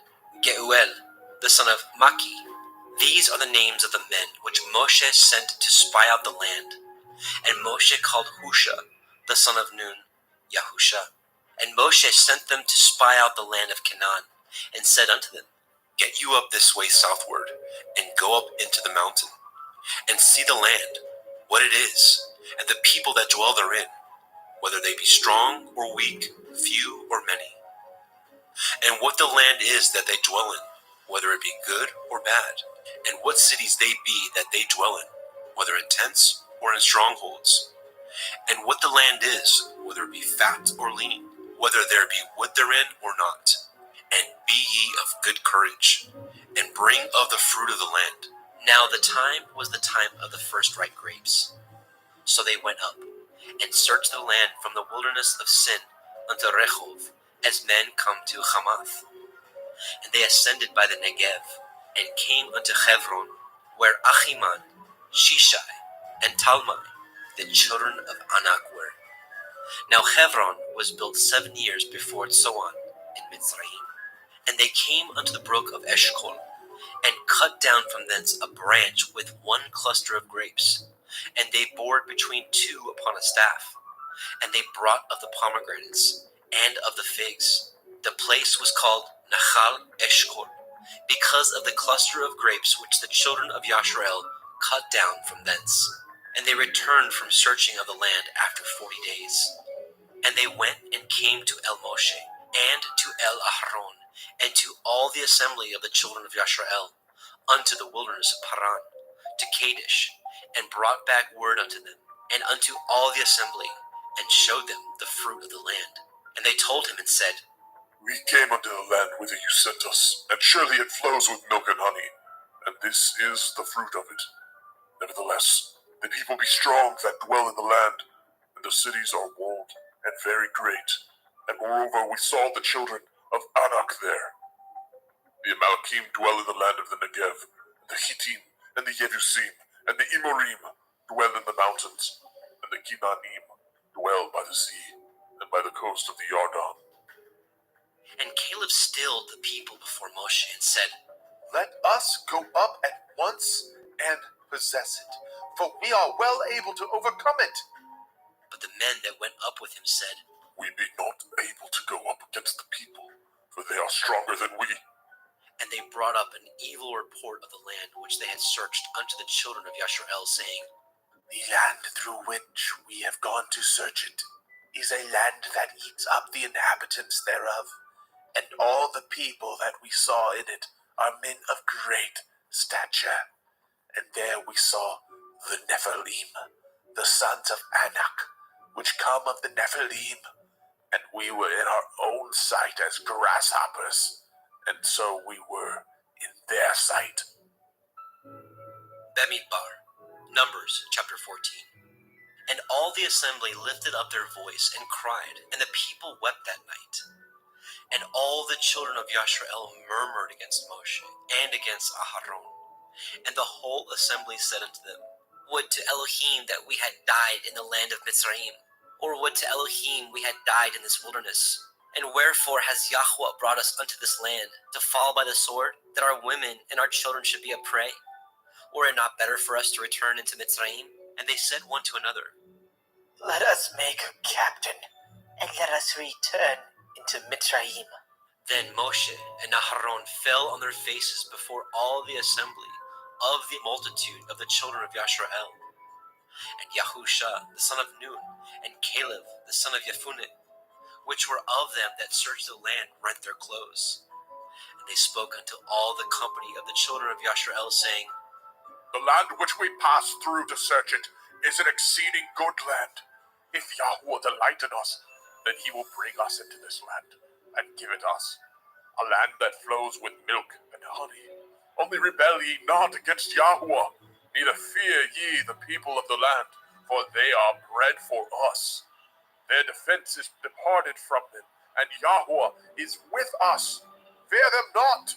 Geuel, the son of Maki. These are the names of the men which Moshe sent to spy out the land. And Moshe called Husha, the son of Nun, Yahusha. And Moshe sent them to spy out the land of Canaan, and said unto them, Get you up this way southward, and go up into the mountain, and see the land, what it is, and the people that dwell therein, whether they be strong or weak, few or many, and what the land is that they dwell in, whether it be good or bad, and what cities they be that they dwell in, whether in tents or in strongholds, and what the land is, whether it be fat or lean, whether there be wood therein or not. And be ye of good courage, and bring of the fruit of the land. Now the time was the time of the first ripe grapes. So they went up, and searched the land from the wilderness of Sin unto Rehov, as men come to Hamath. And they ascended by the Negev, and came unto Hebron, where Achiman, Shishai, and Talmai, the children of Anak, were. Now Hebron was built 7 years before Tzoan in Mitzrayim. And they came unto the brook of Eshcol, and cut down from thence a branch with one cluster of grapes. And they bore it between two upon a staff. And they brought of the pomegranates, and of the figs. The place was called Nachal Eshcol, because of the cluster of grapes which the children of Yashrael cut down from thence. And they returned from searching of the land after 40 days. And they went and came to El Moshe, and to El Aharon, and to all the assembly of the children of Yashrael, unto the wilderness of Paran, to Kadesh, and brought back word unto them, and unto all the assembly, and showed them the fruit of the land. And they told him and said, We came unto the land whither you sent us, and surely it flows with milk and honey, and this is the fruit of it. Nevertheless, the people be strong that dwell in the land, and the cities are walled and very great. And moreover, we saw the children of Anak there. The Amalkim dwell in the land of the Negev, and the Hittim, and the Yebusim, and the Emorim dwell in the mountains, and the Kinanim dwell by the sea, and by the coast of the Yarden. And Caleb stilled the people before Moshe, and said, Let us go up at once and possess it, for we are well able to overcome it. But the men that went up with him said, We be not able to go up against the people, for they are stronger than we. And they brought up an evil report of the land which they had searched unto the children of Yashrael, saying, The land through which we have gone to search it is a land that eats up the inhabitants thereof, and all the people that we saw in it are men of great stature. And there we saw the Nephilim, the sons of Anak, which come of the Nephilim, and we were in our own sight as grasshoppers, and so we were in their sight. Bemidbar, Numbers chapter 14. And all the assembly lifted up their voice and cried, and the people wept that night. And all the children of Yashrael murmured against Moshe and against Aharon. And the whole assembly said unto them, Would to Elohim that we had died in the land of Mitzrayim, or would to Elohim we had died in this wilderness. And wherefore has Yahweh brought us unto this land, to fall by the sword, that our women and our children should be a prey? Were it not better for us to return into Mitzrayim? And they said one to another, Let us make a captain, and let us return into Mitzrayim. Then Moshe and Aharon fell on their faces before all the assembly of the multitude of the children of Yashrael. And Yahusha the son of Nun, and Caleb the son of Jephunneh, which were of them that searched the land, rent their clothes. And they spoke unto all the company of the children of Yashrael, saying, The land which we passed through to search it is an exceeding good land. If Yahweh delight in us, then he will bring us into this land, and give it us, a land that flows with milk and honey. Only rebel ye not against Yahweh, neither fear ye the people of the land, for they are bread for us. Their defense is departed from them, and Yahweh is with us. Fear them not.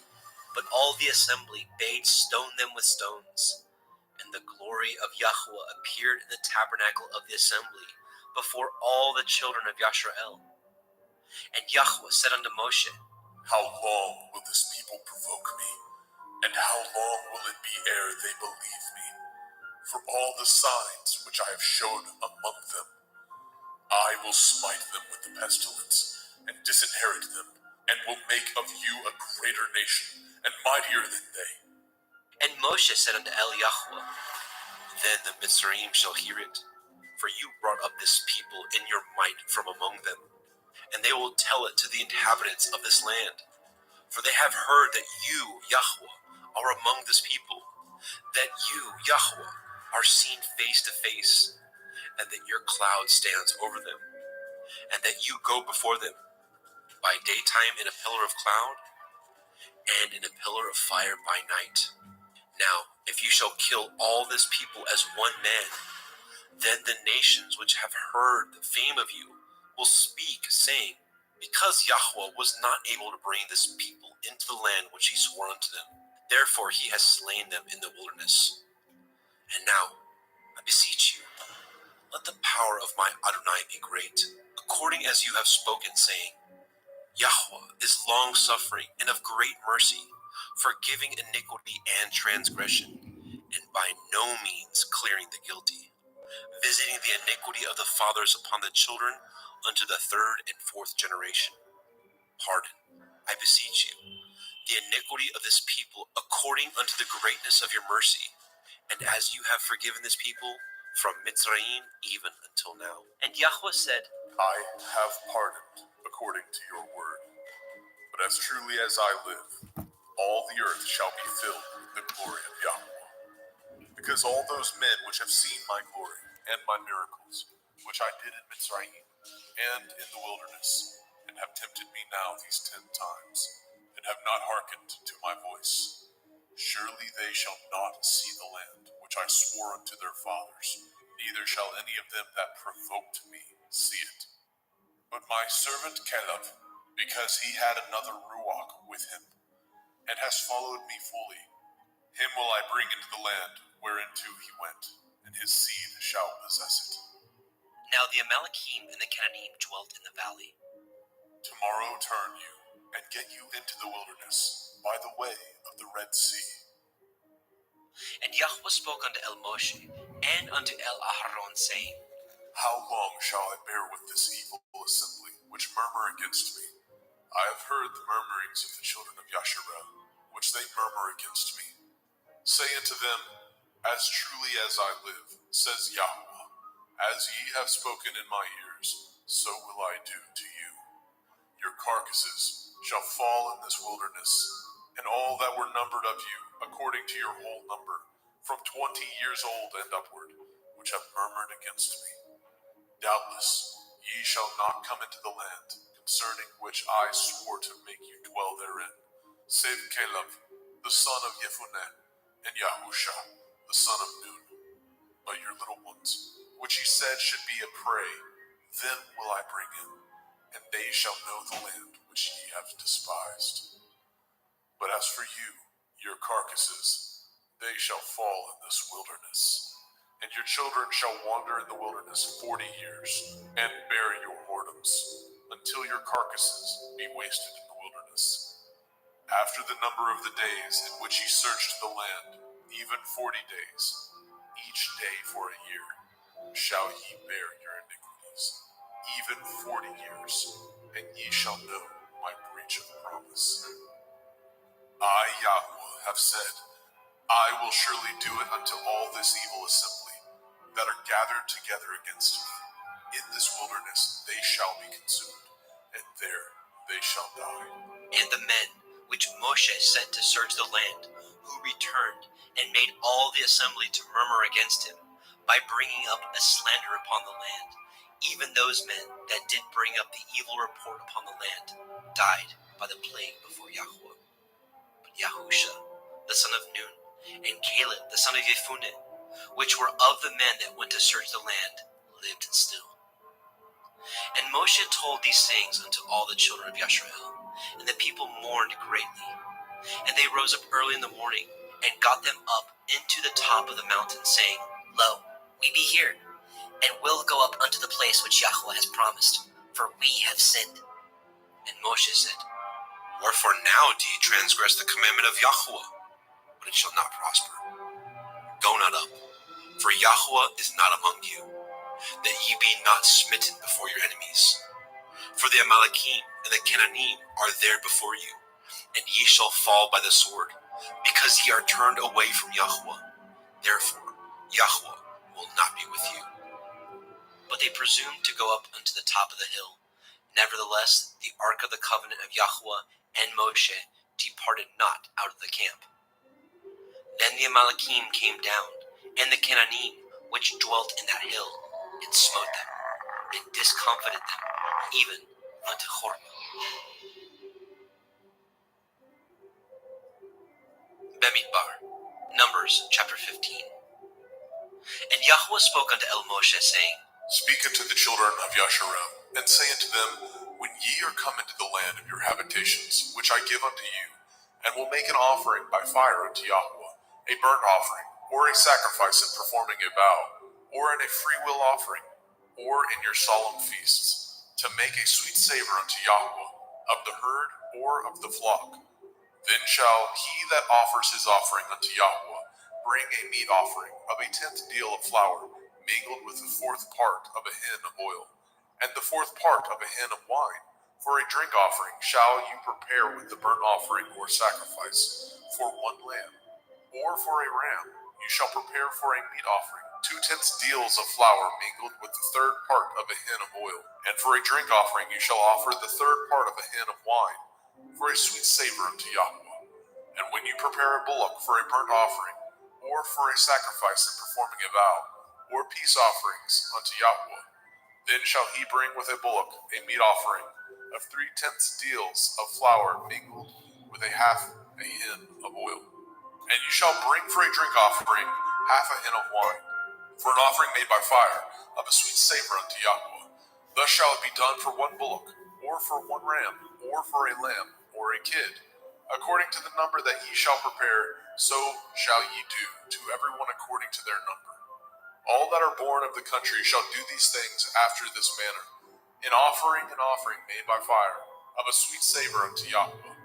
But all the assembly bade stone them with stones. And the glory of Yahweh appeared in the tabernacle of the assembly before all the children of Yashrael. And Yahweh said unto Moshe, How long will this people provoke me? And how long will it be ere they believe me? For all the signs which I have showed among them, I will smite them with the pestilence, and disinherit them, and will make of you a greater nation, and mightier than they. And Moshe said unto Yahweh, Then the Mitzrayim shall hear it, for you brought up this people in your might from among them, and they will tell it to the inhabitants of this land. For they have heard that you, Yahweh, are among this people, that you, Yahweh, are seen face to face, and that your cloud stands over them, and that you go before them by daytime in a pillar of cloud, and in a pillar of fire by night. Now, if you shall kill all this people as one man, then the nations which have heard the fame of you will speak, saying, Because Yahweh was not able to bring this people into the land which he swore unto them, therefore he has slain them in the wilderness. And now, I beseech you, let the power of my Adonai be great, according as you have spoken, saying, Yahweh is long-suffering and of great mercy, forgiving iniquity and transgression, and by no means clearing the guilty, visiting the iniquity of the fathers upon the children unto the third and fourth generation. Pardon, I beseech you, the iniquity of this people according unto the greatness of your mercy, and as you have forgiven this people from Mitzrayim even until now. And Yahweh said, I have pardoned according to your word. But as truly as I live, all the earth shall be filled with the glory of Yahweh. Because all those men which have seen my glory and my miracles, which I did in Mitzrayim and in the wilderness, and have tempted me now these 10 times, and have not hearkened to my voice, surely they shall not see the land which I swore unto their fathers, neither shall any of them that provoked me see it. But my servant Caleb, because he had another Ruach with him, and has followed me fully, him will I bring into the land whereinto he went, and his seed shall possess it. Now the Amalekim and the Canaanite dwelt in the valley. Tomorrow turn you, and get you into the wilderness, by the way of the Red Sea. And Yahweh spoke unto Moshe and unto Aharon, saying, How long shall I bear with this evil assembly, which murmur against me? I have heard the murmurings of the children of Yasharel, which they murmur against me. Say unto them, As truly as I live, says Yahweh, as ye have spoken in my ears, so will I do to you. Your carcasses shall fall in this wilderness, and all that were numbered of you, according to your whole number, from 20 years old and upward, which have murmured against me. Doubtless ye shall not come into the land, concerning which I swore to make you dwell therein, save Caleb, the son of Jephunneh, and Yahusha, the son of Nun. But your little ones, which ye said should be a prey, them will I bring in, and they shall know the land which ye have despised. But as for you, your carcasses, they shall fall in this wilderness, and your children shall wander in the wilderness 40 years, and bear your whoredoms, until your carcasses be wasted in the wilderness. After the number of the days in which ye searched the land, even 40 days, each day for a year, shall ye bear your iniquities, even 40 years, and ye shall know my breach of promise. I, Yahweh, have said, I will surely do it unto all this evil assembly that are gathered together against me. In this wilderness they shall be consumed, and there they shall die. And the men which Moshe sent to search the land, who returned and made all the assembly to murmur against him, by bringing up a slander upon the land, even those men that did bring up the evil report upon the land, died by the plague before Yahweh. But Yahusha, the son of Nun, and Caleb, the son of Jephunneh, which were of the men that went to search the land, lived still. And Moshe told these things unto all the children of Yasharel, and the people mourned greatly. And they rose up early in the morning, and got them up into the top of the mountain, saying, Lo, we be here, and will go up unto the place which Yahweh has promised, for we have sinned. And Moshe said, Wherefore now do ye transgress the commandment of Yahuwah? But it shall not prosper. Go not up, for Yahuwah is not among you, that ye be not smitten before your enemies. For the Amalekim and the Canaanim are there before you, and ye shall fall by the sword, because ye are turned away from Yahuwah. Therefore Yahuwah will not be with you. But they presumed to go up unto the top of the hill. Nevertheless, the ark of the covenant of Yahuwah and Moshe departed not out of the camp. Then the Amalekim came down, and the Canaanim which dwelt in that hill, and smote them, and discomfited them, even unto Hormah. Bemidbar, Numbers chapter 15. And Yahuwah spoke unto El Moshe, saying, Speak unto the children of Yasharel, and say unto them, When ye are come into the land of your habitations, which I give unto you, and will make an offering by fire unto Yahuwah, a burnt offering, or a sacrifice in performing a vow, or in a freewill offering, or in your solemn feasts, to make a sweet savor unto Yahuwah, of the herd or of the flock. Then shall he that offers his offering unto Yahuwah bring a meat offering of a tenth deal of flour, mingled with the fourth part of a hin of oil, and the fourth part of a hin of wine. For a drink offering shall you prepare with the burnt offering or sacrifice, for one lamb, or for a ram you shall prepare for a meat offering 2/10 deals of flour mingled with the third part of a hin of oil. And for a drink offering you shall offer the third part of a hin of wine, for a sweet savor unto Yahuwah. And when you prepare a bullock for a burnt offering, or for a sacrifice in performing a vow, or peace offerings unto Yahuwah, then shall he bring with a bullock a meat offering of 3/10 deals of flour mingled with a half a hin of oil. And you shall bring for a drink offering half a hin of wine, for an offering made by fire of a sweet savor unto Yahuwah. Thus shall it be done for one bullock, or for one ram, or for a lamb, or a kid. According to the number that ye shall prepare, so shall ye do to every one according to their number. All that are born of the country shall do these things after this manner, an offering made by fire, of a sweet savor unto Yahuwah.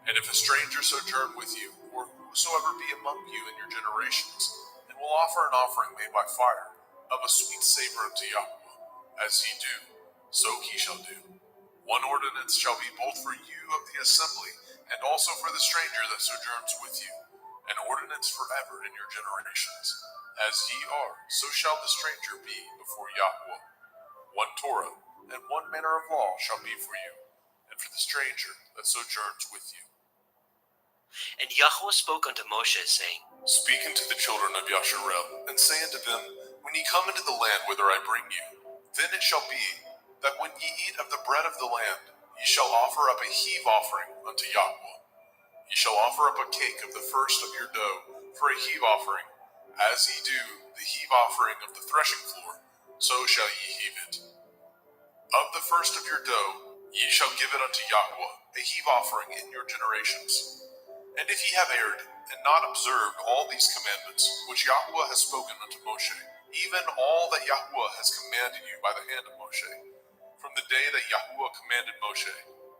And if a stranger sojourn with you, or whosoever be among you in your generations, and will offer an offering made by fire, of a sweet savor unto Yahuwah, as ye do, so he shall do. One ordinance shall be both for you of the assembly, and also for the stranger that sojourns with you, an ordinance forever in your generations. As ye are, so shall the stranger be before Yahuwah. One Torah and one manner of law shall be for you, and for the stranger that sojourns with you. And Yahuwah spoke unto Moshe, saying, Speak unto the children of Yasharel, and say unto them, When ye come into the land whither I bring you, then it shall be, that when ye eat of the bread of the land, ye shall offer up a heave offering unto Yahuwah. Ye shall offer up a cake of the first of your dough for a heave offering, as ye do the heave offering of the threshing floor, so shall ye heave it. Of the first of your dough ye shall give it unto Yahuwah, a heave offering in your generations. And if ye have erred, and not observed all these commandments, which Yahuwah has spoken unto Moshe, even all that Yahuwah has commanded you by the hand of Moshe, from the day that Yahuwah commanded Moshe,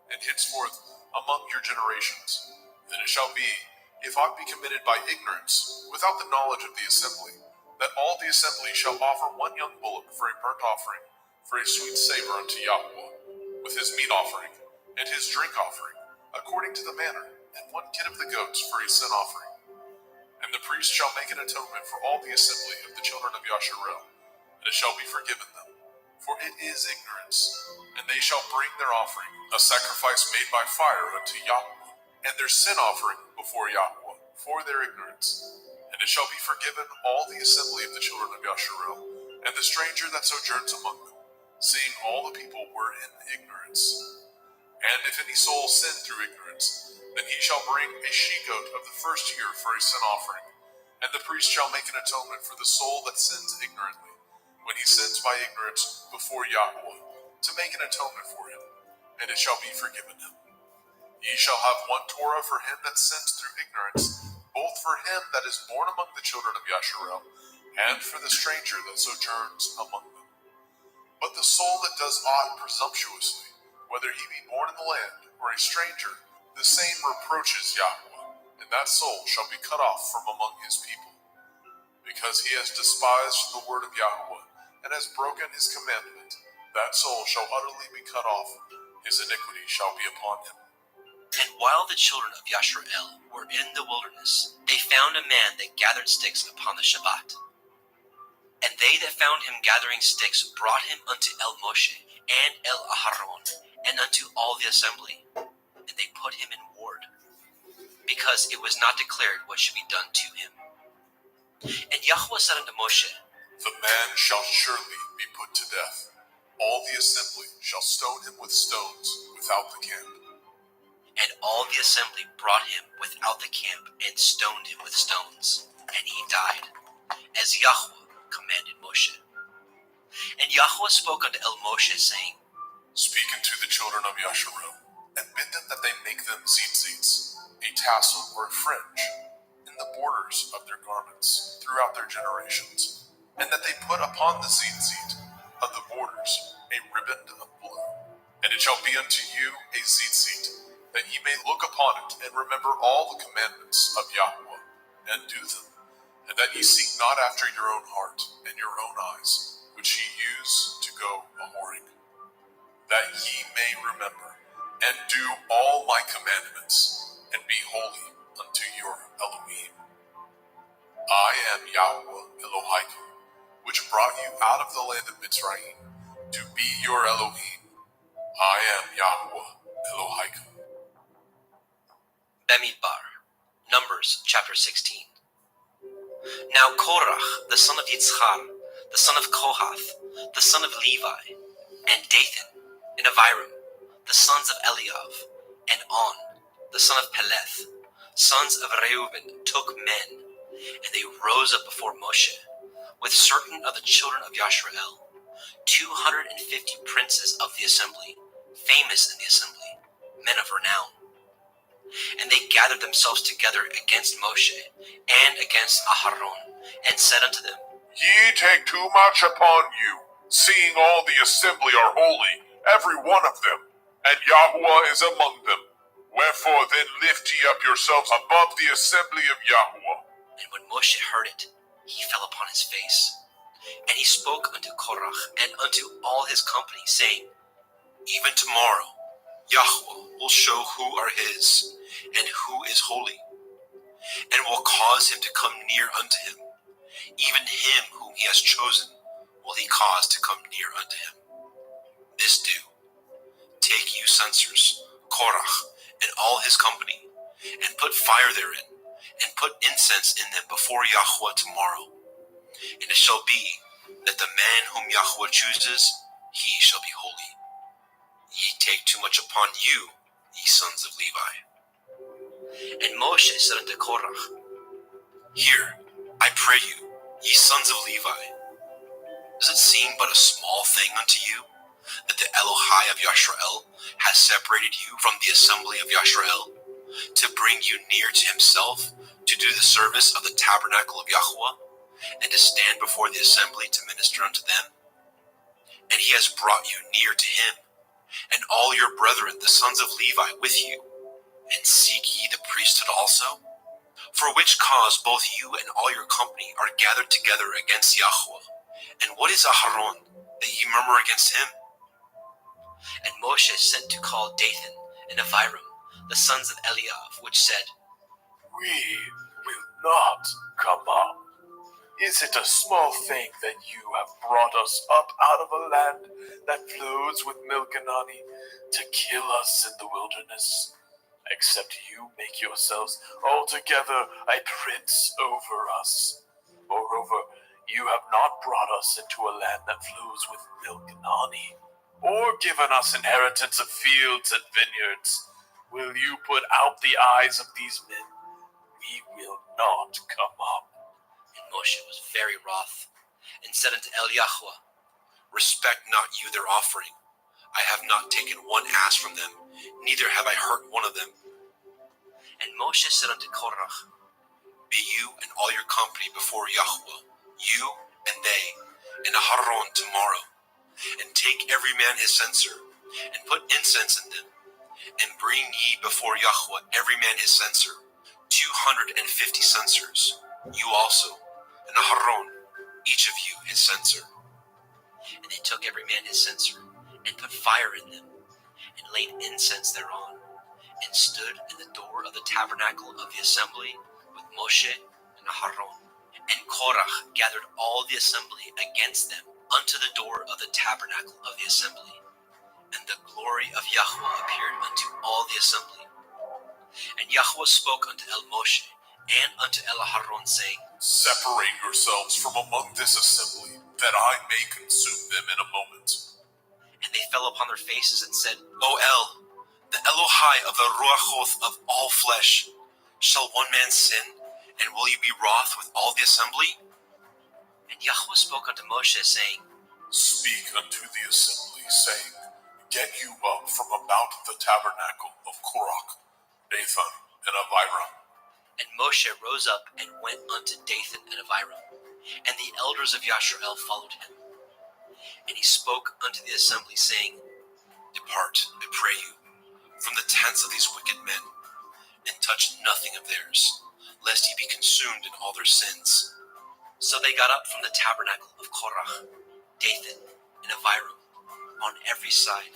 and henceforth among your generations, then it shall be, if aught be committed by ignorance, without the knowledge of the assembly, that all the assembly shall offer one young bullock for a burnt offering, for a sweet savor unto Yahuwah, with his meat offering, and his drink offering, according to the manner, and one kid of the goats for a sin offering. And the priest shall make an atonement for all the assembly of the children of Yasharel, and it shall be forgiven them, for it is ignorance. And they shall bring their offering, a sacrifice made by fire unto Yahuwah, and their sin offering before Yahuwah, for their ignorance. And it shall be forgiven all the assembly of the children of Yasharel, and the stranger that sojourns among them, seeing all the people were in ignorance. And if any soul sin through ignorance, then he shall bring a she-goat of the first year for a sin offering, and the priest shall make an atonement for the soul that sins ignorantly, when he sins by ignorance before Yahuwah, to make an atonement for him, and it shall be forgiven him. Ye shall have one Torah for him that sins through ignorance, both for him that is born among the children of Yasharel, and for the stranger that sojourns among them. But the soul that does aught presumptuously, whether he be born in the land or a stranger, the same reproaches Yahweh, and that soul shall be cut off from among his people. Because he has despised the word of Yahweh, and has broken his commandment, that soul shall utterly be cut off, his iniquity shall be upon him. And while the children of Yashrael were in the wilderness, they found a man that gathered sticks upon the Shabbat. And they that found him gathering sticks brought him unto El Moshe and El Aharon, and unto all the assembly, and they put him in ward, because it was not declared what should be done to him. And Yahweh said unto Moshe, The man shall surely be put to death. All the assembly shall stone him with stones without the camp. And all the assembly brought him without the camp, and stoned him with stones, and he died, as Yahweh commanded Moshe. And Yahweh spoke unto El Moshe, saying, Speak unto the children of Yasharim, and bid them that they make them tzitzits, a tassel or a fringe, in the borders of their garments throughout their generations, and that they put upon the tzitzit of the borders a riband of blue. And it shall be unto you a tzitzit, that ye may look upon it and remember all the commandments of Yahweh, and do them, and that ye seek not after your own heart and your own eyes, which ye use to go a-whoring, that ye may remember and do all my commandments, and be holy unto your Elohim. I am Yahweh Elohim, which brought you out of the land of Mitzrayim, to be your Elohim. I am Yahweh Elohim. Bamidbar, Numbers chapter 16. Now Korach, the son of Yitzchar, the son of Kohath, the son of Levi, and Dathan, and Abiram, the sons of Eliav, and On, the son of Peleth, sons of Reuben, took men, and they rose up before Moshe, with certain of the children of Yashrael, 250 princes of the assembly, famous in the assembly, men of renown. And they gathered themselves together against Moshe and against Aharon, and said unto them, Ye take too much upon you, seeing all the assembly are holy, every one of them, and Yahweh is among them. Wherefore then lift ye up yourselves above the assembly of Yahweh. And when Moshe heard it, he fell upon his face. And he spoke unto Korach and unto all his company, saying, Even tomorrow Yahweh will show who are his, and who is holy, and will cause him to come near unto him. Even him whom he has chosen will he cause to come near unto him. This do. Take you censers, Korach, and all his company, and put fire therein, and put incense in them before Yahweh tomorrow. And it shall be that the man whom Yahweh chooses, he shall be holy. Ye take too much upon you, ye sons of Levi. And Moshe said unto Korach, Hear, I pray you, ye sons of Levi. Does it seem but a small thing unto you, that the Elohai of Yashrael has separated you from the assembly of Yashrael, to bring you near to himself, to do the service of the tabernacle of Yahweh, and to stand before the assembly to minister unto them? And he has brought you near to him, and all your brethren, the sons of Levi, with you, and seek ye the priesthood also? For which cause both you and all your company are gathered together against Yahweh. And what is Aharon, that ye murmur against him? And Moshe sent to call Dathan and Abiram, the sons of Eliav, which said, We will not come up. Is it a small thing that you have brought us up out of a land that flows with milk and honey, to kill us in the wilderness? Except you make yourselves altogether a prince over us. Moreover, you have not brought us into a land that flows with milk and honey, or given us inheritance of fields and vineyards. Will you put out the eyes of these men? We will not come up. And Moshe was very wroth, and said unto Eliyahu, Respect not you their offering. I have not taken one ass from them, neither have I hurt one of them. And Moshe said unto Korach, Be you and all your company before Yahweh, you and they, and Aharon tomorrow, and take every man his censer, and put incense in them, and bring ye before Yahweh every man his censer, 250 censers, you also, and Aharon, each of you his censer. And they took every man his censer, and put fire in them, and laid incense thereon, and stood in the door of the tabernacle of the assembly with Moshe and Aharon. And Korach gathered all the assembly against them unto the door of the tabernacle of the assembly. And the glory of Yahweh appeared unto all the assembly. And Yahweh spoke unto El Moshe and unto El Aharon, saying, Separate yourselves from among this assembly, that I may consume them in a moment. And they fell upon their faces and said, O El, the Elohai of the Ruachoth of all flesh, shall one man sin, and will you be wroth with all the assembly? And Yahweh spoke unto Moshe, saying, Speak unto the assembly, saying, Get you up from about the tabernacle of Korach, Dathan, and Abiram. And Moshe rose up and went unto Dathan and Abiram, and the elders of Yashrael followed him. And he spoke unto the assembly, saying, Depart, I pray you, from the tents of these wicked men, and touch nothing of theirs, lest ye be consumed in all their sins. So they got up from the tabernacle of Korach, Dathan, and Abiram, on every side.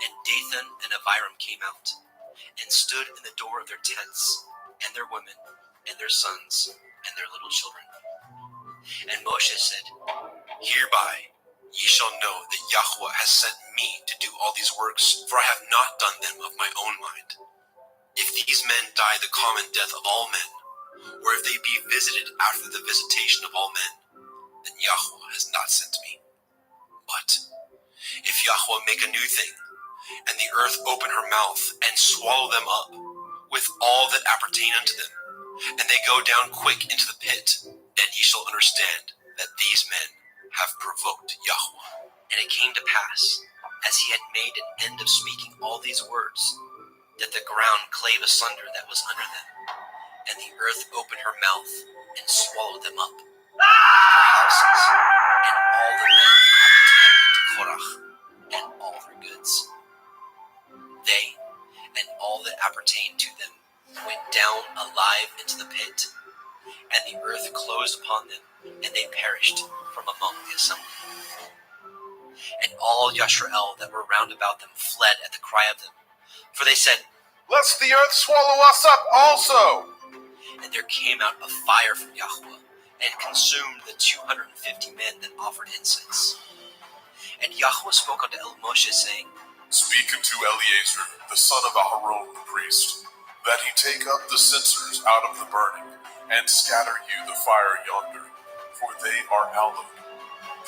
And Dathan and Abiram came out, and stood in the door of their tents, and their women, and their sons, and their little children. And Moshe said, Hereby ye shall know that Yahweh has sent me to do all these works, for I have not done them of my own mind. If these men die the common death of all men, or if they be visited after the visitation of all men, then Yahweh has not sent me. But if Yahweh make a new thing, and the earth open her mouth, and swallow them up, with all that appertain unto them, and they go down quick into the pit, then ye shall understand that these men have provoked Yahweh. And it came to pass, as he had made an end of speaking all these words, that the ground clave asunder that was under them, and the earth opened her mouth, and swallowed them up, their houses, and all the men appertaining to Korach, and all their goods. They, and all that appertained to them, went down alive into the pit, and the earth closed upon them, and they perished from among the assembly. And all Yashrael that were round about them fled at the cry of them, for they said, Lest the earth swallow us up also. And there came out a fire from Yahweh, and consumed the 250 men that offered incense. And Yahweh spoke unto El Moshe, saying, Speak unto Eleazar, the son of Aharon the priest, that he take up the censers out of the burning, and scatter you the fire yonder, for they are hallowed.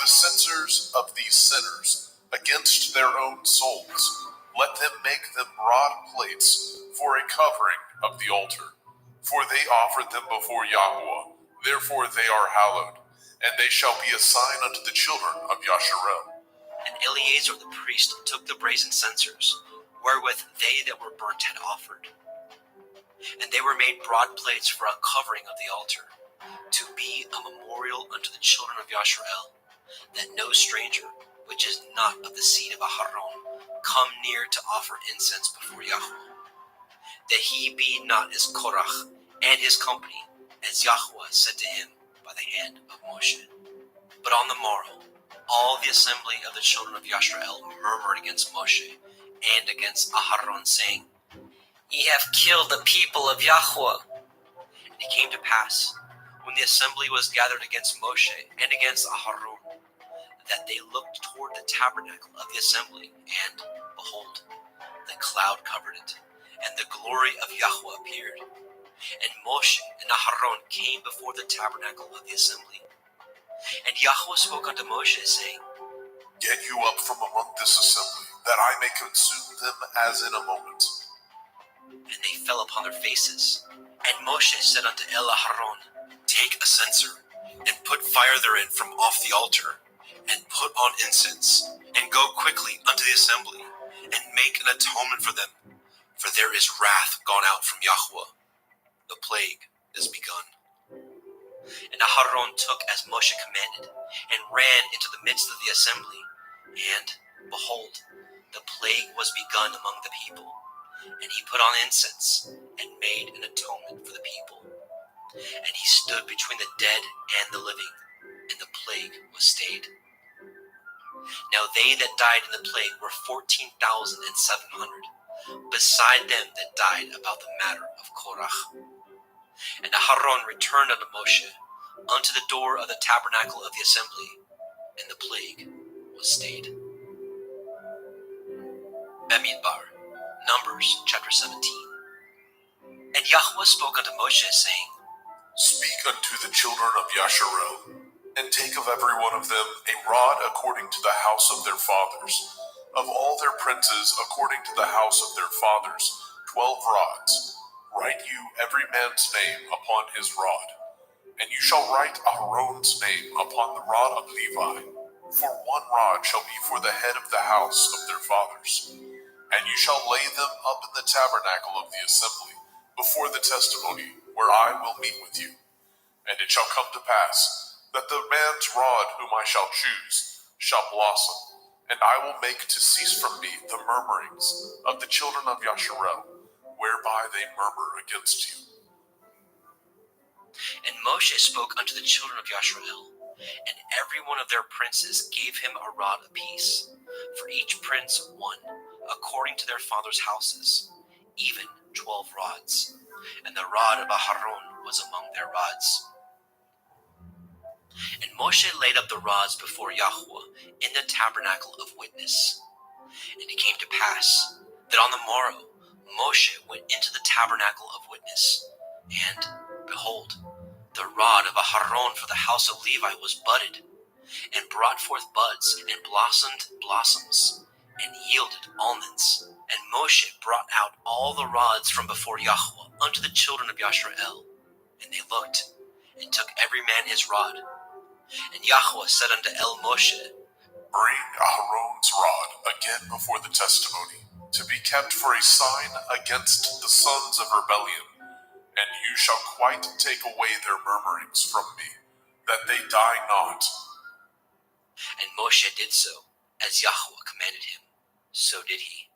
The censers of these sinners against their own souls, let them make them broad plates for a covering of the altar. For they offered them before Yahweh, therefore they are hallowed, and they shall be a sign unto the children of Yasharel. And Eleazar the priest took the brazen censers, wherewith they that were burnt had offered. And they were made broad plates for a covering of the altar, to be a memorial unto the children of Yasharel, that no stranger, which is not of the seed of Aharon, come near to offer incense before Yahweh, that he be not as Korach and his company, as Yahweh said to him by the hand of Moshe. But on the morrow, all the assembly of the children of Yashrael murmured against Moshe and against Aharon, saying, Ye have killed the people of Yahweh. And it came to pass, when the assembly was gathered against Moshe and against Aharon, that they looked toward the tabernacle of the assembly, and, behold, the cloud covered it, and the glory of Yahweh appeared. And Moshe and Aharon came before the tabernacle of the assembly. And Yahweh spoke unto Moshe, saying, Get you up from among this assembly, that I may consume them as in a moment. And they fell upon their faces. And Moshe said unto El Aharon, Take a censer, and put fire therein from off the altar, and put on incense, and go quickly unto the assembly, and make an atonement for them, for there is wrath gone out from Yahweh. The plague is begun. And Aharon took as Moshe commanded, and ran into the midst of the assembly. And, behold, the plague was begun among the people, and he put on incense and made an atonement for the people. And he stood between the dead and the living, and the plague was stayed. Now they that died in the plague were 14,700, beside them that died about the matter of Korach. And Aharon returned unto Moshe unto the door of the tabernacle of the assembly, and the plague was stayed. Bamidbar, Numbers chapter 17. And Yahweh spoke unto Moshe, saying, Speak unto the children of Yasharel, and take of every one of them a rod according to the house of their fathers, of all their princes according to the house of their fathers, 12 rods. Write you every man's name upon his rod. And you shall write Aaron's name upon the rod of Levi, for one rod shall be for the head of the house of their fathers. And you shall lay them up in the tabernacle of the assembly, before the testimony, where I will meet with you. And it shall come to pass, that the man's rod whom I shall choose shall blossom, and I will make to cease from me the murmurings of the children of Yasharel, whereby they murmur against you. And Moshe spoke unto the children of Yasharel, and every one of their princes gave him a rod apiece, for each prince one, according to their fathers' houses, even 12 rods. And the rod of Aharon was among their rods. And Moshe laid up the rods before Yahweh in the tabernacle of witness. And it came to pass that on the morrow Moshe went into the tabernacle of witness, and, behold, the rod of Aharon for the house of Levi was budded, and brought forth buds, and blossomed blossoms, and yielded almonds. And Moshe brought out all the rods from before Yahweh unto the children of Yasharel. And they looked, and took every man his rod. And Yahweh said unto El Moshe, Bring Aaron's rod again before the testimony, to be kept for a sign against the sons of rebellion. And you shall quite take away their murmurings from me, that they die not. And Moshe did so, as Yahweh commanded him. So did he.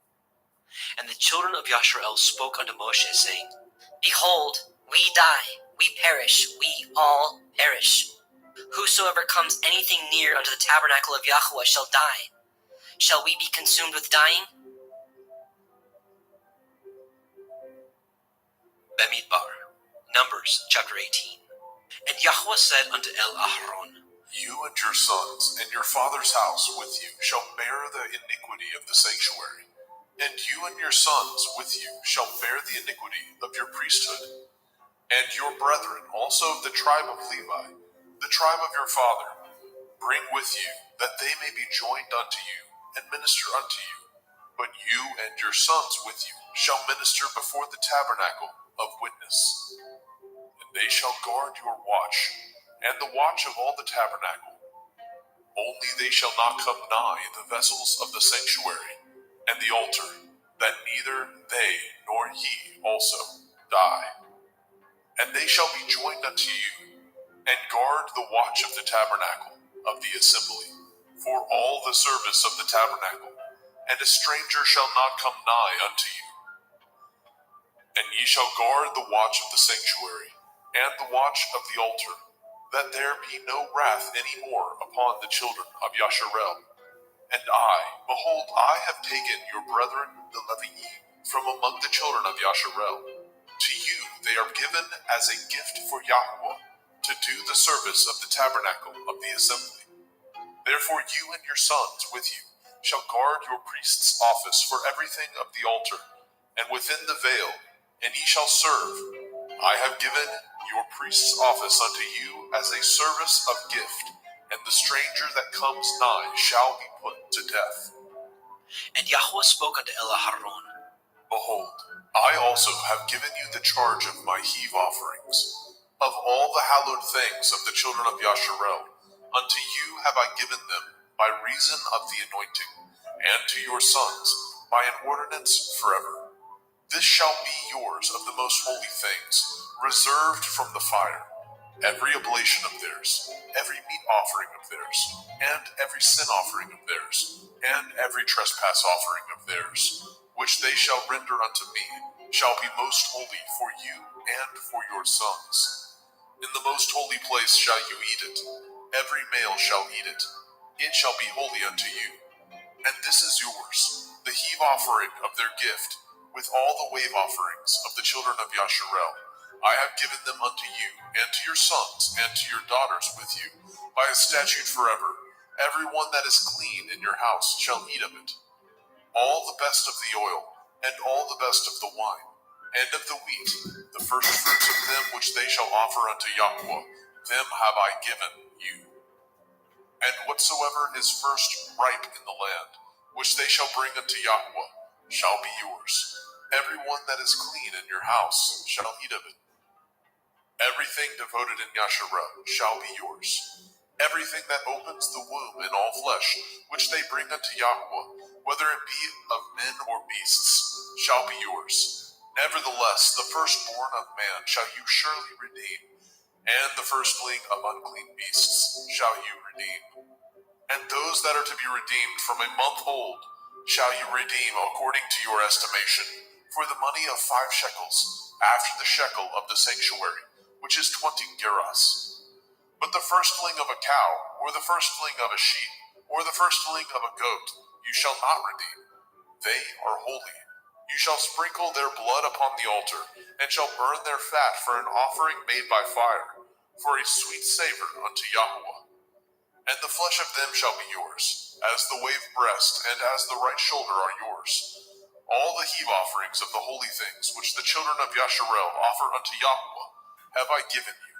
And the children of Yasharel spoke unto Moshe, saying, Behold, we die, we perish, we all perish. Whosoever comes anything near unto the tabernacle of Yahweh shall die. Shall we be consumed with dying? Bamidbar, Numbers chapter 18. And Yahweh said unto El Aharon, You and your sons and your father's house with you shall bear the iniquity of the sanctuary, and you and your sons with you shall bear the iniquity of your priesthood, and your brethren also of the tribe of Levi, the tribe of your father, bring with you, that they may be joined unto you and minister unto you. But you and your sons with you shall minister before the tabernacle of witness. And they shall guard your watch, and the watch of all the tabernacle. Only they shall not come nigh the vessels of the sanctuary and the altar, that neither they nor ye also die. And they shall be joined unto you, and guard the watch of the tabernacle of the assembly, for all the service of the tabernacle, and a stranger shall not come nigh unto you. And ye shall guard the watch of the sanctuary, and the watch of the altar, that there be no wrath any more upon the children of Yasharel. And I, behold, I have taken your brethren the Leviim from among the children of Yasharel. To you they are given as a gift for Yahweh, to do the service of the tabernacle of the assembly. Therefore you and your sons with you shall guard your priest's office for everything of the altar, and within the veil, and ye shall serve. I have given your priest's office unto you as a service of gift, and the stranger that comes nigh shall be put to death. And Yahweh spoke unto El Aharon, Behold, I also have given you the charge of my heave offerings. Of all the hallowed things of the children of Yasharel, unto you have I given them by reason of the anointing, and to your sons by an ordinance forever. This shall be yours of the most holy things, reserved from the fire. every oblation of theirs, every meat offering of theirs, and every sin offering of theirs, and every trespass offering of theirs, which they shall render unto me, shall be most holy for you and for your sons. In the most holy place shall you eat it. Every male shall eat it. It shall be holy unto you. And this is yours, the heave offering of their gift, with all the wave offerings of the children of Yasharel. I have given them unto you, and to your sons, and to your daughters with you, by a statute forever. Every one that is clean in your house shall eat of it. All the best of the oil, and all the best of the wine, and of the wheat, the first fruits of them which they shall offer unto Yahweh, them have I given you. And whatsoever is first ripe in the land, which they shall bring unto Yahweh, shall be yours. Every one that is clean in your house shall eat of it. Everything devoted in Yasharel shall be yours. Everything that opens the womb in all flesh, which they bring unto Yahweh, whether it be of men or beasts, shall be yours. Nevertheless, the firstborn of man shall you surely redeem, and the firstling of unclean beasts shall you redeem. And those that are to be redeemed from a month old shall you redeem according to your estimation, for the money of 5 shekels, after the shekel of the sanctuary, which is 20 gerahs. But the firstling of a cow, or the firstling of a sheep, or the firstling of a goat, you shall not redeem. They are holy. You shall sprinkle their blood upon the altar, and shall burn their fat for an offering made by fire, for a sweet savor unto Yahweh. And the flesh of them shall be yours, as the wave breast and as the right shoulder are yours. All the heave offerings of the holy things which the children of Yasharel offer unto Yahweh have I given you,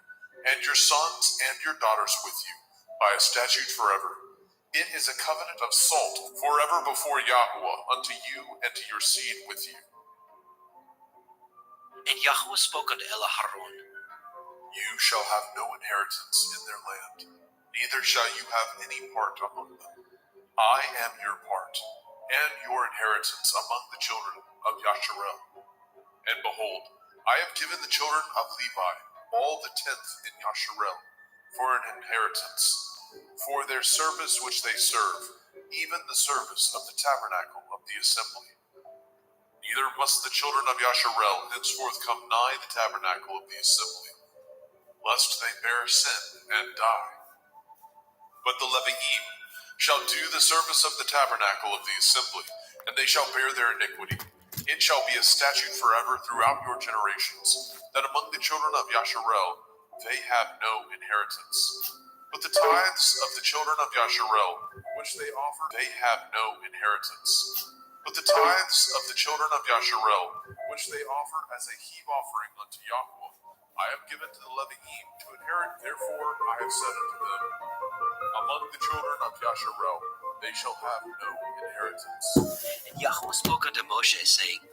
and your sons and your daughters with you, by a statute forever. It is a covenant of salt forever before Yahweh unto you and to your seed with you. And Yahweh spoke unto Elaharon, You shall have no inheritance in their land, neither shall you have any part among them. I am your part, and your inheritance among the children of Yasharel. And behold, I have given the children of Levi all the 10th in Yasharel for an inheritance, for their service which they serve, even the service of the tabernacle of the assembly. Neither must the children of Yasharel henceforth come nigh the tabernacle of the assembly, lest they bear sin and die. But the Leviim shall do the service of the tabernacle of the assembly, and they shall bear their iniquity. It shall be a statute forever throughout your generations, that among the children of Yasharel they have no inheritance. But the tithes of the children of Yasharel, which they offer, they have no inheritance. But the tithes of the children of Yasharel, which they offer as a heave offering unto Yahweh, I have given to the Leviim to inherit. Therefore I have said unto them, among the children of Yasharel they shall have no inheritance. And Yahweh spoke unto Moshe, saying,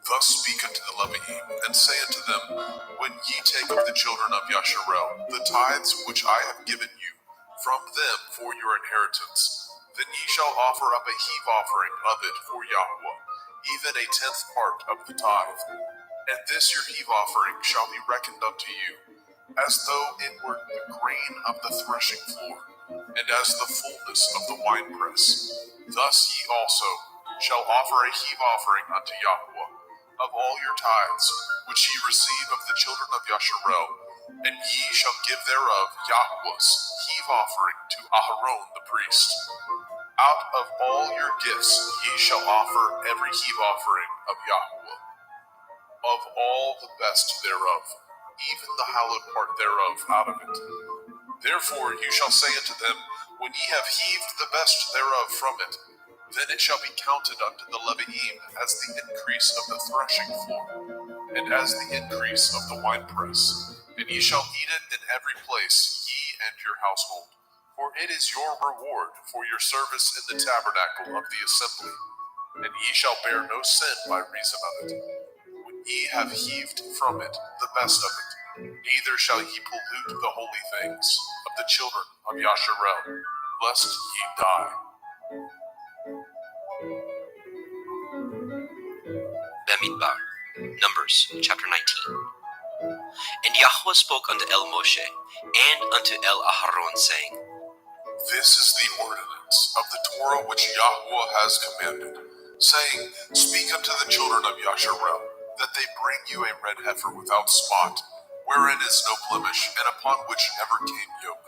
Thus speak unto the Leviim, and say unto them, When ye take of the children of Yasharel the tithes which I have given you from them for your inheritance, then ye shall offer up a heave offering of it for Yahweh, even a 10th part of the tithe. And this your heave offering shall be reckoned unto you, as though it were the grain of the threshing floor, and as the fullness of the winepress. Thus ye also shall offer a heave offering unto Yahweh of all your tithes, which ye receive of the children of Yasharel, and ye shall give thereof Yahweh's heave offering to Aharon the priest. Out of all your gifts ye shall offer every heave offering of Yahweh, of all the best thereof, even the hallowed part thereof out of it. Therefore you shall say unto them, When ye have heaved the best thereof from it, then it shall be counted unto the Leviim as the increase of the threshing floor, and as the increase of the winepress. And ye shall eat it in every place, ye and your household, for it is your reward for your service in the tabernacle of the assembly. And ye shall bear no sin by reason of it, when ye have heaved from it the best of it. Neither shall ye pollute the holy things of the children of Yasharel, lest ye die. Bamidbar, Numbers chapter 19. And Yahweh spoke unto El Moshe and unto El Aharon, saying, This is the ordinance of the Torah which Yahweh has commanded, saying, Speak unto the children of Yasharel, that they bring you a red heifer without spot, wherein is no blemish, and upon which never came yoke.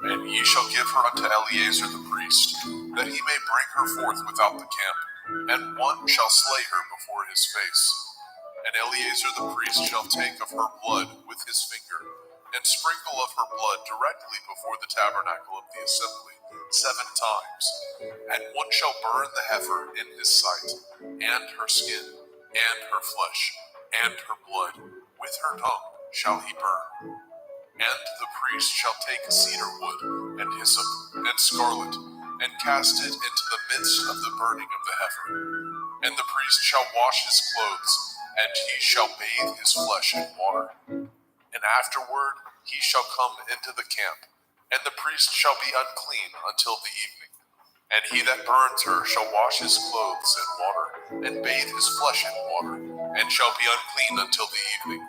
And ye shall give her unto Eleazar the priest, that he may bring her forth without the camp, and one shall slay her before his face. And Eleazar the priest shall take of her blood with his finger, and sprinkle of her blood directly before the tabernacle of the assembly 7 times. And one shall burn the heifer in his sight, and her skin, and her flesh, and her blood, with her tongue shall he burn. And the priest shall take cedar wood, and hyssop, and scarlet, and cast it into the midst of the burning of the heifer. And the priest shall wash his clothes, and he shall bathe his flesh in water. And afterward he shall come into the camp, and the priest shall be unclean until the evening. And he that burns her shall wash his clothes in water, and bathe his flesh in water, and shall be unclean until the evening.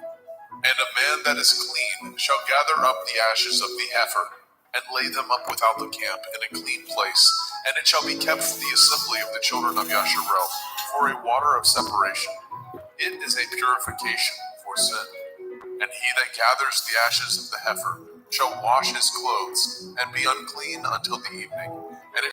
And a man that is clean shall gather up the ashes of the heifer, and lay them up without the camp in a clean place, and it shall be kept for the assembly of the children of Yasharel, for a water of separation. It is a purification for sin. And he that gathers the ashes of the heifer shall wash his clothes, and be unclean until the evening.